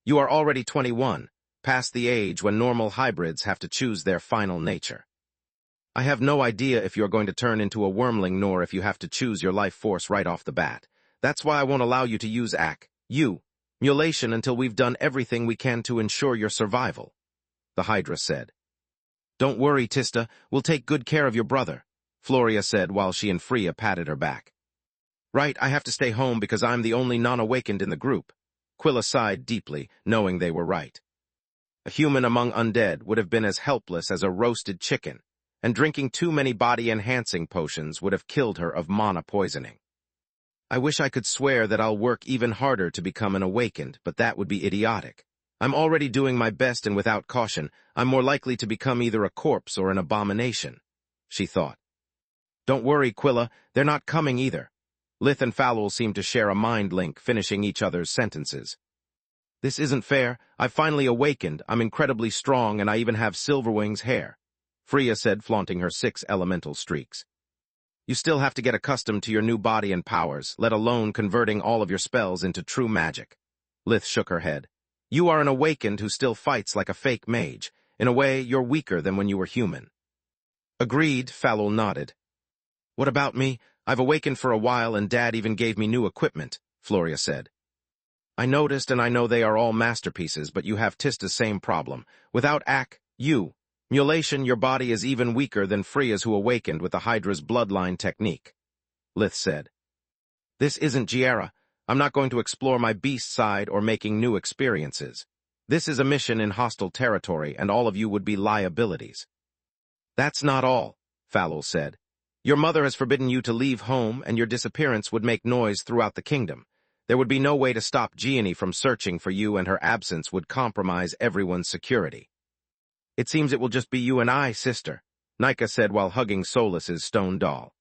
You are already 21, past the age when normal hybrids have to choose their final nature. I have no idea if you're going to turn into a wormling nor if you have to choose your life force right off the bat. That's why I won't allow you to use mulation until we've done everything we can to ensure your survival, the Hydra said. Don't worry, Tista, we'll take good care of your brother, Floria said while she and Freya patted her back. Right, I have to stay home because I'm the only non-awakened in the group. Quilla sighed deeply, knowing they were right. A human among undead would have been as helpless as a roasted chicken, and drinking too many body-enhancing potions would have killed her of mana poisoning. I wish I could swear that I'll work even harder to become an awakened, but that would be idiotic. I'm already doing my best, and without caution, I'm more likely to become either a corpse or an abomination, she thought. Don't worry, Quilla, they're not coming either. Lith and Falul seemed to share a mind link, finishing each other's sentences. This isn't fair. I've finally awakened, I'm incredibly strong, and I even have Silverwing's hair, Freya said, flaunting her 6 elemental streaks. You still have to get accustomed to your new body and powers, let alone converting all of your spells into true magic. Lith shook her head. You are an awakened who still fights like a fake mage. In a way, you're weaker than when you were human. Agreed, Falul nodded. What about me? I've awakened for a while and Dad even gave me new equipment, Floria said. I noticed and I know they are all masterpieces, but you have Tista's same problem. Without mulation, your body is even weaker than Freya's who awakened with the Hydra's bloodline technique, Lith said. This isn't Giera. I'm not going to explore my beast side or making new experiences. This is a mission in hostile territory, and all of you would be liabilities. That's not all, Falul said. Your mother has forbidden you to leave home, and your disappearance would make noise throughout the kingdom. There would be no way to stop Gianni from searching for you, and her absence would compromise everyone's security. It seems it will just be you and I, sister, Nika said while hugging Solas's stone doll.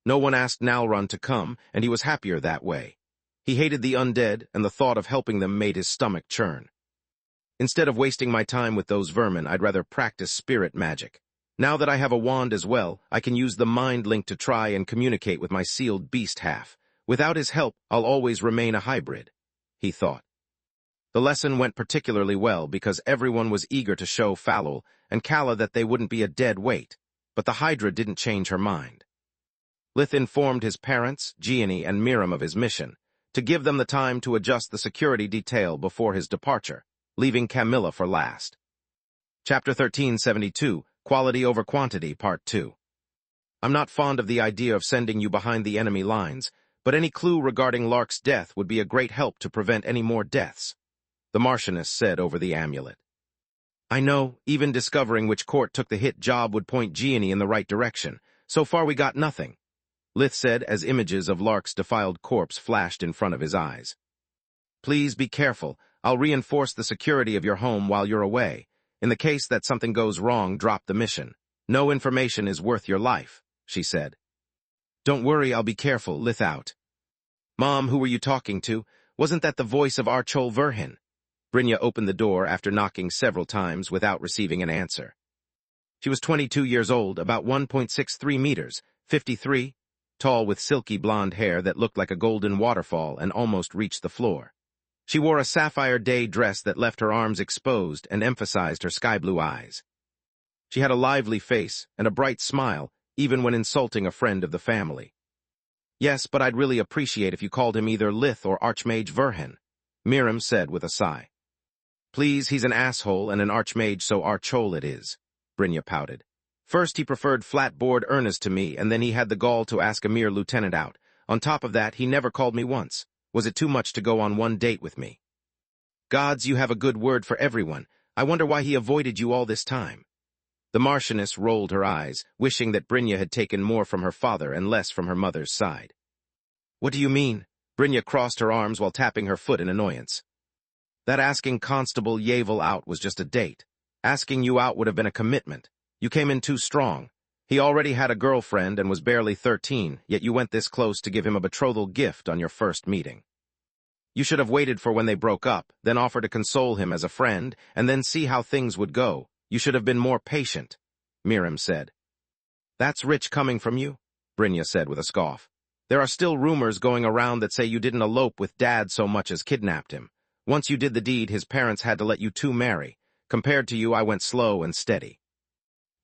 No one asked Nalrun to come, and he was happier that way. He hated the undead, and the thought of helping them made his stomach churn. Instead of wasting my time with those vermin, I'd rather practice spirit magic. Now that I have a wand as well, I can use the mind link to try and communicate with my sealed beast half. Without his help, I'll always remain a hybrid, he thought. The lesson went particularly well because everyone was eager to show Falul and Kala that they wouldn't be a dead weight, but the Hydra didn't change her mind. Lith informed his parents, Gianni, and Miriam of his mission, to give them the time to adjust the security detail before his departure, leaving Camilla for last. Chapter 1372, Quality over Quantity, Part 2. I'm not fond of the idea of sending you behind the enemy lines, but any clue regarding Lark's death would be a great help to prevent any more deaths, the Martianess said over the amulet. I know, even discovering which court took the hit job would point Gianni in the right direction. So far we got nothing, Lith said as images of Lark's defiled corpse flashed in front of his eyes. Please be careful. I'll reinforce the security of your home while you're away. In the case that something goes wrong, drop the mission. No information is worth your life, she said. Don't worry, I'll be careful, Lith out. Mom, who were you talking to? Wasn't that the voice of Archol Verhin? Brynja opened the door after knocking several times without receiving an answer. She was 22 years old, about 1.63 meters, 53, tall with silky blonde hair that looked like a golden waterfall and almost reached the floor. She wore a sapphire day dress that left her arms exposed and emphasized her sky-blue eyes. She had a lively face and a bright smile, even when insulting a friend of the family. Yes, but I'd really appreciate if you called him either Lith or Archmage Verhin, Miriam said with a sigh. Please, he's an asshole and an archmage, so Archol it is, Brynja pouted. First he preferred flat-board Ernest to me, and then he had the gall to ask a mere lieutenant out. On top of that, he never called me once. Was it too much to go on one date with me? Gods, you have a good word for everyone. I wonder why he avoided you all this time. The Martianess rolled her eyes, wishing that Brynja had taken more from her father and less from her mother's side. What do you mean? Brynja crossed her arms while tapping her foot in annoyance. That asking Constable Yavel out was just a date. Asking you out would have been a commitment. You came in too strong. He already had a girlfriend and was barely 13, yet you went this close to give him a betrothal gift on your first meeting. You should have waited for when they broke up, then offer to console him as a friend, and then see how things would go. You should have been more patient, Miriam said. That's rich coming from you, Brynja said with a scoff. There are still rumors going around that say you didn't elope with Dad so much as kidnapped him. Once you did the deed, his parents had to let you two marry. Compared to you, I went slow and steady.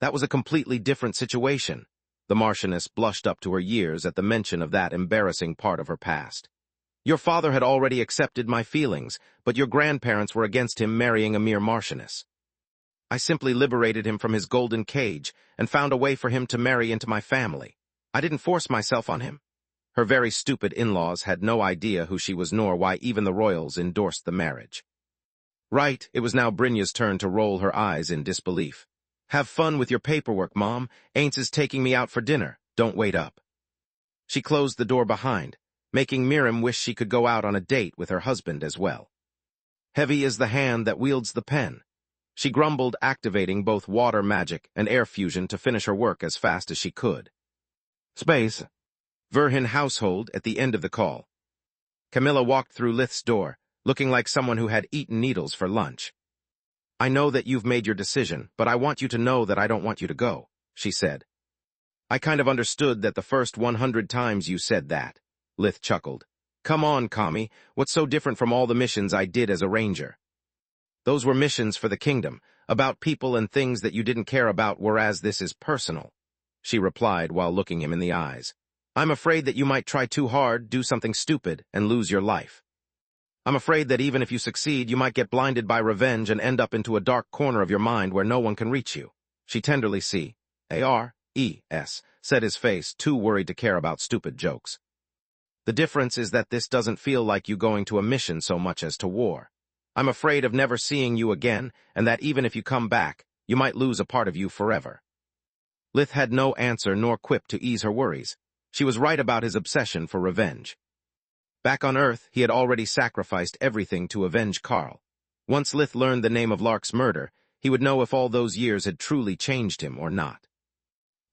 That was a completely different situation. The Marchioness blushed up to her years at the mention of that embarrassing part of her past. Your father had already accepted my feelings, but your grandparents were against him marrying a mere Marchioness. I simply liberated him from his golden cage and found a way for him to marry into my family. I didn't force myself on him. Her very stupid in-laws had no idea who she was nor why even the royals endorsed the marriage. Right, it was now Brynja's turn to roll her eyes in disbelief. Have fun with your paperwork, Mom. Aints is taking me out for dinner. Don't wait up. She closed the door behind, making Miriam wish she could go out on a date with her husband as well. Heavy is the hand that wields the pen. She grumbled, activating both water magic and air fusion to finish her work as fast as she could. Space. Verhin household at the end of the call. Camilla walked through Lith's door, looking like someone who had eaten needles for lunch. I know that you've made your decision, but I want you to know that I don't want you to go, she said. I kind of understood that the first 100 times you said that, Lith chuckled. Come on, Kami, what's so different from all the missions I did as a ranger? Those were missions for the kingdom, about people and things that you didn't care about, whereas this is personal, she replied while looking him in the eyes. I'm afraid that you might try too hard, do something stupid, and lose your life. I'm afraid that even if you succeed, you might get blinded by revenge and end up into a dark corner of your mind where no one can reach you. She tenderly said his face, too worried to care about stupid jokes. The difference is that this doesn't feel like you going to a mission so much as to war. I'm afraid of never seeing you again, and that even if you come back, you might lose a part of you forever. Lith had no answer nor quip to ease her worries. She was right about his obsession for revenge. Back on Earth, he had already sacrificed everything to avenge Carl. Once Lith learned the name of Lark's murder, he would know if all those years had truly changed him or not.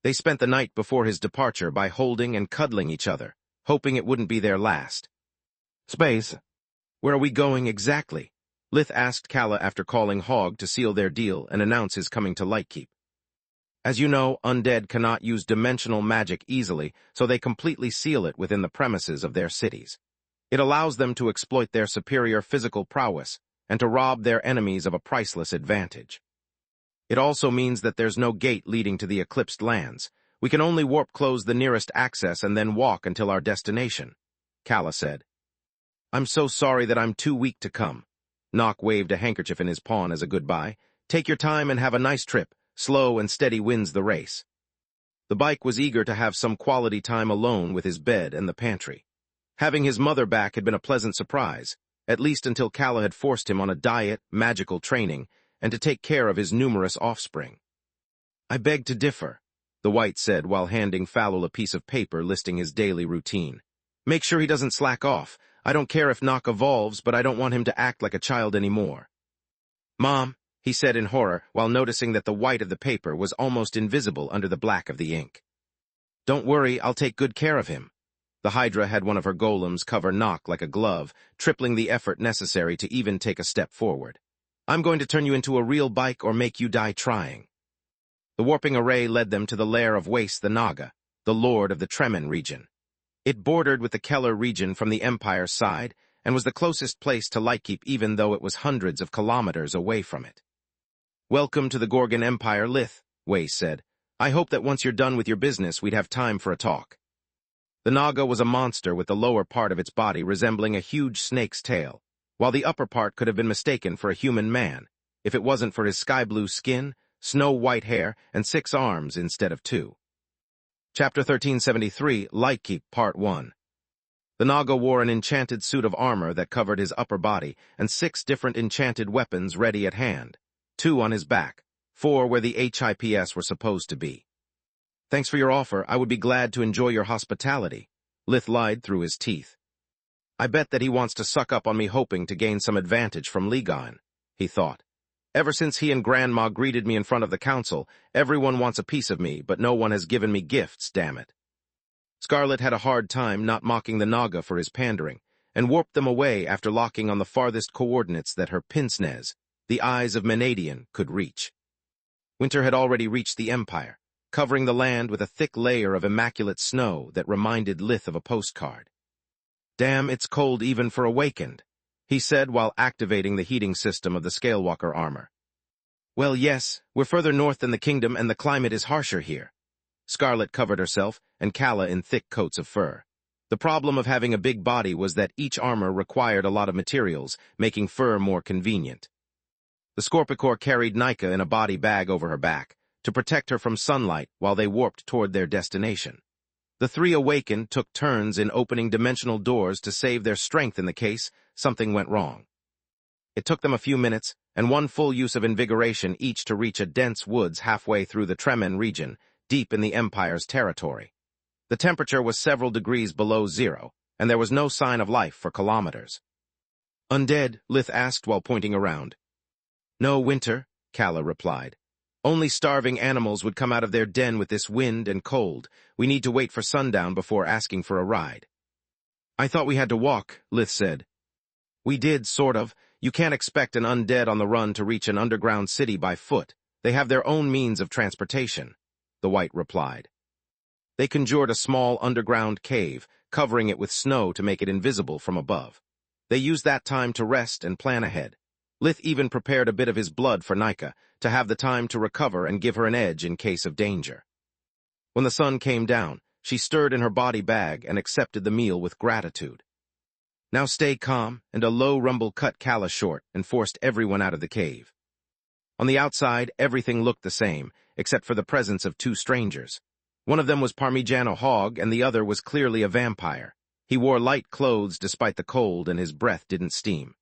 They spent the night before his departure by holding and cuddling each other, hoping it wouldn't be their last. Space. Where are we going exactly? Lith asked Kala after calling Hogg to seal their deal and announce his coming to Lightkeep. As you know, undead cannot use dimensional magic easily, so they completely seal it within the premises of their cities. It allows them to exploit their superior physical prowess and to rob their enemies of a priceless advantage. It also means that there's no gate leading to the eclipsed lands. We can only warp close the nearest access and then walk until our destination, Kala said. I'm so sorry that I'm too weak to come. Nock waved a handkerchief in his pawn as a goodbye. Take your time and have a nice trip. Slow and steady wins the race. The bike was eager to have some quality time alone with his bed and the pantry. Having his mother back had been a pleasant surprise, at least until Kala had forced him on a diet, magical training, and to take care of his numerous offspring. I beg to differ, the White said while handing Falul a piece of paper listing his daily routine. Make sure he doesn't slack off. I don't care if Nock evolves, but I don't want him to act like a child anymore. Mom, he said in horror while noticing that the white of the paper was almost invisible under the black of the ink. Don't worry, I'll take good care of him. The Hydra had one of her golems cover Nock like a glove, tripling the effort necessary to even take a step forward. I'm going to turn you into a real bike or make you die trying. The warping array led them to the lair of Wace the Naga, the lord of the Tremen region. It bordered with the Keller region from the Empire's side and was the closest place to Lightkeep even though it was hundreds of kilometers away from it. Welcome to the Gorgon Empire, Lith, Wace said. I hope that once you're done with your business, we'd have time for a talk. The Naga was a monster with the lower part of its body resembling a huge snake's tail, while the upper part could have been mistaken for a human man, if it wasn't for his sky-blue skin, snow-white hair, and 6 arms instead of 2. Chapter 1373, Lightkeep, Part 1. The Naga wore an enchanted suit of armor that covered his upper body and 6 different enchanted weapons ready at hand. 2 on his back, 4 where the HIPS were supposed to be. Thanks for your offer. I would be glad to enjoy your hospitality, Lith lied through his teeth. I bet that he wants to suck up on me hoping to gain some advantage from Ligon, he thought. Ever since he and Grandma greeted me in front of the council, everyone wants a piece of me, but no one has given me gifts, damn it. Scarlet had a hard time not mocking the Naga for his pandering, and warped them away after locking on the farthest coordinates that her pince-nez, the eyes of Menadian, could reach. Winter had already reached the Empire, covering the land with a thick layer of immaculate snow that reminded Lith of a postcard. "Damn, it's cold even for awakened," he said while activating the heating system of the Scalewalker armor. "Well, yes, we're further north than the kingdom and the climate is harsher here." Scarlet covered herself, and Calla in thick coats of fur. The problem of having a big body was that each armor required a lot of materials, making fur more convenient. The Scorpicore carried Nika in a body bag over her back, to protect her from sunlight while they warped toward their destination. The three awakened took turns in opening dimensional doors to save their strength in the case something went wrong. It took them a few minutes, and one full use of invigoration each to reach a dense woods halfway through the Tremen region, deep in the Empire's territory. The temperature was several degrees below zero, and there was no sign of life for kilometers. "Undead?" Lith asked while pointing around. "No, Winter," Calla replied. "Only starving animals would come out of their den with this wind and cold. We need to wait for sundown before asking for a ride." "I thought we had to walk," Lith said. "We did, sort of. You can't expect an undead on the run to reach an underground city by foot. They have their own means of transportation," the White replied. They conjured a small underground cave, covering it with snow to make it invisible from above. They used that time to rest and plan ahead. Lith even prepared a bit of his blood for Nika, to have the time to recover and give her an edge in case of danger. When the sun came down, she stirred in her body bag and accepted the meal with gratitude. "Now stay calm," and a low rumble cut Calla short and forced everyone out of the cave. On the outside, everything looked the same, except for the presence of two strangers. One of them was Parmigiano Hog, and the other was clearly a vampire. He wore light clothes despite the cold, and his breath didn't steam.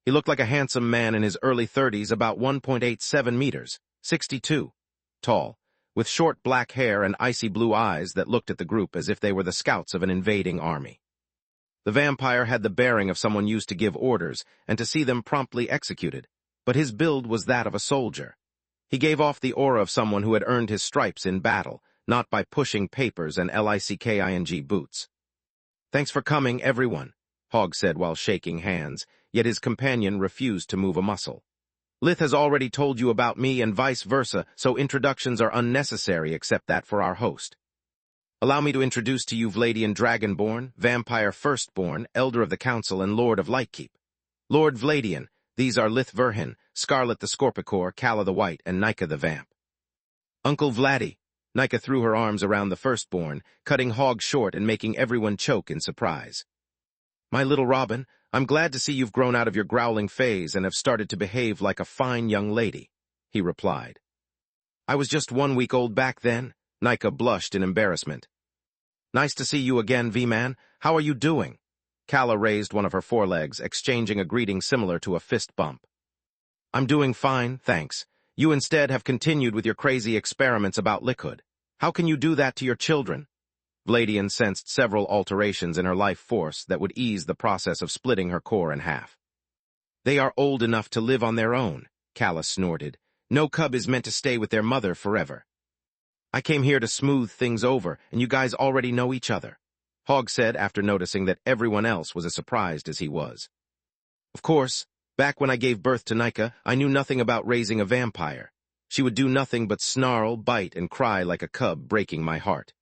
He looked like a handsome man in his early 30s, about 1.87 meters, 62, tall, with short black hair and icy blue eyes that looked at the group as if they were the scouts of an invading army. The vampire had the bearing of someone used to give orders and to see them promptly executed, but his build was that of a soldier. He gave off the aura of someone who had earned his stripes in battle, not by pushing papers and Licking boots. "Thanks for coming, everyone," Hogg said while shaking hands, yet his companion refused to move a muscle. "Lith has already told you about me and vice versa, so introductions are unnecessary except that for our host. Allow me to introduce to you Vladian Dragonborn, Vampire Firstborn, Elder of the Council and Lord of Lightkeep. Lord Vladian, these are Lith Verhin, Scarlet the Scorpicore, Calla the White, and Nika the Vamp." "Uncle Vladdy." Nika threw her arms around the Firstborn, cutting Hogg short and making everyone choke in surprise. "My little Robin, I'm glad to see you've grown out of your growling phase and have started to behave like a fine young lady," he replied. "I was just 1 week old back then," Nika blushed in embarrassment. "Nice to see you again, V-Man. How are you doing?" Calla raised one of her forelegs, exchanging a greeting similar to a fist bump. "I'm doing fine, thanks. You instead have continued with your crazy experiments about liquid. How can you do that to your children?" Vladian sensed several alterations in her life force that would ease the process of splitting her core in half. "They are old enough to live on their own," Calla snorted. "No cub is meant to stay with their mother forever." "I came here to smooth things over, and you guys already know each other," Hogg said after noticing that everyone else was as surprised as he was. "Of course, back when I gave birth to Nika, I knew nothing about raising a vampire. She would do nothing but snarl, bite, and cry like a cub, breaking my heart.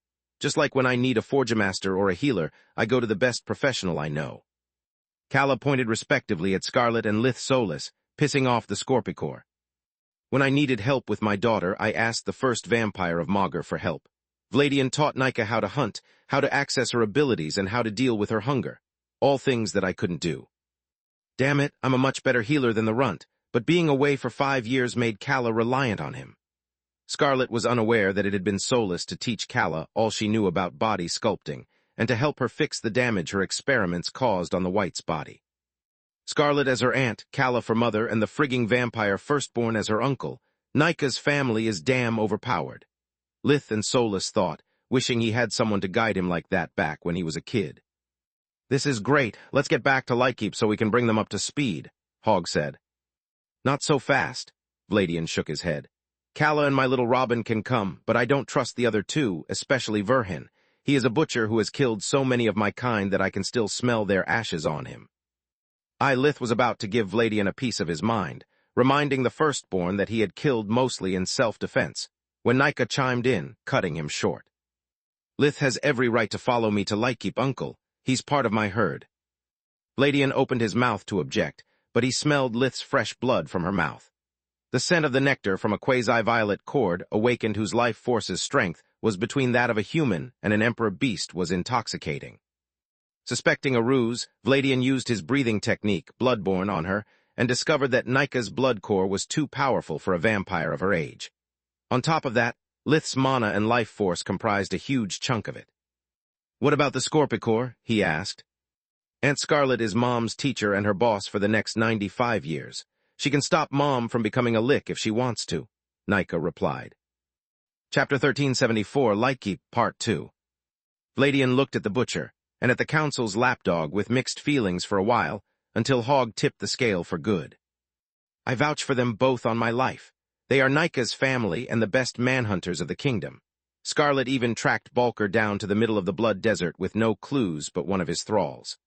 Just like when I need a Forgemaster or a healer, I go to the best professional I know." Calla pointed respectively at Scarlet and Lith Solus, pissing off the Scorpicore. "When I needed help with my daughter, I asked the first vampire of Magur for help. Vladian taught Nika how to hunt, how to access her abilities, and how to deal with her hunger. All things that I couldn't do. Damn it, I'm a much better healer than the runt, but being away for 5 years made Calla reliant on him." Scarlet was unaware that it had been Solus to teach Calla all she knew about body sculpting, and to help her fix the damage her experiments caused on the White's body. Scarlet as her aunt, Calla for mother, and the frigging vampire Firstborn as her uncle, Nika's family is damn overpowered. Lith and Solus thought, wishing he had someone to guide him like that back when he was a kid. This is great. Let's get back to Lightkeep so we can bring them up to speed, Hogg said. Not so fast, Vladian shook his head. Calla and my little Robin can come, but I don't trust the other two, especially Verhin. He is a butcher who has killed so many of my kind that I can still smell their ashes on him. Lith was about to give Vladian a piece of his mind, reminding the firstborn that he had killed mostly in self-defense, when Nika chimed in, cutting him short. Lith has every right to follow me to Lightkeep, uncle. He's part of my herd. Vladian opened his mouth to object, but he smelled Lith's fresh blood from her mouth. The scent of the nectar from a quasi-violet cord, awakened whose life force's strength was between that of a human and an emperor beast, was intoxicating. Suspecting a ruse, Vladian used his breathing technique, Bloodborne, on her, and discovered that Nika's blood core was too powerful for a vampire of her age. On top of that, Lith's mana and life force comprised a huge chunk of it. What about the Scorpicore? He asked. Aunt Scarlet is Mom's teacher and her boss for the next 95 years. She can stop Mom from becoming a lick if she wants to, Nika replied. Chapter 1374, Lightkeep, Part 2. Vladian looked at the butcher, and at the council's lapdog with mixed feelings for a while, until Hogg tipped the scale for good. I vouch for them both on my life. They are Nika's family and the best manhunters of the kingdom. Scarlet even tracked Balker down to the middle of the Blood Desert with no clues but one of his thralls.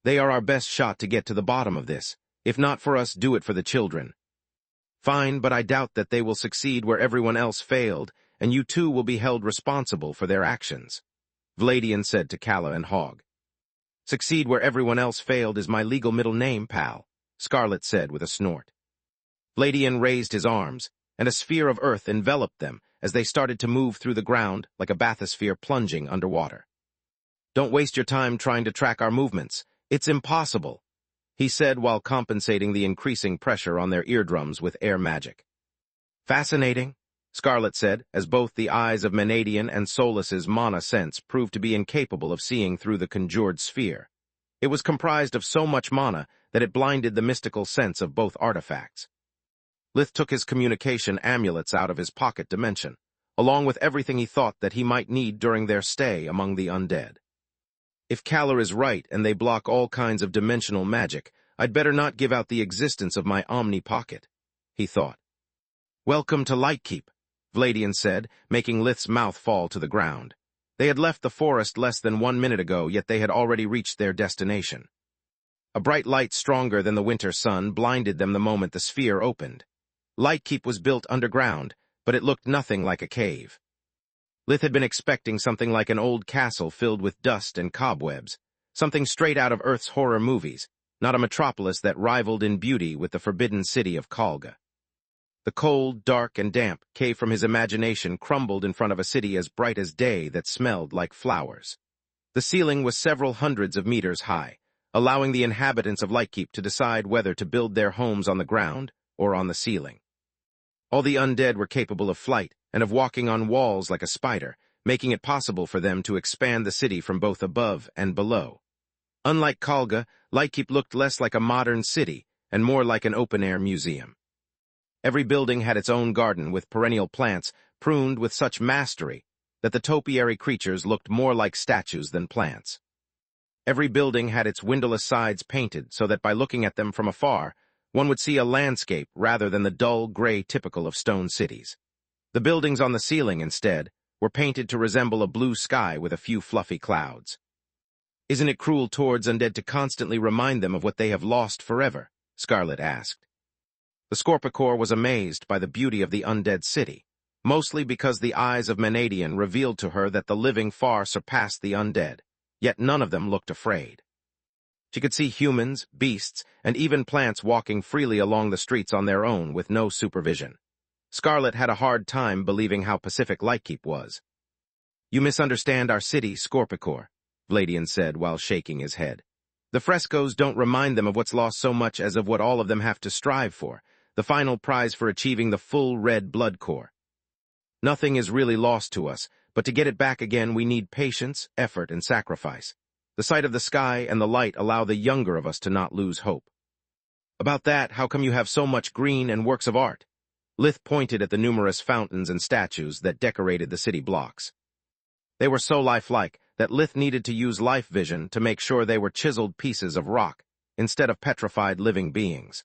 They are our best shot to get to the bottom of this. If not for us, do it for the children. Fine, but I doubt that they will succeed where everyone else failed, and you too will be held responsible for their actions, Vladian said to Calla and Hogg. Succeed where everyone else failed is my legal middle name, pal, Scarlet said with a snort. Vladian raised his arms, and a sphere of earth enveloped them as they started to move through the ground like a bathysphere plunging underwater. Don't waste your time trying to track our movements. It's impossible, he said while compensating the increasing pressure on their eardrums with air magic. Fascinating, Scarlet said, as both the eyes of Menadian and Solus's mana sense proved to be incapable of seeing through the conjured sphere. It was comprised of so much mana that it blinded the mystical sense of both artifacts. Lith took his communication amulets out of his pocket dimension, along with everything he thought that he might need during their stay among the undead. If Calla is right and they block all kinds of dimensional magic, I'd better not give out the existence of my Omni Pocket, he thought. Welcome to Lightkeep, Vladian said, making Lith's mouth fall to the ground. They had left the forest less than 1 minute ago, yet they had already reached their destination. A bright light stronger than the winter sun blinded them the moment the sphere opened. Lightkeep was built underground, but it looked nothing like a cave. Lith had been expecting something like an old castle filled with dust and cobwebs, something straight out of Earth's horror movies, not a metropolis that rivaled in beauty with the forbidden city of Kalga. The cold, dark, and damp cave from his imagination crumbled in front of a city as bright as day that smelled like flowers. The ceiling was several hundreds of meters high, allowing the inhabitants of Lightkeep to decide whether to build their homes on the ground or on the ceiling. All the undead were capable of flight and of walking on walls like a spider, making it possible for them to expand the city from both above and below. Unlike Kalga, Lightkeep looked less like a modern city and more like an open-air museum. Every building had its own garden with perennial plants pruned with such mastery that the topiary creatures looked more like statues than plants. Every building had its windowless sides painted so that by looking at them from afar, one would see a landscape rather than the dull gray typical of stone cities. The buildings on the ceiling, instead, were painted to resemble a blue sky with a few fluffy clouds. Isn't it cruel towards undead to constantly remind them of what they have lost forever? Scarlet asked. The Scorpicore was amazed by the beauty of the undead city, mostly because the eyes of Menadian revealed to her that the living far surpassed the undead, yet none of them looked afraid. She could see humans, beasts, and even plants walking freely along the streets on their own with no supervision. Scarlet had a hard time believing how pacific Lightkeep was. You misunderstand our city, Scorpicore, Vladian said while shaking his head. The frescoes don't remind them of what's lost so much as of what all of them have to strive for, the final prize for achieving the full red blood core. Nothing is really lost to us, but to get it back again we need patience, effort, and sacrifice. The sight of the sky and the light allow the younger of us to not lose hope. About that, how come you have so much green and works of art? Lith pointed at the numerous fountains and statues that decorated the city blocks. They were so lifelike that Lith needed to use life vision to make sure they were chiseled pieces of rock, instead of petrified living beings.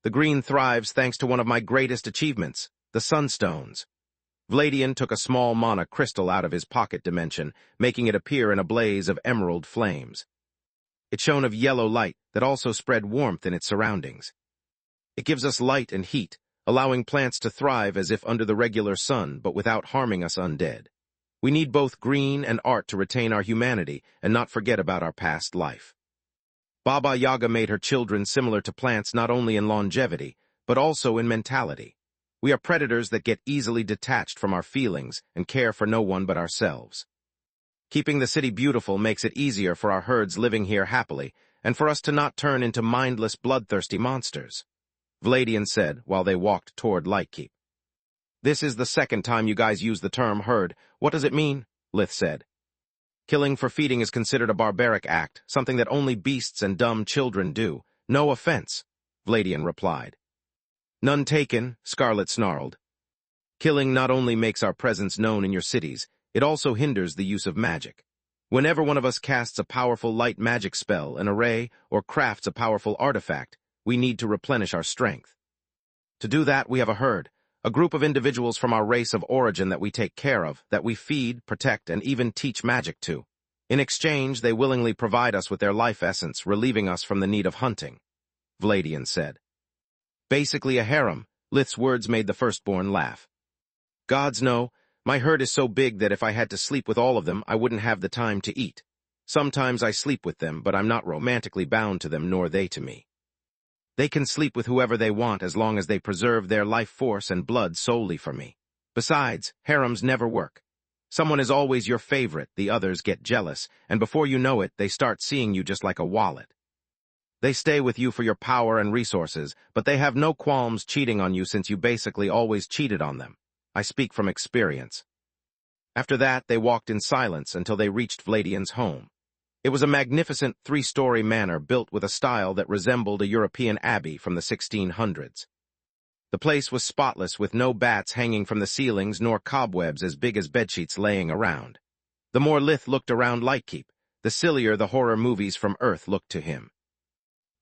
The green thrives thanks to one of my greatest achievements, the sunstones. Vladian took a small mana crystal out of his pocket dimension, making it appear in a blaze of emerald flames. It shone of yellow light that also spread warmth in its surroundings. It gives us light and heat, allowing plants to thrive as if under the regular sun, but without harming us undead. We need both green and art to retain our humanity and not forget about our past life. Baba Yaga made her children similar to plants not only in longevity, but also in mentality. We are predators that get easily detached from our feelings and care for no one but ourselves. Keeping the city beautiful makes it easier for our herds living here happily, and for us to not turn into mindless, bloodthirsty monsters, Vladian said while they walked toward Lightkeep. This is the second time you guys use the term herd. What does it mean? Lith said. Killing for feeding is considered a barbaric act, something that only beasts and dumb children do. No offense, Vladian replied. None taken, Scarlet snarled. Killing not only makes our presence known in your cities, it also hinders the use of magic. Whenever one of us casts a powerful light magic spell, an array, or crafts a powerful artifact, we need to replenish our strength. To do that, we have a herd, a group of individuals from our race of origin that we take care of, that we feed, protect, and even teach magic to. In exchange, they willingly provide us with their life essence, relieving us from the need of hunting, Vladian said. Basically a harem, Lith's words made the firstborn laugh. Gods know, my herd is so big that if I had to sleep with all of them, I wouldn't have the time to eat. Sometimes I sleep with them, but I'm not romantically bound to them, nor they to me. They can sleep with whoever they want as long as they preserve their life force and blood solely for me. Besides, harems never work. Someone is always your favorite, the others get jealous, and before you know it, they start seeing you just like a wallet. They stay with you for your power and resources, but they have no qualms cheating on you since you basically always cheated on them. I speak from experience. After that, they walked in silence until they reached Vladian's home. It was a magnificent 3-story manor built with a style that resembled a European abbey from the 1600s. The place was spotless, with no bats hanging from the ceilings nor cobwebs as big as bedsheets laying around. The more Lith looked around Lightkeep, the sillier the horror movies from Earth looked to him.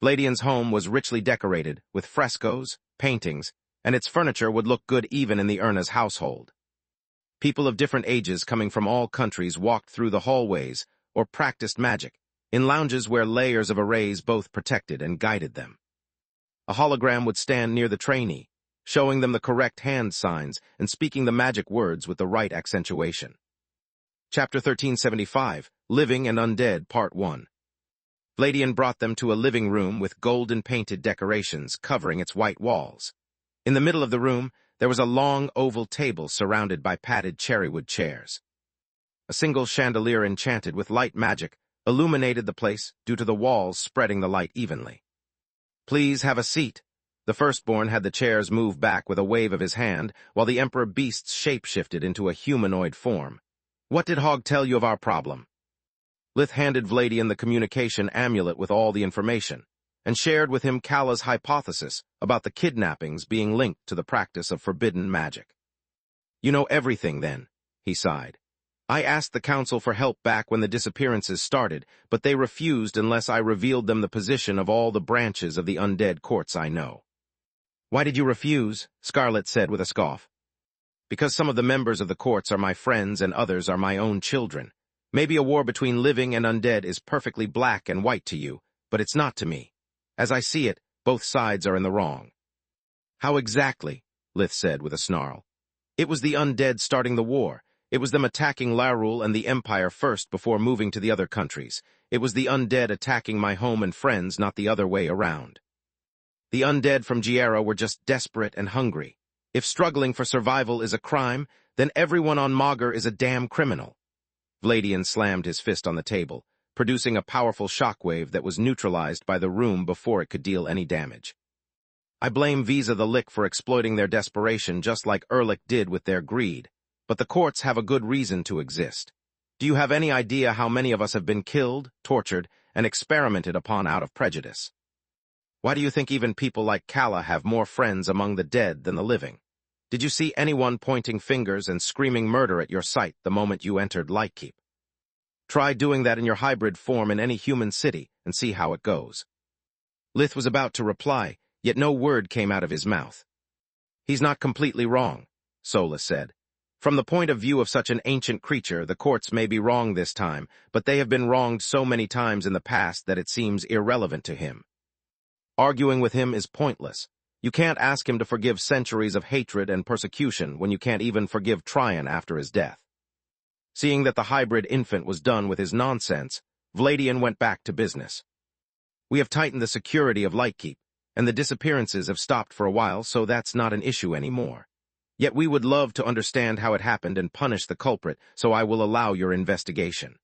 Vladian's home was richly decorated, with frescoes, paintings, and its furniture would look good even in the Erna's household. People of different ages coming from all countries walked through the hallways or practiced magic, in lounges where layers of arrays both protected and guided them. A hologram would stand near the trainee, showing them the correct hand signs and speaking the magic words with the right accentuation. Chapter 1375, Living and Undead, Part 1. Vladian brought them to a living room with golden-painted decorations covering its white walls. In the middle of the room, there was a long oval table surrounded by padded cherrywood chairs. A single chandelier enchanted with light magic illuminated the place due to the walls spreading the light evenly. Please have a seat. The firstborn had the chairs move back with a wave of his hand, while the Emperor Beast's shape shifted into a humanoid form. What did Hog tell you of our problem? Lith handed Vladian the communication amulet with all the information, and shared with him Kala's hypothesis about the kidnappings being linked to the practice of forbidden magic. You know everything, then, he sighed. I asked the council for help back when the disappearances started, but they refused unless I revealed them the position of all the branches of the undead courts I know. Why did you refuse? Scarlet said with a scoff. Because some of the members of the courts are my friends and others are my own children. Maybe a war between living and undead is perfectly black and white to you, but it's not to me. As I see it, both sides are in the wrong. How exactly? Lith said with a snarl. It was the undead starting the war. It was them attacking Larul and the Empire first before moving to the other countries. It was the undead attacking my home and friends, not the other way around. The undead from Giera were just desperate and hungry. If struggling for survival is a crime, then everyone on Magur is a damn criminal. Vladian slammed his fist on the table, producing a powerful shockwave that was neutralized by the room before it could deal any damage. I blame Visa the Lick for exploiting their desperation just like Erlich did with their greed, but the courts have a good reason to exist. Do you have any idea how many of us have been killed, tortured, and experimented upon out of prejudice? Why do you think even people like Kala have more friends among the dead than the living? Did you see anyone pointing fingers and screaming murder at your sight the moment you entered Lightkeep? Try doing that in your hybrid form in any human city and see how it goes. Lith was about to reply, yet no word came out of his mouth. He's not completely wrong, Solus said. From the point of view of such an ancient creature, the courts may be wrong this time, but they have been wronged so many times in the past that it seems irrelevant to him. Arguing with him is pointless. You can't ask him to forgive centuries of hatred and persecution when you can't even forgive Tryon after his death. Seeing that the hybrid infant was done with his nonsense, Vladian went back to business. We have tightened the security of Lightkeep, and the disappearances have stopped for a while, so that's not an issue anymore. Yet we would love to understand how it happened and punish the culprit, so I will allow your investigation.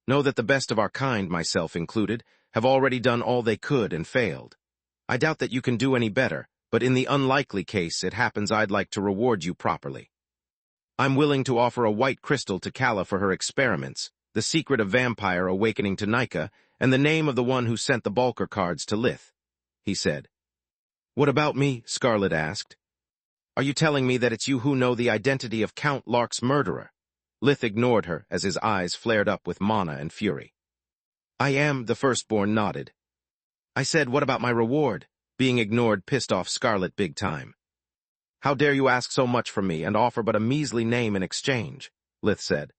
Know that the best of our kind, myself included, have already done all they could and failed. I doubt that you can do any better, but in the unlikely case it happens, I'd like to reward you properly. I'm willing to offer a white crystal to Kala for her experiments, the secret of vampire awakening to Nika, and the name of the one who sent the Bulker cards to Lith, he said. What about me? Scarlet asked. Are you telling me that it's you who know the identity of Count Lark's murderer? Lith ignored her as his eyes flared up with mana and fury. I am, the firstborn nodded. I said, what about my reward? Being ignored pissed off Scarlet big time. How dare you ask so much from me and offer but a measly name in exchange, Lith said.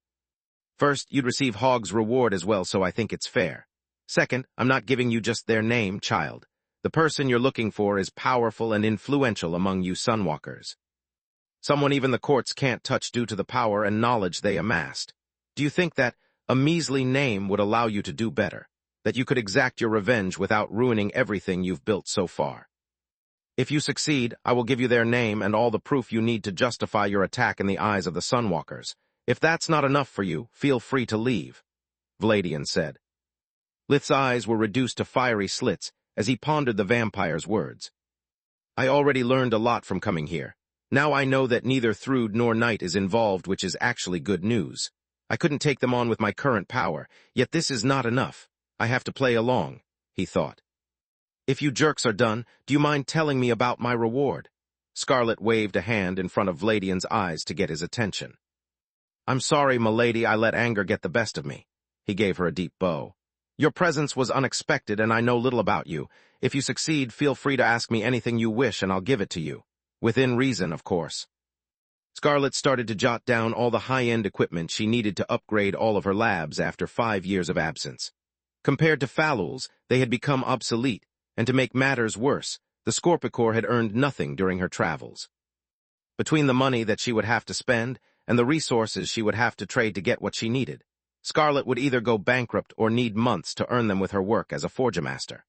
First, you'd receive Hogg's reward as well, so I think it's fair. Second, I'm not giving you just their name, child. The person you're looking for is powerful and influential among you Sunwalkers. Someone even the courts can't touch due to the power and knowledge they amassed. Do you think that a measly name would allow you to do better? That you could exact your revenge without ruining everything you've built so far? If you succeed, I will give you their name and all the proof you need to justify your attack in the eyes of the Sunwalkers. If that's not enough for you, feel free to leave, Vladian said. Lith's eyes were reduced to fiery slits as he pondered the vampire's words. I already learned a lot from coming here. Now I know that neither Thrude nor Knight is involved, which is actually good news. I couldn't take them on with my current power, yet this is not enough. I have to play along, he thought. If you jerks are done, do you mind telling me about my reward? Scarlet waved a hand in front of Vladian's eyes to get his attention. I'm sorry, milady, I let anger get the best of me. He gave her a deep bow. Your presence was unexpected, and I know little about you. If you succeed, feel free to ask me anything you wish, and I'll give it to you. Within reason, of course. Scarlet started to jot down all the high-end equipment she needed to upgrade all of her labs after 5 years of absence. Compared to Falul's, they had become obsolete, and to make matters worse, the Scorpicore had earned nothing during her travels. Between the money that she would have to spend and the resources she would have to trade to get what she needed, Scarlet would either go bankrupt or need months to earn them with her work as a Forgemaster.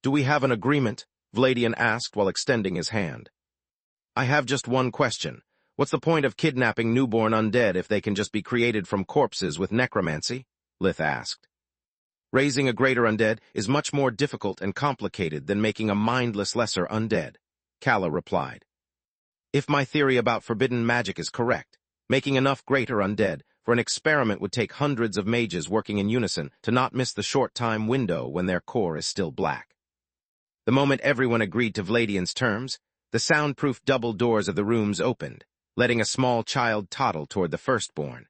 Do we have an agreement? Vladian asked while extending his hand. I have just one question. What's the point of kidnapping newborn undead if they can just be created from corpses with necromancy? Lith asked. Raising a greater undead is much more difficult and complicated than making a mindless lesser undead, Kala replied. If my theory about forbidden magic is correct, making enough greater undead for an experiment would take hundreds of mages working in unison to not miss the short time window when their core is still black. The moment everyone agreed to Vladian's terms, the soundproof double doors of the rooms opened, letting a small child toddle toward the firstborn.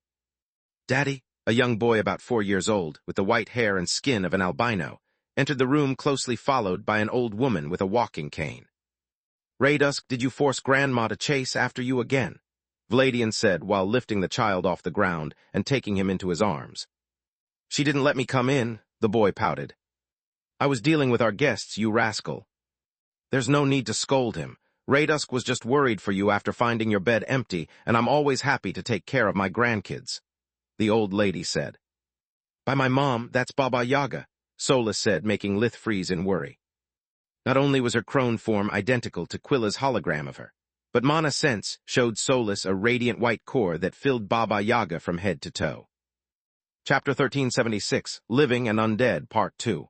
Daddy, a young boy about 4 years old, with the white hair and skin of an albino, entered the room closely followed by an old woman with a walking cane. Raydusk, did you force Grandma to chase after you again? Vladian said while lifting the child off the ground and taking him into his arms. She didn't let me come in, the boy pouted. I was dealing with our guests, you rascal. There's no need to scold him. Raydusk was just worried for you after finding your bed empty, and I'm always happy to take care of my grandkids, the old lady said. By my mom, that's Baba Yaga, Solus said, making Lith freeze in worry. Not only was her crone form identical to Quilla's hologram of her, but Mana Sense showed Solus a radiant white core that filled Baba Yaga from head to toe. Chapter 1376, Living and Undead, Part 2.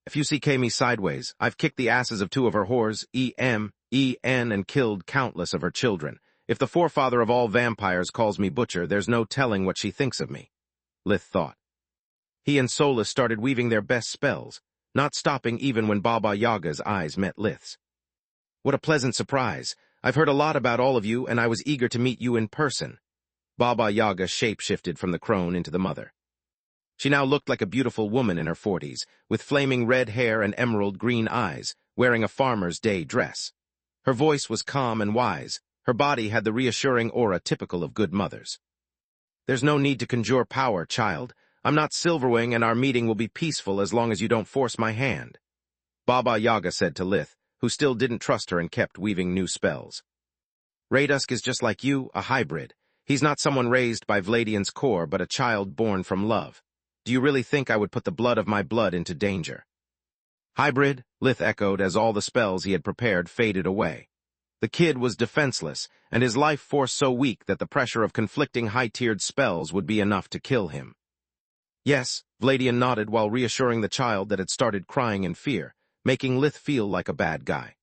If you see me sideways, I've kicked the asses of 2 of her whores, E.M., E.N., and killed countless of her children. If the forefather of all vampires calls me butcher, there's no telling what she thinks of me, Lith thought. He and Solus started weaving their best spells, not stopping even when Baba Yaga's eyes met Lith's. What a pleasant surprise. I've heard a lot about all of you, and I was eager to meet you in person. Baba Yaga shape-shifted from the crone into the mother. She now looked like a beautiful woman in her 40s, with flaming red hair and emerald green eyes, wearing a farmer's day dress. Her voice was calm and wise. Her body had the reassuring aura typical of good mothers. "There's no need to conjure power, child. I'm not Silverwing, and our meeting will be peaceful as long as you don't force my hand," Baba Yaga said to Lith, who still didn't trust her and kept weaving new spells. "Raydusk is just like you, a hybrid. He's not someone raised by Vladian's core, but a child born from love. Do you really think I would put the blood of my blood into danger?" "Hybrid," Lith echoed as all the spells he had prepared faded away. The kid was defenseless, and his life force so weak that the pressure of conflicting high-tiered spells would be enough to kill him. "Yes," Vladian nodded while reassuring the child that had started crying in fear, making Lith feel like a bad guy.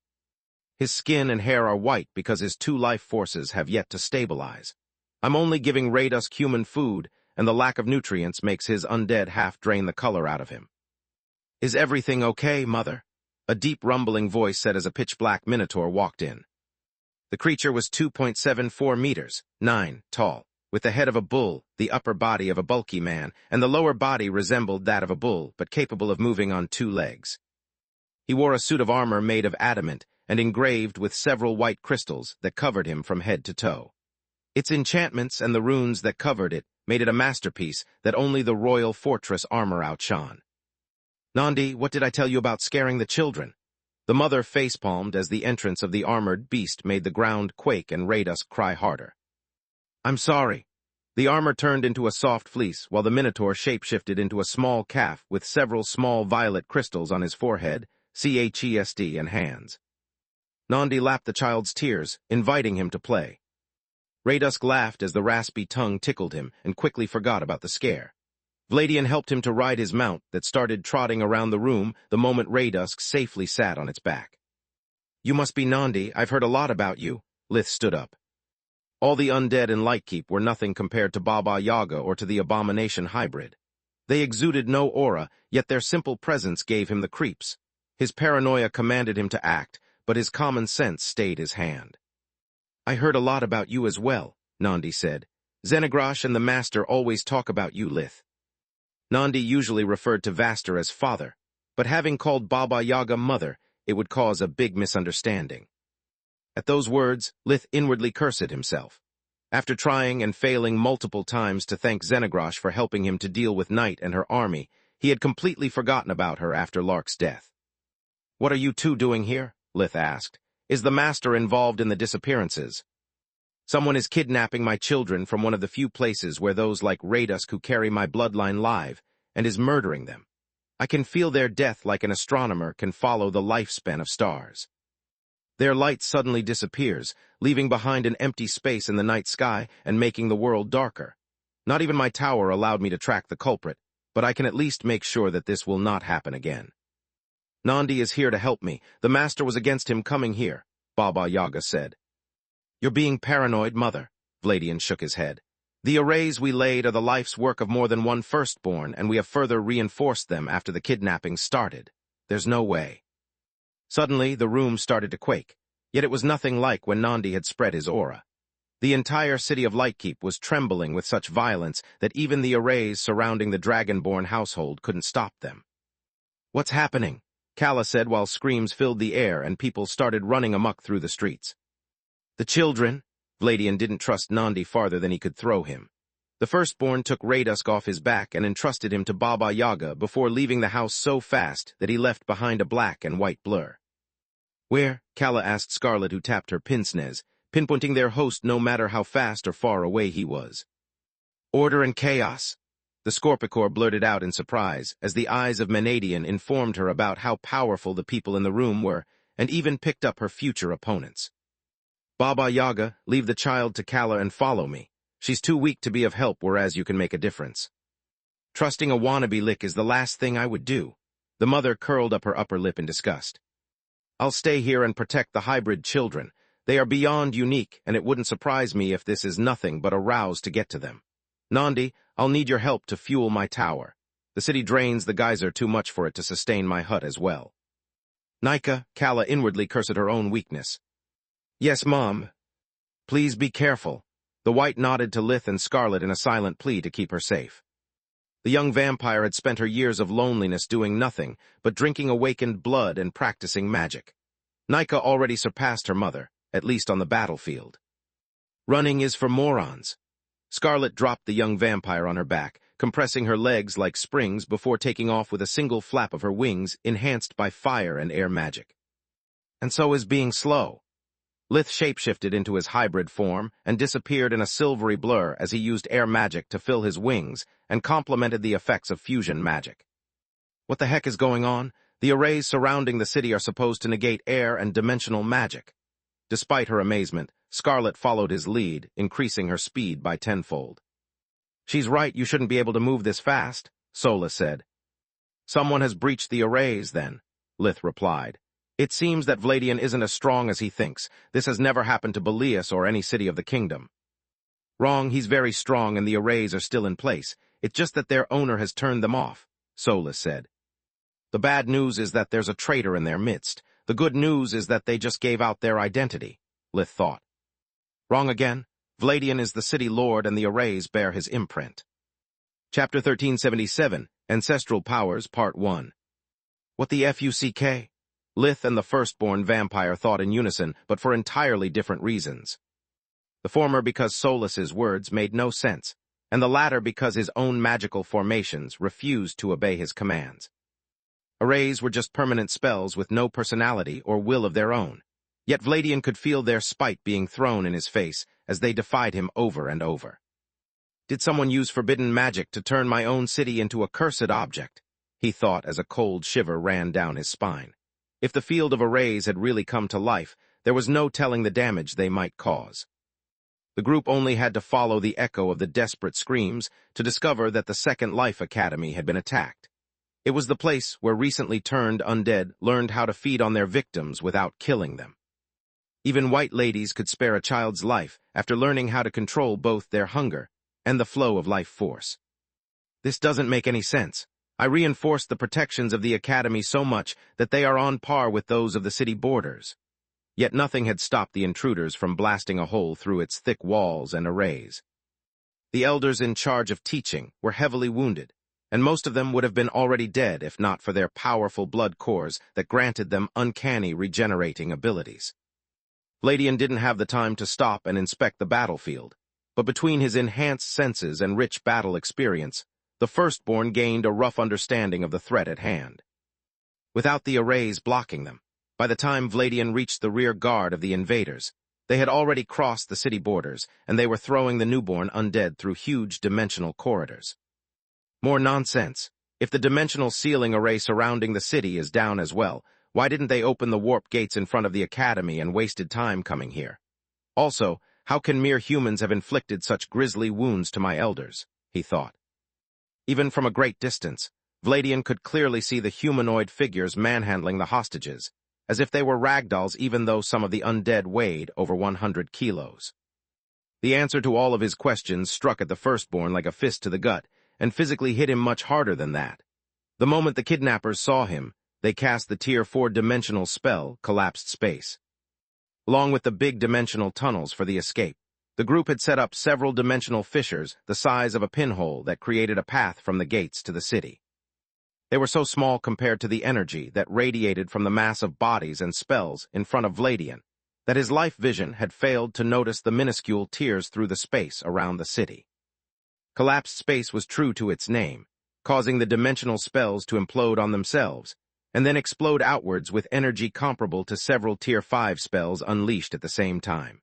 "His skin and hair are white because his two life forces have yet to stabilize. I'm only giving Raydusk human food, and the lack of nutrients makes his undead half drain the color out of him." "Is everything okay, Mother?" a deep rumbling voice said as a pitch-black minotaur walked in. The creature was 2.74 meters, 9, tall, with the head of a bull, the upper body of a bulky man, and the lower body resembled that of a bull, but capable of moving on 2 legs. He wore a suit of armor made of adamant and engraved with several white crystals that covered him from head to toe. Its enchantments and the runes that covered it made it a masterpiece that only the royal fortress armor outshone. "Nandi, what did I tell you about scaring the children?" The mother facepalmed as the entrance of the armored beast made the ground quake and Raydusk cry harder. "I'm sorry." The armor turned into a soft fleece, while the minotaur shapeshifted into a small calf with several small violet crystals on his forehead, chest, and hands. Nandi lapped the child's tears, inviting him to play. Raydusk laughed as the raspy tongue tickled him and quickly forgot about the scare. Vladian helped him to ride his mount that started trotting around the room the moment Raydusk safely sat on its back. "You must be Nandi. I've heard a lot about you." Lith stood up. All the undead in Lightkeep were nothing compared to Baba Yaga or to the abomination hybrid. They exuded no aura, yet their simple presence gave him the creeps. His paranoia commanded him to act, but his common sense stayed his hand. "I heard a lot about you as well," Nandi said. "Xenagrosh and the Master always talk about you, Lith." Nandi usually referred to Vaster as father, but having called Baba Yaga mother, it would cause a big misunderstanding. At those words, Lith inwardly cursed himself. After trying and failing multiple times to thank Xenagrosh for helping him to deal with Night and her army, he had completely forgotten about her after Lark's death. "What are you two doing here?" Lith asked. "Is the Master involved in the disappearances?" "Someone is kidnapping my children from one of the few places where those like Raydusk who carry my bloodline live, and is murdering them. I can feel their death like an astronomer can follow the lifespan of stars. Their light suddenly disappears, leaving behind an empty space in the night sky and making the world darker. Not even my tower allowed me to track the culprit, but I can at least make sure that this will not happen again. Nandi is here to help me. The Master was against him coming here," Baba Yaga said. "You're being paranoid, Mother." Vladian shook his head. "The arrays we laid are the life's work of more than one firstborn, and we have further reinforced them after the kidnapping started. There's no way." Suddenly, the room started to quake, yet it was nothing like when Nandi had spread his aura. The entire city of Lightkeep was trembling with such violence that even the arrays surrounding the Dragonborn household couldn't stop them. "What's happening?" Kala said while screams filled the air and people started running amok through the streets. "The children." Vladian didn't trust Nandi farther than he could throw him. The firstborn took Raydusk off his back and entrusted him to Baba Yaga before leaving the house so fast that he left behind a black and white blur. "Where?" Kala asked Scarlet, who tapped her pince-nez, pinpointing their host no matter how fast or far away he was. "Order and chaos," the Scorpicor blurted out in surprise as the eyes of Menadian informed her about how powerful the people in the room were and even picked up her future opponents. "Baba Yaga, leave the child to Kala and follow me. She's too weak to be of help, whereas you can make a difference." "Trusting a wannabe lick is the last thing I would do." The mother curled up her upper lip in disgust. "I'll stay here and protect the hybrid children. They are beyond unique, and it wouldn't surprise me if this is nothing but a rouse to get to them. Nandi, I'll need your help to fuel my tower. The city drains the geyser too much for it to sustain my hut as well." "Nika," Kala inwardly cursed her own weakness. "Yes, Mom. Please be careful." The White nodded to Lith and Scarlet in a silent plea to keep her safe. The young vampire had spent her years of loneliness doing nothing but drinking awakened blood and practicing magic. Nika already surpassed her mother, at least on the battlefield. Running is for morons. Scarlet dropped the young vampire on her back, compressing her legs like springs before taking off with a single flap of her wings enhanced by fire and air magic. And so is being slow. Lith shapeshifted into his hybrid form and disappeared in a silvery blur as he used air magic to fill his wings and complemented the effects of fusion magic. What the heck is going on? The arrays surrounding the city are supposed to negate air and dimensional magic. Despite her amazement, Scarlet followed his lead, increasing her speed by tenfold. She's right, you shouldn't be able to move this fast, Sola said. Someone has breached the arrays, then, Lith replied. It seems that Vladian isn't as strong as he thinks. This has never happened to Belias or any city of the kingdom. Wrong, he's very strong and the arrays are still in place. It's just that their owner has turned them off, Solis said. The bad news is that there's a traitor in their midst. The good news is that they just gave out their identity, Lith thought. Wrong again. Vladian is the city lord and the arrays bear his imprint. Chapter 1377, Ancestral Powers, Part 1. What the fuck? Lith and the firstborn vampire thought in unison, but for entirely different reasons. The former because Solis's words made no sense, and the latter because his own magical formations refused to obey his commands. Arrays were just permanent spells with no personality or will of their own, yet Vladian could feel their spite being thrown in his face as they defied him over and over. Did someone use forbidden magic to turn my own city into a cursed object? He thought as a cold shiver ran down his spine. If the field of arrays had really come to life, there was no telling the damage they might cause. The group only had to follow the echo of the desperate screams to discover that the Second Life Academy had been attacked. It was the place where recently turned undead learned how to feed on their victims without killing them. Even white ladies could spare a child's life after learning how to control both their hunger and the flow of life force. This doesn't make any sense. I reinforced the protections of the academy so much that they are on par with those of the city borders. Yet nothing had stopped the intruders from blasting a hole through its thick walls and arrays. The elders in charge of teaching were heavily wounded, and most of them would have been already dead if not for their powerful blood cores that granted them uncanny regenerating abilities. Vladian didn't have the time to stop and inspect the battlefield, but between his enhanced senses and rich battle experience, the firstborn gained a rough understanding of the threat at hand. Without the arrays blocking them, by the time Vladian reached the rear guard of the invaders, they had already crossed the city borders, and they were throwing the newborn undead through huge dimensional corridors. More nonsense. If the dimensional ceiling array surrounding the city is down as well, why didn't they open the warp gates in front of the academy and wasted time coming here? Also, how can mere humans have inflicted such grisly wounds to my elders? He thought. Even from a great distance, Vladian could clearly see the humanoid figures manhandling the hostages, as if they were ragdolls even though some of the undead weighed over 100 kilos. The answer to all of his questions struck at the firstborn like a fist to the gut, and physically hit him much harder than that. The moment the kidnappers saw him, they cast the Tier 4 dimensional spell, Collapsed Space. Along with the big dimensional tunnels for the escape, the group had set up several dimensional fissures the size of a pinhole that created a path from the gates to the city. They were so small compared to the energy that radiated from the mass of bodies and spells in front of Vladian that his life vision had failed to notice the minuscule tears through the space around the city. Collapsed Space was true to its name, causing the dimensional spells to implode on themselves, and then explode outwards with energy comparable to several Tier 5 spells unleashed at the same time.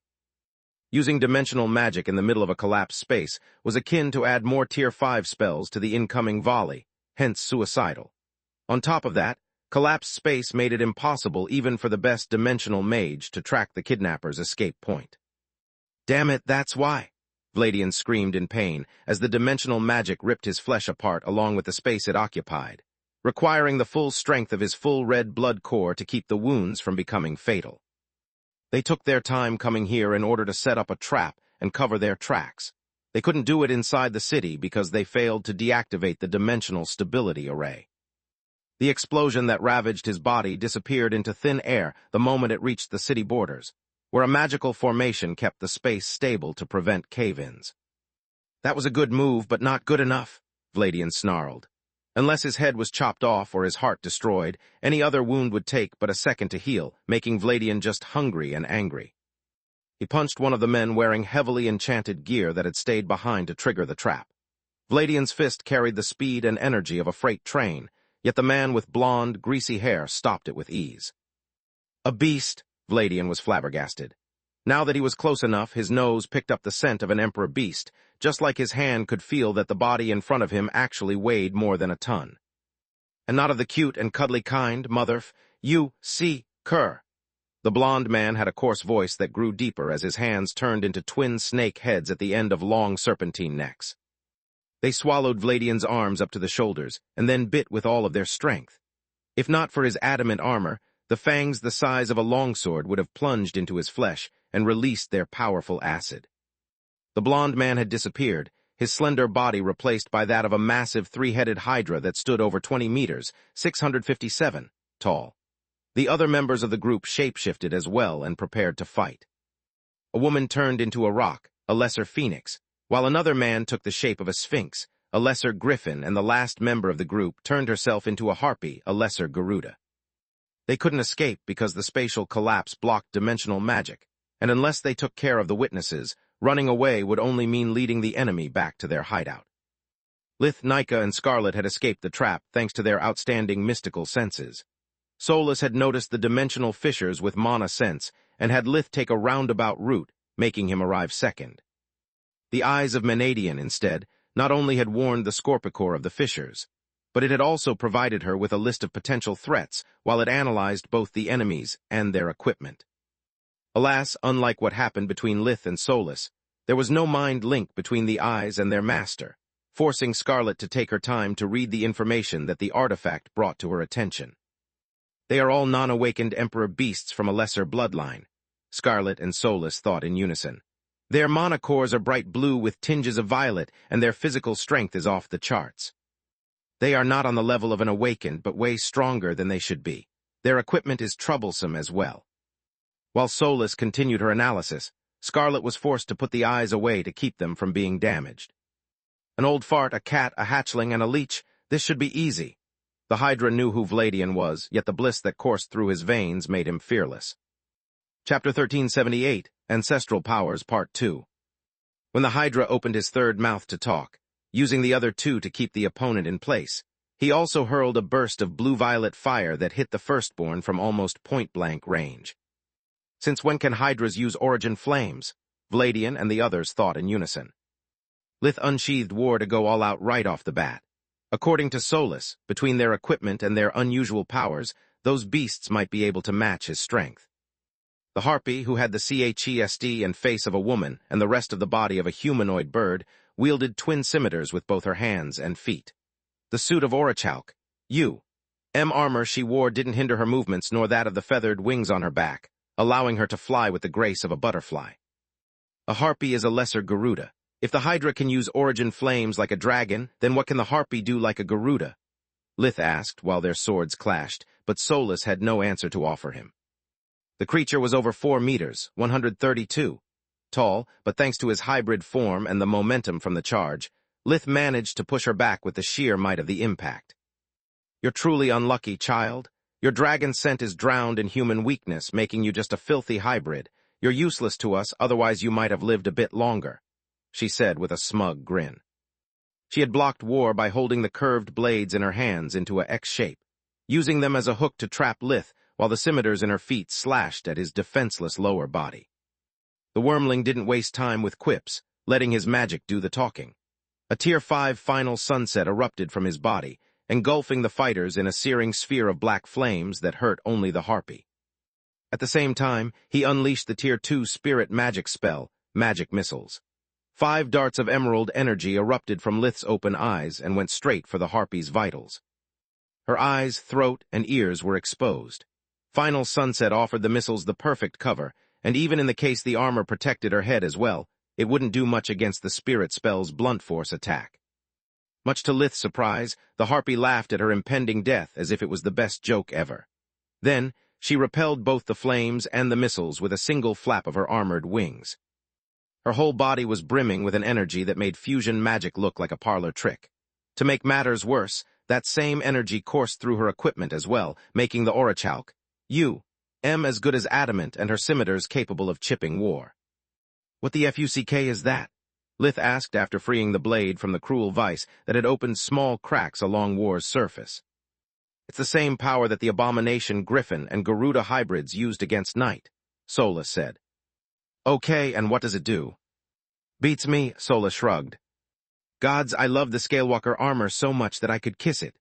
Using dimensional magic in the middle of a collapsed space was akin to add more Tier 5 spells to the incoming volley, hence suicidal. On top of that, collapsed space made it impossible even for the best dimensional mage to track the kidnapper's escape point. Damn it, that's why! Vladian screamed in pain as the dimensional magic ripped his flesh apart along with the space it occupied, requiring the full strength of his full red blood core to keep the wounds from becoming fatal. They took their time coming here in order to set up a trap and cover their tracks. They couldn't do it inside the city because they failed to deactivate the dimensional stability array. The explosion that ravaged his body disappeared into thin air the moment it reached the city borders, where a magical formation kept the space stable to prevent cave-ins. That was a good move, but not good enough, Vladian snarled. Unless his head was chopped off or his heart destroyed, any other wound would take but a second to heal, making Vladian just hungry and angry. He punched one of the men wearing heavily enchanted gear that had stayed behind to trigger the trap. Vladian's fist carried the speed and energy of a freight train, yet the man with blonde, greasy hair stopped it with ease. A beast, Vladian was flabbergasted. Now that he was close enough, his nose picked up the scent of an emperor beast, just like his hand could feel that the body in front of him actually weighed more than a ton. And not of the cute and cuddly kind, you see, cur. The blond man had a coarse voice that grew deeper as his hands turned into twin snake heads at the end of long serpentine necks. They swallowed Vladian's arms up to the shoulders, and then bit with all of their strength. If not for his adamant armor, the fangs the size of a longsword would have plunged into his flesh and released their powerful acid. The blond man had disappeared, his slender body replaced by that of a massive three-headed hydra that stood over 20 meters, 657, tall. The other members of the group shapeshifted as well and prepared to fight. A woman turned into a roc, a lesser phoenix, while another man took the shape of a sphinx, a lesser griffin, and the last member of the group turned herself into a harpy, a lesser Garuda. They couldn't escape because the spatial collapse blocked dimensional magic, and unless they took care of the witnesses, running away would only mean leading the enemy back to their hideout. Lith, Nika, and Scarlet had escaped the trap thanks to their outstanding mystical senses. Solus had noticed the dimensional fissures with mana sense and had Lith take a roundabout route, making him arrive second. The eyes of Menadian, instead, not only had warned the Scorpicore of the fissures, but it had also provided her with a list of potential threats while it analyzed both the enemies and their equipment. Alas, unlike what happened between Lith and Solus, there was no mind link between the eyes and their master, forcing Scarlet to take her time to read the information that the artifact brought to her attention. They are all non-awakened Emperor beasts from a lesser bloodline, Scarlet and Solus thought in unison. Their mana cores are bright blue with tinges of violet, and their physical strength is off the charts. They are not on the level of an awakened, but way stronger than they should be. Their equipment is troublesome as well. While Solus continued her analysis, Scarlet was forced to put the eyes away to keep them from being damaged. An old fart, a cat, a hatchling, and a leech, this should be easy. The Hydra knew who Vladian was, yet the bliss that coursed through his veins made him fearless. Chapter 1378, Ancestral Powers, Part 2. When the Hydra opened his third mouth to talk, using the other two to keep the opponent in place, he also hurled a burst of blue-violet fire that hit the firstborn from almost point-blank range. Since when can Hydras use origin flames? Vladian and the others thought in unison. Lith unsheathed war to go all out right off the bat. According to Solus, between their equipment and their unusual powers, those beasts might be able to match his strength. The harpy, who had the chest and face of a woman and the rest of the body of a humanoid bird, wielded twin scimitars with both her hands and feet. The suit of Orichalk, armor she wore didn't hinder her movements nor that of the feathered wings on her back, allowing her to fly with the grace of a butterfly. A harpy is a lesser Garuda. If the Hydra can use origin flames like a dragon, then what can the harpy do like a Garuda? Lith asked while their swords clashed, but Solus had no answer to offer him. The creature was over 4 meters, 132, tall, but thanks to his hybrid form and the momentum from the charge, Lith managed to push her back with the sheer might of the impact. You're truly unlucky, child. Your dragon scent is drowned in human weakness, making you just a filthy hybrid. You're useless to us, otherwise you might have lived a bit longer, she said with a smug grin. She had blocked war by holding the curved blades in her hands into a X shape, using them as a hook to trap Lith, while the scimitars in her feet slashed at his defenseless lower body. The wormling didn't waste time with quips, letting his magic do the talking. A Tier 5 final sunset erupted from his body, engulfing the fighters in a searing sphere of black flames that hurt only the harpy. At the same time, he unleashed the Tier 2 spirit magic spell, Magic Missiles. 5 darts of emerald energy erupted from Lith's open eyes and went straight for the harpy's vitals. Her eyes, throat, and ears were exposed. Final Sunset offered the missiles the perfect cover, and even in the case the armor protected her head as well, it wouldn't do much against the spirit spell's blunt force attack. Much to Lith's surprise, the harpy laughed at her impending death as if it was the best joke ever. Then, she repelled both the flames and the missiles with a single flap of her armored wings. Her whole body was brimming with an energy that made fusion magic look like a parlor trick. To make matters worse, that same energy coursed through her equipment as well, making the Orichalk, U.M. as good as adamant and her scimitars capable of chipping war. What the fuck is that? Lith asked after freeing the blade from the cruel vice that had opened small cracks along War's surface. It's the same power that the abomination Griffin and Garuda hybrids used against Night, Solus said. Okay, and what does it do? Beats me, Solus shrugged. Gods, I love the Scalewalker armor so much that I could kiss it.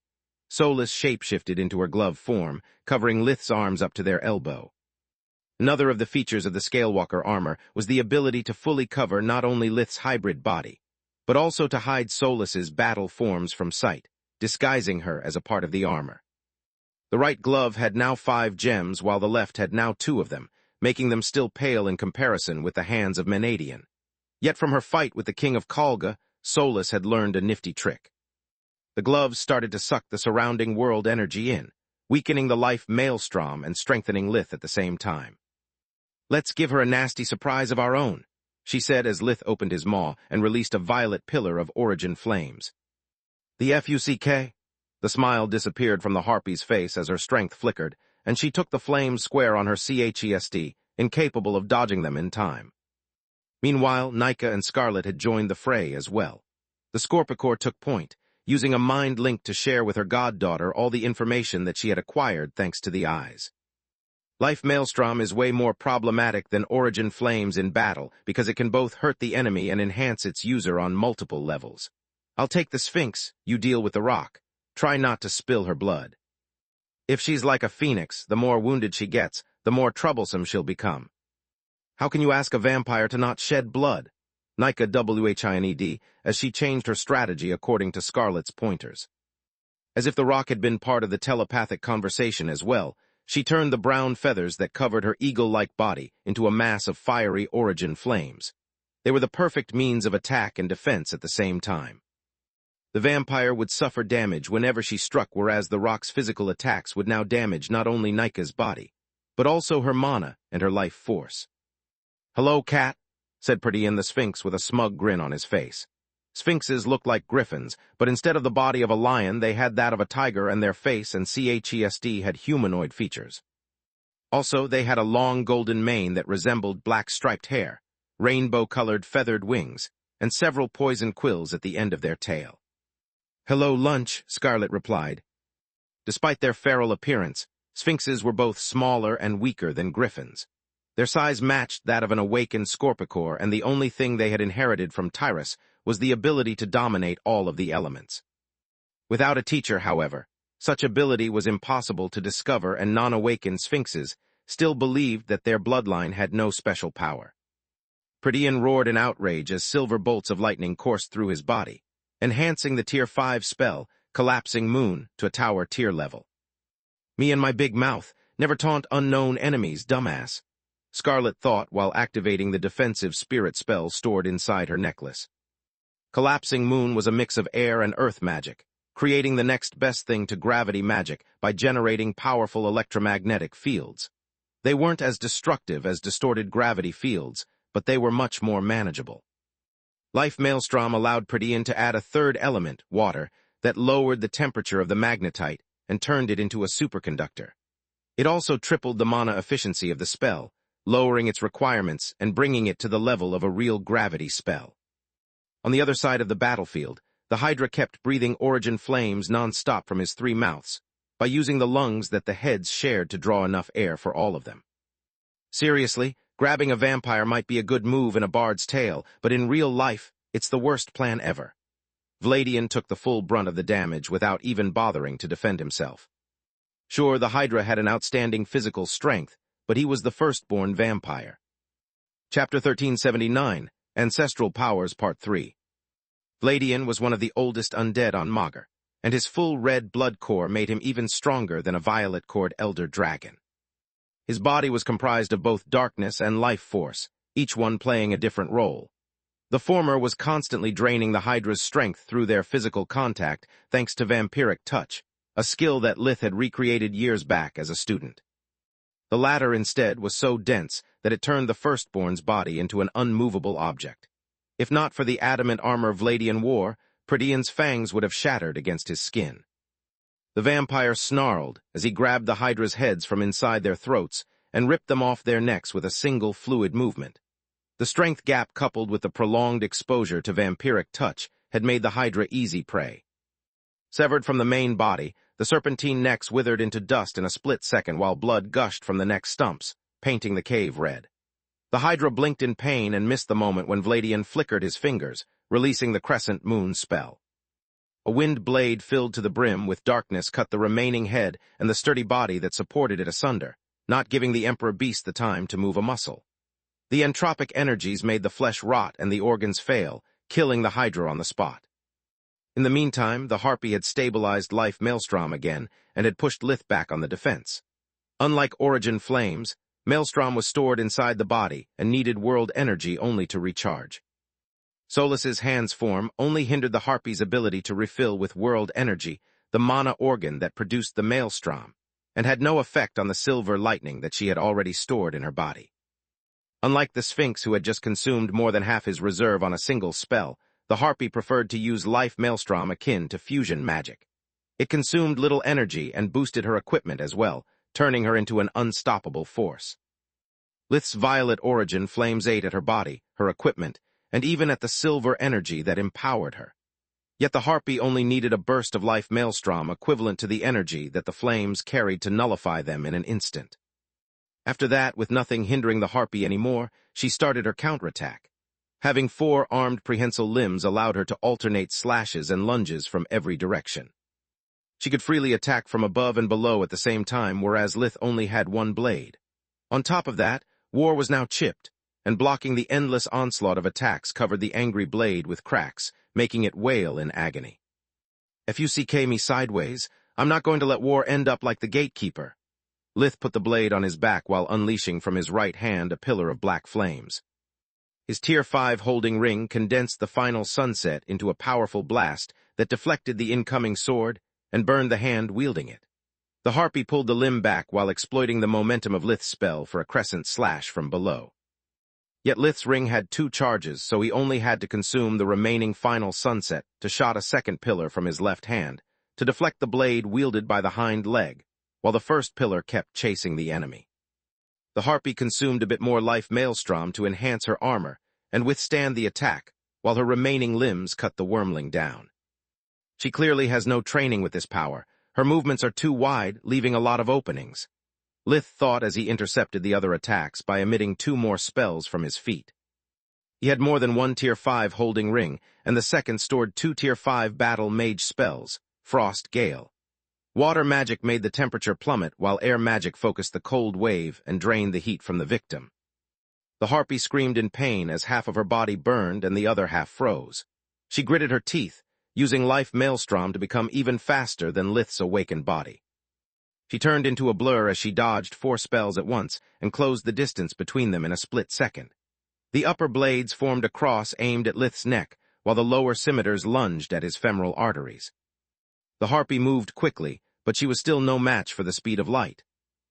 Solus shapeshifted into her glove form, covering Lith's arms up to their elbow. Another of the features of the Scalewalker armor was the ability to fully cover not only Lith's hybrid body, but also to hide Solus's battle forms from sight, disguising her as a part of the armor. The right glove had now 5 gems, while the left had now 2 of them, making them still pale in comparison with the hands of Menadian. Yet from her fight with the King of Kalga, Solus had learned a nifty trick. The gloves started to suck the surrounding world energy in, weakening the life maelstrom and strengthening Lith at the same time. Let's give her a nasty surprise of our own, she said as Lith opened his maw and released a violet pillar of origin flames. The fuck? The smile disappeared from the harpy's face as her strength flickered, and she took the flames square on her chest, incapable of dodging them in time. Meanwhile, Nika and Scarlet had joined the fray as well. The Scorpicore took point, using a mind link to share with her goddaughter all the information that she had acquired thanks to the eyes. Life Maelstrom is way more problematic than Origin Flames in battle because it can both hurt the enemy and enhance its user on multiple levels. I'll take the Sphinx, you deal with the rock. Try not to spill her blood. If she's like a phoenix, the more wounded she gets, the more troublesome she'll become. How can you ask a vampire to not shed blood? Nika WHINED, as she changed her strategy according to Scarlet's pointers. As if the rock had been part of the telepathic conversation as well, she turned the brown feathers that covered her eagle-like body into a mass of fiery origin flames. They were the perfect means of attack and defense at the same time. The vampire would suffer damage whenever she struck, whereas the rock's physical attacks would now damage not only Nika's body, but also her mana and her life force. Hello, cat, said Perdian the Sphinx with a smug grin on his face. Sphinxes looked like griffins, but instead of the body of a lion, they had that of a tiger, and their face and chest had humanoid features. Also, they had a long golden mane that resembled black striped hair, rainbow-colored feathered wings, and several poison quills at the end of their tail. Hello, lunch, Scarlet replied. Despite their feral appearance, Sphinxes were both smaller and weaker than griffins. Their size matched that of an awakened Scorpicore, and the only thing they had inherited from Tyrus was the ability to dominate all of the elements. Without a teacher, however, such ability was impossible to discover, and non-awakened Sphinxes still believed that their bloodline had no special power. Perdian roared in outrage as silver bolts of lightning coursed through his body, enhancing the Tier 5 spell, Collapsing Moon, to a tower tier level. Me and my big mouth, never taunt unknown enemies, dumbass, Scarlet thought while activating the defensive spirit spell stored inside her necklace. Collapsing Moon was a mix of air and earth magic, creating the next best thing to gravity magic by generating powerful electromagnetic fields. They weren't as destructive as distorted gravity fields, but they were much more manageable. Life Maelstrom allowed Perdian to add a third element, water, that lowered the temperature of the magnetite and turned it into a superconductor. It also tripled the mana efficiency of the spell, lowering its requirements and bringing it to the level of a real gravity spell. On the other side of the battlefield, the Hydra kept breathing origin flames non-stop from his 3 mouths, by using the lungs that the heads shared to draw enough air for all of them. Seriously, grabbing a vampire might be a good move in a bard's tale, but in real life, it's the worst plan ever. Vladian took the full brunt of the damage without even bothering to defend himself. Sure, the Hydra had an outstanding physical strength, but he was the firstborn vampire. Chapter 1379, Ancestral Powers Part 3. Vladian was one of the oldest undead on Magur, and his full red blood core made him even stronger than a violet-cored elder dragon. His body was comprised of both darkness and life force, each one playing a different role. The former was constantly draining the Hydra's strength through their physical contact thanks to vampiric touch, a skill that Lith had recreated years back as a student. The latter, instead, was so dense that it turned the firstborn's body into an unmovable object. If not for the adamant armor Vladian wore, Pradian's fangs would have shattered against his skin. The vampire snarled as he grabbed the Hydra's heads from inside their throats and ripped them off their necks with a single fluid movement. The strength gap coupled with the prolonged exposure to vampiric touch had made the Hydra easy prey. Severed from the main body, the serpentine necks withered into dust in a split second while blood gushed from the neck stumps, painting the cave red. The Hydra blinked in pain and missed the moment when Vladian flickered his fingers, releasing the crescent moon spell. A wind blade filled to the brim with darkness cut the remaining head and the sturdy body that supported it asunder, not giving the Emperor Beast the time to move a muscle. The entropic energies made the flesh rot and the organs fail, killing the Hydra on the spot. In the meantime, the Harpy had stabilized Life Maelstrom again and had pushed Lith back on the defense. Unlike Origin Flames, Maelstrom was stored inside the body and needed world energy only to recharge. Solus's hands form only hindered the Harpy's ability to refill with world energy, the mana organ that produced the Maelstrom, and had no effect on the silver lightning that she had already stored in her body. Unlike the Sphinx, who had just consumed more than half his reserve on a single spell, the Harpy preferred to use Life Maelstrom akin to fusion magic. It consumed little energy and boosted her equipment as well, turning her into an unstoppable force. Lith's violet origin flames ate at her body, her equipment, and even at the silver energy that empowered her. Yet the Harpy only needed a burst of Life Maelstrom equivalent to the energy that the flames carried to nullify them in an instant. After that, with nothing hindering the Harpy anymore, she started her counterattack. Having 4 armed prehensile limbs allowed her to alternate slashes and lunges from every direction. She could freely attack from above and below at the same time, whereas Lith only had 1 blade. On top of that, War was now chipped, and blocking the endless onslaught of attacks covered the angry blade with cracks, making it wail in agony. "If you CK me sideways, I'm not going to let War end up like the Gatekeeper." Lith put the blade on his back while unleashing from his right hand a pillar of black flames. His Tier 5 holding ring condensed the final sunset into a powerful blast that deflected the incoming sword and burned the hand wielding it. The Harpy pulled the limb back while exploiting the momentum of Lith's spell for a crescent slash from below. Yet Lith's ring had 2 charges, so he only had to consume the remaining final sunset to shot a second pillar from his left hand, to deflect the blade wielded by the hind leg, while the first pillar kept chasing the enemy. The Harpy consumed a bit more Life Maelstrom to enhance her armor and withstand the attack, while her remaining limbs cut the wormling down. She clearly has no training with this power. Her movements are too wide, leaving a lot of openings. Lith thought as he intercepted the other attacks by emitting 2 more spells from his feet. He had more than 1 Tier 5 holding ring, and the second stored 2 Tier 5 battle mage spells, Frost Gale. Water magic made the temperature plummet, while air magic focused the cold wave and drained the heat from the victim. The Harpy screamed in pain as half of her body burned and the other half froze. She gritted her teeth, using Life Maelstrom to become even faster than Lith's awakened body. She turned into a blur as she dodged 4 spells at once and closed the distance between them in a split second. The upper blades formed a cross aimed at Lith's neck, while the lower scimitars lunged at his femoral arteries. The Harpy moved quickly, but she was still no match for the speed of light.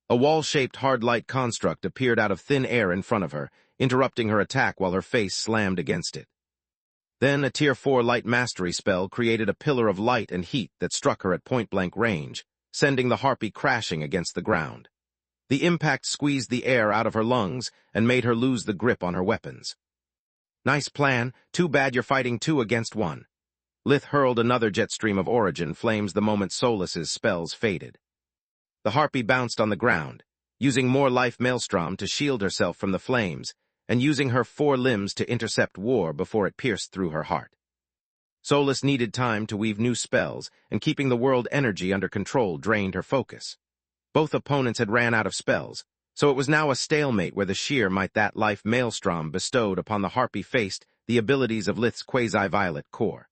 A wall-shaped hard light construct appeared out of thin air in front of her, interrupting her attack while her face slammed against it. Then a Tier 4 light mastery spell created a pillar of light and heat that struck her at point-blank range, sending the Harpy crashing against the ground. The impact squeezed the air out of her lungs and made her lose the grip on her weapons. "Nice plan, too bad you're fighting 2 against 1. Lith hurled another jet stream of origin flames the moment Solus's spells faded. The Harpy bounced on the ground, using more Life Maelstrom to shield herself from the flames, and using her 4 limbs to intercept War before it pierced through her heart. Solus needed time to weave new spells, and keeping the world energy under control drained her focus. Both opponents had ran out of spells, so it was now a stalemate where the sheer might that Life Maelstrom bestowed upon the Harpy faced the abilities of Lith's quasi-violet core.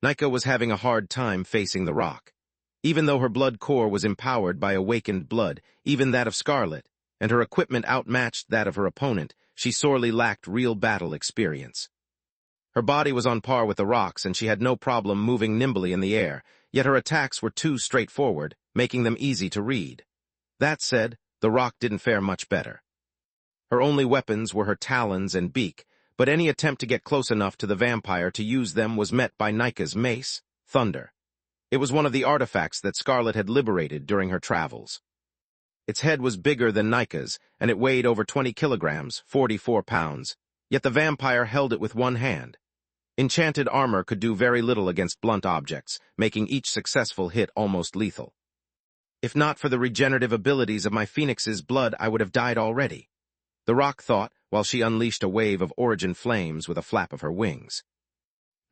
Nika was having a hard time facing the rock. Even though her blood core was empowered by awakened blood, even that of Scarlet, and her equipment outmatched that of her opponent, she sorely lacked real battle experience. Her body was on par with the rocks, and she had no problem moving nimbly in the air, yet her attacks were too straightforward, making them easy to read. That said, the rock didn't fare much better. Her only weapons were her talons and beak, but any attempt to get close enough to the vampire to use them was met by Nika's mace, Thunder. It was one of the artifacts that Scarlet had liberated during her travels. Its head was bigger than Nika's, and it weighed over 20 kilograms, 44 pounds, yet the vampire held it with one hand. Enchanted armor could do very little against blunt objects, making each successful hit almost lethal. If not for the regenerative abilities of my phoenix's blood, I would have died already, the rock thought, while she unleashed a wave of origin flames with a flap of her wings.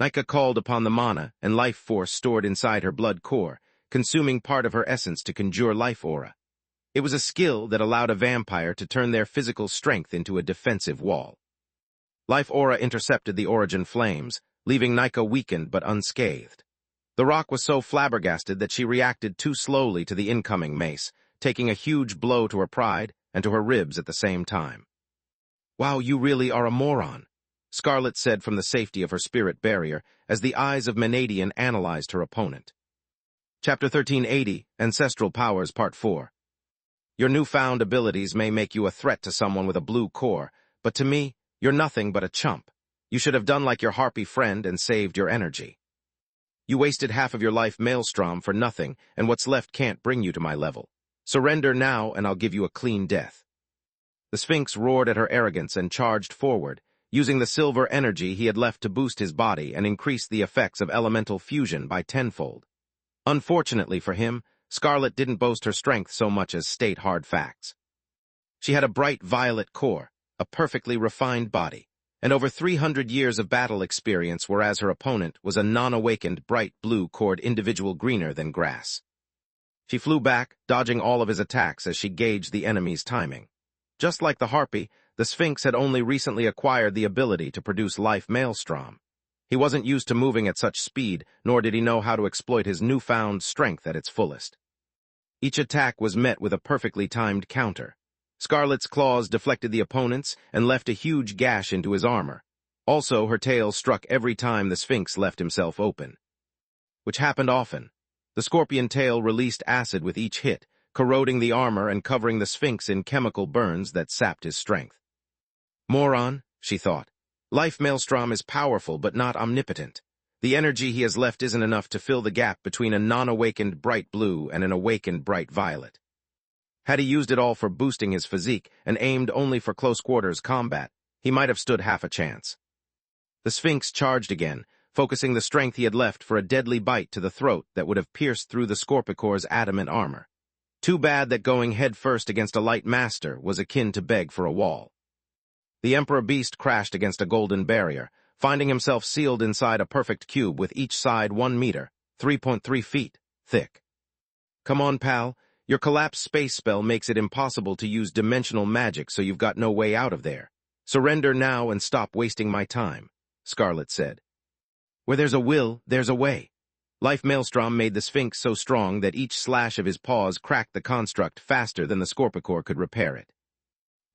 Nika called upon the mana and life force stored inside her blood core, consuming part of her essence to conjure life aura. It was a skill that allowed a vampire to turn their physical strength into a defensive wall. Life aura intercepted the origin flames, leaving Nika weakened but unscathed. The rock was so flabbergasted that she reacted too slowly to the incoming mace, taking a huge blow to her pride and to her ribs at the same time. "Wow, you really are a moron," Scarlet said from the safety of her spirit barrier as the eyes of Menadian analyzed her opponent. Chapter 1380, Ancestral Powers, Part 4. Your newfound abilities may make you a threat to someone with a blue core, but to me, you're nothing but a chump. You should have done like your harpy friend and saved your energy. You wasted half of your life maelstrom for nothing, and what's left can't bring you to my level. Surrender now, and I'll give you a clean death. The Sphinx roared at her arrogance and charged forward, using the silver energy he had left to boost his body and increase the effects of elemental fusion by tenfold. Unfortunately for him, Scarlet didn't boast her strength so much as state hard facts. She had a bright violet core, a perfectly refined body, and over 300 years of battle experience, whereas her opponent was a non-awakened bright blue-cored individual greener than grass. She flew back, dodging all of his attacks as she gauged the enemy's timing. Just like the harpy, the Sphinx had only recently acquired the ability to produce life maelstrom. He wasn't used to moving at such speed, nor did he know how to exploit his newfound strength at its fullest. Each attack was met with a perfectly timed counter. Scarlet's claws deflected the opponent's and left a huge gash into his armor. Also, her tail struck every time the Sphinx left himself open, which happened often. The scorpion tail released acid with each hit, corroding the armor and covering the Sphinx in chemical burns that sapped his strength. Moron, she thought. Life maelstrom is powerful but not omnipotent. The energy he has left isn't enough to fill the gap between a non-awakened bright blue and an awakened bright violet. Had he used it all for boosting his physique and aimed only for close-quarters combat, he might have stood half a chance. The Sphinx charged again, focusing the strength he had left for a deadly bite to the throat that would have pierced through the Scorpicore's adamant armor. Too bad that going head-first against a light master was akin to beg for a wall. The Emperor Beast crashed against a golden barrier, finding himself sealed inside a perfect cube with each side 1 meter, 3.3 feet, thick. "Come on, pal. Your collapse space spell makes it impossible to use dimensional magic, so you've got no way out of there. Surrender now and stop wasting my time," Scarlet said. "Where there's a will, there's a way." Life Maelstrom made the Sphinx so strong that each slash of his paws cracked the construct faster than the Scorpicore could repair it.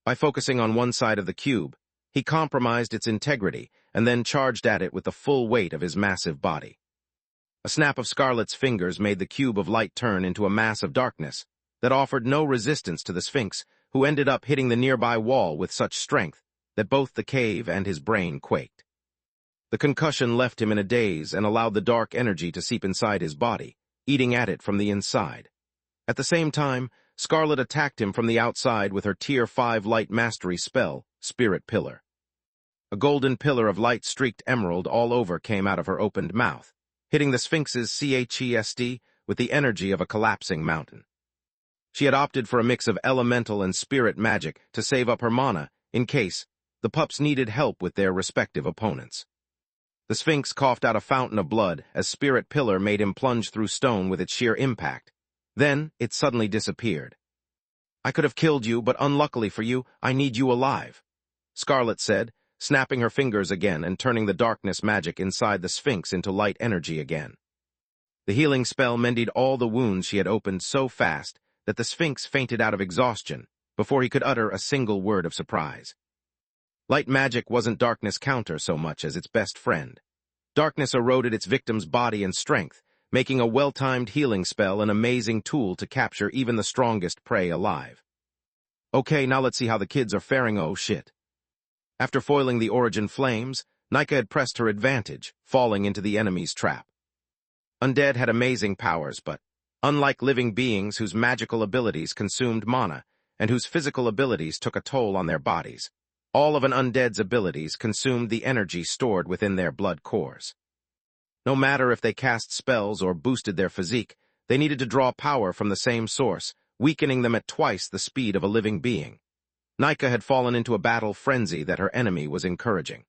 By focusing on one side of the cube, he compromised its integrity and then charged at it with the full weight of his massive body. A snap of Scarlet's fingers made the cube of light turn into a mass of darkness that offered no resistance to the Sphinx, who ended up hitting the nearby wall with such strength that both the cave and his brain quaked. The concussion left him in a daze and allowed the dark energy to seep inside his body, eating at it from the inside. At the same time, Scarlet attacked him from the outside with her Tier 5 light mastery spell, Spirit Pillar. A golden pillar of light-streaked emerald all over came out of her opened mouth, hitting the Sphinx's chest with the energy of a collapsing mountain. She had opted for a mix of elemental and spirit magic to save up her mana in case the pups needed help with their respective opponents. The Sphinx coughed out a fountain of blood as Spirit Pillar made him plunge through stone with its sheer impact. Then it suddenly disappeared. "I could have killed you, but unluckily for you, I need you alive," Scarlet said, snapping her fingers again and turning the darkness magic inside the Sphinx into light energy again. The healing spell mended all the wounds she had opened so fast that the Sphinx fainted out of exhaustion before he could utter a single word of surprise. Light magic wasn't darkness' counter so much as its best friend. Darkness eroded its victim's body and strength, making a well-timed healing spell an amazing tool to capture even the strongest prey alive. "Okay, now let's see how the kids are faring. Oh shit." After foiling the origin flames, Nika had pressed her advantage, falling into the enemy's trap. Undead had amazing powers, but, unlike living beings whose magical abilities consumed mana, and whose physical abilities took a toll on their bodies, all of an undead's abilities consumed the energy stored within their blood cores. No matter if they cast spells or boosted their physique, they needed to draw power from the same source, weakening them at twice the speed of a living being. Nika had fallen into a battle frenzy that her enemy was encouraging.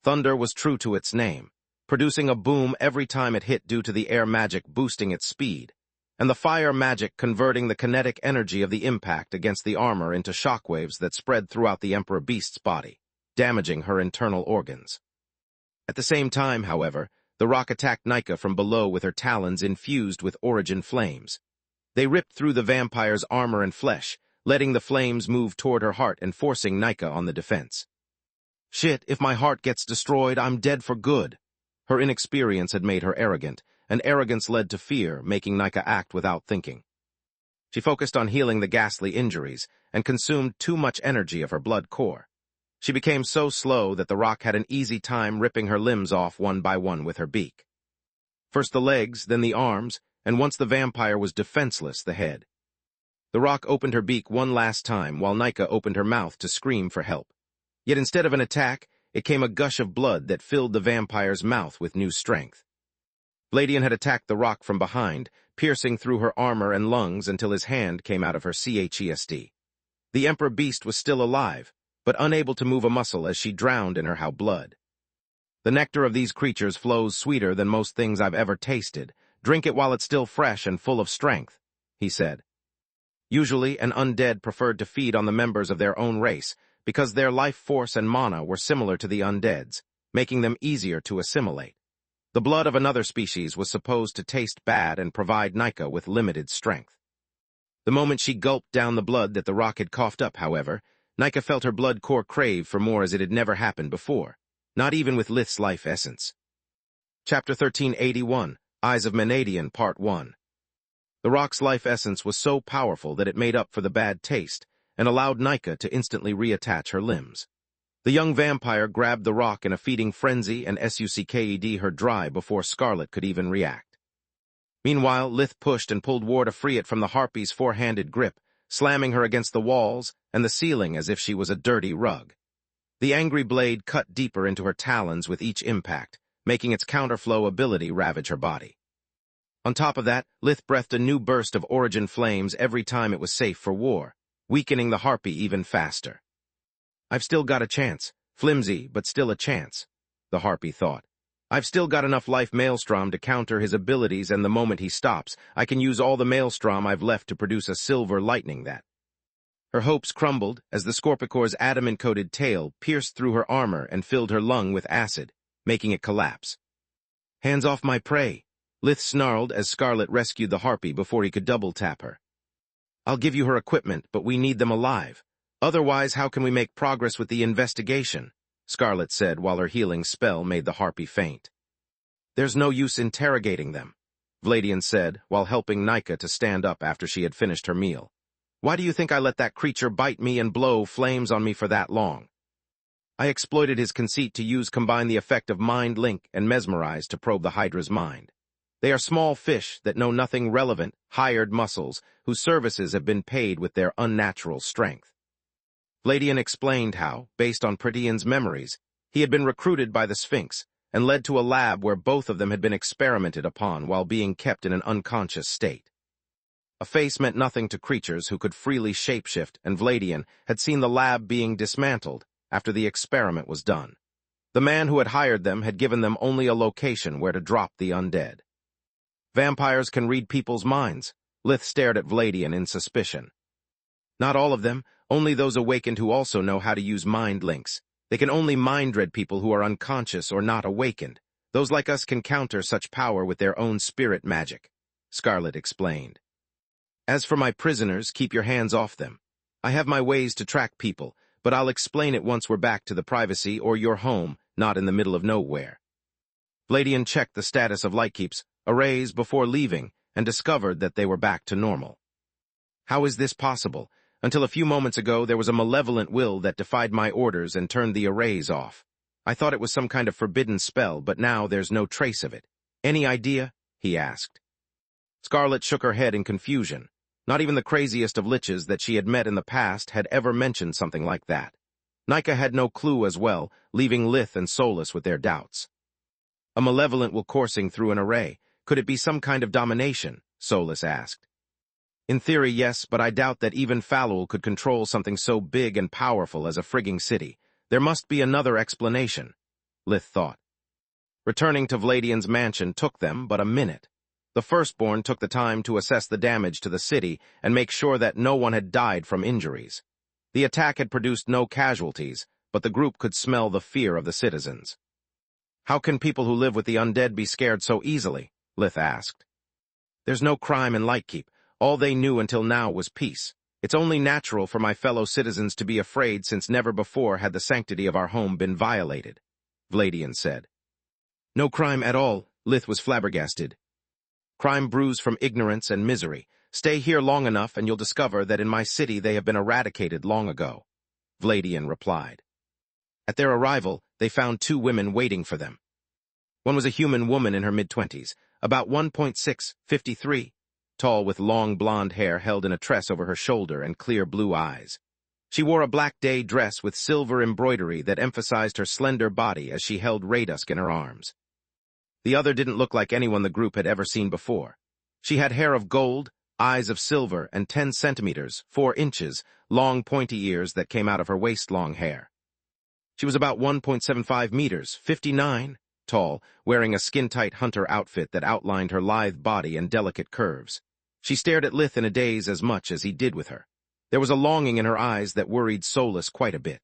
Thunder was true to its name, producing a boom every time it hit due to the air magic boosting its speed, and the fire magic converting the kinetic energy of the impact against the armor into shockwaves that spread throughout the Emperor Beast's body, damaging her internal organs. At the same time, however, the rock attacked Nika from below with her talons infused with origin flames. They ripped through the vampire's armor and flesh, letting the flames move toward her heart and forcing Nika on the defense. Shit, if my heart gets destroyed, I'm dead for good. Her inexperience had made her arrogant, and arrogance led to fear, making Nika act without thinking. She focused on healing the ghastly injuries, and consumed too much energy of her blood core. She became so slow that the rock had an easy time ripping her limbs off one by one with her beak. First the legs, then the arms, and once the vampire was defenseless, the head. The rock opened her beak one last time, while Nika opened her mouth to scream for help. Yet instead of an attack, it came a gush of blood that filled the vampire's mouth with new strength. Vladian had attacked the rock from behind, piercing through her armor and lungs until his hand came out of her chest. The Emperor Beast was still alive, but unable to move a muscle as she drowned in her how blood. The nectar of these creatures flows sweeter than most things I've ever tasted. Drink it while it's still fresh and full of strength, he said. Usually, an undead preferred to feed on the members of their own race, because their life force and mana were similar to the undead's, making them easier to assimilate. The blood of another species was supposed to taste bad and provide Nika with limited strength. The moment she gulped down the blood that the rock had coughed up, however, Nika felt her blood core crave for more as it had never happened before, not even with Lith's life essence. Chapter 1381, Eyes of Menadian, Part 1. The rock's life essence was so powerful that it made up for the bad taste, and allowed Nika to instantly reattach her limbs. The young vampire grabbed the rock in a feeding frenzy and sucked her dry before Scarlet could even react. Meanwhile, Lith pushed and pulled War to free it from the harpy's four-handed grip, slamming her against the walls and the ceiling as if she was a dirty rug. The angry blade cut deeper into her talons with each impact, making its counterflow ability ravage her body. On top of that, Lith breathed a new burst of origin flames every time it was safe for War, weakening the harpy even faster. I've still got a chance, flimsy, but still a chance, the harpy thought. I've still got enough life maelstrom to counter his abilities, and the moment he stops, I can use all the maelstrom I've left to produce a silver lightning that. Her hopes crumbled as the Scorpicore's adamant-coated tail pierced through her armor and filled her lung with acid, making it collapse. Hands off my prey, Lith snarled as Scarlet rescued the harpy before he could double-tap her. I'll give you her equipment, but we need them alive. Otherwise, how can we make progress with the investigation? Scarlet said while her healing spell made the harpy faint. There's no use interrogating them, Vladian said while helping Nika to stand up after she had finished her meal. Why do you think I let that creature bite me and blow flames on me for that long? I exploited his conceit to combine the effect of Mind Link and Mesmerize to probe the Hydra's mind. They are small fish that know nothing relevant, hired muscles, whose services have been paid with their unnatural strength. Vladian explained how, based on Pretian's memories, he had been recruited by the Sphinx and led to a lab where both of them had been experimented upon while being kept in an unconscious state. A face meant nothing to creatures who could freely shapeshift, and Vladian had seen the lab being dismantled after the experiment was done. The man who had hired them had given them only a location where to drop the undead. Vampires can read people's minds. Lith stared at Vladian in suspicion. Not all of them, only those awakened who also know how to use mind links. They can only mind-read people who are unconscious or not awakened. Those like us can counter such power with their own spirit magic, Scarlet explained. As for my prisoners, keep your hands off them. I have my ways to track people, but I'll explain it once we're back to the privacy or your home, not in the middle of nowhere. Vladian checked the status of Lightkeep's arrays before leaving and discovered that they were back to normal. How is this possible? Until a few moments ago, there was a malevolent will that defied my orders and turned the arrays off. I thought it was some kind of forbidden spell, but now there's no trace of it. Any idea? He asked. Scarlet shook her head in confusion. Not even the craziest of liches that she had met in the past had ever mentioned something like that. Nika had no clue as well, leaving Lith and Solus with their doubts. A malevolent will coursing through an array. Could it be some kind of domination? Solus asked. In theory, yes, but I doubt that even Falul could control something so big and powerful as a frigging city. There must be another explanation, Lith thought. Returning to Vladian's mansion took them but a minute. The firstborn took the time to assess the damage to the city and make sure that no one had died from injuries. The attack had produced no casualties, but the group could smell the fear of the citizens. How can people who live with the undead be scared so easily? Lith asked. There's no crime in Lightkeep. All they knew until now was peace. It's only natural for my fellow citizens to be afraid since never before had the sanctity of our home been violated, Vladian said. No crime at all, Lith was flabbergasted. Crime brews from ignorance and misery. Stay here long enough and you'll discover that in my city they have been eradicated long ago, Vladian replied. At their arrival, they found two women waiting for them. One was a human woman in her mid-20s, about 1.653, tall with long blonde hair held in a tress over her shoulder and clear blue eyes. She wore a black day dress with silver embroidery that emphasized her slender body as she held Raydusk in her arms. The other didn't look like anyone the group had ever seen before. She had hair of gold, eyes of silver, and 10 centimeters, 4 inches, long pointy ears that came out of her waist-long hair. She was about 1.75 meters, 59, tall, wearing a skin-tight hunter outfit that outlined her lithe body and delicate curves. She stared at Lith in a daze as much as he did with her. There was a longing in her eyes that worried Solus quite a bit.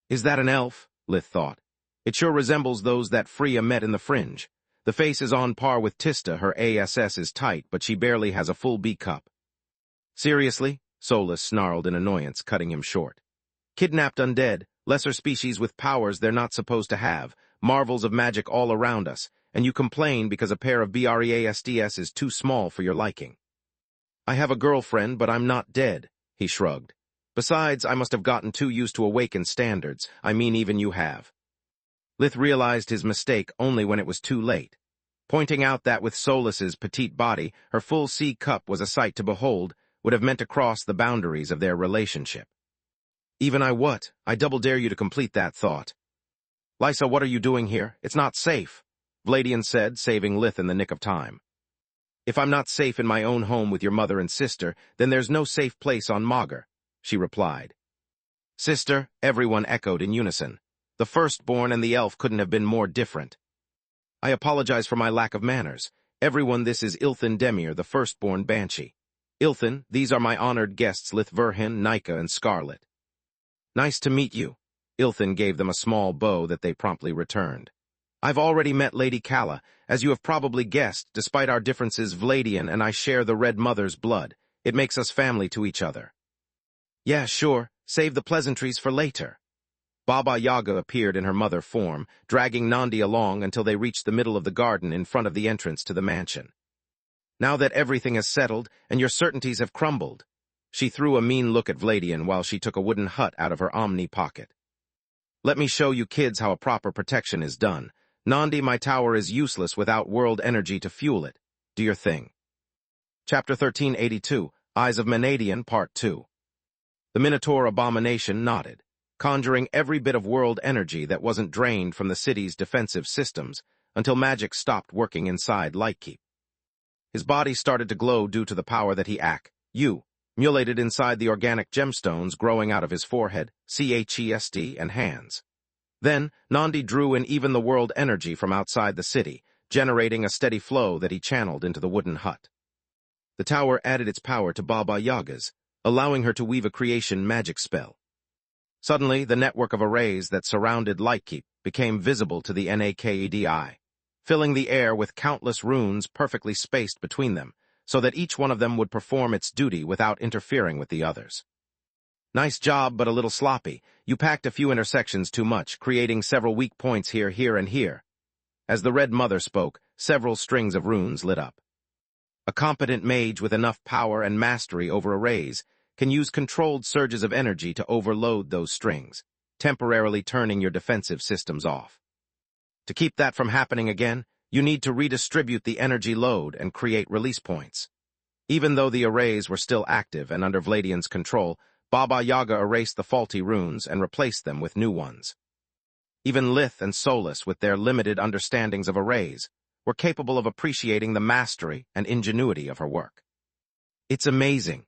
Is that an elf? Lith thought. It sure resembles those that Freya met in the Fringe. The face is on par with Tista, her ASS is tight, but she barely has a full B-cup. Seriously? Solus snarled in annoyance, cutting him short. Kidnapped undead, lesser species with powers they're not supposed to have, marvels of magic all around us, and you complain because a pair of BREASDS is too small for your liking. I have a girlfriend, but I'm not dead, he shrugged. Besides, I must have gotten too used to awakened standards. I mean, even you have. Lith realized his mistake only when it was too late. Pointing out that with Solus's petite body, her full C-cup was a sight to behold, would have meant to cross the boundaries of their relationship. Even I double dare you to complete that thought. Lysa, what are you doing here? It's not safe, Vladian said, saving Lith in the nick of time. If I'm not safe in my own home with your mother and sister, then there's no safe place on Magur, she replied. Sister, everyone echoed in unison. The firstborn and the elf couldn't have been more different. I apologize for my lack of manners. Everyone, this is Ilthin Demir, the firstborn Banshee. Ilthin, these are my honored guests Lith Verhin, Nika, and Scarlet. Nice to meet you. Ilthin gave them a small bow that they promptly returned. I've already met Lady Kala. As you have probably guessed, despite our differences, Vladian and I share the Red Mother's blood. It makes us family to each other. Yeah, sure. Save the pleasantries for later. Baba Yaga appeared in her mother form, dragging Nandi along until they reached the middle of the garden in front of the entrance to the mansion. Now that everything is settled and your certainties have crumbled, she threw a mean look at Vladian while she took a wooden hut out of her omni pocket. Let me show you kids how a proper protection is done. Nandi, my tower is useless without world energy to fuel it. Do your thing. Chapter 1382, Eyes of Menadian, Part 2. The Minotaur abomination nodded, conjuring every bit of world energy that wasn't drained from the city's defensive systems until magic stopped working inside Lightkeep. His body started to glow due to the power that he emulated inside the organic gemstones growing out of his forehead, chest, and hands. Then, Nandi drew in even the world energy from outside the city, generating a steady flow that he channeled into the wooden hut. The tower added its power to Baba Yaga's, allowing her to weave a creation magic spell. Suddenly, the network of arrays that surrounded Lightkeep became visible to the Nakedi, filling the air with countless runes perfectly spaced between them, so that each one of them would perform its duty without interfering with the others. Nice job, but a little sloppy. You packed a few intersections too much, creating several weak points here, and here. As the Red Mother spoke, several strings of runes lit up. A competent mage with enough power and mastery over arrays can use controlled surges of energy to overload those strings, temporarily turning your defensive systems off. To keep that from happening again, you need to redistribute the energy load and create release points. Even though the arrays were still active and under Vladian's control, Baba Yaga erased the faulty runes and replaced them with new ones. Even Lith and Solus, with their limited understandings of arrays, were capable of appreciating the mastery and ingenuity of her work. "It's amazing,"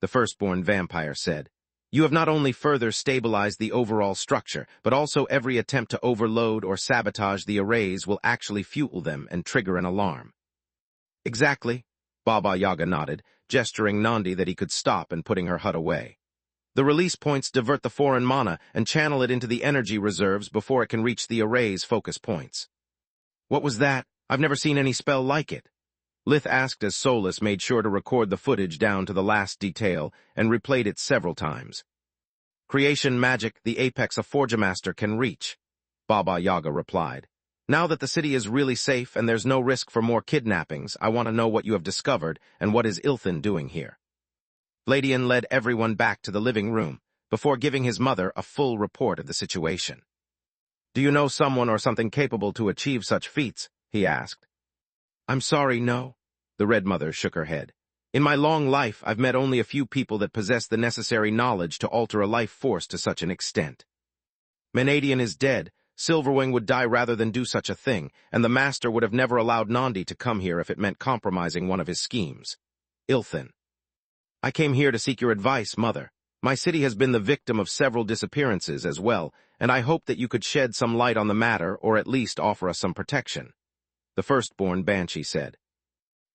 the firstborn vampire said. "You have not only further stabilized the overall structure, but also every attempt to overload or sabotage the arrays will actually fuel them and trigger an alarm." "Exactly," Baba Yaga nodded, gesturing Nandi that he could stop and putting her hut away. "The release points divert the foreign mana and channel it into the energy reserves before it can reach the array's focus points." "What was that? I've never seen any spell like it," Lith asked as Solus made sure to record the footage down to the last detail and replayed it several times. "Creation magic, the apex a Forgemaster can reach," Baba Yaga replied. "Now that the city is really safe and there's no risk for more kidnappings, I want to know what you have discovered and what is Ilthin doing here." Vladian led everyone back to the living room before giving his mother a full report of the situation. "Do you know someone or something capable to achieve such feats?" he asked. "I'm sorry, no." The Red Mother shook her head. "In my long life, I've met only a few people that possess the necessary knowledge to alter a life force to such an extent. Menadian is dead, Silverwing would die rather than do such a thing, and the Master would have never allowed Nandi to come here if it meant compromising one of his schemes. Ilthin. I came here to seek your advice, Mother. My city has been the victim of several disappearances as well, and I hope that you could shed some light on the matter or at least offer us some protection," the firstborn Banshee said.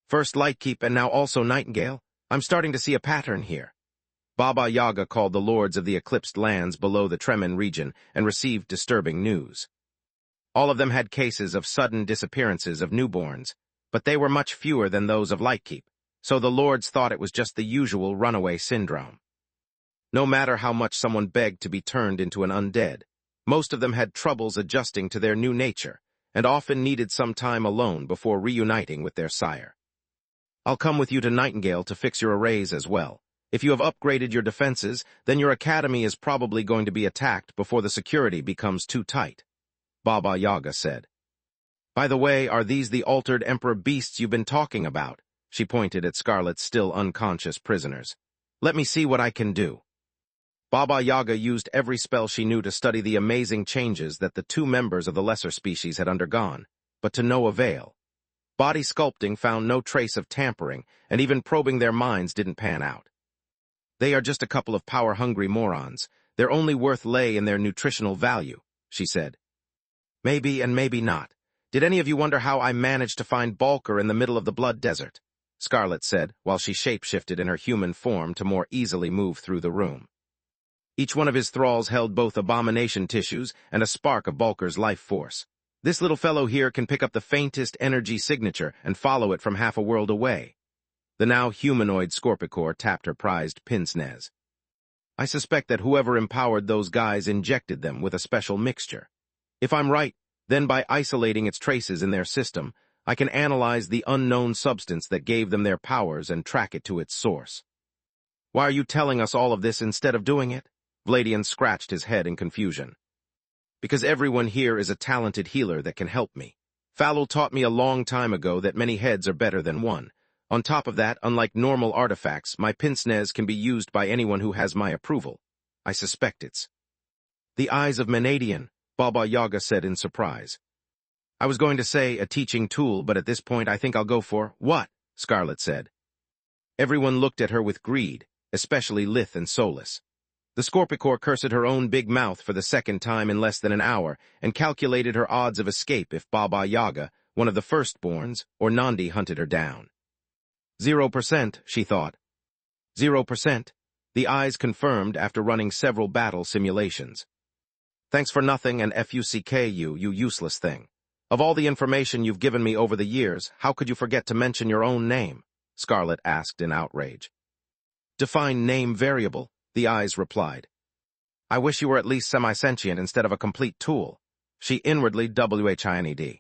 "First Lightkeep and now also Nightingale? I'm starting to see a pattern here." Baba Yaga called the lords of the eclipsed lands below the Tremen region and received disturbing news. All of them had cases of sudden disappearances of newborns, but they were much fewer than those of Lightkeep, so the lords thought it was just the usual runaway syndrome. No matter how much someone begged to be turned into an undead, most of them had troubles adjusting to their new nature, and often needed some time alone before reuniting with their sire. "I'll come with you to Nightingale to fix your arrays as well. If you have upgraded your defenses, then your academy is probably going to be attacked before the security becomes too tight," Baba Yaga said. "By the way, are these the altered Emperor beasts you've been talking about?" She pointed at Scarlet's still unconscious prisoners. "Let me see what I can do." Baba Yaga used every spell she knew to study the amazing changes that the two members of the lesser species had undergone, but to no avail. Body sculpting found no trace of tampering, and even probing their minds didn't pan out. "They are just a couple of power-hungry morons. Their only worth lay in their nutritional value," she said. "Maybe and maybe not. Did any of you wonder how I managed to find Balker in the middle of the Blood Desert?" Scarlet said, while she shape-shifted in her human form to more easily move through the room. Each one of his thralls held both abomination tissues and a spark of Balker's life force. "This little fellow here can pick up the faintest energy signature and follow it from half a world away." The now humanoid Scorpicore tapped her prized pince-nez. "I suspect that whoever empowered those guys injected them with a special mixture. If I'm right, then by isolating its traces in their system, I can analyze the unknown substance that gave them their powers and track it to its source." "Why are you telling us all of this instead of doing it?" Vladian scratched his head in confusion. "Because everyone here is a talented healer that can help me. Falul taught me a long time ago that many heads are better than one. On top of that, unlike normal artifacts, my pince-nez can be used by anyone who has my approval. I suspect it's the eyes of Menadian," Baba Yaga said in surprise. "I was going to say a teaching tool, but at this point I think I'll go for what?" Scarlet said. Everyone looked at her with greed, especially Lith and Solus. The Scorpicore cursed her own big mouth for the second time in less than an hour and calculated her odds of escape if Baba Yaga, one of the firstborns, or Nandi hunted her down. 0%, she thought. 0%, the eyes confirmed after running several battle simulations. "Thanks for nothing and FUCK you useless thing. Of all the information you've given me over the years, how could you forget to mention your own name?" Scarlet asked in outrage. "Define name variable," the eyes replied. "I wish you were at least semi-sentient instead of a complete tool." She inwardly whined.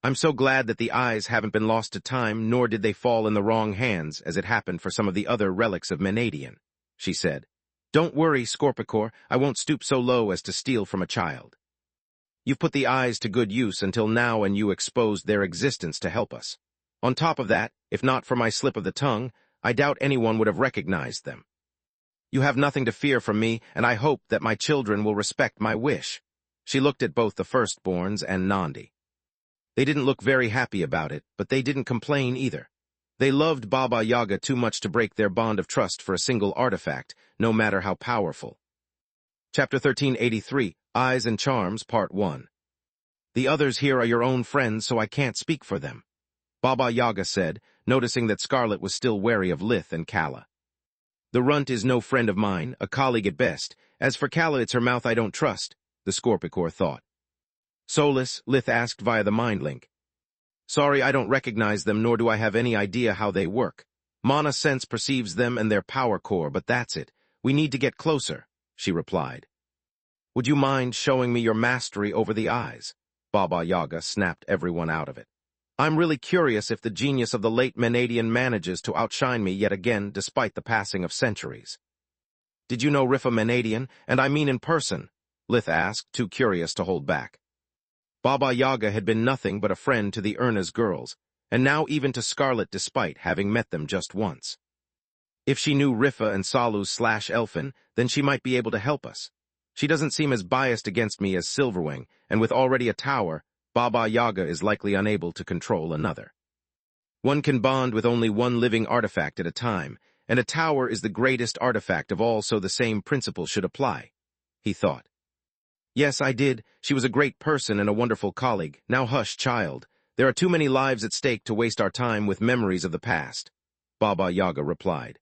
"I'm so glad that the eyes haven't been lost to time, nor did they fall in the wrong hands, as it happened for some of the other relics of Menadian." she said. Don't worry, Scorpicor, I won't stoop so low as to steal from a child. You've put the eyes to good use until now, and you exposed their existence to help us. On top of that, if not for my slip of the tongue, I doubt anyone would have recognized them. You have nothing to fear from me, and I hope that my children will respect my wish. She looked at both the firstborns and Nandi. They didn't look very happy about it, but they didn't complain either. They loved Baba Yaga too much to break their bond of trust for a single artifact, no matter how powerful. Chapter 1383, Eyes and Charms, Part 1. The others here are your own friends, so I can't speak for them, Baba Yaga said, noticing that Scarlet was still wary of Lith and Kala. The runt is no friend of mine, a colleague at best. As for Kala, it's her mouth I don't trust, the Scorpicor thought. Solus, Lith asked via the mind link. Sorry, I don't recognize them, nor do I have any idea how they work. Mana Sense perceives them and their power core, but that's it. We need to get closer, she replied. Would you mind showing me your mastery over the eyes? Baba Yaga snapped everyone out of it. I'm really curious if the genius of the late Menadian manages to outshine me yet again despite the passing of centuries. Did you know Rifa Menadian, and I mean in person? Lith asked, too curious to hold back. Baba Yaga had been nothing but a friend to the Erna's girls, and now even to Scarlet despite having met them just once. If she knew Rifa and Salu's/Elfin, then she might be able to help us. She doesn't seem as biased against me as Silverwing, and with already a tower, Baba Yaga is likely unable to control another. One can bond with only one living artifact at a time, and a tower is the greatest artifact of all, so the same principle should apply, he thought. Yes, I did. She was a great person and a wonderful colleague. Now hush, child. There are too many lives at stake to waste our time with memories of the past, Baba Yaga replied.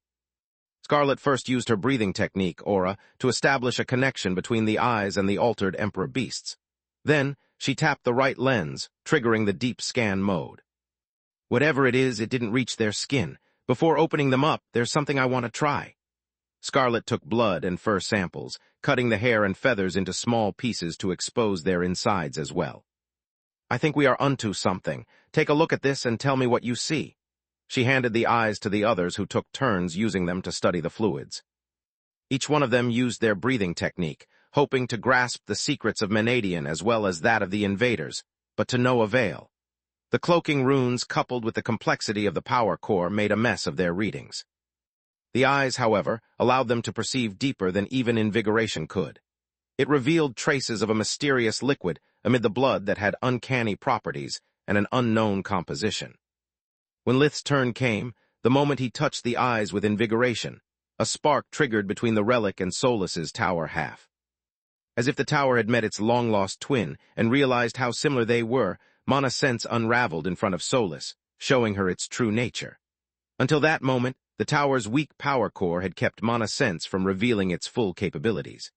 Scarlet first used her breathing technique, Aura, to establish a connection between the eyes and the altered Emperor beasts. Then, she tapped the right lens, triggering the deep scan mode. Whatever it is, it didn't reach their skin. Before opening them up, there's something I want to try. Scarlet took blood and fur samples, cutting the hair and feathers into small pieces to expose their insides as well. I think we are onto something. Take a look at this and tell me what you see. She handed the eyes to the others, who took turns using them to study the fluids. Each one of them used their breathing technique, hoping to grasp the secrets of Menadian as well as that of the invaders, but to no avail. The cloaking runes, coupled with the complexity of the power core, made a mess of their readings. The eyes, however, allowed them to perceive deeper than even invigoration could. It revealed traces of a mysterious liquid amid the blood that had uncanny properties and an unknown composition. When Lith's turn came, the moment he touched the eyes with invigoration, a spark triggered between the relic and Solus's tower half. As if the tower had met its long-lost twin and realized how similar they were, Mana Sense unraveled in front of Solus, showing her its true nature. Until that moment, the tower's weak power core had kept Mana Sense from revealing its full capabilities.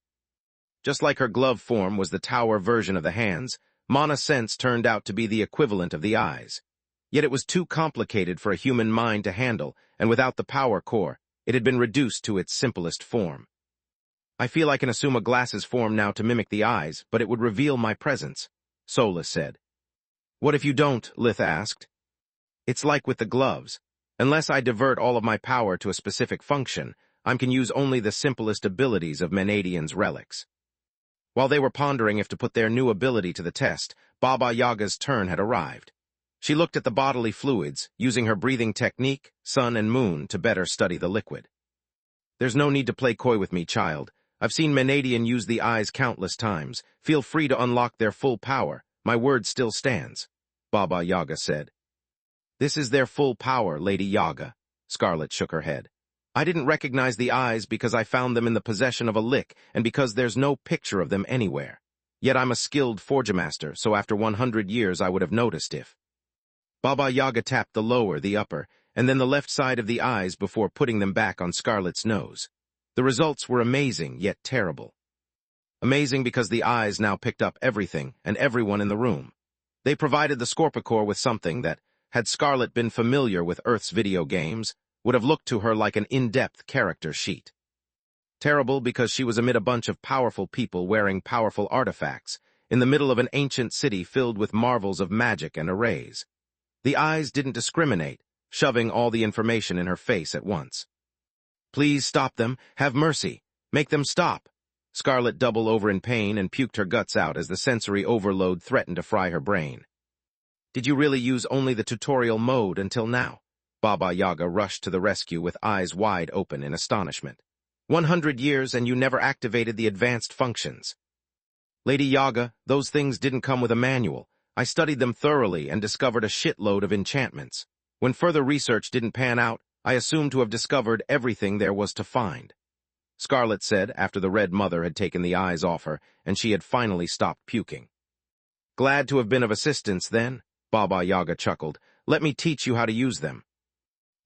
Just like her glove form was the tower version of the hands, Mana Sense turned out to be the equivalent of the eyes. Yet it was too complicated for a human mind to handle, and without the power core, it had been reduced to its simplest form. I feel I can assume a glass's form now to mimic the eyes, but it would reveal my presence, Solus said. What if you don't? Lith asked. It's like with the gloves. Unless I divert all of my power to a specific function, I can use only the simplest abilities of Menadian's relics. While they were pondering if to put their new ability to the test, Baba Yaga's turn had arrived. She looked at the bodily fluids, using her breathing technique, sun and moon, to better study the liquid. There's no need to play coy with me, child. I've seen Menadian use the eyes countless times. Feel free to unlock their full power. My word still stands, Baba Yaga said. This is their full power, Lady Yaga. Scarlet shook her head. I didn't recognize the eyes because I found them in the possession of a lick, and because there's no picture of them anywhere. Yet I'm a skilled forgemaster, so after 100 years I would have noticed if. Baba Yaga tapped the lower, the upper, and then the left side of the eyes before putting them back on Scarlet's nose. The results were amazing, yet terrible. Amazing because the eyes now picked up everything and everyone in the room. They provided the Scorpicor with something that, had Scarlet been familiar with Earth's video games, would have looked to her like an in-depth character sheet. Terrible because she was amid a bunch of powerful people wearing powerful artifacts, in the middle of an ancient city filled with marvels of magic and arrays. The eyes didn't discriminate, shoving all the information in her face at once. Please stop them. Have mercy. Make them stop. Scarlet doubled over in pain and puked her guts out as the sensory overload threatened to fry her brain. Did you really use only the tutorial mode until now? Baba Yaga rushed to the rescue with eyes wide open in astonishment. 100 years and you never activated the advanced functions. Lady Yaga, those things didn't come with a manual. I studied them thoroughly and discovered a shitload of enchantments. When further research didn't pan out, I assumed to have discovered everything there was to find. Scarlet said after the Red Mother had taken the eyes off her and she had finally stopped puking. Glad to have been of assistance then, Baba Yaga chuckled. Let me teach you how to use them.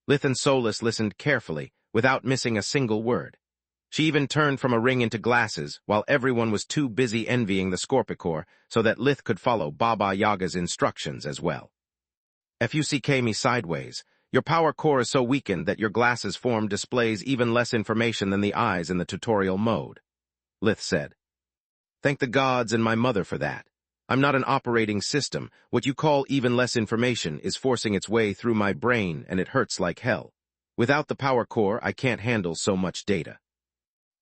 Lith and Solus listened carefully, without missing a single word. She even turned from a ring into glasses, while everyone was too busy envying the Scorpicore so that Lith could follow Baba Yaga's instructions as well. Fuck me sideways. Your power core is so weakened that your glasses form displays even less information than the eyes in the tutorial mode, Lith said. Thank the gods and my mother for that. I'm not an operating system. What you call even less information is forcing its way through my brain and it hurts like hell. Without the power core, I can't handle so much data.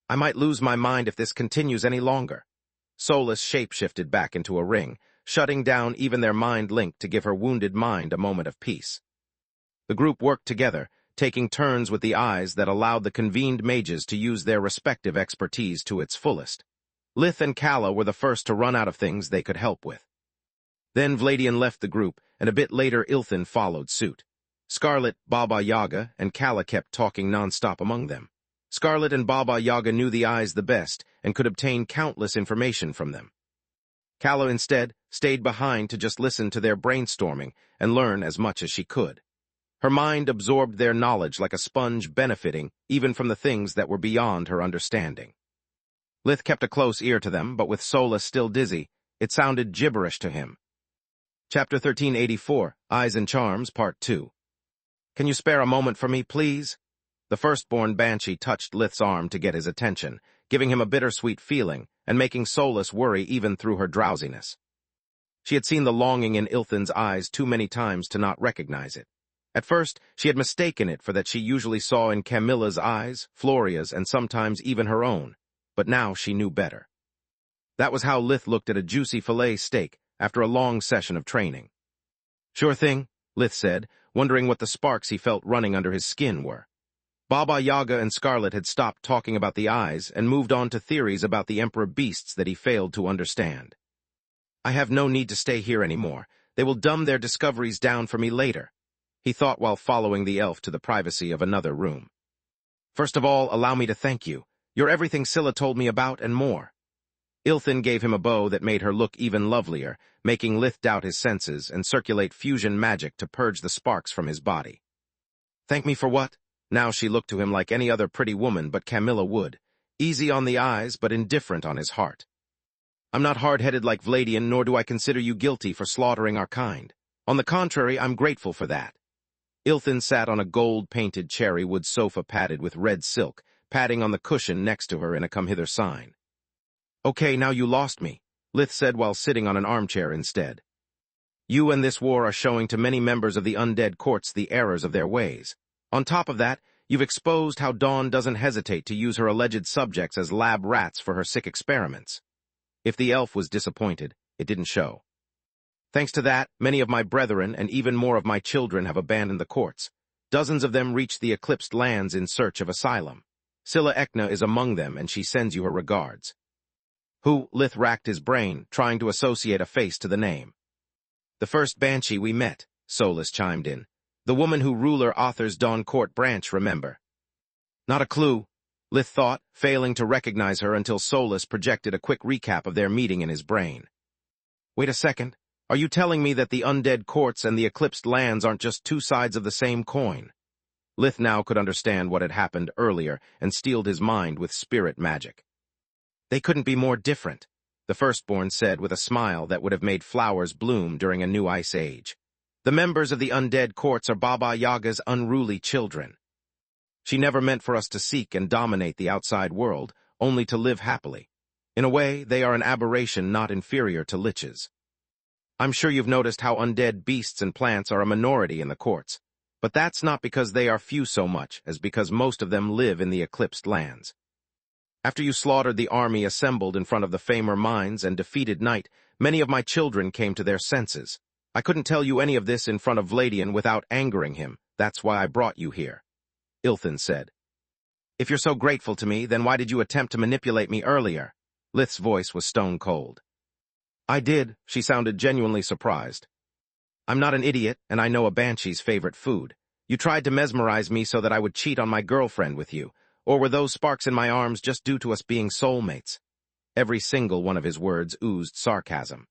I might lose my mind if this continues any longer. Solus shape-shifted back into a ring, shutting down even their mind link to give her wounded mind a moment of peace. The group worked together, taking turns with the eyes that allowed the convened mages to use their respective expertise to its fullest. Lith and Kala were the first to run out of things they could help with. Then Vladian left the group, and a bit later Ilthin followed suit. Scarlet, Baba Yaga, and Kala kept talking non-stop among them. Scarlet and Baba Yaga knew the eyes the best and could obtain countless information from them. Kala instead stayed behind to just listen to their brainstorming and learn as much as she could. Her mind absorbed their knowledge like a sponge, benefiting even from the things that were beyond her understanding. Lith kept a close ear to them, but with Solus still dizzy, it sounded gibberish to him. Chapter 1384, Eyes and Charms, Part 2. Can you spare a moment for me, please? The firstborn Banshee touched Lith's arm to get his attention, giving him a bittersweet feeling and making Solus worry even through her drowsiness. She had seen the longing in Ilthin's eyes too many times to not recognize it. At first, she had mistaken it for that she usually saw in Camilla's eyes, Floria's, and sometimes even her own, but now she knew better. That was how Lith looked at a juicy fillet steak after a long session of training. Sure thing, Lith said, wondering what the sparks he felt running under his skin were. Baba Yaga and Scarlet had stopped talking about the eyes and moved on to theories about the Emperor beasts that he failed to understand. I have no need to stay here anymore. They will dumb their discoveries down for me later, he thought while following the elf to the privacy of another room. First of all, allow me to thank you. You're everything Scylla told me about and more. Ilthin gave him a bow that made her look even lovelier, making Lith doubt his senses and circulate fusion magic to purge the sparks from his body. Thank me for what? Now she looked to him like any other pretty woman but Camilla would, easy on the eyes but indifferent on his heart. I'm not hard-headed like Vladian, nor do I consider you guilty for slaughtering our kind. On the contrary, I'm grateful for that. Ilthin sat on a gold-painted cherry wood sofa padded with red silk, patting on the cushion next to her in a come-hither sign. Okay, now you lost me, Lith said while sitting on an armchair instead. You and this war are showing to many members of the undead courts the errors of their ways. On top of that, you've exposed how Dawn doesn't hesitate to use her alleged subjects as lab rats for her sick experiments. If the elf was disappointed, it didn't show. Thanks to that, many of my brethren and even more of my children have abandoned the courts. Dozens of them reached the eclipsed lands in search of asylum. Scylla Ekna is among them, and she sends you her regards. Who? Lith racked his brain, trying to associate a face to the name. The first Banshee we met, Solus chimed in. The woman who ruler Arthur's Dawn Court branch, remember? Not a clue, Lith thought, failing to recognize her until Solus projected a quick recap of their meeting in his brain. Wait a second. Are you telling me that the undead courts and the eclipsed lands aren't just two sides of the same coin? Lith now could understand what had happened earlier and steeled his mind with spirit magic. They couldn't be more different, the firstborn said with a smile that would have made flowers bloom during a new ice age. The members of the undead courts are Baba Yaga's unruly children. She never meant for us to seek and dominate the outside world, only to live happily. In a way, they are an aberration not inferior to liches. I'm sure you've noticed how undead beasts and plants are a minority in the courts. But that's not because they are few so much as because most of them live in the eclipsed lands. After you slaughtered the army assembled in front of the Famer mines and defeated Night, many of my children came to their senses. I couldn't tell you any of this in front of Vladian without angering him. That's why I brought you here. Ilthin said. If you're so grateful to me, then why did you attempt to manipulate me earlier? Lith's voice was stone cold. I did. She sounded genuinely surprised. I'm not an idiot, and I know a banshee's favorite food. You tried to mesmerize me so that I would cheat on my girlfriend with you, or were those sparks in my arms just due to us being soulmates? Every single one of his words oozed sarcasm.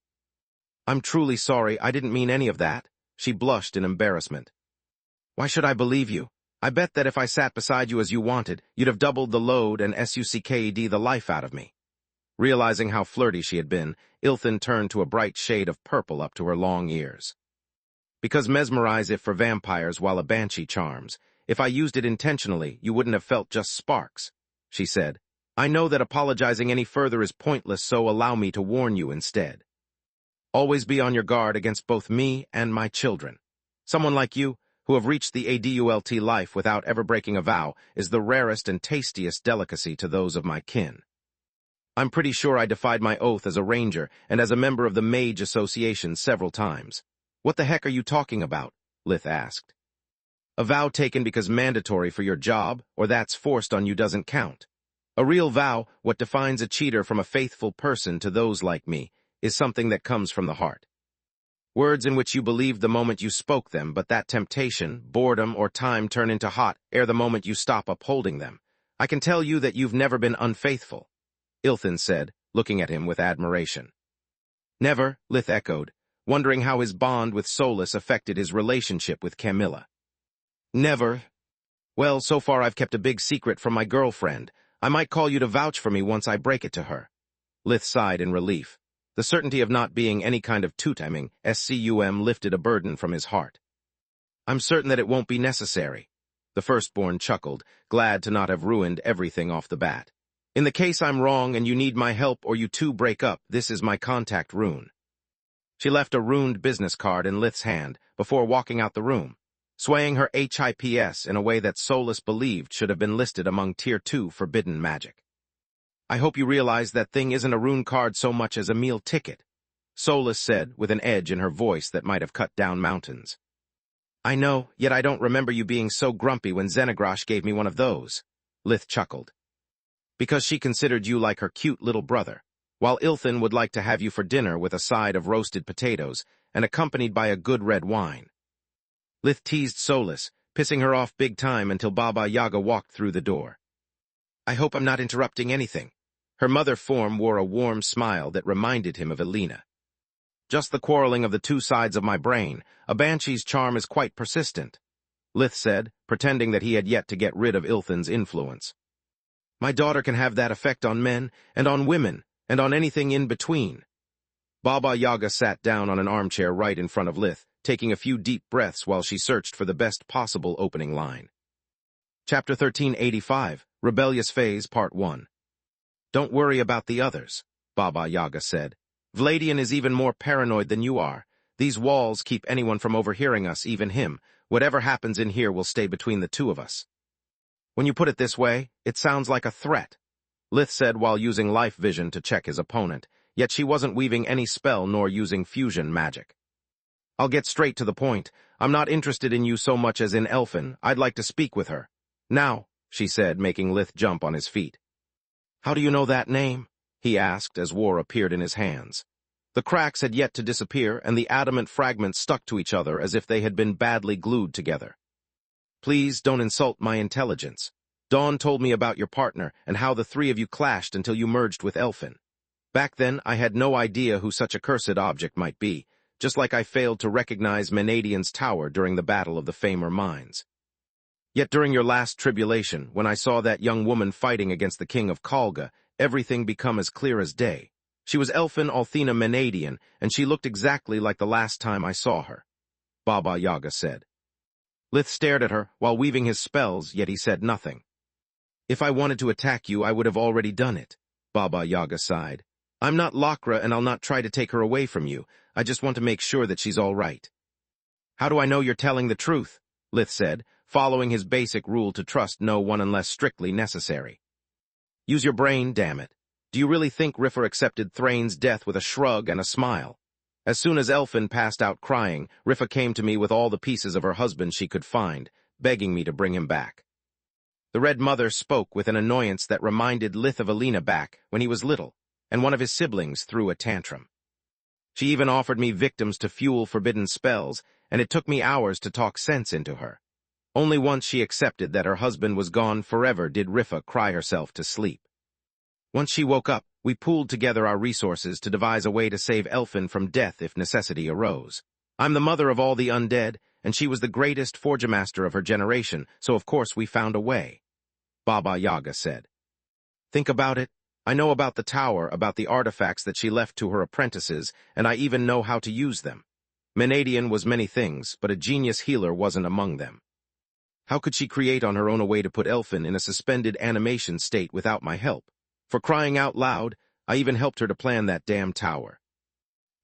I'm truly sorry, I didn't mean any of that. She blushed in embarrassment. Why should I believe you? I bet that if I sat beside you as you wanted, you'd have doubled the load and sucked the life out of me. Realizing how flirty she had been, Ilthin turned to a bright shade of purple up to her long ears. Because mesmerize if for vampires while a banshee charms. If I used it intentionally, you wouldn't have felt just sparks, she said. I know that apologizing any further is pointless, so allow me to warn you instead. Always be on your guard against both me and my children. Someone like you, who have reached the adult life without ever breaking a vow, is the rarest and tastiest delicacy to those of my kin. I'm pretty sure I defied my oath as a ranger and as a member of the Mage Association several times. What the heck are you talking about? Lith asked. A vow taken because mandatory for your job, or that's forced on you doesn't count. A real vow, what defines a cheater from a faithful person to those like me, is something that comes from the heart. Words in which you believed the moment you spoke them, but that temptation, boredom, or time turn into hot ere the moment you stop upholding them. I can tell you that you've never been unfaithful, Ilthin said, looking at him with admiration. Never, Lith echoed, wondering how his bond with Solus affected his relationship with Camilla. Never. Well, so far I've kept a big secret from my girlfriend. I might call you to vouch for me once I break it to her. Lith sighed in relief. The certainty of not being any kind of two-timing SCUM lifted a burden from his heart. I'm certain that it won't be necessary. The firstborn chuckled, glad to not have ruined everything off the bat. In the case I'm wrong and you need my help or you two break up, this is my contact rune. She left a runed business card in Lith's hand before walking out the room, swaying her HIPS in a way that Solus believed should have been listed among Tier 2 forbidden magic. I hope you realize that thing isn't a rune card so much as a meal ticket, Solus said with an edge in her voice that might have cut down mountains. I know, yet I don't remember you being so grumpy when Xenagrosh gave me one of those, Lith chuckled. Because she considered you like her cute little brother, while Ilthin would like to have you for dinner with a side of roasted potatoes and accompanied by a good red wine. Lith teased Solus, pissing her off big time until Baba Yaga walked through the door. I hope I'm not interrupting anything. Her mother form wore a warm smile that reminded him of Elena. Just the quarreling of the two sides of my brain. A banshee's charm is quite persistent, Lith said, pretending that he had yet to get rid of Ilthin's influence. My daughter can have that effect on men, and on women, and on anything in between. Baba Yaga sat down on an armchair right in front of Lith, taking a few deep breaths while she searched for the best possible opening line. Chapter 1385, Rebellious Phase, Part 1. Don't worry about the others, Baba Yaga said. Vladian is even more paranoid than you are. These walls keep anyone from overhearing us, even him. Whatever happens in here will stay between the two of us. When you put it this way, it sounds like a threat, Lith said while using life vision to check his opponent, yet she wasn't weaving any spell nor using fusion magic. I'll get straight to the point. I'm not interested in you so much as in Elfin. I'd like to speak with her. Now, she said, making Lith jump on his feet. How do you know that name? He asked as war appeared in his hands. The cracks had yet to disappear, and the adamant fragments stuck to each other as if they had been badly glued together. Please don't insult my intelligence. Dawn told me about your partner and how the three of you clashed until you merged with Elfin. Back then, I had no idea who such a cursed object might be, just like I failed to recognize Menadian's tower during the Battle of the Famer Mines. Yet during your last tribulation, when I saw that young woman fighting against the king of Kalga, everything became as clear as day. She was Elfin Althena Menadian, and she looked exactly like the last time I saw her, Baba Yaga said. Lith stared at her while weaving his spells, yet he said nothing. If I wanted to attack you, I would have already done it, Baba Yaga sighed. I'm not Lakra, and I'll not try to take her away from you. I just want to make sure that she's all right. How do I know you're telling the truth? Lith said, following his basic rule to trust no one unless strictly necessary. Use your brain, damn it. Do you really think Riffa accepted Thrain's death with a shrug and a smile? As soon as Elfin passed out crying, Riffa came to me with all the pieces of her husband she could find, begging me to bring him back. The Red Mother spoke with an annoyance that reminded Lith of Alina back when he was little, and one of his siblings threw a tantrum. She even offered me victims to fuel forbidden spells, and it took me hours to talk sense into her. Only once she accepted that her husband was gone forever did Riffa cry herself to sleep. Once she woke up, we pooled together our resources to devise a way to save Elfin from death if necessity arose. I'm the mother of all the undead, and she was the greatest Forgemaster of her generation, so of course we found a way, Baba Yaga said. Think about it. I know about the tower, about the artifacts that she left to her apprentices, and I even know how to use them. Menadian was many things, but a genius healer wasn't among them. How could she create on her own a way to put Elfin in a suspended animation state without my help? For crying out loud, I even helped her to plan that damn tower.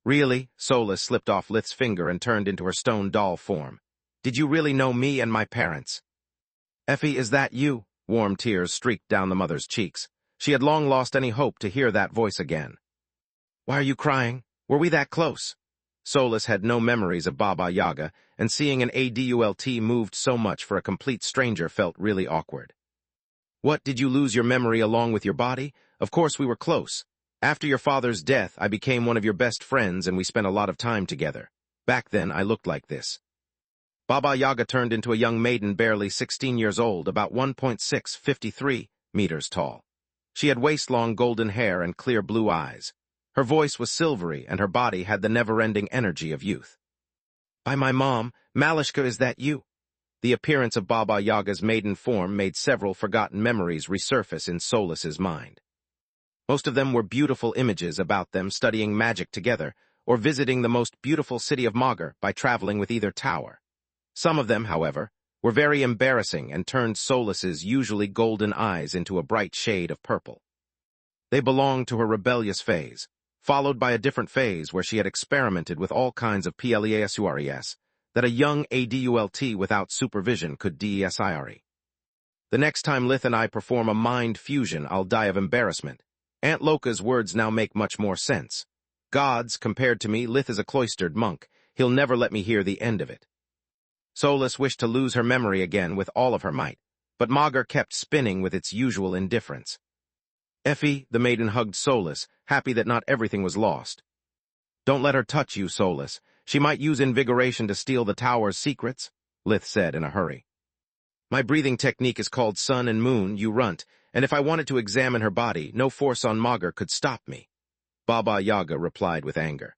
Really? Solus slipped off Lith's finger and turned into her stone doll form. Did you really know me and my parents? Effie, is that you? Warm tears streaked down the mother's cheeks. She had long lost any hope to hear that voice again. Why are you crying? Were we that close? Solus had no memories of Baba Yaga, and seeing an adult moved so much for a complete stranger felt really awkward. What, did you lose your memory along with your body? Of course we were close. After your father's death, I became one of your best friends and we spent a lot of time together. Back then, I looked like this. Baba Yaga turned into a young maiden barely 16 years old, about 1.653 meters tall. She had waist-long golden hair and clear blue eyes. Her voice was silvery and her body had the never-ending energy of youth. By my mom, Malishka, is that you? The appearance of Baba Yaga's maiden form made several forgotten memories resurface in Solus's mind. Most of them were beautiful images about them studying magic together, or visiting the most beautiful city of Magur by traveling with either tower. Some of them, however, were very embarrassing and turned Solus's usually golden eyes into a bright shade of purple. They belonged to her rebellious phase, followed by a different phase where she had experimented with all kinds of PLEASURES, that a young adult without supervision could DESIRE. The next time Lith and I perform a mind fusion, I'll die of embarrassment. Aunt Loka's words now make much more sense. Gods, compared to me, Lith is a cloistered monk. He'll never let me hear the end of it. Solus wished to lose her memory again with all of her might, but Magur kept spinning with its usual indifference. Effie, the maiden hugged Solus, happy that not everything was lost. Don't let her touch you, Solus. She might use invigoration to steal the tower's secrets, Lith said in a hurry. My breathing technique is called Sun and Moon, you runt, and if I wanted to examine her body, no force on Magur could stop me, Baba Yaga replied with anger.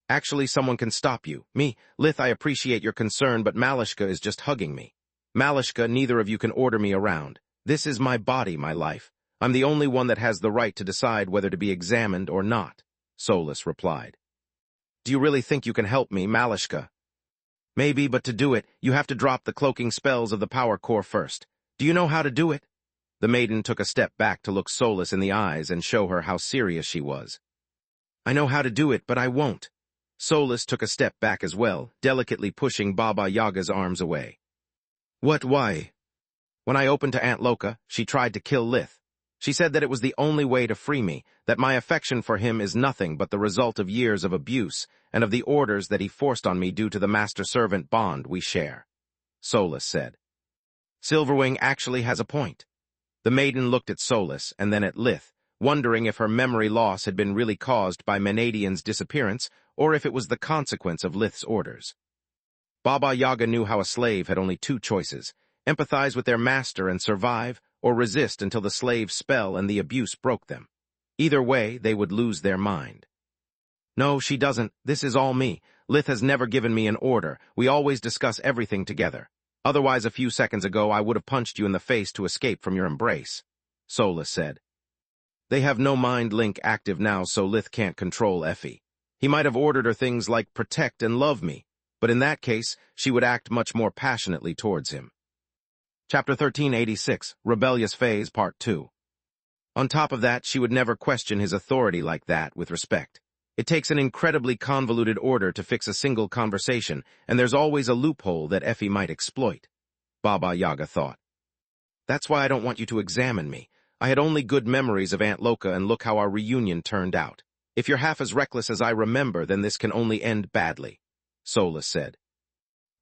Actually, someone can stop you. Me, Lith, I appreciate your concern, but Malishka is just hugging me. Malishka, neither of you can order me around. This is my body, my life. I'm the only one that has the right to decide whether to be examined or not, Solus replied. Do you really think you can help me, Malishka? Maybe, but to do it, you have to drop the cloaking spells of the power core first. Do you know how to do it? The maiden took a step back to look Solus in the eyes and show her how serious she was. I know how to do it, but I won't. Solus took a step back as well, delicately pushing Baba Yaga's arms away. What, why? When I opened to Aunt Loka, she tried to kill Lith. She said that it was the only way to free me, that my affection for him is nothing but the result of years of abuse and of the orders that he forced on me due to the master-servant bond we share, Solus said. Silverwing actually has a point. The maiden looked at Solus and then at Lith, wondering if her memory loss had been really caused by Menadian's disappearance or if it was the consequence of Lith's orders. Baba Yaga knew how a slave had only two choices, empathize with their master and survive, or resist until the slave's spell and the abuse broke them. Either way, they would lose their mind. No, she doesn't. This is all me. Lith has never given me an order. We always discuss everything together. Otherwise, a few seconds ago, I would have punched you in the face to escape from your embrace, Solus said. They have no mind link active now, so Lith can't control Effie. He might have ordered her things like protect and love me, but in that case, she would act much more passionately towards him. Chapter 1386, Rebellious Phase, Part 2. On top of that, she would never question his authority like that with respect. It takes an incredibly convoluted order to fix a single conversation, and there's always a loophole that Effie might exploit, Baba Yaga thought. That's why I don't want you to examine me. I had only good memories of Aunt Loca, and look how our reunion turned out. If you're half as reckless as I remember, then this can only end badly, Solus said.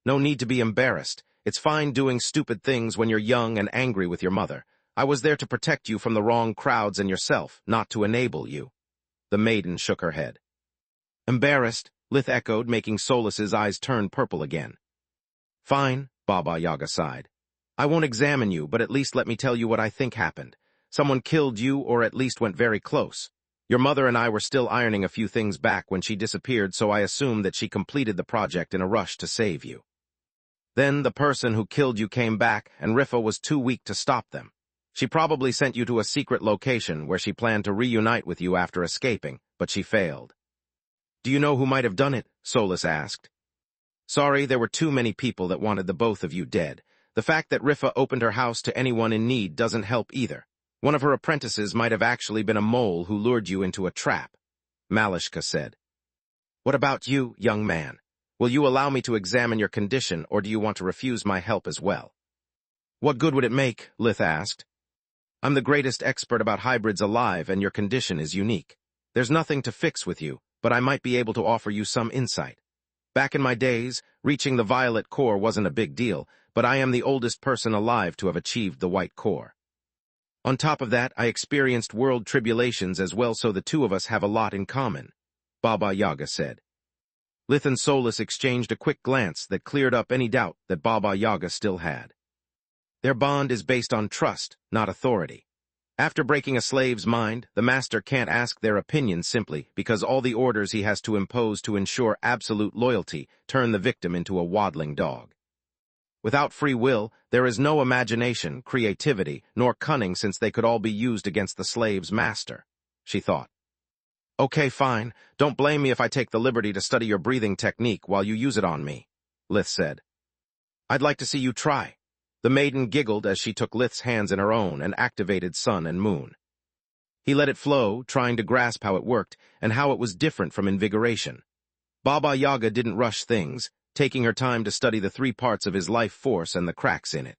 No need to be embarrassed. It's fine doing stupid things when you're young and angry with your mother. I was there to protect you from the wrong crowds and yourself, not to enable you. The maiden shook her head. Embarrassed, Lith echoed, making Solus's eyes turn purple again. Fine, Baba Yaga sighed. I won't examine you, but at least let me tell you what I think happened. Someone killed you, or at least went very close. Your mother and I were still ironing a few things back when she disappeared, so I assumed that she completed the project in a rush to save you. Then the person who killed you came back, and Rifa was too weak to stop them. She probably sent you to a secret location where she planned to reunite with you after escaping, but she failed. Do you know who might have done it? Solus asked. Sorry, there were too many people that wanted the both of you dead. The fact that Rifa opened her house to anyone in need doesn't help either. One of her apprentices might have actually been a mole who lured you into a trap, Malishka said. What about you, young man? Will you allow me to examine your condition, or do you want to refuse my help as well? What good would it make? Lith asked. I'm the greatest expert about hybrids alive, and your condition is unique. There's nothing to fix with you, but I might be able to offer you some insight. Back in my days, reaching the violet core wasn't a big deal, but I am the oldest person alive to have achieved the white core. On top of that, I experienced world tribulations as well, so the two of us have a lot in common, Baba Yaga said. Lith and Solus exchanged a quick glance that cleared up any doubt that Baba Yaga still had. Their bond is based on trust, not authority. After breaking a slave's mind, the master can't ask their opinion simply because all the orders he has to impose to ensure absolute loyalty turn the victim into a waddling dog. Without free will, there is no imagination, creativity, nor cunning, since they could all be used against the slave's master, she thought. Okay, fine. Don't blame me if I take the liberty to study your breathing technique while you use it on me, Lith said. I'd like to see you try. The maiden giggled as she took Lith's hands in her own and activated sun and moon. He let it flow, trying to grasp how it worked and how it was different from invigoration. Baba Yaga didn't rush things, taking her time to study the 3 parts of his life force and the cracks in it.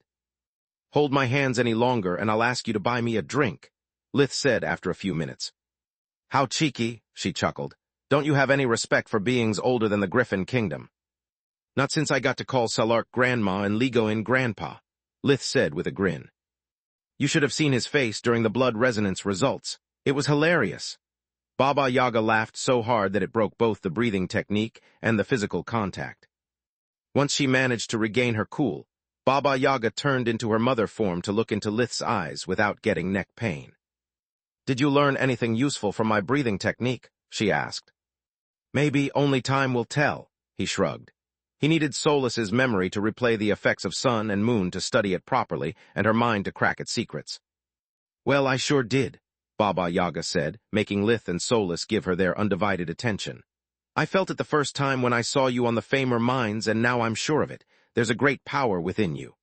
Hold my hands any longer and I'll ask you to buy me a drink, Lith said after a few minutes. How cheeky, she chuckled. Don't you have any respect for beings older than the Griffin Kingdom? Not since I got to call Salark Grandma and Ligoin Grandpa, Lith said with a grin. You should have seen his face during the blood resonance results. It was hilarious. Baba Yaga laughed so hard that it broke both the breathing technique and the physical contact. Once she managed to regain her cool, Baba Yaga turned into her mother form to look into Lith's eyes without getting neck pain. Did you learn anything useful from my breathing technique? She asked. Maybe only time will tell, he shrugged. He needed Solus's memory to replay the effects of sun and moon to study it properly and her mind to crack its secrets. Well, I sure did, Baba Yaga said, making Lith and Solus give her their undivided attention. I felt it the first time when I saw you on the Famer Mines, and now I'm sure of it. There's a great power within you.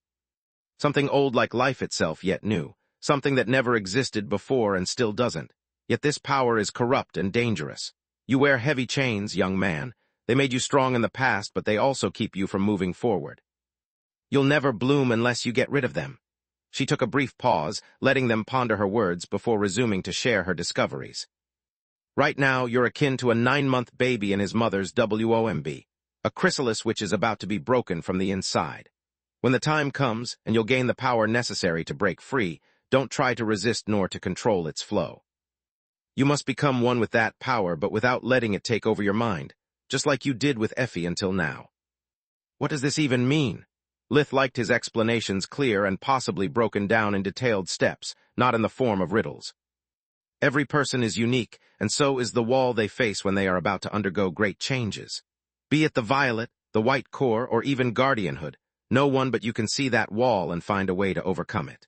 Something old like life itself, yet new. Something that never existed before and still doesn't. Yet this power is corrupt and dangerous. You wear heavy chains, young man. They made you strong in the past, but they also keep you from moving forward. You'll never bloom unless you get rid of them. She took a brief pause, letting them ponder her words before resuming to share her discoveries. Right now, you're akin to a 9-month baby in his mother's womb, a chrysalis which is about to be broken from the inside. When the time comes, and you'll gain the power necessary to break free, don't try to resist nor to control its flow. You must become one with that power, but without letting it take over your mind, just like you did with Effie until now. What does this even mean? Lith liked his explanations clear and possibly broken down in detailed steps, not in the form of riddles. Every person is unique, and so is the wall they face when they are about to undergo great changes. Be it the violet, the white core, or even guardianhood, no one but you can see that wall and find a way to overcome it.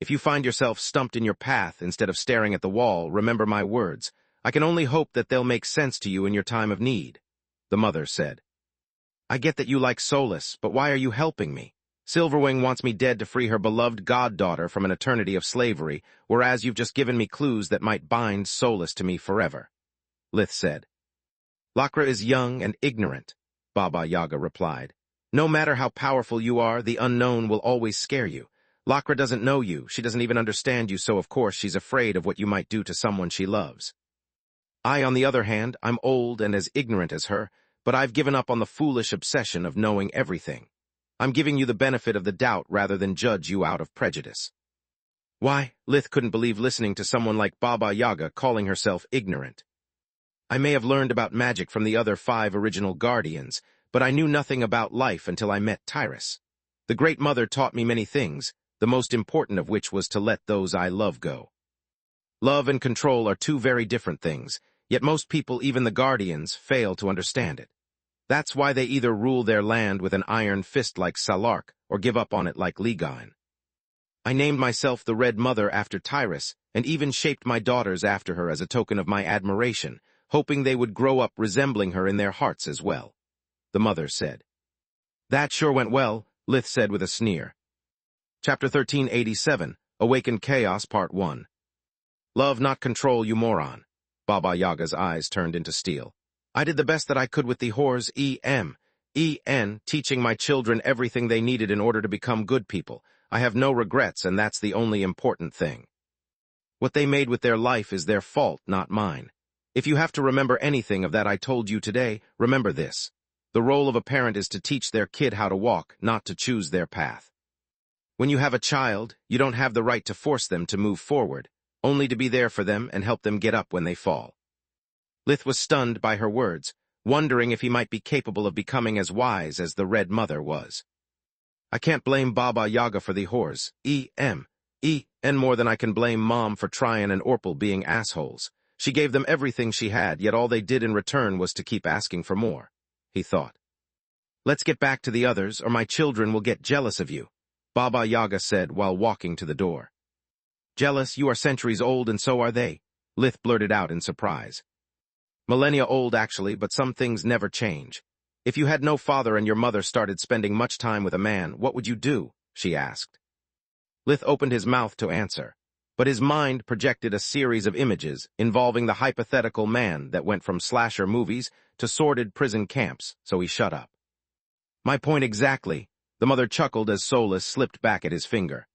If you find yourself stumped in your path instead of staring at the wall, remember my words. I can only hope that they'll make sense to you in your time of need, the mother said. I get that you like Solus, but why are you helping me? Silverwing wants me dead to free her beloved goddaughter from an eternity of slavery, whereas you've just given me clues that might bind Solus to me forever, Lith said. Lakra is young and ignorant, Baba Yaga replied. No matter how powerful you are, the unknown will always scare you. Lakra doesn't know you, she doesn't even understand you, so of course she's afraid of what you might do to someone she loves. I, on the other hand, I'm old and as ignorant as her, but I've given up on the foolish obsession of knowing everything. I'm giving you the benefit of the doubt rather than judge you out of prejudice. Why, Lith couldn't believe listening to someone like Baba Yaga calling herself ignorant. I may have learned about magic from the other 5 original guardians, but I knew nothing about life until I met Tyrus. The Great Mother taught me many things, the most important of which was to let those I love go. Love and control are 2 very different things, yet most people, even the guardians, fail to understand it. That's why they either rule their land with an iron fist like Salark, or give up on it like Ligain. I named myself the Red Mother after Tyrus, and even shaped my daughters after her as a token of my admiration, hoping they would grow up resembling her in their hearts as well, the mother said. That sure went well, Lith said with a sneer. Chapter 1387, Awakened Chaos, Part 1. Love, not control, you moron. Baba Yaga's eyes turned into steel. I did the best that I could with the whores teaching my children everything they needed in order to become good people. I have no regrets, and that's the only important thing. What they made with their life is their fault, not mine. If you have to remember anything of that I told you today, remember this. The role of a parent is to teach their kid how to walk, not to choose their path. When you have a child, you don't have the right to force them to move forward, only to be there for them and help them get up when they fall. Lith was stunned by her words, wondering if he might be capable of becoming as wise as the Red Mother was. I can't blame Baba Yaga for the whores, and more than I can blame Mom for Tryon and Orpal being assholes. She gave them everything she had, yet all they did in return was to keep asking for more, he thought. Let's get back to the others, or my children will get jealous of you, Baba Yaga said while walking to the door. Jealous? You are centuries old and so are they, Lith blurted out in surprise. Millennia old, actually, but some things never change. If you had no father and your mother started spending much time with a man, what would you do? She asked. Lith opened his mouth to answer, but his mind projected a series of images involving the hypothetical man that went from slasher movies to sordid prison camps, so he shut up. My point exactly, the mother chuckled as Solus slipped back at his finger.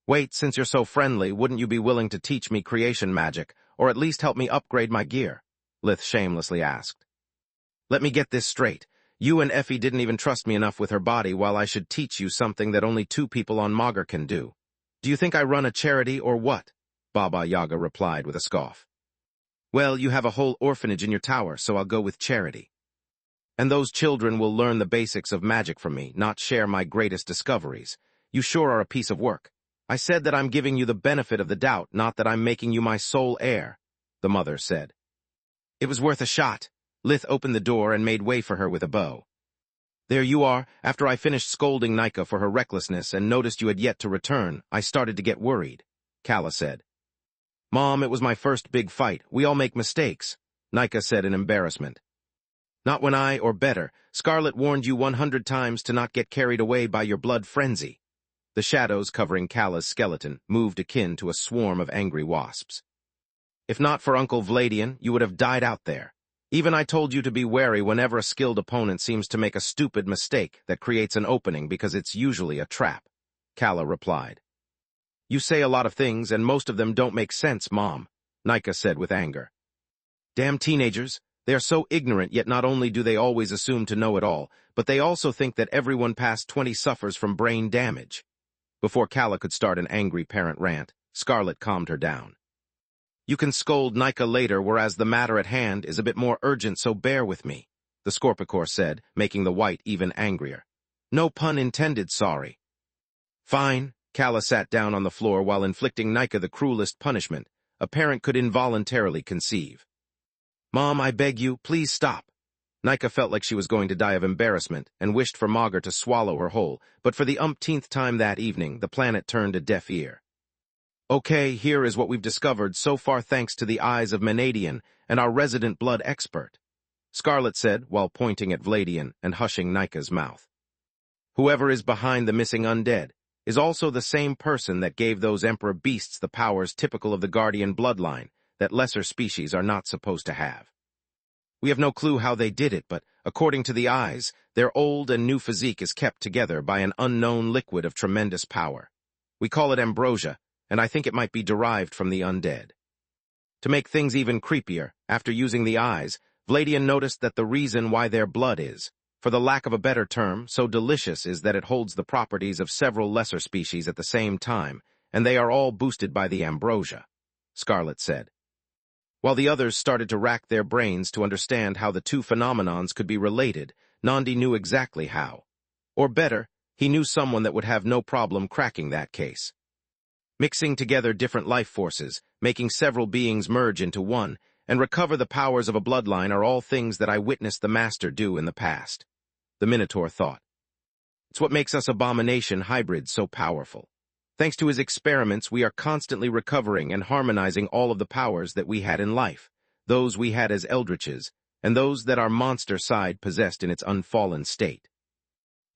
Wait, since you're so friendly, wouldn't you be willing to teach me creation magic, or at least help me upgrade my gear? Lith shamelessly asked. Let me get this straight. You and Effie didn't even trust me enough with her body, while I should teach you something that only 2 people on Magur can do. Do you think I run a charity or what? Baba Yaga replied with a scoff. Well, you have a whole orphanage in your tower, so I'll go with charity. And those children will learn the basics of magic from me, not share my greatest discoveries. You sure are a piece of work. I said that I'm giving you the benefit of the doubt, not that I'm making you my sole heir, the mother said. It was worth a shot. Lith opened the door and made way for her with a bow. There you are. After I finished scolding Nika for her recklessness and noticed you had yet to return, I started to get worried, Kala said. Mom, it was my first big fight. We all make mistakes, Nika said in embarrassment. Not when or better, Scarlet warned you 100 times to not get carried away by your blood frenzy. The shadows covering Kala's skeleton moved akin to a swarm of angry wasps. If not for Uncle Vladian, you would have died out there. Even I told you to be wary whenever a skilled opponent seems to make a stupid mistake that creates an opening because it's usually a trap, Kala replied. You say a lot of things, and most of them don't make sense, Mom, Nika said with anger. Damn teenagers, they are so ignorant, yet not only do they always assume to know it all, but they also think that everyone past 20 suffers from brain damage. Before Kala could start an angry parent rant, Scarlet calmed her down. You can scold Nika later, whereas the matter at hand is a bit more urgent, so bear with me, the Scorpicore said, making the white even angrier. No pun intended, sorry. Fine, Kala sat down on the floor while inflicting Nika the cruelest punishment a parent could involuntarily conceive. Mom, I beg you, please stop. Nika felt like she was going to die of embarrassment and wished for Magur to swallow her whole, but for the umpteenth time that evening, the planet turned a deaf ear. Okay, here is what we've discovered so far thanks to the eyes of Menadian and our resident blood expert, Scarlet said while pointing at Vladian and hushing Nika's mouth. Whoever is behind the missing undead is also the same person that gave those emperor beasts the powers typical of the guardian bloodline that lesser species are not supposed to have. We have no clue how they did it, but according to the eyes, their old and new physique is kept together by an unknown liquid of tremendous power. We call it ambrosia, and I think it might be derived from the undead. To make things even creepier, after using the eyes, Vladian noticed that the reason why their blood is, for the lack of a better term, so delicious is that it holds the properties of several lesser species at the same time, and they are all boosted by the ambrosia, Scarlet said. While the others started to rack their brains to understand how the two phenomenons could be related, Nandi knew exactly how. Or better, he knew someone that would have no problem cracking that case. Mixing together different life forces, making several beings merge into one, and recover the powers of a bloodline are all things that I witnessed the Master do in the past. The Minotaur thought. It's what makes us abomination hybrids so powerful. Thanks to his experiments, we are constantly recovering and harmonizing all of the powers that we had in life, those we had as eldritches, and those that our monster side possessed in its unfallen state.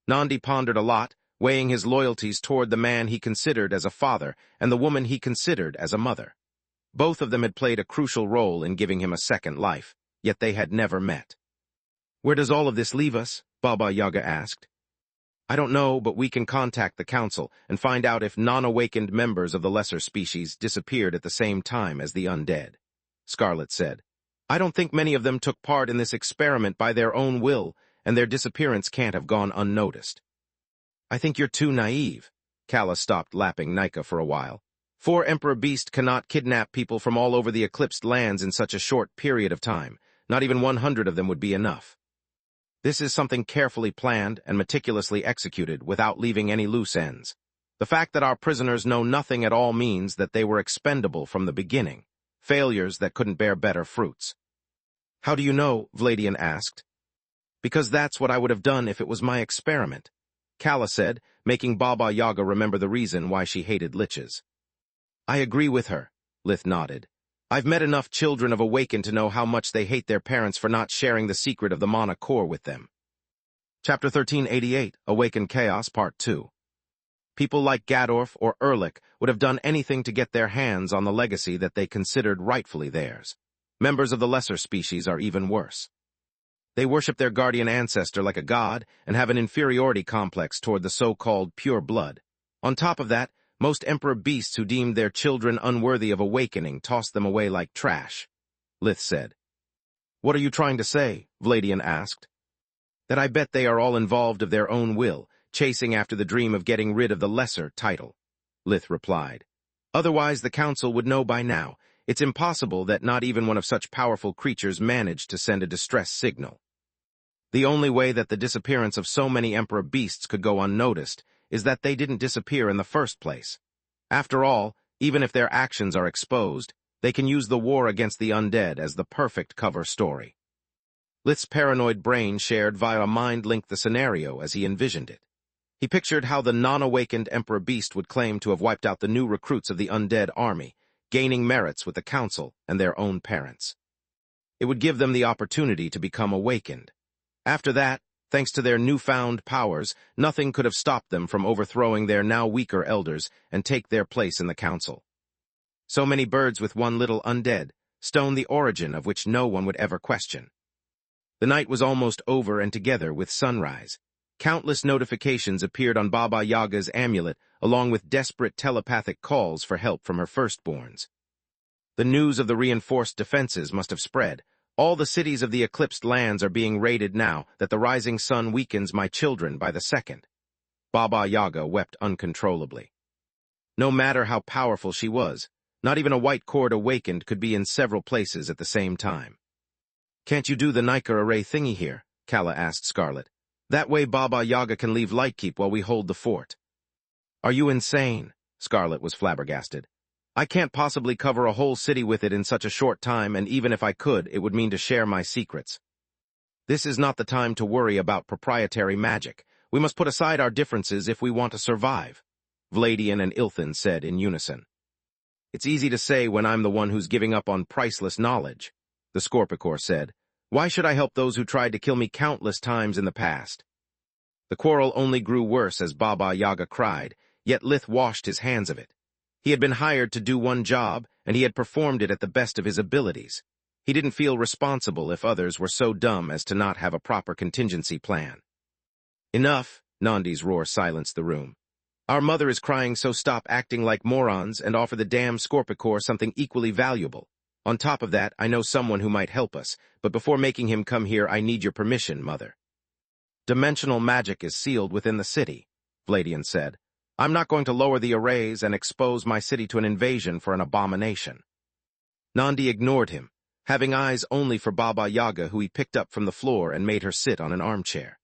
Nandi pondered a lot, weighing his loyalties toward the man he considered as a father and the woman he considered as a mother. Both of them had played a crucial role in giving him a second life, yet they had never met. Where does all of this leave us? Baba Yaga asked. I don't know, but we can contact the council and find out if non-awakened members of the lesser species disappeared at the same time as the undead, Scarlet said. I don't think many of them took part in this experiment by their own will, and their disappearance can't have gone unnoticed. I think you're too naive. Kala stopped lapping Nika for a while. 4 Emperor Beast cannot kidnap people from all over the eclipsed lands in such a short period of time. Not even 100 of them would be enough. This is something carefully planned and meticulously executed without leaving any loose ends. The fact that our prisoners know nothing at all means that they were expendable from the beginning, failures that couldn't bear better fruits. How do you know? Vladian asked. Because that's what I would have done if it was my experiment, Kala said, making Baba Yaga remember the reason why she hated liches. I agree with her, Lith nodded. I've met enough children of Awakened to know how much they hate their parents for not sharing the secret of the Mana core with them. Chapter 1388, Awakened Chaos, Part 2. People like Gadorf or Erlich would have done anything to get their hands on the legacy that they considered rightfully theirs. Members of the lesser species are even worse. They worship their guardian ancestor like a god and have an inferiority complex toward the so-called pure blood. On top of that, most Emperor Beasts who deemed their children unworthy of awakening tossed them away like trash, Lith said. What are you trying to say? Vladian asked. That I bet they are all involved of their own will, chasing after the dream of getting rid of the lesser title, Lith replied. Otherwise the council would know by now. It's impossible that not even one of such powerful creatures managed to send a distress signal. The only way that the disappearance of so many Emperor Beasts could go unnoticed is that they didn't disappear in the first place. After all, even if their actions are exposed, they can use the war against the undead as the perfect cover story. Lith's paranoid brain shared via mind linked the scenario as he envisioned it. He pictured how the non-awakened Emperor Beast would claim to have wiped out the new recruits of the undead army, gaining merits with the council and their own parents. It would give them the opportunity to become awakened. After that, thanks to their newfound powers, nothing could have stopped them from overthrowing their now weaker elders and take their place in the council. So many birds with one little undead, stone the origin of which no one would ever question. The night was almost over, and together with sunrise, countless notifications appeared on Baba Yaga's amulet, along with desperate telepathic calls for help from her firstborns. The news of the reinforced defenses must have spread. All the cities of the eclipsed lands are being raided now that the rising sun weakens my children by the second. Baba Yaga wept uncontrollably. No matter how powerful she was, not even a white cord awakened could be in several places at the same time. Can't you do the Nika array thingy here? Kala asked Scarlet. That way Baba Yaga can leave Lightkeep while we hold the fort. Are you insane? Scarlet was flabbergasted. I can't possibly cover a whole city with it in such a short time, and even if I could, it would mean to share my secrets. This is not the time to worry about proprietary magic. We must put aside our differences if we want to survive, Vladian and Ilthin said in unison. It's easy to say when I'm the one who's giving up on priceless knowledge, the Scorpicor said. Why should I help those who tried to kill me countless times in the past? The quarrel only grew worse as Baba Yaga cried, yet Lith washed his hands of it. He had been hired to do one job, and he had performed it at the best of his abilities. He didn't feel responsible if others were so dumb as to not have a proper contingency plan. Enough, Nandi's roar silenced the room. Our mother is crying, so stop acting like morons and offer the damn Scorpicore something equally valuable. On top of that, I know someone who might help us, but before making him come here, I need your permission, Mother. Dimensional magic is sealed within the city, Vladian said. I'm not going to lower the arrays and expose my city to an invasion for an abomination. Nandi ignored him, having eyes only for Baba Yaga, who he picked up from the floor and made her sit on an armchair.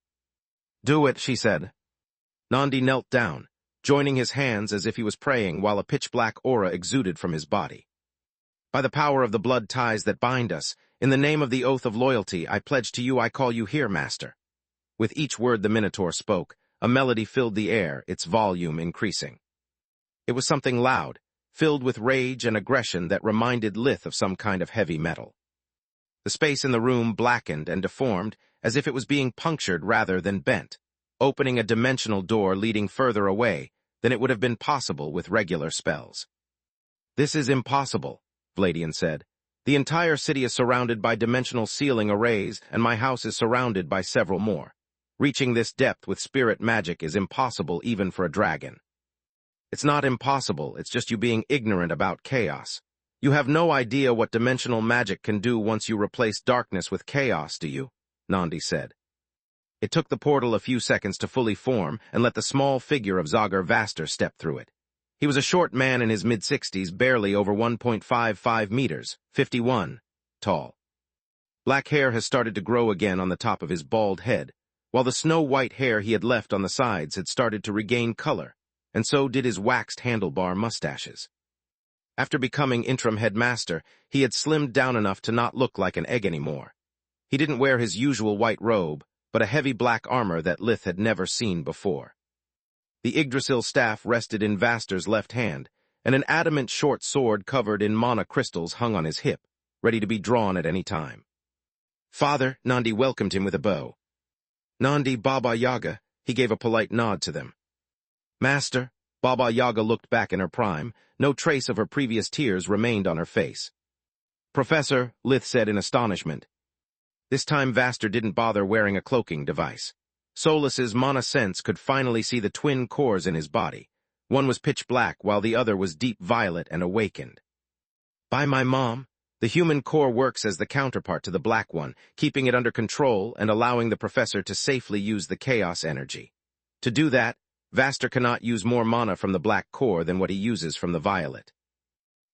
Do it, she said. Nandi knelt down, joining his hands as if he was praying while a pitch-black aura exuded from his body. By the power of the blood ties that bind us, in the name of the oath of loyalty, I pledge to you I call you here, Master. With each word the Minotaur spoke, a melody filled the air, its volume increasing. It was something loud, filled with rage and aggression that reminded Lith of some kind of heavy metal. The space in the room blackened and deformed, as if it was being punctured rather than bent, opening a dimensional door leading further away than it would have been possible with regular spells. This is impossible, Vladian said. The entire city is surrounded by dimensional ceiling arrays, and my house is surrounded by several more. Reaching this depth with spirit magic is impossible even for a dragon. It's not impossible, it's just you being ignorant about chaos. You have no idea what dimensional magic can do once you replace darkness with chaos, do you? Nandi said. It took the portal a few seconds to fully form and let the small figure of Zagar Vaster step through it. He was a short man in his mid-60s, barely over 1.55 meters, 51, tall. Black hair has started to grow again on the top of his bald head, while the snow-white hair he had left on the sides had started to regain color, and so did his waxed handlebar mustaches. After becoming interim headmaster, he had slimmed down enough to not look like an egg anymore. He didn't wear his usual white robe, but a heavy black armor that Lith had never seen before. The Yggdrasil staff rested in Vaster's left hand, and an adamant short sword covered in mana crystals hung on his hip, ready to be drawn at any time. Father, Nandi welcomed him with a bow. Nandi, Baba Yaga, he gave a polite nod to them. Master, Baba Yaga looked back in her prime. No trace of her previous tears remained on her face. Professor, Lith said in astonishment. This time Vaster didn't bother wearing a cloaking device. Solus's mana sense could finally see the twin cores in his body. One was pitch black, while the other was deep violet and awakened. By my mom, the human core works as the counterpart to the black one, keeping it under control and allowing the professor to safely use the chaos energy. To do that, Vaster cannot use more mana from the black core than what he uses from the violet.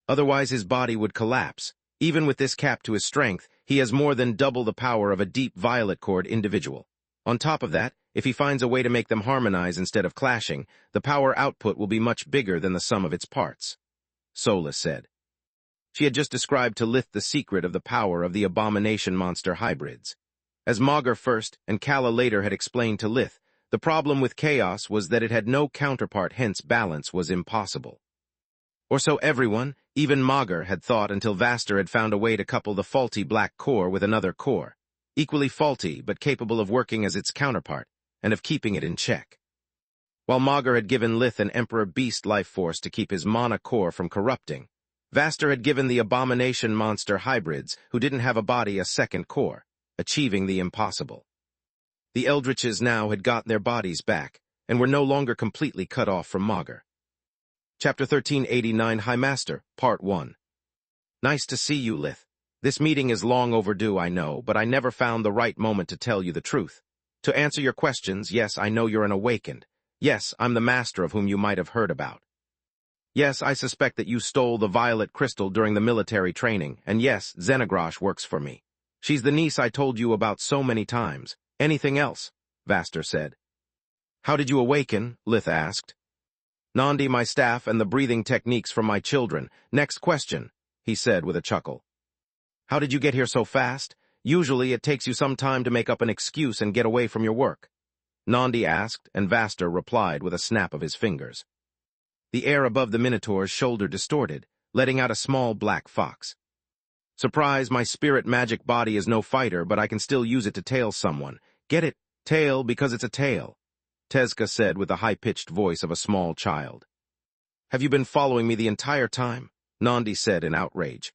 Otherwise his body would collapse. Even with this cap to his strength, he has more than double the power of a deep violet cored individual. On top of that, if he finds a way to make them harmonize instead of clashing, the power output will be much bigger than the sum of its parts, Solus said. She had just described to Lith the secret of the power of the abomination monster hybrids. As Magur first and Kala later had explained to Lith, the problem with chaos was that it had no counterpart, hence balance was impossible. Or so everyone, even Magur, had thought until Vaster had found a way to couple the faulty black core with another core, equally faulty but capable of working as its counterpart, and of keeping it in check. While Magur had given Lith an Emperor Beast life force to keep his mana core from corrupting, Vaster had given the abomination monster hybrids, who didn't have a body, a second core, achieving the impossible. The Eldritches now had gotten their bodies back, and were no longer completely cut off from Magur. Chapter 1389, High Master, Part 1. Nice to see you, Lith. This meeting is long overdue, I know, but I never found the right moment to tell you the truth. To answer your questions, yes, I know you're an awakened. Yes, I'm the master of whom you might have heard about. Yes, I suspect that you stole the violet crystal during the military training, and yes, Xenagrosh works for me. She's the niece I told you about so many times. Anything else? Vaster said. How did you awaken? Lith asked. Nandi, my staff, and the breathing techniques from my children. Next question, he said with a chuckle. How did you get here so fast? Usually it takes you some time to make up an excuse and get away from your work. Nandi asked, and Vaster replied with a snap of his fingers. The air above the Minotaur's shoulder distorted, letting out a small black fox. Surprise, my spirit magic body is no fighter, but I can still use it to tail someone. Get it? Tail because it's a tail, Tezka said with the high-pitched voice of a small child. Have you been following me the entire time? Nandi said in outrage.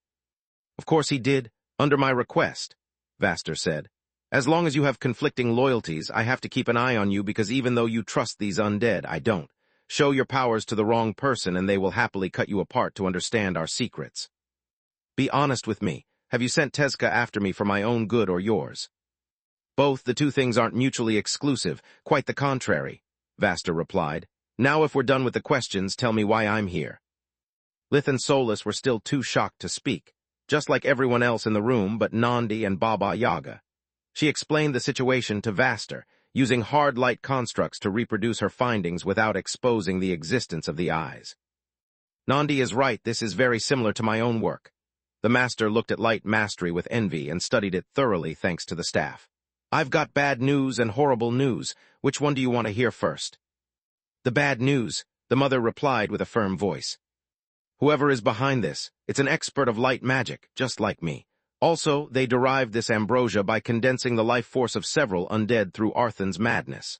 Of course he did. Under my request, Vaster said. As long as you have conflicting loyalties, I have to keep an eye on you because even though you trust these undead, I don't. Show your powers to the wrong person and they will happily cut you apart to understand our secrets. Be honest with me. Have you sent Tezca after me for my own good or yours? Both, the two things aren't mutually exclusive, quite the contrary, Vaster replied. Now if we're done with the questions, tell me why I'm here. Lith and Solus were still too shocked to speak, just like everyone else in the room but Nandi and Baba Yaga. She explained the situation to Vaster, using hard light constructs to reproduce her findings without exposing the existence of the eyes. Nandi is right, this is very similar to my own work. The master looked at light mastery with envy and studied it thoroughly thanks to the staff. I've got bad news and horrible news. Which one do you want to hear first? The bad news, the mother replied with a firm voice. Whoever is behind this, it's an expert of light magic, just like me. Also, they derived this ambrosia by condensing the life force of several undead through Arthan's madness.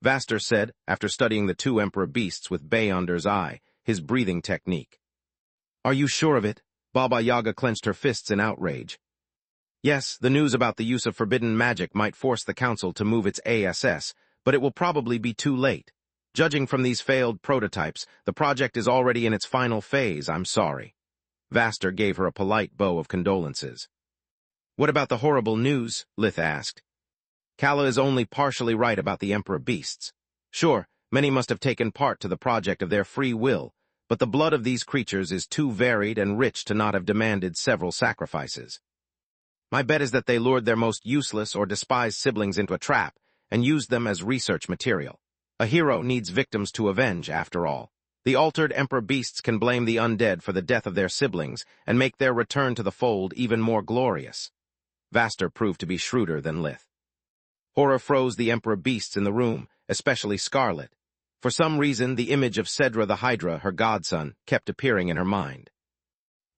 Vaster said, after studying the two emperor beasts with Bayonder's eye, his breathing technique. Are you sure of it? Baba Yaga clenched her fists in outrage. Yes, the news about the use of forbidden magic might force the council to move its ASS, but it will probably be too late. Judging from these failed prototypes, the project is already in its final phase, I'm sorry. Vaster gave her a polite bow of condolences. What about the horrible news? Lith asked. Kala is only partially right about the Emperor Beasts. Sure, many must have taken part to the project of their free will, but the blood of these creatures is too varied and rich to not have demanded several sacrifices. My bet is that they lured their most useless or despised siblings into a trap and used them as research material. A hero needs victims to avenge, after all. The altered Emperor Beasts can blame the undead for the death of their siblings and make their return to the fold even more glorious. Vaster proved to be shrewder than Lith. Horror froze the Emperor Beasts in the room, especially Scarlet. For some reason, the image of Cedra the Hydra, her godson, kept appearing in her mind.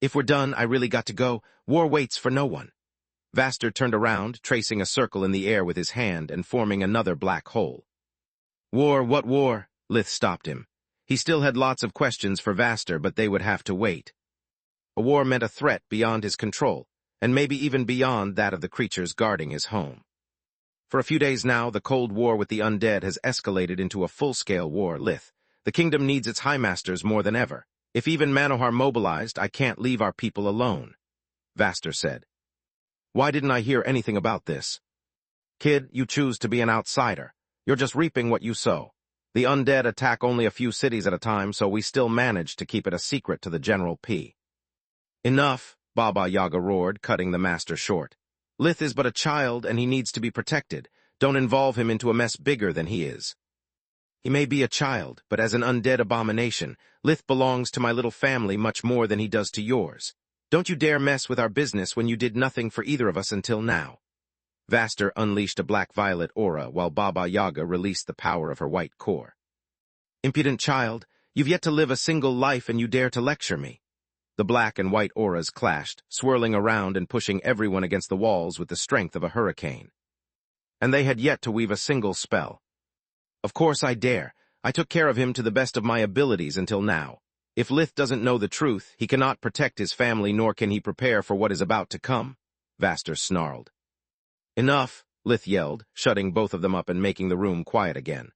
If we're done, I really got to go. War waits for no one. Vaster turned around, tracing a circle in the air with his hand and forming another black hole. War, what war? Lith stopped him. He still had lots of questions for Vaster, but they would have to wait. A war meant a threat beyond his control, and maybe even beyond that of the creatures guarding his home. For a few days now, the Cold War with the undead has escalated into a full-scale war, Lith. The kingdom needs its high masters more than ever. If even Manohar mobilized, I can't leave our people alone, Vaster said. Why didn't I hear anything about this? Kid, you choose to be an outsider. You're just reaping what you sow. The undead attack only a few cities at a time, so we still manage to keep it a secret to the General P. Enough, Baba Yaga roared, cutting the master short. Lith is but a child, and he needs to be protected. Don't involve him into a mess bigger than he is. He may be a child, but as an undead abomination, Lith belongs to my little family much more than he does to yours. Don't you dare mess with our business when you did nothing for either of us until now. Vaster unleashed a black-violet aura, while Baba Yaga released the power of her white core. Impudent child, you've yet to live a single life and you dare to lecture me. The black and white auras clashed, swirling around and pushing everyone against the walls with the strength of a hurricane. And they had yet to weave a single spell. Of course I dare. I took care of him to the best of my abilities until now. If Lith doesn't know the truth, he cannot protect his family nor can he prepare for what is about to come, Vaster snarled. Enough, Lith yelled, shutting both of them up and making the room quiet again.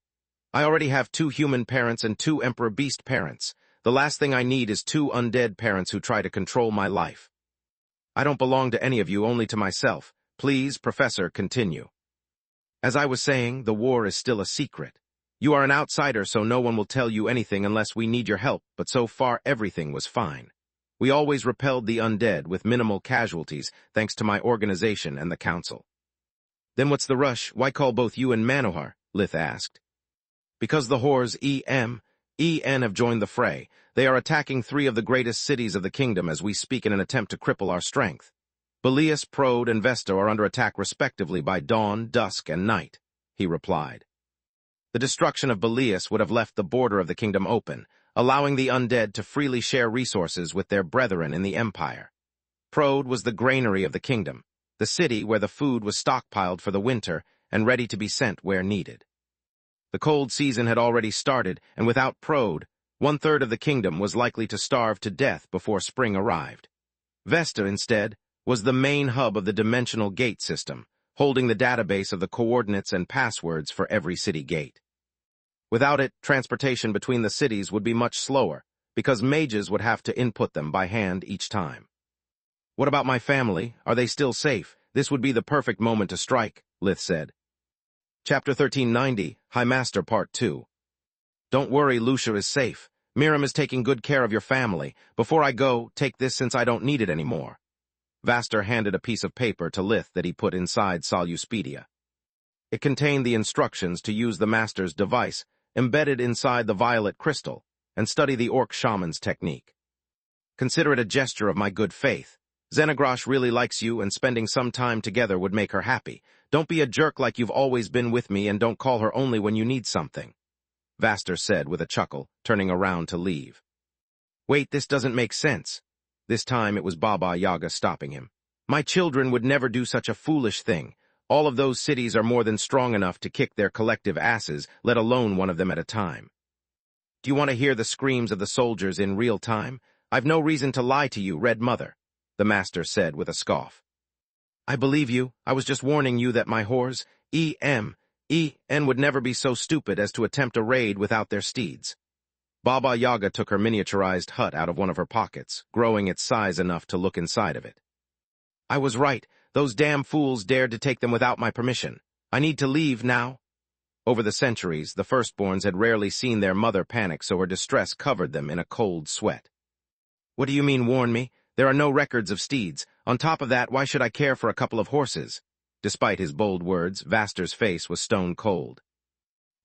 I already have 2 human parents and 2 Emperor Beast parents. The last thing I need is 2 undead parents who try to control my life. I don't belong to any of you, only to myself. Please, Professor, continue. As I was saying, the war is still a secret. You are an outsider, so no one will tell you anything unless we need your help, but so far everything was fine. We always repelled the undead with minimal casualties, thanks to my organization and the council. Then what's the rush? Why call both you and Manohar? Lith asked. Because the whores EN have joined the fray. They are attacking 3 of the greatest cities of the kingdom as we speak in an attempt to cripple our strength. Belias, Prode, and Vesta are under attack respectively by dawn, dusk, and night, he replied. The destruction of Belias would have left the border of the kingdom open, allowing the undead to freely share resources with their brethren in the empire. Prode was the granary of the kingdom, the city where the food was stockpiled for the winter and ready to be sent where needed. The cold season had already started, and without Prode, 1/3 of the kingdom was likely to starve to death before spring arrived. Vesta, instead, was the main hub of the dimensional gate system, holding the database of the coordinates and passwords for every city gate. Without it, transportation between the cities would be much slower, because mages would have to input them by hand each time. "What about my family? Are they still safe? This would be the perfect moment to strike," Lith said. Chapter 1390, High Master Part 2. "Don't worry, Lucia is safe. Miriam is taking good care of your family. Before I go, take this since I don't need it anymore." Vaster handed a piece of paper to Lith that he put inside Soluspedia. It contained the instructions to use the Master's device, embedded inside the violet crystal, and study the Orc Shaman's technique. "Consider it a gesture of my good faith. Xenogrosh really likes you, and spending some time together would make her happy. Don't be a jerk like you've always been with me, and don't call her only when you need something," Vaster said with a chuckle, turning around to leave. "Wait, this doesn't make sense." This time it was Baba Yaga stopping him. "My children would never do such a foolish thing. All of those cities are more than strong enough to kick their collective asses, let alone one of them at a time. Do you want to hear the screams of the soldiers in real time? I've no reason to lie to you, Red Mother," the Master said with a scoff. "I believe you. I was just warning you that my whores, E.M.E.N. would never be so stupid as to attempt a raid without their steeds." Baba Yaga took her miniaturized hut out of one of her pockets, growing its size enough to look inside of it. "I was right. Those damn fools dared to take them without my permission. I need to leave now." Over the centuries, the firstborns had rarely seen their mother panic, so her distress covered them in a cold sweat. "What do you mean, warn me? There are no records of steeds. On top of that, why should I care for a couple of horses?" Despite his bold words, Vaster's face was stone cold.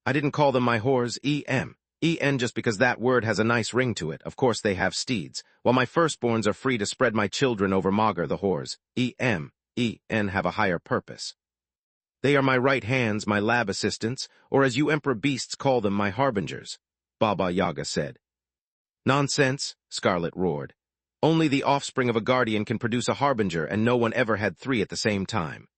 "I didn't call them my whores, E.M.E.N. just because that word has a nice ring to it. Of course they have steeds. While my firstborns are free to spread my children over Magar, the whores, E.M.E.N. have a higher purpose. They are my right hands, my lab assistants, or as you Emperor Beasts call them, my harbingers," Baba Yaga said. "Nonsense," Scarlet roared. "Only the offspring of a guardian can produce a harbinger, and no one ever had three at the same time."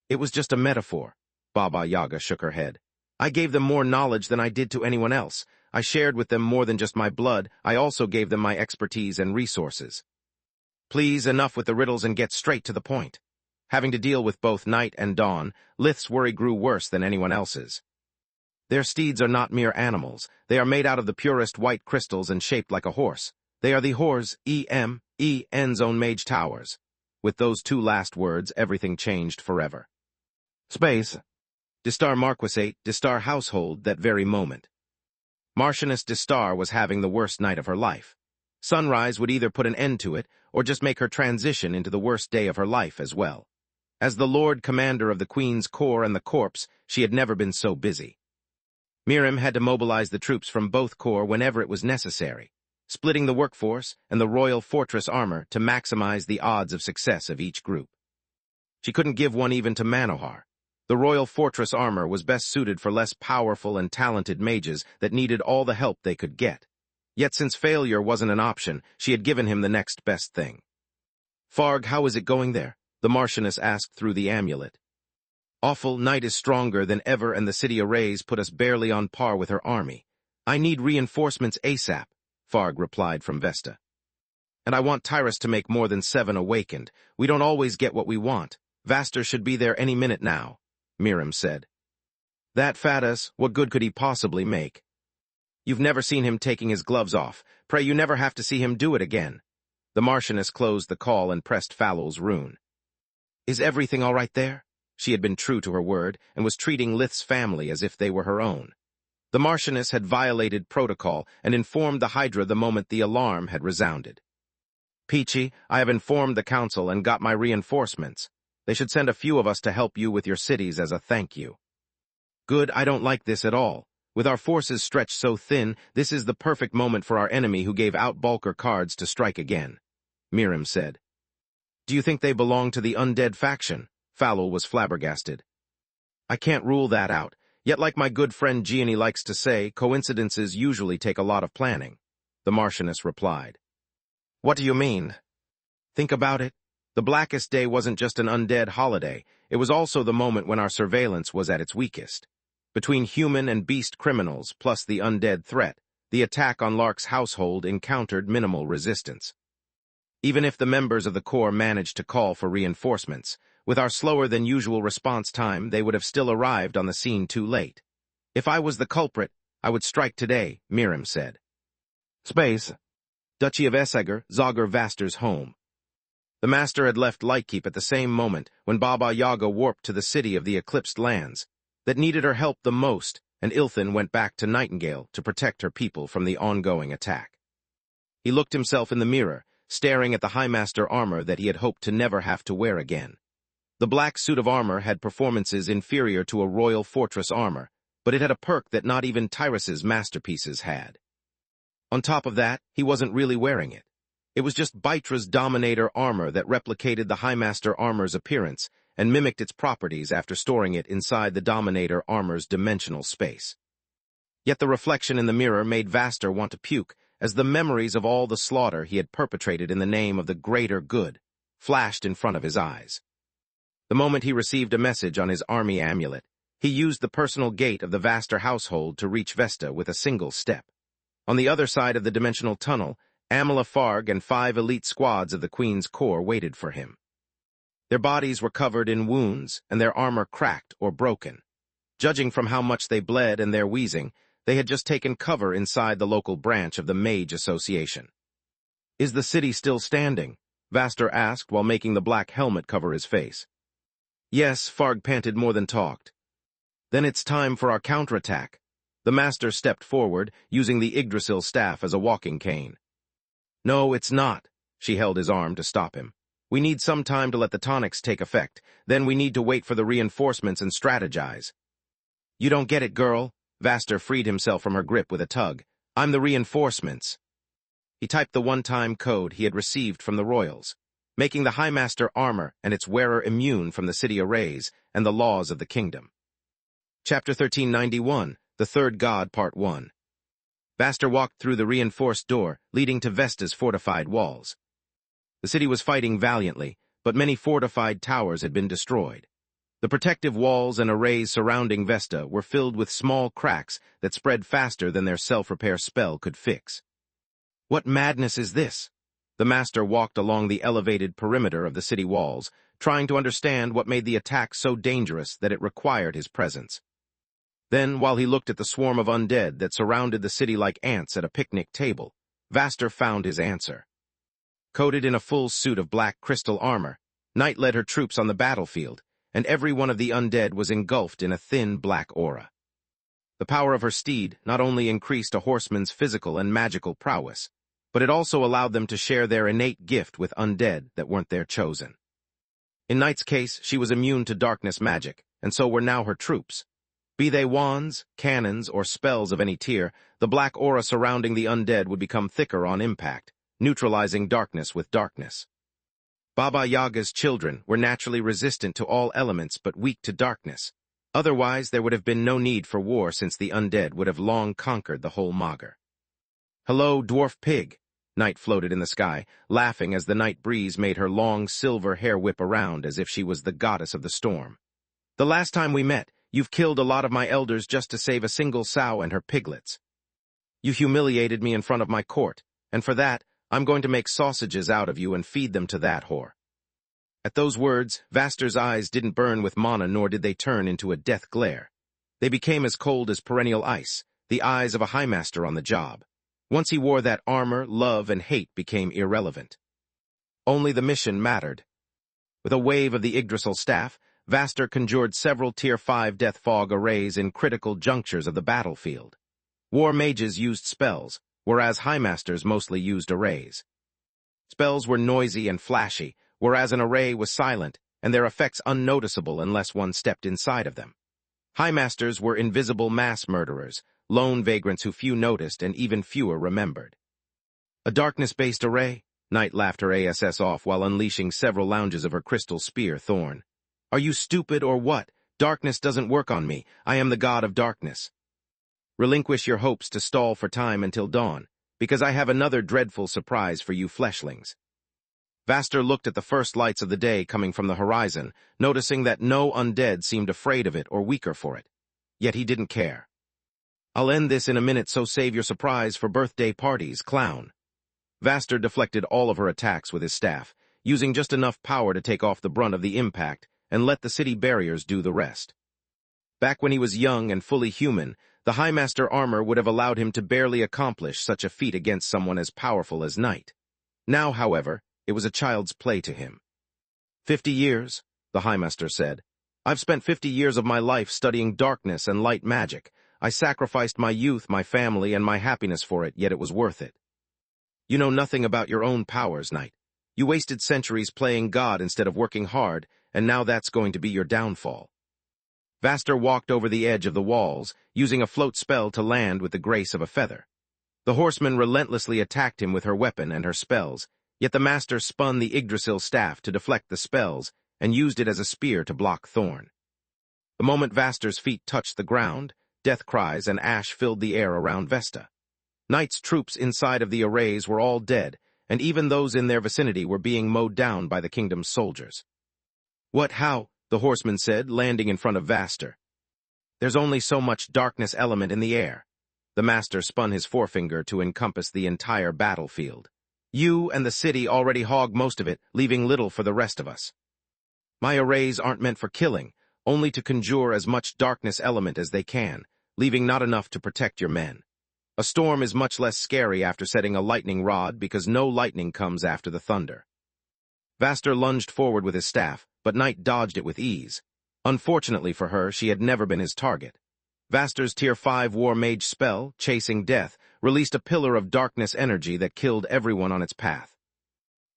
"It was just a metaphor," Baba Yaga shook her head. "I gave them more knowledge than I did to anyone else. I shared with them more than just my blood. I also gave them my expertise and resources." "Please, enough with the riddles and get straight to the point." Having to deal with both night and dawn, Lith's worry grew worse than anyone else's. "Their steeds are not mere animals. They are made out of the purest white crystals and shaped like a horse. They are the whores, E.M.E.N.'s own mage towers." With those two last words, everything changed forever. Space. Distar Marquisate, Distar household, that very moment. Marchioness Distar was having the worst night of her life. Sunrise would either put an end to it, or just make her transition into the worst day of her life as well. As the Lord Commander of the Queen's Corps and the Corps, she had never been so busy. Miriam had to mobilize the troops from both corps whenever it was necessary, splitting the workforce and the Royal Fortress armor to maximize the odds of success of each group. She couldn't give one even to Manohar. The Royal Fortress armor was best suited for less powerful and talented mages that needed all the help they could get. Yet since failure wasn't an option, she had given him the next best thing. "Farg, how is it going there?" the Marchioness asked through the amulet. "Awful, night is stronger than ever and the city arrays put us barely on par with her army. I need reinforcements ASAP," Farg replied from Vesta. "And I want Tyrus to make more than 7 awakened. We don't always get what we want. Vaster should be there any minute now," Miriam said. "That Fadas, what good could he possibly make? You've never seen him taking his gloves off. Pray you never have to see him do it again." The Marchioness closed the call and pressed Fallow's rune. "Is everything all right there?" She had been true to her word and was treating Lith's family as if they were her own. The Marchioness had violated protocol and informed the Hydra the moment the alarm had resounded. "Peachy, I have informed the council and got my reinforcements. They should send a few of us to help you with your cities as a thank you." "Good, I don't like this at all. With our forces stretched so thin, this is the perfect moment for our enemy who gave out Balker cards to strike again," Miriam said. "Do you think they belong to the undead faction?" Fallow was flabbergasted. "I can't rule that out. Yet like my good friend Gianni likes to say, coincidences usually take a lot of planning," the Marchioness replied. "What do you mean?" "Think about it. The Blackest Day wasn't just an undead holiday. It was also the moment when our surveillance was at its weakest. Between human and beast criminals, plus the undead threat, the attack on Lark's household encountered minimal resistance. Even if the members of the Corps managed to call for reinforcements, with our slower-than-usual response time, they would have still arrived on the scene too late. If I was the culprit, I would strike today, Miriam said. Space. Duchy of Essager, Zogger Vaster's home. The master had left Lightkeep at the same moment when Baba Yaga warped to the city of the Eclipsed Lands that needed her help the most, and Ilthin went back to Nightingale to protect her people from the ongoing attack. He looked himself in the mirror, staring at the Highmaster armor that he had hoped to never have to wear again. The black suit of armor had performances inferior to a royal fortress armor, but it had a perk that not even Tyrus's masterpieces had. On top of that, he wasn't really wearing it. It was just Bytra's Dominator armor that replicated the Highmaster armor's appearance and mimicked its properties after storing it inside the Dominator armor's dimensional space. Yet the reflection in the mirror made Vaster want to puke as the memories of all the slaughter he had perpetrated in the name of the greater good flashed in front of his eyes. The moment he received a message on his army amulet, he used the personal gate of the Vaster household to reach Vesta with a single step. On the other side of the dimensional tunnel, Amila Farg and 5 elite squads of the Queen's Corps waited for him. Their bodies were covered in wounds and their armor cracked or broken. Judging from how much they bled and their wheezing, they had just taken cover inside the local branch of the Mage Association. "Is the city still standing?" Vaster asked while making the black helmet cover his face. "Yes," Farg panted more than talked. "Then it's time for our counterattack." The master stepped forward, using the Yggdrasil staff as a walking cane. "No, it's not." She held his arm to stop him. "We need some time to let the tonics take effect. Then we need to wait for the reinforcements and strategize." "You don't get it, girl." Vaster freed himself from her grip with a tug. "I'm the reinforcements." He typed the one-time code he had received from the royals, making the Highmaster armor and its wearer immune from the city arrays and the laws of the kingdom. Chapter 1391, The Third God, Part 1. Vaster walked through the reinforced door leading to Vesta's fortified walls. The city was fighting valiantly, but many fortified towers had been destroyed. The protective walls and arrays surrounding Vesta were filled with small cracks that spread faster than their self-repair spell could fix. What madness is this? The master walked along the elevated perimeter of the city walls, trying to understand what made the attack so dangerous that it required his presence. Then, while he looked at the swarm of undead that surrounded the city like ants at a picnic table, Vaster found his answer. Coated in a full suit of black crystal armor, Night led her troops on the battlefield, and every one of the undead was engulfed in a thin black aura. The power of her steed not only increased a horseman's physical and magical prowess, but it also allowed them to share their innate gift with undead that weren't their chosen. In Night's case, she was immune to darkness magic, and so were now her troops. Be they wands, cannons, or spells of any tier, the black aura surrounding the undead would become thicker on impact, neutralizing darkness with darkness. Baba Yaga's children were naturally resistant to all elements but weak to darkness. Otherwise, there would have been no need for war since the undead would have long conquered the whole Magar. "Hello, dwarf pig." Night floated in the sky, laughing as the night breeze made her long silver hair whip around as if she was the goddess of the storm. "The last time we met, you've killed a lot of my elders just to save a single sow and her piglets. You humiliated me in front of my court, and for that, I'm going to make sausages out of you and feed them to that whore." At those words, Vaster's eyes didn't burn with mana, nor did they turn into a death glare. They became as cold as perennial ice, the eyes of a Highmaster on the job. Once he wore that armor, love and hate became irrelevant. Only the mission mattered. With a wave of the Yggdrasil staff, Vaster conjured several Tier 5 Death Fog arrays in critical junctures of the battlefield. War mages used spells, whereas Highmasters mostly used arrays. Spells were noisy and flashy, whereas an array was silent, and their effects unnoticeable unless one stepped inside of them. Highmasters were invisible mass murderers, lone vagrants who few noticed and even fewer remembered. "A darkness-based array?" Night laughed her ASS off while unleashing several lounges of her crystal spear thorn. "Are you stupid or what? Darkness doesn't work on me. I am the god of darkness. Relinquish your hopes to stall for time until dawn, because I have another dreadful surprise for you fleshlings." Vaster looked at the first lights of the day coming from the horizon, noticing that no undead seemed afraid of it or weaker for it. Yet he didn't care. "I'll end this in a minute, so save your surprise for birthday parties, clown." Vaster deflected all of her attacks with his staff, using just enough power to take off the brunt of the impact and let the city barriers do the rest. Back when he was young and fully human, the High Master armor would have allowed him to barely accomplish such a feat against someone as powerful as Knight. Now, however, it was a child's play to him. 50 years, the High Master said. I've spent 50 years of my life studying darkness and light magic. I sacrificed my youth, my family, and my happiness for it, yet it was worth it. You know nothing about your own powers, Knight. You wasted centuries playing God instead of working hard, and now that's going to be your downfall. Vaster walked over the edge of the walls, using a float spell to land with the grace of a feather. The horseman relentlessly attacked him with her weapon and her spells, yet the master spun the Yggdrasil staff to deflect the spells and used it as a spear to block Thorn. The moment Vaster's feet touched the ground, death cries and ash filled the air around Vesta. Knight's troops inside of the arrays were all dead, and even those in their vicinity were being mowed down by the kingdom's soldiers. What, how? The horseman said, landing in front of Vaster. There's only so much darkness element in the air. The master spun his forefinger to encompass the entire battlefield. You and the city already hog most of it, leaving little for the rest of us. My arrays aren't meant for killing, only to conjure as much darkness element as they can, leaving not enough to protect your men. A storm is much less scary after setting a lightning rod because no lightning comes after the thunder. Vaster lunged forward with his staff, but Knight dodged it with ease. Unfortunately for her, she had never been his target. Vaster's Tier 5 War Mage spell, Chasing Death, released a pillar of darkness energy that killed everyone on its path.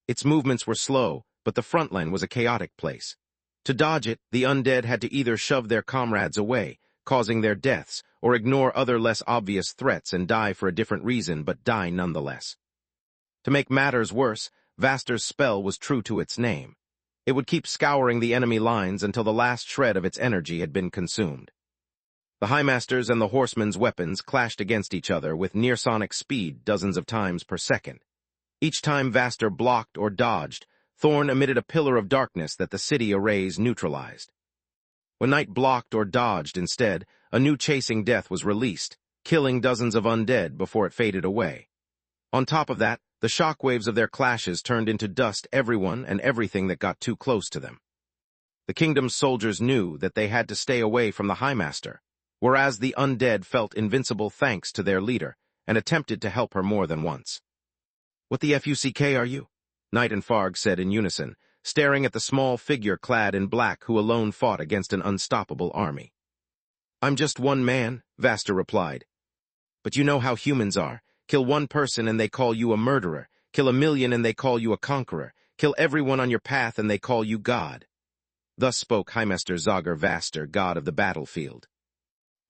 Its movements were slow, but the front line was a chaotic place. To dodge it, the undead had to either shove their comrades away, causing their deaths, or ignore other less obvious threats and die for a different reason but die nonetheless. To make matters worse, Vaster's spell was true to its name. It would keep scouring the enemy lines until the last shred of its energy had been consumed. The High Master's and the Horseman's weapons clashed against each other with near-sonic speed dozens of times per second. Each time Vaster blocked or dodged, Thorn emitted a pillar of darkness that the city arrays neutralized. When Knight blocked or dodged instead, a new Chasing Death was released, killing dozens of undead before it faded away. On top of that, the shockwaves of their clashes turned into dust everyone and everything that got too close to them. The kingdom's soldiers knew that they had to stay away from the High Master, whereas the undead felt invincible thanks to their leader and attempted to help her more than once. What the fuck are you? Knight and Farg said in unison, staring at the small figure clad in black who alone fought against an unstoppable army. I'm just one man, Vaster replied. But you know how humans are. Kill one person and they call you a murderer. Kill a million and they call you a conqueror. Kill everyone on your path and they call you God. Thus spoke High Master Zagar Vaster, god of the battlefield.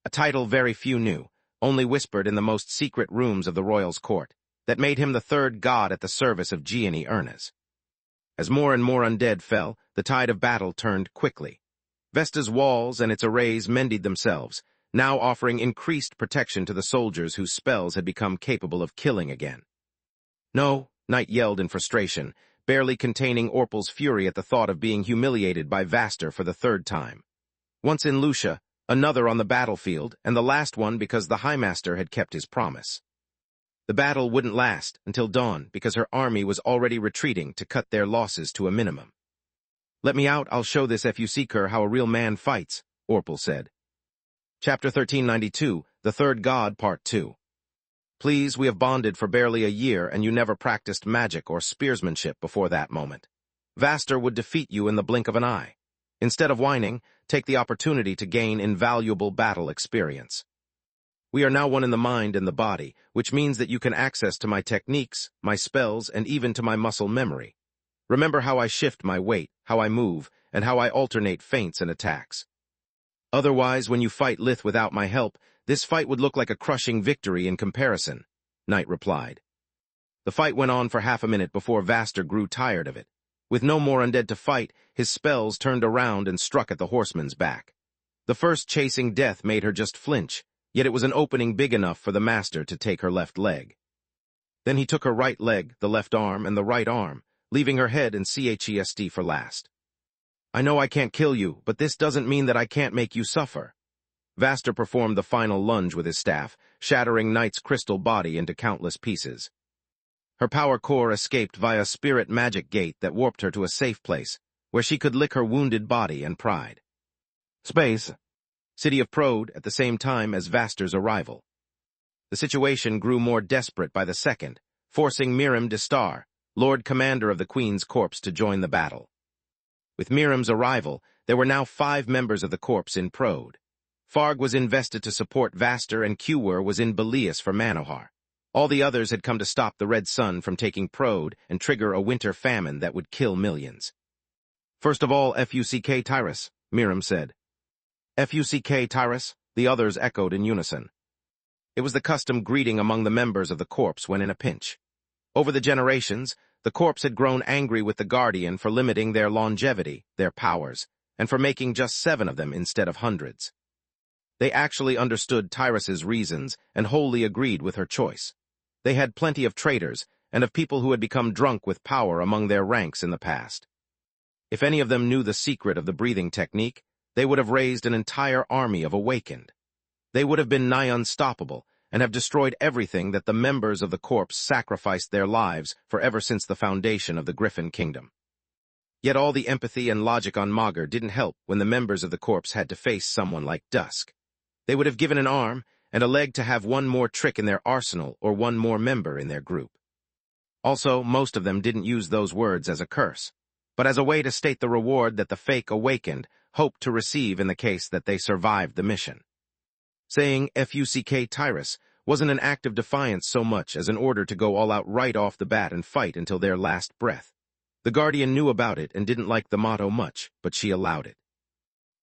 A title very few knew, only whispered in the most secret rooms of the royal's court, that made him the third god at the service of Gianni Ernest. As more and more undead fell, the tide of battle turned quickly. Vesta's walls and its arrays mended themselves, now offering increased protection to the soldiers whose spells had become capable of killing again. No, Knight yelled in frustration, barely containing Orpal's fury at the thought of being humiliated by Vaster for the third time. Once in Lucia, another on the battlefield, and the last one because the High Master had kept his promise. The battle wouldn't last until dawn because her army was already retreating to cut their losses to a minimum. Let me out, I'll show this fucker how a real man fights, Orpal said. Chapter 1392, The Third God, Part 2. Please, we have bonded for barely a year and you never practiced magic or spearsmanship before that moment. Vaster would defeat you in the blink of an eye. Instead of whining, take the opportunity to gain invaluable battle experience. We are now one in the mind and the body, which means that you can access to my techniques, my spells, and even to my muscle memory. Remember how I shift my weight, how I move, and how I alternate feints and attacks. Otherwise, when you fight Lith without my help, this fight would look like a crushing victory in comparison, Knight replied. The fight went on for half a minute before Vaster grew tired of it. With no more undead to fight, his spells turned around and struck at the horseman's back. The first Chasing Death made her just flinch, yet it was an opening big enough for the master to take her left leg. Then he took her right leg, the left arm, and the right arm, leaving her head and chest for last. I know I can't kill you, but this doesn't mean that I can't make you suffer. Vaster performed the final lunge with his staff, shattering Knight's crystal body into countless pieces. Her power core escaped via spirit magic gate that warped her to a safe place, where she could lick her wounded body and pride. Space. City of Prode at the same time as Vaster's arrival. The situation grew more desperate by the second, forcing Mirim Distar, Lord Commander of the Queen's Corps, to join the battle. With Mirim's arrival, there were now 5 members of the Corps in Prode. Farg was invested to support Vaster and Qwur was in Belias for Manohar. All the others had come to stop the Red Sun from taking Prode and trigger a winter famine that would kill millions. First of all, Fuck Tyrus, Mirim said. Fuck Tyrus, the others echoed in unison. It was the custom greeting among the members of the Corps when in a pinch. Over the generations, the Corps had grown angry with the Guardian for limiting their longevity, their powers, and for making just 7 of them instead of hundreds. They actually understood Tyrus's reasons and wholly agreed with her choice. They had plenty of traitors and of people who had become drunk with power among their ranks in the past. If any of them knew the secret of the breathing technique, they would have raised an entire army of awakened. They would have been nigh unstoppable and have destroyed everything that the members of the Corps sacrificed their lives for ever since the foundation of the Griffin Kingdom. Yet all the empathy and logic on Magur didn't help when the members of the Corps had to face someone like Dusk. They would have given an arm and a leg to have one more trick in their arsenal or one more member in their group. Also, most of them didn't use those words as a curse, but as a way to state the reward that the fake awakened hoped to receive in the case that they survived the mission. Saying Fuck Tyrus wasn't an act of defiance so much as an order to go all out right off the bat and fight until their last breath. The Guardian knew about it and didn't like the motto much, but she allowed it.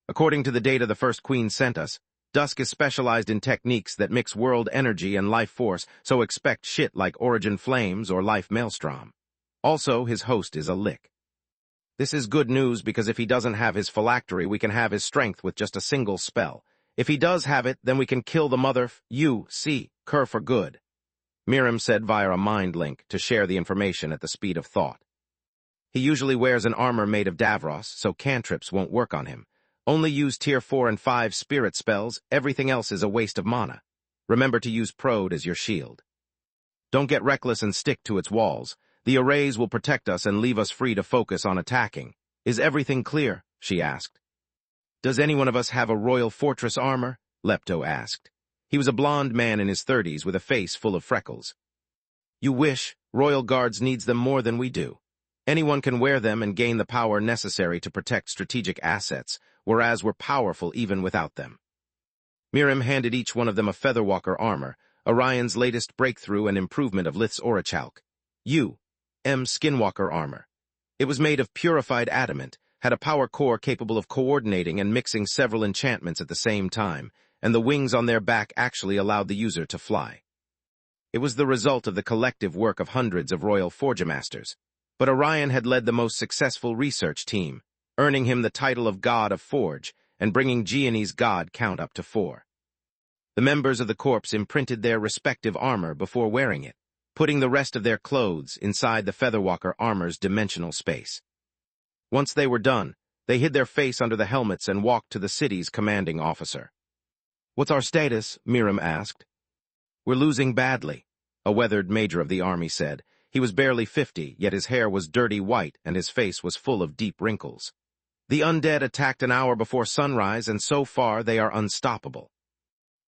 According to the data the First Queen sent us, Dusk is specialized in techniques that mix world energy and life force, so expect shit like Origin Flames or Life Maelstrom. Also, his host is a lick. This is good news because if he doesn't have his phylactery, we can have his strength with just a single spell. If he does have it, then we can kill the mother Cur for good. Mirim said via a mind link to share the information at the speed of thought. He usually wears an armor made of Davros, so cantrips won't work on him. Only use tier 4 and 5 spirit spells, everything else is a waste of mana. Remember to use Prode as your shield. Don't get reckless and stick to its walls. The arrays will protect us and leave us free to focus on attacking. Is everything clear? She asked. Does any one of us have a royal fortress armor? Lepto asked. He was a blond man in his 30s with a face full of freckles. You wish. Royal Guards needs them more than we do. Anyone can wear them and gain the power necessary to protect strategic assets, whereas we're powerful even without them. Mirim handed each one of them a Featherwalker armor, Orion's latest breakthrough and improvement of Lith's Orichalk. Skinwalker armor. It was made of purified adamant, had a power core capable of coordinating and mixing several enchantments at the same time, and the wings on their back actually allowed the user to fly. It was the result of the collective work of hundreds of royal forgemasters, but Orion had led the most successful research team, earning him the title of God of Forge and bringing Gianni's god count up to 4. The members of the Corps imprinted their respective armor before wearing it, putting the rest of their clothes inside the Featherwalker armor's dimensional space. Once they were done, they hid their face under the helmets and walked to the city's commanding officer. What's our status? Mirim asked. We're losing badly, a weathered major of the army said. He was barely 50, yet his hair was dirty white and his face was full of deep wrinkles. The undead attacked an hour before sunrise, and so far they are unstoppable.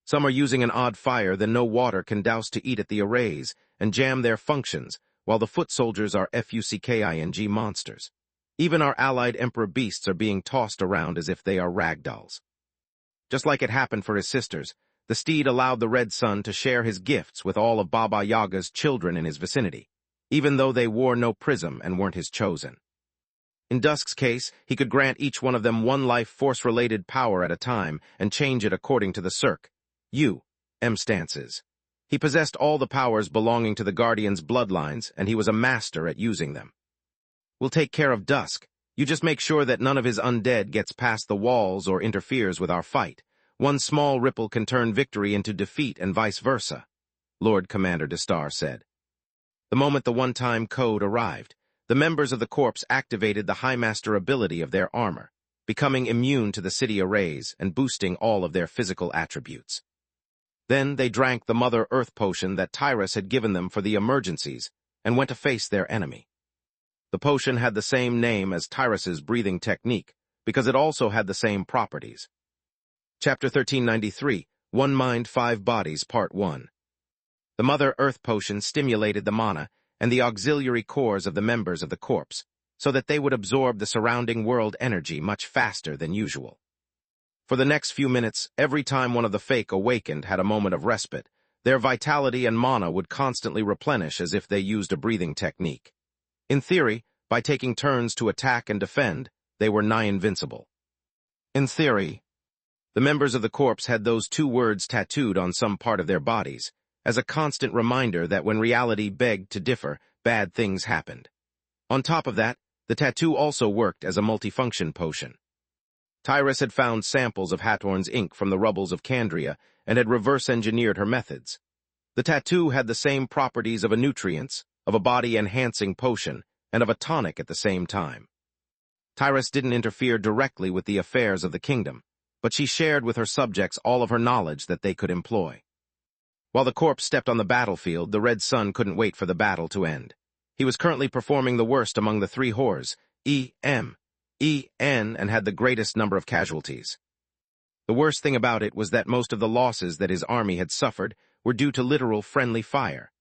Some are using an odd fire that no water can douse to eat at the arrays and jam their functions, while the foot soldiers are Fucking monsters. Even our allied emperor beasts are being tossed around as if they are ragdolls. Just like it happened for his sisters, the steed allowed the Red Sun to share his gifts with all of Baba Yaga's children in his vicinity, even though they wore no prism and weren't his chosen. In Dusk's case, he could grant each one of them one life force-related power at a time and change it according to the Cirque stances. He possessed all the powers belonging to the Guardian's bloodlines, and he was a master at using them. We'll take care of Dusk. You just make sure that none of his undead gets past the walls or interferes with our fight. One small ripple can turn victory into defeat and vice versa, Lord Commander Distar said. The moment the one-time code arrived, the members of the Corps activated the Highmaster ability of their armor, becoming immune to the city arrays and boosting all of their physical attributes. Then they drank the Mother Earth potion that Tyrus had given them for the emergencies, and went to face their enemy. The potion had the same name as Tyrus's breathing technique, because it also had the same properties. Chapter 1393, One Mind, Five Bodies, Part 1. The Mother Earth potion stimulated the mana and the auxiliary cores of the members of the corpse, so that they would absorb the surrounding world energy much faster than usual. For the next few minutes, every time one of the fake awakened had a moment of respite, their vitality and mana would constantly replenish as if they used a breathing technique. In theory, by taking turns to attack and defend, they were nigh invincible. In theory, the members of the corpse had those two words tattooed on some part of their bodies, as a constant reminder that when reality begged to differ, bad things happened. On top of that, the tattoo also worked as a multifunction potion. Tyrus had found samples of Hathorn's ink from the rubbles of Candria and had reverse-engineered her methods. The tattoo had the same properties of a nutrients, of a body-enhancing potion, and of a tonic at the same time. Tyrus didn't interfere directly with the affairs of the kingdom, but she shared with her subjects all of her knowledge that they could employ. While the corpse stepped on the battlefield, the Red Sun couldn't wait for the battle to end. He was currently performing the worst among the three whores, E.M., E.N., and had the greatest number of casualties. The worst thing about it was that most of the losses that his army had suffered were due to literal friendly fire.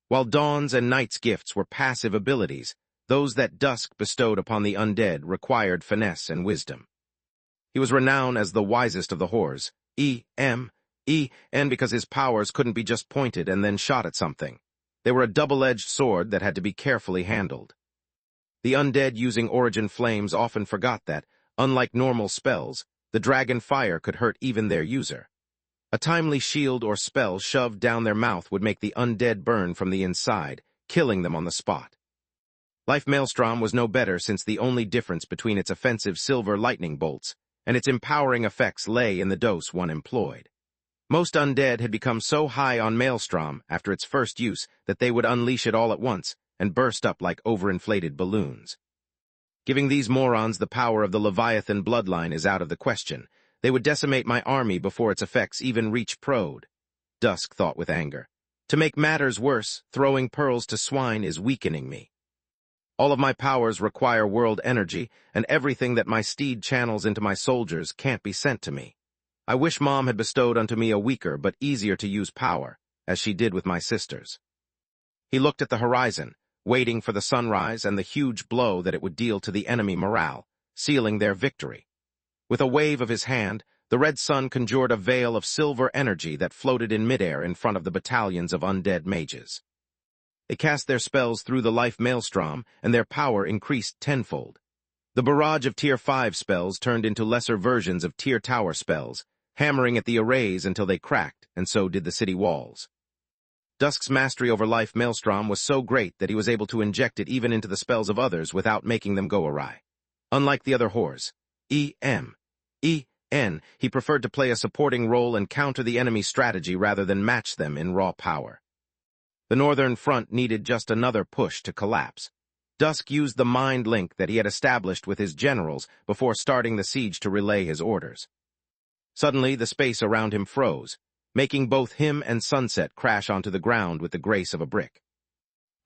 While Dawn's and Night's gifts were passive abilities, those that Dusk bestowed upon the undead required finesse and wisdom. He was renowned as the wisest of the whores, E.M., E.N., because his powers couldn't be just pointed and then shot at something. They were a double-edged sword that had to be carefully handled. The undead using origin flames often forgot that, unlike normal spells, the dragon fire could hurt even their user. A timely shield or spell shoved down their mouth would make the undead burn from the inside, killing them on the spot. Life Maelstrom was no better, since the only difference between its offensive silver lightning bolts and its empowering effects lay in the dose one employed. Most undead had become so high on Maelstrom after its first use that they would unleash it all at once and burst up like overinflated balloons. Giving these morons the power of the Leviathan bloodline is out of the question. They would decimate my army before its effects even reach Prode. Dusk thought with anger. To make matters worse, throwing pearls to swine is weakening me. All of my powers require world energy, and everything that my steed channels into my soldiers can't be sent to me. I wish Mom had bestowed unto me a weaker but easier-to-use power, as she did with my sisters. He looked at the horizon, waiting for the sunrise and the huge blow that it would deal to the enemy morale, sealing their victory. With a wave of his hand, the Red Sun conjured a veil of silver energy that floated in midair in front of the battalions of undead mages. They cast their spells through the life maelstrom, and their power increased tenfold. The barrage of Tier 5 spells turned into lesser versions of Tier Tower spells, hammering at the arrays until they cracked, and so did the city walls. Dusk's mastery over life maelstrom was so great that he was able to inject it even into the spells of others without making them go awry. Unlike the other whores, E.M., E.N., he preferred to play a supporting role and counter the enemy's strategy rather than match them in raw power. The northern front needed just another push to collapse. Dusk used the mind link that he had established with his generals before starting the siege to relay his orders. Suddenly, the space around him froze, making both him and Sunset crash onto the ground with the grace of a brick.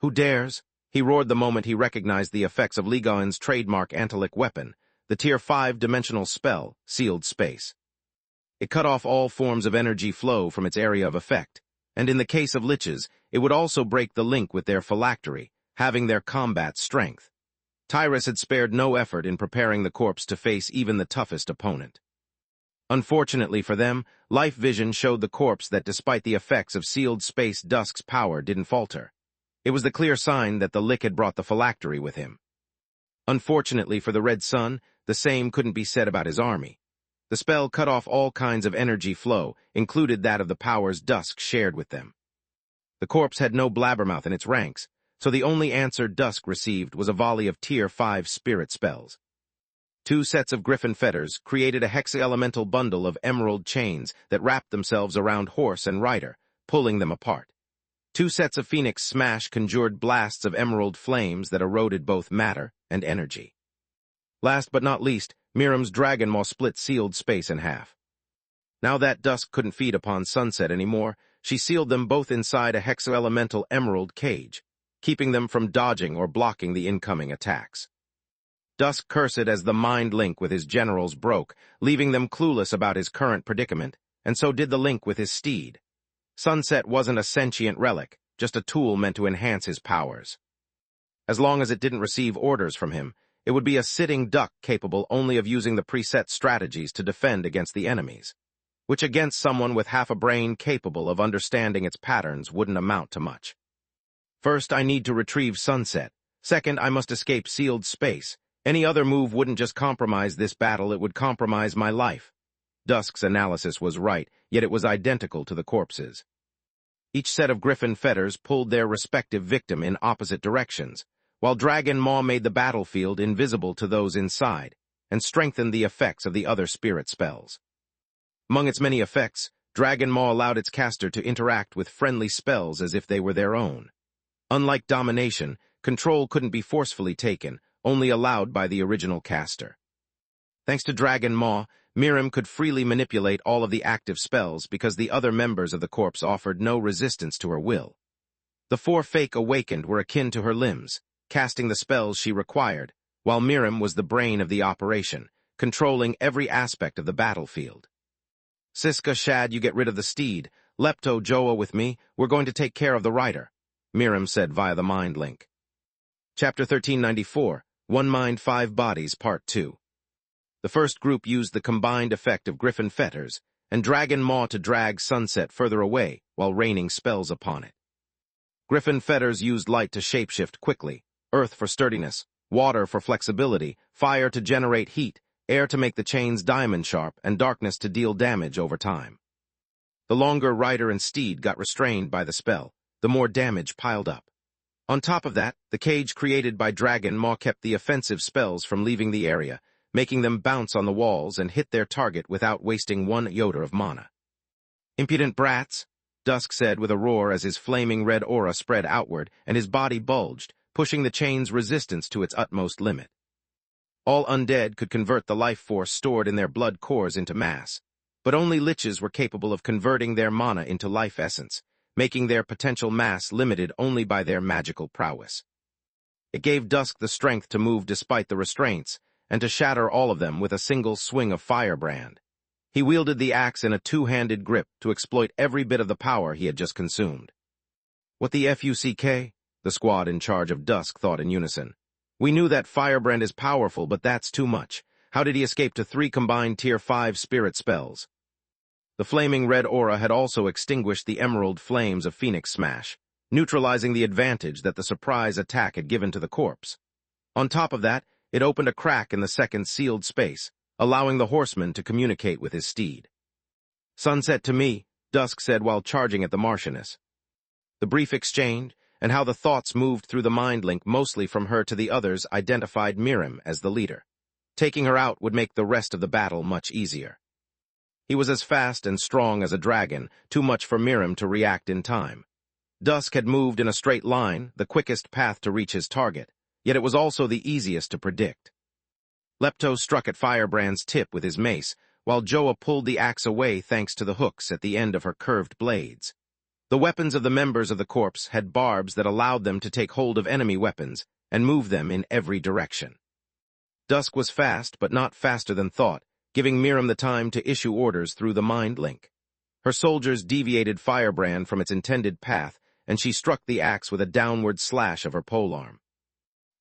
"Who dares?" he roared the moment he recognized the effects of Ligon's trademark Antelic weapon, the Tier 5-dimensional spell, Sealed Space. It cut off all forms of energy flow from its area of effect, and in the case of liches, it would also break the link with their phylactery, having their combat strength. Tyrus had spared no effort in preparing the corpse to face even the toughest opponent. Unfortunately for them, Life Vision showed the corpse that despite the effects of Sealed Space, Dusk's power didn't falter. It was the clear sign that the lick had brought the phylactery with him. Unfortunately for the Red Sun, the same couldn't be said about his army. The spell cut off all kinds of energy flow, included that of the powers Dusk shared with them. The corpse had no blabbermouth in its ranks, so the only answer Dusk received was a volley of Tier 5 spirit spells. 2 sets of griffin fetters created a hexa-elemental bundle of emerald chains that wrapped themselves around horse and rider, pulling them apart. 2 sets of phoenix smash conjured blasts of emerald flames that eroded both matter and energy. Last but not least, Miriam's dragon maw split Sealed Space in half. Now that Dusk couldn't feed upon Sunset anymore, she sealed them both inside a hexa-elemental emerald cage. keeping them from dodging or blocking the incoming attacks. Dusk cursed as the mind link with his generals broke, leaving them clueless about his current predicament, and so did the link with his steed. Sunset wasn't a sentient relic, just a tool meant to enhance his powers. As long as it didn't receive orders from him, it would be a sitting duck capable only of using the preset strategies to defend against the enemies, which against someone with half a brain capable of understanding its patterns wouldn't amount to much. First, I need to retrieve Sunset. Second, I must escape sealed space. Any other move wouldn't just compromise this battle, it would compromise my life. Dusk's analysis was right, yet it was identical to the corpses. Each set of griffin fetters pulled their respective victim in opposite directions, while Dragon Maw made the battlefield invisible to those inside, and strengthened the effects of the other spirit spells. Among its many effects, Dragon Maw allowed its caster to interact with friendly spells as if they were their own. Unlike domination, control couldn't be forcefully taken, only allowed by the original caster. Thanks to Dragon Maw, Mirim could freely manipulate all of the active spells because the other members of the corpse offered no resistance to her will. The four fake awakened were akin to her limbs, casting the spells she required, while Mirim was the brain of the operation, controlling every aspect of the battlefield. Siska, Shad, you get rid of the steed. Lepto, Joa with me, we're going to take care of the rider, Mirim said via the mind link. Chapter 1394, One Mind, Five Bodies, Part 2. The first group used the combined effect of Griffin Fetters and Dragon Maw to drag Sunset further away while raining spells upon it. Griffin Fetters used light to shapeshift quickly, earth for sturdiness, water for flexibility, fire to generate heat, air to make the chains diamond sharp, and darkness to deal damage over time. The longer rider and steed got restrained by the spell, the more damage piled up. On top of that, the cage created by Dragon Maw kept the offensive spells from leaving the area, making them bounce on the walls and hit their target without wasting one iota of mana. Impudent brats, Dusk said with a roar as his flaming red aura spread outward and his body bulged, pushing the chain's resistance to its utmost limit. All undead could convert the life force stored in their blood cores into mass, but only liches were capable of converting their mana into life essence, making their potential mass limited only by their magical prowess. It gave Dusk the strength to move despite the restraints, and to shatter all of them with a single swing of Firebrand. He wielded the axe in a two-handed grip to exploit every bit of the power he had just consumed. What the fuck? The squad in charge of Dusk thought in unison. We knew that Firebrand is powerful, but that's too much. How did he escape to 3 combined Tier 5 spirit spells? The flaming red aura had also extinguished the emerald flames of Phoenix Smash, neutralizing the advantage that the surprise attack had given to the corpse. On top of that, it opened a crack in the second sealed space, allowing the horseman to communicate with his steed. Sunset to me, Dusk said while charging at the Marchioness. The brief exchange, and how the thoughts moved through the mind link mostly from her to the others, identified Mirim as the leader. Taking her out would make the rest of the battle much easier. He was as fast and strong as a dragon, too much for Mirim to react in time. Dusk had moved in a straight line, the quickest path to reach his target, yet it was also the easiest to predict. Lepto struck at Firebrand's tip with his mace, while Joa pulled the axe away thanks to the hooks at the end of her curved blades. The weapons of the members of the corpse had barbs that allowed them to take hold of enemy weapons and move them in every direction. Dusk was fast, but not faster than thought, giving Mirim the time to issue orders through the mind link. Her soldiers deviated Firebrand from its intended path, and she struck the axe with a downward slash of her polearm.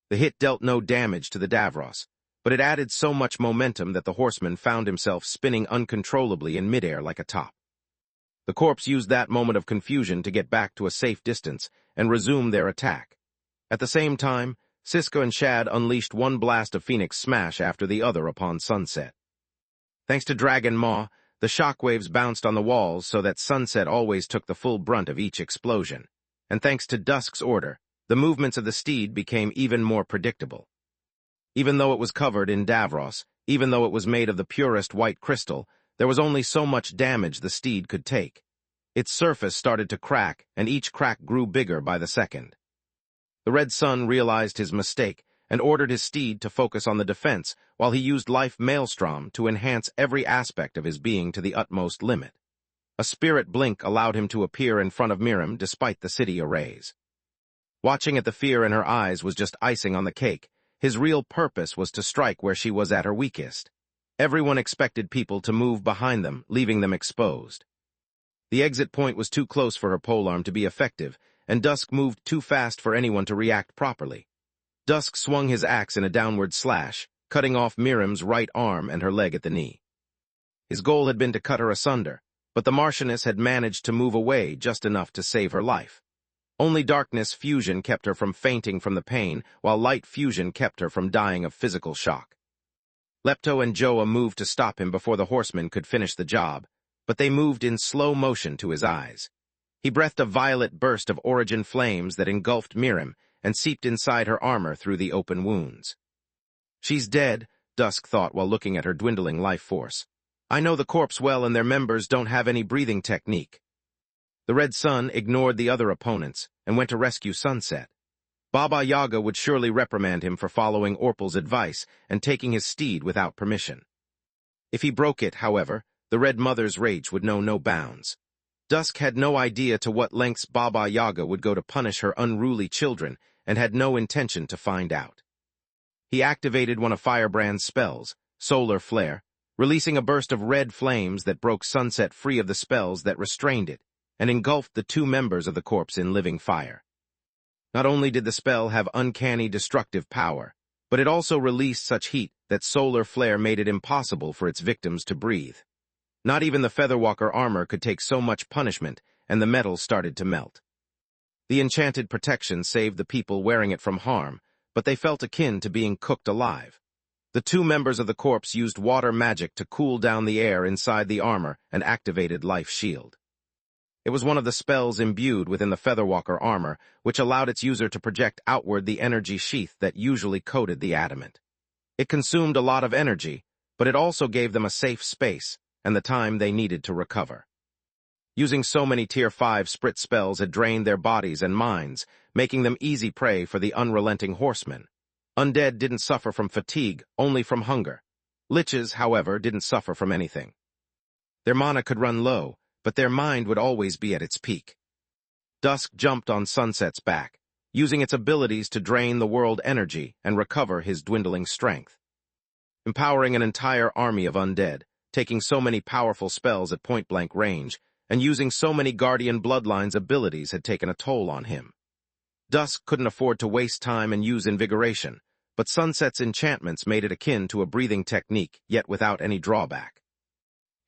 The hit dealt no damage to the Davros, but it added so much momentum that the horseman found himself spinning uncontrollably in midair like a top. The corpse used that moment of confusion to get back to a safe distance and resume their attack. At the same time, Siska and Shad unleashed one blast of Phoenix Smash after the other upon Sunset. Thanks to Dragon Maw, the shockwaves bounced on the walls so that Sunset always took the full brunt of each explosion, and thanks to Dusk's order, the movements of the steed became even more predictable. Even though it was covered in Davros, even though it was made of the purest white crystal, there was only so much damage the steed could take. Its surface started to crack, and each crack grew bigger by the second. The Red Sun realized his mistake and ordered his steed to focus on the defense while he used Life Maelstrom to enhance every aspect of his being to the utmost limit. A spirit blink allowed him to appear in front of Mirim despite the city arrays. Watching at the fear in her eyes was just icing on the cake. His real purpose was to strike where she was at her weakest. Everyone expected people to move behind them, leaving them exposed. The exit point was too close for her polearm to be effective, and Dusk moved too fast for anyone to react properly. Dusk swung his axe in a downward slash, cutting off Miriam's right arm and her leg at the knee. His goal had been to cut her asunder, but the Marchioness had managed to move away just enough to save her life. Only darkness fusion kept her from fainting from the pain, while light fusion kept her from dying of physical shock. Lepto and Joa moved to stop him before the horseman could finish the job, but they moved in slow motion to his eyes. He breathed a violet burst of origin flames that engulfed Miriam and seeped inside her armor through the open wounds. She's dead, Dusk thought while looking at her dwindling life force. I know the corpse well and their members don't have any breathing technique. The Red Sun ignored the other opponents and went to rescue Sunset. Baba Yaga would surely reprimand him for following Orpal's advice and taking his steed without permission. If he broke it, however, the Red Mother's rage would know no bounds. Dusk had no idea to what lengths Baba Yaga would go to punish her unruly children and had no intention to find out. He activated one of Firebrand's spells, Solar Flare, releasing a burst of red flames that broke Sunset free of the spells that restrained it and engulfed the two members of the corpse in living fire. Not only did the spell have uncanny destructive power, but it also released such heat that Solar Flare made it impossible for its victims to breathe. Not even the Featherwalker armor could take so much punishment, and the metal started to melt. The enchanted protection saved the people wearing it from harm, but they felt akin to being cooked alive. The two members of the corpse used water magic to cool down the air inside the armor and activated Life Shield. It was one of the spells imbued within the Featherwalker armor, which allowed its user to project outward the energy sheath that usually coated the adamant. It consumed a lot of energy, but it also gave them a safe space and the time they needed to recover. Using so many Tier 5 Sprit spells had drained their bodies and minds, making them easy prey for the unrelenting horsemen. Undead didn't suffer from fatigue, only from hunger. Liches, however, didn't suffer from anything. Their mana could run low, but their mind would always be at its peak. Dusk jumped on Sunset's back, using its abilities to drain the world energy and recover his dwindling strength. Empowering an entire army of undead, taking so many powerful spells at point-blank range, and using so many Guardian Bloodlines abilities had taken a toll on him. Dusk couldn't afford to waste time and use invigoration, but Sunset's enchantments made it akin to a breathing technique, yet without any drawback.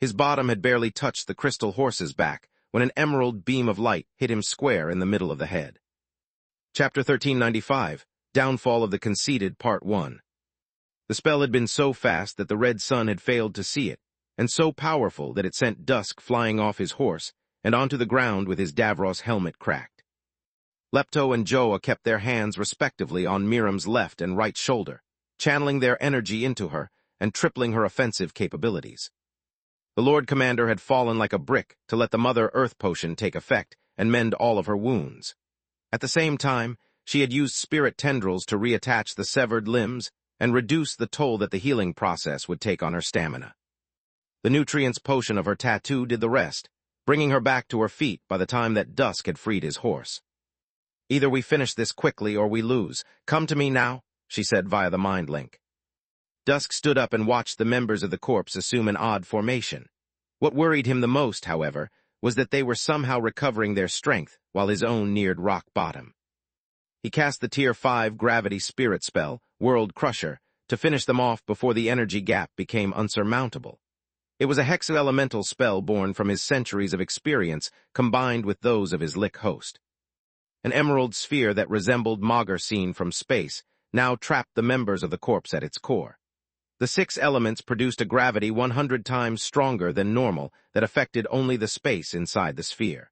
His bottom had barely touched the crystal horse's back when an emerald beam of light hit him square in the middle of the head. Chapter 1395, Downfall of the Conceited, Part 1. The spell had been so fast that the Red Sun had failed to see it, and so powerful that it sent Dusk flying off his horse and onto the ground with his Davros helmet cracked. Lepto and Joa kept their hands respectively on Miriam's left and right shoulder, channeling their energy into her and tripling her offensive capabilities. The Lord Commander had fallen like a brick to let the Mother Earth potion take effect and mend all of her wounds. At the same time, she had used spirit tendrils to reattach the severed limbs and reduce the toll that the healing process would take on her stamina. The nutrients potion of her tattoo did the rest, bringing her back to her feet by the time that Dusk had freed his horse. Either we finish this quickly or we lose. Come to me now, she said via the mind link. Dusk stood up and watched the members of the corpse assume an odd formation. What worried him the most, however, was that they were somehow recovering their strength while his own neared rock bottom. He cast the Tier 5 Gravity Spirit spell, World Crusher, to finish them off before the energy gap became unsurmountable. It was a hexa-elemental spell born from his centuries of experience combined with those of his Lick host. An emerald sphere that resembled Magus seen from space now trapped the members of the corpse at its core. The 6 elements produced a gravity 100 times stronger than normal that affected only the space inside the sphere.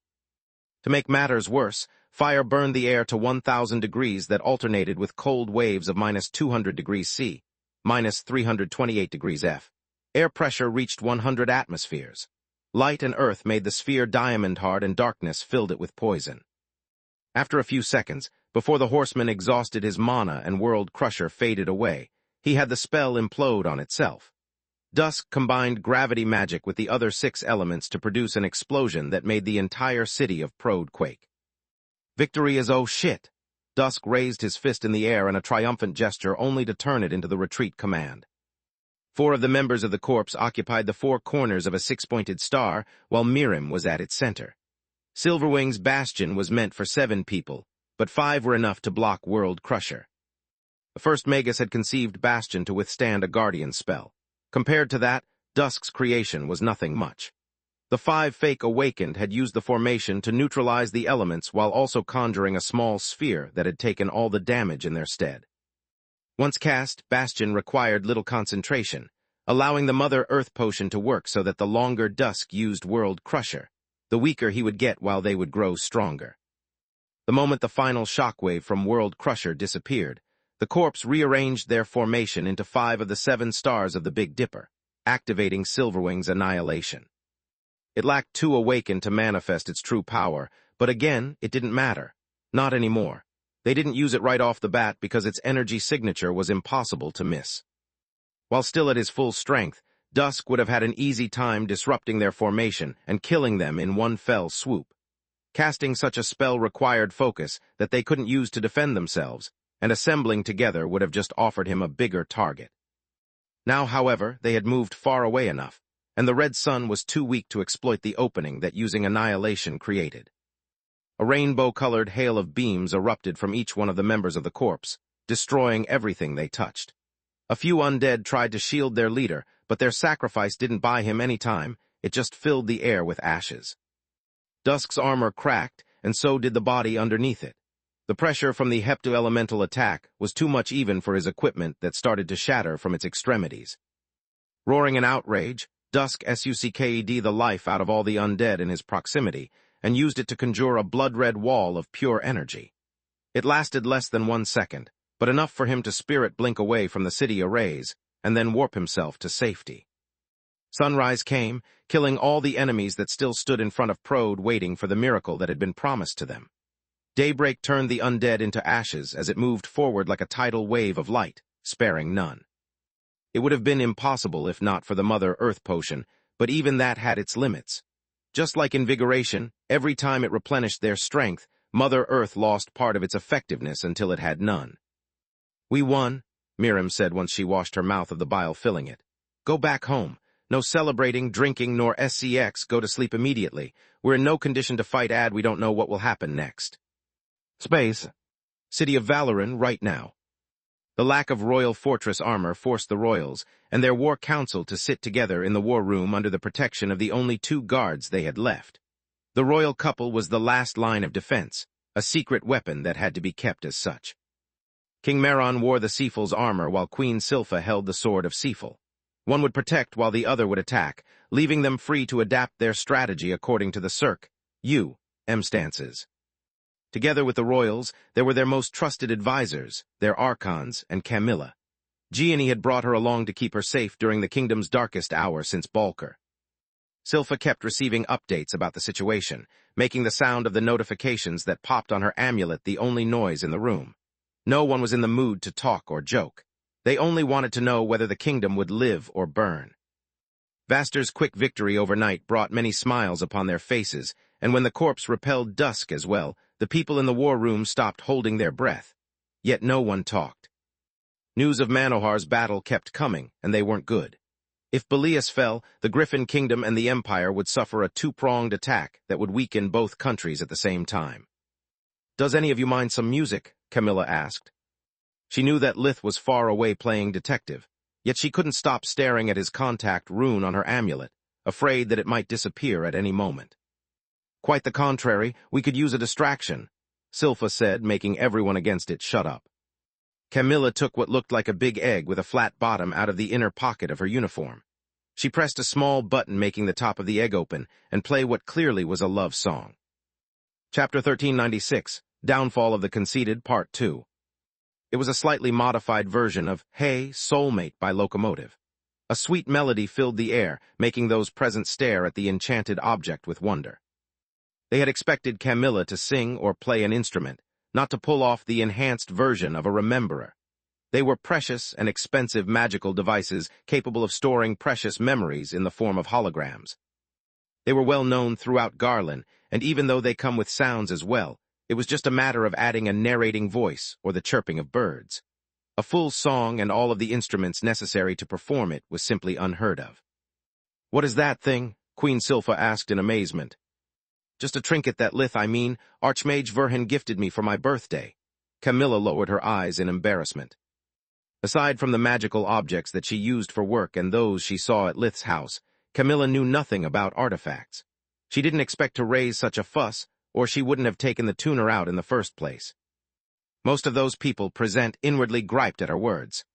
To make matters worse, fire burned the air to 1,000 degrees that alternated with cold waves of -200 degrees C, -328 degrees F. Air pressure reached 100 atmospheres. Light and earth made the sphere diamond-hard and darkness filled it with poison. After a few seconds, before the horseman exhausted his mana and World Crusher faded away, he had the spell implode on itself. Dusk combined gravity magic with the other 6 elements to produce an explosion that made the entire city of Prode quake. Victory is oh shit. Dusk raised his fist in the air in a triumphant gesture only to turn it into the retreat command. 4 of the members of the corps occupied the 4 corners of a 6-pointed star, while Mirim was at its center. Silverwing's bastion was meant for 7 people, but 5 were enough to block World Crusher. The first Magus had conceived Bastion to withstand a Guardian spell. Compared to that, Dusk's creation was nothing much. The 5 fake Awakened had used the formation to neutralize the elements while also conjuring a small sphere that had taken all the damage in their stead. Once cast, Bastion required little concentration, allowing the Mother Earth potion to work so that the longer Dusk used World Crusher, the weaker he would get while they would grow stronger. The moment the final shockwave from World Crusher disappeared, the corps rearranged their formation into 5 of the 7 stars of the Big Dipper, activating Silverwing's annihilation. It lacked 2 Awakened to manifest its true power, but again, it didn't matter. Not anymore. They didn't use it right off the bat because its energy signature was impossible to miss. While still at his full strength, Dusk would have had an easy time disrupting their formation and killing them in one fell swoop. Casting such a spell required focus that they couldn't use to defend themselves, and assembling together would have just offered him a bigger target. Now, however, they had moved far away enough, and the red sun was too weak to exploit the opening that using annihilation created. A rainbow-colored hail of beams erupted from each one of the members of the corps, destroying everything they touched. A few undead tried to shield their leader, but their sacrifice didn't buy him any time, it just filled the air with ashes. Dusk's armor cracked, and so did the body underneath it. The pressure from the hepto-elemental attack was too much even for his equipment that started to shatter from its extremities. Roaring in outrage, Dusk sucked the life out of all the undead in his proximity, and used it to conjure a blood-red wall of pure energy. It lasted less than 1 second, but enough for him to spirit blink away from the city arrays, and then warp himself to safety. Sunrise came, killing all the enemies that still stood in front of Prode waiting for the miracle that had been promised to them. Daybreak turned the undead into ashes as it moved forward like a tidal wave of light, sparing none. It would have been impossible if not for the Mother Earth potion, but even that had its limits. Just like invigoration, every time it replenished their strength, Mother Earth lost part of its effectiveness until it had none. "We won," Mirim said once she washed her mouth of the bile filling it. "Go back home. No celebrating, drinking, nor SCX, go to sleep immediately. We're in no condition to fight we don't know what will happen next." Space. City of Valoran, right now. The lack of royal fortress armor forced the royals and their war council to sit together in the war room under the protection of the only 2 guards they had left. The royal couple was the last line of defense, a secret weapon that had to be kept as such. King Meron wore the Seaful's armor while Queen Silpha held the sword of Seaful. One would protect while the other would attack, leaving them free to adapt their strategy according to the Cirque, U.M. stances. Together with the royals, there were their most trusted advisors, their archons, and Camilla. Gianni had brought her along to keep her safe during the kingdom's darkest hour since Balker. Silpha kept receiving updates about the situation, making the sound of the notifications that popped on her amulet the only noise in the room. No one was in the mood to talk or joke. They only wanted to know whether the kingdom would live or burn. Vaster's quick victory overnight brought many smiles upon their faces, and when the corpse repelled Dusk as well, the people in the war room stopped holding their breath. Yet no one talked. News of Manohar's battle kept coming, and they weren't good. If Belias fell, the Griffin Kingdom and the Empire would suffer a 2-pronged attack that would weaken both countries at the same time. "Does any of you mind some music?" Camilla asked. She knew that Lith was far away playing detective, yet she couldn't stop staring at his contact rune on her amulet, afraid that it might disappear at any moment. "Quite the contrary, we could use a distraction," Silpha said, making everyone against it shut up. Camilla took what looked like a big egg with a flat bottom out of the inner pocket of her uniform. She pressed a small button making the top of the egg open and play what clearly was a love song. Chapter 1396, Downfall of the Conceited, Part 2. It was a slightly modified version of Hey, Soulmate by Locomotive. A sweet melody filled the air, making those present stare at the enchanted object with wonder. They had expected Camilla to sing or play an instrument, not to pull off the enhanced version of a rememberer. They were precious and expensive magical devices capable of storing precious memories in the form of holograms. They were well known throughout Garland, and even though they come with sounds as well, It was just a matter of adding a narrating voice or the chirping of birds. A full song and all of the instruments necessary to perform it was simply unheard of. "What is that thing?" Queen Silpha asked in amazement. "Just a trinket that Archmage Verhin gifted me for my birthday." Camilla lowered her eyes in embarrassment. Aside from the magical objects that she used for work and those she saw at Lith's house, Camilla knew nothing about artifacts. She didn't expect to raise such a fuss, or she wouldn't have taken the tuner out in the first place. Most of those people present inwardly griped at her words.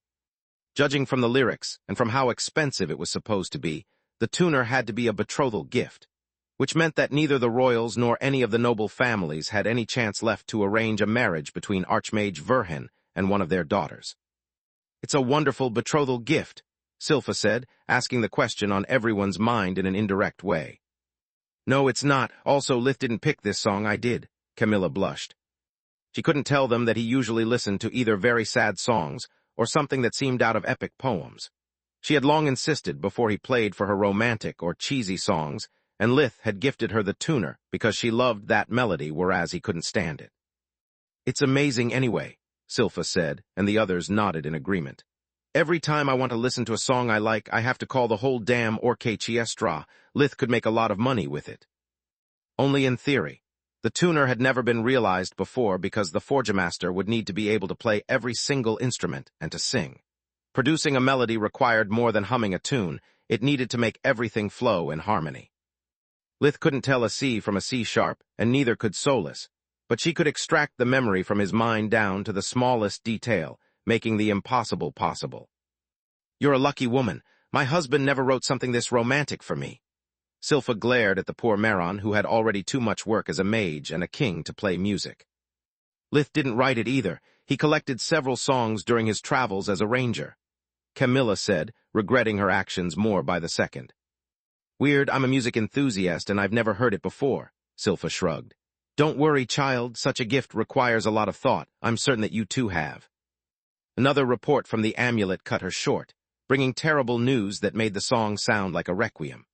Judging from the lyrics and from how expensive it was supposed to be, the tuner had to be a betrothal gift, which meant that neither the royals nor any of the noble families had any chance left to arrange a marriage between Archmage Verhin and one of their daughters. "It's a wonderful betrothal gift," Silpha said, asking the question on everyone's mind in an indirect way. "No, it's not. Also, Lith didn't pick this song, I did." Camilla blushed. She couldn't tell them that he usually listened to either very sad songs or something that seemed out of epic poems. She had long insisted before he played for her romantic or cheesy songs, and Lith had gifted her the tuner because she loved that melody, whereas he couldn't stand it. "It's amazing anyway," Silpha said, and the others nodded in agreement. "Every time I want to listen to a song I like, I have to call the whole damn orchestra. Lith could make a lot of money with it." Only in theory. The tuner had never been realized before because the forgemaster would need to be able to play every single instrument and to sing. Producing a melody required more than humming a tune. It needed to make everything flow in harmony. Lith couldn't tell a C from a C sharp, and neither could Solus, but she could extract the memory from his mind down to the smallest detail, making the impossible possible. "You're a lucky woman. My husband never wrote something this romantic for me." Silpha glared at the poor Maron, who had already too much work as a mage and a king to play music. "Lith didn't write it either. He collected several songs during his travels as a ranger," Camilla said, regretting her actions more by the second. "Weird, I'm a music enthusiast and I've never heard it before," Silpha shrugged. "Don't worry, child, such a gift requires a lot of thought. I'm certain that you too have." Another report from the amulet cut her short, bringing terrible news that made the song sound like a requiem.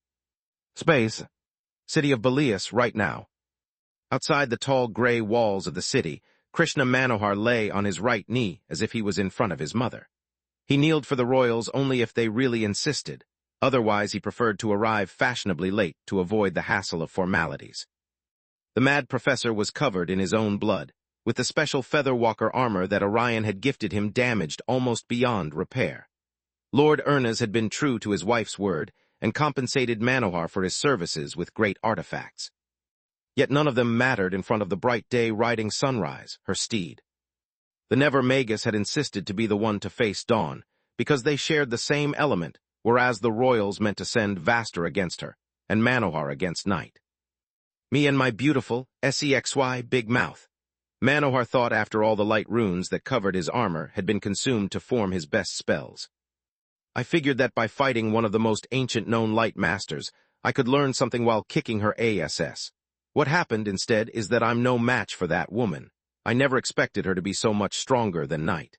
"Space. City of Belias right now." Outside the tall gray walls of the city, Krishna Manohar lay on his right knee as if he was in front of his mother. He kneeled for the royals only if they really insisted. Otherwise, he preferred to arrive fashionably late to avoid the hassle of formalities. The mad professor was covered in his own blood, with the special featherwalker armor that Orion had gifted him damaged almost beyond repair. Lord Ernaz had been true to his wife's word and compensated Manohar for his services with great artifacts. Yet none of them mattered in front of the bright day riding Sunrise, her steed. The never Magus had insisted to be the one to face Dawn, because they shared the same element, whereas the royals meant to send Vastor against her, and Manohar against Night. "Me and my beautiful, Sexy, big mouth." Manohar thought after all the light runes that covered his armor had been consumed to form his best spells. "I figured that by fighting one of the most ancient known light masters, I could learn something while kicking her ass. What happened, instead, is that I'm no match for that woman. I never expected her to be so much stronger than Night."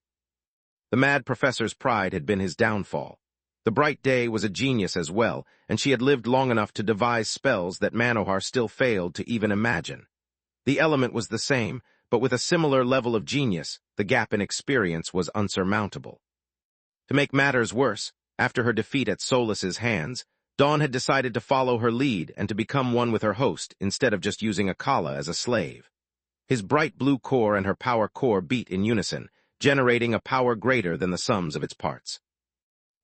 The mad professor's pride had been his downfall. The bright day was a genius as well, and she had lived long enough to devise spells that Manohar still failed to even imagine. The element was the same, but with a similar level of genius, the gap in experience was unsurmountable. To make matters worse, after her defeat at Solus's hands, Dawn had decided to follow her lead and to become one with her host instead of just using Akala as a slave. His bright blue core and her power core beat in unison, generating a power greater than the sums of its parts.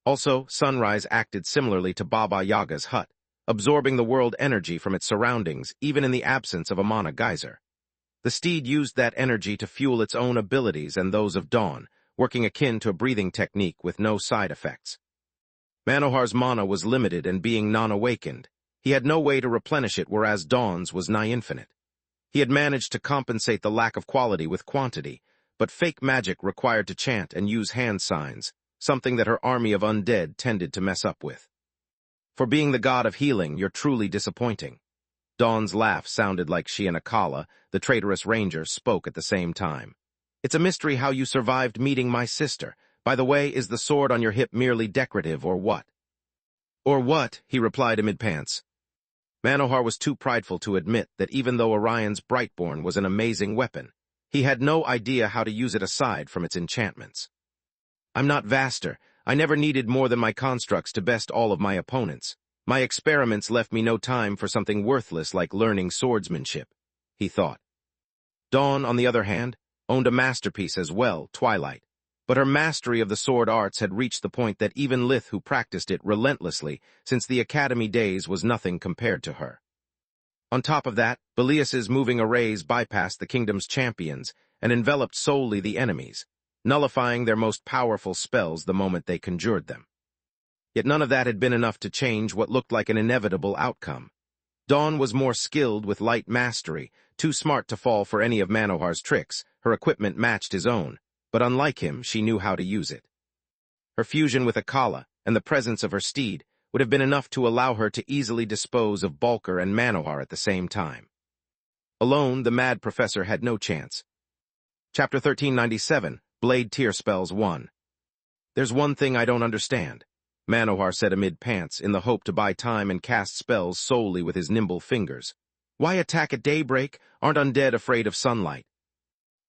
Also, Sunrise acted similarly to Baba Yaga's hut, absorbing the world energy from its surroundings even in the absence of a mana geyser. The steed used that energy to fuel its own abilities and those of Dawn, working akin to a breathing technique with no side effects. Manohar's mana was limited and being non-awakened. He had no way to replenish it, whereas Dawn's was nigh-infinite. He had managed to compensate the lack of quality with quantity, but fake magic required to chant and use hand signs, something that her army of undead tended to mess up with. "For being the god of healing, you're truly disappointing." Dawn's laugh sounded like she and Akala, the traitorous ranger, spoke at the same time. "It's a mystery how you survived meeting my sister. By the way, is the sword on your hip merely decorative or what?" "Or what?" he replied amid pants. Manohar was too prideful to admit that even though Orion's Brightborn was an amazing weapon, he had no idea how to use it aside from its enchantments. "I'm not Vaster. I never needed more than my constructs to best all of my opponents. My experiments left me no time for something worthless like learning swordsmanship," he thought. Dawn, on the other hand, owned a masterpiece as well, Twilight. But her mastery of the sword arts had reached the point that even Lith, who practiced it relentlessly since the academy days, was nothing compared to her. On top of that, Belias's moving arrays bypassed the kingdom's champions and enveloped solely the enemies, nullifying their most powerful spells the moment they conjured them. Yet none of that had been enough to change what looked like an inevitable outcome. Dawn was more skilled with light mastery, too smart to fall for any of Manohar's tricks. Her equipment matched his own, but unlike him, she knew how to use it. Her fusion with Akala and the presence of her steed would have been enough to allow her to easily dispose of Balker and Manohar at the same time. Alone, the mad professor had no chance. Chapter 1397, Blade Tear Spells 1. "There's one thing I don't understand," Manohar said amid pants in the hope to buy time and cast spells solely with his nimble fingers. "Why attack at daybreak? Aren't undead afraid of sunlight?"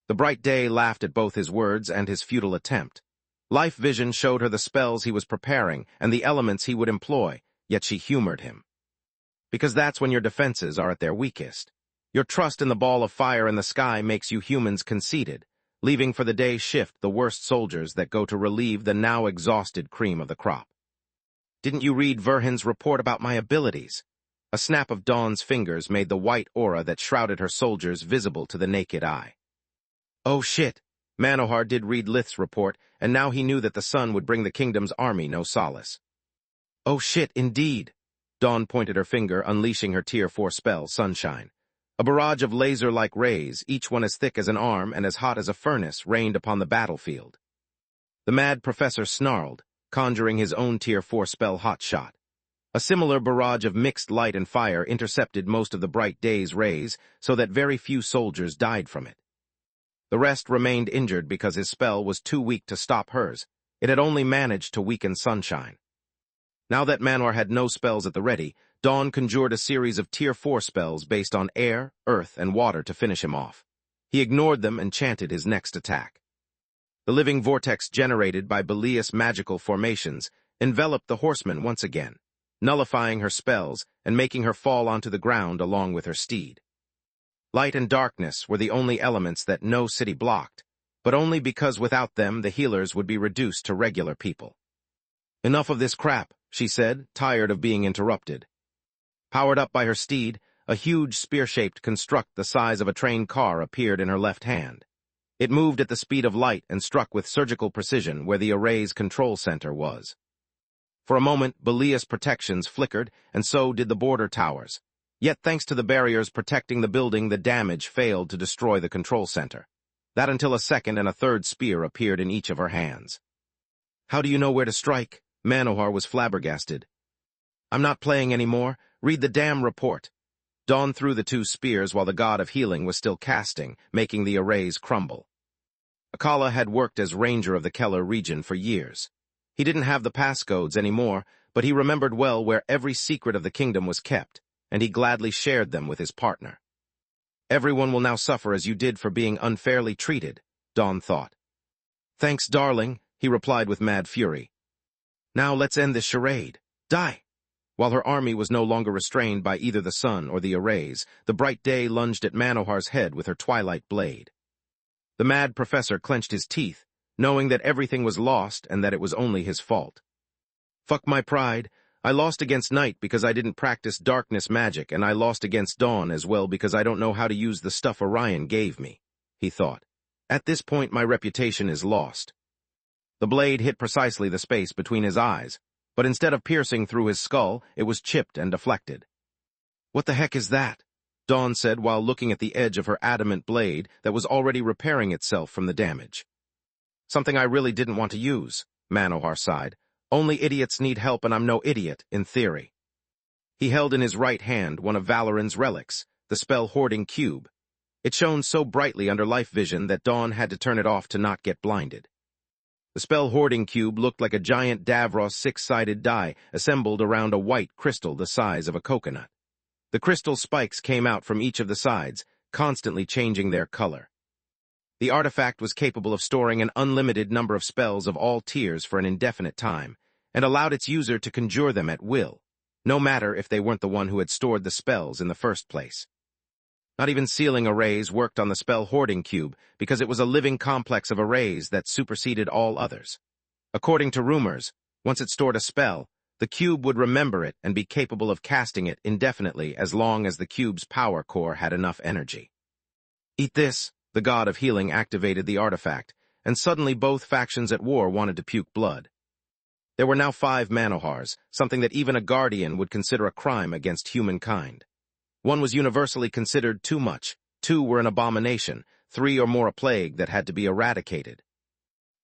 The bright day laughed at both his words and his futile attempt. Life vision showed her the spells he was preparing and the elements he would employ, yet she humored him. "Because that's when your defenses are at their weakest. Your trust in the ball of fire in the sky makes you humans conceited, leaving for the day shift the worst soldiers that go to relieve the now exhausted cream of the crop. Didn't you read Verhin's report about my abilities?" A snap of Dawn's fingers made the white aura that shrouded her soldiers visible to the naked eye. Oh shit! Manohar did read Lith's report, and now he knew that the sun would bring the kingdom's army no solace. Oh shit, indeed! Dawn pointed her finger, unleashing her Tier 4 spell, Sunshine. A barrage of laser-like rays, each one as thick as an arm and as hot as a furnace, rained upon the battlefield. The mad professor snarled, conjuring his own Tier 4 spell, Hot Shot. A similar barrage of mixed light and fire intercepted most of the bright day's rays, so that very few soldiers died from it. The rest remained injured because his spell was too weak to stop hers. It had only managed to weaken Sunshine. Now that Manohar had no spells at the ready, Dawn conjured a series of Tier 4 spells based on air, earth, and water to finish him off. He ignored them and chanted his next attack. The living vortex generated by Belias' magical formations enveloped the horseman once again, nullifying her spells and making her fall onto the ground along with her steed. Light and darkness were the only elements that no city blocked, but only because without them the healers would be reduced to regular people. Enough of this crap, she said, tired of being interrupted. Powered up by her steed, a huge spear-shaped construct the size of a train car appeared in her left hand. It moved at the speed of light and struck with surgical precision where the array's control center was. For a moment, Belias' protections flickered, and so did the border towers. Yet thanks to the barriers protecting the building, the damage failed to destroy the control center. That until a second and a third spear appeared in each of her hands. How do you know where to strike? Manohar was flabbergasted. I'm not playing anymore. Read the damn report. Dawn threw the two spears while the god of healing was still casting, making the arrays crumble. Akala had worked as ranger of the Keller region for years. He didn't have the passcodes anymore, but he remembered well where every secret of the kingdom was kept, and he gladly shared them with his partner. Everyone will now suffer as you did for being unfairly treated, Dawn thought. Thanks, darling, he replied with mad fury. Now let's end this charade. Die! While her army was no longer restrained by either the sun or the arrays, the bright day lunged at Manohar's head with her twilight blade. The mad professor clenched his teeth, knowing that everything was lost and that it was only his fault. Fuck my pride. I lost against night because I didn't practice darkness magic, and I lost against dawn as well because I don't know how to use the stuff Orion gave me, he thought. At this point, my reputation is lost. The blade hit precisely the space between his eyes, but instead of piercing through his skull, it was chipped and deflected. What the heck is that? Dawn said while looking at the edge of her adamant blade that was already repairing itself from the damage. Something I really didn't want to use, Manohar sighed. Only idiots need help, and I'm no idiot, in theory. He held in his right hand one of Valoran's relics, the spell Hoarding Cube. It shone so brightly under life vision that Dawn had to turn it off to not get blinded. The spell Hoarding Cube looked like a giant Davros six-sided die assembled around a white crystal the size of a coconut. The crystal spikes came out from each of the sides, constantly changing their color. The artifact was capable of storing an unlimited number of spells of all tiers for an indefinite time, and allowed its user to conjure them at will, no matter if they weren't the one who had stored the spells in the first place. Not even sealing arrays worked on the spell hoarding cube because it was a living complex of arrays that superseded all others. According to rumors, once it stored a spell, the cube would remember it and be capable of casting it indefinitely as long as the cube's power core had enough energy. Eat this, the god of healing activated the artifact, and suddenly both factions at war wanted to puke blood. There were now 5 Manohars, something that even a guardian would consider a crime against humankind. 1 was universally considered too much, 2 were an abomination, 3 or more a plague that had to be eradicated.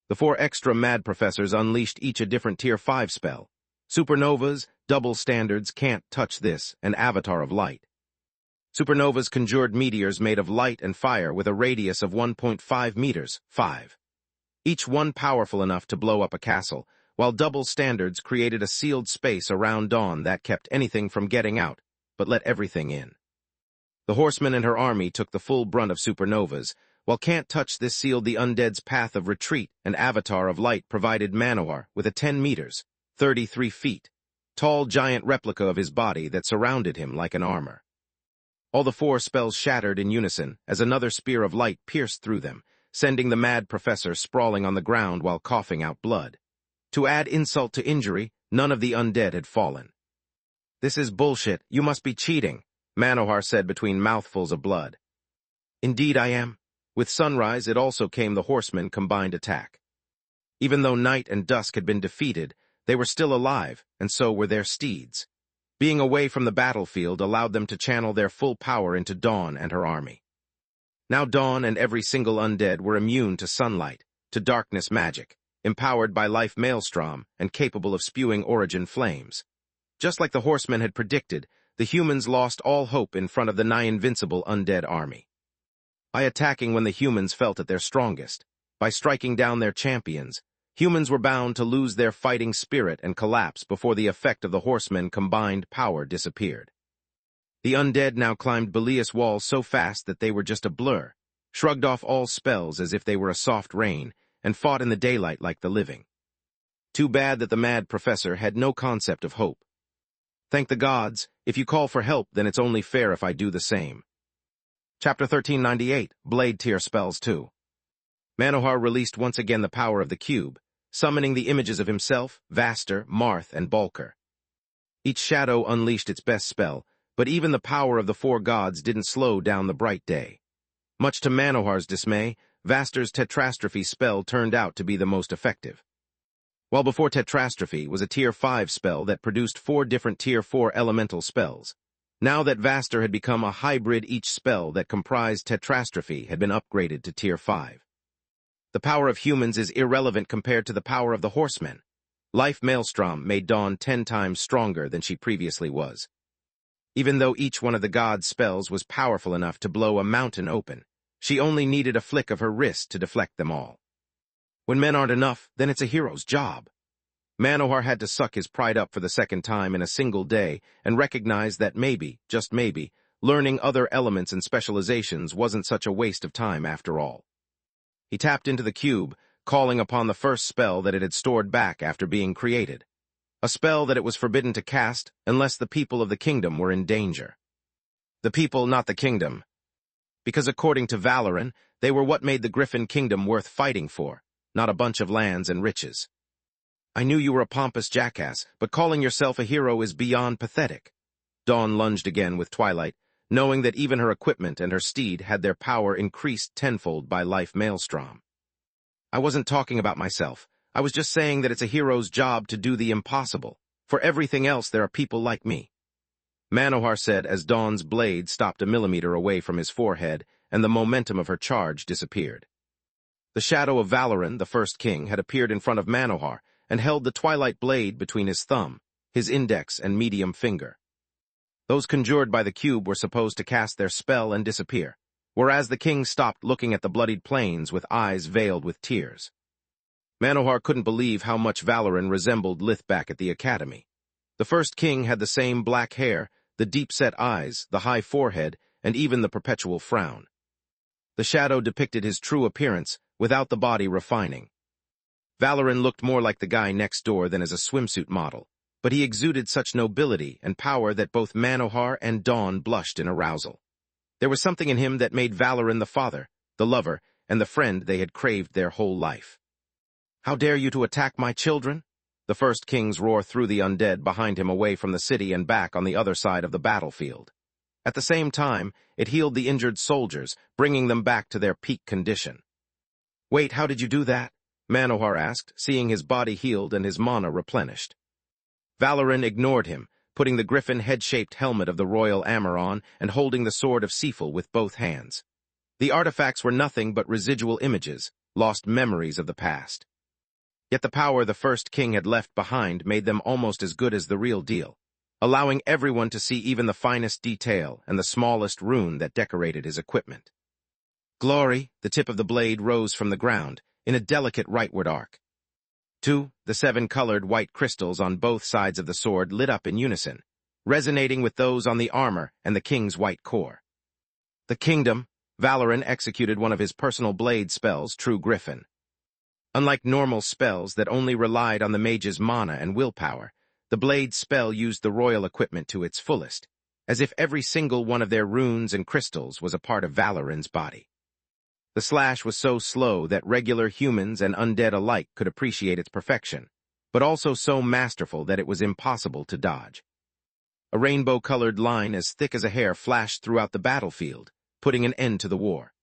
The 4 extra mad professors unleashed each a different Tier 5 spell. Supernovas, double standards, can't touch this, an avatar of light. Supernovas conjured meteors made of light and fire with a radius of 1.5 meters, 5. Each one powerful enough to blow up a castle, while double standards created a sealed space around Dawn that kept anything from getting out, but let everything in. The horseman and her army took the full brunt of supernovas, while Can't Touch This sealed the undead's path of retreat, and Avatar of Light provided Manohar with a 10 meters, 33 feet, tall giant replica of his body that surrounded him like an armor. All the 4 spells shattered in unison as another spear of light pierced through them, sending the mad professor sprawling on the ground while coughing out blood. To add insult to injury, none of the undead had fallen. "This is bullshit, you must be cheating," Manohar said between mouthfuls of blood. "Indeed I am." With sunrise, it also came the horsemen' combined attack. Even though night and dusk had been defeated, they were still alive, and so were their steeds. Being away from the battlefield allowed them to channel their full power into Dawn and her army. Now Dawn and every single undead were immune to sunlight, to darkness magic, empowered by life maelstrom, and capable of spewing origin flames. Just like the horsemen had predicted, the humans lost all hope in front of the nigh-invincible undead army. By attacking when the humans felt at their strongest, by striking down their champions, humans were bound to lose their fighting spirit and collapse before the effect of the horsemen's combined power disappeared. The undead now climbed Belias walls so fast that they were just a blur, shrugged off all spells as if they were a soft rain, and fought in the daylight like the living. Too bad that the mad professor had no concept of hope. Thank the gods, if you call for help, then it's only fair if I do the same. Chapter 1398, Blade Tier Spells 2. Manohar released once again the power of the cube, summoning the images of himself, Vaster, Marth, and Balker. Each shadow unleashed its best spell, but even the power of the 4 gods didn't slow down the bright day. Much to Manohar's dismay, Vaster's Tetrastrophe spell turned out to be the most effective. While before Tetrastrophe was a Tier 5 spell that produced 4 different Tier 4 elemental spells, now that Vaster had become a hybrid, each spell that comprised Tetrastrophe had been upgraded to Tier 5. The power of humans is irrelevant compared to the power of the horsemen. Life Maelstrom made Dawn 10 times stronger than she previously was. Even though each one of the gods' spells was powerful enough to blow a mountain open, she only needed a flick of her wrist to deflect them all. When men aren't enough, then it's a hero's job. Manohar had to suck his pride up for the 2nd time in a single day and recognize that maybe, just maybe, learning other elements and specializations wasn't such a waste of time after all. He tapped into the cube, calling upon the first spell that it had stored back after being created. A spell that it was forbidden to cast unless the people of the kingdom were in danger. The people, not the kingdom. Because according to Valoran, they were what made the Griffin Kingdom worth fighting for, not a bunch of lands and riches. "I knew you were a pompous jackass, but calling yourself a hero is beyond pathetic." Dawn lunged again with Twilight, knowing that even her equipment and her steed had their power increased tenfold by life maelstrom. "I wasn't talking about myself. I was just saying that it's a hero's job to do the impossible. For everything else, there are people like me," Manohar said as Dawn's blade stopped a millimeter away from his forehead and the momentum of her charge disappeared. The shadow of Valoran, the first king, had appeared in front of Manohar and held the twilight blade between his thumb, his index, and medium finger. Those conjured by the cube were supposed to cast their spell and disappear, whereas the king stopped looking at the bloodied plains with eyes veiled with tears. Manohar couldn't believe how much Valoran resembled Lith back at the academy. The first king had the same black hair, the deep-set eyes, the high forehead, and even the perpetual frown. The shadow depicted his true appearance, without the body refining. Valoran looked more like the guy next door than as a swimsuit model, but he exuded such nobility and power that both Manohar and Dawn blushed in arousal. There was something in him that made Valoran the father, the lover, and the friend they had craved their whole life. "How dare you to attack my children?" The first king's roar threw the undead behind him away from the city and back on the other side of the battlefield. At the same time, it healed the injured soldiers, bringing them back to their peak condition. "Wait, how did you do that?" Manohar asked, seeing his body healed and his mana replenished. Valoran ignored him, putting the griffin head-shaped helmet of the royal Amur on and holding the sword of Sifil with both hands. The artifacts were nothing but residual images, lost memories of the past. Yet the power the first king had left behind made them almost as good as the real deal, allowing everyone to see even the finest detail and the smallest rune that decorated his equipment. "Glory," the tip of the blade rose from the ground, in a delicate rightward arc. 2, the 7 colored white crystals on both sides of the sword lit up in unison, resonating with those on the armor and the king's white core. "The kingdom," Valoran executed one of his personal blade spells, True Griffin. Unlike normal spells that only relied on the mage's mana and willpower, the blade spell used the royal equipment to its fullest, as if every single one of their runes and crystals was a part of Valoran's body. The slash was so slow that regular humans and undead alike could appreciate its perfection, but also so masterful that it was impossible to dodge. A rainbow-colored line as thick as a hair flashed throughout the battlefield, putting an end to the war.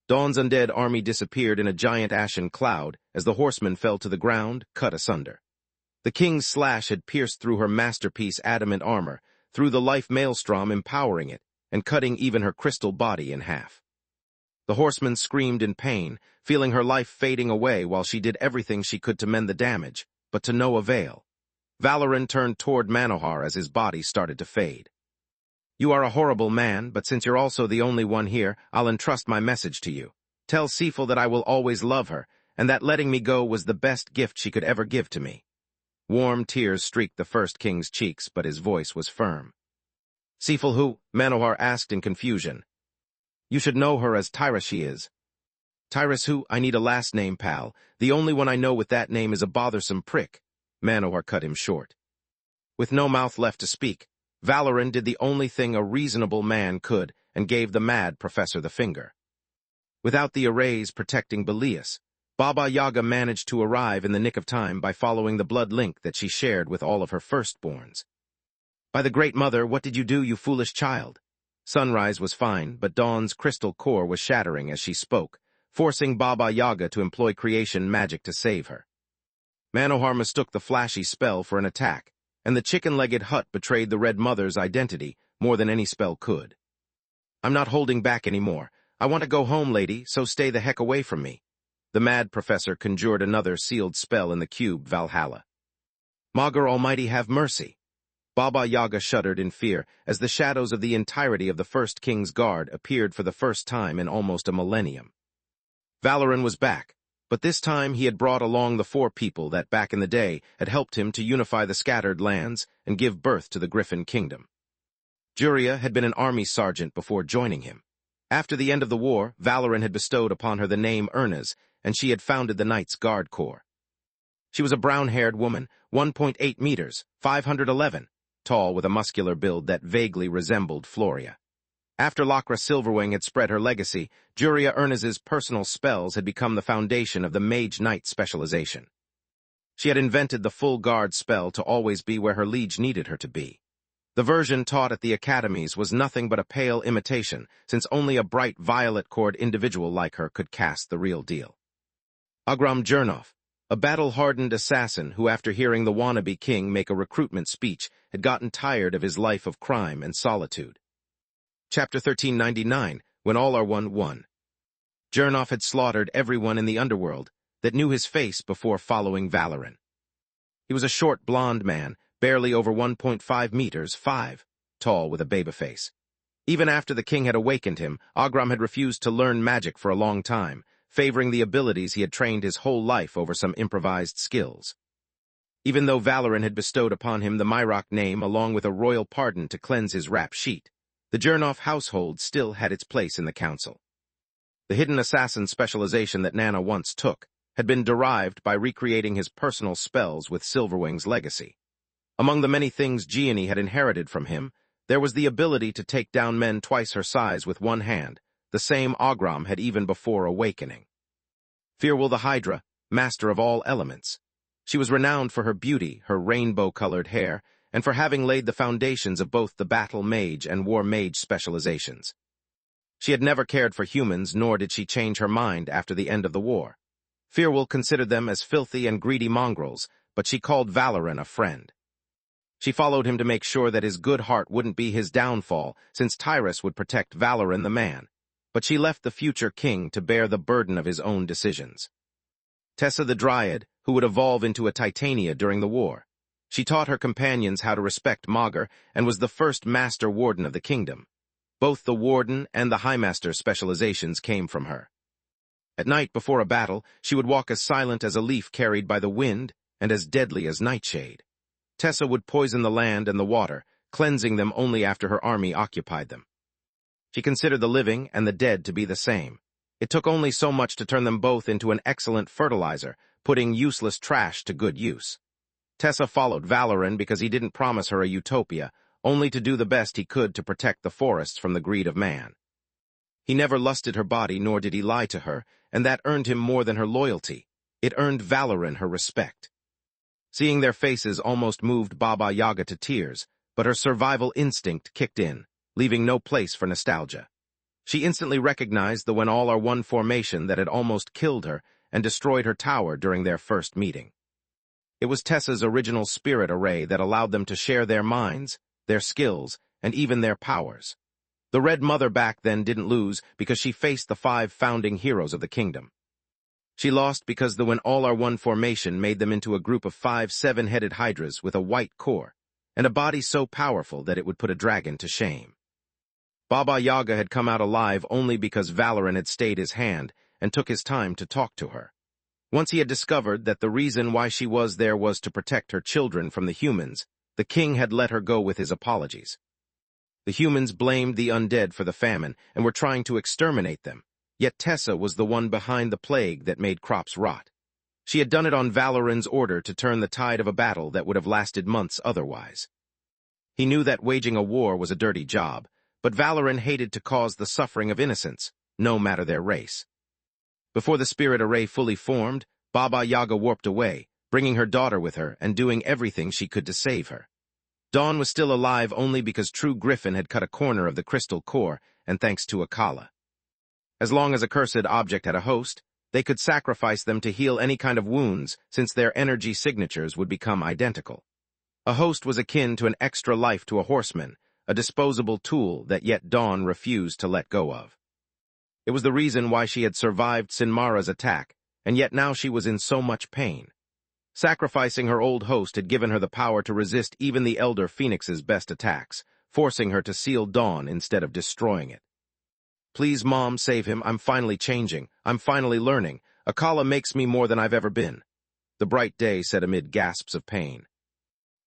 Dawn's undead army disappeared in a giant ashen cloud as the horsemen fell to the ground, cut asunder. The king's slash had pierced through her masterpiece adamant armor, through the life maelstrom empowering it, and cutting even her crystal body in half. The horseman screamed in pain, feeling her life fading away while she did everything she could to mend the damage, but to no avail. Valoran turned toward Manohar as his body started to fade. "You are a horrible man, but since you're also the only one here, I'll entrust my message to you. Tell Sifil that I will always love her, and that letting me go was the best gift she could ever give to me." Warm tears streaked the first king's cheeks, but his voice was firm. "Sifil who?" Manohar asked in confusion. "You should know her as Tyra she is." "Tyrus who? I need a last name, pal. The only one I know with that name is a bothersome prick." Manohar cut him short. With no mouth left to speak, Valoran did the only thing a reasonable man could and gave the mad professor the finger. Without the arrays protecting Belias, Baba Yaga managed to arrive in the nick of time by following the blood link that she shared with all of her firstborns. "By the Great Mother, what did you do, you foolish child?" Sunrise was fine, but Dawn's crystal core was shattering as she spoke, forcing Baba Yaga to employ creation magic to save her. Manohar mistook the flashy spell for an attack, and the chicken-legged hut betrayed the Red Mother's identity more than any spell could. "I'm not holding back anymore. I want to go home, lady, so stay the heck away from me." The mad professor conjured another sealed spell in the cube, Valhalla. "Magur Almighty have mercy." Baba Yaga shuddered in fear as the shadows of the entirety of the first king's guard appeared for the first time in almost a millennium. Valoran was back, but this time he had brought along the 4 people that back in the day had helped him to unify the scattered lands and give birth to the Griffin Kingdom. Juria had been an army sergeant before joining him. After the end of the war, Valoran had bestowed upon her the name Ernaz, and she had founded the Knights Guard Corps. She was a brown-haired woman, 1.8 meters, 511, tall with a muscular build that vaguely resembled Floria. After Lakra Silverwing had spread her legacy, Juria Ernaz's personal spells had become the foundation of the Mage Knight specialization. She had invented the full guard spell to always be where her liege needed her to be. The version taught at the academies was nothing but a pale imitation, since only a bright violet-cored individual like her could cast the real deal. Agram Jernov, a battle-hardened assassin who, after hearing the wannabe king make a recruitment speech, had gotten tired of his life of crime and solitude. Chapter 1399, When All Are One. Jernov had slaughtered everyone in the underworld that knew his face before following Valoran. He was a short, blond man, barely over 1.5 meters, 5, tall with a baby face. Even after the king had awakened him, Agram had refused to learn magic for a long time, favoring the abilities he had trained his whole life over some improvised skills. Even though Valoran had bestowed upon him the Myrock name along with a royal pardon to cleanse his rap sheet, the Jernoff household still had its place in the council. The hidden assassin specialization that Nana once took had been derived by recreating his personal spells with Silverwing's legacy. Among the many things Gianni had inherited from him, there was the ability to take down men twice her size with one hand, the same Ogram had even before awakening. Firewall the Hydra, master of all elements. She was renowned for her beauty, her rainbow-colored hair, and for having laid the foundations of both the battle mage and war mage specializations. She had never cared for humans, nor did she change her mind after the end of the war. Firewall considered them as filthy and greedy mongrels, but she called Valoran a friend. She followed him to make sure that his good heart wouldn't be his downfall, since Tyrus would protect Valoran the man, but she left the future king to bear the burden of his own decisions. Tessa the Dryad, who would evolve into a Titania during the war. She taught her companions how to respect Magur and was the first master warden of the kingdom. Both the warden and the high master specializations came from her. At night before a battle, she would walk as silent as a leaf carried by the wind and as deadly as nightshade. Tessa would poison the land and the water, cleansing them only after her army occupied them. She considered the living and the dead to be the same. It took only so much to turn them both into an excellent fertilizer, putting useless trash to good use. Tessa followed Valoran because he didn't promise her a utopia, only to do the best he could to protect the forests from the greed of man. He never lusted her body, nor did he lie to her, and that earned him more than her loyalty. It earned Valoran her respect. Seeing their faces almost moved Baba Yaga to tears, but her survival instinct kicked in, leaving no place for nostalgia. She instantly recognized the When All Are One formation that had almost killed her and destroyed her tower during their first meeting. It was Tessa's original spirit array that allowed them to share their minds, their skills, and even their powers. The Red Mother back then didn't lose because she faced the 5 founding heroes of the kingdom. She lost because the When All Are One formation made them into a group of 5 7-headed hydras with a white core, and a body so powerful that it would put a dragon to shame. Baba Yaga had come out alive only because Valoran had stayed his hand and took his time to talk to her. Once he had discovered that the reason why she was there was to protect her children from the humans, the king had let her go with his apologies. The humans blamed the undead for the famine and were trying to exterminate them, yet Tessa was the one behind the plague that made crops rot. She had done it on Valoran's order to turn the tide of a battle that would have lasted months otherwise. He knew that waging a war was a dirty job, but Valoran hated to cause the suffering of innocents, no matter their race. Before the spirit array fully formed, Baba Yaga warped away, bringing her daughter with her and doing everything she could to save her. Dawn was still alive only because True Griffin had cut a corner of the crystal core, and thanks to Akala. As long as a cursed object had a host, they could sacrifice them to heal any kind of wounds, since their energy signatures would become identical. A host was akin to an extra life to a horseman, a disposable tool that yet Dawn refused to let go of. It was the reason why she had survived Sinmara's attack, and yet now she was in so much pain. Sacrificing her old host had given her the power to resist even the Elder Phoenix's best attacks, forcing her to seal Dawn instead of destroying it. Please, Mom, save him. I'm finally changing. I'm finally learning. Akala makes me more than I've ever been. The bright day said amid gasps of pain.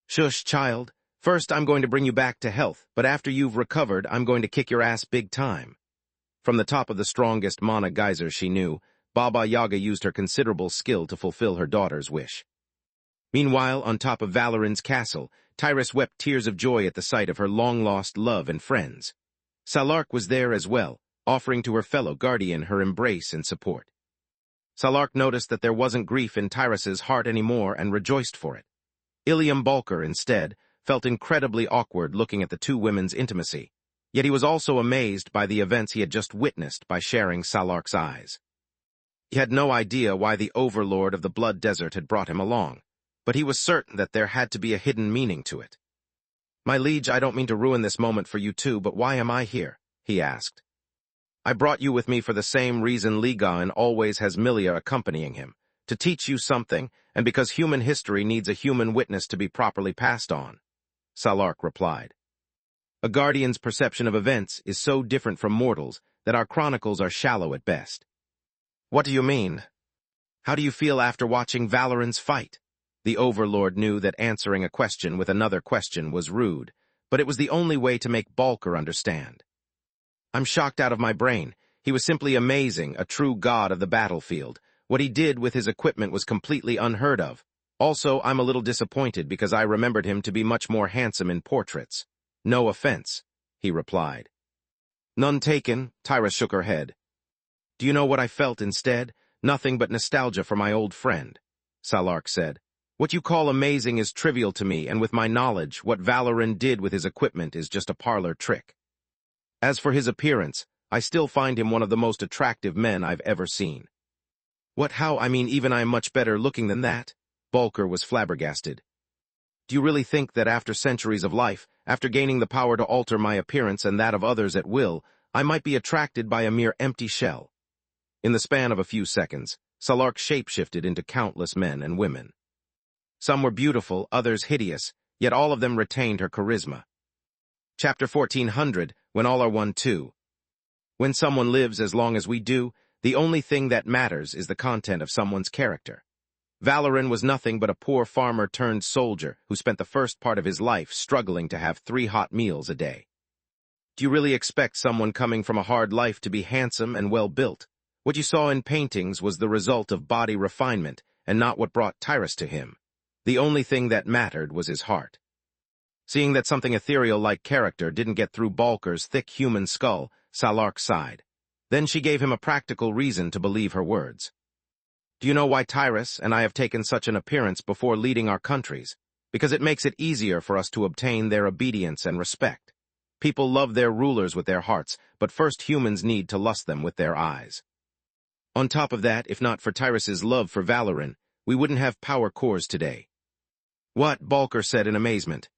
Shush, child. First, I'm going to bring you back to health, but after you've recovered, I'm going to kick your ass big time. From the top of the strongest mana geyser she knew, Baba Yaga used her considerable skill to fulfill her daughter's wish. Meanwhile, on top of Valoran's castle, Tyrus wept tears of joy at the sight of her long-lost love and friends. Salark was there as well, offering to her fellow guardian her embrace and support. Salark noticed that there wasn't grief in Tyrus's heart anymore and rejoiced for it. Ilium Balker, instead, felt incredibly awkward looking at the two women's intimacy, yet he was also amazed by the events he had just witnessed by sharing Salark's eyes. He had no idea why the overlord of the Blood Desert had brought him along, but he was certain that there had to be a hidden meaning to it. My liege, I don't mean to ruin this moment for you two, but why am I here? He asked. I brought you with me for the same reason Ligan always has Milia accompanying him, to teach you something, and because human history needs a human witness to be properly passed on, Salark replied. A guardian's perception of events is so different from mortals that our chronicles are shallow at best. What do you mean? How do you feel after watching Valoran's fight? The Overlord knew that answering a question with another question was rude, but it was the only way to make Balker understand. I'm shocked out of my brain. He was simply amazing, a true god of the battlefield. What he did with his equipment was completely unheard of. Also, I'm a little disappointed because I remembered him to be much more handsome in portraits. No offense, he replied. None taken, Tyra shook her head. Do you know what I felt instead? Nothing but nostalgia for my old friend, Salark said. What you call amazing is trivial to me, and with my knowledge, what Valoran did with his equipment is just a parlor trick. As for his appearance, I still find him one of the most attractive men I've ever seen. What, how? I mean, even I'm much better looking than that? Balker was flabbergasted. Do you really think that after centuries of life, after gaining the power to alter my appearance and that of others at will, I might be attracted by a mere empty shell? In the span of a few seconds, Salark shapeshifted into countless men and women. Some were beautiful, others hideous, yet all of them retained her charisma. Chapter 1400, When All Are One Too. When someone lives as long as we do, the only thing that matters is the content of someone's character. Valoran was nothing but a poor farmer-turned-soldier who spent the first part of his life struggling to have 3 hot meals a day. Do you really expect someone coming from a hard life to be handsome and well-built? What you saw in paintings was the result of body refinement and not what brought Tyrus to him. The only thing that mattered was his heart. Seeing that something ethereal like character didn't get through Balker's thick human skull, Salark sighed. Then she gave him a practical reason to believe her words. Do you know why Tyrus and I have taken such an appearance before leading our countries? Because it makes it easier for us to obtain their obedience and respect. People love their rulers with their hearts, but first humans need to lust them with their eyes. On top of that, if not for Tyrus's love for Valoran, we wouldn't have power cores today. What? Balker said in amazement.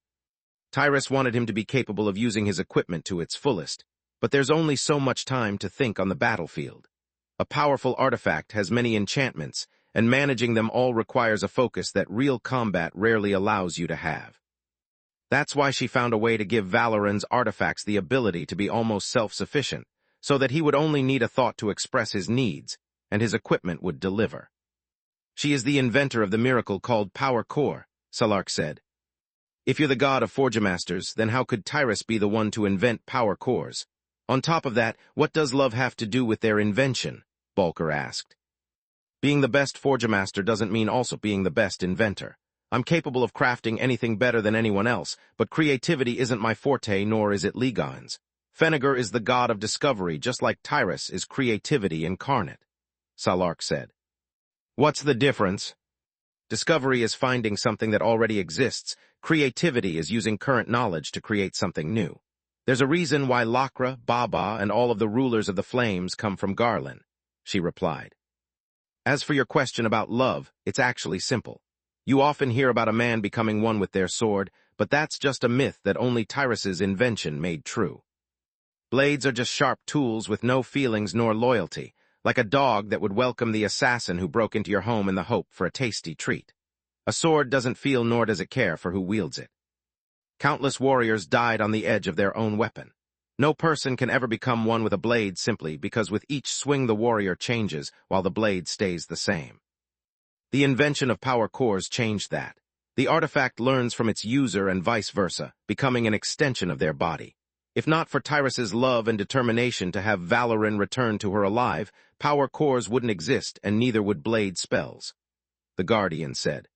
Tyrus wanted him to be capable of using his equipment to its fullest, but there's only so much time to think on the battlefield. A powerful artifact has many enchantments, and managing them all requires a focus that real combat rarely allows you to have. That's why she found a way to give Valoran's artifacts the ability to be almost self-sufficient, so that he would only need a thought to express his needs, and his equipment would deliver. She is the inventor of the miracle called Power Core, Salark said. If you're the god of Forgemasters, then how could Tyrus be the one to invent power cores? On top of that, what does love have to do with their invention? Balker asked. Being the best Forgemaster doesn't mean also being the best inventor. I'm capable of crafting anything better than anyone else, but creativity isn't my forte, nor is it Ligon's. Fennegar is the god of discovery, just like Tyrus is creativity incarnate, Salark said. What's the difference? Discovery is finding something that already exists. Creativity is using current knowledge to create something new. There's a reason why Lakra, Baba, and all of the rulers of the flames come from Garland, she replied. As for your question about love, it's actually simple. You often hear about a man becoming one with their sword, but that's just a myth that only Tyrus's invention made true. Blades are just sharp tools with no feelings nor loyalty, like a dog that would welcome the assassin who broke into your home in the hope for a tasty treat. A sword doesn't feel nor does it care for who wields it. Countless warriors died on the edge of their own weapon. No person can ever become one with a blade simply because with each swing the warrior changes while the blade stays the same. The invention of power cores changed that. The artifact learns from its user and vice versa, becoming an extension of their body. If not for Tyrus's love and determination to have Valoran return to her alive, power cores wouldn't exist and neither would blade spells. The Guardian said.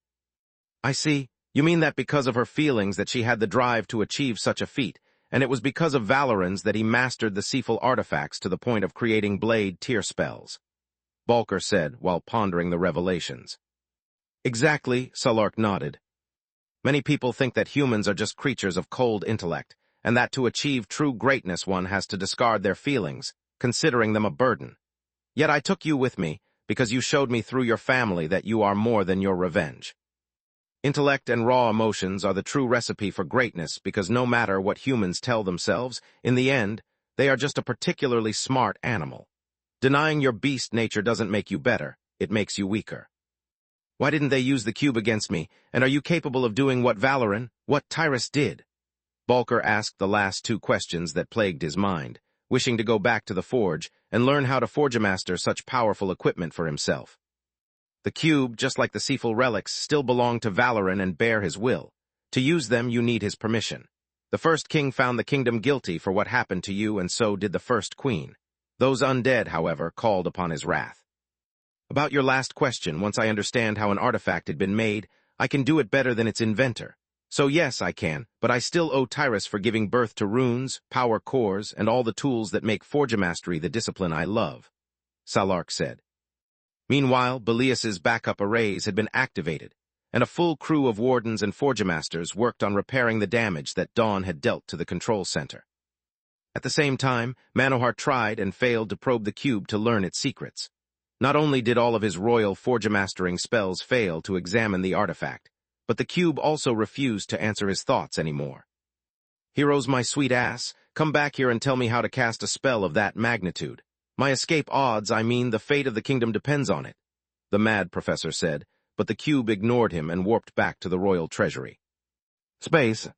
I see. You mean that because of her feelings that she had the drive to achieve such a feat, and it was because of Valoran's that he mastered the Seaful artifacts to the point of creating blade tier spells, Balker said while pondering the revelations. Exactly, Salark nodded. Many people think that humans are just creatures of cold intellect, and that to achieve true greatness one has to discard their feelings, considering them a burden. Yet I took you with me, because you showed me through your family that you are more than your revenge. Intellect and raw emotions are the true recipe for greatness because no matter what humans tell themselves, in the end, they are just a particularly smart animal. Denying your beast nature doesn't make you better, it makes you weaker. Why didn't they use the cube against me, and are you capable of doing what Tyrus did? Balker asked the last 2 questions that plagued his mind, wishing to go back to the forge and learn how to forge a master such powerful equipment for himself. The cube, just like the Seaful relics, still belonged to Valoran and bear his will. To use them, you need his permission. The first king found the kingdom guilty for what happened to you, and so did the first queen. Those undead, however, called upon his wrath. About your last question, once I understand how an artifact had been made, I can do it better than its inventor. So yes, I can, but I still owe Tyrus for giving birth to runes, power cores, and all the tools that make Forgemastery the discipline I love, Salark said. Meanwhile, Belias's backup arrays had been activated, and a full crew of wardens and Forgemasters worked on repairing the damage that Dawn had dealt to the control center. At the same time, Manohar tried and failed to probe the cube to learn its secrets. Not only did all of his royal Forgemastering spells fail to examine the artifact, but the cube also refused to answer his thoughts anymore. Heroes, my sweet ass, come back here and tell me how to cast a spell of that magnitude. My escape odds, I mean the fate of the kingdom depends on it, the mad professor said, but the cube ignored him and warped back to the royal treasury. Space.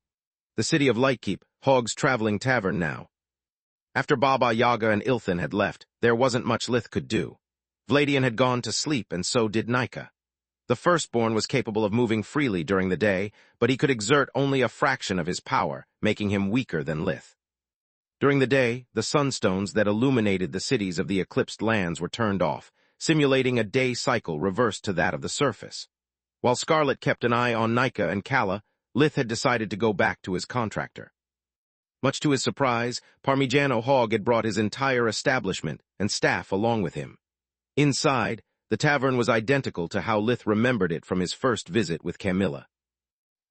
The city of Lightkeep, Hogg's traveling tavern now. After Baba Yaga and Ilthan had left, there wasn't much Lith could do. Vladian had gone to sleep, and so did Nika. The firstborn was capable of moving freely during the day, but he could exert only a fraction of his power, making him weaker than Lith. During the day, the sunstones that illuminated the cities of the eclipsed lands were turned off, simulating a day cycle reversed to that of the surface. While Scarlet kept an eye on Nika and Kala, Lith had decided to go back to his contractor. Much to his surprise, Parmigiano Hogg had brought his entire establishment and staff along with him. Inside, the tavern was identical to how Lith remembered it from his first visit with Camilla.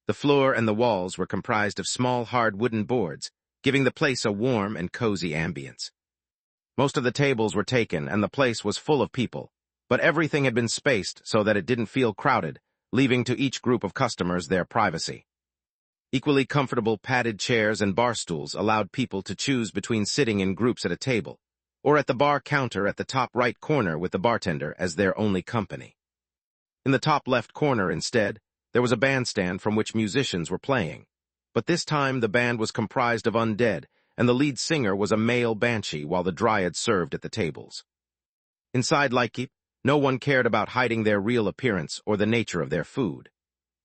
The floor and the walls were comprised of small hard wooden boards, giving the place a warm and cozy ambience. Most of the tables were taken and the place was full of people, but everything had been spaced so that it didn't feel crowded, leaving to each group of customers their privacy. Equally comfortable padded chairs and bar stools allowed people to choose between sitting in groups at a table, or at the bar counter at the top right corner with the bartender as their only company. In the top left corner, instead, there was a bandstand from which musicians were playing, but this time the band was comprised of undead, and the lead singer was a male banshee while the dryads served at the tables. Inside Lightkeep, no one cared about hiding their real appearance or the nature of their food.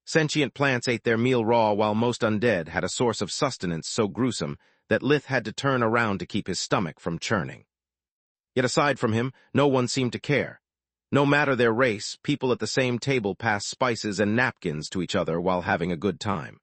Sentient plants ate their meal raw, while most undead had a source of sustenance so gruesome that Lith had to turn around to keep his stomach from churning. Yet aside from him, no one seemed to care. No matter their race, people at the same table passed spices and napkins to each other while having a good time.